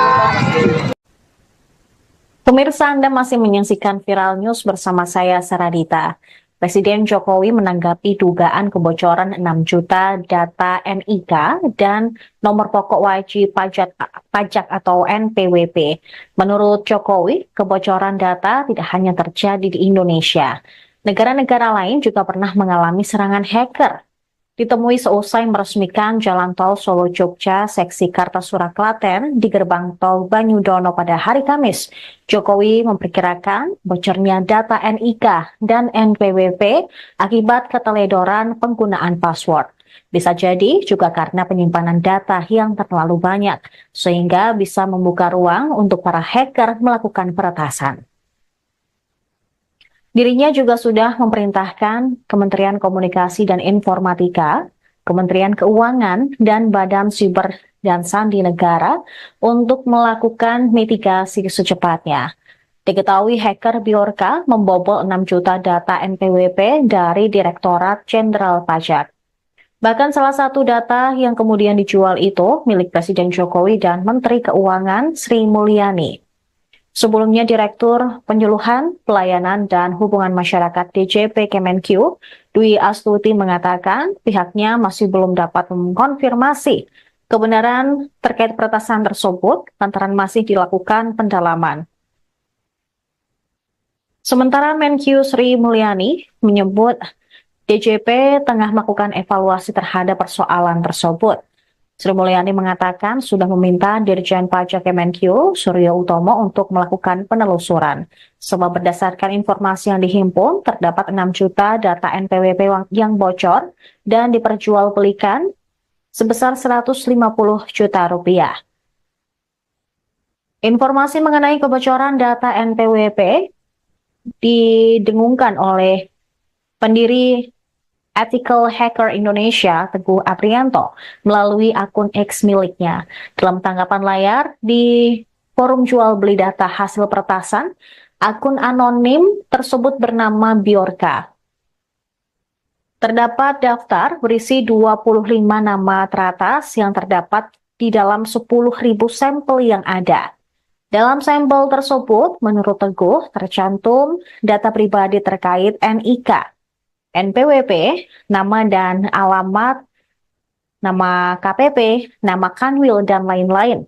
Pemirsa, Anda masih menyaksikan Viral News bersama saya, Saradita. Presiden Jokowi menanggapi dugaan kebocoran 6 juta data NIK dan nomor pokok wajib pajak atau NPWP. Menurut Jokowi, kebocoran data tidak hanya terjadi di Indonesia. Negara-negara lain juga pernah mengalami serangan hacker. Ditemui seusai meresmikan Jalan Tol Solo-Jogja seksi Kartasura Klaten di gerbang tol Banyudono pada hari Kamis, Jokowi memperkirakan bocornya data NIK dan NPWP akibat keteledoran penggunaan password. Bisa jadi juga karena penyimpanan data yang terlalu banyak, sehingga bisa membuka ruang untuk para hacker melakukan peretasan. Dirinya juga sudah memerintahkan Kementerian Komunikasi dan Informatika, Kementerian Keuangan, dan Badan Siber dan sandi negara untuk melakukan mitigasi secepatnya. Diketahui hacker Bjorka membobol 6 juta data NPWP dari Direktorat Jenderal Pajak. Bahkan salah satu data yang kemudian dijual itu milik Presiden Jokowi dan Menteri Keuangan Sri Mulyani. Sebelumnya Direktur Penyuluhan, Pelayanan, dan Hubungan Masyarakat DJP Kemenq, Dwi Astuti mengatakan pihaknya masih belum dapat mengkonfirmasi kebenaran terkait peretasan tersebut lantaran masih dilakukan pendalaman. Sementara Menq Sri Mulyani menyebut DJP tengah melakukan evaluasi terhadap persoalan tersebut. Sri Mulyani mengatakan sudah meminta Dirjen Pajak Kemenq Suryo Utomo untuk melakukan penelusuran. Sebab berdasarkan informasi yang dihimpun, terdapat 6 juta data NPWP yang bocor dan diperjualbelikan sebesar 150 juta rupiah. Informasi mengenai kebocoran data NPWP didengungkan oleh pendiri Ethical Hacker Indonesia, Teguh Aprianto, melalui akun X miliknya. Dalam tanggapan layar di forum jual beli data hasil peretasan, akun anonim tersebut bernama Bjorka. Terdapat daftar berisi 25 nama teratas yang terdapat di dalam 10.000 sampel yang ada. Dalam sampel tersebut, menurut Teguh, tercantum data pribadi terkait NIK, NPWP, nama dan alamat, nama KPP, nama Kanwil, dan lain-lain.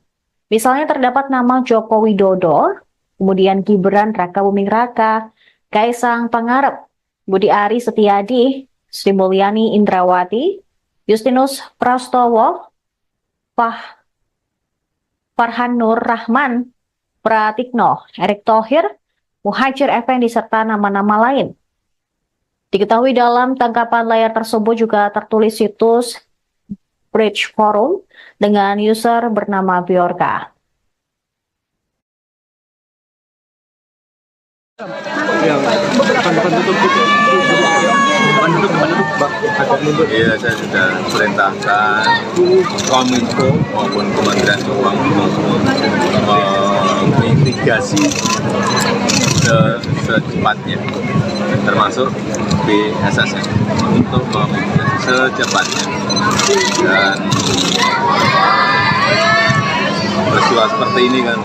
Misalnya terdapat nama Joko Widodo, kemudian Gibran Rakabuming Raka, Kaisang Pangarep, Budi Ari Setiadi, Sri Mulyani Indrawati, Justinus Prastowo, Farhan Nur Rahman, Pratikno, Erick Thohir, Muhajir Effendi, serta nama-nama lain. Diketahui dalam tangkapan layar tersebut juga tertulis situs Bridge Forum dengan user bernama Bjorka. Iya, saya sudah perintahkan Kominfo maupun Kementerian Keuangan mitigasi secepatnya, termasuk BSSN untuk memitigasi secepatnya. Dan peristiwa seperti ini kan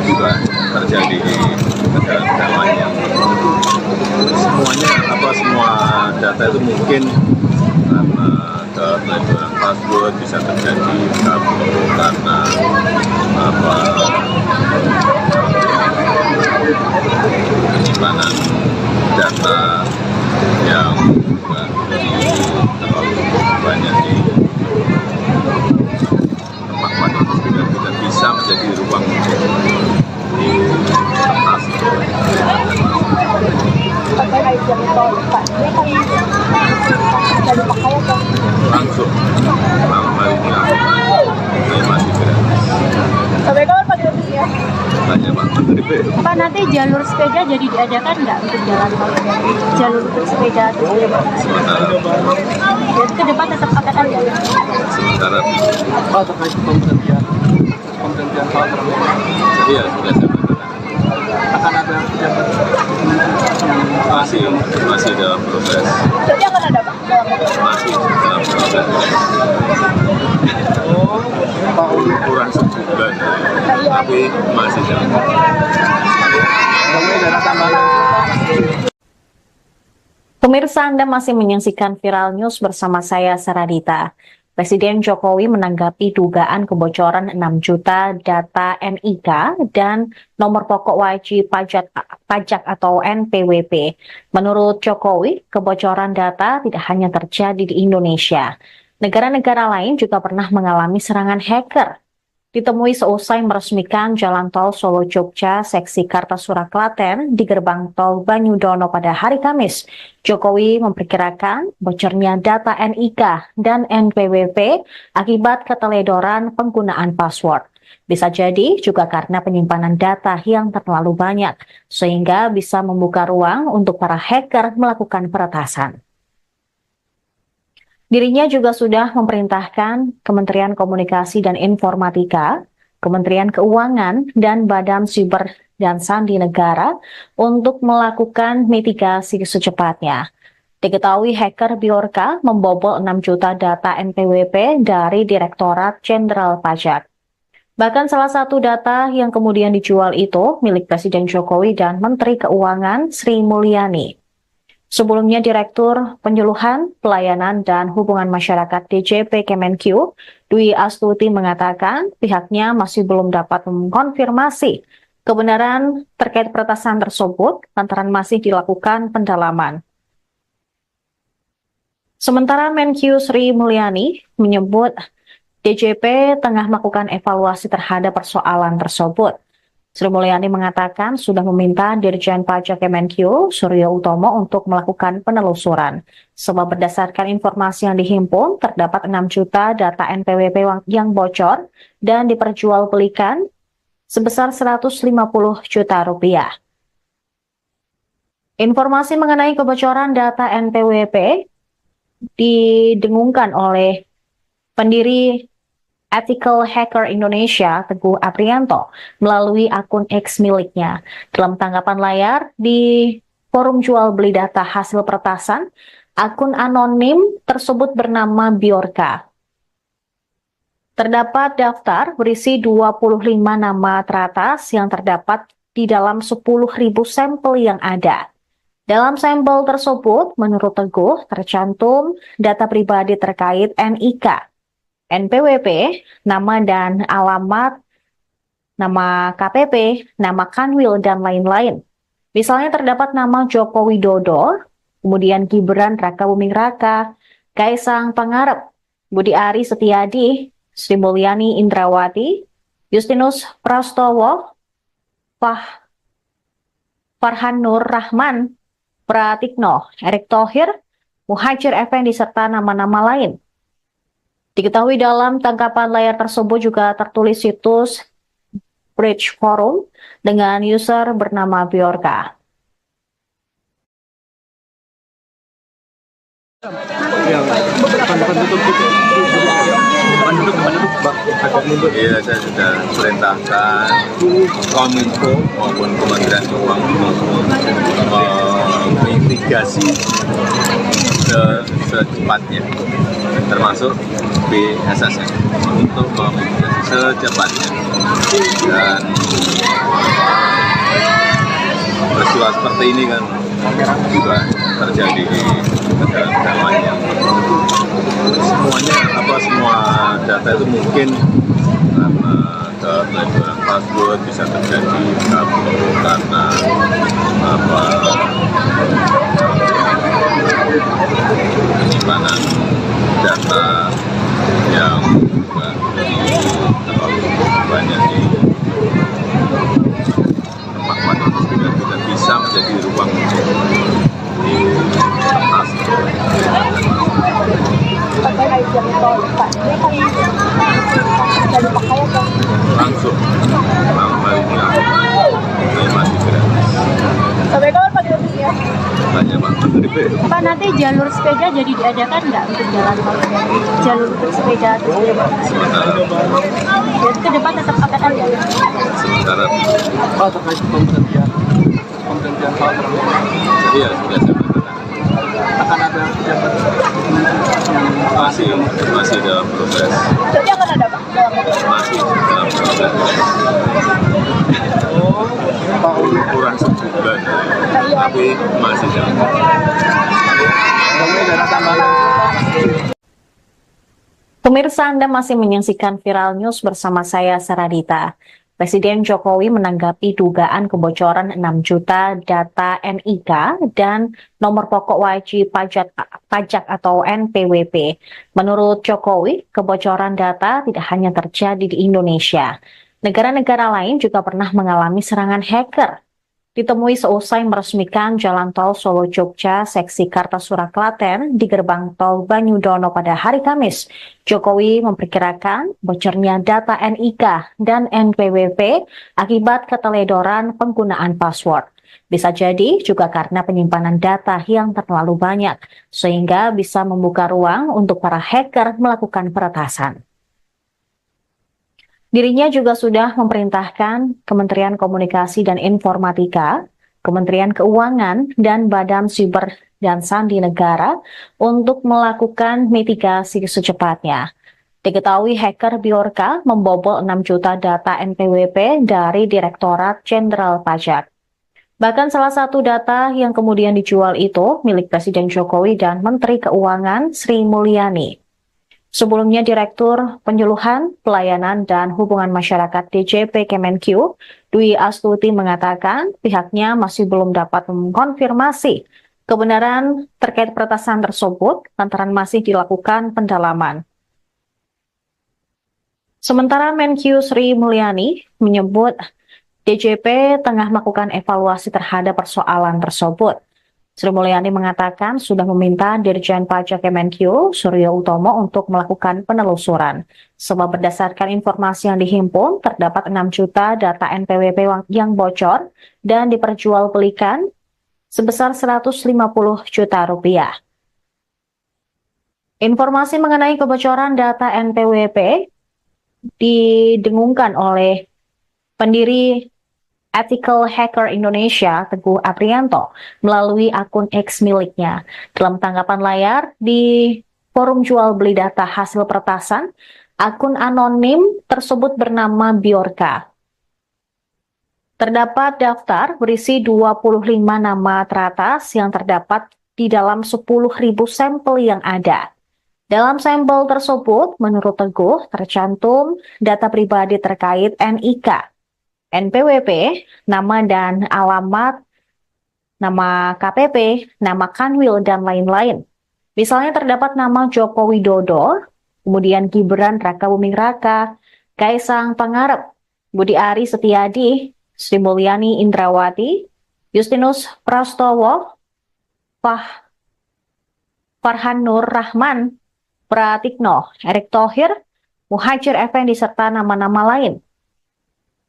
juga terjadi di negara-negara lain yang semua data itu mungkin karena kepelecehan password bisa terjadi karena penyimpanan data yang terlalu banyak di tempat itu tidak bisa menjadi ruang investasi. Langsung ini masih gratis. Sampai kapan Pak gratisnya? Tanya Pak Menteri P. Pak, nanti jalur sepeda jadi diadakan nggak untuk jalan tol? Jalur bersepeda terus Sementara jadi ke depan tetap akan ada. sementara Pak, terkait pemberhentian Pak Prabowo, iya sudah saya katakan akan ada pejabat masih dalam proses, Berarti akan ada Pak? masih dalam proses. Pak Udi. Kurang sebulan tapi masih dalam Mudah-mudahan ada tambahan. Pemirsa, Anda masih menyaksikan Viral News bersama saya, Saradita. Presiden Jokowi menanggapi dugaan kebocoran 6 juta data NIK dan nomor pokok wajib pajak atau NPWP. Menurut Jokowi, kebocoran data tidak hanya terjadi di Indonesia. Negara-negara lain juga pernah mengalami serangan hacker. Ditemui seusai meresmikan Jalan Tol Solo-Jogja seksi Kartasura Klaten di gerbang tol Banyudono pada hari Kamis, Jokowi memperkirakan bocornya data NIK dan NPWP akibat keteledoran penggunaan password. Bisa jadi juga karena penyimpanan data yang terlalu banyak, sehingga bisa membuka ruang untuk para hacker melakukan peretasan. Dirinya juga sudah memerintahkan Kementerian Komunikasi dan Informatika, Kementerian Keuangan, dan Badan Siber dan Sandi Negara untuk melakukan mitigasi secepatnya. Diketahui hacker Bjorka membobol 6 juta data NPWP dari Direktorat Jenderal Pajak. Bahkan salah satu data yang kemudian dijual itu milik Presiden Jokowi dan Menteri Keuangan Sri Mulyani. Sebelumnya, Direktur Penyuluhan, Pelayanan, dan Hubungan Masyarakat DJP Kemenq, Dwi Astuti mengatakan pihaknya masih belum dapat mengkonfirmasi kebenaran terkait peretasan tersebut lantaran masih dilakukan pendalaman. Sementara Menq Sri Mulyani menyebut DJP tengah melakukan evaluasi terhadap persoalan tersebut. Sri Mulyani mengatakan sudah meminta Dirjen Pajak Kemenq, Suryo Utomo, untuk melakukan penelusuran. Sebab berdasarkan informasi yang dihimpun, terdapat 6 juta data NPWP yang bocor dan diperjualbelikan sebesar 150 juta rupiah. Informasi mengenai kebocoran data NPWP didengungkan oleh pendiri Ethical Hacker Indonesia, Teguh Aprianto, melalui akun X miliknya. Dalam tanggapan layar di forum jual beli data hasil peretasan, akun anonim tersebut bernama Bjorka. Terdapat daftar berisi 25 nama teratas yang terdapat di dalam 10.000 sampel yang ada. Dalam sampel tersebut, menurut Teguh, tercantum data pribadi terkait NIK, NPWP, nama dan alamat, nama KPP, nama Kanwil, dan lain-lain. Misalnya terdapat nama Joko Widodo, kemudian Gibran Raka Buming Raka, Kaisang Pangarep, Budi Ari Setiadi, Sri Mulyani Indrawati, Justinus Prastowo, Farhan Nur Rahman, Pratikno, Erick Thohir, Muhajir Effendi, serta nama-nama lain. Diketahui dalam tangkapan layar tersebut juga tertulis situs Bridge Forum dengan user bernama Bjorka. Iya, saya sudah perintahkan Kominfo maupun Kementerian Keuangan mitigasi secepatnya, termasuk BSSN, untuk memitigasi secepatnya. Dan peristiwa seperti ini kan juga terjadi di negara-negara lain yang semua data itu mungkin karena kepelecehan password bisa terjadi karena penyimpanan data yang juga terlalu banyak di tempat-tempat itu tidak bisa menjadi ruang di atas. Langsung malam harinya saya masih gratis. Sampai kapan Pak gratisnya? Tanya Pak Menteri. Pak, nanti jalur sepeda jadi diadakan nggak untuk jalan tol? Jalur untuk sepeda atau sepeda? Jadi ke depan tetap akan ada? Sementara Pak, terkait pemberhentian Pak Prabowo, iya sudah saya katakan. akan ada pejabat Masih dalam proses. Jadi akan ada Pak? Masih dalam proses. Pak Uli. Kurang sebulan, tapi masih dalam proses. Pemirsa, Anda masih menyaksikan Viral News bersama saya, Saradita. Presiden Jokowi menanggapi dugaan kebocoran 6 juta data NIK dan nomor pokok wajib pajak atau NPWP. Menurut Jokowi, kebocoran data tidak hanya terjadi di Indonesia. Negara-negara lain juga pernah mengalami serangan hacker. Ditemui seusai meresmikan Jalan Tol Solo-Jogja seksi Kartasura Klaten di gerbang tol Banyudono pada hari Kamis, Jokowi memperkirakan bocornya data NIK dan NPWP akibat keteledoran penggunaan password. Bisa jadi juga karena penyimpanan data yang terlalu banyak, sehingga bisa membuka ruang untuk para hacker melakukan peretasan. Dirinya juga sudah memerintahkan Kementerian Komunikasi dan Informatika, Kementerian Keuangan, dan Badan Siber dan Sandi Negara untuk melakukan mitigasi secepatnya. Diketahui hacker Bjorka membobol 6 juta data NPWP dari Direktorat Jenderal Pajak. Bahkan salah satu data yang kemudian dijual itu milik Presiden Jokowi dan Menteri Keuangan Sri Mulyani. Sebelumnya Direktur Penyuluhan, Pelayanan, dan Hubungan Masyarakat DJP Kemenq, Dwi Astuti mengatakan pihaknya masih belum dapat mengkonfirmasi kebenaran terkait peretasan tersebut lantaran masih dilakukan pendalaman. Sementara Menq Sri Mulyani menyebut DJP tengah melakukan evaluasi terhadap persoalan tersebut. Sri Mulyani mengatakan sudah meminta Dirjen Pajak Kemenq, Suryo Utomo, untuk melakukan penelusuran. Sebab berdasarkan informasi yang dihimpun, terdapat 6 juta data NPWP yang bocor dan diperjualbelikan sebesar 150 juta rupiah. Informasi mengenai kebocoran data NPWP didengungkan oleh pendiri Ethical Hacker Indonesia, Teguh Aprianto, melalui akun X miliknya. Dalam tanggapan layar di forum jual beli data hasil peretasan, akun anonim tersebut bernama Bjorka. Terdapat daftar berisi 25 nama teratas yang terdapat di dalam 10.000 sampel yang ada. Dalam sampel tersebut, menurut Teguh, tercantum data pribadi terkait NIK, NPWP, nama dan alamat, nama KPP, nama Kanwil, dan lain-lain. Misalnya terdapat nama Joko Widodo, kemudian Gibran Rakabuming Raka, Kaisang Pangarep, Budi Ari Setiadi, Sri Mulyani Indrawati, Justinus Prastowo, Farhan Nur Rahman, Pratikno, Erick Thohir, Muhajir Effendi, serta nama-nama lain.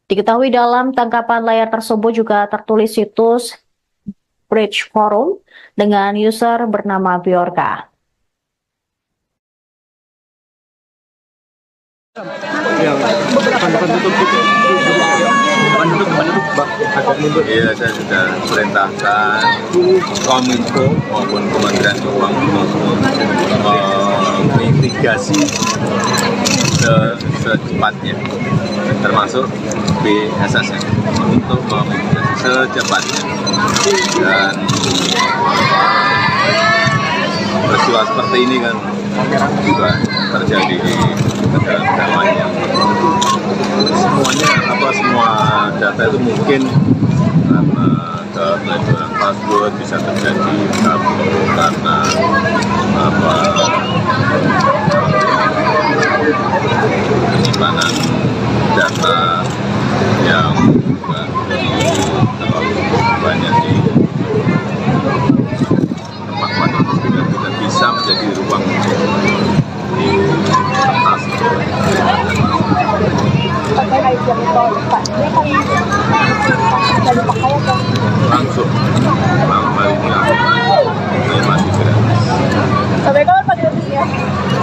Diketahui dalam tangkapan layar tersebut juga tertulis situs Bridge Forum dengan user bernama Bjorka. Iya, saya sudah perintahkan Kominfo maupun Kementerian Keuangan mitigasi secepatnya, termasuk BSSN untuk memitigasi secepatnya. Dan peristiwa seperti ini kan juga terjadi di negara-negara lain yang semua data itu mungkin karena kebocoran password bisa terjadi karena penyimpanan data yang terlalu banyak di tempat itu tidak bisa menjadi ruang di kertas. Langsung malam hari ini saya masih gratis. Sampai kapan Pak gratisnya?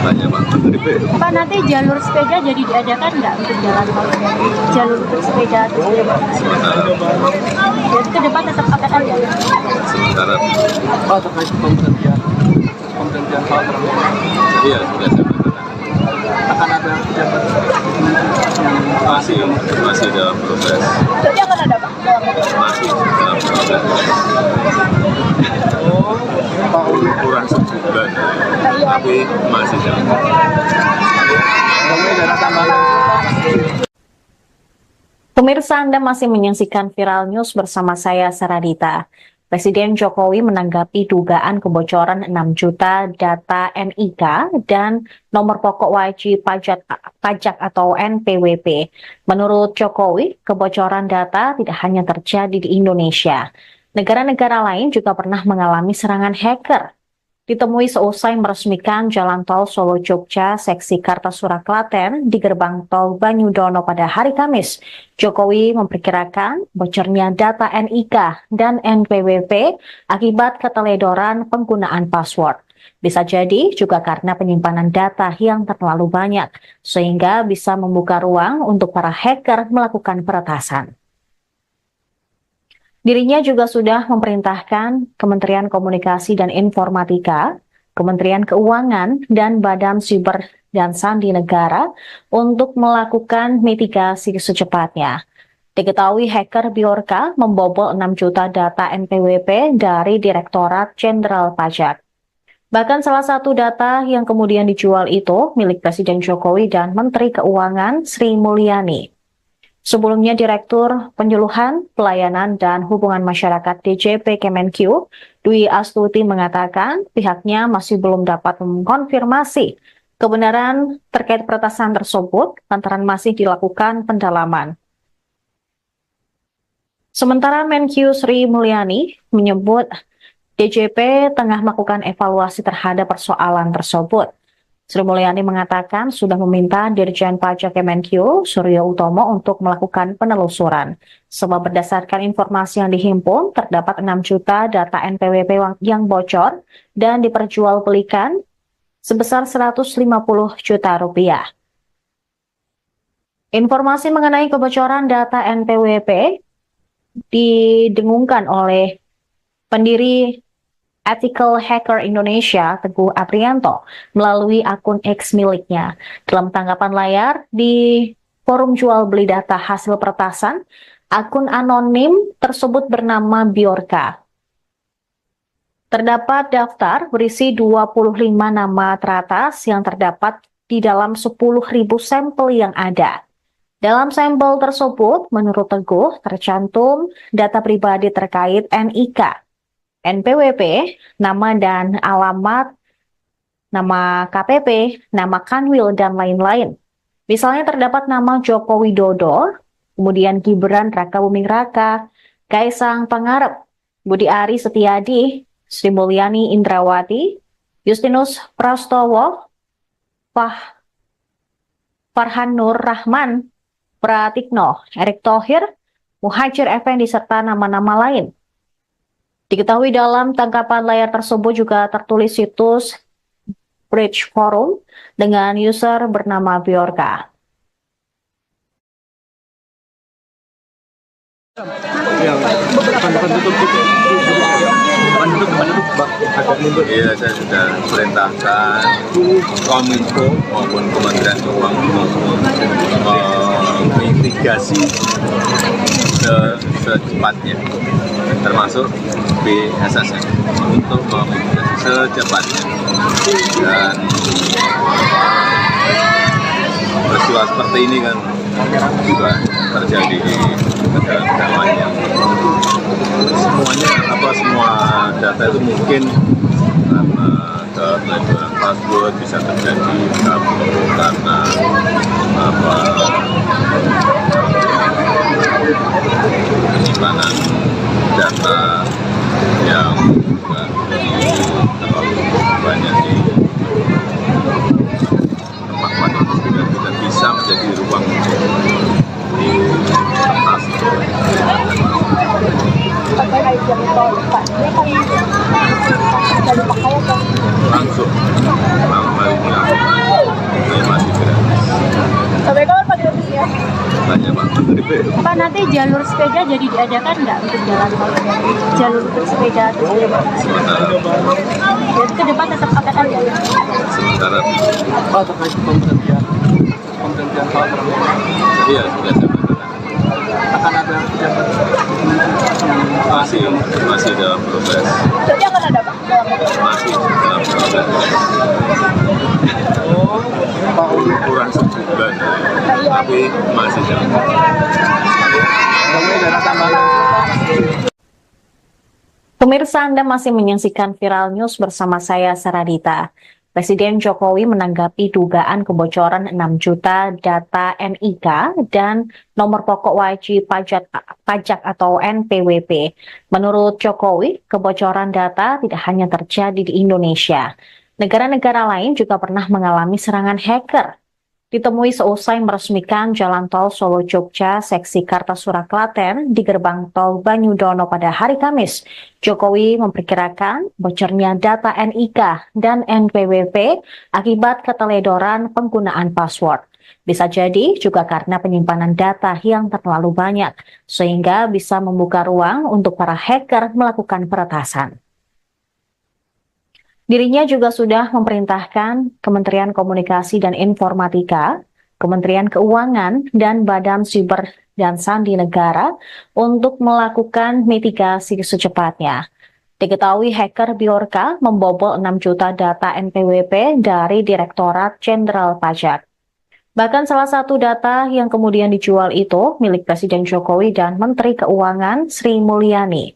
Tanya Pak Menteri P. Pak, nanti jalur sepeda jadi diadakan nggak untuk jalan tol? Jalur bersepeda terus Sementara jadi ke depan tetap akan ada. sementara Pak, terkait pemberhentian Pak Prabowo, iya sudah saya katakan akan ada pejabat masih dalam proses, Jadi akan ada Pak? masih dalam proses. Pak Uli. Kurang sebulan tapi masih dalam Pemirsa, Anda masih menyaksikan Viral News bersama saya, Saradita. Presiden Jokowi menanggapi dugaan kebocoran 6 juta data NIK dan nomor pokok wajib pajak atau NPWP. Menurut Jokowi, kebocoran data tidak hanya terjadi di Indonesia. Negara-negara lain juga pernah mengalami serangan hacker. ditemui seusai meresmikan Jalan Tol Solo Jogja seksi Kartasura Klaten di gerbang tol Banyudono pada hari Kamis. Jokowi memperkirakan bocornya data NIK dan NPWP akibat keteledoran penggunaan password. Bisa jadi juga karena penyimpanan data yang terlalu banyak, sehingga bisa membuka ruang untuk para hacker melakukan peretasan. Dirinya juga sudah memerintahkan Kementerian Komunikasi dan Informatika, Kementerian Keuangan, dan Badan Siber dan Sandi Negara untuk melakukan mitigasi secepatnya. Diketahui hacker Bjorka membobol 6 juta data NPWP dari Direktorat Jenderal Pajak. Bahkan salah satu data yang kemudian dijual itu milik Presiden Jokowi dan Menteri Keuangan Sri Mulyani. Sebelumnya Direktur Penyuluhan, Pelayanan, dan Hubungan Masyarakat DJP Kemenkyu, Dwi Astuti mengatakan pihaknya masih belum dapat mengkonfirmasi kebenaran terkait peretasan tersebut lantaran masih dilakukan pendalaman. Sementara Menkyu Sri Mulyani menyebut DJP tengah melakukan evaluasi terhadap persoalan tersebut. Sri Mulyani mengatakan sudah meminta Dirjen Pajak Kemenkyu, Suryo Utomo, untuk melakukan penelusuran. Sebab berdasarkan informasi yang dihimpun, terdapat 6 juta data NPWP yang bocor dan diperjualbelikan sebesar 150 juta rupiah. Informasi mengenai kebocoran data NPWP didengungkan oleh pendiri Ethical Hacker Indonesia, Teguh Aprianto, melalui akun X miliknya. Dalam tanggapan layar di forum jual beli data hasil peretasan, akun anonim tersebut bernama Bjorka. Terdapat daftar berisi 25 nama teratas yang terdapat di dalam 10.000 sampel yang ada. Dalam sampel tersebut, menurut Teguh, tercantum data pribadi terkait NIK, NPWP, nama dan alamat, nama KPP, nama Kanwil, dan lain-lain. Misalnya terdapat nama Joko Widodo, kemudian Gibran Rakabuming Raka, Kaisang Pangarep, Budi Ari Setiadi, Sri Mulyani Indrawati, Justinus Prastowo, Farhan Nur Rahman, Pratikno, Erick Thohir, Muhajir Effendi, serta nama-nama lain. Diketahui dalam tangkapan layar tersebut juga tertulis situs Bridge Forum dengan user bernama Bjorka. Iya, saya sudah perintahkan Kominfo maupun Kementerian Keuangan mitigasi secepatnya, termasuk BSSN untuk memitigasi secepatnya. Dan peristiwa seperti ini kan juga terjadi di negara-negara lain yang semua data itu mungkin karena keteledoran password bisa terjadi karena penyimpanan data yang terlalu banyak di tempat-tempat yang tidak bisa menjadi ruang di atas. Langsung malam-malamnya saya masih gratis. Sampai kapan Pak gratisnya? Tanya Pak Menteri. Pak, nanti jalur sepeda jadi diadakan nggak untuk jalan tol? Jalur bersepeda terus Sementara jadi ke depan tetap akan ada. sementara Pak, terkait pemberhentian Pak Prabowo, iya sudah saya katakan akan ada pejabat masih dalam proses, Berarti akan ada Pak? masih dalam proses. Pak Uli. Kurang sebulan, tapi masih dalam proses. Ada tambahan. Pemirsa, Anda masih menyaksikan Viral News bersama saya, Saradita. Presiden Jokowi menanggapi dugaan kebocoran 6 juta data NIK dan nomor pokok wajib pajak atau NPWP. Menurut Jokowi, kebocoran data tidak hanya terjadi di Indonesia. Negara-negara lain juga pernah mengalami serangan hacker. Ditemui seusai meresmikan Jalan Tol Solo-Jogja seksi Kartasura Klaten di gerbang tol Banyudono pada hari Kamis, Jokowi memperkirakan bocornya data NIK dan NPWP akibat keteledoran penggunaan password. Bisa jadi juga karena penyimpanan data yang terlalu banyak, sehingga bisa membuka ruang untuk para hacker melakukan peretasan. Dirinya juga sudah memerintahkan Kementerian Komunikasi dan Informatika, Kementerian Keuangan, dan Badan Siber dan Sandi Negara untuk melakukan mitigasi secepatnya. Diketahui hacker Bjorka membobol 6 juta data NPWP dari Direktorat Jenderal Pajak. Bahkan salah satu data yang kemudian dijual itu milik Presiden Jokowi dan Menteri Keuangan Sri Mulyani.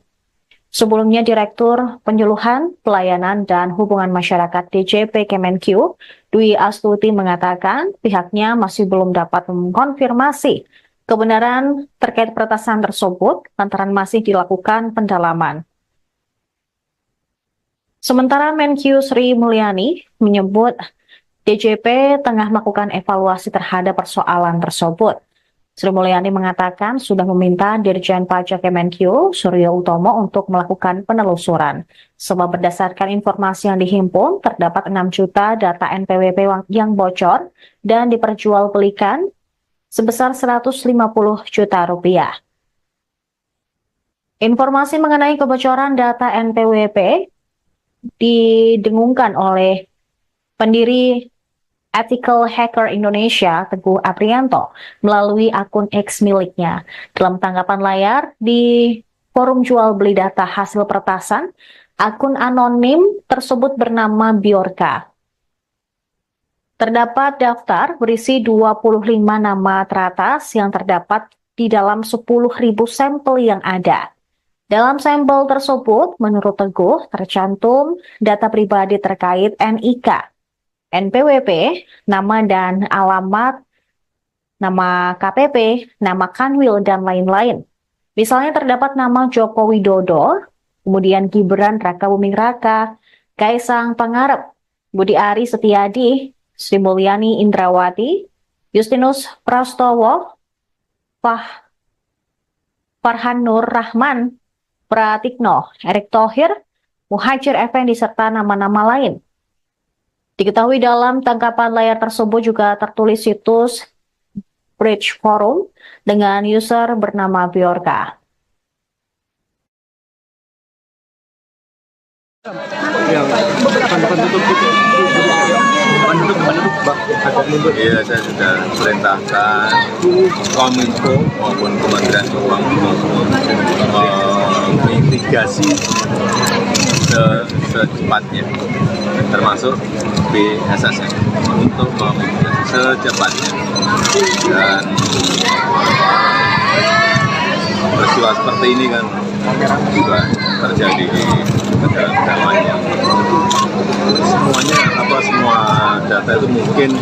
Sebelumnya, Direktur Penyuluhan, Pelayanan, dan Hubungan Masyarakat DJP Kemenq, Dwi Astuti mengatakan pihaknya masih belum dapat mengkonfirmasi kebenaran terkait peretasan tersebut lantaran masih dilakukan pendalaman. Sementara Menq Sri Mulyani menyebut DJP tengah melakukan evaluasi terhadap persoalan tersebut. Sri Mulyani mengatakan sudah meminta Dirjen Pajak Kemenq, Suryo Utomo, untuk melakukan penelusuran. Sebab berdasarkan informasi yang dihimpun, terdapat 6 juta data NPWP yang bocor dan diperjualbelikan sebesar 150 juta rupiah. Informasi mengenai kebocoran data NPWP didengungkan oleh pendiri Ethical Hacker Indonesia, Teguh Aprianto, melalui akun X miliknya. Dalam tanggapan layar di forum jual beli data hasil peretasan, akun anonim tersebut bernama Bjorka. Terdapat daftar berisi 25 nama teratas yang terdapat di dalam 10.000 sampel yang ada. Dalam sampel tersebut, menurut Teguh, tercantum data pribadi terkait NIK, NPWP, nama dan alamat, nama KPP, nama Kanwil, dan lain-lain. Misalnya terdapat nama Joko Widodo, kemudian Gibran Raka Buming Raka, Kaisang Pangarep, Budi Ari Setiadi, Sri Mulyani Indrawati, Justinus Prastowo, Farhan Nur Rahman, Pratikno, Erick Thohir, Muhajir Effendi, serta nama-nama lain. Diketahui dalam tangkapan layar tersebut juga tertulis situs Bridge Forum dengan user bernama Bjorka. Iya, saya sudah perintahkan Kominfo maupun Kementerian Keuangan mitigasi secepatnya, termasuk BSSN untuk memitigasi secepatnya. Dan peristiwa seperti ini kan juga terjadi di negara-negara lain yang semua data itu mungkin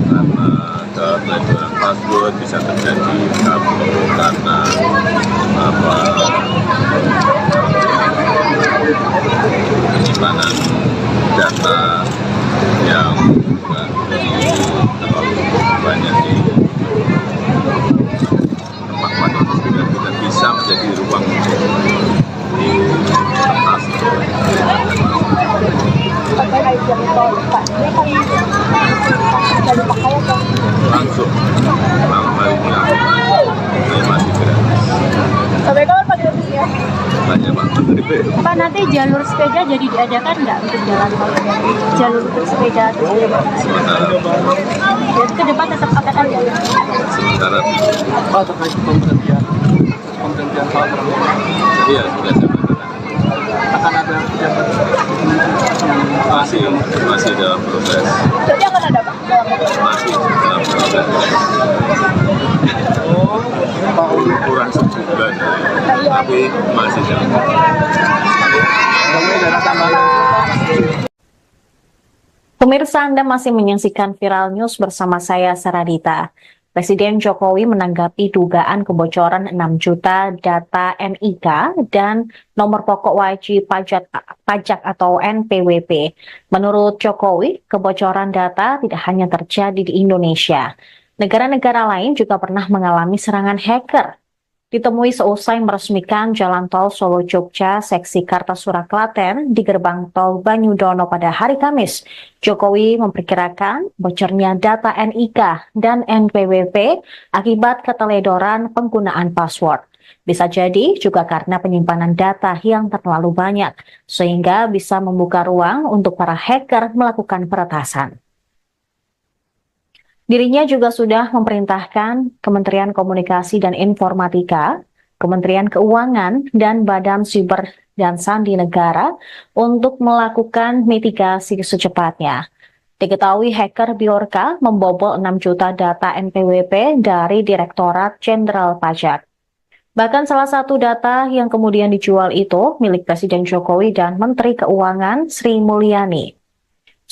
karena keteledoran password bisa terjadi karena penyimpanan data yang juga terlalu banyak di tempat-tempat itu tidak bisa menjadi ruang di atas. Langsung malam harinya saya masih gratis. Sampai kapan Pak gratisnya? Banyak Pak Menteri. Pak, nanti jalur sepeda jadi diadakan nggak untuk jalan tol? Jalur untuk sepeda atau sepeda? Jadi ke depan tetap akan ada? Sementara Pak, terkait pemberhentian hal tersebut, iya sudah saya katakan. akan ada pejabat yang Masih dalam proses. Jadi akan ada Pak? Masih dalam proses. Pak Uli. Kurang sebulan, tapi masih dalam proses. Ada tambahan. Pemirsa, Anda masih menyaksikan Viral News bersama saya, Saradita. Presiden Jokowi menanggapi dugaan kebocoran 6 juta data NIK dan nomor pokok wajib pajak atau NPWP. Menurut Jokowi, kebocoran data tidak hanya terjadi di Indonesia. Negara-negara lain juga pernah mengalami serangan hacker. Ditemui seusai meresmikan Jalan Tol Solo-Jogja seksi Kartasura Klaten di gerbang tol Banyudono pada hari Kamis, Jokowi memperkirakan bocornya data NIK dan NPWP akibat keteledoran penggunaan password. Bisa jadi juga karena penyimpanan data yang terlalu banyak, sehingga bisa membuka ruang untuk para hacker melakukan peretasan. Dirinya juga sudah memerintahkan Kementerian Komunikasi dan Informatika, Kementerian Keuangan, dan Badan Siber dan Sandi Negara untuk melakukan mitigasi secepatnya. Diketahui hacker Bjorka membobol 6 juta data NPWP dari Direktorat Jenderal Pajak. Bahkan salah satu data yang kemudian dijual itu milik Presiden Jokowi dan Menteri Keuangan Sri Mulyani.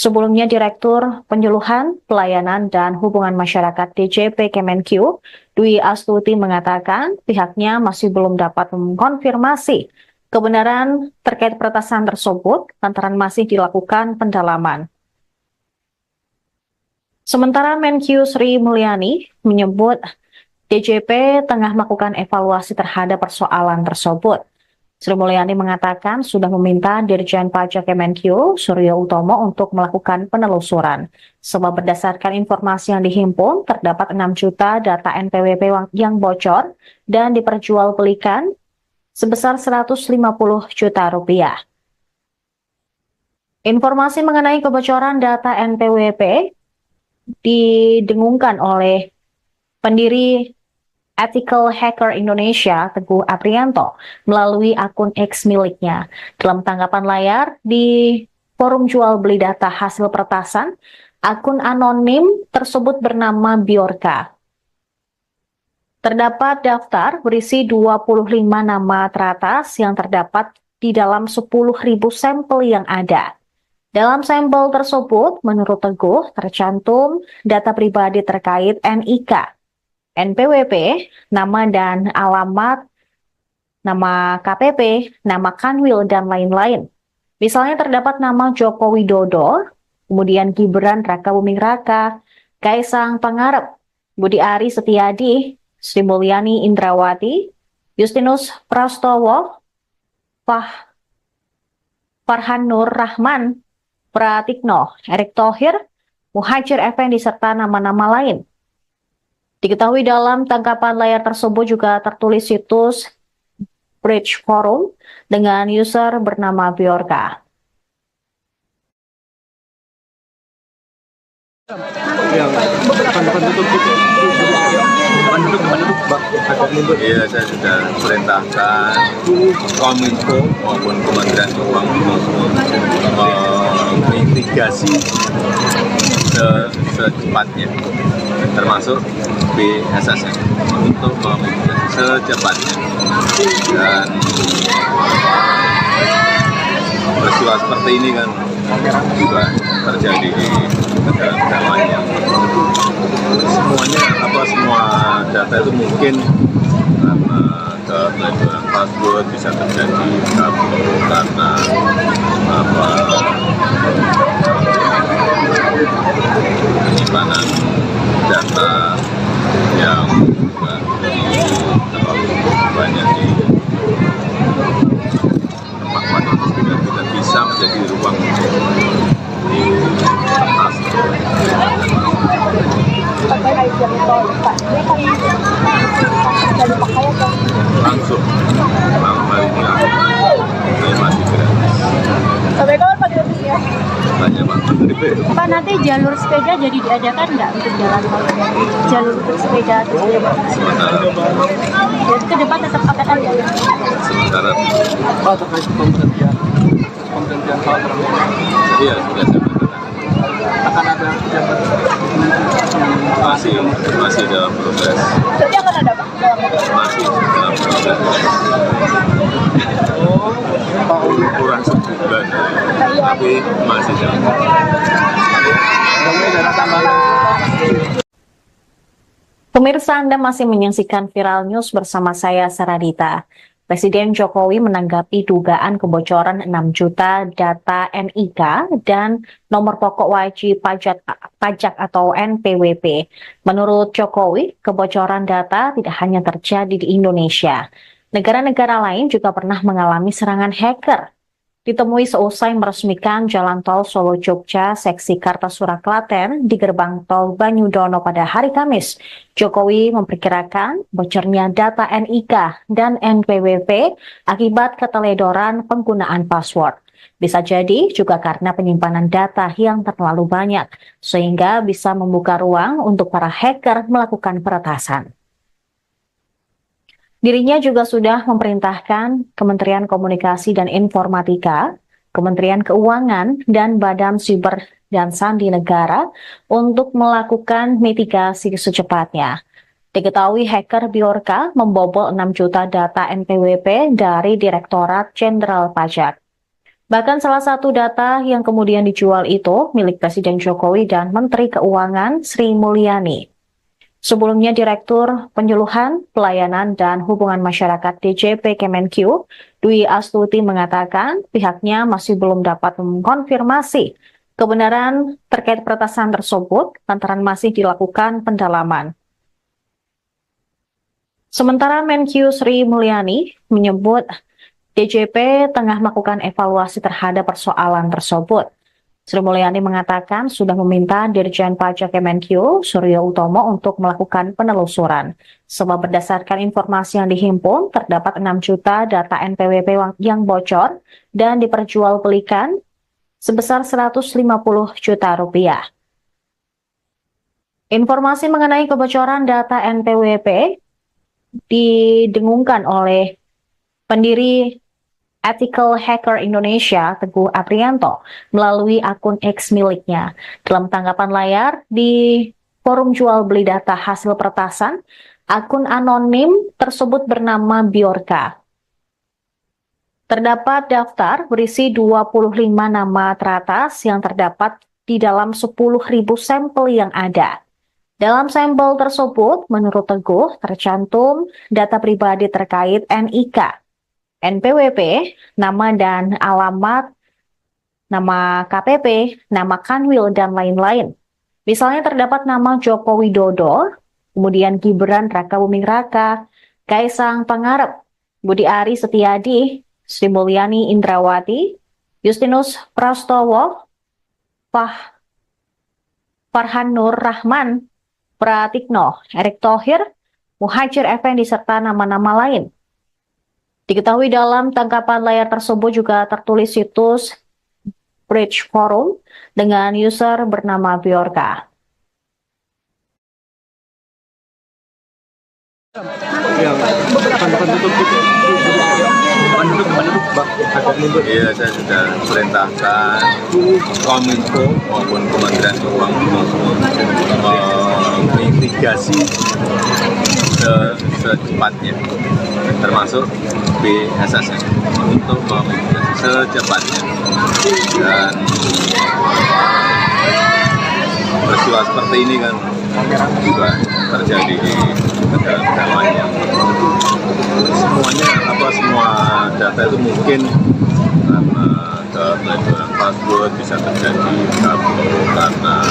Sebelumnya, Direktur Penyuluhan, Pelayanan, dan Hubungan Masyarakat DJP Kemenq, Dwi Astuti mengatakan pihaknya masih belum dapat mengkonfirmasi kebenaran terkait peretasan tersebut lantaran masih dilakukan pendalaman. Sementara Menq Sri Mulyani menyebut DJP tengah melakukan evaluasi terhadap persoalan tersebut. Sri Mulyani mengatakan sudah meminta Dirjen Pajak Kemenq, Suryo Utomo, untuk melakukan penelusuran. Sebab berdasarkan informasi yang dihimpun, terdapat 6 juta data NPWP yang bocor dan diperjualbelikan sebesar 150 juta rupiah. Informasi mengenai kebocoran data NPWP didengungkan oleh pendiri Ethical Hacker Indonesia, Teguh Aprianto, melalui akun X miliknya. Dalam tanggapan layar di forum jual beli data hasil peretasan, akun anonim tersebut bernama Bjorka. Terdapat daftar berisi 25 nama teratas yang terdapat di dalam 10.000 sampel yang ada. Dalam sampel tersebut, menurut Teguh, tercantum data pribadi terkait NIK, NPWP, nama dan alamat, nama KPP, nama Kanwil, dan lain-lain. Misalnya terdapat nama Joko Widodo, kemudian Gibran Rakabuming Raka, Kaisang Pangarep, Budi Ari Setiadi, Sri Mulyani Indrawati, Justinus Prastowo, Farhan Nur Rahman, Pratikno, Erick Thohir, Muhajir Effendi, serta nama-nama lain. Diketahui dalam tangkapan layar tersebut juga tertulis situs Bridge Forum dengan user bernama Bjorka. Iya, saya sudah perintahkan Kominfo maupun Kementerian Keuangan mitigasi secepatnya, termasuk BSSN untuk memitigasi secepatnya. Dan peristiwa seperti ini kan juga terjadi di negara-negara lain yang semua data itu mungkin karena keteledoran password bisa terjadi karena penyimpanan data yang terlalu banyak di tempat yang tidak bisa menjadi ruang di atas. Langsung baliknya masih gratis. Sampai kapan Pak gratisnya? Tanya Pak Menteri. Pak, nanti jalur sepeda jadi diadakan nggak untuk jalan tol? Jalur bersepeda terus Sementara jadi ke depan tetap akan ada. sementara Pak, terkait pemberhentian Pak Prabowo, iya sudah saya katakan akan ada pejabat masih dalam proses. Berarti akan ada Pak? Masih dalam proses. Pak Uli Kurang sebulan, tapi masih dalam proses. Kemudian ada tambahan. Pemirsa, Anda masih menyaksikan Viral News bersama saya, Saradita. Presiden Jokowi menanggapi dugaan kebocoran 6 juta data NIK dan nomor pokok wajib pajak atau NPWP. Menurut Jokowi, kebocoran data tidak hanya terjadi di Indonesia. Negara-negara lain juga pernah mengalami serangan hacker. Ditemui seusai meresmikan Jalan Tol Solo-Jogja seksi Kartasura Klaten di gerbang tol Banyudono pada hari Kamis, Jokowi memperkirakan bocornya data NIK dan NPWP akibat keteledoran penggunaan password. Bisa jadi juga karena penyimpanan data yang terlalu banyak, sehingga bisa membuka ruang untuk para hacker melakukan peretasan. Dirinya juga sudah memerintahkan Kementerian Komunikasi dan Informatika, Kementerian Keuangan, dan Badan Siber dan Sandi Negara untuk melakukan mitigasi secepatnya. Diketahui hacker Bjorka membobol 6 juta data NPWP dari Direktorat Jenderal Pajak. Bahkan salah satu data yang kemudian dijual itu milik Presiden Jokowi dan Menteri Keuangan Sri Mulyani. Sebelumnya, Direktur Penyuluhan, Pelayanan, dan Hubungan Masyarakat DJP Kemenq, Dwi Astuti mengatakan pihaknya masih belum dapat mengkonfirmasi kebenaran terkait peretasan tersebut lantaran masih dilakukan pendalaman. Sementara Menq Sri Mulyani menyebut DJP tengah melakukan evaluasi terhadap persoalan tersebut. Sri Mulyani mengatakan sudah meminta Dirjen Pajak Kemenq, Suryo Utomo, untuk melakukan penelusuran. Sebab berdasarkan informasi yang dihimpun, terdapat 6 juta data NPWP yang bocor dan diperjualbelikan sebesar 150 juta rupiah. Informasi mengenai kebocoran data NPWP didengungkan oleh pendiri Ethical Hacker Indonesia, Teguh Aprianto, melalui akun X miliknya. Dalam tanggapan layar di forum jual beli data hasil peretasan, akun anonim tersebut bernama Bjorka. Terdapat daftar berisi 25 nama teratas yang terdapat di dalam 10.000 sampel yang ada. Dalam sampel tersebut, menurut Teguh, tercantum data pribadi terkait NIK, NPWP, nama dan alamat, nama KPP, nama Kanwil, dan lain-lain. Misalnya terdapat nama Joko Widodo, kemudian Gibran Raka Buming Raka, Kaisang Pangarep, Budi Ari Setiadi, Sri Mulyani Indrawati, Justinus Prastowo, Farhan Nur Rahman, Pratikno, Erick Thohir, Muhajir Effendi, serta nama-nama lain. Diketahui dalam tangkapan layar tersebut juga tertulis situs Bridge Forum dengan user bernama Bjorka. Iya, saya sudah perintahkan Kominfo maupun Kementerian Keuangan mitigasi secepatnya, termasuk BSSN untuk memitigasi secepatnya. Dan peristiwa seperti ini kan juga terjadi di negara-negara lain yang semua data itu mungkin karena keteledoran password bisa terjadi karena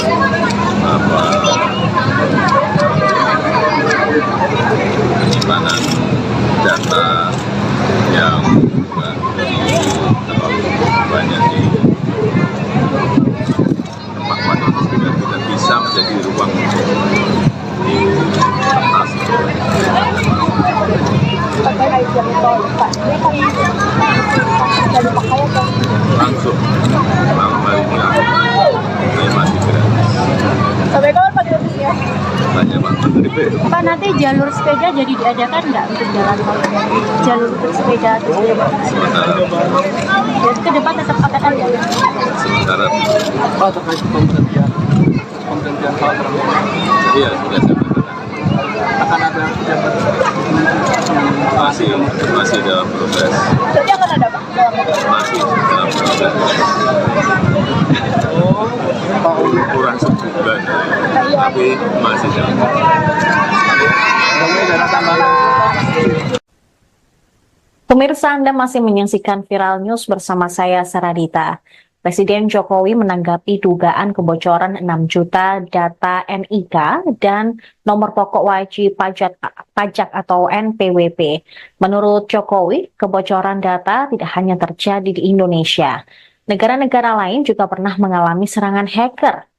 penyimpanan data yang juga terlalu banyak di tempat-tempat itu tidak bisa menjadi ruang di kertas. Langsung malam harinya saya masih gratis. Sampai kapan Pak gratisnya? Tanya Pak Menteri P. Pak, nanti jalur sepeda jadi diadakan nggak untuk jalan tol? Jalur untuk sepeda atau sepeda? Jadi ke depan tetap akan ada? Sementara Pak, terkait pemberhentian Pak Prabowo, iya sudah saya katakan. akan ada pejabat yang Masih dalam proses. Jadi akan ada Pak? Masih dalam proses. Pak Ukuran sebuah Enggak ada, tapi masih jalan. Ini dana tambahan. Pemirsa, Anda masih menyaksikan Viral News bersama saya, Saradita. Presiden Jokowi menanggapi dugaan kebocoran 6 juta data NIK dan nomor pokok wajib pajak atau NPWP. Menurut Jokowi, kebocoran data tidak hanya terjadi di Indonesia. Negara-negara lain juga pernah mengalami serangan hacker.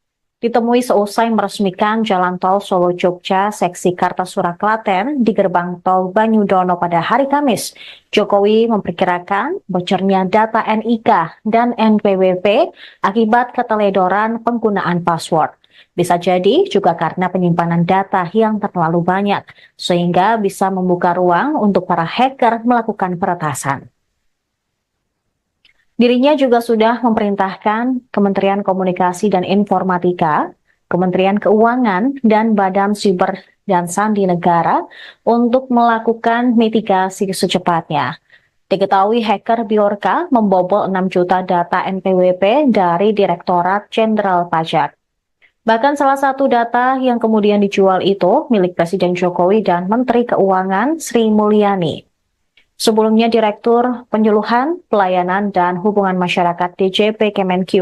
Ditemui seusai meresmikan Jalan Tol Solo-Jogja seksi Kartasura Klaten di gerbang tol Banyudono pada hari Kamis. Jokowi memperkirakan bocornya data NIK dan NPWP akibat keteledoran penggunaan password. Bisa jadi juga karena penyimpanan data yang terlalu banyak, sehingga bisa membuka ruang untuk para hacker melakukan peretasan. Dirinya juga sudah memerintahkan Kementerian Komunikasi dan Informatika, Kementerian Keuangan, dan Badan Siber dan Sandi Negara untuk melakukan mitigasi secepatnya. Diketahui hacker Bjorka membobol 6 juta data NPWP dari Direktorat Jenderal Pajak. Bahkan salah satu data yang kemudian dijual itu milik Presiden Jokowi dan Menteri Keuangan Sri Mulyani. Sebelumnya, Direktur Penyuluhan, Pelayanan, dan Hubungan Masyarakat DJP Kemenq,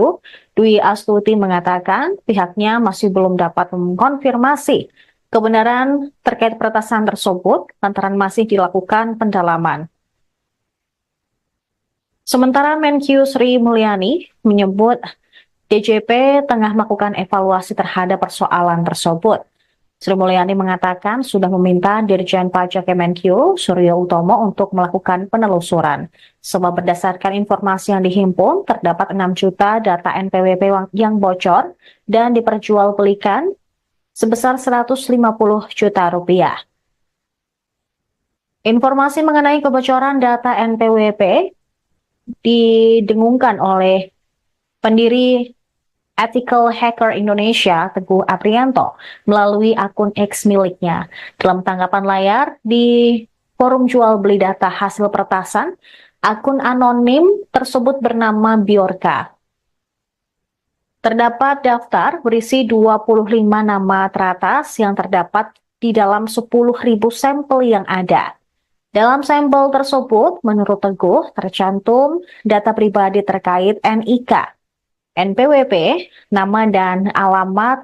Dwi Astuti mengatakan pihaknya masih belum dapat mengkonfirmasi kebenaran terkait peretasan tersebut lantaran masih dilakukan pendalaman. Sementara Menq Sri Mulyani menyebut DJP tengah melakukan evaluasi terhadap persoalan tersebut. Sri Mulyani mengatakan sudah meminta Dirjen Pajak Kemenq, Suryo Utomo, untuk melakukan penelusuran. Sebab berdasarkan informasi yang dihimpun, terdapat 6 juta data NPWP yang bocor dan diperjualbelikan sebesar 150 juta rupiah. Informasi mengenai kebocoran data NPWP didengungkan oleh pendiri Ethical Hacker Indonesia, Teguh Aprianto, melalui akun X miliknya. Dalam tanggapan layar di forum jual beli data hasil peretasan, akun anonim tersebut bernama Bjorka. Terdapat daftar berisi 25 nama teratas yang terdapat di dalam 10.000 sampel yang ada. Dalam sampel tersebut, menurut Teguh, tercantum data pribadi terkait NIK, NPWP, nama dan alamat,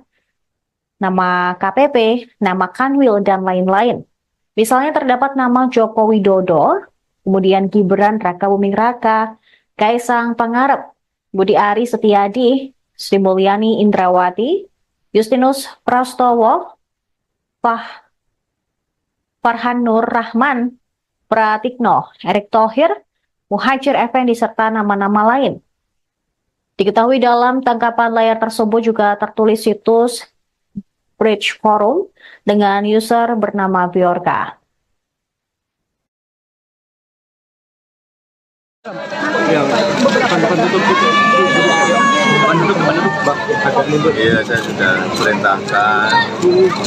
nama KPP, nama Kanwil, dan lain-lain. Misalnya terdapat nama Joko Widodo, kemudian Gibran Rakabuming Raka, Kaisang Pangarep, Budi Ari Setiadi, Sri Mulyani Indrawati, Justinus Prastowo, Farhan Nur Rahman, Pratikno, Erick Thohir, Muhajir Effendi, serta nama-nama lain. Diketahui dalam tangkapan layar tersebut juga tertulis situs Bridge Forum dengan user bernama Bjorka. Iya, saya sudah perintahkan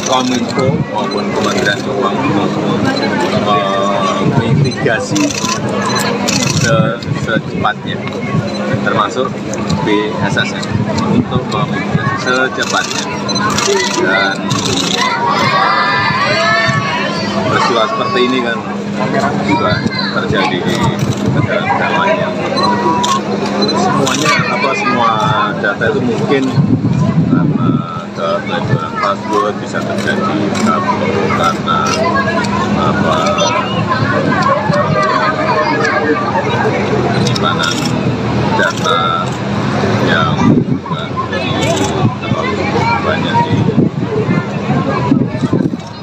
Kominfo maupun Kementerian Keuangan mitigasi secepatnya, termasuk BSSN untuk memitigasi secepatnya. Dan peristiwa seperti ini kan juga terjadi di negara-negara lain yang semua data itu mungkin karena keteledoran password bisa terjadi karena penyimpanan data yang terlalu banyak di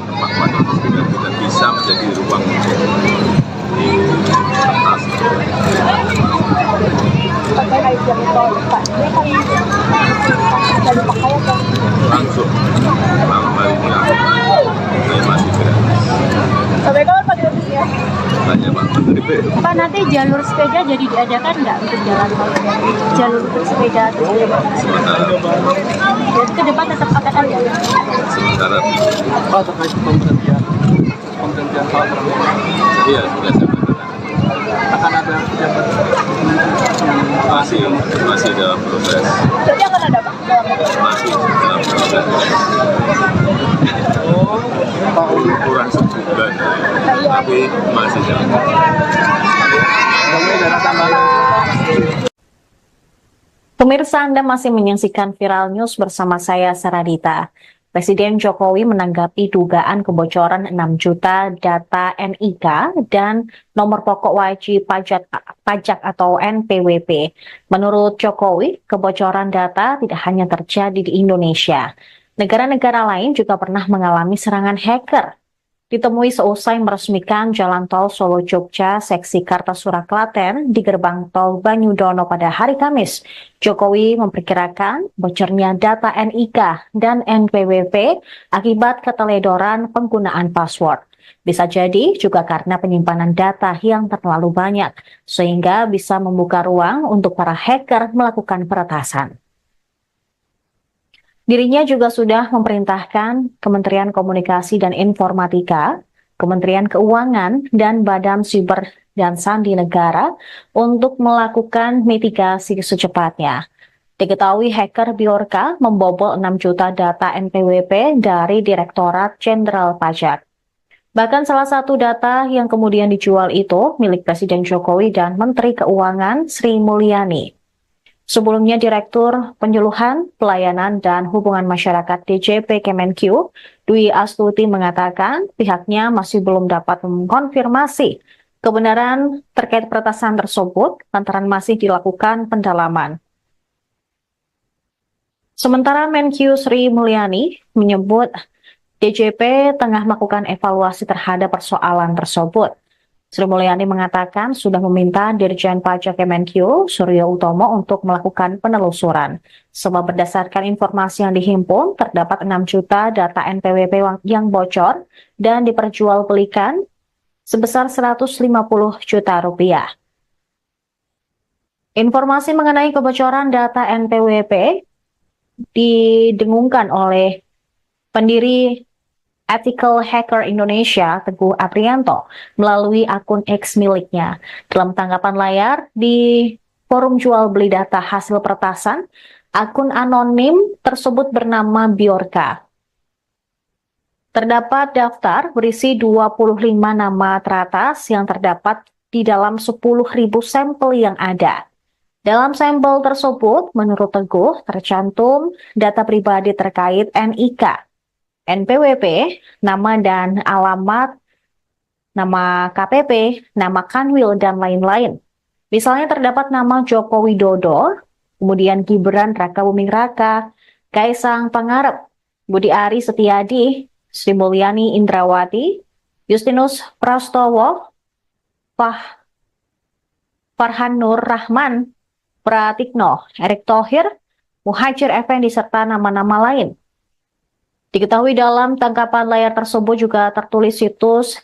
tempat-tempat yang tidak bisa menjadi ruang di atas. Langsung malam harinya saya masih gratis. Sampai kapan Pak gratisnya? Tanya Pak Menteri. Pak, nanti jalur sepeda jadi diadakan nggak untuk jalan tol? Jalur untuk sepeda terus Sementara jadi ke depan tetap akan ada. sementara Pak, terkait pemberhentian Pak Prabowo, iya sudah saya katakan akan ada pejabat masih dalam proses Berarti akan ada Pak? masih dalam proses kurang sebulan, tapi masih jalan. Pemirsa, Anda masih menyaksikan Viral News bersama saya, Saradita. Presiden Jokowi menanggapi dugaan kebocoran 6 juta data NIK dan nomor pokok wajib pajak atau NPWP. Menurut Jokowi, kebocoran data tidak hanya terjadi di Indonesia. Negara-negara lain juga pernah mengalami serangan hacker. Ditemui seusai meresmikan Jalan Tol Solo-Jogja seksi Kartasura Klaten di gerbang tol Banyudono pada hari Kamis, Jokowi memperkirakan bocornya data NIK dan NPWP akibat keteledoran penggunaan password. Bisa jadi juga karena penyimpanan data yang terlalu banyak, sehingga bisa membuka ruang untuk para hacker melakukan peretasan. Dirinya juga sudah memerintahkan Kementerian Komunikasi dan Informatika, Kementerian Keuangan, dan Badan Siber dan Sandi Negara untuk melakukan mitigasi secepatnya. Diketahui hacker Bjorka membobol 6 juta data NPWP dari Direktorat Jenderal Pajak. Bahkan salah satu data yang kemudian dijual itu milik Presiden Jokowi dan Menteri Keuangan Sri Mulyani. Sebelumnya, Direktur Penyuluhan, Pelayanan, dan Hubungan Masyarakat DJP Kemenq, Dwi Astuti mengatakan pihaknya masih belum dapat mengkonfirmasi kebenaran terkait peretasan tersebut lantaran masih dilakukan pendalaman. Sementara Menq Sri Mulyani menyebut DJP tengah melakukan evaluasi terhadap persoalan tersebut. Sri Mulyani mengatakan sudah meminta Dirjen Pajak Kemenq, Suryo Utomo, untuk melakukan penelusuran. Sebab berdasarkan informasi yang dihimpun, terdapat 6 juta data NPWP yang bocor dan diperjualbelikan sebesar 150 juta rupiah. Informasi mengenai kebocoran data NPWP didengungkan oleh pendiri Ethical Hacker Indonesia, Teguh Aprianto, melalui akun X miliknya. Dalam tanggapan layar di forum jual beli data hasil peretasan, akun anonim tersebut bernama Bjorka. Terdapat daftar berisi 25 nama teratas yang terdapat di dalam 10.000 sampel yang ada. Dalam sampel tersebut, menurut Teguh, tercantum data pribadi terkait NIK, NPWP, nama dan alamat, nama KPP, nama Kanwil, dan lain-lain. Misalnya terdapat nama Joko Widodo, kemudian Gibran Raka Buming Raka, Kaisang Pangarep, Budi Ari Setiadi, Sri Mulyani Indrawati, Justinus Prastowo, Farhan Nur Rahman, Pratikno, Erick Thohir, Muhajir Effendi, serta nama-nama lain. Diketahui dalam tangkapan layar tersebut juga tertulis situs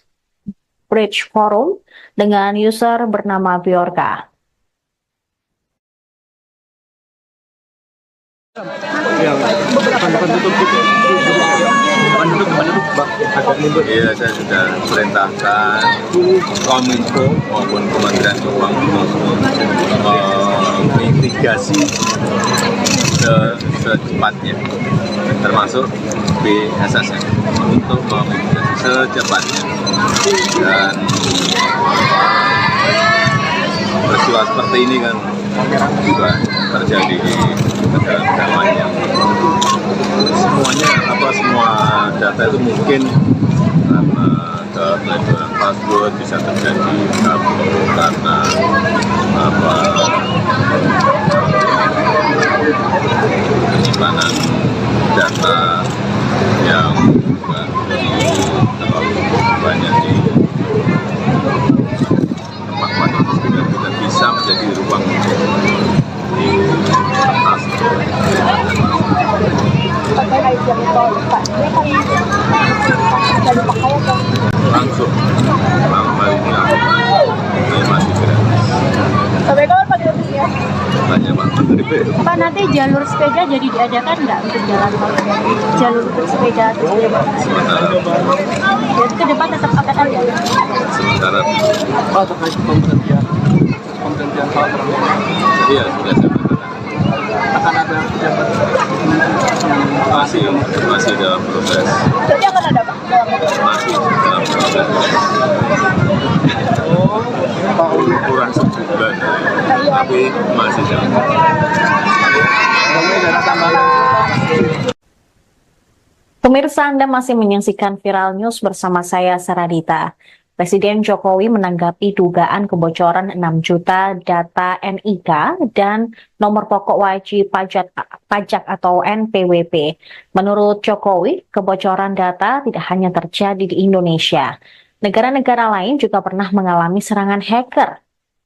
Bridge Forum dengan user bernama Bjorka. Iya, saya sudah perintahkan Kominfo maupun Kementerian Keuangan mitigasi secepatnya, termasuk BSSN untuk memitigasi secepatnya. Dan peristiwa seperti ini kan juga terjadi di negara-negara lain yang semua data itu mungkin karena keteledoran password bisa terjadi karena penyimpanan data yang juga terlalu banyak di tempat-tempat itu tidak bisa menjadi ruang di atas. Langsung malam hari ini aku masih gratis. Sampai kapan Pak gratisnya? Tanya Pak Menteri. Pak, nanti jalur sepeda jadi diadakan nggak untuk jalan tol? Jalur untuk sepeda atau Sementara jadi ke depan tetap akan ada? sementara Pak, terkait pemberhentian hal iya sudah saya katakan. akan ada pejabat masih dalam proses. Jadi akan ada Pak? Masih dalam proses. Kurang sebulan, tapi masih dalam Pemirsa, Anda masih menyaksikan Viral News bersama saya, Saradita. Presiden Jokowi menanggapi dugaan kebocoran 6 juta data NIK dan nomor pokok wajib pajak atau NPWP. Menurut Jokowi, kebocoran data tidak hanya terjadi di Indonesia. Negara-negara lain juga pernah mengalami serangan hacker.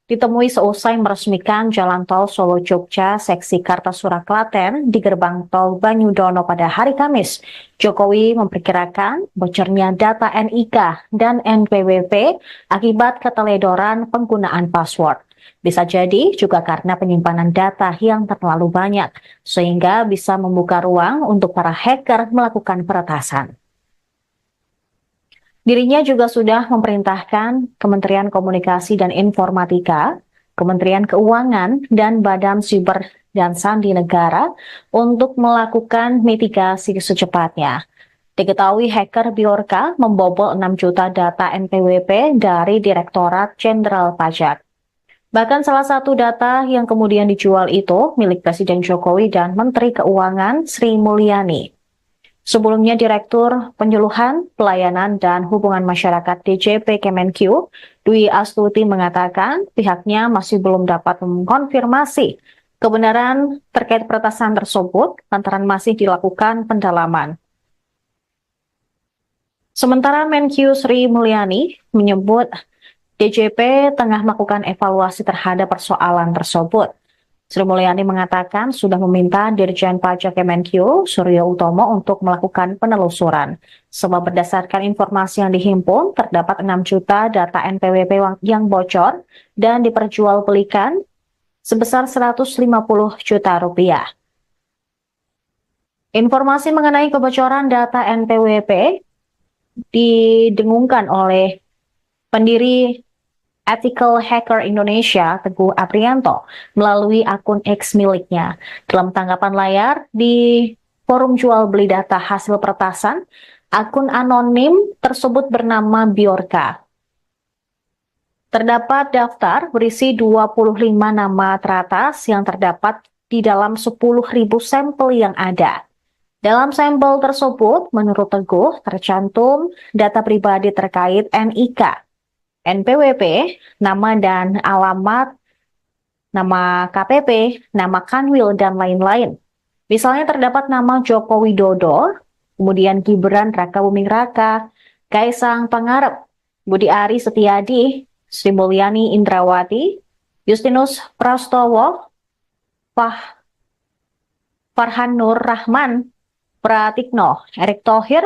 Ditemui seusai meresmikan Jalan Tol Solo-Jogja seksi Kartasura Klaten di gerbang tol Banyudono pada hari Kamis, Jokowi memperkirakan bocornya data NIK dan NPWP akibat keteledoran penggunaan password. Bisa jadi juga karena penyimpanan data yang terlalu banyak, sehingga bisa membuka ruang untuk para hacker melakukan peretasan. Dirinya juga sudah memerintahkan Kementerian Komunikasi dan Informatika, Kementerian Keuangan, dan Badan Siber dan Sandi Negara untuk melakukan mitigasi secepatnya. Diketahui hacker Bjorka membobol 6 juta data NPWP dari Direktorat Jenderal Pajak. Bahkan salah satu data yang kemudian dijual itu milik Presiden Jokowi dan Menteri Keuangan Sri Mulyani. Sebelumnya, Direktur Penyuluhan, Pelayanan, dan Hubungan Masyarakat DJP Kemenq, Dwi Astuti mengatakan pihaknya masih belum dapat mengkonfirmasi kebenaran terkait peretasan tersebut lantaran masih dilakukan pendalaman. Sementara Menq Sri Mulyani menyebut DJP tengah melakukan evaluasi terhadap persoalan tersebut. Sri Mulyani mengatakan sudah meminta Dirjen Pajak Kemenq, Suryo Utomo, untuk melakukan penelusuran. Sebab berdasarkan informasi yang dihimpun, terdapat 6 juta data NPWP yang bocor dan diperjualbelikan sebesar 150 juta rupiah. Informasi mengenai kebocoran data NPWP didengungkan oleh pendiri Ethical Hacker Indonesia, Teguh Aprianto, melalui akun X miliknya. Dalam tanggapan layar di forum jual beli data hasil peretasan, akun anonim tersebut bernama Bjorka. Terdapat daftar berisi 25 nama teratas yang terdapat di dalam 10.000 sampel yang ada. Dalam sampel tersebut, menurut Teguh, tercantum data pribadi terkait NIK, NPWP, nama dan alamat, nama KPP, nama Kanwil, dan lain-lain. Misalnya terdapat nama Joko Widodo, kemudian Gibran Rakabuming Raka, Kaisang Pangarep, Budi Ari Setiadi, Sri Mulyani Indrawati, Justinus Prastowo, Farhan Nur Rahman, Pratikno, Erick Thohir,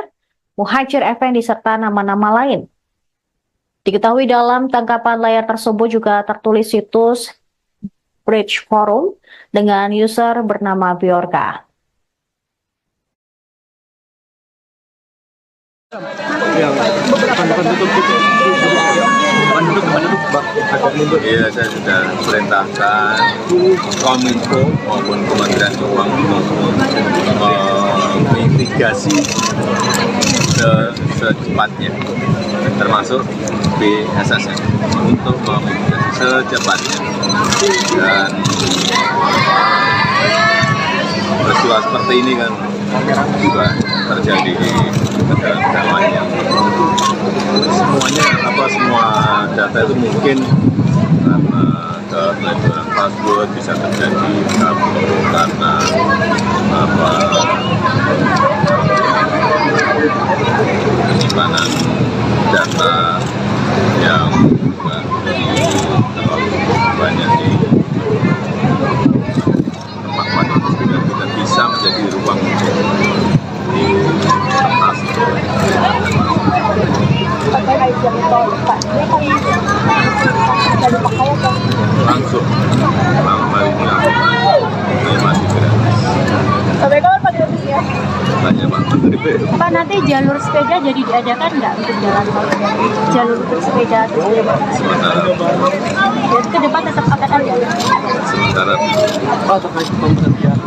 Muhajir Effendi, serta nama-nama lain. Diketahui dalam tangkapan layar tersebut juga tertulis situs Bridge Forum dengan user bernama Bjorka. Iya, saya sudah perintahkan Kominfo maupun Kementerian Keuangan mitigasi secepatnya, termasuk BSSN untuk memitigasi secepatnya. Dan peristiwa seperti ini kan juga terjadi di negara-negara lain yang semua data itu mungkin karena keteledoran password bisa terjadi karena penyimpanan data yang juga terlalu banyak di tempat-tempat itu tidak bisa menjadi ruang untuk diatasi. Langsung hari ini masih gratis. Sampai kapan Pak gratisnya? Tanya Pak Menteri. Pak, nanti jalur sepeda jadi diadakan nggak untuk jalan tol? Jalur untuk sepeda terus Sementara jadi ke depan tetap akan ada. sementara Pak, terkait pemberhentian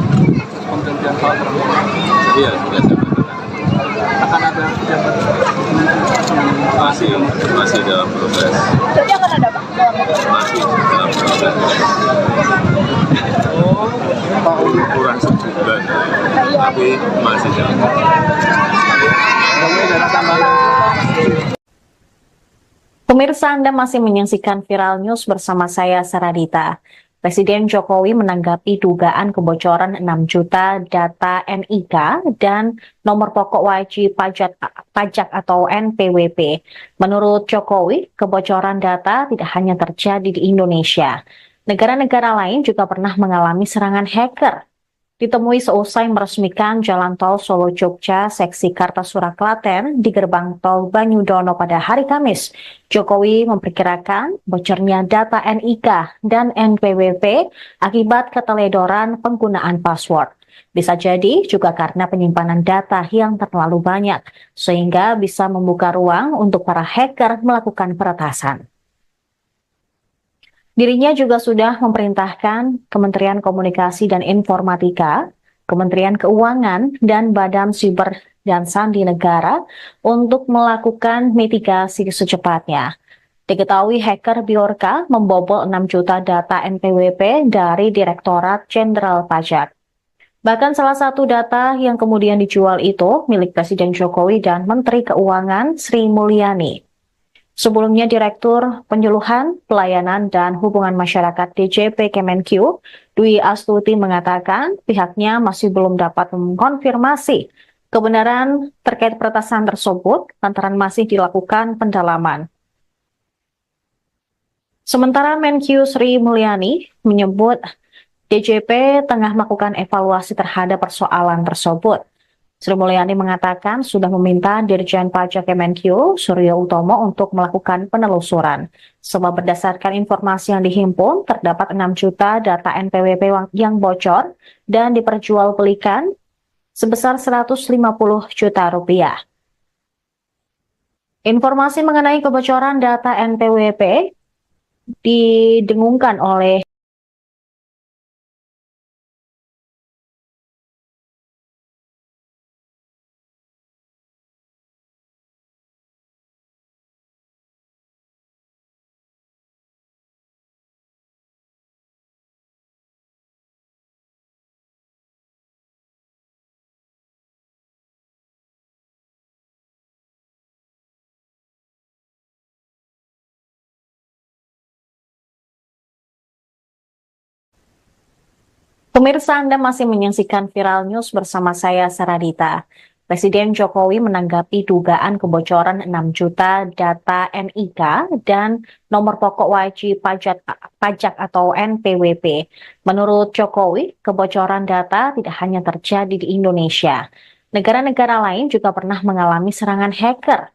penggantian kepala terang. Iya, sudah saya katakan. Akan ada pejabat yang Masih dalam proses. Jadi akan ada Pak? Masih dalam proses. Kurang sebulan, tapi masih dalam Pemirsa, Anda masih menyaksikan Viral News bersama saya, Saradita. Presiden Jokowi menanggapi dugaan kebocoran 6 juta data NIK dan nomor pokok wajib pajak atau NPWP. Menurut Jokowi, kebocoran data tidak hanya terjadi di Indonesia. Negara-negara lain juga pernah mengalami serangan hacker. Ditemui seusai meresmikan Jalan Tol Solo-Jogja seksi Kartasura Klaten di gerbang tol Banyudono pada hari Kamis, Jokowi memperkirakan bocornya data NIK dan NPWP akibat keteledoran penggunaan password. Bisa jadi juga karena penyimpanan data yang terlalu banyak, sehingga bisa membuka ruang untuk para hacker melakukan peretasan. Dirinya juga sudah memerintahkan Kementerian Komunikasi dan Informatika, Kementerian Keuangan, dan Badan Siber dan Sandi Negara untuk melakukan mitigasi secepatnya. Diketahui hacker Bjorka membobol 6 juta data NPWP dari Direktorat Jenderal Pajak. Bahkan salah satu data yang kemudian dijual itu milik Presiden Jokowi dan Menteri Keuangan Sri Mulyani. Sebelumnya, Direktur Penyuluhan, Pelayanan, dan Hubungan Masyarakat DJP Kemenq, Dwi Astuti mengatakan pihaknya masih belum dapat mengkonfirmasi kebenaran terkait peretasan tersebut lantaran masih dilakukan pendalaman. Sementara Menq Sri Mulyani menyebut DJP tengah melakukan evaluasi terhadap persoalan tersebut. Sri Mulyani mengatakan sudah meminta Dirjen Pajak Kemenq, Suryo Utomo, untuk melakukan penelusuran. Sebab berdasarkan informasi yang dihimpun, terdapat 6 juta data NPWP yang bocor dan diperjualbelikan sebesar 150 juta rupiah. Informasi mengenai kebocoran data NPWP didengungkan oleh Pemirsa, Anda masih menyaksikan Viral News bersama saya, Saradita. Presiden Jokowi menanggapi dugaan kebocoran 6 juta data NIK dan nomor pokok wajib pajak atau NPWP. Menurut Jokowi, kebocoran data tidak hanya terjadi di Indonesia. Negara-negara lain juga pernah mengalami serangan hacker.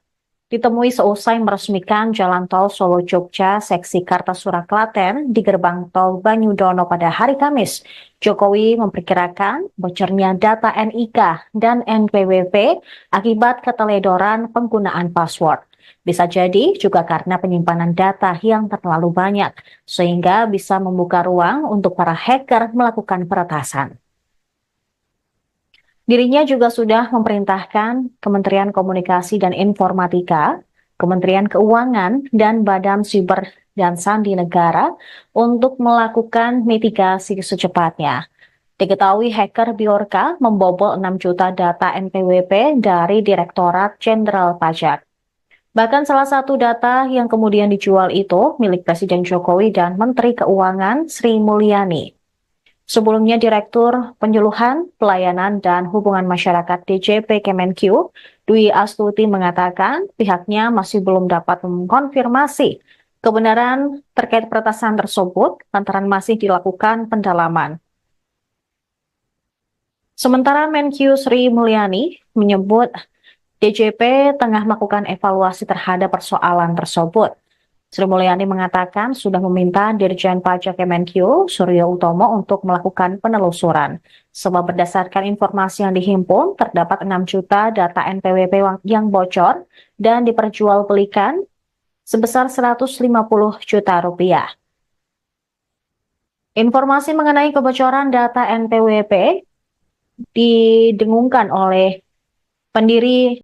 Ditemui seusai meresmikan Jalan Tol Solo-Jogja seksi Kartasura Klaten di gerbang tol Banyudono pada hari Kamis, Jokowi memperkirakan bocornya data NIK dan NPWP akibat keteledoran penggunaan password. Bisa jadi juga karena penyimpanan data yang terlalu banyak, sehingga bisa membuka ruang untuk para hacker melakukan peretasan. Dirinya juga sudah memerintahkan Kementerian Komunikasi dan Informatika, Kementerian Keuangan, dan Badan Siber dan Sandi Negara untuk melakukan mitigasi secepatnya. Diketahui hacker Bjorka membobol 6 juta data NPWP dari Direktorat Jenderal Pajak. Bahkan salah satu data yang kemudian dijual itu milik Presiden Jokowi dan Menteri Keuangan Sri Mulyani. Sebelumnya, Direktur Penyuluhan, Pelayanan, dan Hubungan Masyarakat DJP Kemenq, Dwi Astuti mengatakan pihaknya masih belum dapat mengkonfirmasi kebenaran terkait peretasan tersebut lantaran masih dilakukan pendalaman. Sementara Menq Sri Mulyani menyebut DJP tengah melakukan evaluasi terhadap persoalan tersebut. Sri Mulyani mengatakan sudah meminta Dirjen Pajak Kemenq, Suryo Utomo, untuk melakukan penelusuran. Sebab berdasarkan informasi yang dihimpun, terdapat 6 juta data NPWP yang bocor dan diperjualbelikan sebesar 150 juta rupiah. Informasi mengenai kebocoran data NPWP didengungkan oleh pendiri